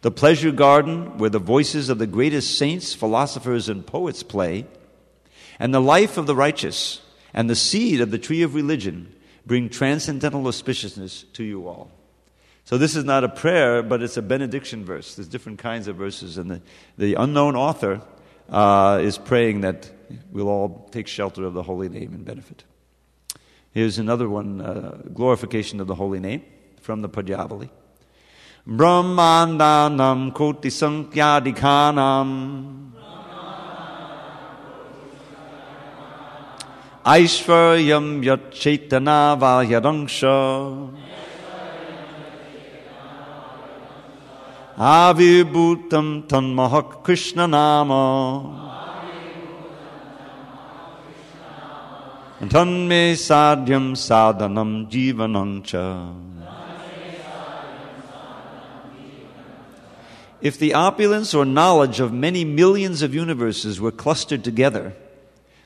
the pleasure garden where the voices of the greatest saints, philosophers, and poets play, and the life of the righteous and the seed of the tree of religion bring transcendental auspiciousness to you all. So this is not a prayer, but it's a benediction verse. There's different kinds of verses, and the unknown author is praying that we'll all take shelter of the holy name and benefit. Here's another one, glorification of the holy name from the Padyavali. Brahmandanam koti sankyadikhanam Aishvaryam yat chaitana vahyadangsha Avirbhutam tanmahak Krishna nama Tanme sadhyam sadhanam jivanancha. If the opulence or knowledge of many millions of universes were clustered together,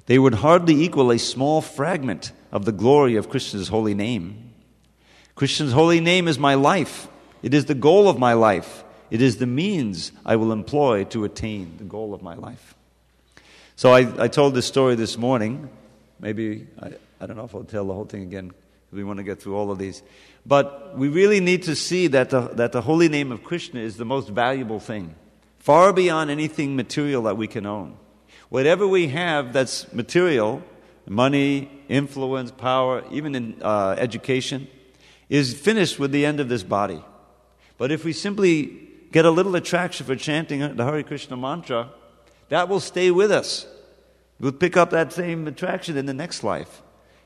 they would hardly equal a small fragment of the glory of Krishna's holy name. Krishna's holy name is my life. It is the goal of my life. It is the means I will employ to attain the goal of my life. So I told this story this morning. Maybe, I don't know if I'll tell the whole thing again, because we want to get through all of these. But we really need to see that the holy name of Krishna is the most valuable thing, far beyond anything material that we can own. Whatever we have that's material, money, influence, power, even in education, is finished with the end of this body. But if we simply get a little attraction for chanting the Hare Krishna mantra, that will stay with us. We'll pick up that same attraction in the next life.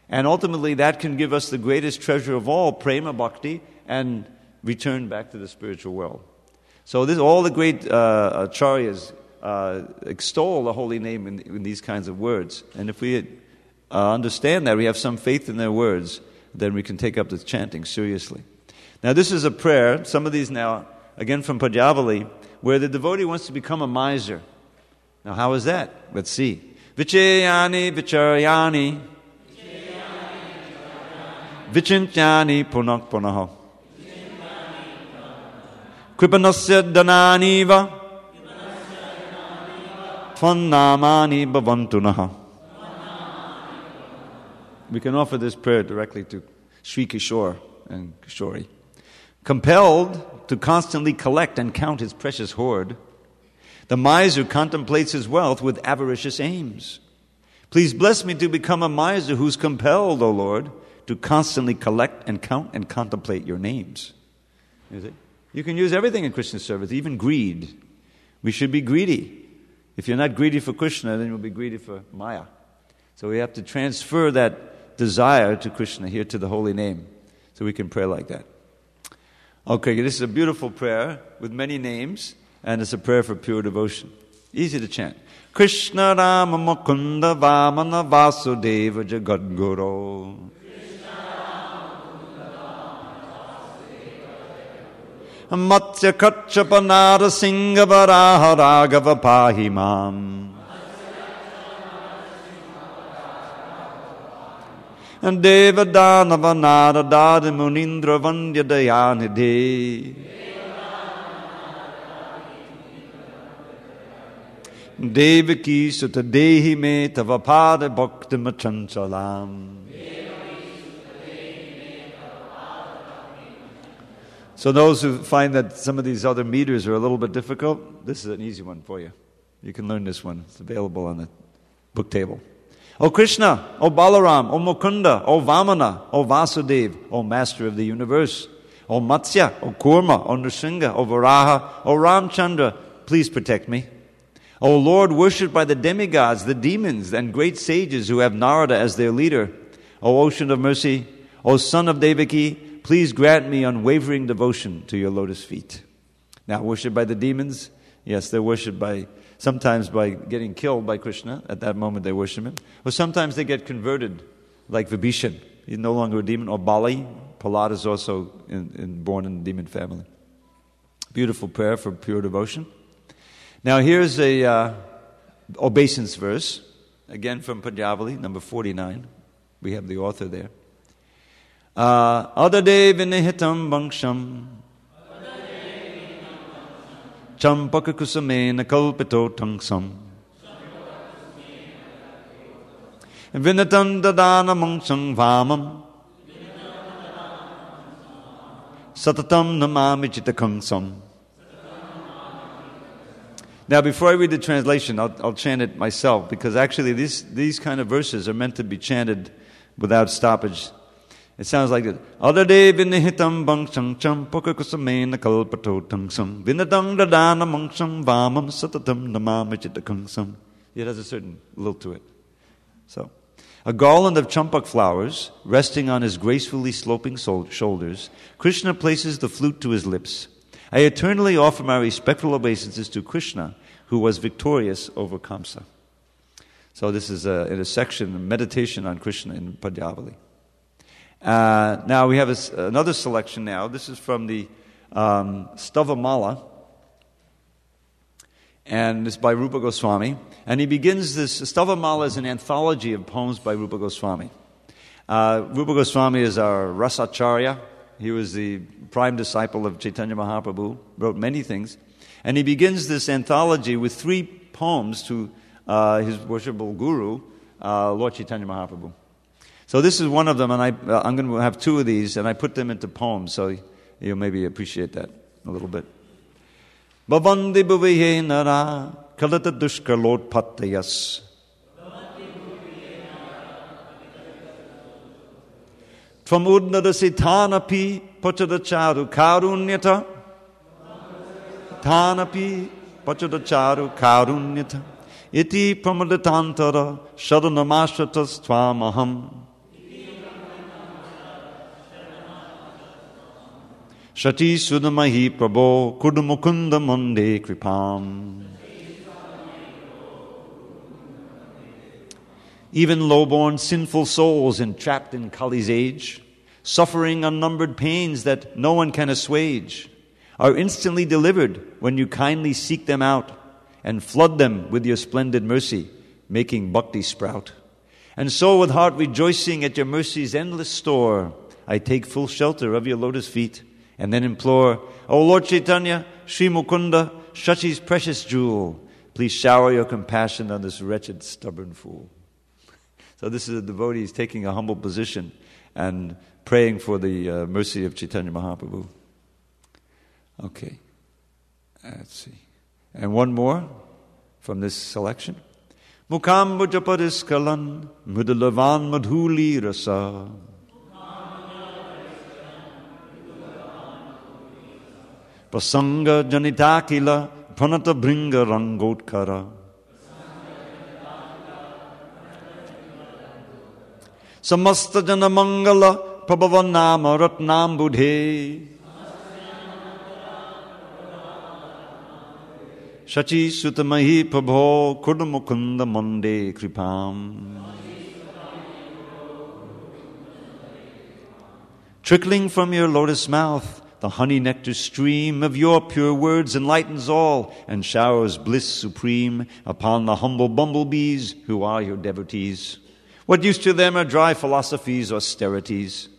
And ultimately, that can give us the greatest treasure of all, prema bhakti, and return back to the spiritual world. So all the great acharyas extol the holy name in these kinds of words. And if we understand that, we have some faith in their words, then we can take up the chanting seriously. Now, this is a prayer, some of these now, again from Padyavali, where the devotee wants to become a miser. Now, how is that? Let's see. Vichayani vicharyani Vichintyani punak punaha Kripanasya dananiva Tvannamani bhavantunaha. We can offer this prayer directly to Sri Kishore and Kishori. Compelled to constantly collect and count his precious hoard, the miser contemplates his wealth with avaricious aims. Please bless me to become a miser who's compelled, O Lord, to constantly collect and count and contemplate your names. You can use everything in Krishna's service, even greed. We should be greedy. If you're not greedy for Krishna, then you'll be greedy for Maya. So we have to transfer that desire to Krishna here to the holy name, so we can pray like that. Okay, this is a beautiful prayer with many names, and it's a prayer for pure devotion. Easy to chant. Krishna Rama Mukunda Vamana Vasudeva Jagadguru. Matsya Kachapanara Singha Varaha Raghava Pahimam. And Devadanava Narada Munindra Vandya Dayanidhi. Devaki Sutta Dehi Me Tavapada Bhakti Machanchalam. So those who find that some of these other meters are a little bit difficult, this is an easy one for you. You can learn this one. It's available on the book table. O Krishna, O Balaram, O Mukunda, O Vamana, O Vasudev, O Master of the Universe, O Matsya, O Kurma, O Nrsimha, O Varaha, O Ramchandra, please protect me. O Lord, worshipped by the demigods, the demons, and great sages who have Narada as their leader, O Ocean of Mercy, O Son of Devaki, please grant me unwavering devotion to your lotus feet. Now, worshipped by the demons, yes, they're worshipped sometimes by getting killed by Krishna. At that moment they worship him. Or sometimes they get converted, like Vibhishan. He's no longer a demon. Or Bali. Prahlad is also born in the demon family. Beautiful prayer for pure devotion. Now here's a obeisance verse, again from Padyavali, number 49. We have the author there. Adade vinihitam bangsham champaka kusamena kalpito tangsam vinatam dadana mangsang vamam satatam namami chitakangsam. Now, before I read the translation, I'll chant it myself, because actually these kind of verses are meant to be chanted without stoppage. It sounds like this. Adade vinihitam bangsham champaka kusamena kalpato tangsam vinadang dadana mangsam vamam satatam namami chitakangsam. It has a certain lilt to it. So, a garland of champak flowers resting on his gracefully sloping shoulders, Krishna places the flute to his lips. I eternally offer my respectful obeisances to Krishna, who was victorious over Kamsa. So this is in a section, a meditation on Krishna in Padyavali. Now we have another selection now. This is from the Stavamala, and it's by Rupa Goswami. And he begins this. Stavamala is an anthology of poems by Rupa Goswami. Rupa Goswami is our Rasacharya. He was the prime disciple of Chaitanya Mahaprabhu, wrote many things. And he begins this anthology with 3 poems to his worshipful guru, Lord Chaitanya Mahaprabhu. So this is one of them, and I'm going to have 2 of these, and I put them into poems, so you'll maybe appreciate that a little bit. Bhavandi bhuviye nara kalata dushkalot pattayas Tvamudnadasithanapi pachadacharu karunyata Thanapi pachadacharu karunyata Iti pramaditantara sharanamashratas tvamaham Shati sudamahi prabho kudamukunda mande kripam. Even low-born sinful souls entrapped in Kali's age, suffering unnumbered pains that no one can assuage, are instantly delivered when you kindly seek them out and flood them with your splendid mercy, making bhakti sprout. And so with heart rejoicing at your mercy's endless store, I take full shelter of your lotus feet and then implore, O Lord Chaitanya, Sri Mukunda, Shachi's precious jewel, please shower your compassion on this wretched, stubborn fool. So this is a devotee, he's taking a humble position and praying for the mercy of Chaitanya Mahaprabhu. Okay, let's see. And one more from this selection. Mukambujapadhiskalan mudalavan madhuli rasa Prasanga janitakila pranata bringa rangotkara Samasta jana mangala prabhavanama ratnam budhe Shachi sutamahi prabho kudamukunda mande kripam. Trickling from your lotus mouth, the honey nectar stream of your pure words enlightens all and showers bliss supreme upon the humble bumblebees who are your devotees. What use to them are dry philosophies, austerities?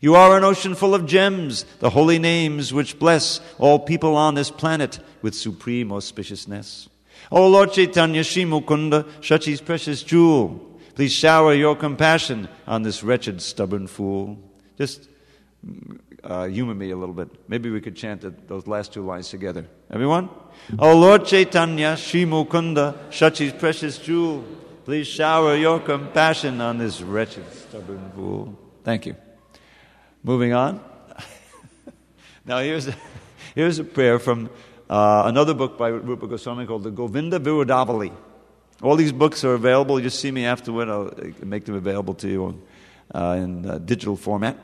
You are an ocean full of gems, the holy names which bless all people on this planet with supreme auspiciousness. O Lord Chaitanya, Shri Mukunda, Shachi's precious jewel, please shower your compassion on this wretched, stubborn fool. Just humor me a little bit. Maybe we could chant those last 2 lines together. Everyone? O Lord Chaitanya, Shri Mukunda, Shachi's precious jewel, please shower your compassion on this wretched, stubborn fool. Thank you. Moving on. Now here's a prayer from another book by Rupa Goswami called the Govinda Virodavali. All these books are available. You just see me afterward. I'll make them available to you in digital format.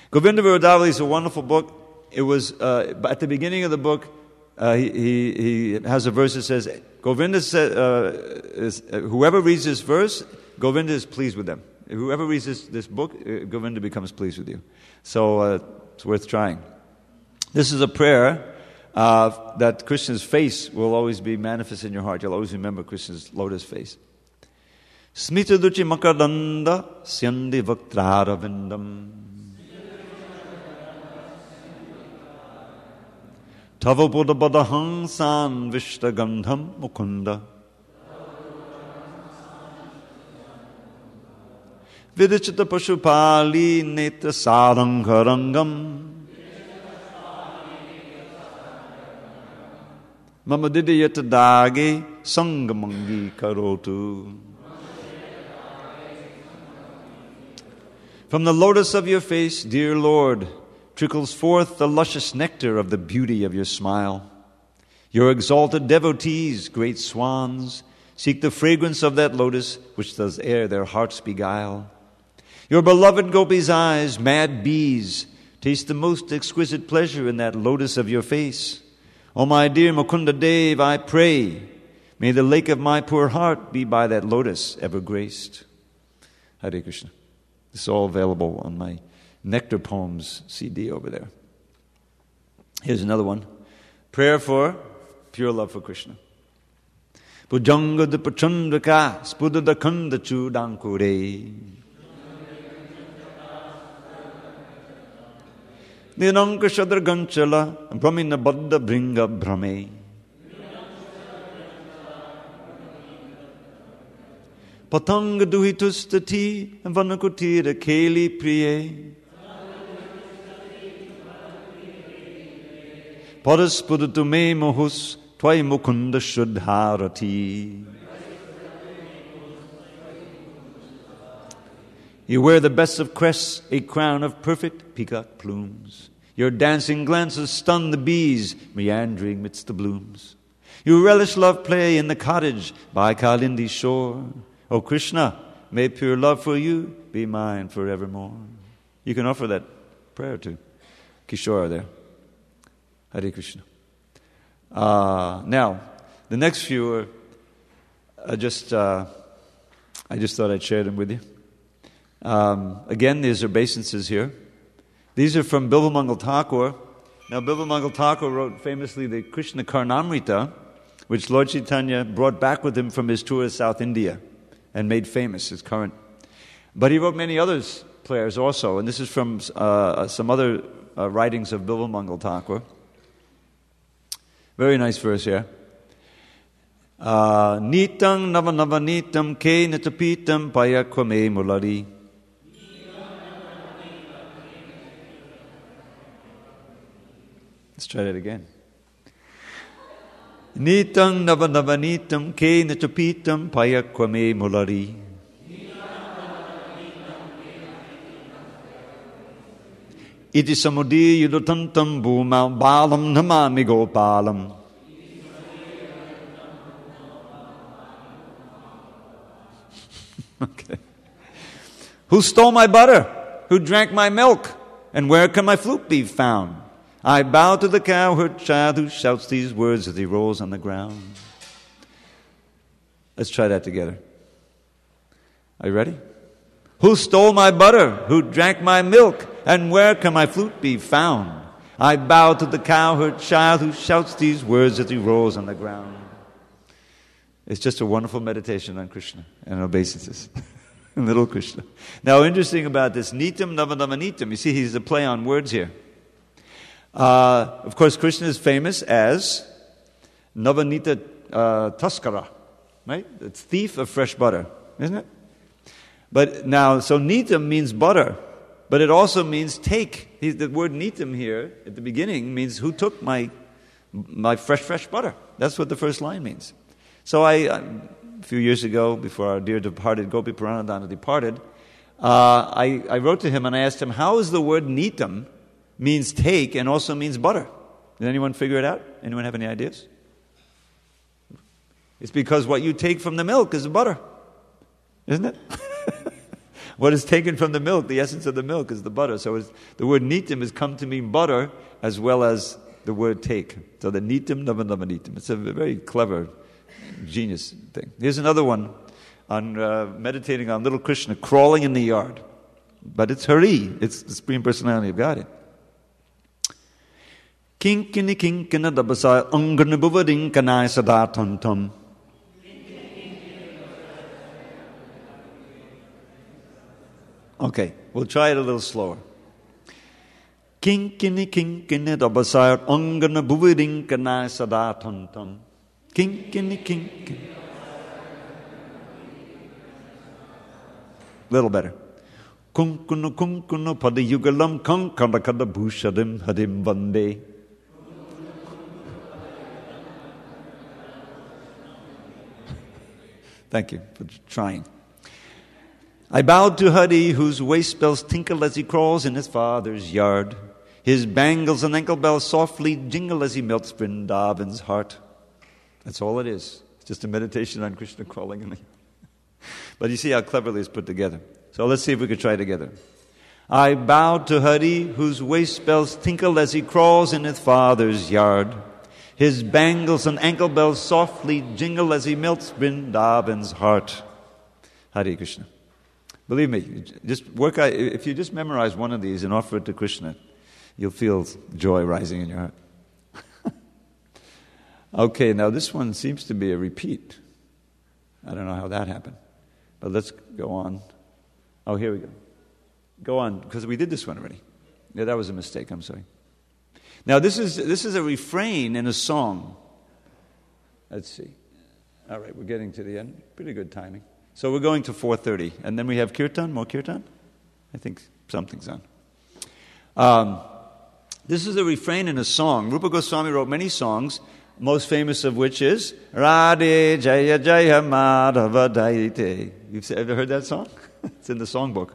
Govinda Virodavali is a wonderful book. It was at the beginning of the book. He has a verse that says, Govinda says, whoever reads this verse, Govinda is pleased with them. Whoever reads this book, Govinda becomes pleased with you. So it's worth trying. This is a prayer that Krishna's face will always be manifest in your heart. You'll always remember Krishna's lotus face. Smita duchi makadanda syandi vaktraravindam Tava Buddha Badahang San Vishta Gandham Mukunda. Vidichita Pashupali Neta Sarangharangam. Mama Didiyata Dage Sangamangi Karotu. From the lotus of your face, dear Lord, trickles forth the luscious nectar of the beauty of your smile. Your exalted devotees, great swans, seek the fragrance of that lotus which does ere their hearts beguile. Your beloved gopis' eyes, mad bees, taste the most exquisite pleasure in that lotus of your face. O my dear Mukunda Dev, I pray, may the lake of my poor heart be by that lotus ever graced. Hare Krishna. This is all available on my Nectar Poems CD over there. Here's another one. Prayer for pure love for Krishna. Pujanga de Pachandaka, Spuda da Kanda Chudankure. Niranka Shadra Ganchala, Brahmina Baddha Bringa Brahme. Patanga Duhitustati, Vanakutira Keli Priye. Paras Pudatume Mohus, Twai Mukunda Shudharati. You wear the best of crests, a crown of perfect peacock plumes. Your dancing glances stun the bees, meandering midst the blooms. You relish love play in the cottage by Kalindi's shore. O Krishna, may pure love for you be mine forevermore. You can offer that prayer to Kishore there. Hare Krishna. Now, the next few are I just thought I'd share them with you. Again, these are obeisances here. These are from Bilvamangal Thakur. Now, Bilvamangal Thakur wrote famously the Krishna Karnamrita, which Lord Chaitanya brought back with him from his tour of South India and made famous, his current. But he wrote many other prayers also, and this is from some other writings of Bilvamangal Thakur. Very nice verse here. Nitang navanavanitam ke natapitam payakwame mulari. Let's try that again. Nitang navanavanitam ke natapitam payakwame mulari. Iti samudi yudutantam bhumam balam namami gopalam. Okay. Who stole my butter? Who drank my milk? And where can my flute be found? I bow to the cowherd child who shouts these words as he rolls on the ground. Let's try that together. Are you ready? Who stole my butter? Who drank my milk? And where can my flute be found? I bow to the cowherd child who shouts these words as he rolls on the ground. It's just a wonderful meditation on Krishna and obeisances. Little Krishna. Now, interesting about this, Nitam Navadamanitam. You see, he's a play on words here. Of course, Krishna is famous as Navanita Taskara, right? It's thief of fresh butter, isn't it? But now, so Nitam means butter, but it also means take. The word Nitam here at the beginning means who took my fresh butter. That's what the first line means. So a few years ago, before our dear departed Gopi Puranadana departed, I wrote to him and I asked him, how is the word Nitam means take and also means butter? Did anyone figure it out? Anyone have any ideas? It's because what you take from the milk is the butter, isn't it? What is taken from the milk, the essence of the milk, is the butter. So the word nitam has come to mean butter as well as the word take. So the nitam, nitam. It's a very clever, genius thing. Here's another one on meditating on little Krishna crawling in the yard. But it's Hari. It's the Supreme Personality of Godhead. Kinkini kinkina dabasa angana buvadin kanai sadatantam. Okay, we'll try it a little slower. Kinkini kinkini dabasayar angana buvirinkana sadatantam. Kinkini kinkini. Little better. Kunkunu kunkunu padayugalam kankadakada bhushadim hadim vande. Thank you for trying. I bowed to Hari, whose waist bells tinkle as he crawls in his father's yard. His bangles and ankle bells softly jingle as he melts Vrindavan's heart. That's all it is. It's just a meditation on Krishna crawling in the... But you see how cleverly it's put together. So let's see if we could try together. I bowed to Hari, whose waist bells tinkle as he crawls in his father's yard. His bangles and ankle bells softly jingle as he melts Vrindavan's heart. Hare Krishna. Believe me, just work out, if you just memorize one of these and offer it to Krishna, you'll feel joy rising in your heart. Okay, now this one seems to be a repeat. I don't know how that happened. But let's go on. Oh, here we go. Go on, because we did this one already. Yeah, that was a mistake, I'm sorry. Now this is a refrain in a song. Let's see. All right, we're getting to the end. Pretty good timing. So we're going to 4:30, and then we have kirtan, more kirtan? I think something's on. This is a refrain in a song. Rupa Goswami wrote many songs, most famous of which is Radhe Jaya Jaya Madhava Daite. You've ever heard that song? It's in the songbook.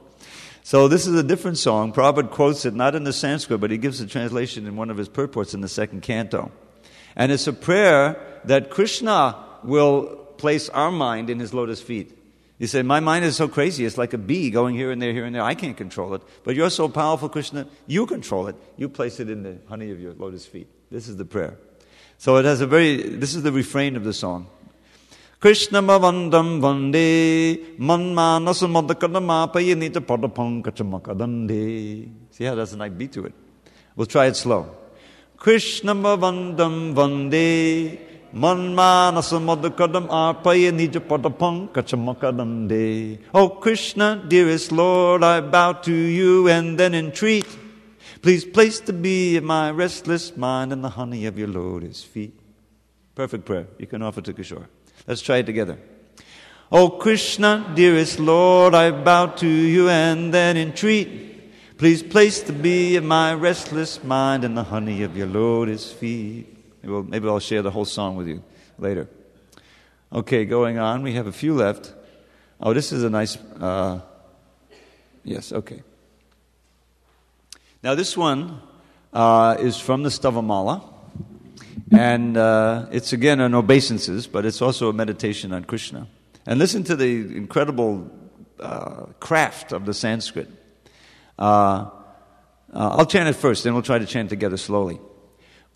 So this is a different song. Prabhupada quotes it not in the Sanskrit, but he gives a translation in one of his purports in the second canto. And it's a prayer that Krishna will place our mind in his lotus feet. You say, my mind is so crazy, it's like a bee going here and there, I can't control it. But you're so powerful, Krishna, you control it. You place it in the honey of your lotus feet. This is the prayer. So it has this is the refrain of the song. Krishna Mavandam Vande Manmanasamaddakadama Payanita Padapankachammakadande. See how there's a nice beat to it. We'll try it slow. Krishna Mavandam Vande Manmanasamaddakadam Payanita Padapankachammakadande. Oh Krishna, dearest Lord, I bow to you and then entreat. Please place the bee of my restless mind in the honey of your lotus feet. Perfect prayer. You can offer to Kishore. Let's try it together. Oh Krishna, dearest Lord, I bow to you and then entreat. Please place the bee of my restless mind in the honey of your lotus feet. Maybe I'll share the whole song with you later. Okay, going on. We have a few left. Oh, this is a nice... yes, okay. Now this one is from the Stavamala, and it's again an obeisances, but it's also a meditation on Krishna. And listen to the incredible craft of the Sanskrit. I'll chant it first, then we'll try to chant together slowly.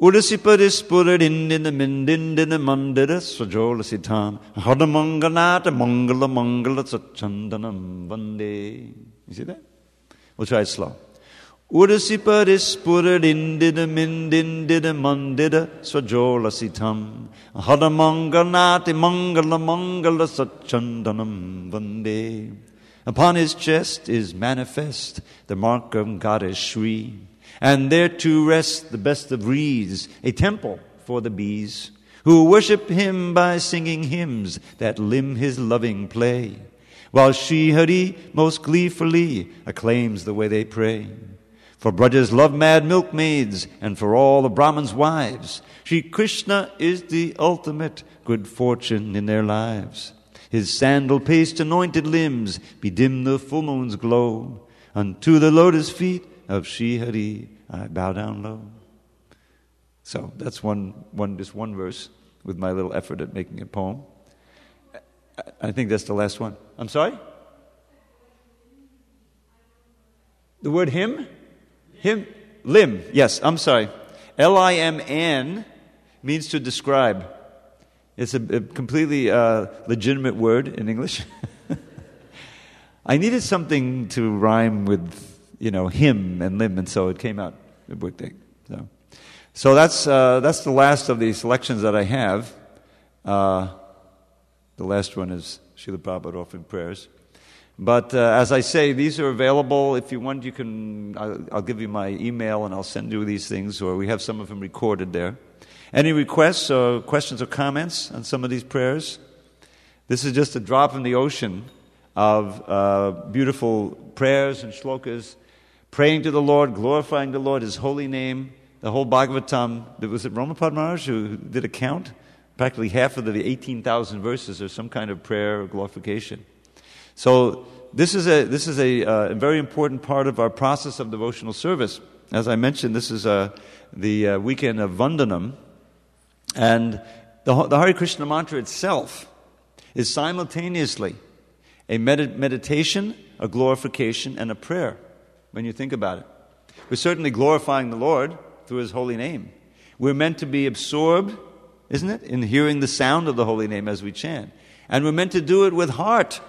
Udasipadispuradindina mindindina mandira swajolasitam hadamanganata mangala mangala sachandanam vande. You see that? We'll try it slow. Udasipadispuradindina mindindina mandira swajolasitam hadamanganati mangala mangala sachandanam vande. Upon his chest is manifest the mark of Goddess Shri, and there to rest the best of wreaths, a temple for the bees, who worship him by singing hymns that limn his loving play, while Shri Hari most gleefully acclaims the way they pray. For Braja's love-mad milkmaids, and for all the Brahmins' wives, Shri Krishna is the ultimate good fortune in their lives. His sandal-paste anointed limbs bedim the full moon's glow. Unto the lotus feet of Shri Hari I bow down low. So that's just one verse with my little effort at making a poem. I think that's the last one. I'm sorry? The word hymn? Hymn? Limb. Yes, I'm sorry. Limn means to describe. It's a completely legitimate word in English. I needed something to rhyme with, hymn and limb, and so it came out. So that's the last of the selections that I have. The last one is Srila Prabhupada offering prayers. But as I say, these are available. If you want, you can. I'll give you my email and I'll send you these things, or we have some of them recorded there. Any requests or questions or comments on some of these prayers? This is just a drop in the ocean of beautiful prayers and shlokas, praying to the Lord, glorifying the Lord, His holy name. The whole Bhagavatam, was it Ramapad Maharaj who did a count? Practically half of the 18,000 verses are some kind of prayer or glorification. So this is a very important part of our process of devotional service. As I mentioned, this is the weekend of Vandanam, and the Hare Krishna mantra itself is simultaneously a meditation, a glorification, and a prayer. When you think about it, we're certainly glorifying the Lord through His holy name. We're meant to be absorbed, isn't it, in hearing the sound of the holy name as we chant, and we're meant to do it with heart.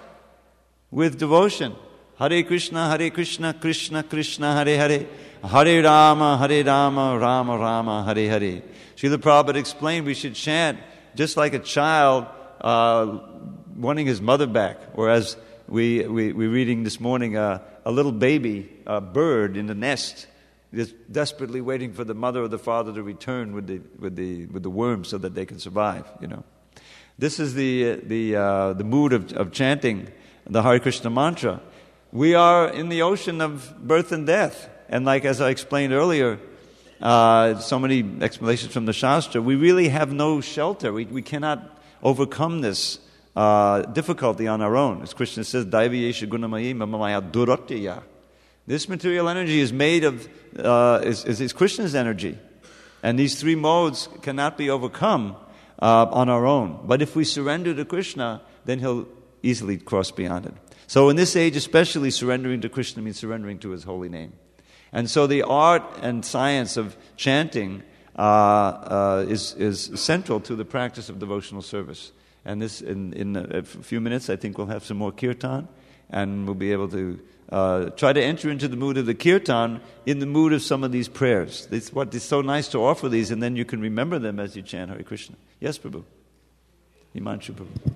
With devotion. Hare Krishna, Krishna Krishna, Hare Hare, Hare Rama, Rama Rama, Hare Hare. Srila Prabhupada explained we should chant just like a child wanting his mother back. Or as we're reading this morning, a little baby bird in the nest, just desperately waiting for the mother or the father to return with the worms so that they can survive. This is the mood of chanting the Hare Krishna mantra. We are in the ocean of birth and death. And like as I explained earlier, so many explanations from the Shastra, we really have no shelter. We cannot overcome this difficulty on our own. As Krishna says, Daiviyesha gunamayi mamamaya duratya. This material energy is made of, is Krishna's energy. And these three modes cannot be overcome on our own. But if we surrender to Krishna, then He'll easily cross beyond it. So in this age especially, surrendering to Krishna means surrendering to His holy name. And so the art and science of chanting is central to the practice of devotional service. And this, in a few minutes, I think we'll have some more kirtan, and we'll be able to try to enter into the mood of the kirtan in the mood of some of these prayers. It's what is so nice to offer these, and then you can remember them as you chant Hare Krishna. Yes, Prabhu. Himanshu Prabhu.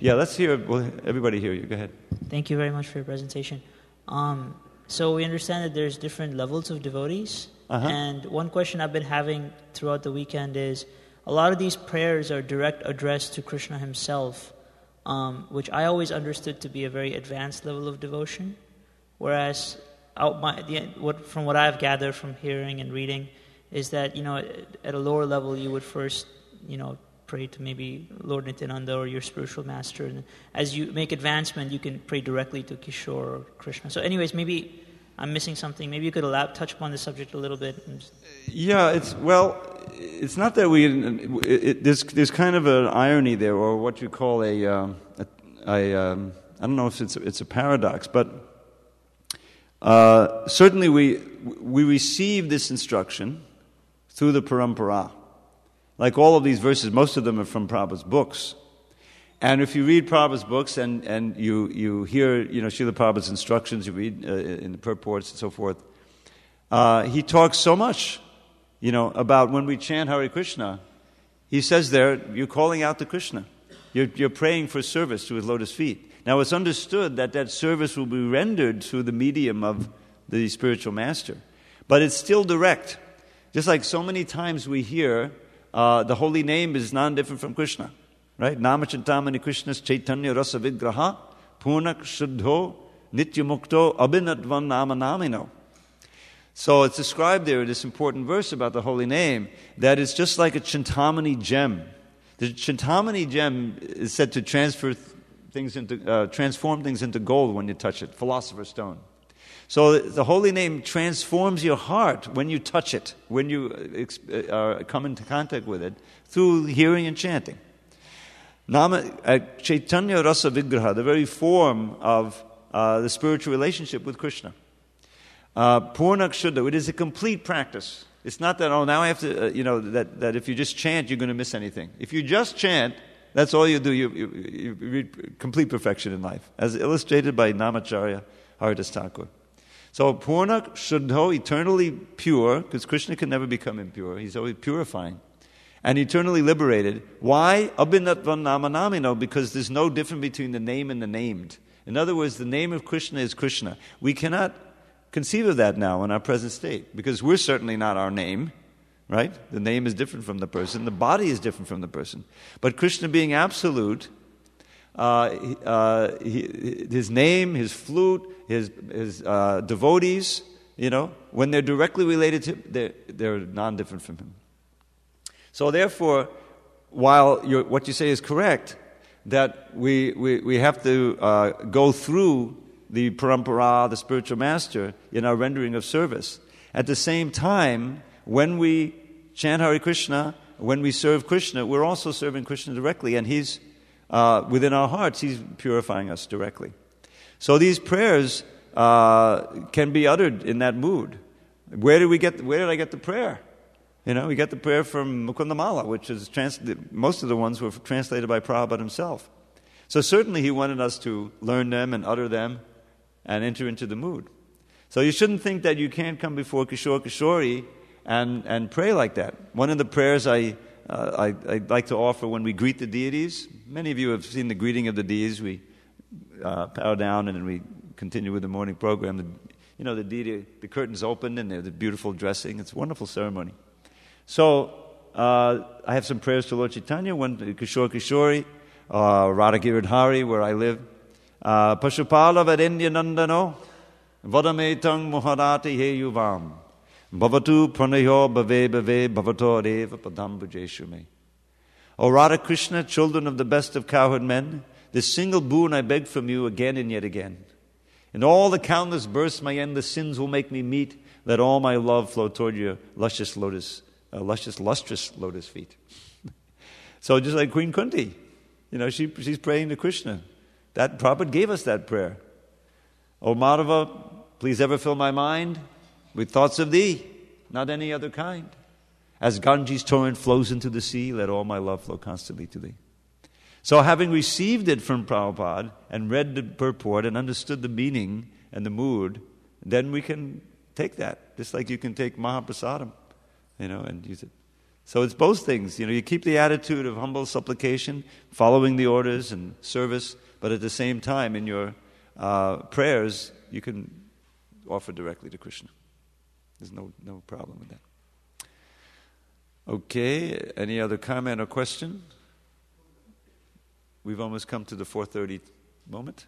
Yeah, let's hear. Well, everybody hear you. Go ahead. Thank you very much for your presentation. So we understand that there's different levels of devotees. And one question I've been having throughout the weekend is, a lot of these prayers are direct addressed to Krishna Himself, which I always understood to be a very advanced level of devotion. Whereas, from what I've gathered from hearing and reading, is that, at a lower level you would first, pray to maybe Lord Nityananda or your spiritual master, and as you make advancement, you can pray directly to Kishore or Krishna. So anyways, maybe I'm missing something. Maybe you could touch upon the subject a little bit. Yeah, it's not that there's kind of an irony there, or what you call I don't know if it's a paradox, but certainly we receive this instruction through the parampara. Like all of these verses, most of them are from Prabhupada's books. And if you read Prabhupada's books and you hear, Srila Prabhupada's instructions, you read in the purports and so forth, he talks so much, about when we chant Hare Krishna. He says there, you're calling out to Krishna. You're praying for service to His lotus feet. Now it's understood that service will be rendered through the medium of the spiritual master. But it's still direct. Just like so many times we hear, the holy name is non-different from Krishna, right? Namachintamani Krishna's Chaitanya Rasa Vigraha Purnak Shuddho Nityamukto Abhinatvan Nama Namino. So it's described there in this important verse about the holy name that it's just like a Chintamani gem. The Chintamani gem is said to transform things into gold when you touch it, philosopher's stone. So the holy name transforms your heart when you touch it, when you come into contact with it, through hearing and chanting. Chaitanya Rasa Vigraha, the very form of the spiritual relationship with Krishna. Purnak Shuddha, it is a complete practice. It's not that, now I have to, that if you just chant, you're going to miss anything. If you just chant, that's all you do. You reach complete perfection in life, as illustrated by Namacharya Haridas Thakur. So Purnak Shuddho, eternally pure, because Krishna can never become impure. He's always purifying. And eternally liberated. Why? Abhinatvan Nama Namino, because there's no difference between the name and the named. In other words, the name of Krishna is Krishna. We cannot conceive of that now in our present state, because we're certainly not our name, right? The name is different from the person. The body is different from the person. But Krishna being absolute, his name, his flute, his devotees, when they're directly related to him, they're non-different from him. So therefore, while what you say is correct, that we have to go through the parampara, the spiritual master, in our rendering of service. At the same time, when we chant Hare Krishna, when we serve Krishna, we're also serving Krishna directly, and He's within our hearts, He's purifying us directly. So these prayers can be uttered in that mood. Where did I get the prayer? We get the prayer from Mukundamala, which is most of the ones were translated by Prabhupada himself. So certainly he wanted us to learn them and utter them and enter into the mood. So you shouldn't think that you can't come before Kishore Kishori and pray like that. One of the prayers I like to offer when we greet the deities, many of you have seen the greeting of the deities. We bow down and then we continue with the morning program. The deity, the curtains open and there's the beautiful dressing. It's a wonderful ceremony. So, I have some prayers to Lord Chaitanya, one to Kishore Kishori, Radha Giridhari, where I live. Pashupala Vadendya Nandano, Vadametang Muharati He Yuvam, Bhavatu Pranayo Bhave Bhavato Deva Padam Bhujeshume. O Radha Krishna, children of the best of cowherd men, this single boon I beg from you again and yet again. In all the countless births my endless sins will make me meet, let all my love flow toward your lustrous lotus feet. So just like Queen Kunti, she's praying to Krishna. That Prabhupada gave us that prayer. O Madhava, please ever fill my mind with thoughts of thee, not any other kind. As Ganges torrent flows into the sea, let all my love flow constantly to thee. So having received it from Prabhupada and read the purport and understood the meaning and the mood, then we can take that, just like you can take Mahaprasadam. And use it. So it's both things. You keep the attitude of humble supplication, following the orders and service, but at the same time, in your prayers, you can offer directly to Krishna. There's no problem with that. Okay, any other comment or question? We've almost come to the 4:30 moment.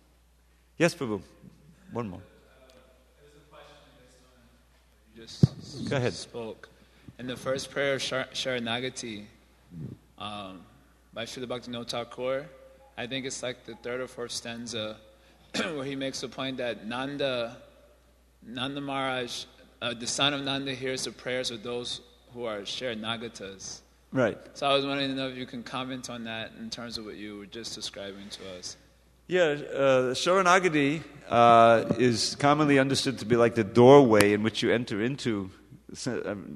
Yes, Prabhu. One more. There's a question based on you just Go ahead. spoke. In the first prayer of Sharanagati by Srila Bhaktivinoda Thakur, I think it's like the third or fourth stanza where he makes the point that Nanda Maharaj, the son of Nanda, hears the prayers of those who are Sharanagatas. Right. So I was wondering to know if you can comment on that in terms of what you were just describing to us. Yeah, Sharanagati is commonly understood to be like the doorway in which you enter into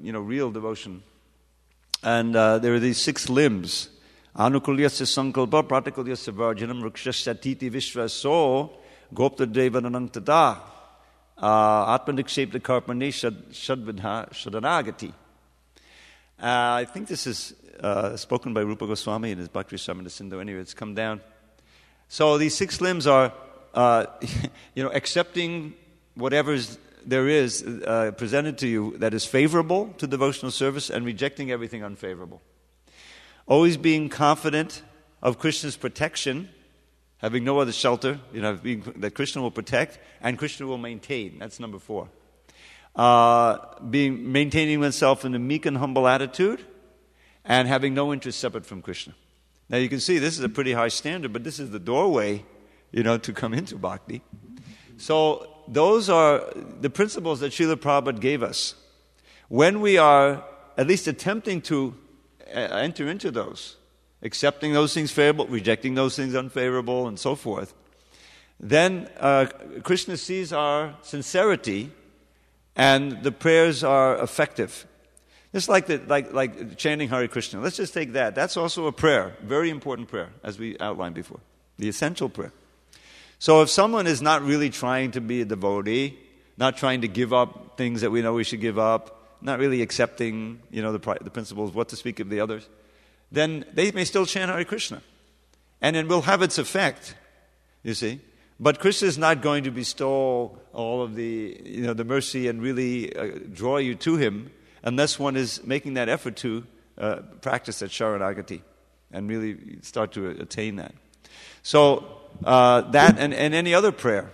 real devotion. And there are these 6 limbs. Anukulyasya sankalpa pratikulyasya varjanam rukshasya vishvaso gopta devananang tada atmanikshepta karpane shadvidha shadanagati. I think this is spoken by Rupa Goswami in his Bhakti Rasamrita Sindhu. Anyway, it's come down. So these 6 limbs are, accepting whatever there is presented to you that is favorable to devotional service and rejecting everything unfavorable. Always being confident of Krishna's protection, having no other shelter, that Krishna will protect and Krishna will maintain. That's number 4. Maintaining oneself in a meek and humble attitude and having no interest separate from Krishna. Now you can see this is a pretty high standard, but this is the doorway, to come into bhakti. So those are the principles that Srila Prabhupada gave us. When we are at least attempting to enter into those, accepting those things favorable, rejecting those things unfavorable, and so forth, then Krishna sees our sincerity and the prayers are effective. Just like chanting Hare Krishna. Let's just take that. That's also a prayer, very important prayer, as we outlined before, the essential prayer. So if someone is not really trying to be a devotee, not trying to give up things that we know we should give up, not really accepting, the principles, what to speak of the others, then they may still chant Hare Krishna. And it will have its effect, you see. But Krishna is not going to bestow all of the mercy and really draw you to him unless one is making that effort to practice that Sharanagati and really start to attain that. So that and any other prayer,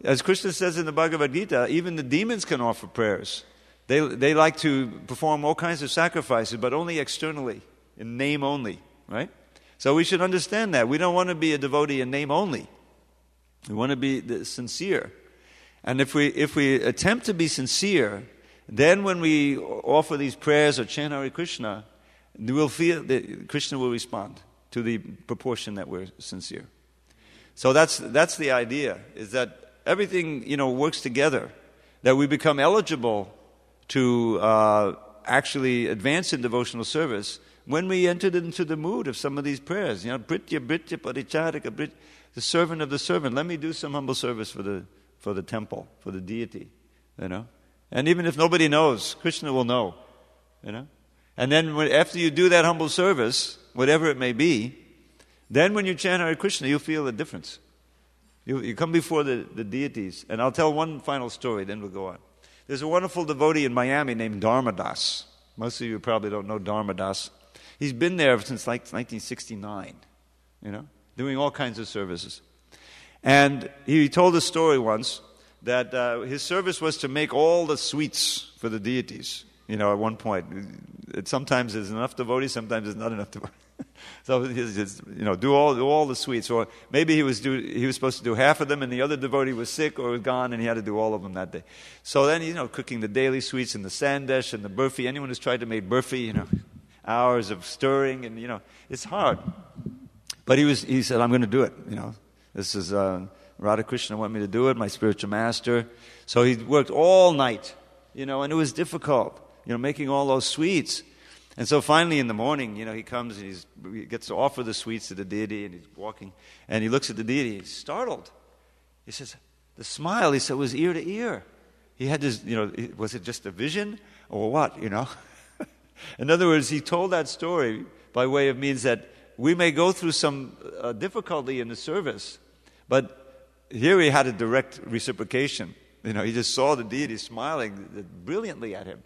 as Krishna says in the Bhagavad Gita, even the demons can offer prayers. They like to perform all kinds of sacrifices, but only externally, in name only, right? So we should understand that. We don't want to be a devotee in name only. We want to be sincere. And if we attempt to be sincere, then when we offer these prayers or chant Hare Krishna, we'll feel that Krishna will respond to the proportion that we're sincere. So that's the idea, is that everything works together, that we become eligible to actually advance in devotional service when we entered into the mood of some of these prayers. Britya, Britya, Paricharika, the servant of the servant. Let me do some humble service for the temple, for the deity, And even if nobody knows, Krishna will know, And then after you do that humble service, whatever it may be, then when you chant Hare Krishna, you'll feel the difference. You come before the deities. And I'll tell one final story, then we'll go on. There's a wonderful devotee in Miami named Dharmadas. Most of you probably don't know Dharmadas. He's been there since like 1969, doing all kinds of services. And he told a story once that his service was to make all the sweets for the deities. At one point, sometimes there's enough devotees, sometimes there's not enough devotees. So do all the sweets, or maybe he was supposed to do half of them, and the other devotee was sick or was gone, and he had to do all of them that day. So then cooking the daily sweets and the sandesh and the burfi. Anyone who's tried to make burfi, hours of stirring, and it's hard. But he said, I'm going to do it. This is Radha Krishna want me to do it, my spiritual master. So he worked all night, and it was difficult, making all those sweets. And so finally in the morning, he comes and he gets to offer the sweets to the deity, and he's walking, and he looks at the deity, he's startled. He says, the smile, he said, was ear to ear. He had this, was it just a vision or what, In other words, he told that story by way of means that we may go through some difficulty in the service, but here he had a direct reciprocation. He just saw the deity smiling brilliantly at him.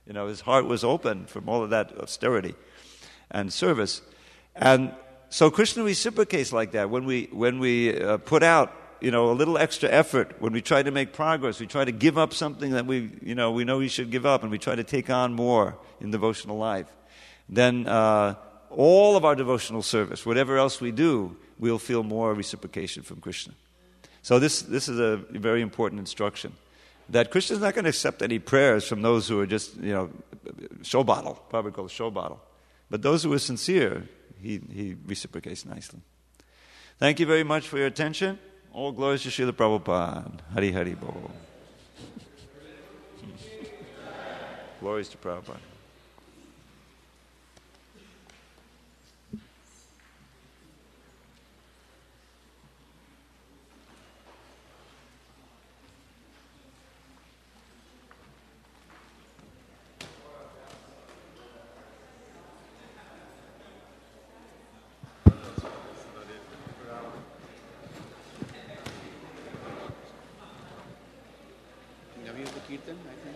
His heart was open from all of that austerity and service. And so Krishna reciprocates like that. When we put out, a little extra effort, when we try to make progress, we try to give up something that we know we should give up, and we try to take on more in devotional life, then all of our devotional service, whatever else we do, we'll feel more reciprocation from Krishna. So this is a very important instruction. That Krishna is not going to accept any prayers from those who are just, show bottle, probably called show bottle. But those who are sincere, he reciprocates nicely. Thank you very much for your attention. All glories to Srila Prabhupada. Hari Hari Bol. Glories to Prabhupada. Kirtan, I think.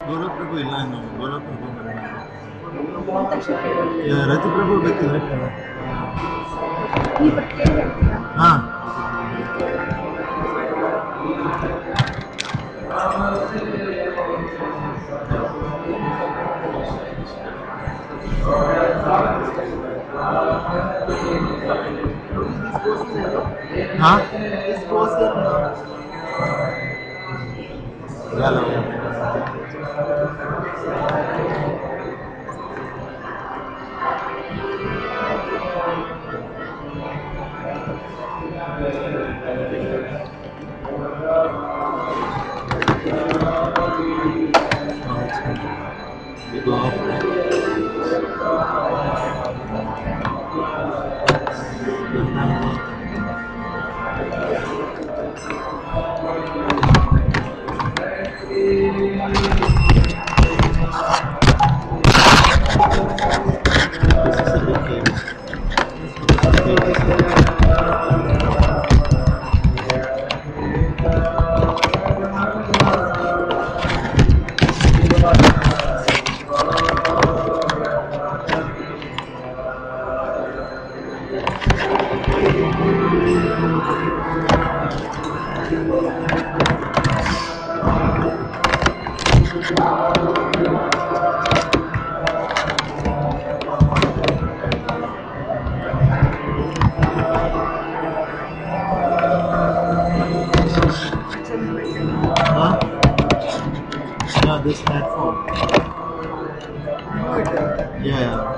ಗೌರವಪ್ರಭು ಇಲ್ಲ ಗೌರವಪ್ರಭು ರತಿಪ್ರಭು ಬೇಕಿದ್ರೆ ಹಾಂ Huh? Yellow. You go up. No, this platform. Yeah.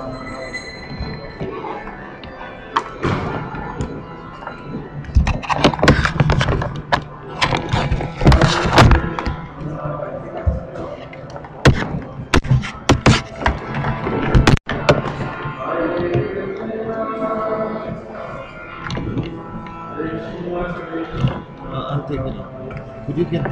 I'll take it up. Could you get the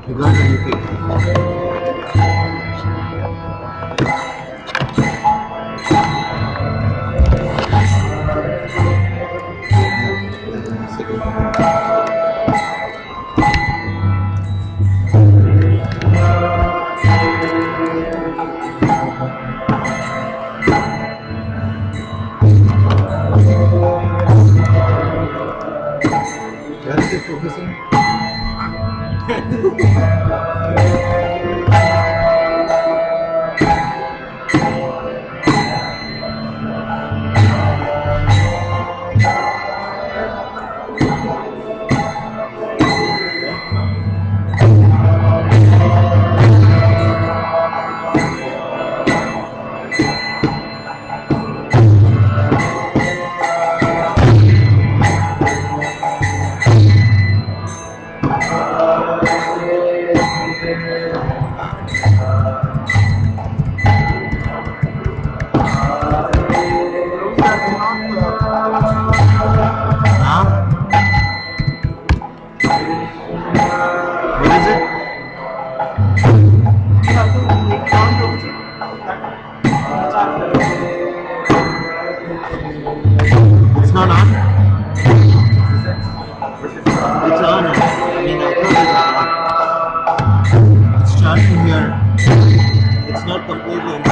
You got it, you pick. That's it, focusing. It's not on? It's on. I mean, I told you it's charging here. It's not completely on.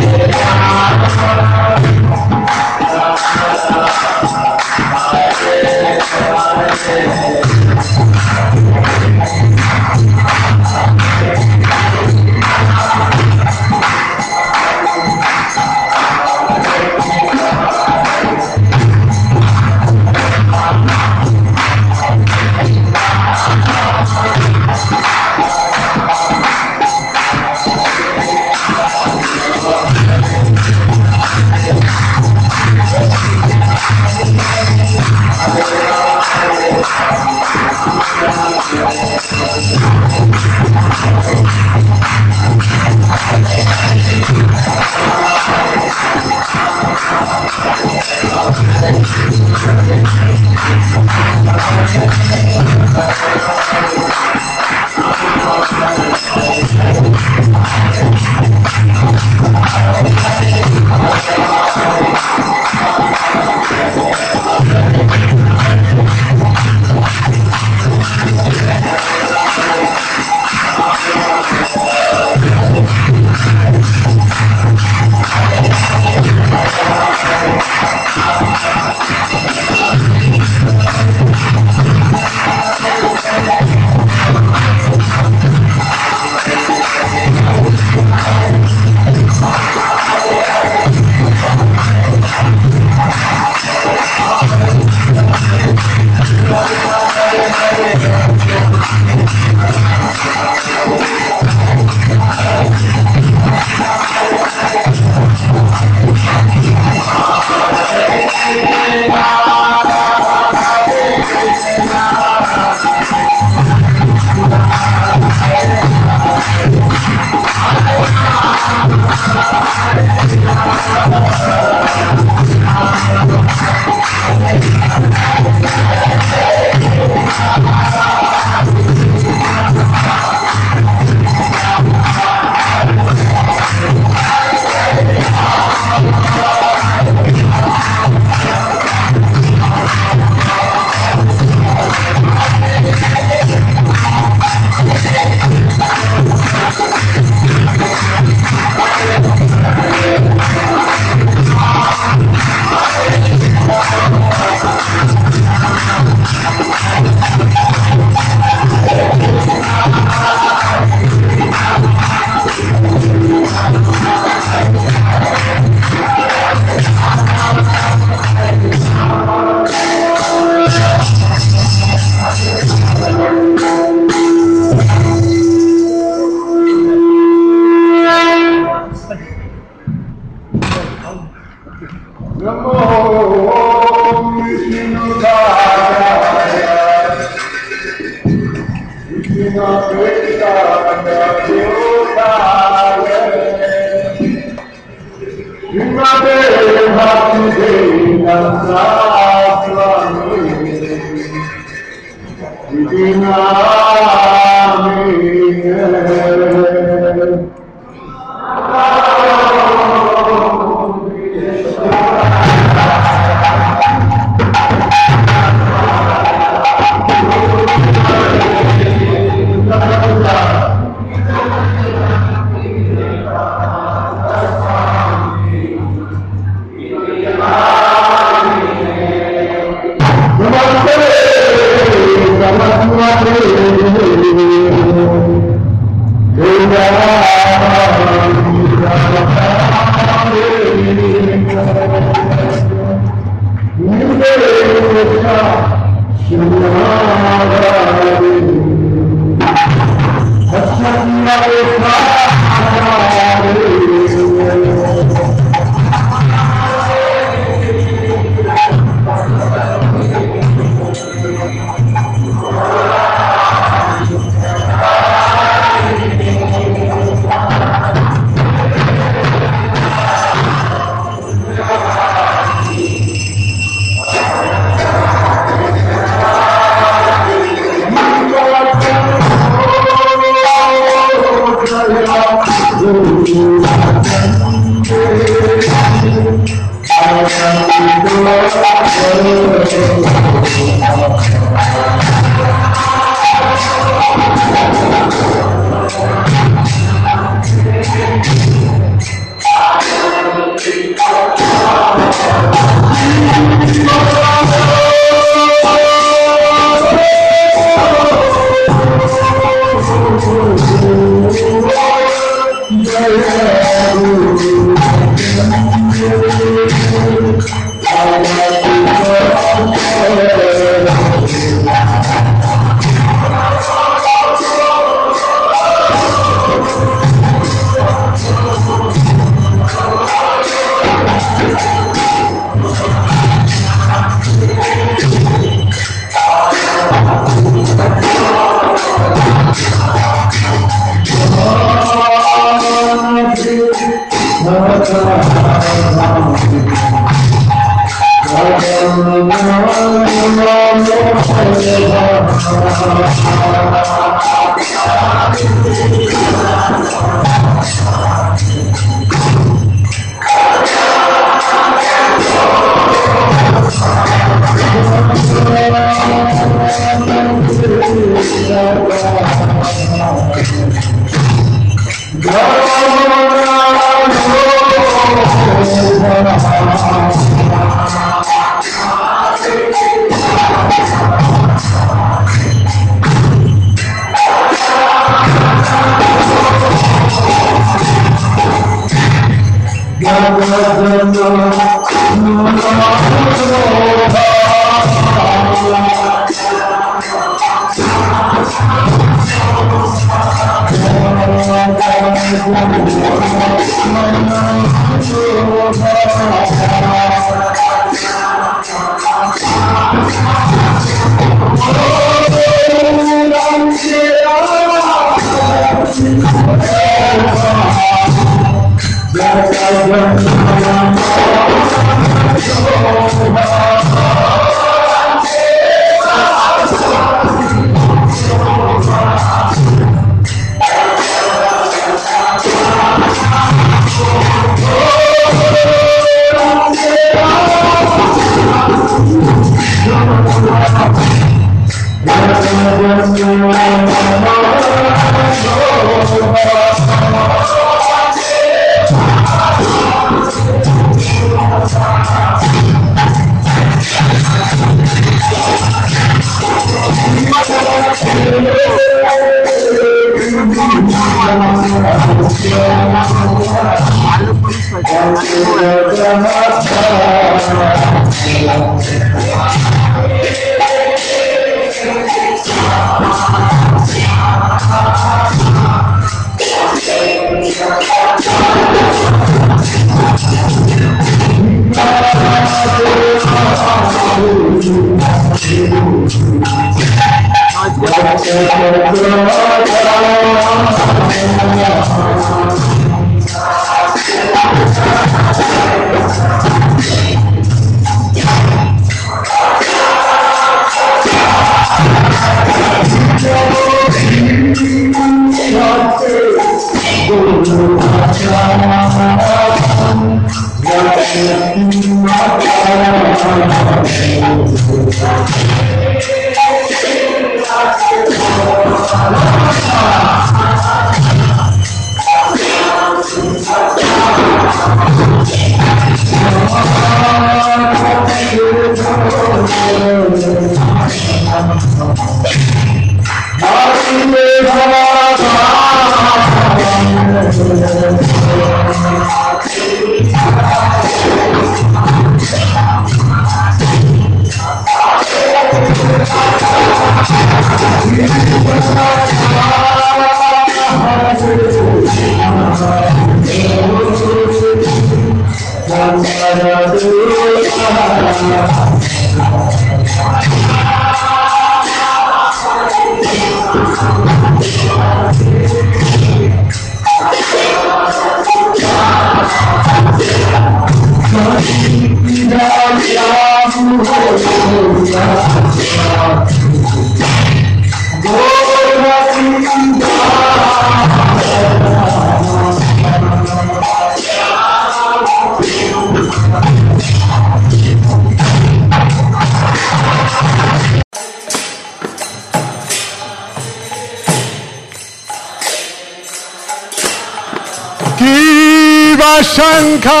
शंखा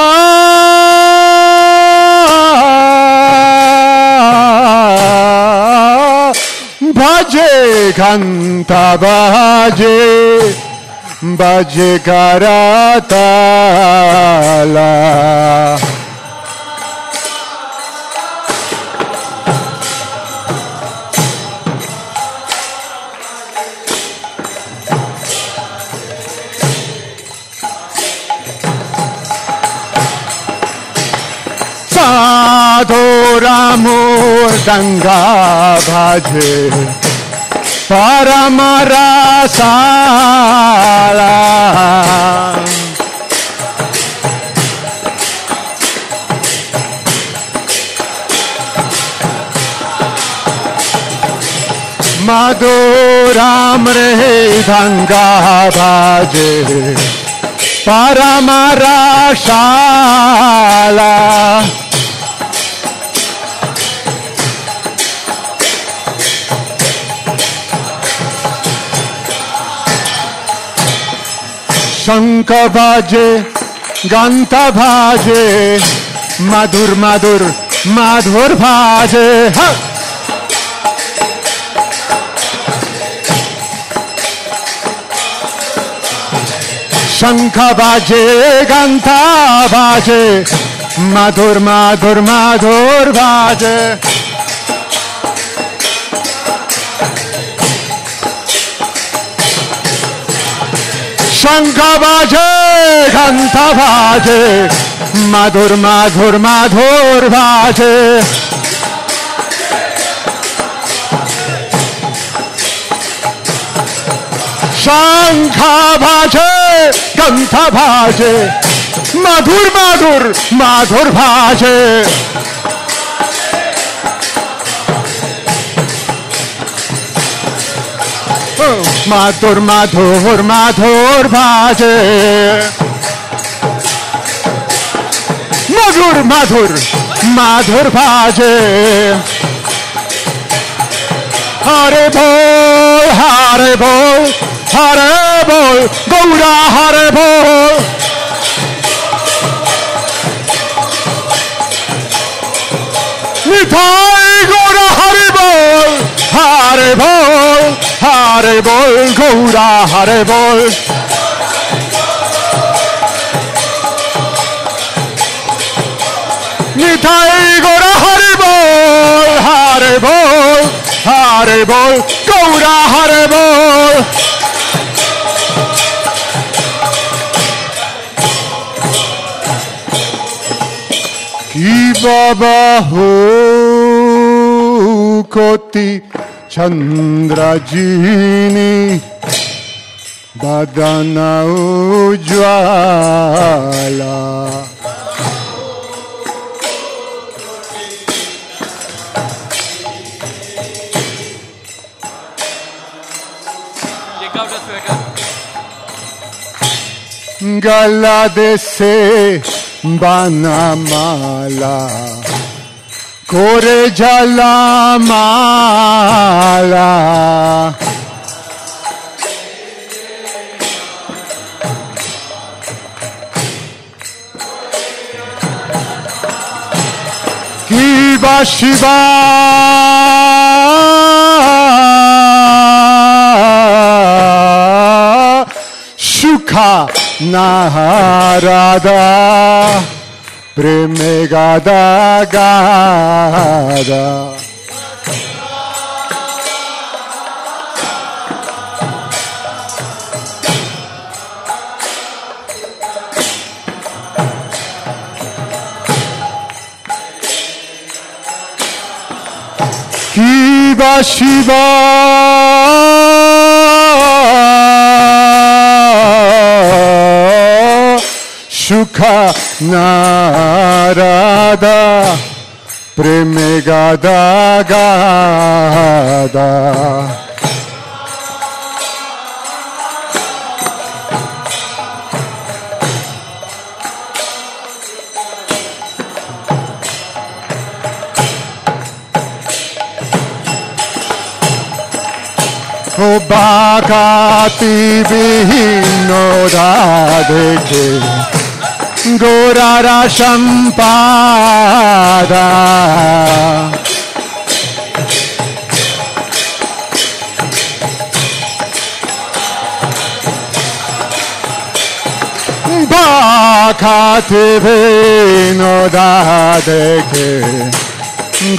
भजे घंटा बाजे बजे कराताला मोरदंगा भाजे परमरसाला मधुराम रे धंगा भाजे परमरसाला शंख बाजे गांता भाजे मधुर मधुर माधुर भाजे शंख बाजे गांता भाजे मधुर मधुर मधुर बाजे शंख बाजे घंट बाजे मधुर मधुर मधुर बाजे शंख बाजे घंट बाजे मधुर मधुर मधुर बाजे मधुर मधुर मधुर बाजे मधुर मधुर मधुर बाजे हरे बोल हरे बोल हरे बोल गौरा हरे बोल निताई गौरा हरे बोल हरे बोल हरे बोल गौरा हरे बोल निताई गौरा हरे बोल गौरा हरे बोल की बाबा हो कोटि चंद्रजीनी बदन उज्ज्वला गला दे से बनमाला कोरे जला माला की बाशिबा सुखा नारादा प्रेमे गादा गादा की बाशिबा सुखा नारादा प्रेमे गादा गादा ओ बाकाती बिहीनो राधे के गोरारा संपादा बाकाती बिहीनो राधे के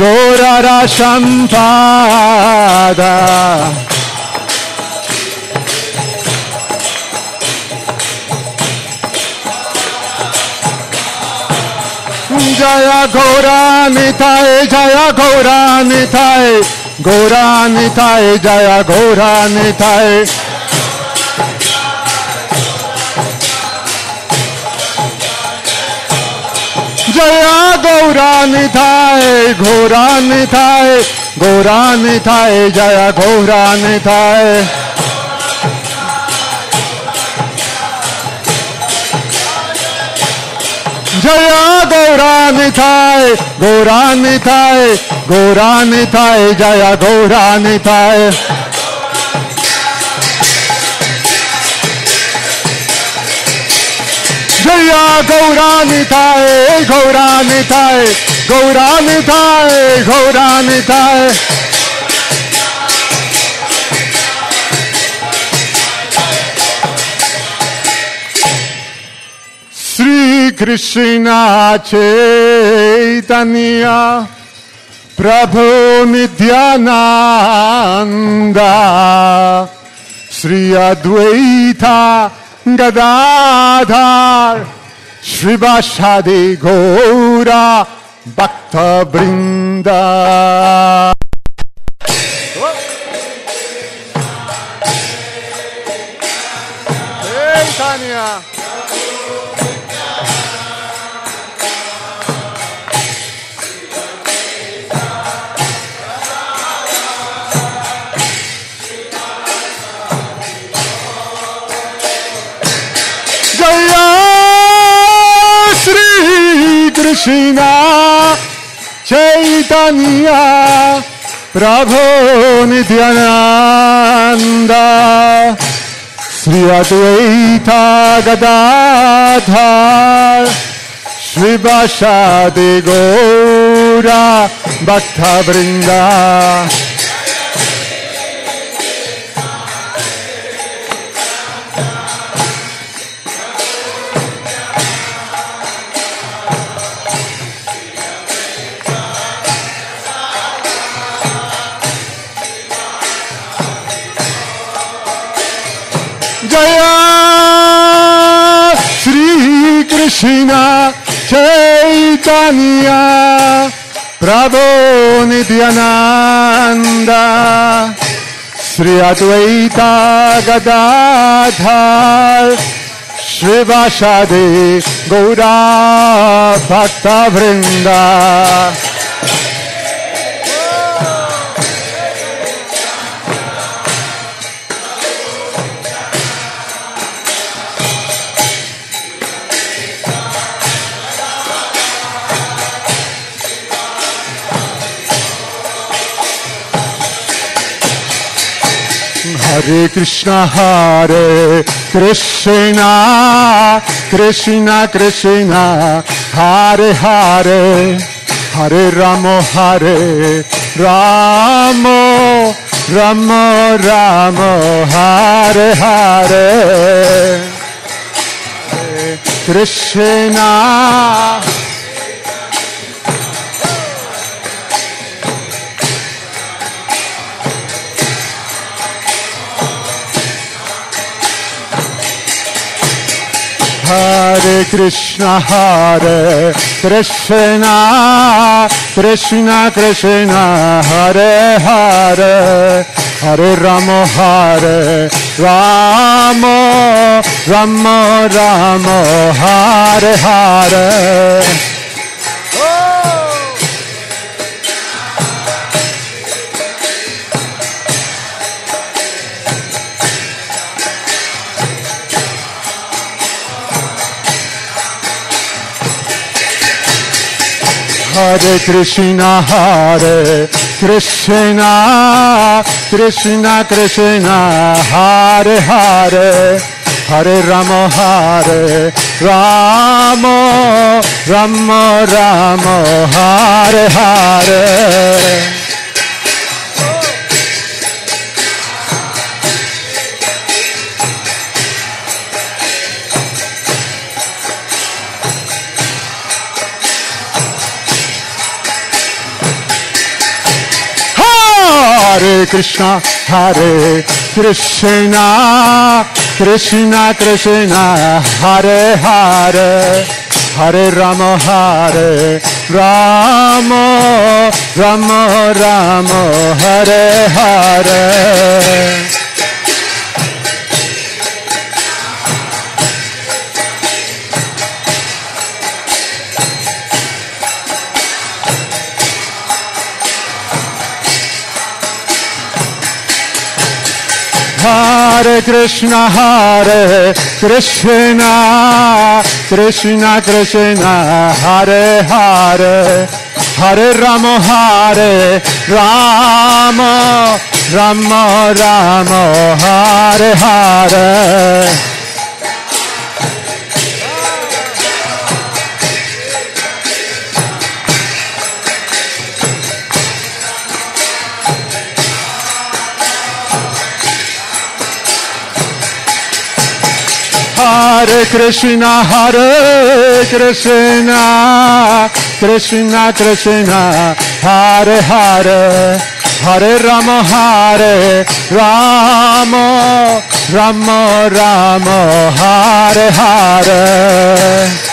गोरारा संपादा Jaya Gaura Nitai Jaya Gaura Nitai Gaura Nitai Jaya Gaura Nitai Jaya Gaura Nitai Gaura Nitai Gaura Nitai Jaya Gaura Nitai Jaya Gaura Nitai Gaura Nitai Gaura Nitai Jaya Gaura Nitai Jaya Gaura Nitai Gaura Nitai Gaura Nitai Gaura Nitai Shri Krishna Chaitanya Prabhu Nityananda Sri Advaita Gadadhar Shrivasadi Gaura Bhakta Vrinda. Chaitanya Jaya Shri Krishna Chaitanya Prabhu Nityananda Sri Advaita Gadadhar Shrivasadi Gaura Bhakta Vrinda. Jaya Shri Krishna Chaitanya Prabhu Nityananda Sri Advaita Gadadhar Shrivasadi Gaura Bhakta Vrinda. Hare Krishna Krishna Krishna Hare Hare Hare Rama Rama Rama Hare Hare Krishna Hare Krishna Krishna Krishna Hare Hare Hare Rama Rama Rama Hare Hare. Hare Krishna Krishna Krishna Hare Hare Hare Rama Rama Rama Hare Hare. Hare Krishna Krishna Krishna Hare Hare Hare Rama Rama Rama Hare Hare. Hare Krishna Krishna Krishna Hare Hare Hare Rama Rama Rama Hare Hare. Hare Hare Krishna, Krishna Krishna, Hare Hare, Hare Rama, Rama Rama, Hare Hare.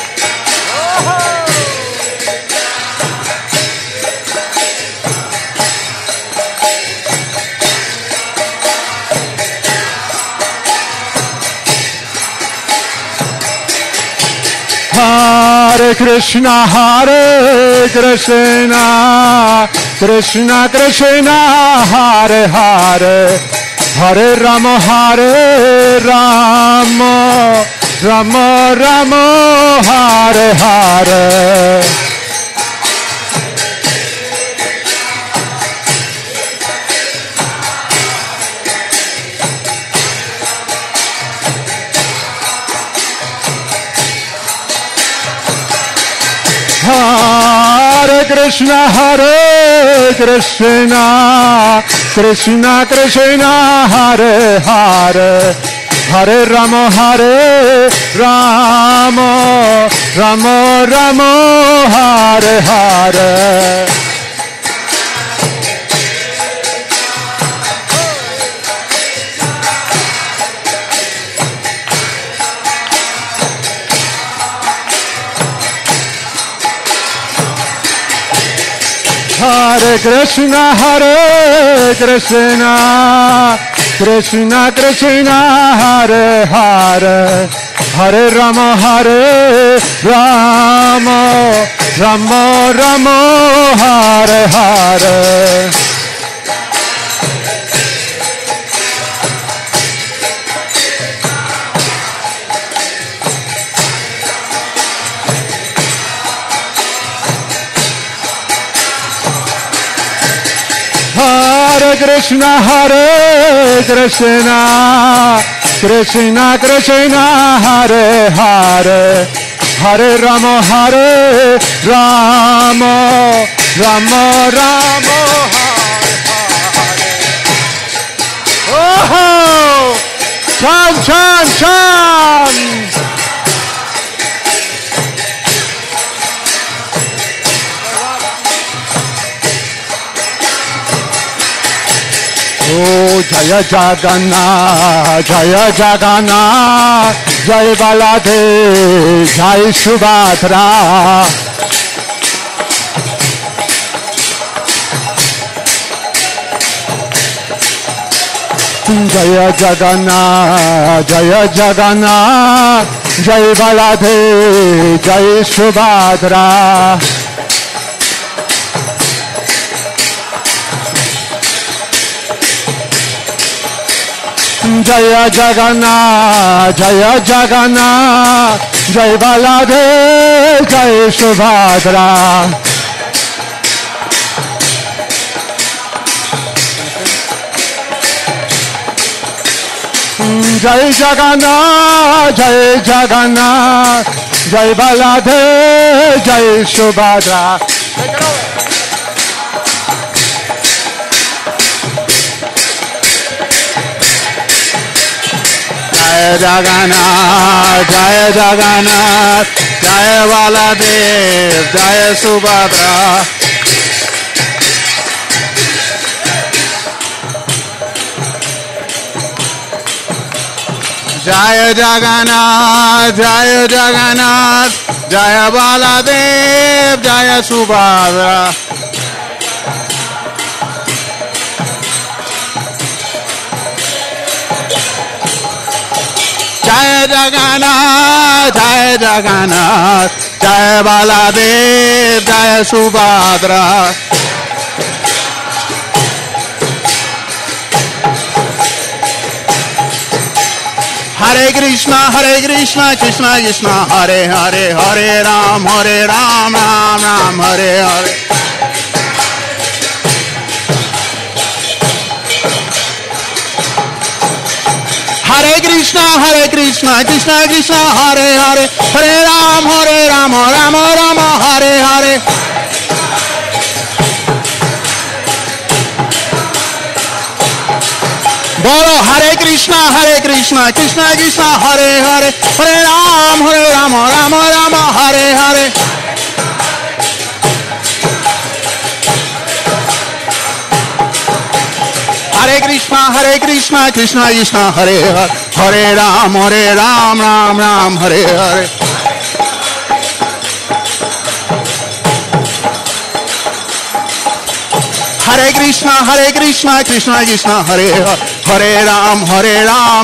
Hare Krishna, Krishna Krishna, Hare Hare, Hare Rama, Rama Rama, Hare Hare. Hare Krishna, Krishna Krishna, Hare Hare, Hare Rama, Rama Rama, Hare Hare. Hare Krishna, Krishna Krishna, Hare Hare, Hare Rama, Rama Rama, Hare Hare. Hare Krishna, Krishna Krishna, Hare Hare, Hare Rama, Rama Rama, Hare Hare. Oh, chant. Oh, Jaya Jagannath, Jai Baladev, Jai Subhadra. Jaya Jagannath, Jai Baladev, Jai Subhadra. Jaya Jagannath, Jai Baladev, Jai Subhadra. Jai Jagannath, Jai Baladev, Jai Subhadra. Take it over. Jai Jagannath, Jai Baladev, Jai Subhadra. Jai Jagannath, Jai Baladev, Jai Subhadra. Jai Jagannath, Jai Baladev, Jai Subhadra. Hare Krishna, Krishna Krishna, Hare Hare, Hare Ram, Ram Ram, Hare Hare. Hare Krishna, Krishna Krishna, Hare Hare, Hare Ram, Ram Ram, Hare Hare. Bolo Hare Krishna. Krishna Krishna Krishna Hare Hare Hare Ram Ram Ram Hare Hare Hare Krishna Krishna Krishna Hare Hare Hare Ram Ram Ram Hare Hare Hare Krishna Krishna Krishna Hare Hare Hare Ram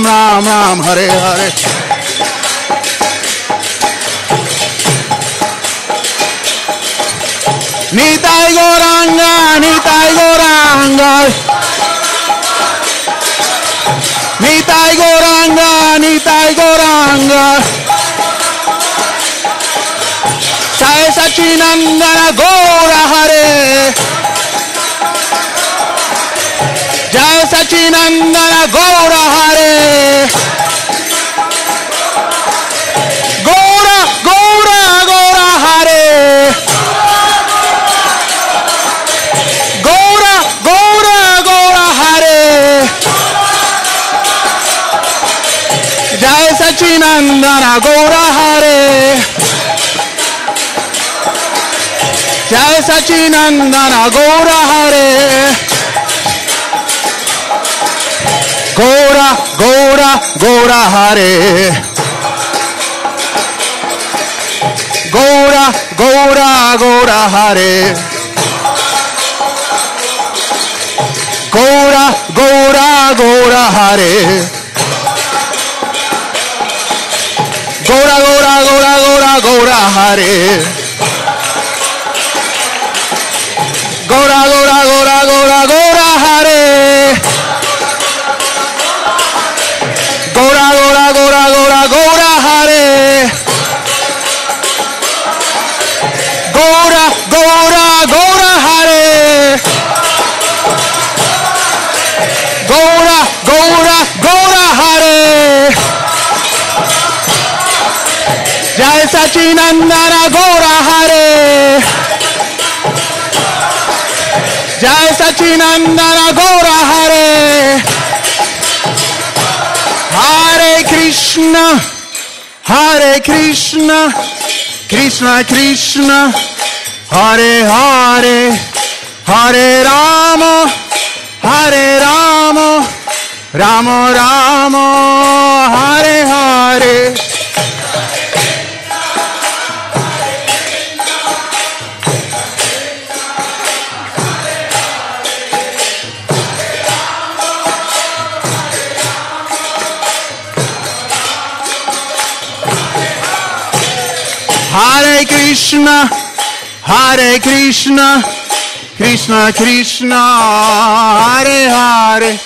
Ram Ram Hare Hare Nitai Gauranga Nitai Gauranga Nitai Gauranga Nitai Gauranga Sai Sachinandana Gaura Hare Jai Sachinandana Gaura Hare Gaura Gaura Gaura Hare Gaura Gaura Gaura Hare Jai Sachinandana Gaura Hare Jai Sachinandana Gaura Hare Gaura, Gaura, Gaura Hare Gaura, Gaura, Gaura Hare Gaura, Gaura, Gaura Hare Gaura, Gaura, Gaura, Gaura, Gaura Hare Gaura, Gaura, Gaura, Gaura, Gaura Hare Gaura, Gaura, Gaura, Gaura, Gaura Hare Gaura, Gaura, Gaura Hare Gaura, Gaura, Gaura Hare Jai Sachinandana Gaura Hare Jai Sachinandana Gaura Hare Hare Krishna Krishna Krishna Hare Hare Hare Rama Rama Rama Hare Hare Hare Krishna Krishna Krishna Hare Hare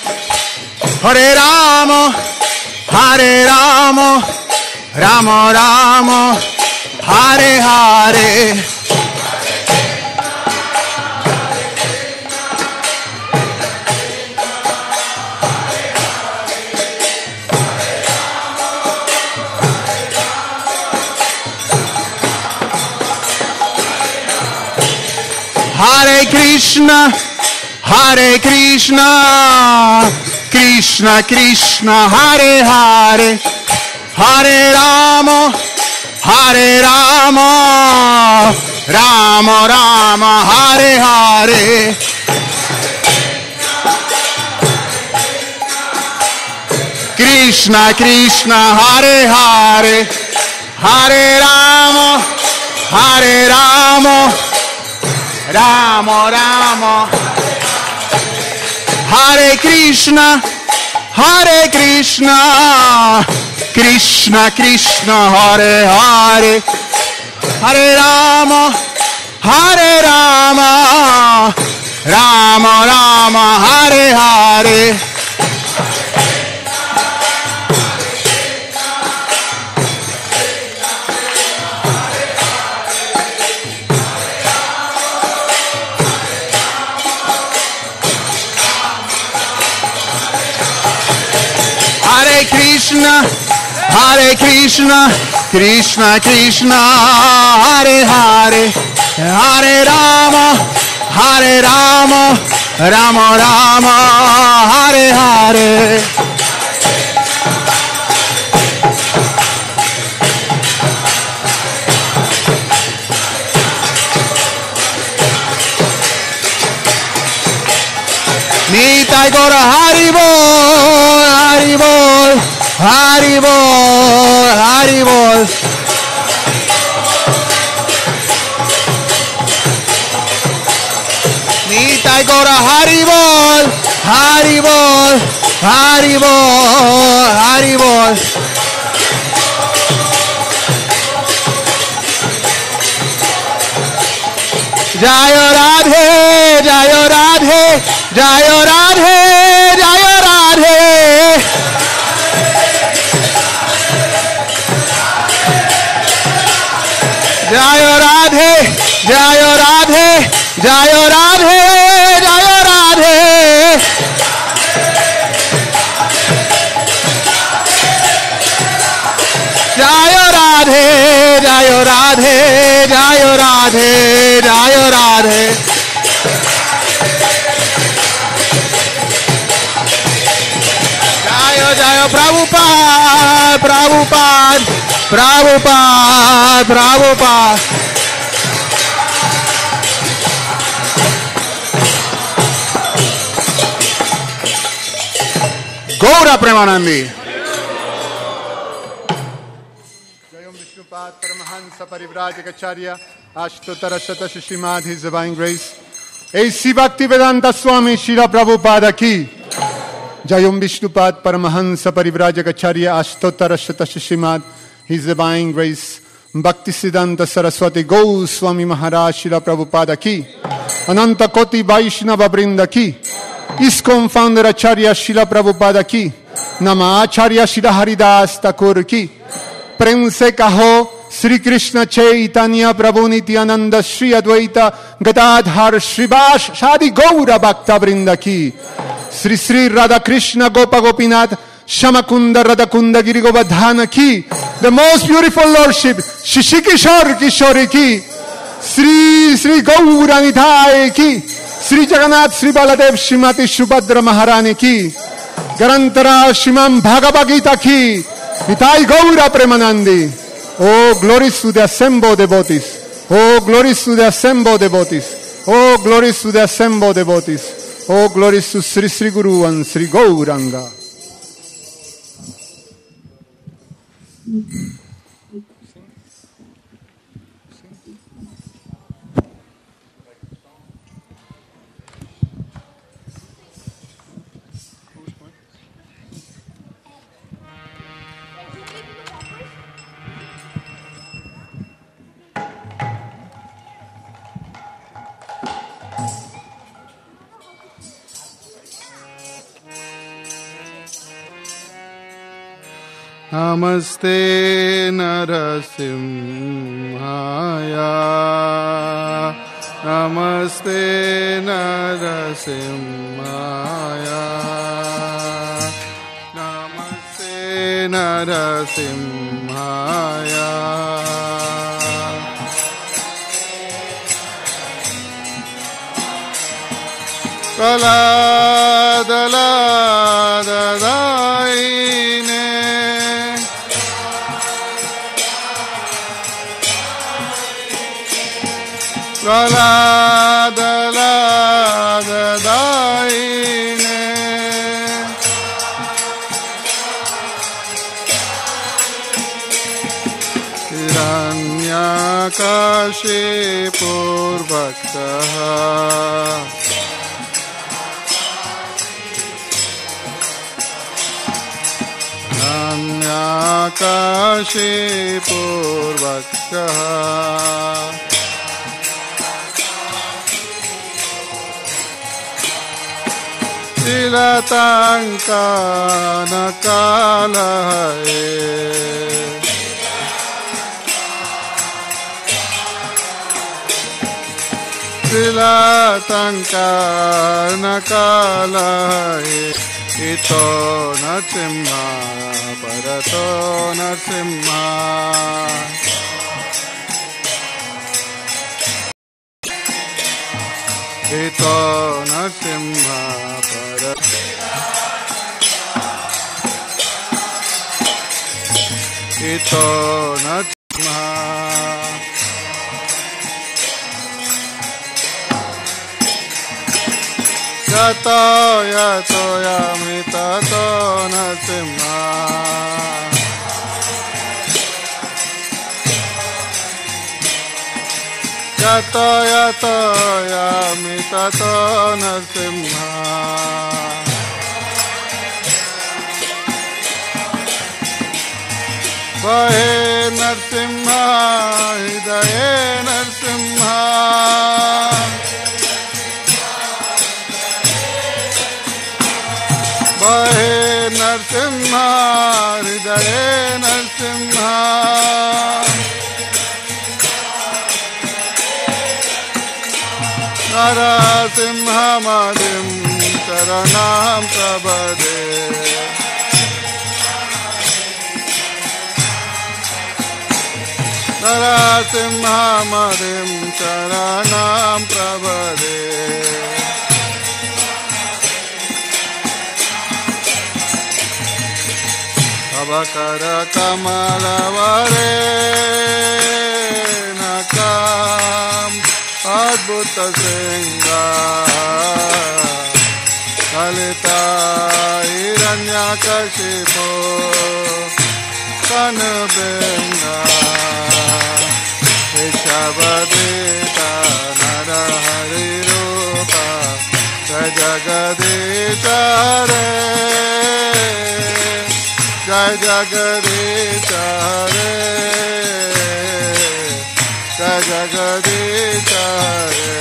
Hare Rama Rama Rama Hare Hare Hare Krishna Krishna Krishna Hare Hare Hare Rama Rama Rama Hare Hare Krishna Krishna Hare Hare Hare Rama Rama Rama Hare Krishna Krishna Krishna Hare Hare Hare Rama Rama Rama Hare Hare Hare Krishna Krishna Krishna Hare Hare Hare Rama Rama Rama Hare Hare Nitai Gora Haribol, Haribol, Haribol, Haribol. Nitai Gora Haribol, Haribol, Haribol, Haribol. Jayo Radhe, Jayo Radhe, Jayo Radhe, Jayo Radhe. Jayo Radhe, Jayo Radhe, Jayo Radhe, Jayo Radhe. Jayo Radhe, Jayo Radhe, Jayo Radhe, Jayo Radhe. Jayo Jayo Prabhupada, Prabhupada, Prabhupada, Prabhupada. Gaura Premanandi. Paramahansa Parivrajacharya Ashtotara Shata Shishimad, His Divine Grace. A.C. Bhaktivedanta Swami Srila Prabhupada ki. Jayom Vishnupad Paramahansa Parivrajacharya Ashtotara Shata Shishimad, His Divine Grace. Bhaktisiddhanta Saraswati Goswami Maharaj Srila Prabhupada ki. Ananta Koti Vaishnava Vrinda ki. ISKCON Founder Acharya Srila Prabhupada ki. Nama Acharya Srila Haridas Thakur ki. प्रेम से कहो श्री कृष्ण चैतन्य प्रभु नित्यानंद श्री अद्वैत गदाधर श्रीवास शादी गौर भक्त वृंद की श्री श्री राधा कृष्ण गोप गोपीनाथ श्यामकुंद राधा कुंद गिरि गोवर्धन की the most beautiful lordship शिशि किशोर किशोरी की श्री श्री गौरानिधाय की श्री जगन्नाथ श्री बलदेव श्रीमती सुभद्रा महारानी की गरंतरा श्रीमन भागवत गीता की Nitai Gaura Premanandi. Oh, glories to the assembled devotees. Oh, glories to the assembled devotees. Oh, glories to the assembled devotees. Oh, glories to Sri Sri Guru and Sri Gauranga. Namaste Narasimhaya. Namaste Narasimhaya. Namaste Narasimhaya. Kala dala dadaine. Kala dala dadaine. Hiranyakashi purvaktaha. Hiranyakashi purvaktaha. Tilatanka nakalaye. Tilatanka nakalaye. Ito nasimha parato nasimha. Ito nasimha parato. Ito nasimha. Yato yato yamitato nasimha. Yato yato yamitato nasimha. Vahe Narsimha, Hidaye Narsimha. Vahe Narsimha, Hidaye Narsimha. Narasimha Madim Charanam Prabhade. Narasimha Madim Charanam Prabhade. Abakara Kamalavare Nakam Adbhuta Singha Kalita Hiranyakashipo Kanabinga Ishavadita Narahari Rupa Jagadisha Hare Jai Jagadisha Hare Jai Jagadisha Hare.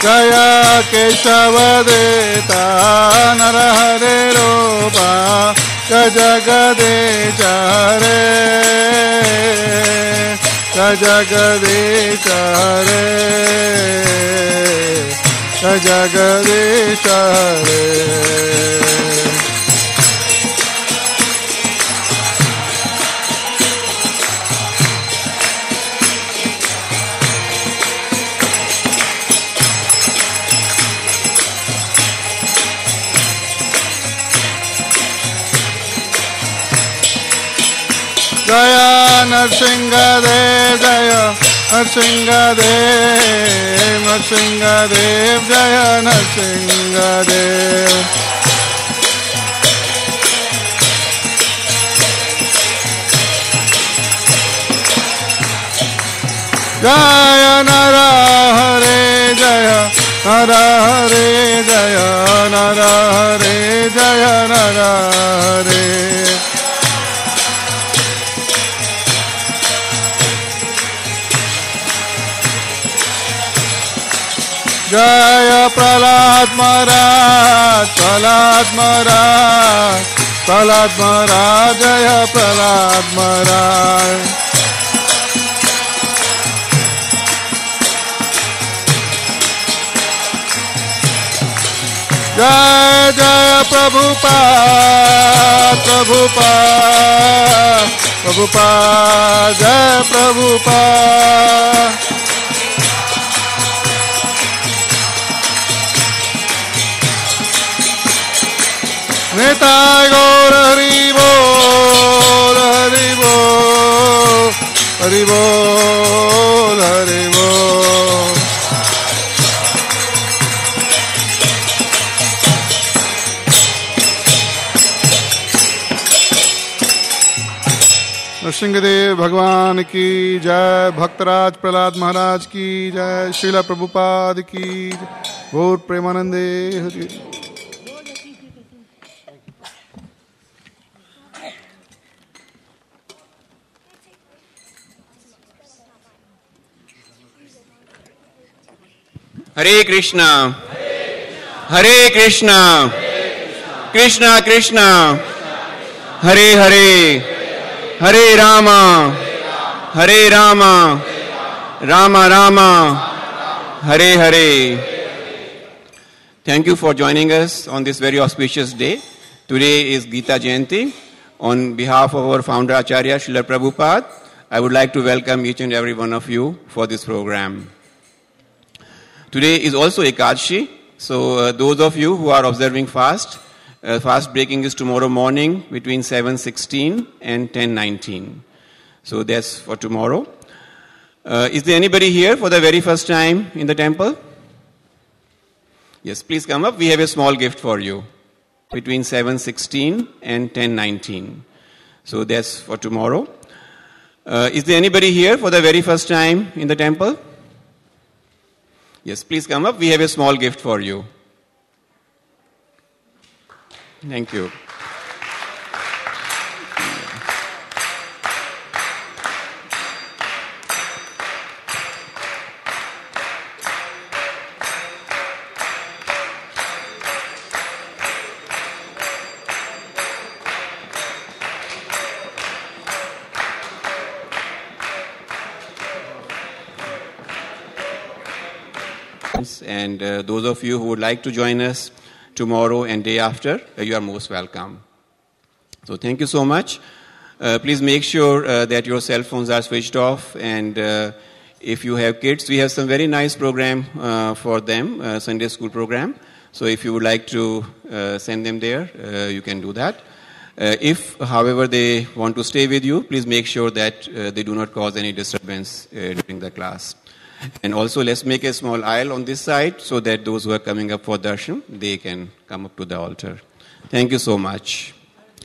Jaya Keshavadeta Narahare Rupa Jagadisha Hare Jagadisha Hare Jagadisha Hare. Jaya Narsingadev Jaya Narsingadev Narsingadev Jaya Narsingadev. Jaya Narahare Jaya Narahare Jaya Narahare Jaya Narahare. Jaya Prahlad Maharaj, Prahlad Maharaj, Prahlad Maharaj, Jaya Prahlad Maharaj. Jaya Jaya Prabhupada, Prabhupada, Prabhupada, Jaya Prabhupada. Nitai Gaur Hari Bol, Hari Bol, Hari Bol, Hari Bol. Narasimhadeva भगवान की जय, भक्तराज प्रहलाद महाराज की जय, श्रीला प्रभुपाद की जय, गौर प्रेमानंदे हरि। हरे कृष्णा हरे Krishna Krishna Krishna Hare Hare Hare Rama, Hare Rama, Rama Rama, Hare Hare. Thank you for joining us on this very auspicious day. Today is Gita Jayanti. On behalf of our founder Acharya Srila Prabhupada, I would like to welcome each and every one of you for this program. Today is also Ekadashi, so those of you who are observing fast breaking is tomorrow morning between 7:16 and 10:19. So that's for tomorrow. Is there anybody here for the very first time in the temple? Yes, please come up. We have a small gift for you between 7:16 and 10:19. So that's for tomorrow. Is there anybody here for the very first time in the temple? Yes, please come up. We have a small gift for you. Thank you. And those of you who would like to join us tomorrow and day after, you are most welcome. So thank you so much. Please make sure that your cell phones are switched off, and if you have kids, we have some very nice program for them, Sunday school program. So if you would like to send them there, you can do that. If, however, they want to stay with you, please make sure that they do not cause any disturbance during the class. And also, let's make a small aisle on this side so that those who are coming up for darshan, they can come up to the altar. Thank you so much.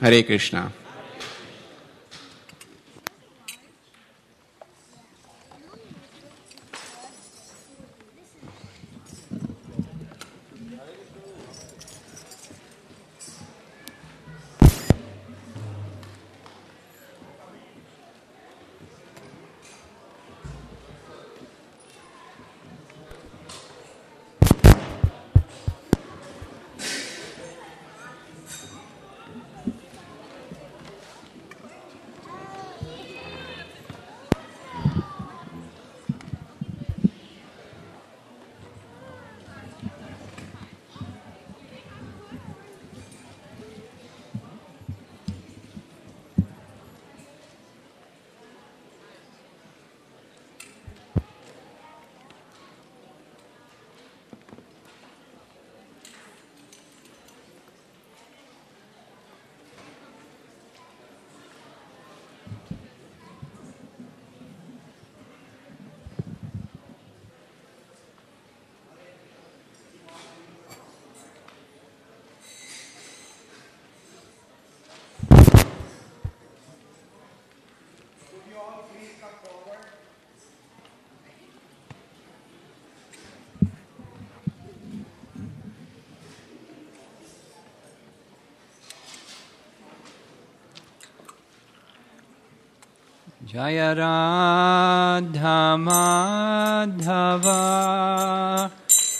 Hare Krishna. Jaya Radha Madhava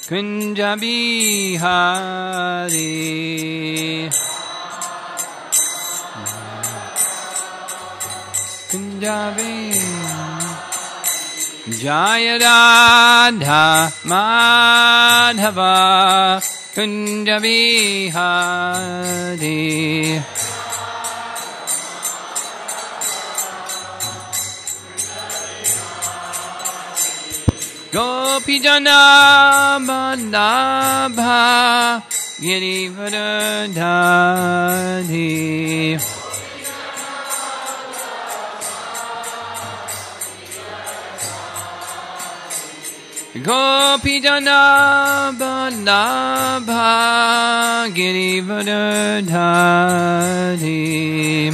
Kunja Bihari Kunja Bihari Jaya Radha Madhava Kunja Bihari Gopi Jana Bandabha Girivardhari Gopi Jana Bandabha Girivardhari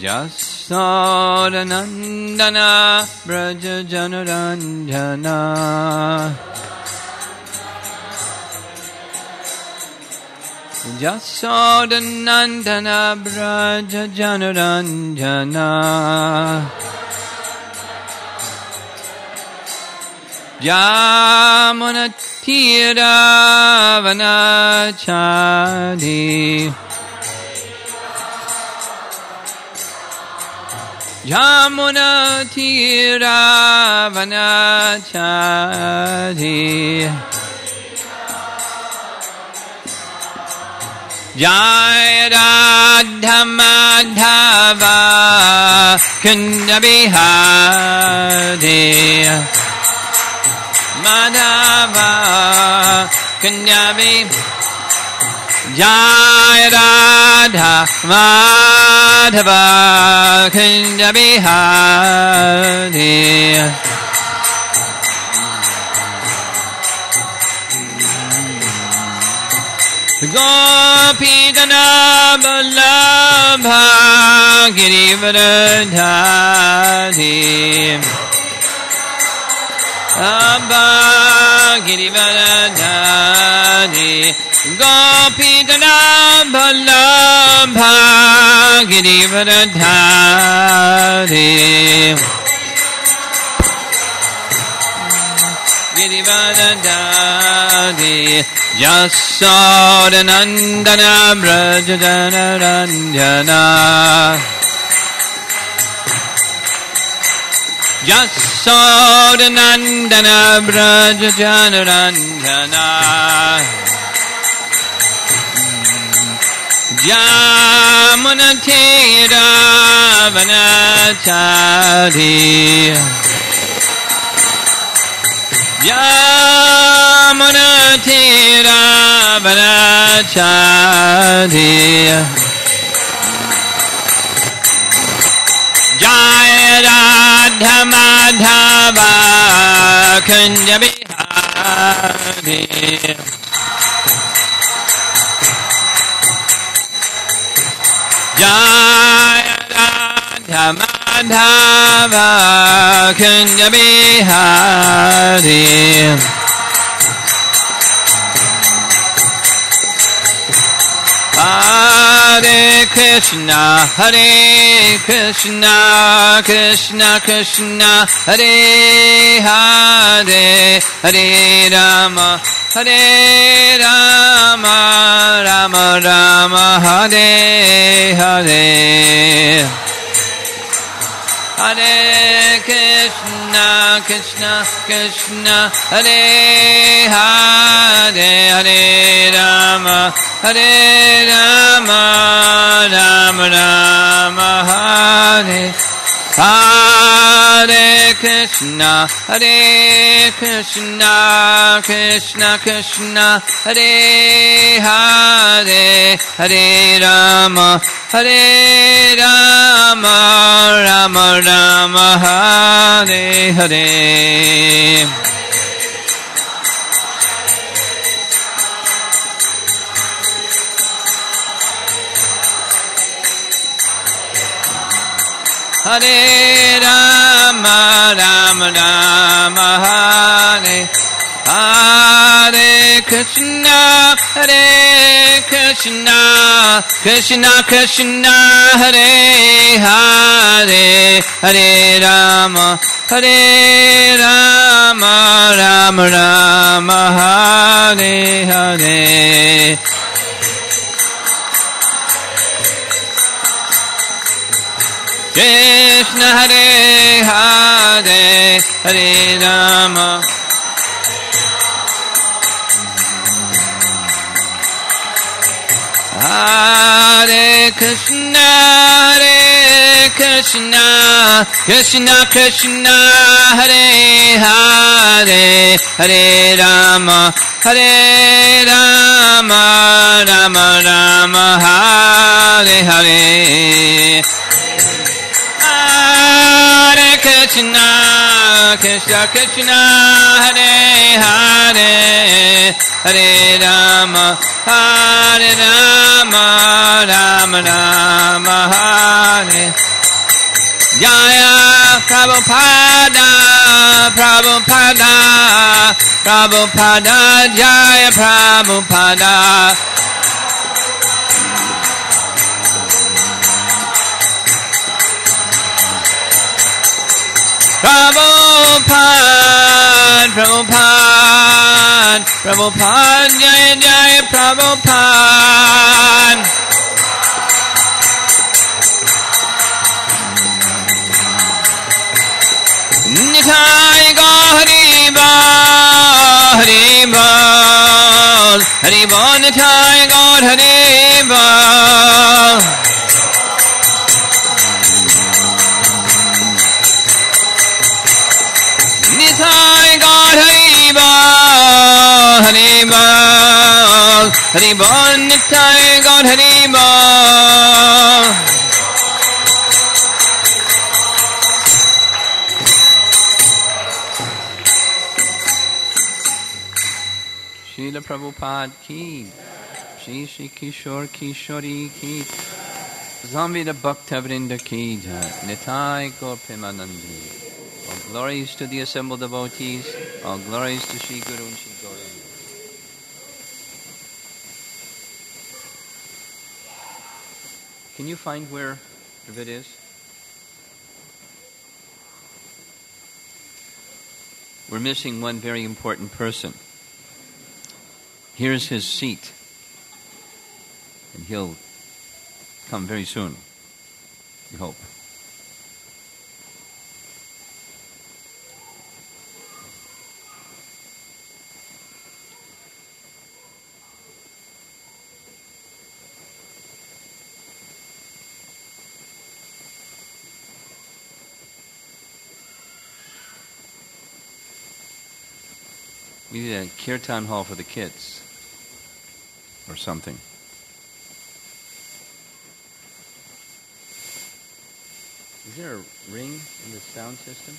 Jasodanandana Braja Janaranjana Jasodanandana Braja Janaranjana Jamunatira vanachadi Jamunatira vanachadi Jai Radha Madhava Kunda Bihari Madhava Kunda Bihari Jai Radha Madhava Kunda Bihari Gopidana Vallabha Girivardhari Abba Girivardhari Gopidana Vallabha Girivardhari Girivardhari Jasodanandana Brajadana Ranjana Jasodanandana Brajadana Ranjana Jamunatira Vanachari Jamunatira Vanachari Jai Radha Madhava Kunda Bihari Jai Radha Madhava Kunda Bihari Hare Krishna, Hare Krishna, Krishna Krishna, Hare Hare, Hare Rama, Hare Rama, Rama Rama, Hare Hare. Hare Krishna, Krishna Krishna, Hare Hare, Hare Rama, Hare Rama, Rama Rama, Hare Hare Krishna, Hare Krishna, Krishna Krishna, Hare Hare, Hare Rama, Hare Rama, Rama Rama, Hare Hare. Hare Rama, Rama Rama, Hare Hare Krishna, Hare Krishna, Krishna Krishna, Hare Hare, Hare Rama, Hare Rama, Rama Rama, Hare Hare. Krishna Hare Hare, Hare Rama, Hare Krishna, Hare Krishna, Krishna Krishna, Hare Hare, Hare Rama, Hare Rama, Rama Rama, Hare Hare. Hare Krishna, Krishna Krishna, Hare Hare, Hare Rama, Hare Rama, Rama Rama, Hare. Jaya Prabhupada, Prabhupada, Prabhupada, Jaya Prabhupada. Prabhupada, Prabhupada, Prabhupada, Jai Jai Prabhupada. Nitai Gaur Hari Bol, Hari Bol, Hari Bol, Nitai Gaur Hari Bol. Nitai Gaur Hari Bol, Hari Bol, Hari Bol, Nitai Gaur Hari Bol. Srila Prabhupada ki, Shri Shri Kishore Kishori ki, Zambida Bhaktavrinda ki jai, Nitai Gaur Premanandi. All glories to the assembled devotees, all glories to Shri Guru and Shri Gauranga. Can you find where Dravid is? We're missing one very important person. Here's his seat. And he'll come very soon, we hope. We need a kirtan hall for the kids, or something. Is there a ring in the sound system?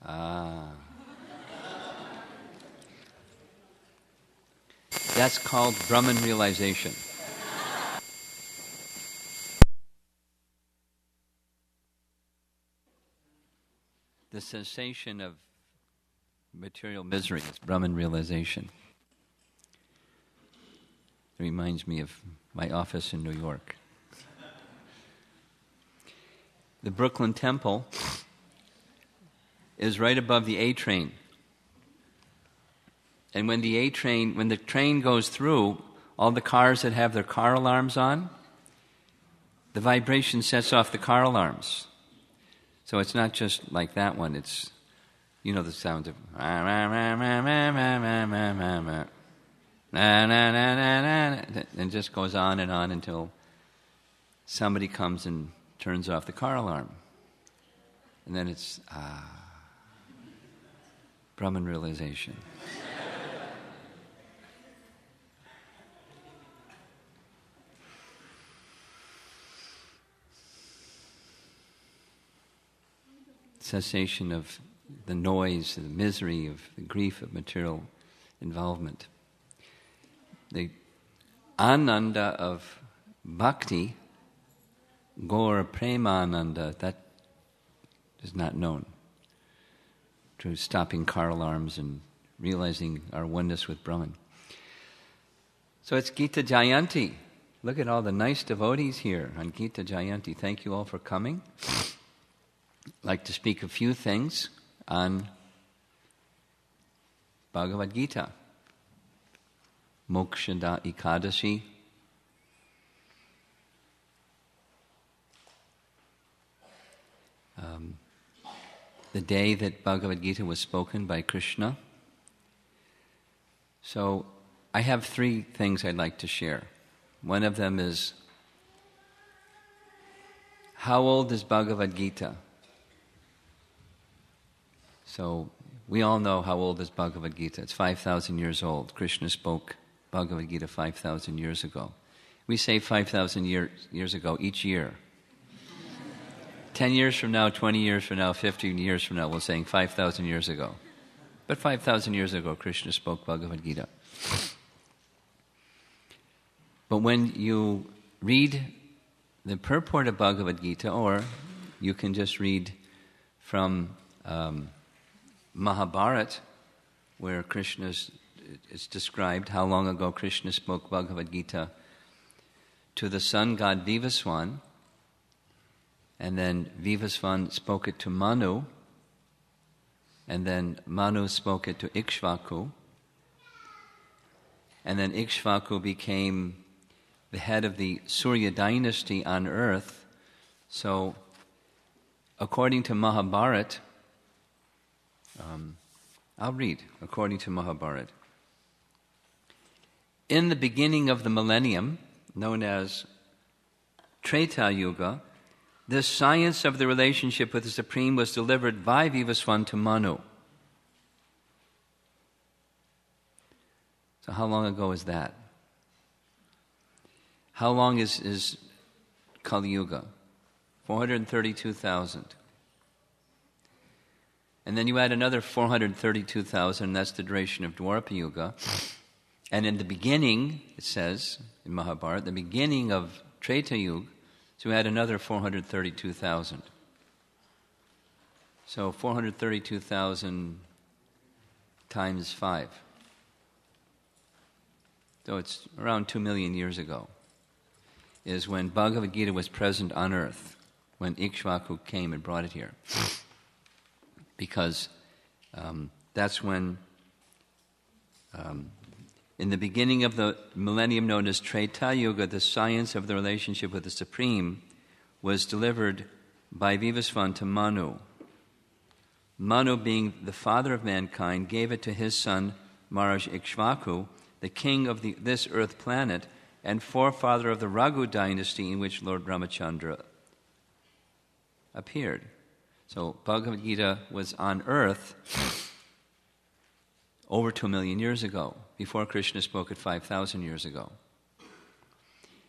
Ah. That's called Brahman realization. The cessation of material misery is Brahman realization. It reminds me of my office in New York. The Brooklyn Temple is right above the A train. And when the train goes through, all the cars that have their car alarms on, the vibration sets off the car alarms. So it's not just like that one, it's, you know, the sound of and just goes on and on until somebody comes and turns off the car alarm. And then it's Brahman realization. Cessation of the noise, the misery, of the grief of material involvement. The ananda of bhakti, Gaur Premananda, that is not known. To stopping car alarms and realizing our oneness with Brahman. So it's Gita Jayanti. Look at all the nice devotees here on Gita Jayanti. Thank you all for coming. I'd like to speak a few things on Bhagavad Gita. Mokshada Ekadashi. The day that Bhagavad Gita was spoken by Krishna. So I have 3 things I'd like to share. One of them is, how old is Bhagavad Gita? So we all know how old is Bhagavad Gita. It's 5,000 years old. Krishna spoke Bhagavad Gita 5,000 years ago. We say 5,000 years ago each year. 10 years from now, 20 years from now, 15 years from now, we're saying 5,000 years ago. But 5,000 years ago, Krishna spoke Bhagavad Gita. But when you read the purport of Bhagavad Gita, or you can just read from Mahabharata, where Krishna is described how long ago Krishna spoke Bhagavad Gita to the sun god Vivaswan, and then Vivasvan spoke it to Manu, and then Manu spoke it to Ikshvaku, and then Ikshvaku became the head of the Surya dynasty on earth. So, according to Mahabharata, I'll read, according to Mahabharata. In the beginning of the millennium, known as Treta Yuga, the science of the relationship with the Supreme was delivered by Vivasvan to Manu. So how long ago is that? How long is Kali Yuga? 432,000. And then you add another 432,000, that's the duration of Dwapara Yuga. And in the beginning, it says, in Mahabharata, the beginning of Treta Yuga, so we add another 432,000. So 432,000 times 5. So it's around 2 million years ago, is when Bhagavad Gita was present on earth, when Ikshvaku came and brought it here. Because that's when, in the beginning of the millennium known as Treta Yuga, the science of the relationship with the Supreme was delivered by Vivasvan to Manu. Manu, being the father of mankind, gave it to his son Maharaj Ikshvaku, the king of this earth planet and forefather of the Raghu dynasty in which Lord Ramachandra appeared. So Bhagavad Gita was on earth over 2 million years ago, before Krishna spoke it 5,000 years ago.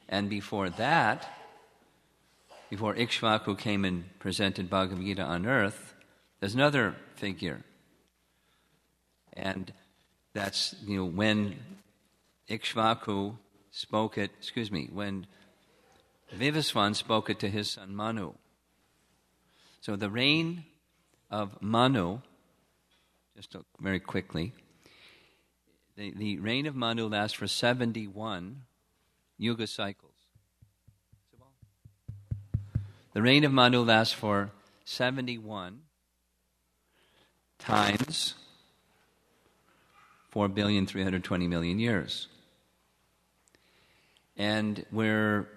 And before that, before Ikshvaku came and presented Bhagavad Gita on earth, there's another figure. And that's, when Ikshvaku spoke it, when Vivasvan spoke it to his son Manu. So the reign of Manu, just very quickly, the reign of Manu lasts for 71 yuga cycles. The reign of Manu lasts for 71 times 4,320,000,000 years. And we're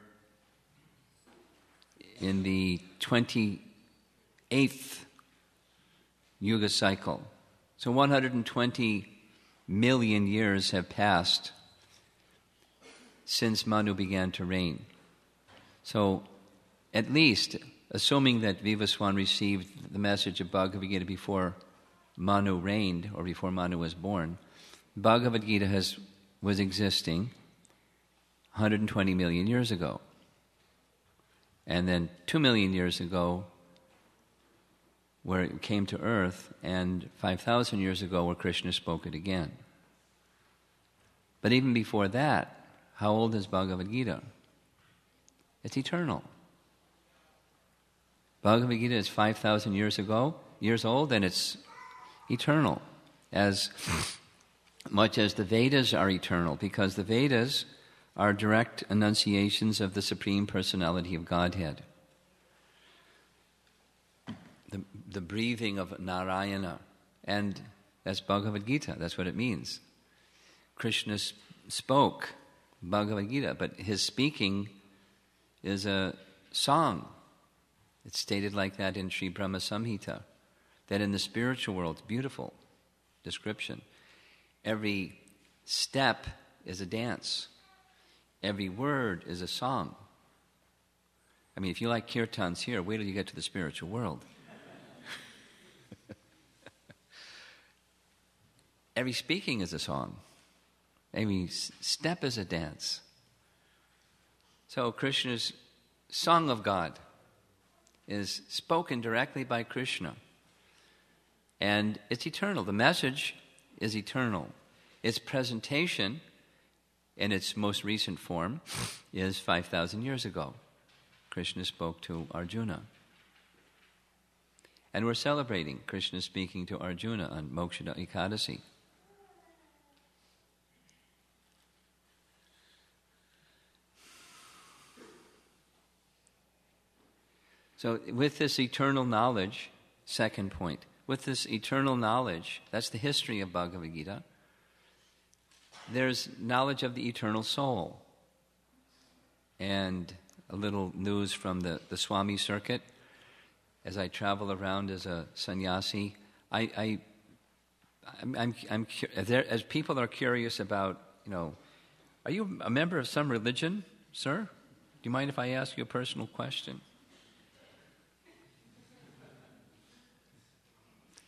in the 28th yuga cycle. So 120 million years have passed since Manu began to reign. So at least, assuming that Vivaswan received the message of Bhagavad Gita before Manu reigned, or before Manu was born, Bhagavad Gita was existing 120 million years ago. And then 2 million years ago, where it came to earth, and 5,000 years ago, where Krishna spoke it again. But even before that, how old is Bhagavad Gita? It's eternal. Bhagavad Gita is 5,000 years old, and it's eternal, as much as the Vedas are eternal, because the Vedas are direct enunciations of the Supreme Personality of Godhead. The breathing of Narayana, and that's Bhagavad Gita, that's what it means. Krishna spoke Bhagavad Gita, but his speaking is a song. It's stated like that in Sri Brahma Samhita, that in the spiritual world, beautiful description. Every step is a dance. Every word is a song. I mean, if you like kirtans here, wait till you get to the spiritual world. Every speaking is a song. Every step is a dance. So Krishna's song of God is spoken directly by Krishna. And it's eternal. The message is eternal. Its presentation, in its most recent form, is 5,000 years ago. Krishna spoke to Arjuna. And we're celebrating Krishna speaking to Arjuna on Moksha Ekadasi. So with this eternal knowledge, second point, with this eternal knowledge, that's the history of Bhagavad Gita, there's knowledge of the eternal soul. And a little news from the Swami circuit. As I travel around as a sannyasi, as people are curious about, are you a member of some religion, sir? Do you mind if I ask you a personal question?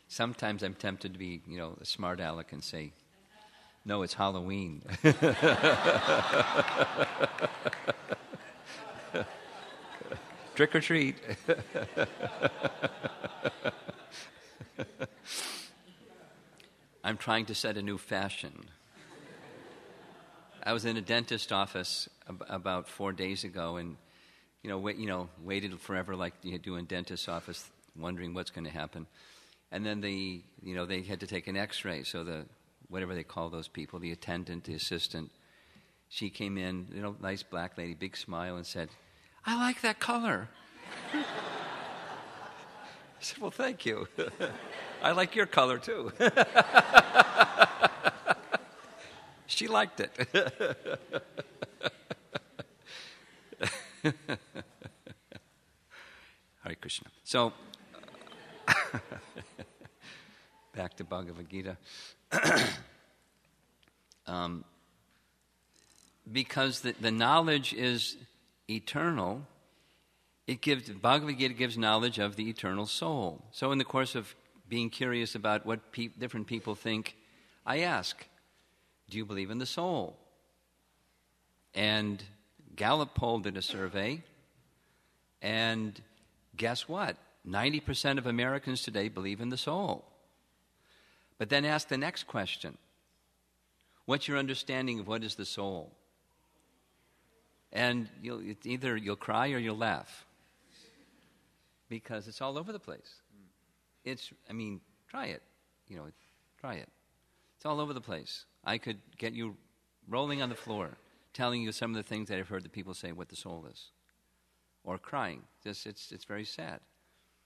Sometimes I'm tempted to be, a smart aleck and say, no, it's Halloween. Trick or treat. I'm trying to set a new fashion. I was in a dentist office about 4 days ago, and waited forever like you do in dentist's office, wondering what's going to happen. And then they had to take an X-ray. So whatever they call those people, the attendant, the assistant, she came in, nice black lady, big smile, and said, "I like that color." I said, "Well, thank you. I like your color, too." She liked it. Hare Krishna. So, back to Bhagavad Gita. Because the knowledge is eternal, Bhagavad Gita gives knowledge of the eternal soul. So in the course of being curious about what different people think, I ask, do you believe in the soul? And Gallup poll did a survey, and guess what? 90% of Americans today believe in the soul. But then ask the next question. What's your understanding of what is the soul? And either you'll cry or you'll laugh. Because it's all over the place. Try it. Try it. It's all over the place. I could get you rolling on the floor, telling you some of the things that I've heard the people say what the soul is. Or crying. It's very sad.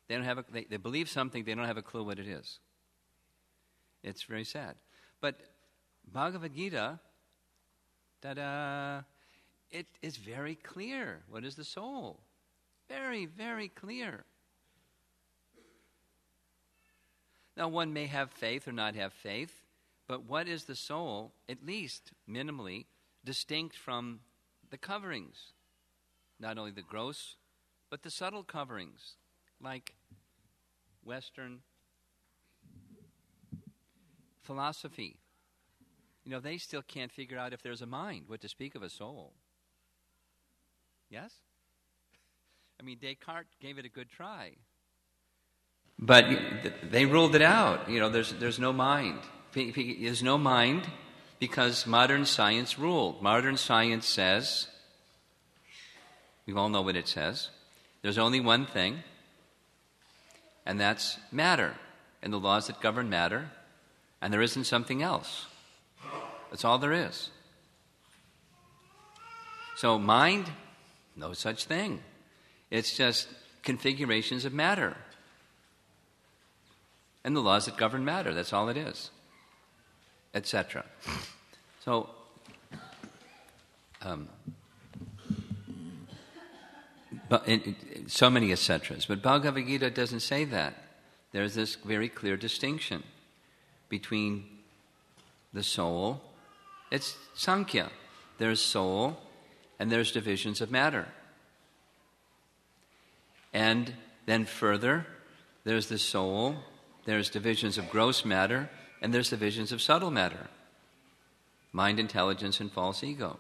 They don't have they believe something, they don't have a clue what it is. It's very sad. But Bhagavad Gita, it is very clear. What is the soul? Very, very clear. Now, one may have faith or not have faith, but what is the soul, at least minimally, distinct from the coverings? Not only the gross, but the subtle coverings, like Western philosophy. They still can't figure out if there's a mind, what to speak of a soul. Yes? Descartes gave it a good try. But they ruled it out. There's no mind. There's no mind because modern science ruled. Modern science says, we all know what it says, there's only one thing, and that's matter, and the laws that govern matter, and there isn't something else. That's all there is. So mind, no such thing. It's just configurations of matter. And the laws that govern matter, that's all it is. Etc. So, so many etceteras. But Bhagavad Gita doesn't say that. There's this very clear distinction between the soul. It's Sankhya. There's soul, and there's divisions of matter. And then further, there's the soul, there's divisions of gross matter, and there's divisions of subtle matter. Mind, intelligence, and false ego.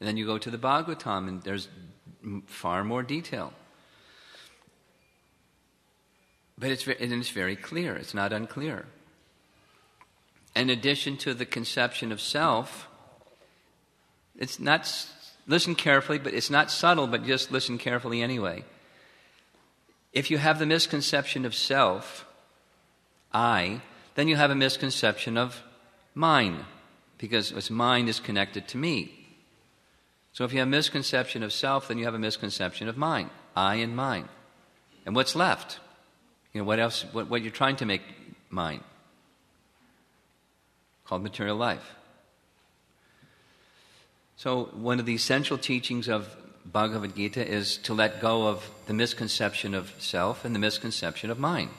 And then you go to the Bhagavatam, and there's far more detail. But it's very clear. It's not unclear. In addition to the conception of self, it's not, listen carefully, but it's not subtle, but just listen carefully anyway. If you have the misconception of self, I, then you have a misconception of mine, because mine is connected to me. So if you have a misconception of self, then you have a misconception of mine. I and mine. And what's left? What else? What you're trying to make mine? Called material life. So one of the essential teachings of Bhagavad Gita is to let go of the misconception of self and the misconception of mind.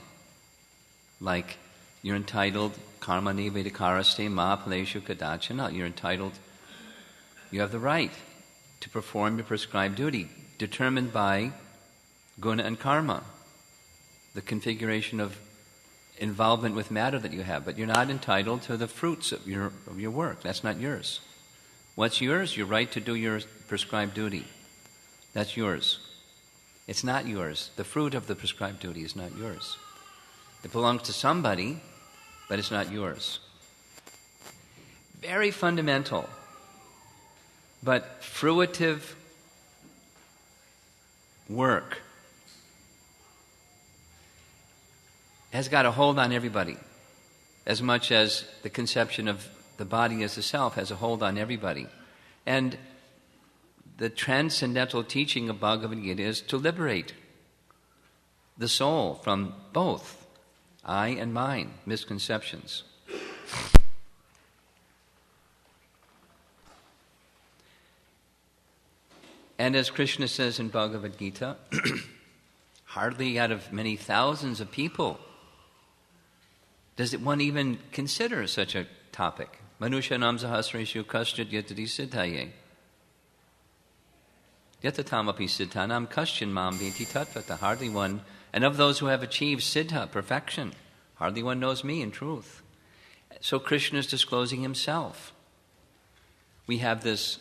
Like, you're entitled, karmani vedikaraste ma paleshu kadachana. You're entitled, you have the right to perform your prescribed duty, determined by guna and karma, the configuration of involvement with matter that you have. But you're not entitled to the fruits of your work. That's not yours. What's yours? Your right to do your prescribed duty. That's yours. It's not yours. The fruit of the prescribed duty is not yours. It belongs to somebody, but it's not yours. Very fundamental, but fruitive work has got a hold on everybody, as much as the conception of the body as a self has a hold on everybody. And the transcendental teaching of Bhagavad Gita is to liberate the soul from both I and mine misconceptions. And as Krishna says in Bhagavad Gita, hardly out of many thousands of people does one even consider such a topic. Manushanam sahasreshu kaschid yatati siddhaye. Yatatamapi siddhanam kaschin mam veti tatvata. Hardly one, and of those who have achieved siddha, perfection, hardly one knows me in truth. So Krishna is disclosing himself. We have this,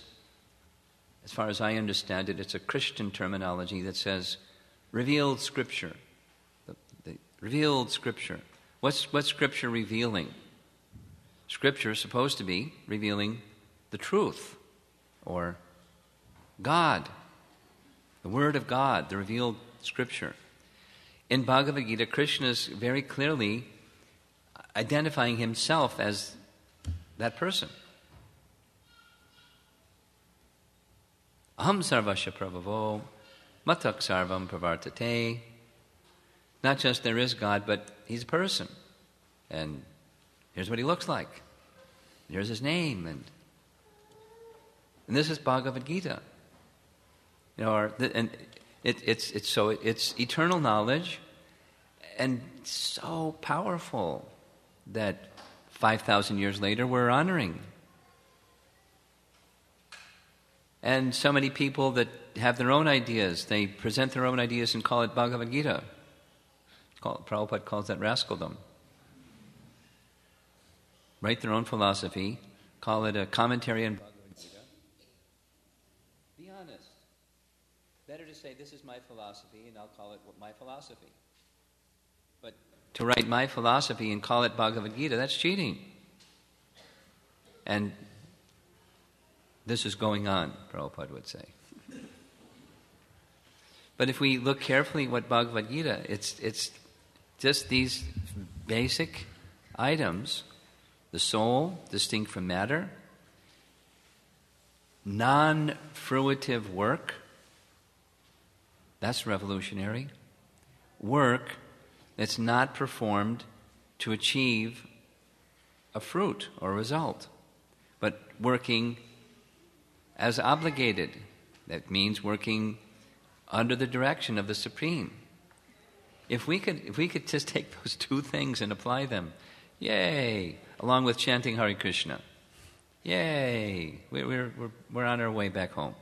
as far as I understand it, it's a Christian terminology that says revealed scripture. The revealed scripture. What's scripture revealing? Scripture is supposed to be revealing the truth, or God, the Word of God, the revealed scripture. In Bhagavad Gita, Krishna is very clearly identifying himself as that person. Aham sarvasya prabhavo, matak sarvam pravartate. Not just there is God, but he's a person. And here's what he looks like. Here's his name. And this is Bhagavad Gita. It's eternal knowledge, and so powerful that 5,000 years later we're honoring. And so many people that have their own ideas, they present their own ideas and call it Bhagavad Gita. Prabhupada calls that rascaldom. Write their own philosophy, call it a commentary on Bhagavad Gita. Be honest. Better to say, this is my philosophy, and I'll call it my philosophy. But to write my philosophy and call it Bhagavad Gita, that's cheating. And this is going on, Prabhupada would say. But if we look carefully at what Bhagavad Gita, it's just these basic items: the soul, distinct from matter, non-fruitive work, that's revolutionary, work that's not performed to achieve a fruit or result, but working as obligated. That means working under the direction of the Supreme. If we could just take those two things and apply them, yay! Along with chanting Hare Krishna, yay! We're on our way back home.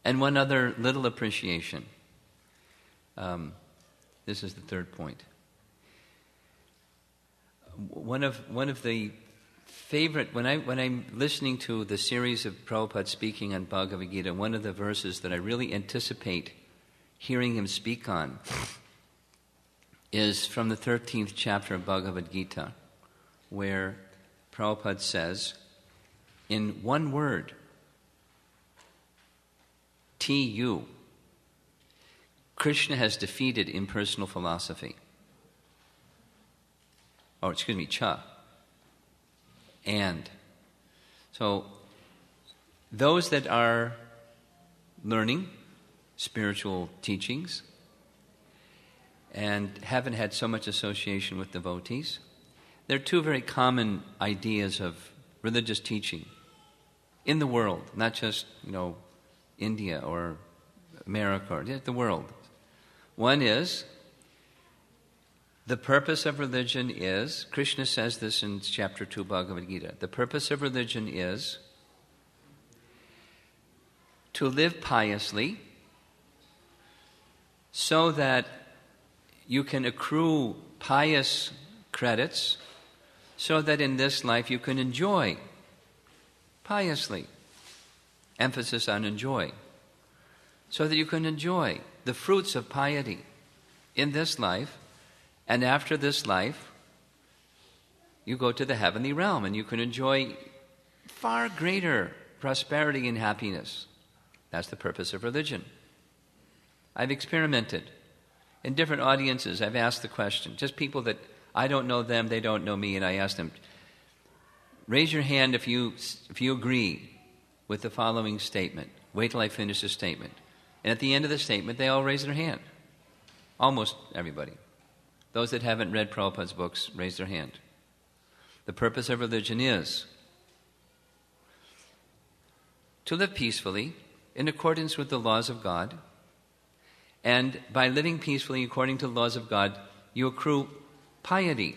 And one other little appreciation. This is the third point. One of the favorite, when I'm listening to the series of Prabhupada speaking on Bhagavad Gita, one of the verses that I really anticipate hearing him speak on is from the 13th chapter of Bhagavad Gita, where Prabhupada says, in one word, T-U, Krishna has defeated impersonal philosophy. Cha. And. So, those that are learning spiritual teachings and haven't had so much association with devotees. There are two very common ideas of religious teaching in the world, not just, India or America or the world. One is, the purpose of religion is, Krishna says this in chapter 2 Bhagavad Gita, the purpose of religion is to live piously so that you can accrue pious credits so that in this life you can enjoy piously. Emphasis on enjoy. So that you can enjoy the fruits of piety in this life, and after this life you go to the heavenly realm and you can enjoy far greater prosperity and happiness. That's the purpose of religion. I've experimented. In different audiences, I've asked the question, just people that I don't know them, they don't know me, and I ask them, raise your hand if you agree with the following statement. Wait till I finish the statement. And at the end of the statement, they all raise their hand. Almost everybody. Those that haven't read Prabhupada's books, raise their hand. The purpose of religion is to live peacefully in accordance with the laws of God, and by living peacefully according to the laws of God, you accrue piety.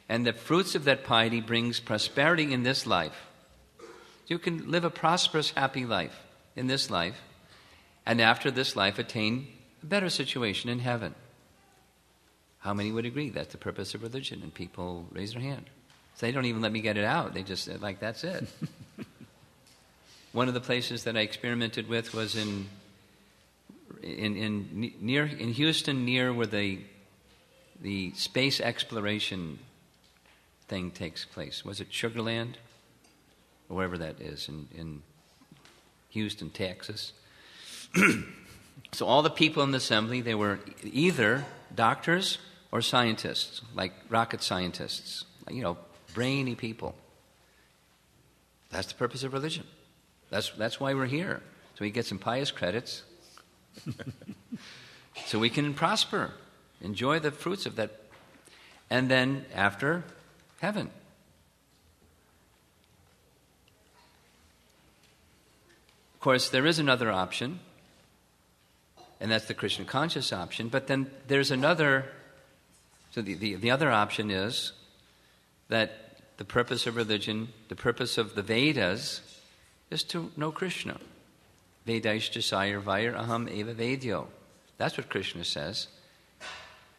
And the fruits of that piety brings prosperity in this life. You can live a prosperous, happy life in this life, and after this life attain a better situation in heaven. How many would agree that's the purpose of religion? And people raise their hand. So they don't even let me get it out. They just said, that's it. One of the places that I experimented with was in Houston, near where the space exploration thing takes place. Was it Sugar Land? Or wherever that is, in Houston, Texas. So all the people in the assembly, they were either doctors or scientists, like rocket scientists, brainy people. That's the purpose of religion. That's why we're here. So we get some pious credits. So we can prosper, enjoy the fruits of that, and then after, heaven. Of course, there is another option, and that's the Krishna conscious option, but then there's another, so the other option is that the purpose of religion, the purpose of the Vedas, is to know Krishna. Vedaishcha sayar vair aham eva vedyo. That's what Krishna says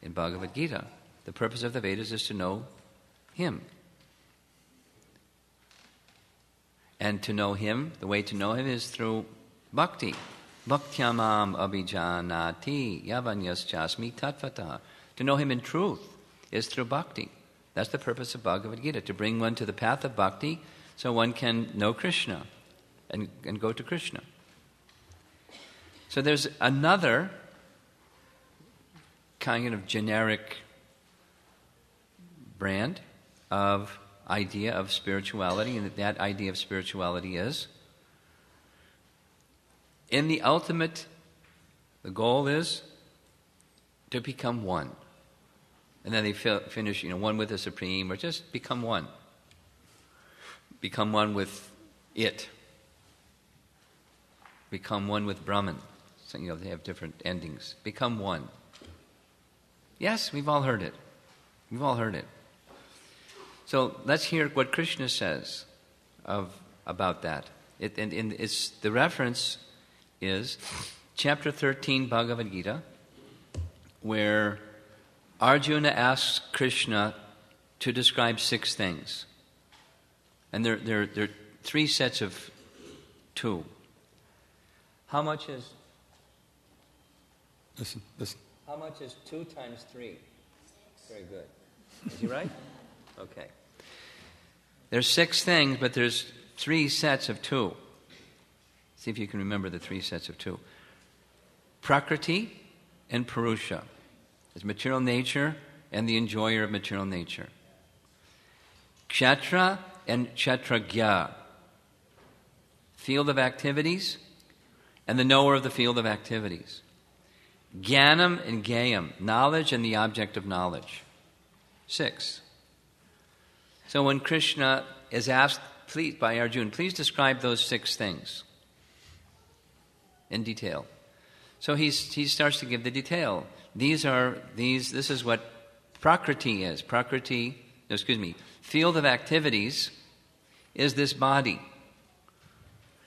in Bhagavad Gita. The purpose of the Vedas is to know Him. And to know Him, the way to know Him is through bhakti. Bhaktyamam abhijanati yavanyaschasmi tatvata. To know Him in truth is through bhakti. That's the purpose of Bhagavad Gita, to bring one to the path of bhakti so one can know Krishna and go to Krishna. So there's another kind of generic brand of idea of spirituality, and that idea of spirituality is, in the ultimate, the goal is to become one. And then they finish, one with the Supreme, or just become one. Become one with it. Become one with Brahman. So, they have different endings. Become one. Yes, we've all heard it. We've all heard it. So let's hear what Krishna says about that. The reference is chapter 13 Bhagavad Gita, where Arjuna asks Krishna to describe 6 things. And there are 3 sets of 2. How much is... Listen. How much is 2 times 3? Very good. Is he right? Okay. There's 6 things, but there's 3 sets of 2. See if you can remember the 3 sets of 2. Prakriti and Purusha. There's material nature and the enjoyer of material nature. Kshetra and Kshetragya. Field of activities and the knower of the field of activities. Jnanam and Gayam, knowledge and the object of knowledge. 6. So when Krishna is asked by Arjuna, please describe those 6 things in detail. So he starts to give the detail. This is what Prakriti is. Field of activities is this body.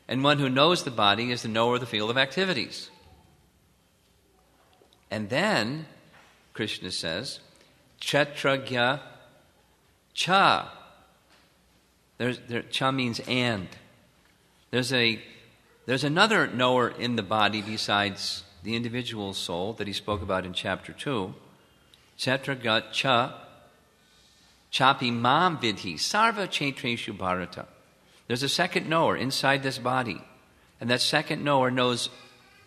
And one who knows the body is the knower of the field of activities. And then, Krishna says, Kshetragya cha. Cha means and. There's another knower in the body besides the individual soul that he spoke about in chapter 2. Kshetragya cha chapi mam vidhi sarva kshetreshu bharata. There's a second knower inside this body, and that second knower knows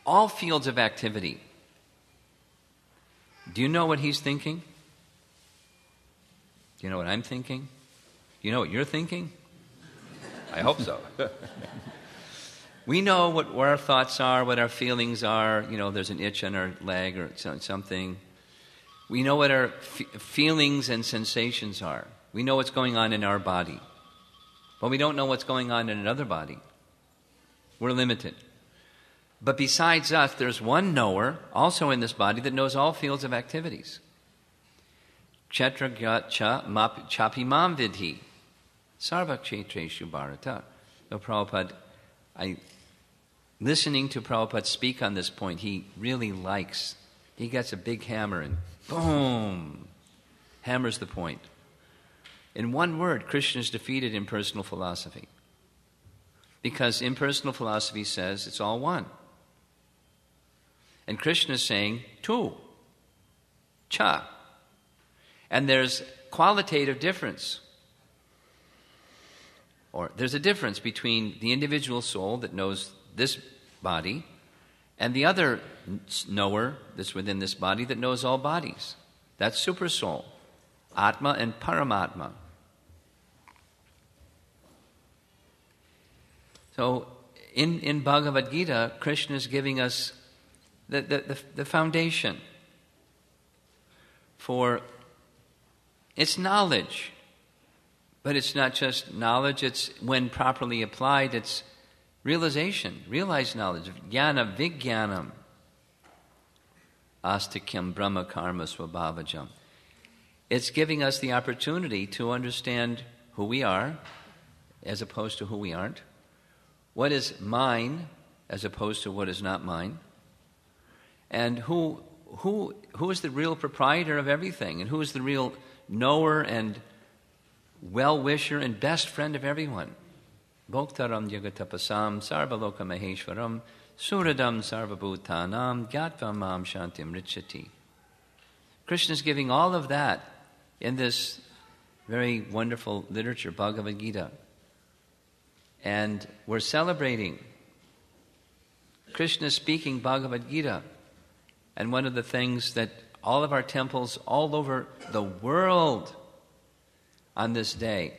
all fields of activity. Do you know what he's thinking? Do you know what I'm thinking? Do you know what you're thinking? I hope so. We know what our thoughts are, what our feelings are. There's an itch on our leg or something. We know what our feelings and sensations are. We know what's going on in our body. But we don't know what's going on in another body. We're limited. But besides us, there's one knower, also in this body, that knows all fields of activities. Kshetragya cha chapi mam vidhi sarva kshetreshu bharata. So Prabhupada, listening to Prabhupada speak on this point, he gets a big hammer and boom, hammers the point. In one word, Krishna is defeated impersonal philosophy. Because impersonal philosophy says it's all one. And Krishna is saying two, cha. And there's qualitative difference. Or there's a difference between the individual soul that knows this body and the other knower that's within this body that knows all bodies. That's super soul, Atma and Paramatma. So in Bhagavad Gita, Krishna is giving us the foundation for it's knowledge. But it's not just knowledge, it's when properly applied, it's realization, realized knowledge, jnana vijnanam, astikyam brahma karma swabhavajam. It's giving us the opportunity to understand who we are as opposed to who we aren't, what is mine as opposed to what is not mine, and who is the real proprietor of everything, and who is the real knower and well-wisher and best friend of everyone. Bhoktaram jagatapasam sarvaloka maheshwaram suradam sarvabhutanam gyatva mam shantim richati. Krishna is giving all of that in this very wonderful literature, Bhagavad Gita. And we're celebrating Krishna speaking Bhagavad Gita. And one of the things that all of our temples all over the world on this day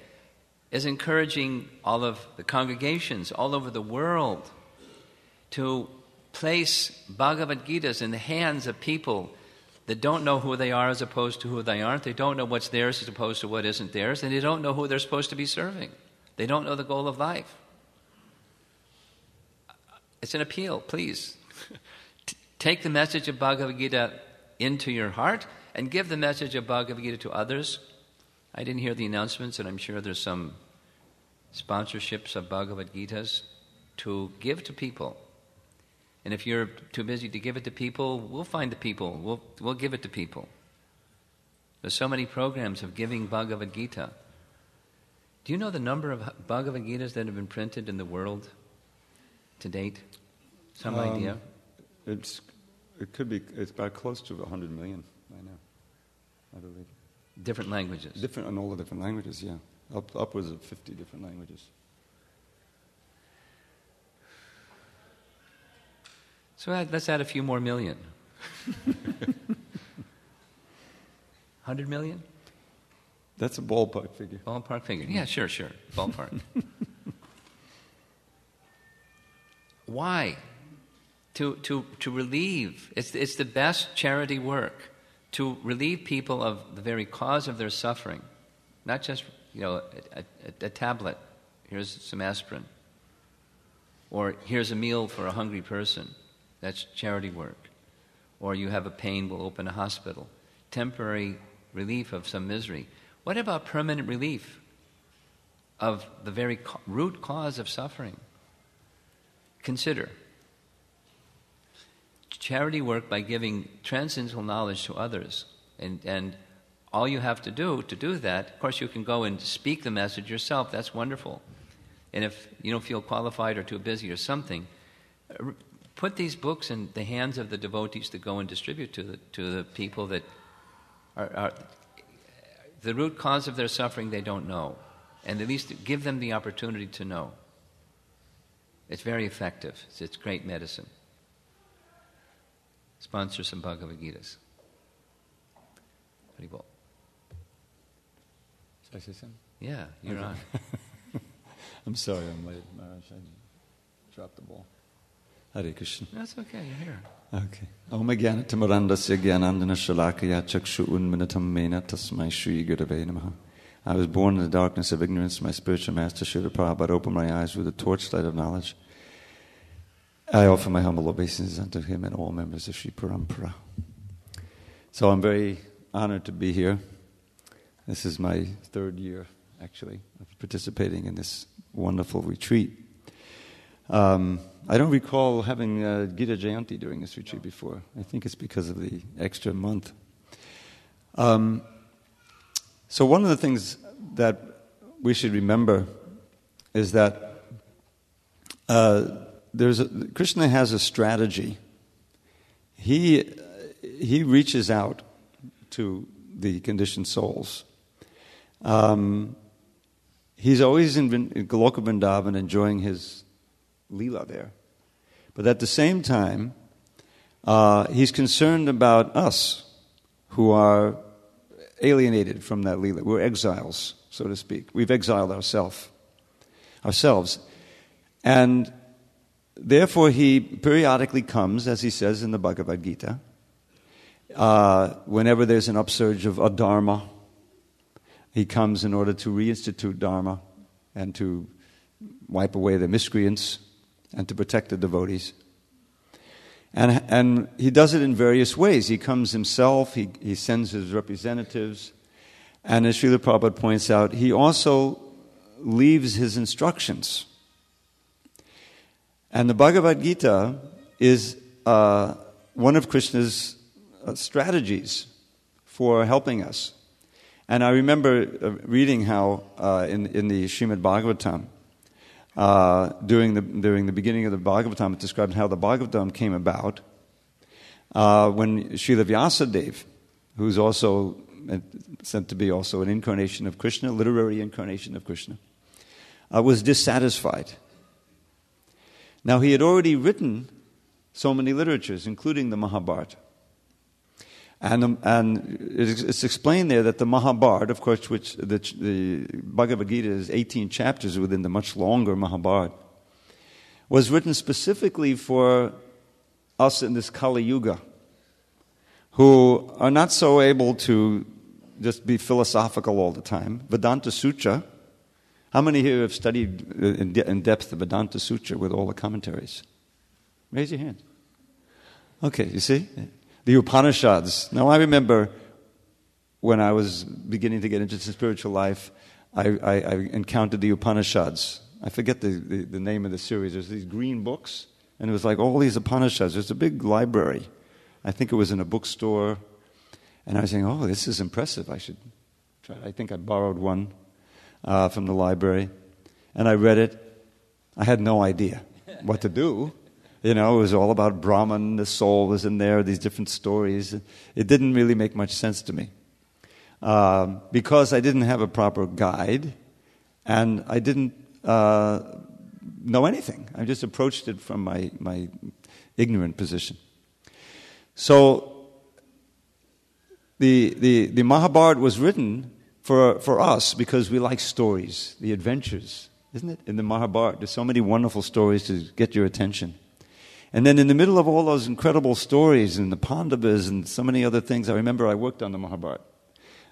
is encouraging all of the congregations all over the world to place Bhagavad Gitas in the hands of people that don't know who they are as opposed to who they aren't. They don't know what's theirs as opposed to what isn't theirs, and they don't know who they're supposed to be serving. They don't know the goal of life. It's an appeal, please. Take the message of Bhagavad Gita into your heart and give the message of Bhagavad Gita to others. I didn't hear the announcements, and I'm sure there's some sponsorships of Bhagavad Gitas to give to people. And if you're too busy to give it to people, we'll find the people. We'll give it to people. There's so many programs of giving Bhagavad Gita. Do you know the number of Bhagavad Gitas that have been printed in the world to date? Some idea? It's about close to 100 million by now, I believe. Different languages? In all the different languages, yeah. Upwards of 50 different languages. So let's add a few more million. 100 million? That's a ballpark figure. Ballpark figure. Yeah, sure. Ballpark. Why? to relieve. It's the best charity work, to relieve people of the very cause of their suffering. Not just, a tablet. Here's some aspirin. Or here's a meal for a hungry person. That's charity work. Or you have a pain, we'll open a hospital. Temporary relief of some misery. What about permanent relief of the very root cause of suffering? Consider charity work by giving transcendental knowledge to others. And all you have to do that, of course you can go and speak the message yourself, that's wonderful. And if you don't feel qualified or too busy or something, put these books in the hands of the devotees to go and distribute to the people that are the root cause of their suffering they don't know. And at least give them the opportunity to know. It's very effective. It's great medicine. Sponsor some Bhagavad Gitas. Haribol. Should I say something? Yeah, you're on. I'm sorry I'm late, Maharaj. I dropped the ball. Hare Krishna. That's okay, you're here. Okay. Om Jnana-timirandasya Jnanandana Shalakaya Chakshu Unminatam Mena Tasmai Shri Gurave Namaha. I was born in the darkness of ignorance. My spiritual master Srila Prabhupada opened my eyes with the torchlight of knowledge. I offer my humble obeisances unto him and all members of Sri Parampara. So I'm very honored to be here. This is my third year, actually, of participating in this wonderful retreat. I don't recall having Gita Jayanti during this retreat before. I think it's because of the extra month. So one of the things that we should remember is that Krishna has a strategy. He reaches out to the conditioned souls. He's always in Goloka Vrindavan enjoying his Leela there. But at the same time, he's concerned about us who are alienated from that Leela. We're exiles, so to speak. We've exiled ourselves. And therefore he periodically comes, as he says in the Bhagavad Gita, whenever there's an upsurge of adharma, he comes in order to reinstitute dharma and to wipe away the miscreants and to protect the devotees. And he does it in various ways. He comes himself, he sends his representatives, and as Srila Prabhupada points out, he also leaves his instructions. And the Bhagavad Gita is one of Krishna's strategies for helping us. And I remember reading how in the Srimad Bhagavatam, during the beginning of the Bhagavatam, it describes how the Bhagavatam came about when Srila Vyasadeva, who's also said to be also an incarnation of Krishna, literary incarnation of Krishna, was dissatisfied. Now he had already written so many literatures, including the Mahabharata. And it's explained there that the Mahabharata, of course, which the Bhagavad Gita is 18 chapters within the much longer Mahabharata, was written specifically for us in this Kali Yuga, who are not so able to just be philosophical all the time. Vedanta Sutra. How many here have studied in depth the Vedanta Sutra with all the commentaries? Raise your hand. Okay, you see? The Upanishads. Now I remember when I was beginning to get into spiritual life, I encountered the Upanishads. I forget the name of the series. There's these green books, and it was like all these Upanishads. There's a big library. I think it was in a bookstore. And I was saying, oh, this is impressive. I should try. I think I borrowed one from the library. And I read it. I had no idea what to do. You know, it was all about Brahman, the soul was in there, these different stories. It didn't really make much sense to me. Because I didn't have a proper guide, and I didn't know anything. I just approached it from my ignorant position. So the Mahabharata was written for us because we like stories, the adventures, isn't it? In the Mahabharata, there's so many wonderful stories to get your attention. And then in the middle of all those incredible stories and the Pandavas and so many other things, I remember I worked on the Mahabharata.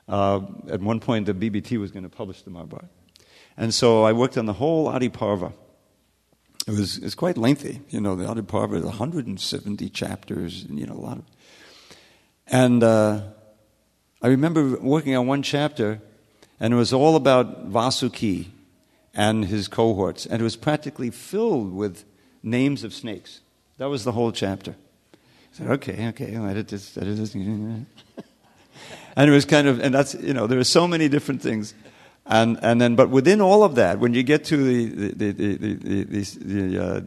At one point, the BBT was going to publish the Mahabharata. And so I worked on the whole Adi Parva. It's quite lengthy. The Adi Parva is 170 chapters, and, a lot of... And I remember working on one chapter, and it was all about Vasuki and his cohorts, and it was practically filled with names of snakes. That was the whole chapter. I said, okay, I'll edit this. And it was kind of, and that's, there were so many different things. And then, but within all of that, when you get to the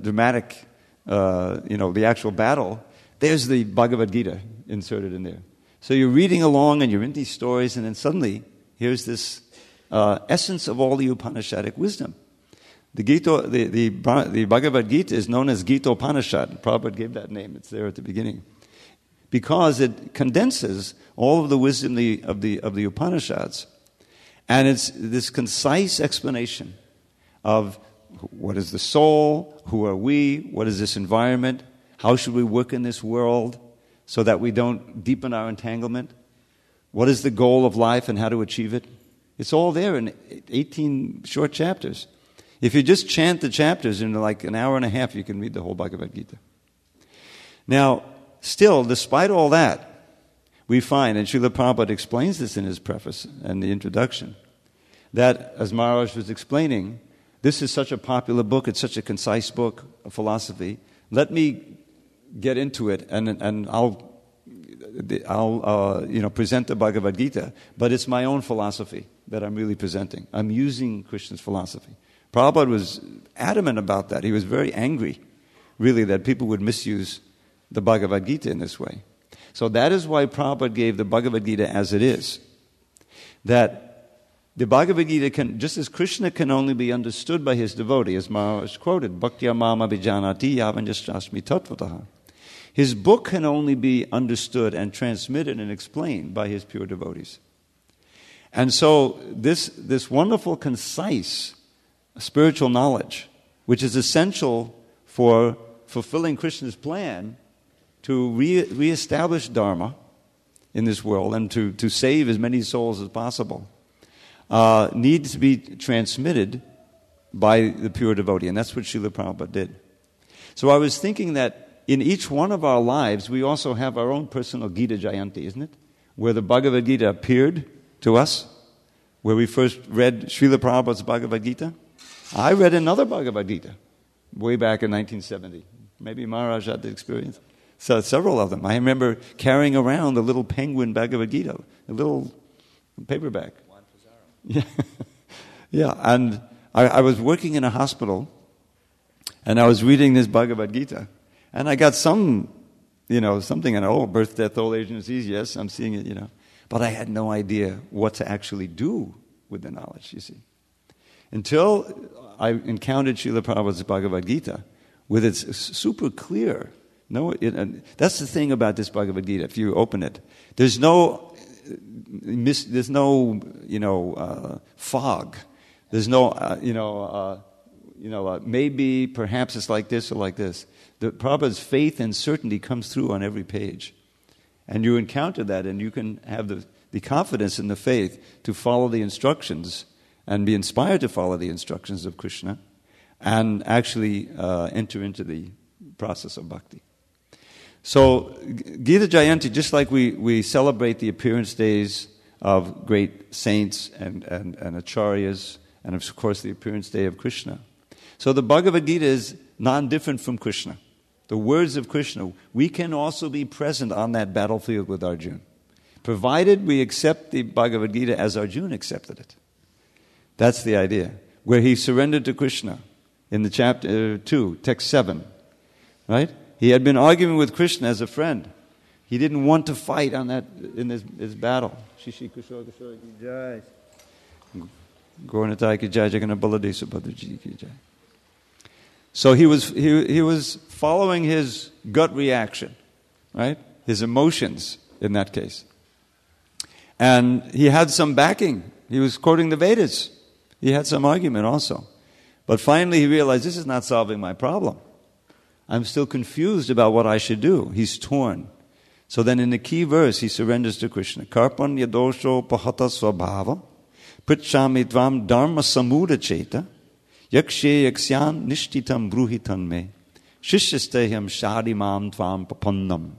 dramatic, the actual battle, there's the Bhagavad Gita inserted in there. So you're reading along and you're in these stories, and then suddenly here's this essence of all the Upanishadic wisdom. The Bhagavad Gita is known as Gita Upanishad. Prabhupada gave that name. It's there at the beginning, because it condenses all of the wisdom of the Upanishads, and it's this concise explanation of what is the soul, who are we, what is this environment, how should we work in this world so that we don't deepen our entanglement, what is the goal of life and how to achieve it. It's all there in 18 short chapters. If you just chant the chapters in like an hour and a half, you can read the whole Bhagavad Gita. Now, still, despite all that, we find, and Srila Prabhupada explains this in his preface and the introduction, that, as Maharaj was explaining, this is such a popular book, it's such a concise book of philosophy. Let me get into it, and I'll present the Bhagavad Gita, but it's my own philosophy that I'm really presenting. I'm using Krishna's philosophy. Prabhupada was adamant about that. He was very angry, really, that people would misuse the Bhagavad Gita in this way. So that is why Prabhupada gave the Bhagavad Gita as it is. That the Bhagavad Gita can, just as Krishna can only be understood by his devotee, as Maharaj quoted, Bhaktya Mama Vijanati Yavanjastasmi Tattvataha. His book can only be understood and transmitted and explained by his pure devotees. And so this wonderful, concise spiritual knowledge, which is essential for fulfilling Krishna's plan to reestablish Dharma in this world and to save as many souls as possible, needs to be transmitted by the pure devotee. And that's what Srila Prabhupada did. So I was thinking that in each one of our lives, we also have our own personal Gita Jayanti, isn't it? Where the Bhagavad Gita appeared to us, where we first read Srila Prabhupada's Bhagavad Gita. I read another Bhagavad Gita way back in 1970. Maybe Maharaj had the experience. So several of them. I remember carrying around the little penguin Bhagavad Gita, a little paperback. Yeah, yeah. And I was working in a hospital, and I was reading this Bhagavad Gita, and I got something, and birth, death, old age, and disease. Yes, I'm seeing it, but I had no idea what to actually do with the knowledge. You see. Until I encountered Srila Prabhupada's Bhagavad Gita with its super clear. That's the thing about this Bhagavad Gita. If you open it, there's no fog. There's no maybe, perhaps it's like this or like this. The Prabhupada's faith and certainty comes through on every page, and you encounter that, and you can have the confidence in the faith to follow the instructions and be inspired to follow the instructions of Krishna and actually enter into the process of bhakti. So Gita Jayanti, just like we celebrate the appearance days of great saints and acharyas, and of course the appearance day of Krishna. So the Bhagavad Gita is non-different from Krishna. The words of Krishna, we can also be present on that battlefield with Arjuna, provided we accept the Bhagavad Gita as Arjuna accepted it. That's the idea. Where he surrendered to Krishna in the chapter 2, text 7. Right? He had been arguing with Krishna as a friend. He didn't want to fight in this battle. Shishi Kushal Kushal ki jai. Gauranatai ki jai, Jagannath Baladev Subhadraji ki jai. So he was following his gut reaction, right? His emotions in that case. And he had some backing. He was quoting the Vedas. He had some argument also. But finally he realized, this is not solving my problem. I'm still confused about what I should do. He's torn. So then in the key verse, he surrenders to Krishna. Karpan yadosho pahata swabhava pritchami tvam dharma samuda cheta yakshe yaksyan nishtitam bruhitan me shishyasteham shadimam tvam papannam.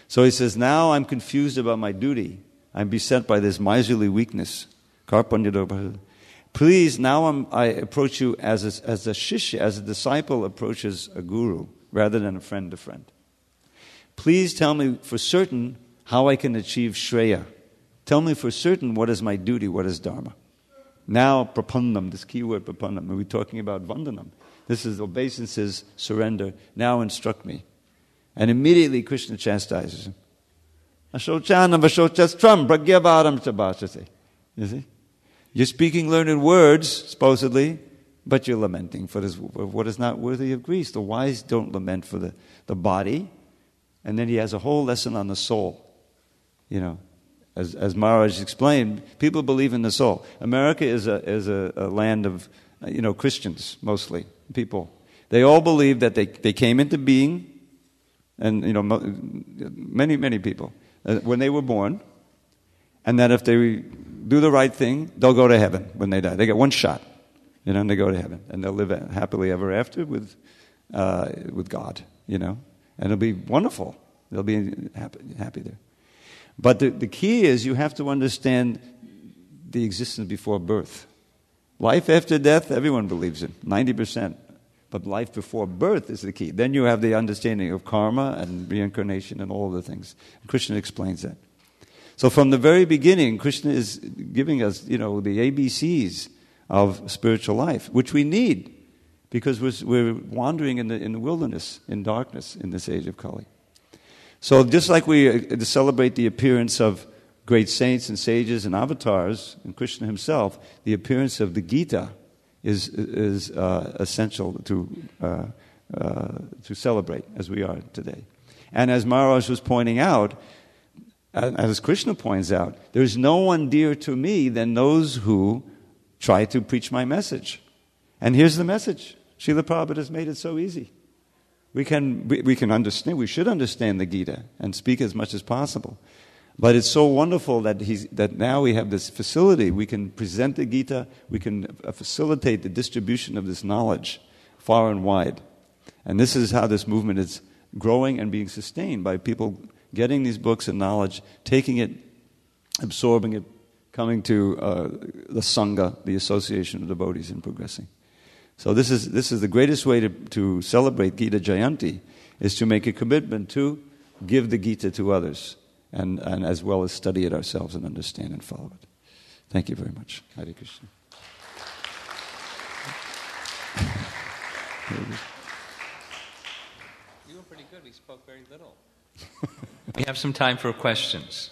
So he says, now I'm confused about my duty. I'm beset by this miserly weakness. Karpan yadosho. Please, now I approach you as a shishya, as a disciple approaches a guru, rather than a friend to friend. Please tell me for certain how I can achieve Shreya. Tell me for certain what is my duty, what is Dharma. Now, prapannam, this key word prapannam, we're talking about vandanam. This is obeisances, surrender. Now instruct me. And immediately Krishna chastises him. Ashochanam vashochastram pragyavaram chabhashate. You see? You're speaking learned words, supposedly, but you're lamenting for what is not worthy of grief. The wise don't lament for the body. And then he has a whole lesson on the soul. You know, as Maharaj explained, people believe in the soul. America is a land of, Christians, mostly, people. They all believe that they came into being, and, many people, when they were born, and that if they do the right thing, they'll go to heaven when they die. They get one shot, and they go to heaven. And they'll live happily ever after with God, And it'll be wonderful. They'll be happy there. But the key is you have to understand the existence before birth. Life after death, everyone believes in, 90%. But life before birth is the key. Then you have the understanding of karma and reincarnation and all the things. Krishna explains that. So from the very beginning, Krishna is giving us, the ABCs of spiritual life, which we need, because we're wandering in the wilderness, in darkness, in this age of Kali. So just like we celebrate the appearance of great saints and sages and avatars, and Krishna himself, the appearance of the Gita is essential to celebrate as we are today. And as Maharaj was pointing out, as Krishna points out, there's no one dear to me than those who try to preach my message. And here's the message. Srila Prabhupada has made it so easy. We can understand, we should understand the Gita and speak as much as possible. But it's so wonderful that now we have this facility. We can present the Gita, we can facilitate the distribution of this knowledge far and wide. And this is how this movement is growing and being sustained, by people getting these books and knowledge, taking it, absorbing it, coming to the Sangha, the association of devotees, and progressing. So this is the greatest way to celebrate Gita Jayanti, is to make a commitment to give the Gita to others, and as well as study it ourselves and understand and follow it. Thank you very much. Hare Krishna. You were pretty good. We spoke very little. We have some time for questions.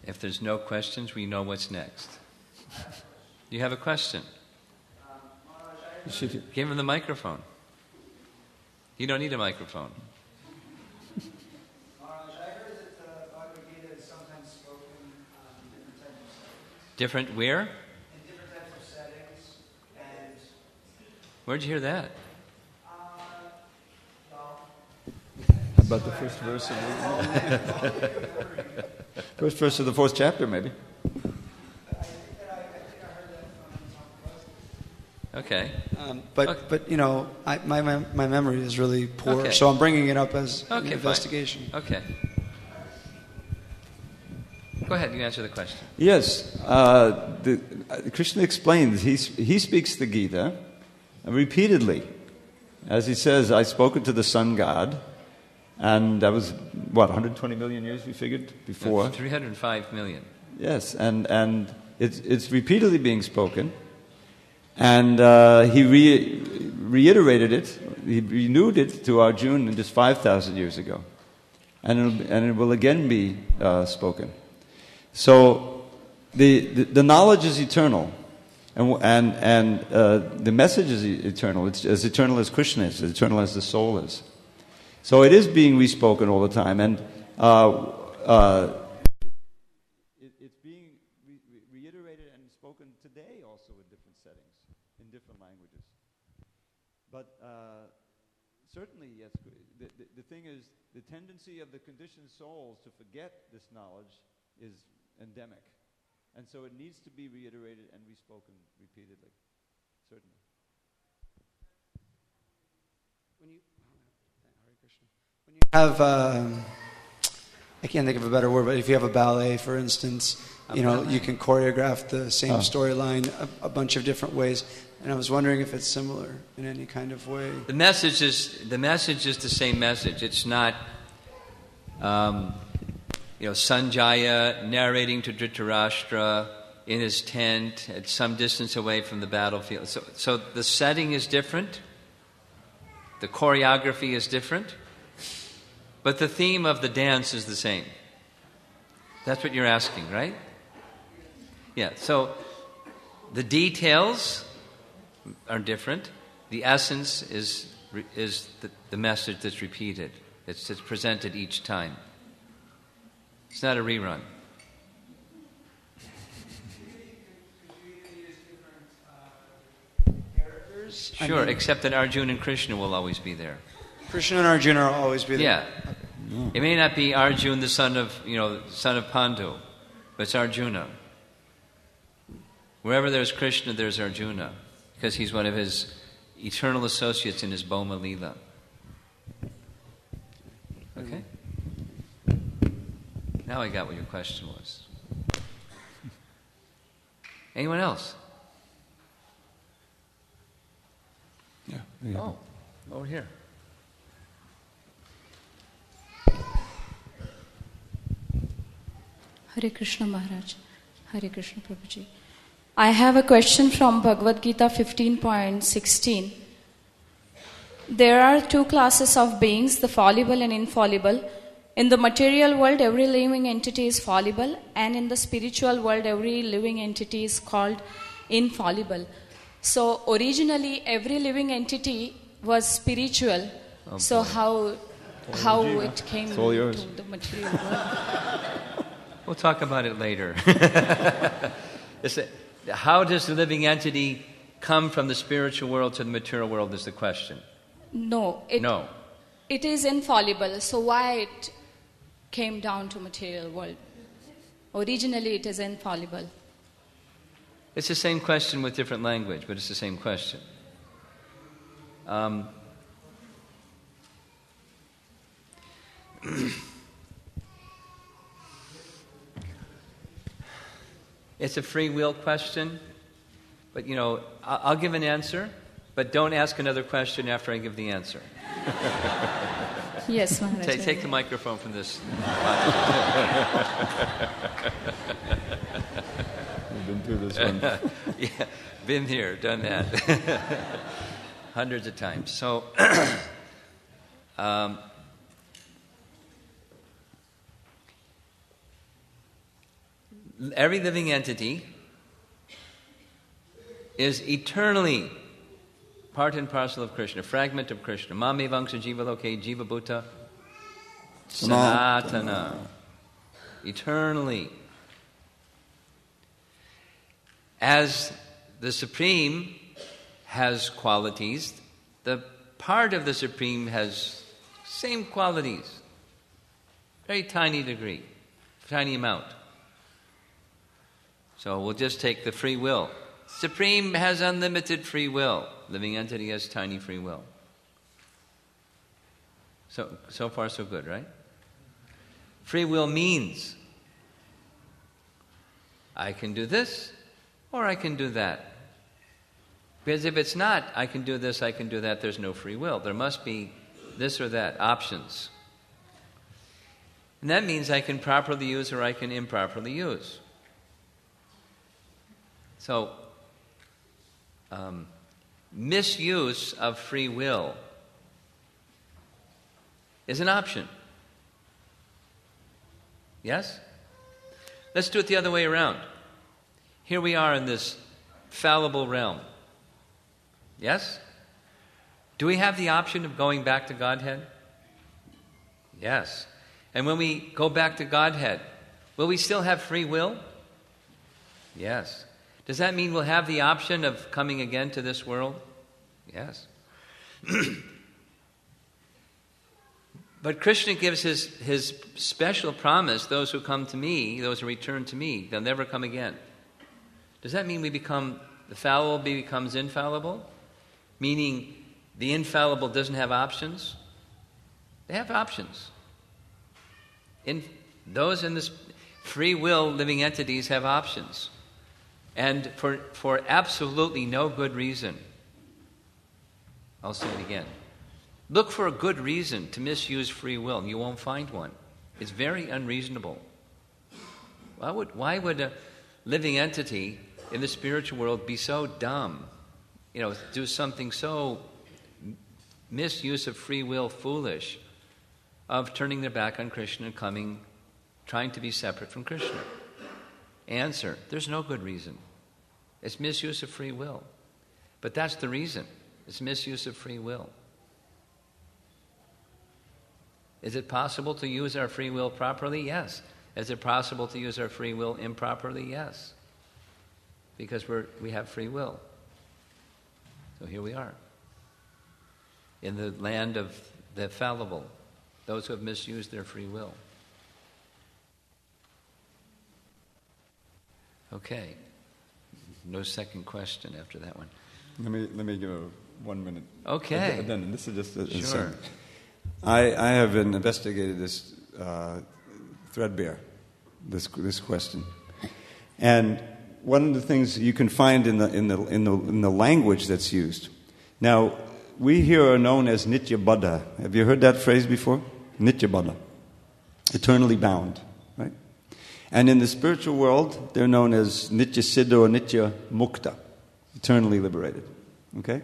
If there's no questions, we know what's next. You have a question? Give him the microphone. You don't need a microphone. I heard that the Bhagavad Gita is sometimes spoken in different types of settings. Different where? In different types of settings. And where'd you hear that? About the first verse of the first verse of the 4th chapter, maybe. Okay. But my memory is really poor, Okay. so I'm bringing it up as an Fine. investigation. Okay. Go ahead. You answer the question. Yes, Krishna explains. He speaks the Gita repeatedly, as he says, "I spoken to the sun god," and that was 120 million years we figured before. 305 million. Yes, and it's repeatedly being spoken. And he reiterated it, he renewed it to Arjuna just 5,000 years ago. And it will again be spoken. So the knowledge is eternal. And the message is eternal. It's as eternal as Krishna is, as eternal as the soul is. So it is being respoken all the time. And it's being reiterated and spoken today also in different settings, in different languages. thing is, the tendency of the conditioned souls to forget this knowledge is endemic. And so it needs to be reiterated and respoken repeatedly. Certainly. When you have, I can't think of a better word, but if you have a ballet, for instance, you can choreograph the same storyline a bunch of different ways. And I was wondering if it's similar in any kind of way. The message is the same message. It's not, Sanjaya narrating to Dhritarashtra in his tent at some distance away from the battlefield. So the setting is different. The choreography is different. But the theme of the dance is the same. That's what you're asking, right? Yeah, so the details are different. The essence is the message that's repeated. It's presented each time. It's not a rerun. Sure, except that Arjuna and Krishna will always be there. Krishna and Arjuna will always be there. Yeah. It may not be Arjuna, the son of Pandu, but it's Arjuna. Wherever there's Krishna, there's Arjuna, because he's one of his eternal associates in his Bhoma Leela. Okay? Now I got what your question was. Anyone else? Yeah. Oh, over here. Hare Krishna Maharaj. Hare Krishna Prabhuji. I have a question from Bhagavad Gita 15.16. There are two classes of beings, the fallible and infallible. In the material world, every living entity is fallible, and in the spiritual world, every living entity is called infallible. So originally, every living entity was spiritual. So how it came to the material world? We'll talk about it later. How does the living entity come from the spiritual world to the material world is the question. No. It is infallible. So why it came down to material world? Originally it is infallible. It's the same question with different language, but it's the same question. It's a free will question, but I'll give an answer, but don't ask another question after I give the answer. Yes, Maharaj. Take the microphone from this. We've been through this one. Yeah, been here, done that. Hundreds of times. So, every living entity is eternally part and parcel of Krishna, fragment of Krishna. Mame Vamsa Jiva Loke Jiva Bhuta Sanatana. Eternally. As the Supreme has qualities, the part of the Supreme has same qualities. Very tiny degree, tiny amount. So we'll just take the free will. Supreme has unlimited free will. Living entity has tiny free will. So far so good, right? Free will means I can do this or I can do that. Because if it's not I can do this, I can do that, there's no free will. There must be this or that, options. And that means I can properly use or I can improperly use. So, misuse of free will is an option. Yes? Let's do it the other way around. Here we are in this fallible realm. Yes? Do we have the option of going back to Godhead? Yes. And when we go back to Godhead, will we still have free will? Yes. Does that mean we'll have the option of coming again to this world? Yes. But Krishna gives his special promise, those who come to me, those who return to me, they'll never come again. Does that mean the fallible becomes infallible? Meaning the infallible doesn't have options? They have options. Those in this free will living entities have options. And for absolutely no good reason. I'll say it again. Look for a good reason to misuse free will, and you won't find one. It's very unreasonable. Why would a living entity in the spiritual world be so dumb? Do something so misuse of free will foolish, of turning their back on Krishna and trying to be separate from Krishna? Answer, there's no good reason. It's misuse of free will. But that's the reason. It's misuse of free will. Is it possible to use our free will properly? Yes. Is it possible to use our free will improperly? Yes. Because we have free will. So here we are. In the land of the fallible, those who have misused their free will. Okay. No second question after that one. Let me give a 1 minute. Okay. Then this is just a sure. second. I have investigated this threadbare, this question, and one of the things you can find in the language that's used. Now, we here are known as Nitya Baddha. Have you heard that phrase before? Nitya Baddha, eternally bound, right? And in the spiritual world, they're known as Nitya Siddha or Nitya Mukta, eternally liberated. Okay?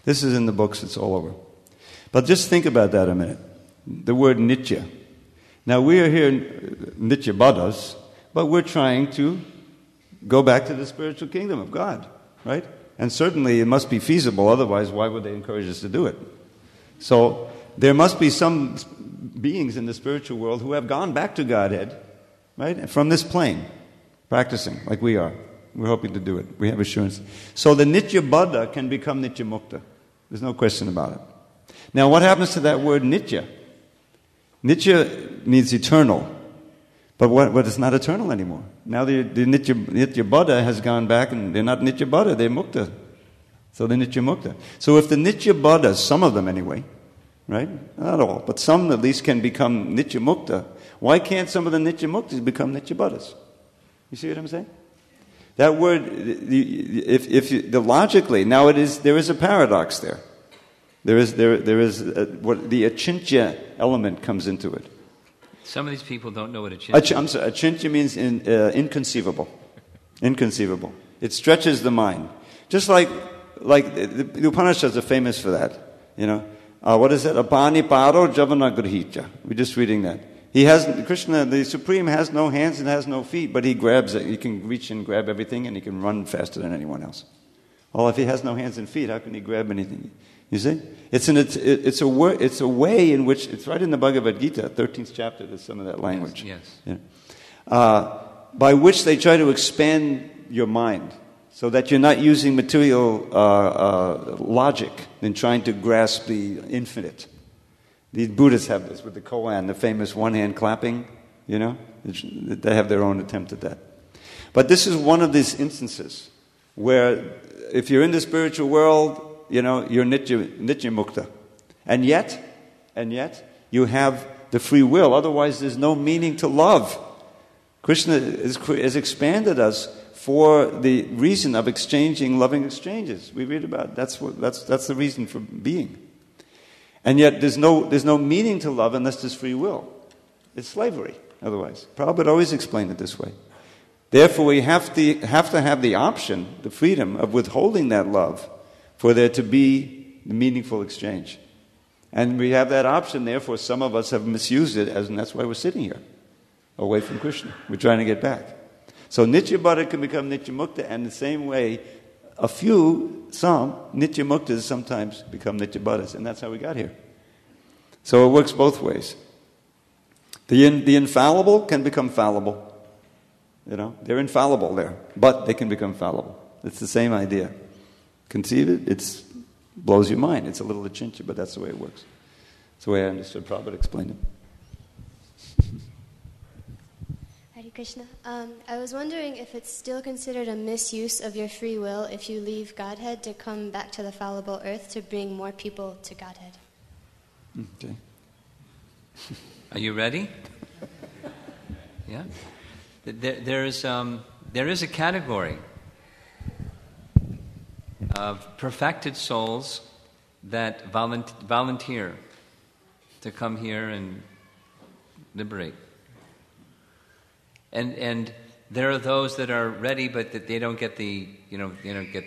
This is in the books, it's all over. But just think about that a minute. The word Nitya. Now we are here Nitya Baddhas, but we're trying to go back to the spiritual kingdom of God, right? And certainly it must be feasible, otherwise why would they encourage us to do it? So there must be some beings in the spiritual world who have gone back to Godhead, right? From this plane, practicing like we are. We're hoping to do it. We have assurance. So the Nitya Baddha can become Nitya Mukta. There's no question about it. Now what happens to that word Nitya? Nitya means eternal. But what is not eternal anymore? Now the Nitya Baddha has gone back and they're not Nitya Baddha, they're Mukta. So they're Nitya Mukta. So if the Nitya Baddhas, some of them anyway, right? Not all, but some at least can become Nitya Mukta. Why can't some of the Nitya Muktas become Nitya Baddhas? You see what I'm saying? That word, logically, now there is a paradox there. There is what the achintya element comes into it. Some of these people don't know what achintya means. Achintya means inconceivable. Inconceivable. It stretches the mind. Just like the Upanishads are famous for that. What is it? Apani paro javana grihitya. We're just reading that. Krishna, the Supreme, has no hands and has no feet, but he grabs it. He can reach and grab everything, and he can run faster than anyone else. Well, if he has no hands and feet, how can he grab anything? You see? It's a way in which, it's right in the Bhagavad Gita, 13th chapter, there's some of that language. Yes. By which they try to expand your mind, so that you're not using material logic in trying to grasp the infinite. These Buddhists have this with the koan, the famous one-hand clapping, They have their own attempt at that. But this is one of these instances where if you're in the spiritual world, you're Nitya Mukta. And yet, you have the free will. Otherwise, there's no meaning to love. Krishna has expanded us for the reason of exchanging loving exchanges. We read about it. That's the reason for being. And yet, there's no meaning to love unless there's free will. It's slavery. Otherwise, Prabhupada always explained it this way. Therefore, we have to have the option, the freedom of withholding that love, for there to be the meaningful exchange. And we have that option, therefore some of us have misused it, and that's why we're sitting here, away from Krishna. We're trying to get back. So Nitya Baddha can become Nitya Mukta, and the same way, some Nitya Muktas sometimes become Nitya Baddhas, and that's how we got here. So it works both ways. The infallible can become fallible. They're infallible there, but they can become fallible. It's the same idea. Conceive it, it blows your mind. It's a little achintya, but that's the way it works. That's the way I understood Prabhupada explained it. Hare Krishna. I was wondering if it's still considered a misuse of your free will if you leave Godhead to come back to the fallible earth to bring more people to Godhead. Okay. Are you ready? Yeah. There is a category of perfected souls that volunteer to come here and liberate. And there are those that are ready, but that they don't get the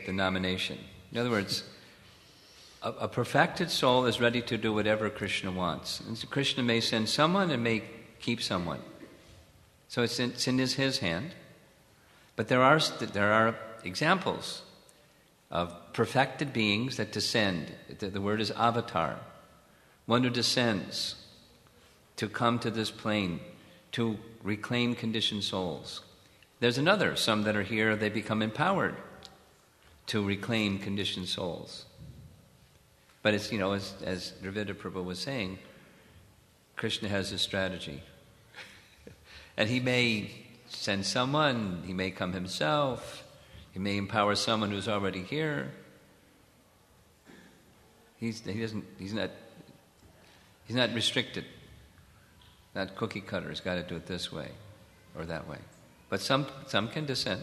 nomination. In other words, a perfected soul is ready to do whatever Krishna wants. And so Krishna may send someone and may keep someone. So it's in his hand. But there are examples of perfected beings that descend. The word is avatar. One who descends to come to this plane to reclaim conditioned souls. There's another, some that are here, they become empowered to reclaim conditioned souls. But it's, as Dravida Prabhu was saying, Krishna has a strategy. And he may send someone, he may come himself, he may empower someone who's already here. He's not restricted. Not cookie cutter, he's got to do it this way or that way. But some can descend.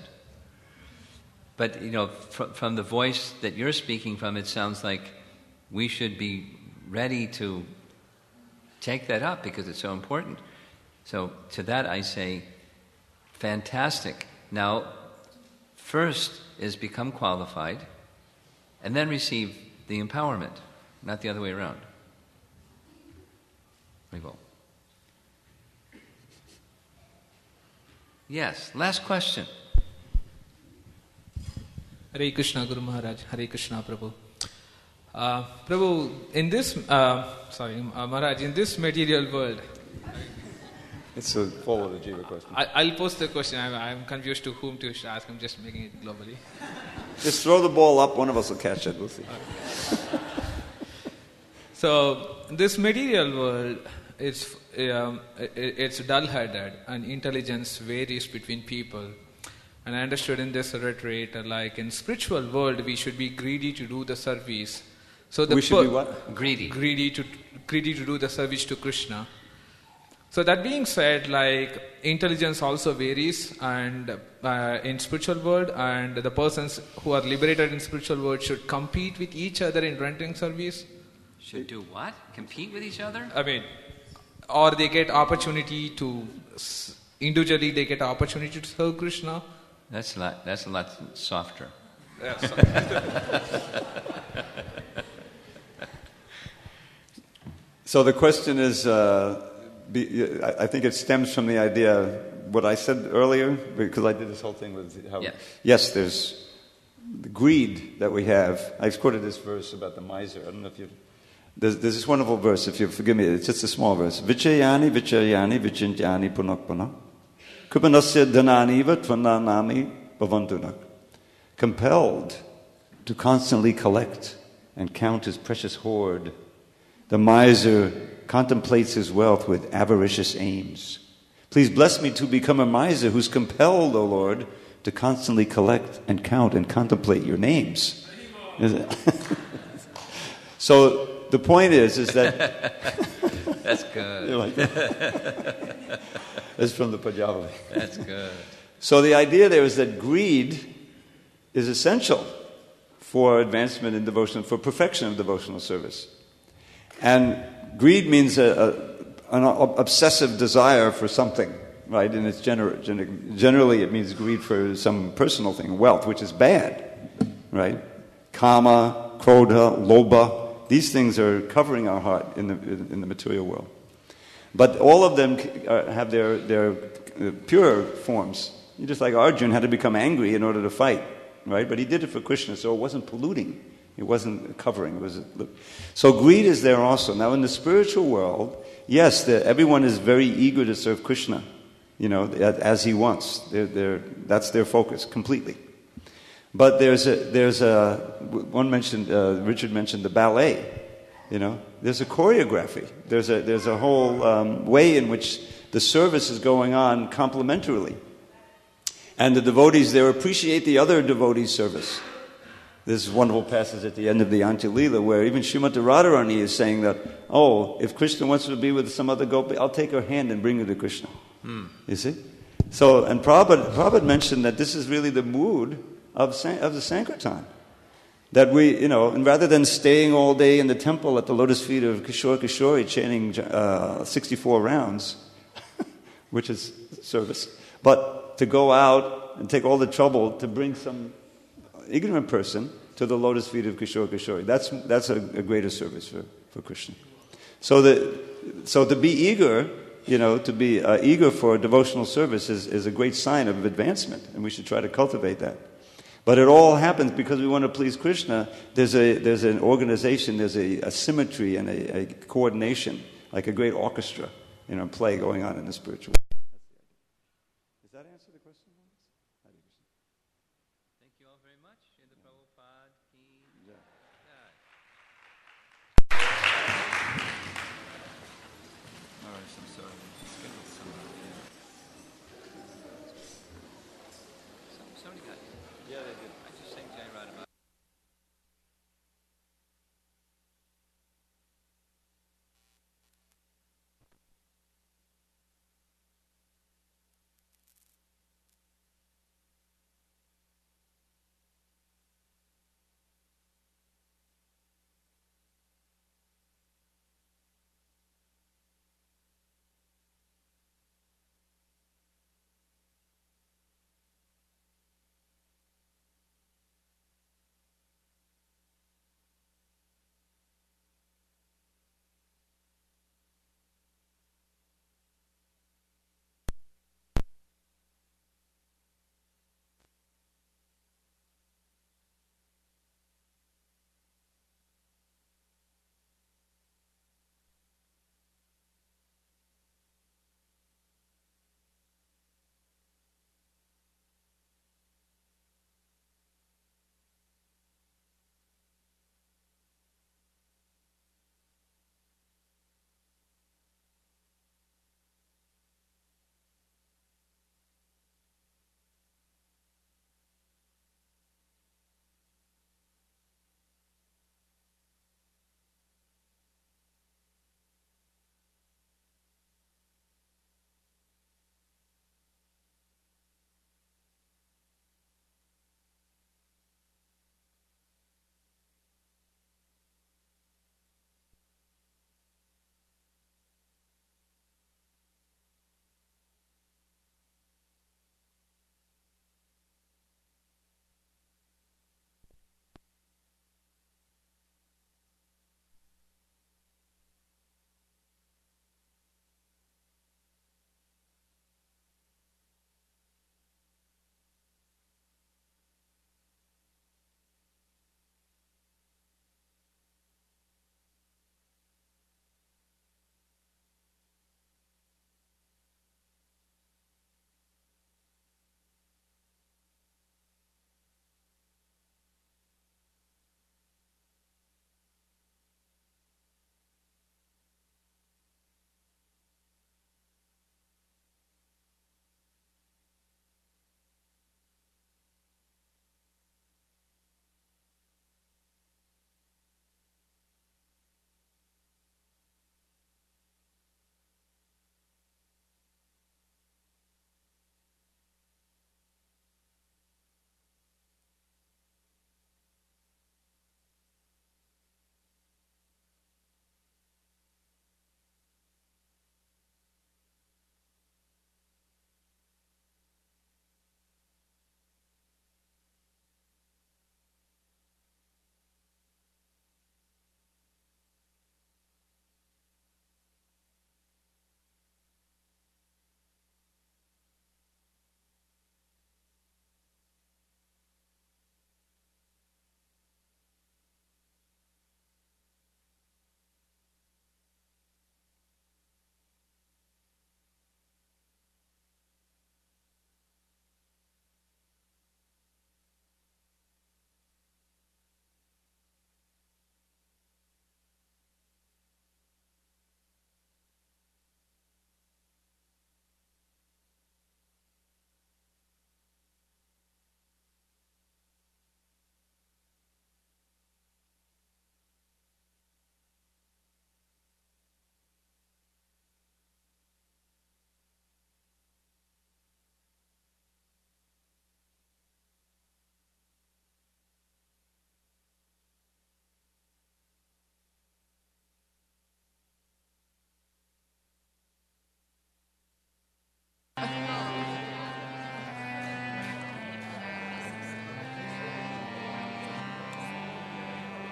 But, from the voice that you're speaking from, it sounds like we should be ready to take that up because it's so important. So to that I say, fantastic. Now, first is become qualified and then receive the empowerment, not the other way around. We will. Yes, last question. Hare Krishna, Guru Maharaj. Hare Krishna, Prabhu. Prabhu, in this, Maharaj, in this material world... It's a follow the Jiva question. I'll post the question. I'm confused to whom to ask. I'm just making it globally. Just throw the ball up. One of us will catch it. We'll see. So, this material world, it's dull-headed and intelligence varies between people. And I understood in this retreat, like in spiritual world, we should be greedy to do the service. So we should be what? Greedy. Greedy to do the service to Krishna. So that being said, like intelligence also varies, and in spiritual world, and the persons who are liberated in spiritual world should compete with each other in rendering service. Should do what? Compete with each other? I mean, or they get opportunity to individually they get opportunity to serve Krishna. That's a lot softer. Yes. So the question is, I think it stems from the idea, what I said earlier, because I did this whole thing with how, yes, there's the greed that we have. I quoted this verse about the miser. I don't know if you... There's this wonderful verse, if you forgive me, it's just a small verse. Vichayani, vichayani, vichintyani punak punak. Kupanasya dhananiva tvananami bhavantunak. Compelled to constantly collect and count his precious hoard, the miser contemplates his wealth with avaricious aims. Please bless me to become a miser who's compelled, O Lord, to constantly collect and count and contemplate your names. So the point is that... That's good. You like that? That's from the Pajavali. That's good. So the idea there is that greed is essential for advancement in devotion, for perfection of devotional service. And greed means an obsessive desire for something, right? And it's generally it means greed for some personal thing, wealth, which is bad, right? Kama, krodha, lobha. These things are covering our heart in the material world. But all of them have their pure forms. Just like Arjuna had to become angry in order to fight, right? But he did it for Krishna, so it wasn't polluting. It wasn't covering. So greed is there also. Now in the spiritual world, yes, everyone is very eager to serve Krishna, as he wants. That's their focus completely. But Richard mentioned the ballet. There's a choreography. There's a whole way in which the service is going on complementarily. And the devotees there appreciate the other devotees' service. This wonderful passage at the end of the Antya Leela where even Srimati Radharani is saying that, if Krishna wants to be with some other gopi, I'll take her hand and bring her to Krishna. You see? So, and Prabhupada mentioned that this is really the mood of the Sankirtan. That we, and rather than staying all day in the temple at the lotus feet of Kishore Kishori chanting 64 rounds, which is service, but to go out and take all the trouble to bring some ignorant person to the lotus feet of Kishore Kishori. That's a greater service for Krishna. So to be eager, to be eager for devotional service is a great sign of advancement, and we should try to cultivate that. But it all happens because we want to please Krishna. There's an organization, there's a symmetry and a coordination, like a great orchestra, play going on in the spiritual world. Does that answer the question? Thank you all very much. Srila Prabhupada ki jai. All right, I'm sorry. Scheduled somebody got you. Yeah, they did. I just sang Jai Radha.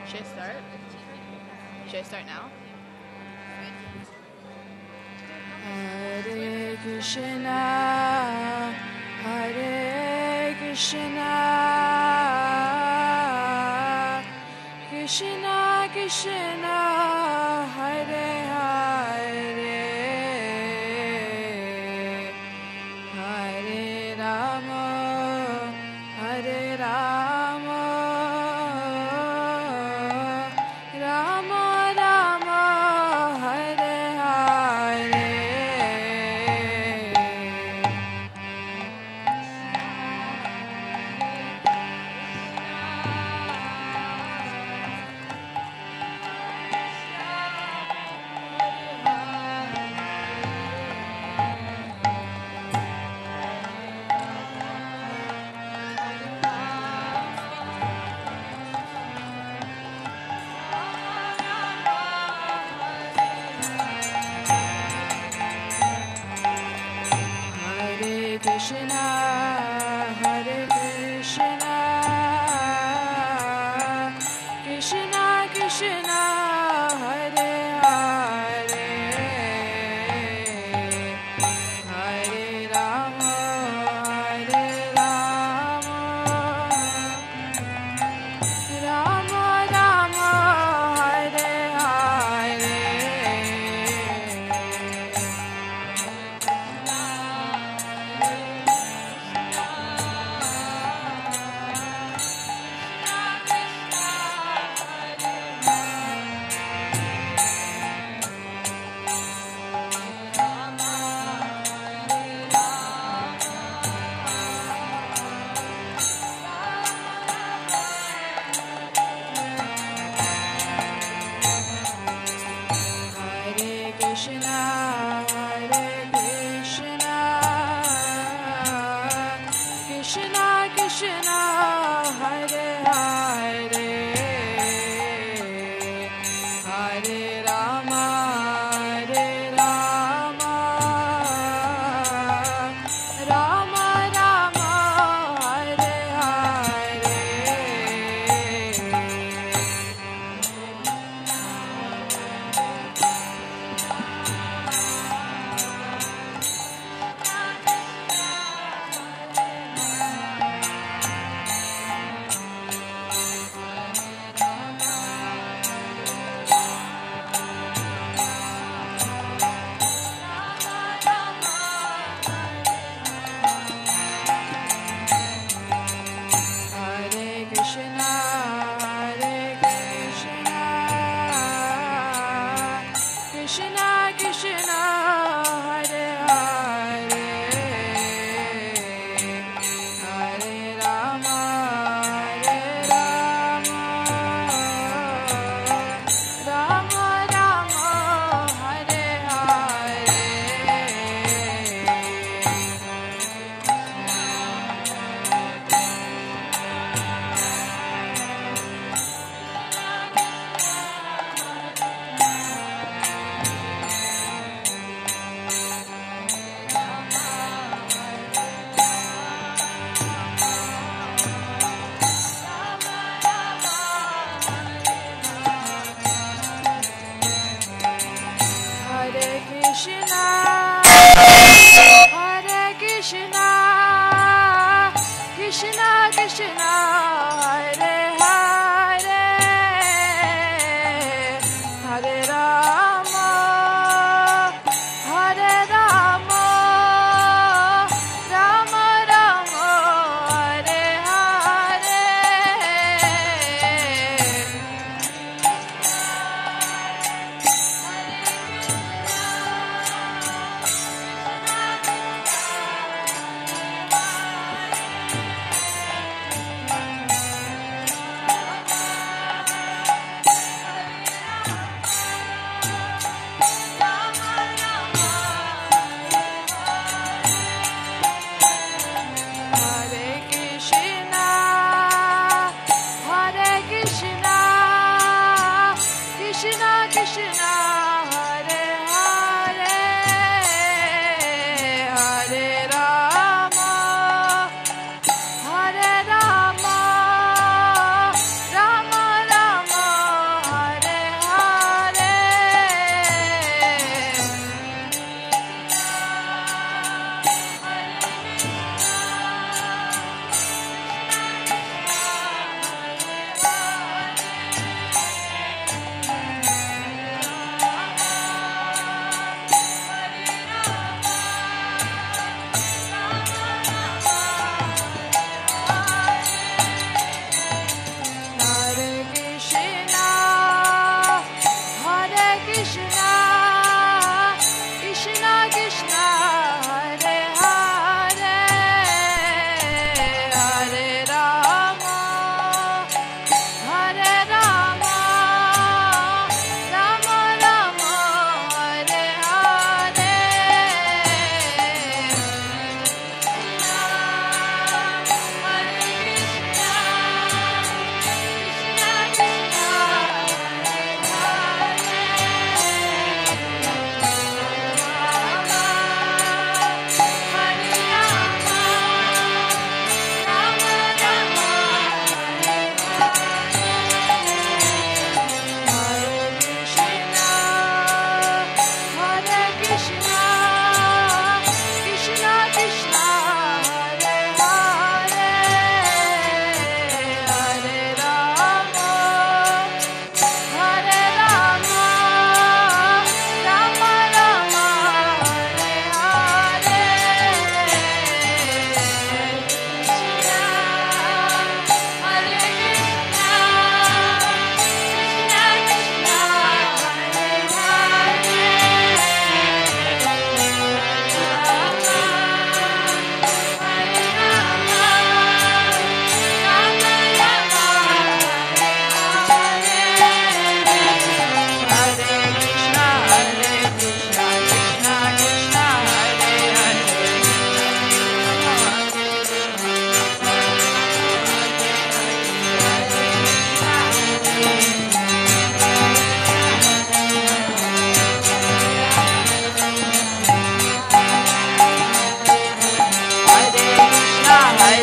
Should I start? Should I start now? Hare Krishna, Hare Krishna, Krishna Krishna, Hare Hare, Hare Rama, Hare Rama, Rama Rama, Hare Hare. Hare Krishna, Hare Krishna, Krishna Krishna, Hare Hare, Hare Rama, Hare Rama, Rama Rama, Hare Hare. Hare Krishna, Hare Krishna, Krishna Krishna, Hare Hare, Hare Rama, Hare Rama, Rama Rama, Hare Hare. Hare Krishna, Hare Krishna, Krishna Krishna, Hare Hare, Hare Rama, Hare Rama, Rama Rama, Hare Hare. Hare Krishna, Hare Krishna, Krishna Krishna, Hare Hare, Hare Rama, Hare Rama, Rama Rama, Hare Hare. Hare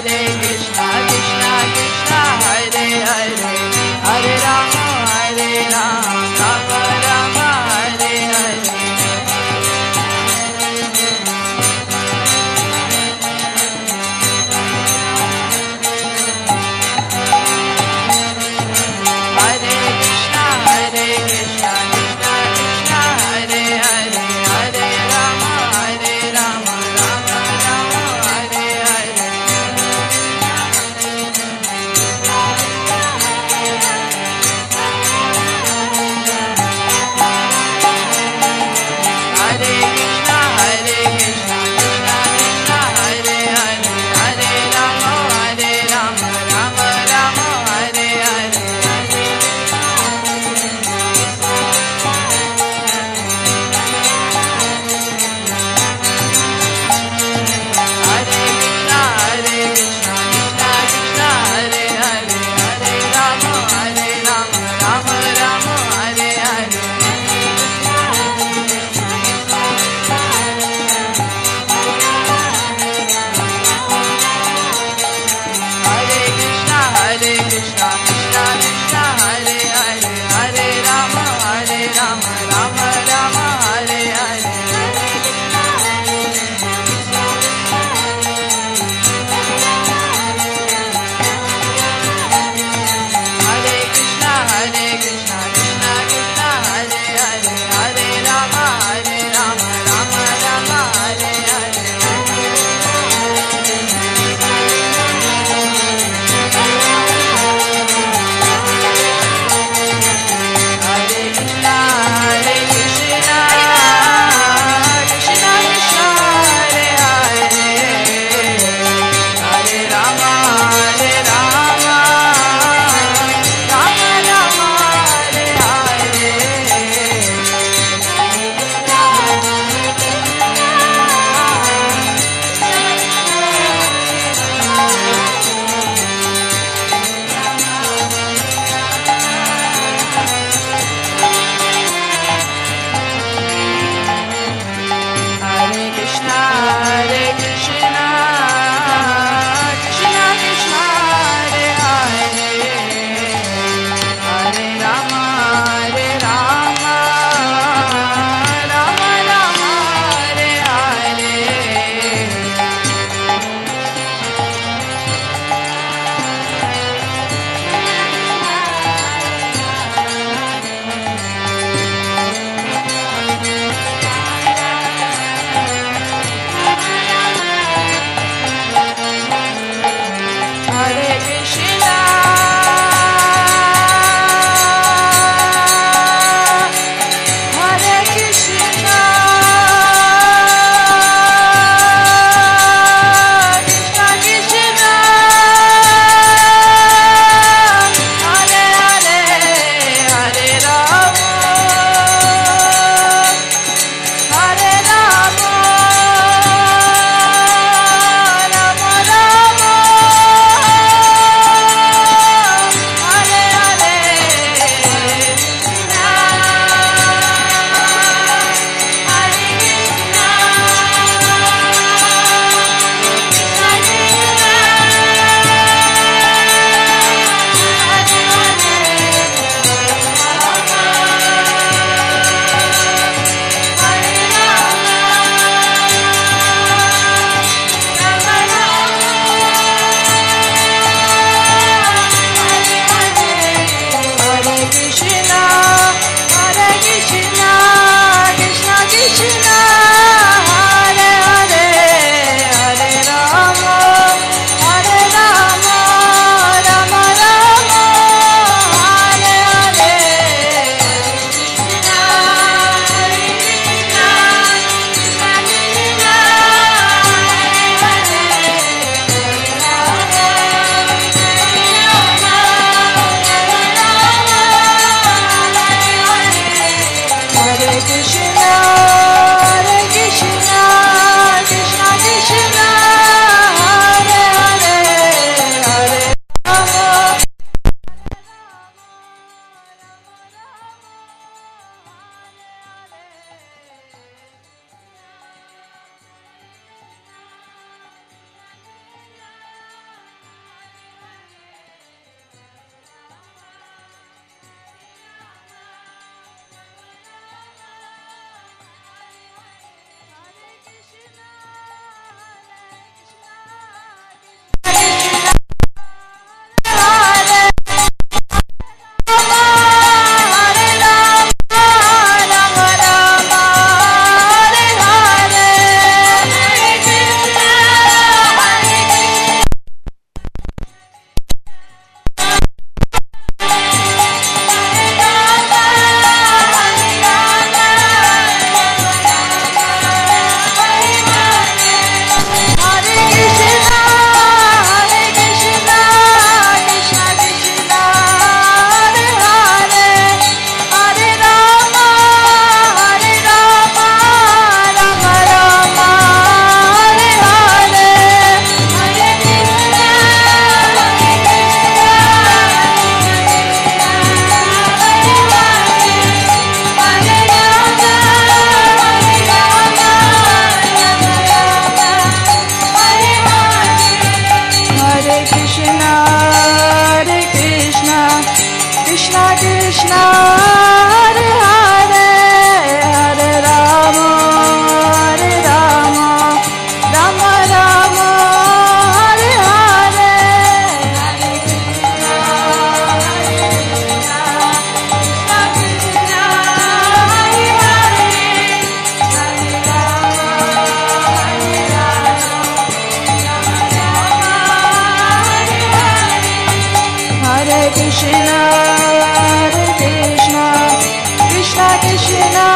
Hare Krishna, Krishna Krishna, Hare Hare, Hare Rama, Rama Rama, Hare Hare. Krishna, Hare Krishna, Krishna Krishna,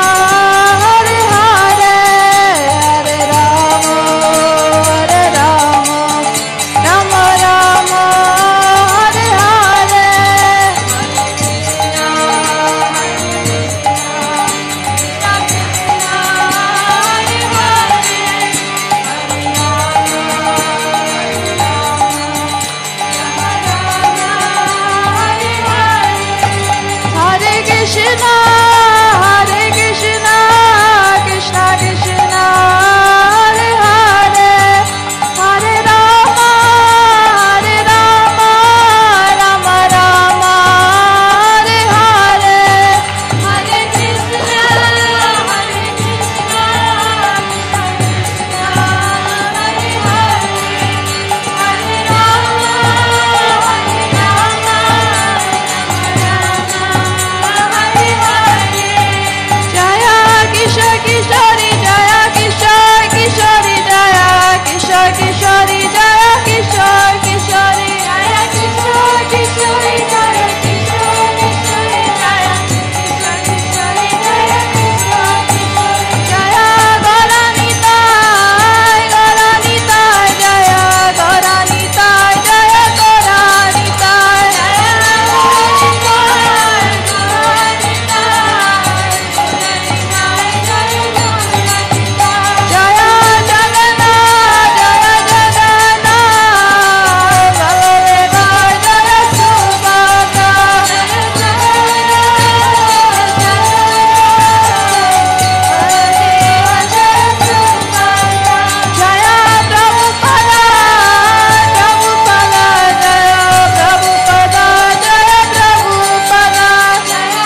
Hare Hare, Hare Rama, Hare Rama, Rama Rama, Hare Hare, Hare Krishna, Hare Krishna, Krishna Krishna, Hare Hare, Hare Rama, Hare Rama, Rama Rama, Hare Hare, Hare Krishna, Hare Krishna, Krishna Krishna, Hare Hare, Hare Rama, Hare Rama, Jaya Kishore Kishori, Jaya Kishore Kishori, Jaya Kishore Kishori, Jaya Kishore Kishori, Jaya Kishore Kishori, Jaya Kishore Kishori, Jaya Kishore Kishori, Jaya Kishore Kishori, Jaya Garanita, Garanita, Jaya Garanita, Jaya Garanita, Jaya Garanita, Jaya Jagannath, Jaya Jagannath, Baladeva, Jaya Subhadra, Jaya Jagannath, Jaya Prabhupada, Prabhupada, Jaya Prabhupada, Jaya Prabhupada, Jaya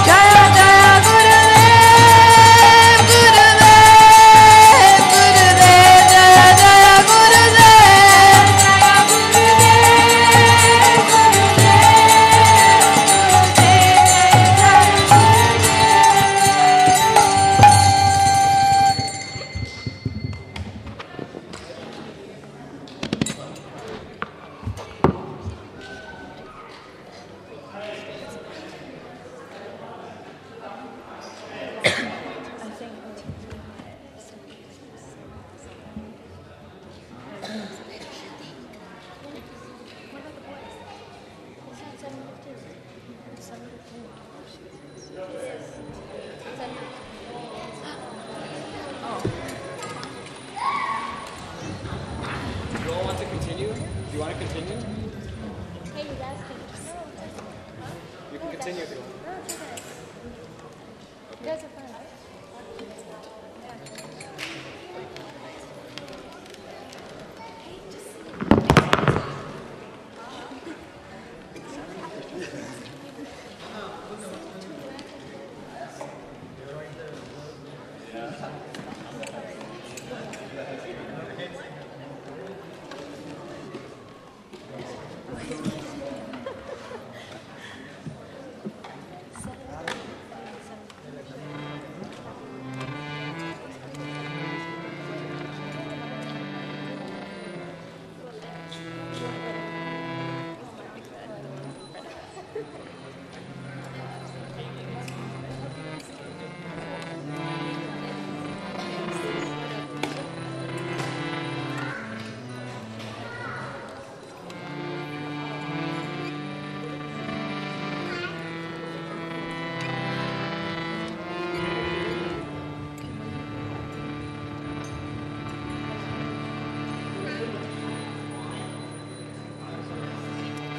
Jaya Jaya Gurudev, Gurudev, Gurudev, Jaya Jaya Gurudev, Jaya You all want to continue? Do you want to continue? You can continue if you want.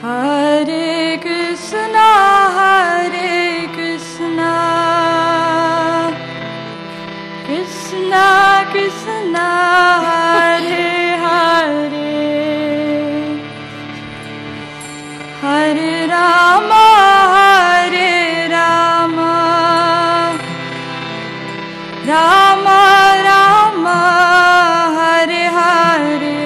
Hare Krishna, Hare Krishna, Krishna Krishna, Hare Hare, Hare Rama, Hare Rama, Rama Rama, Hare Hare.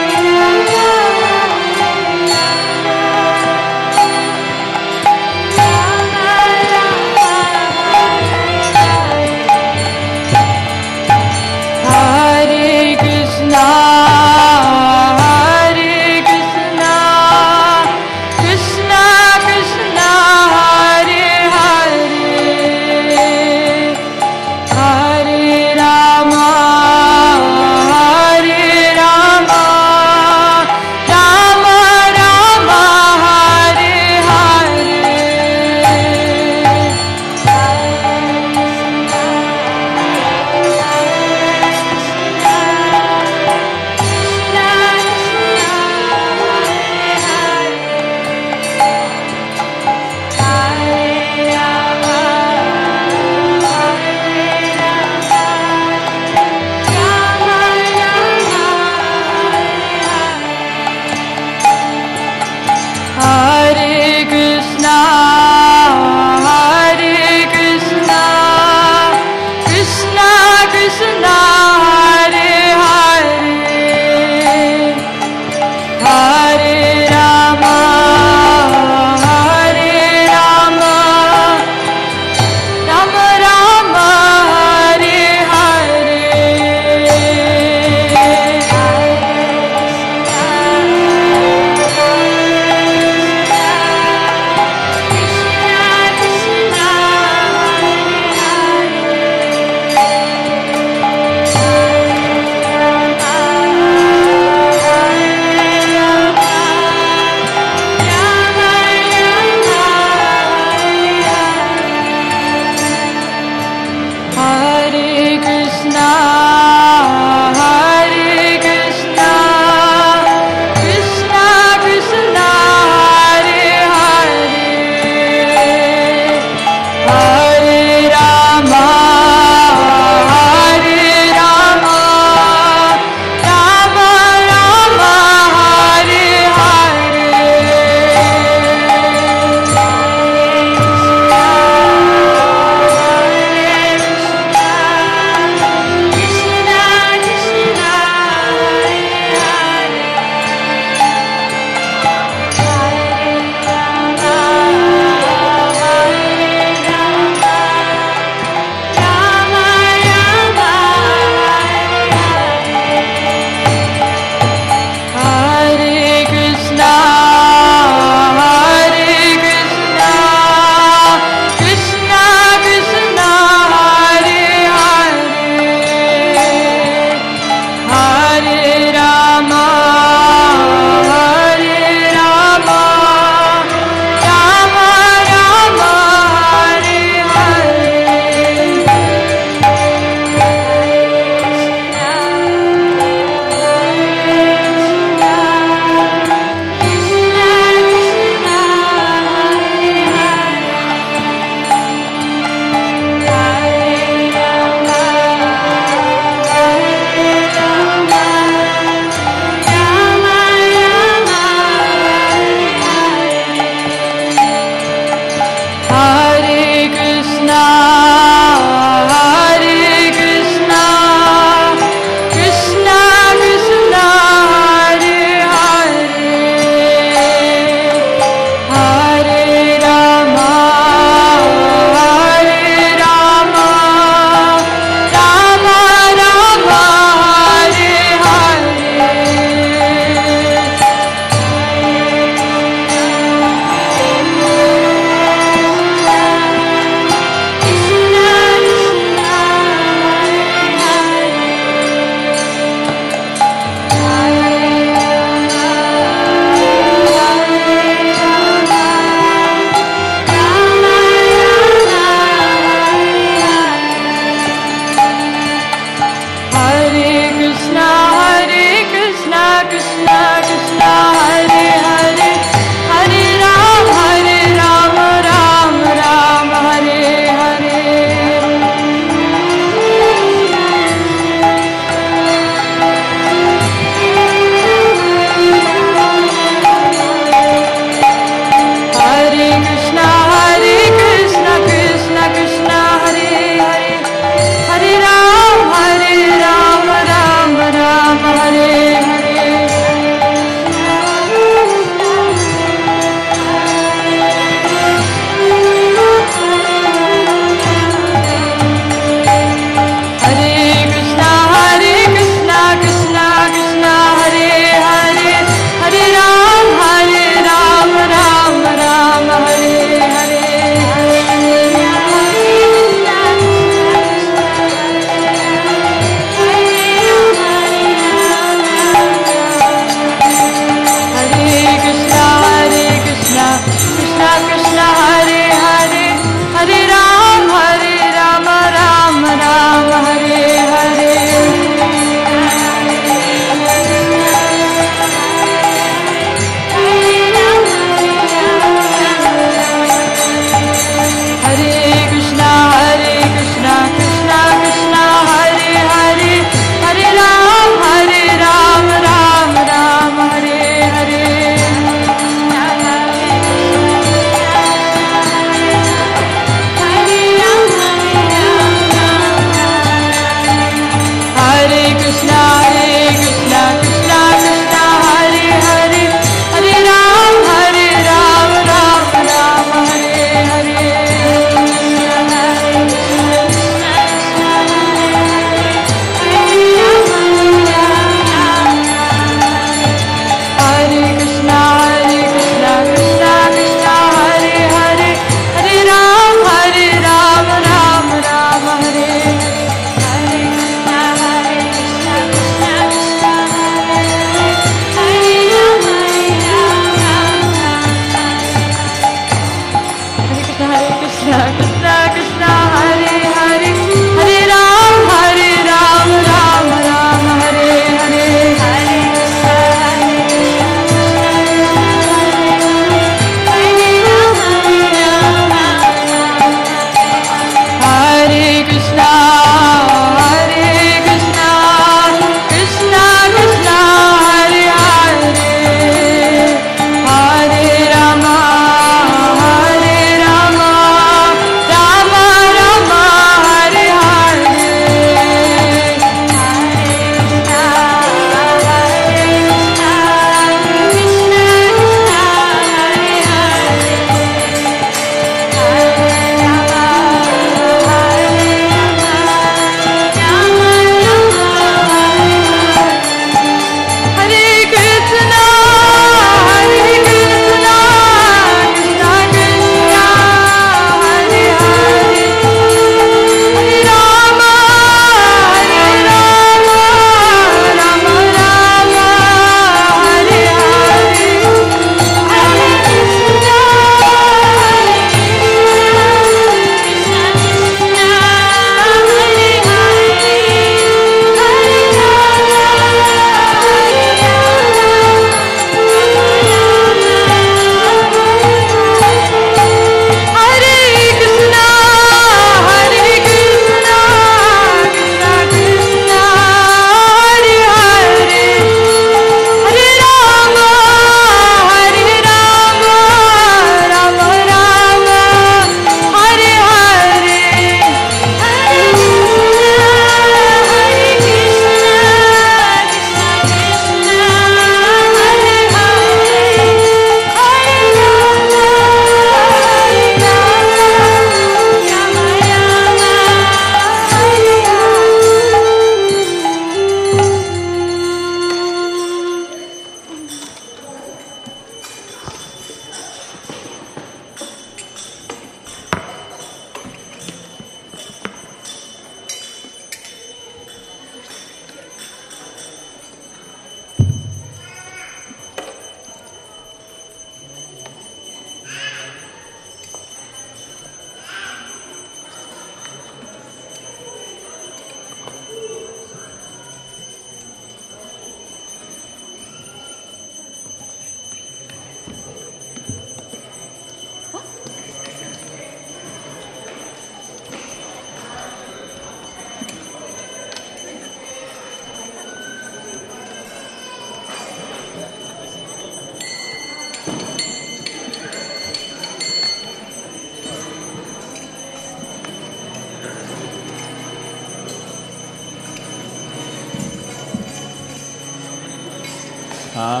Huh?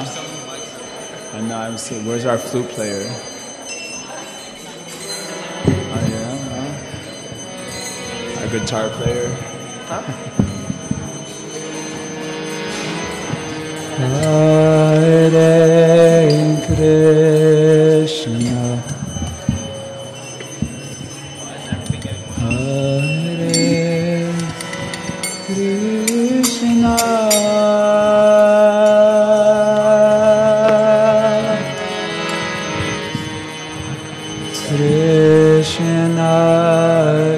I know, I was saying, where's our flute player? Oh, yeah? Huh? Our guitar player? Hare Krishna, Hare Krishna, Krishna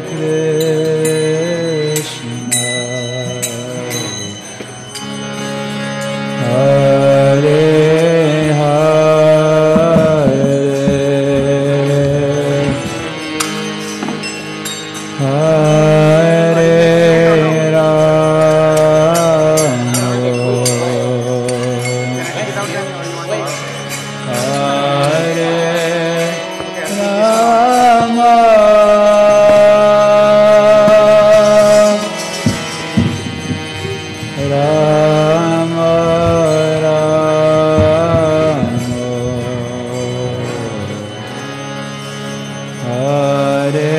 Krishna, Hare Hare, Hare Rama, Rama Rama, Hare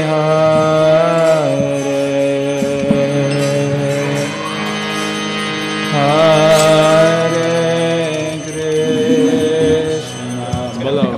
Hare, Hare Krishna. Below.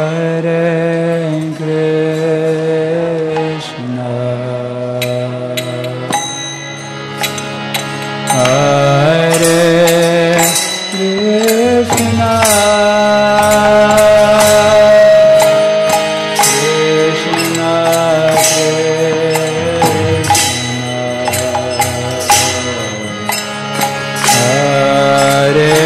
Hare Krishna, Hare Krishna, Krishna Krishna, Hare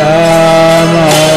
Rama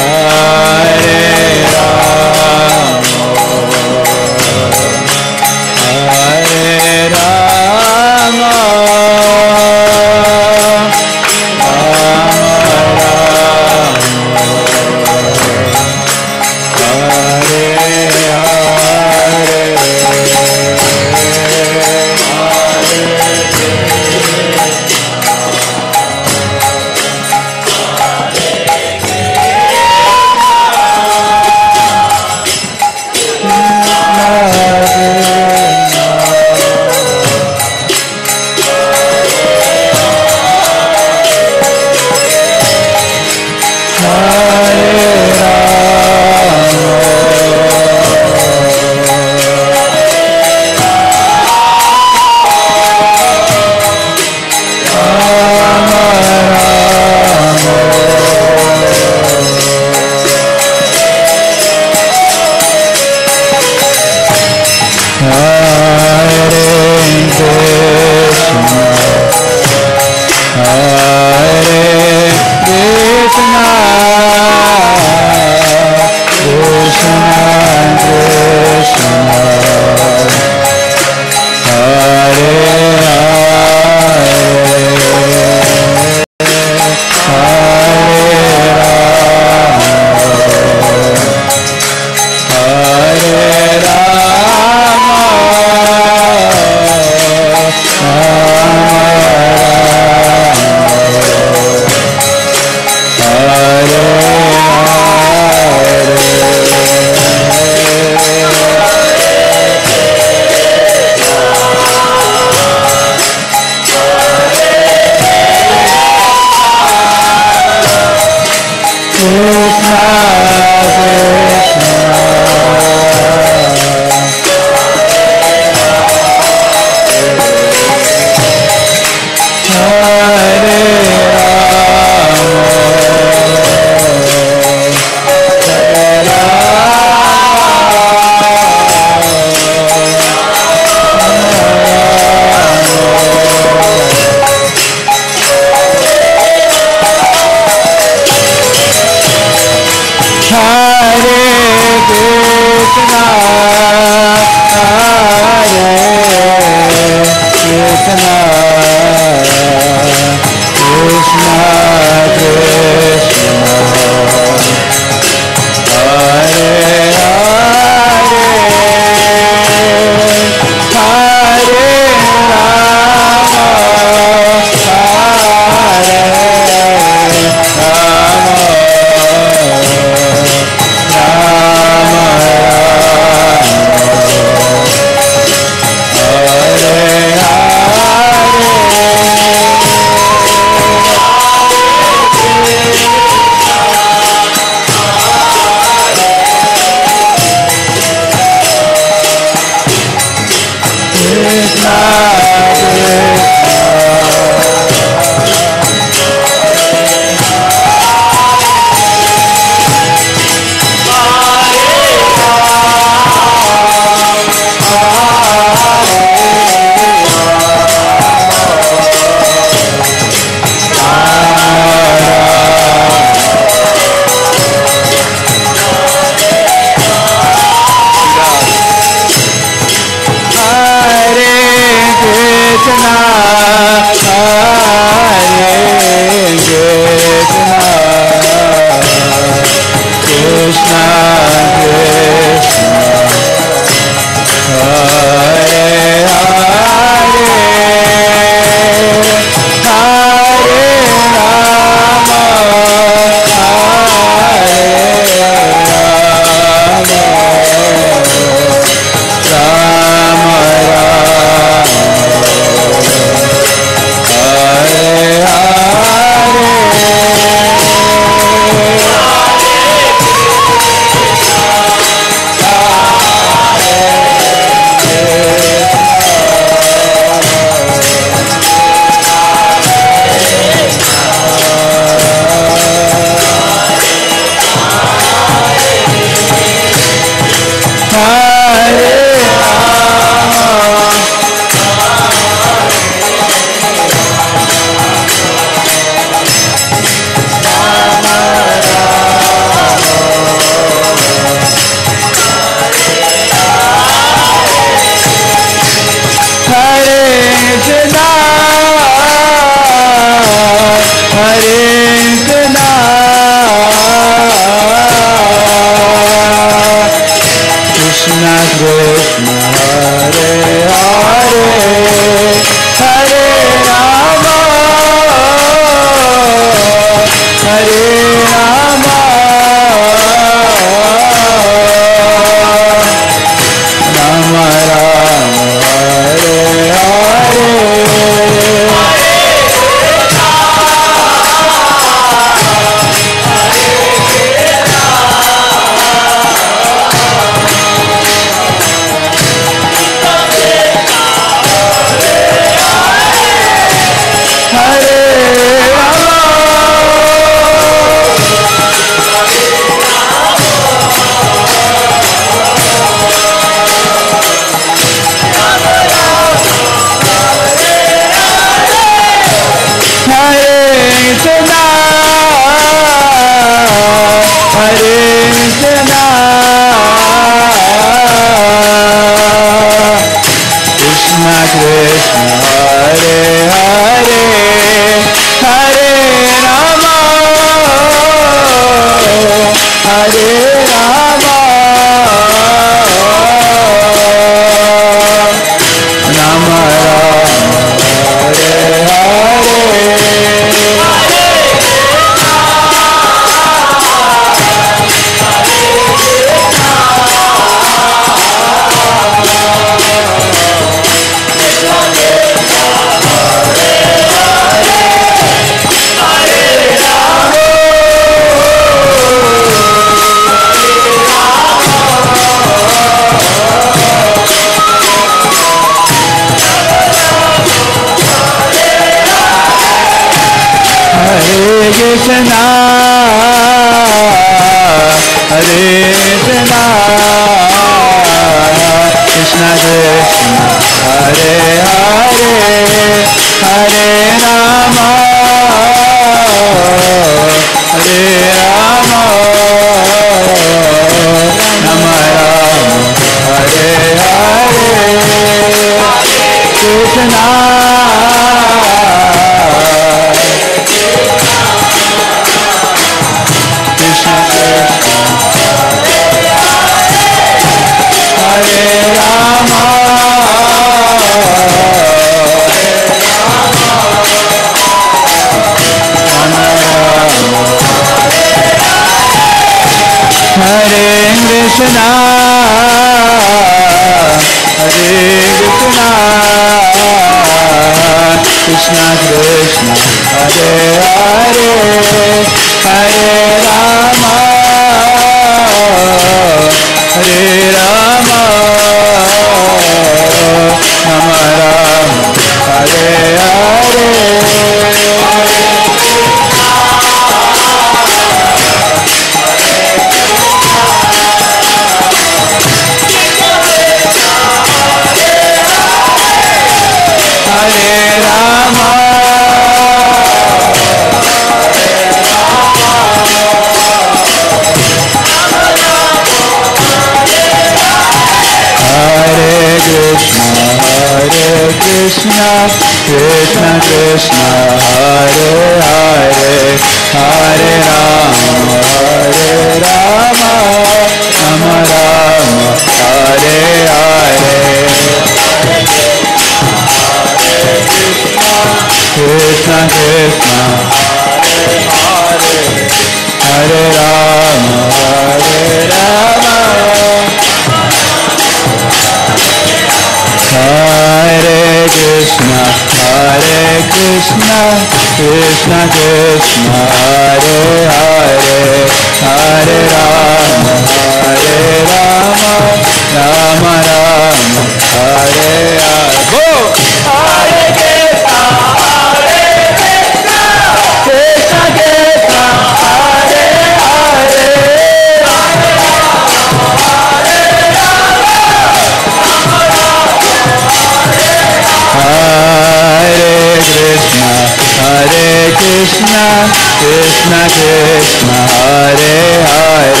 Krishna Hare Hare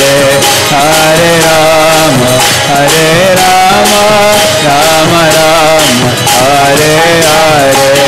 Hare Rama Hare Rama Rama Rama Hare Hare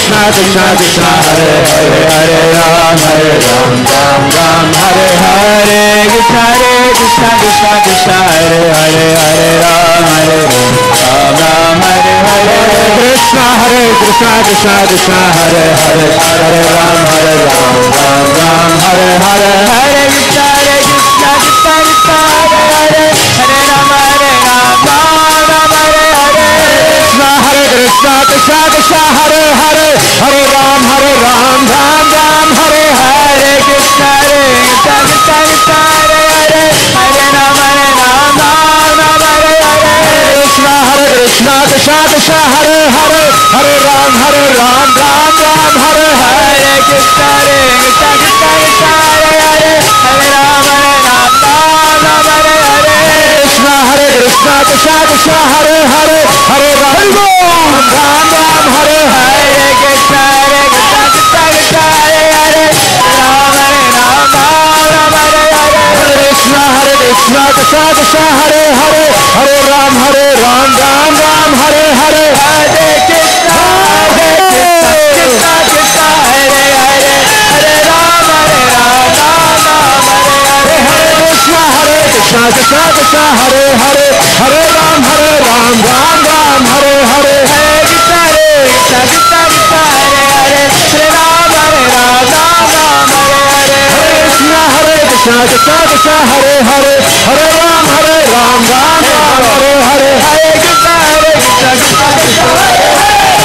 Krishna Krishna Krishna Hare Hare Hare Ram Ram Ram Hare Hare Krishna Krishna Krishna Hare Hare Hare Ram Ram Hare Hare Krishna Krishna Krishna Hare Hare Hare Ram Ram Hare Hare Hare Krishna Krishna Krishna Hare Hare Hare Ram Ram Hare Hare Krishna Krishna Krishna Hare Hare Hare Ram Ram Hare Hare Krishna Krishna Krishna Hare Hare Hare Ram Ram Hare Hare Krishna Krishna Krishna Krishna Hare Hare Hare Ram Hare Krishna Krishna Krishna Hare Hare Hare Ram Hare Krishna Krishna Krishna Krishna Hare Hare Hare Ram Hare Hare Krishna Krishna Krishna Krishna Hare Hare Ram Hare Krishna Krishna Krishna Krishna Hare Hare Hare Ram Hare Hare Hare Krishna Krishna Krishna Hare Hare Hare Ram Hare Krishna Krishna Krishna Krishna Hare Hare Hare Ram Hare Hare Krishna Krishna Krishna Krishna Hare Hare Hare Ram Hare Krishna Krishna Krishna Hare Hare Hare Ram Hare Hare Krishna Krishna Krishna Krishna Hare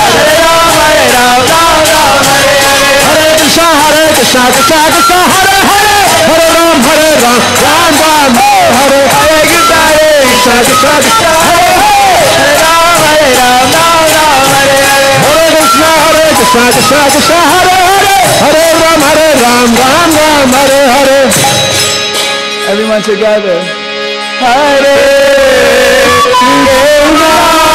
Hare Ram Hare Hare Krishna Krishna Krishna Krishna Hare Hare Hare Ram Hare Hare Krishna Krishna Krishna Krishna Hare Hare Ram Hare Krishna Krishna Krishna Krishna Hare Hare Hare Ram Hare Hare. Everyone together. Hare Krishna.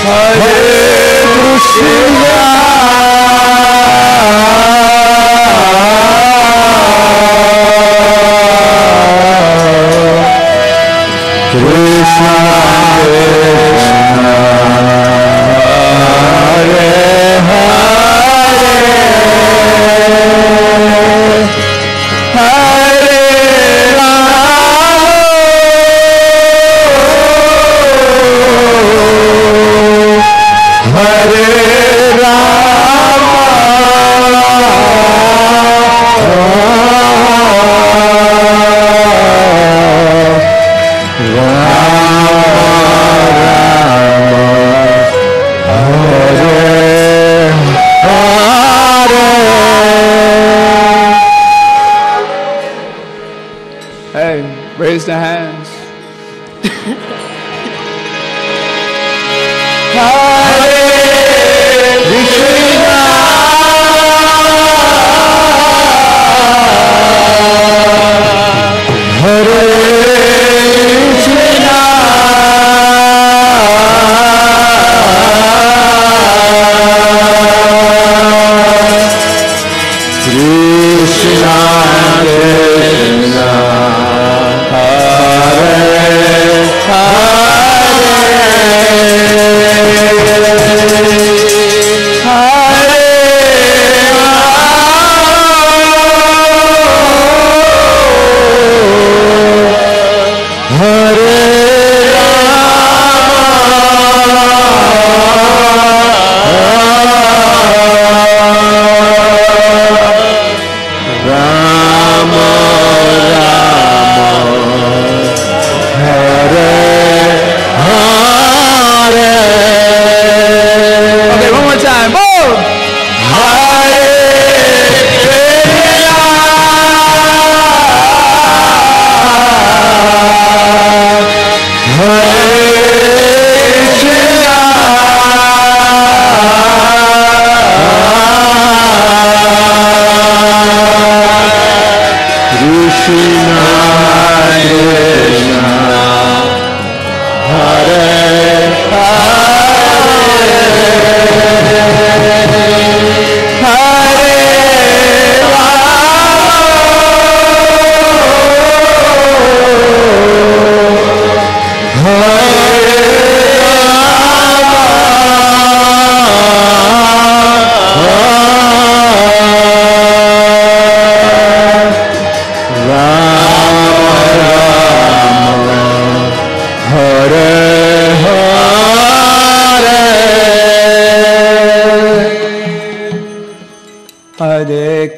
Hare Krishna. Krishna Krishna Hare Hare Hare Hey, raise the hands. Hare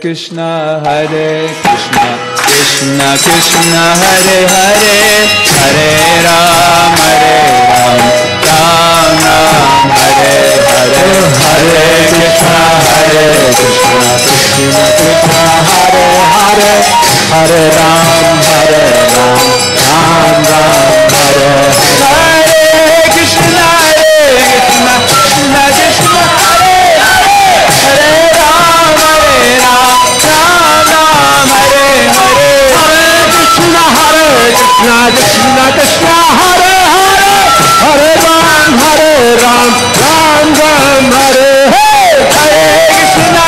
Krishna Krishna Krishna Hare Hare Hare Ram Ram Ram Hare Hare Hare Krishna Krishna Krishna Hare Hare Hare Ram Ram Ram Hare Hare Krishna Krishna Krishna Krishna Hare Hare Hare Ram Ram Ram Hare Hare Hare Krishna Krishna Krishna Hare Hare Hare Ram Ram Ram Hare Hare Krishna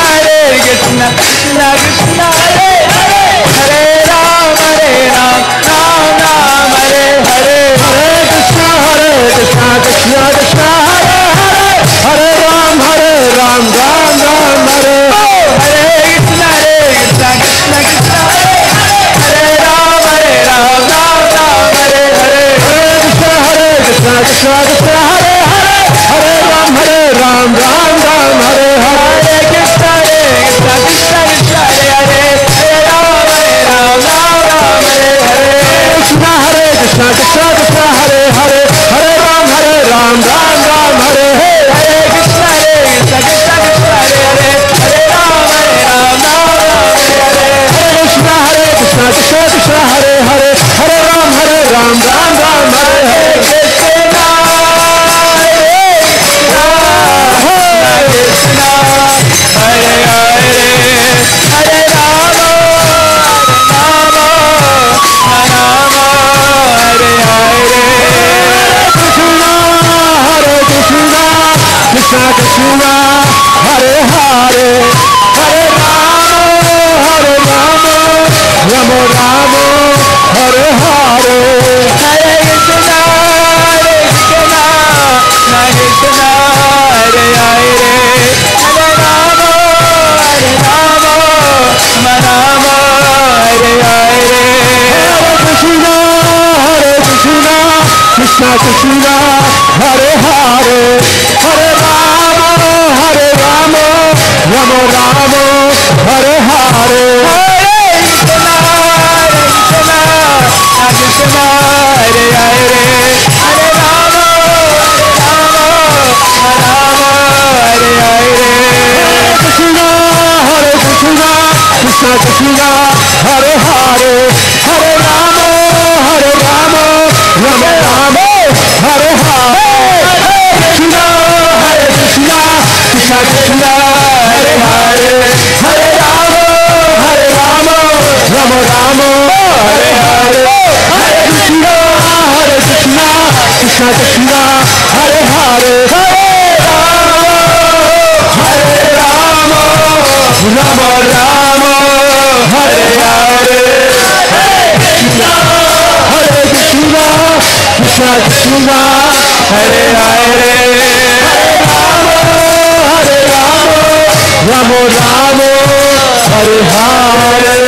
Krishna Krishna Krishna Hare Hare Hare Ram Ram Ram Hare Hare Hare Krishna Krishna Krishna Hare Hare Hare Ram Ram Ram Hare Hare Krishna Krishna Krishna Hare Hare Hare Ram Ram Ram Hare Hare Hare Krishna Krishna Krishna Hare Hare Hare Ram Ram Ram Hare Hare Krishna Krishna Krishna Hare Hare Hare Ram Ram Ram Hare Hare Krishna Krishna Krishna Hare Hare Hare Ram Ram Hare Hare Krishna Krishna Krishna Hare Hare Hare Ram Ram Hare Hare Krishna Krishna Krishna Hare Hare Hare Ram Ram Hare Hare Krishna Krishna Hare Hare Hare Rama Rama Hare Hare Krishna Krishna Krishna Krishna Hare Hare Hare Rama Rama Rama Hare Hare Hare Krishna Krishna Krishna Hare Hare Hare Rama Rama Rama Hare Hare Hare Krishna Krishna Krishna Hare Hare Hare Rama Rama Rama Hare Hare Hare Krishna Krishna Hare Hare Hare Rama Rama Hare Hare Krishna Krishna Krishna Hare Hare Hare Rama Rama Rama Hare Hare Krishna Krishna Krishna Hare Hare Hare Rama Rama Rama Hare Hare Hare Krishna Krishna Krishna Hare Hare Hare Rama Rama Rama Hare Hare Krishna Krishna Krishna Hare Hare Rama Rama Hare Hare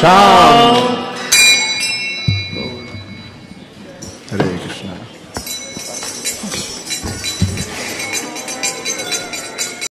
Sham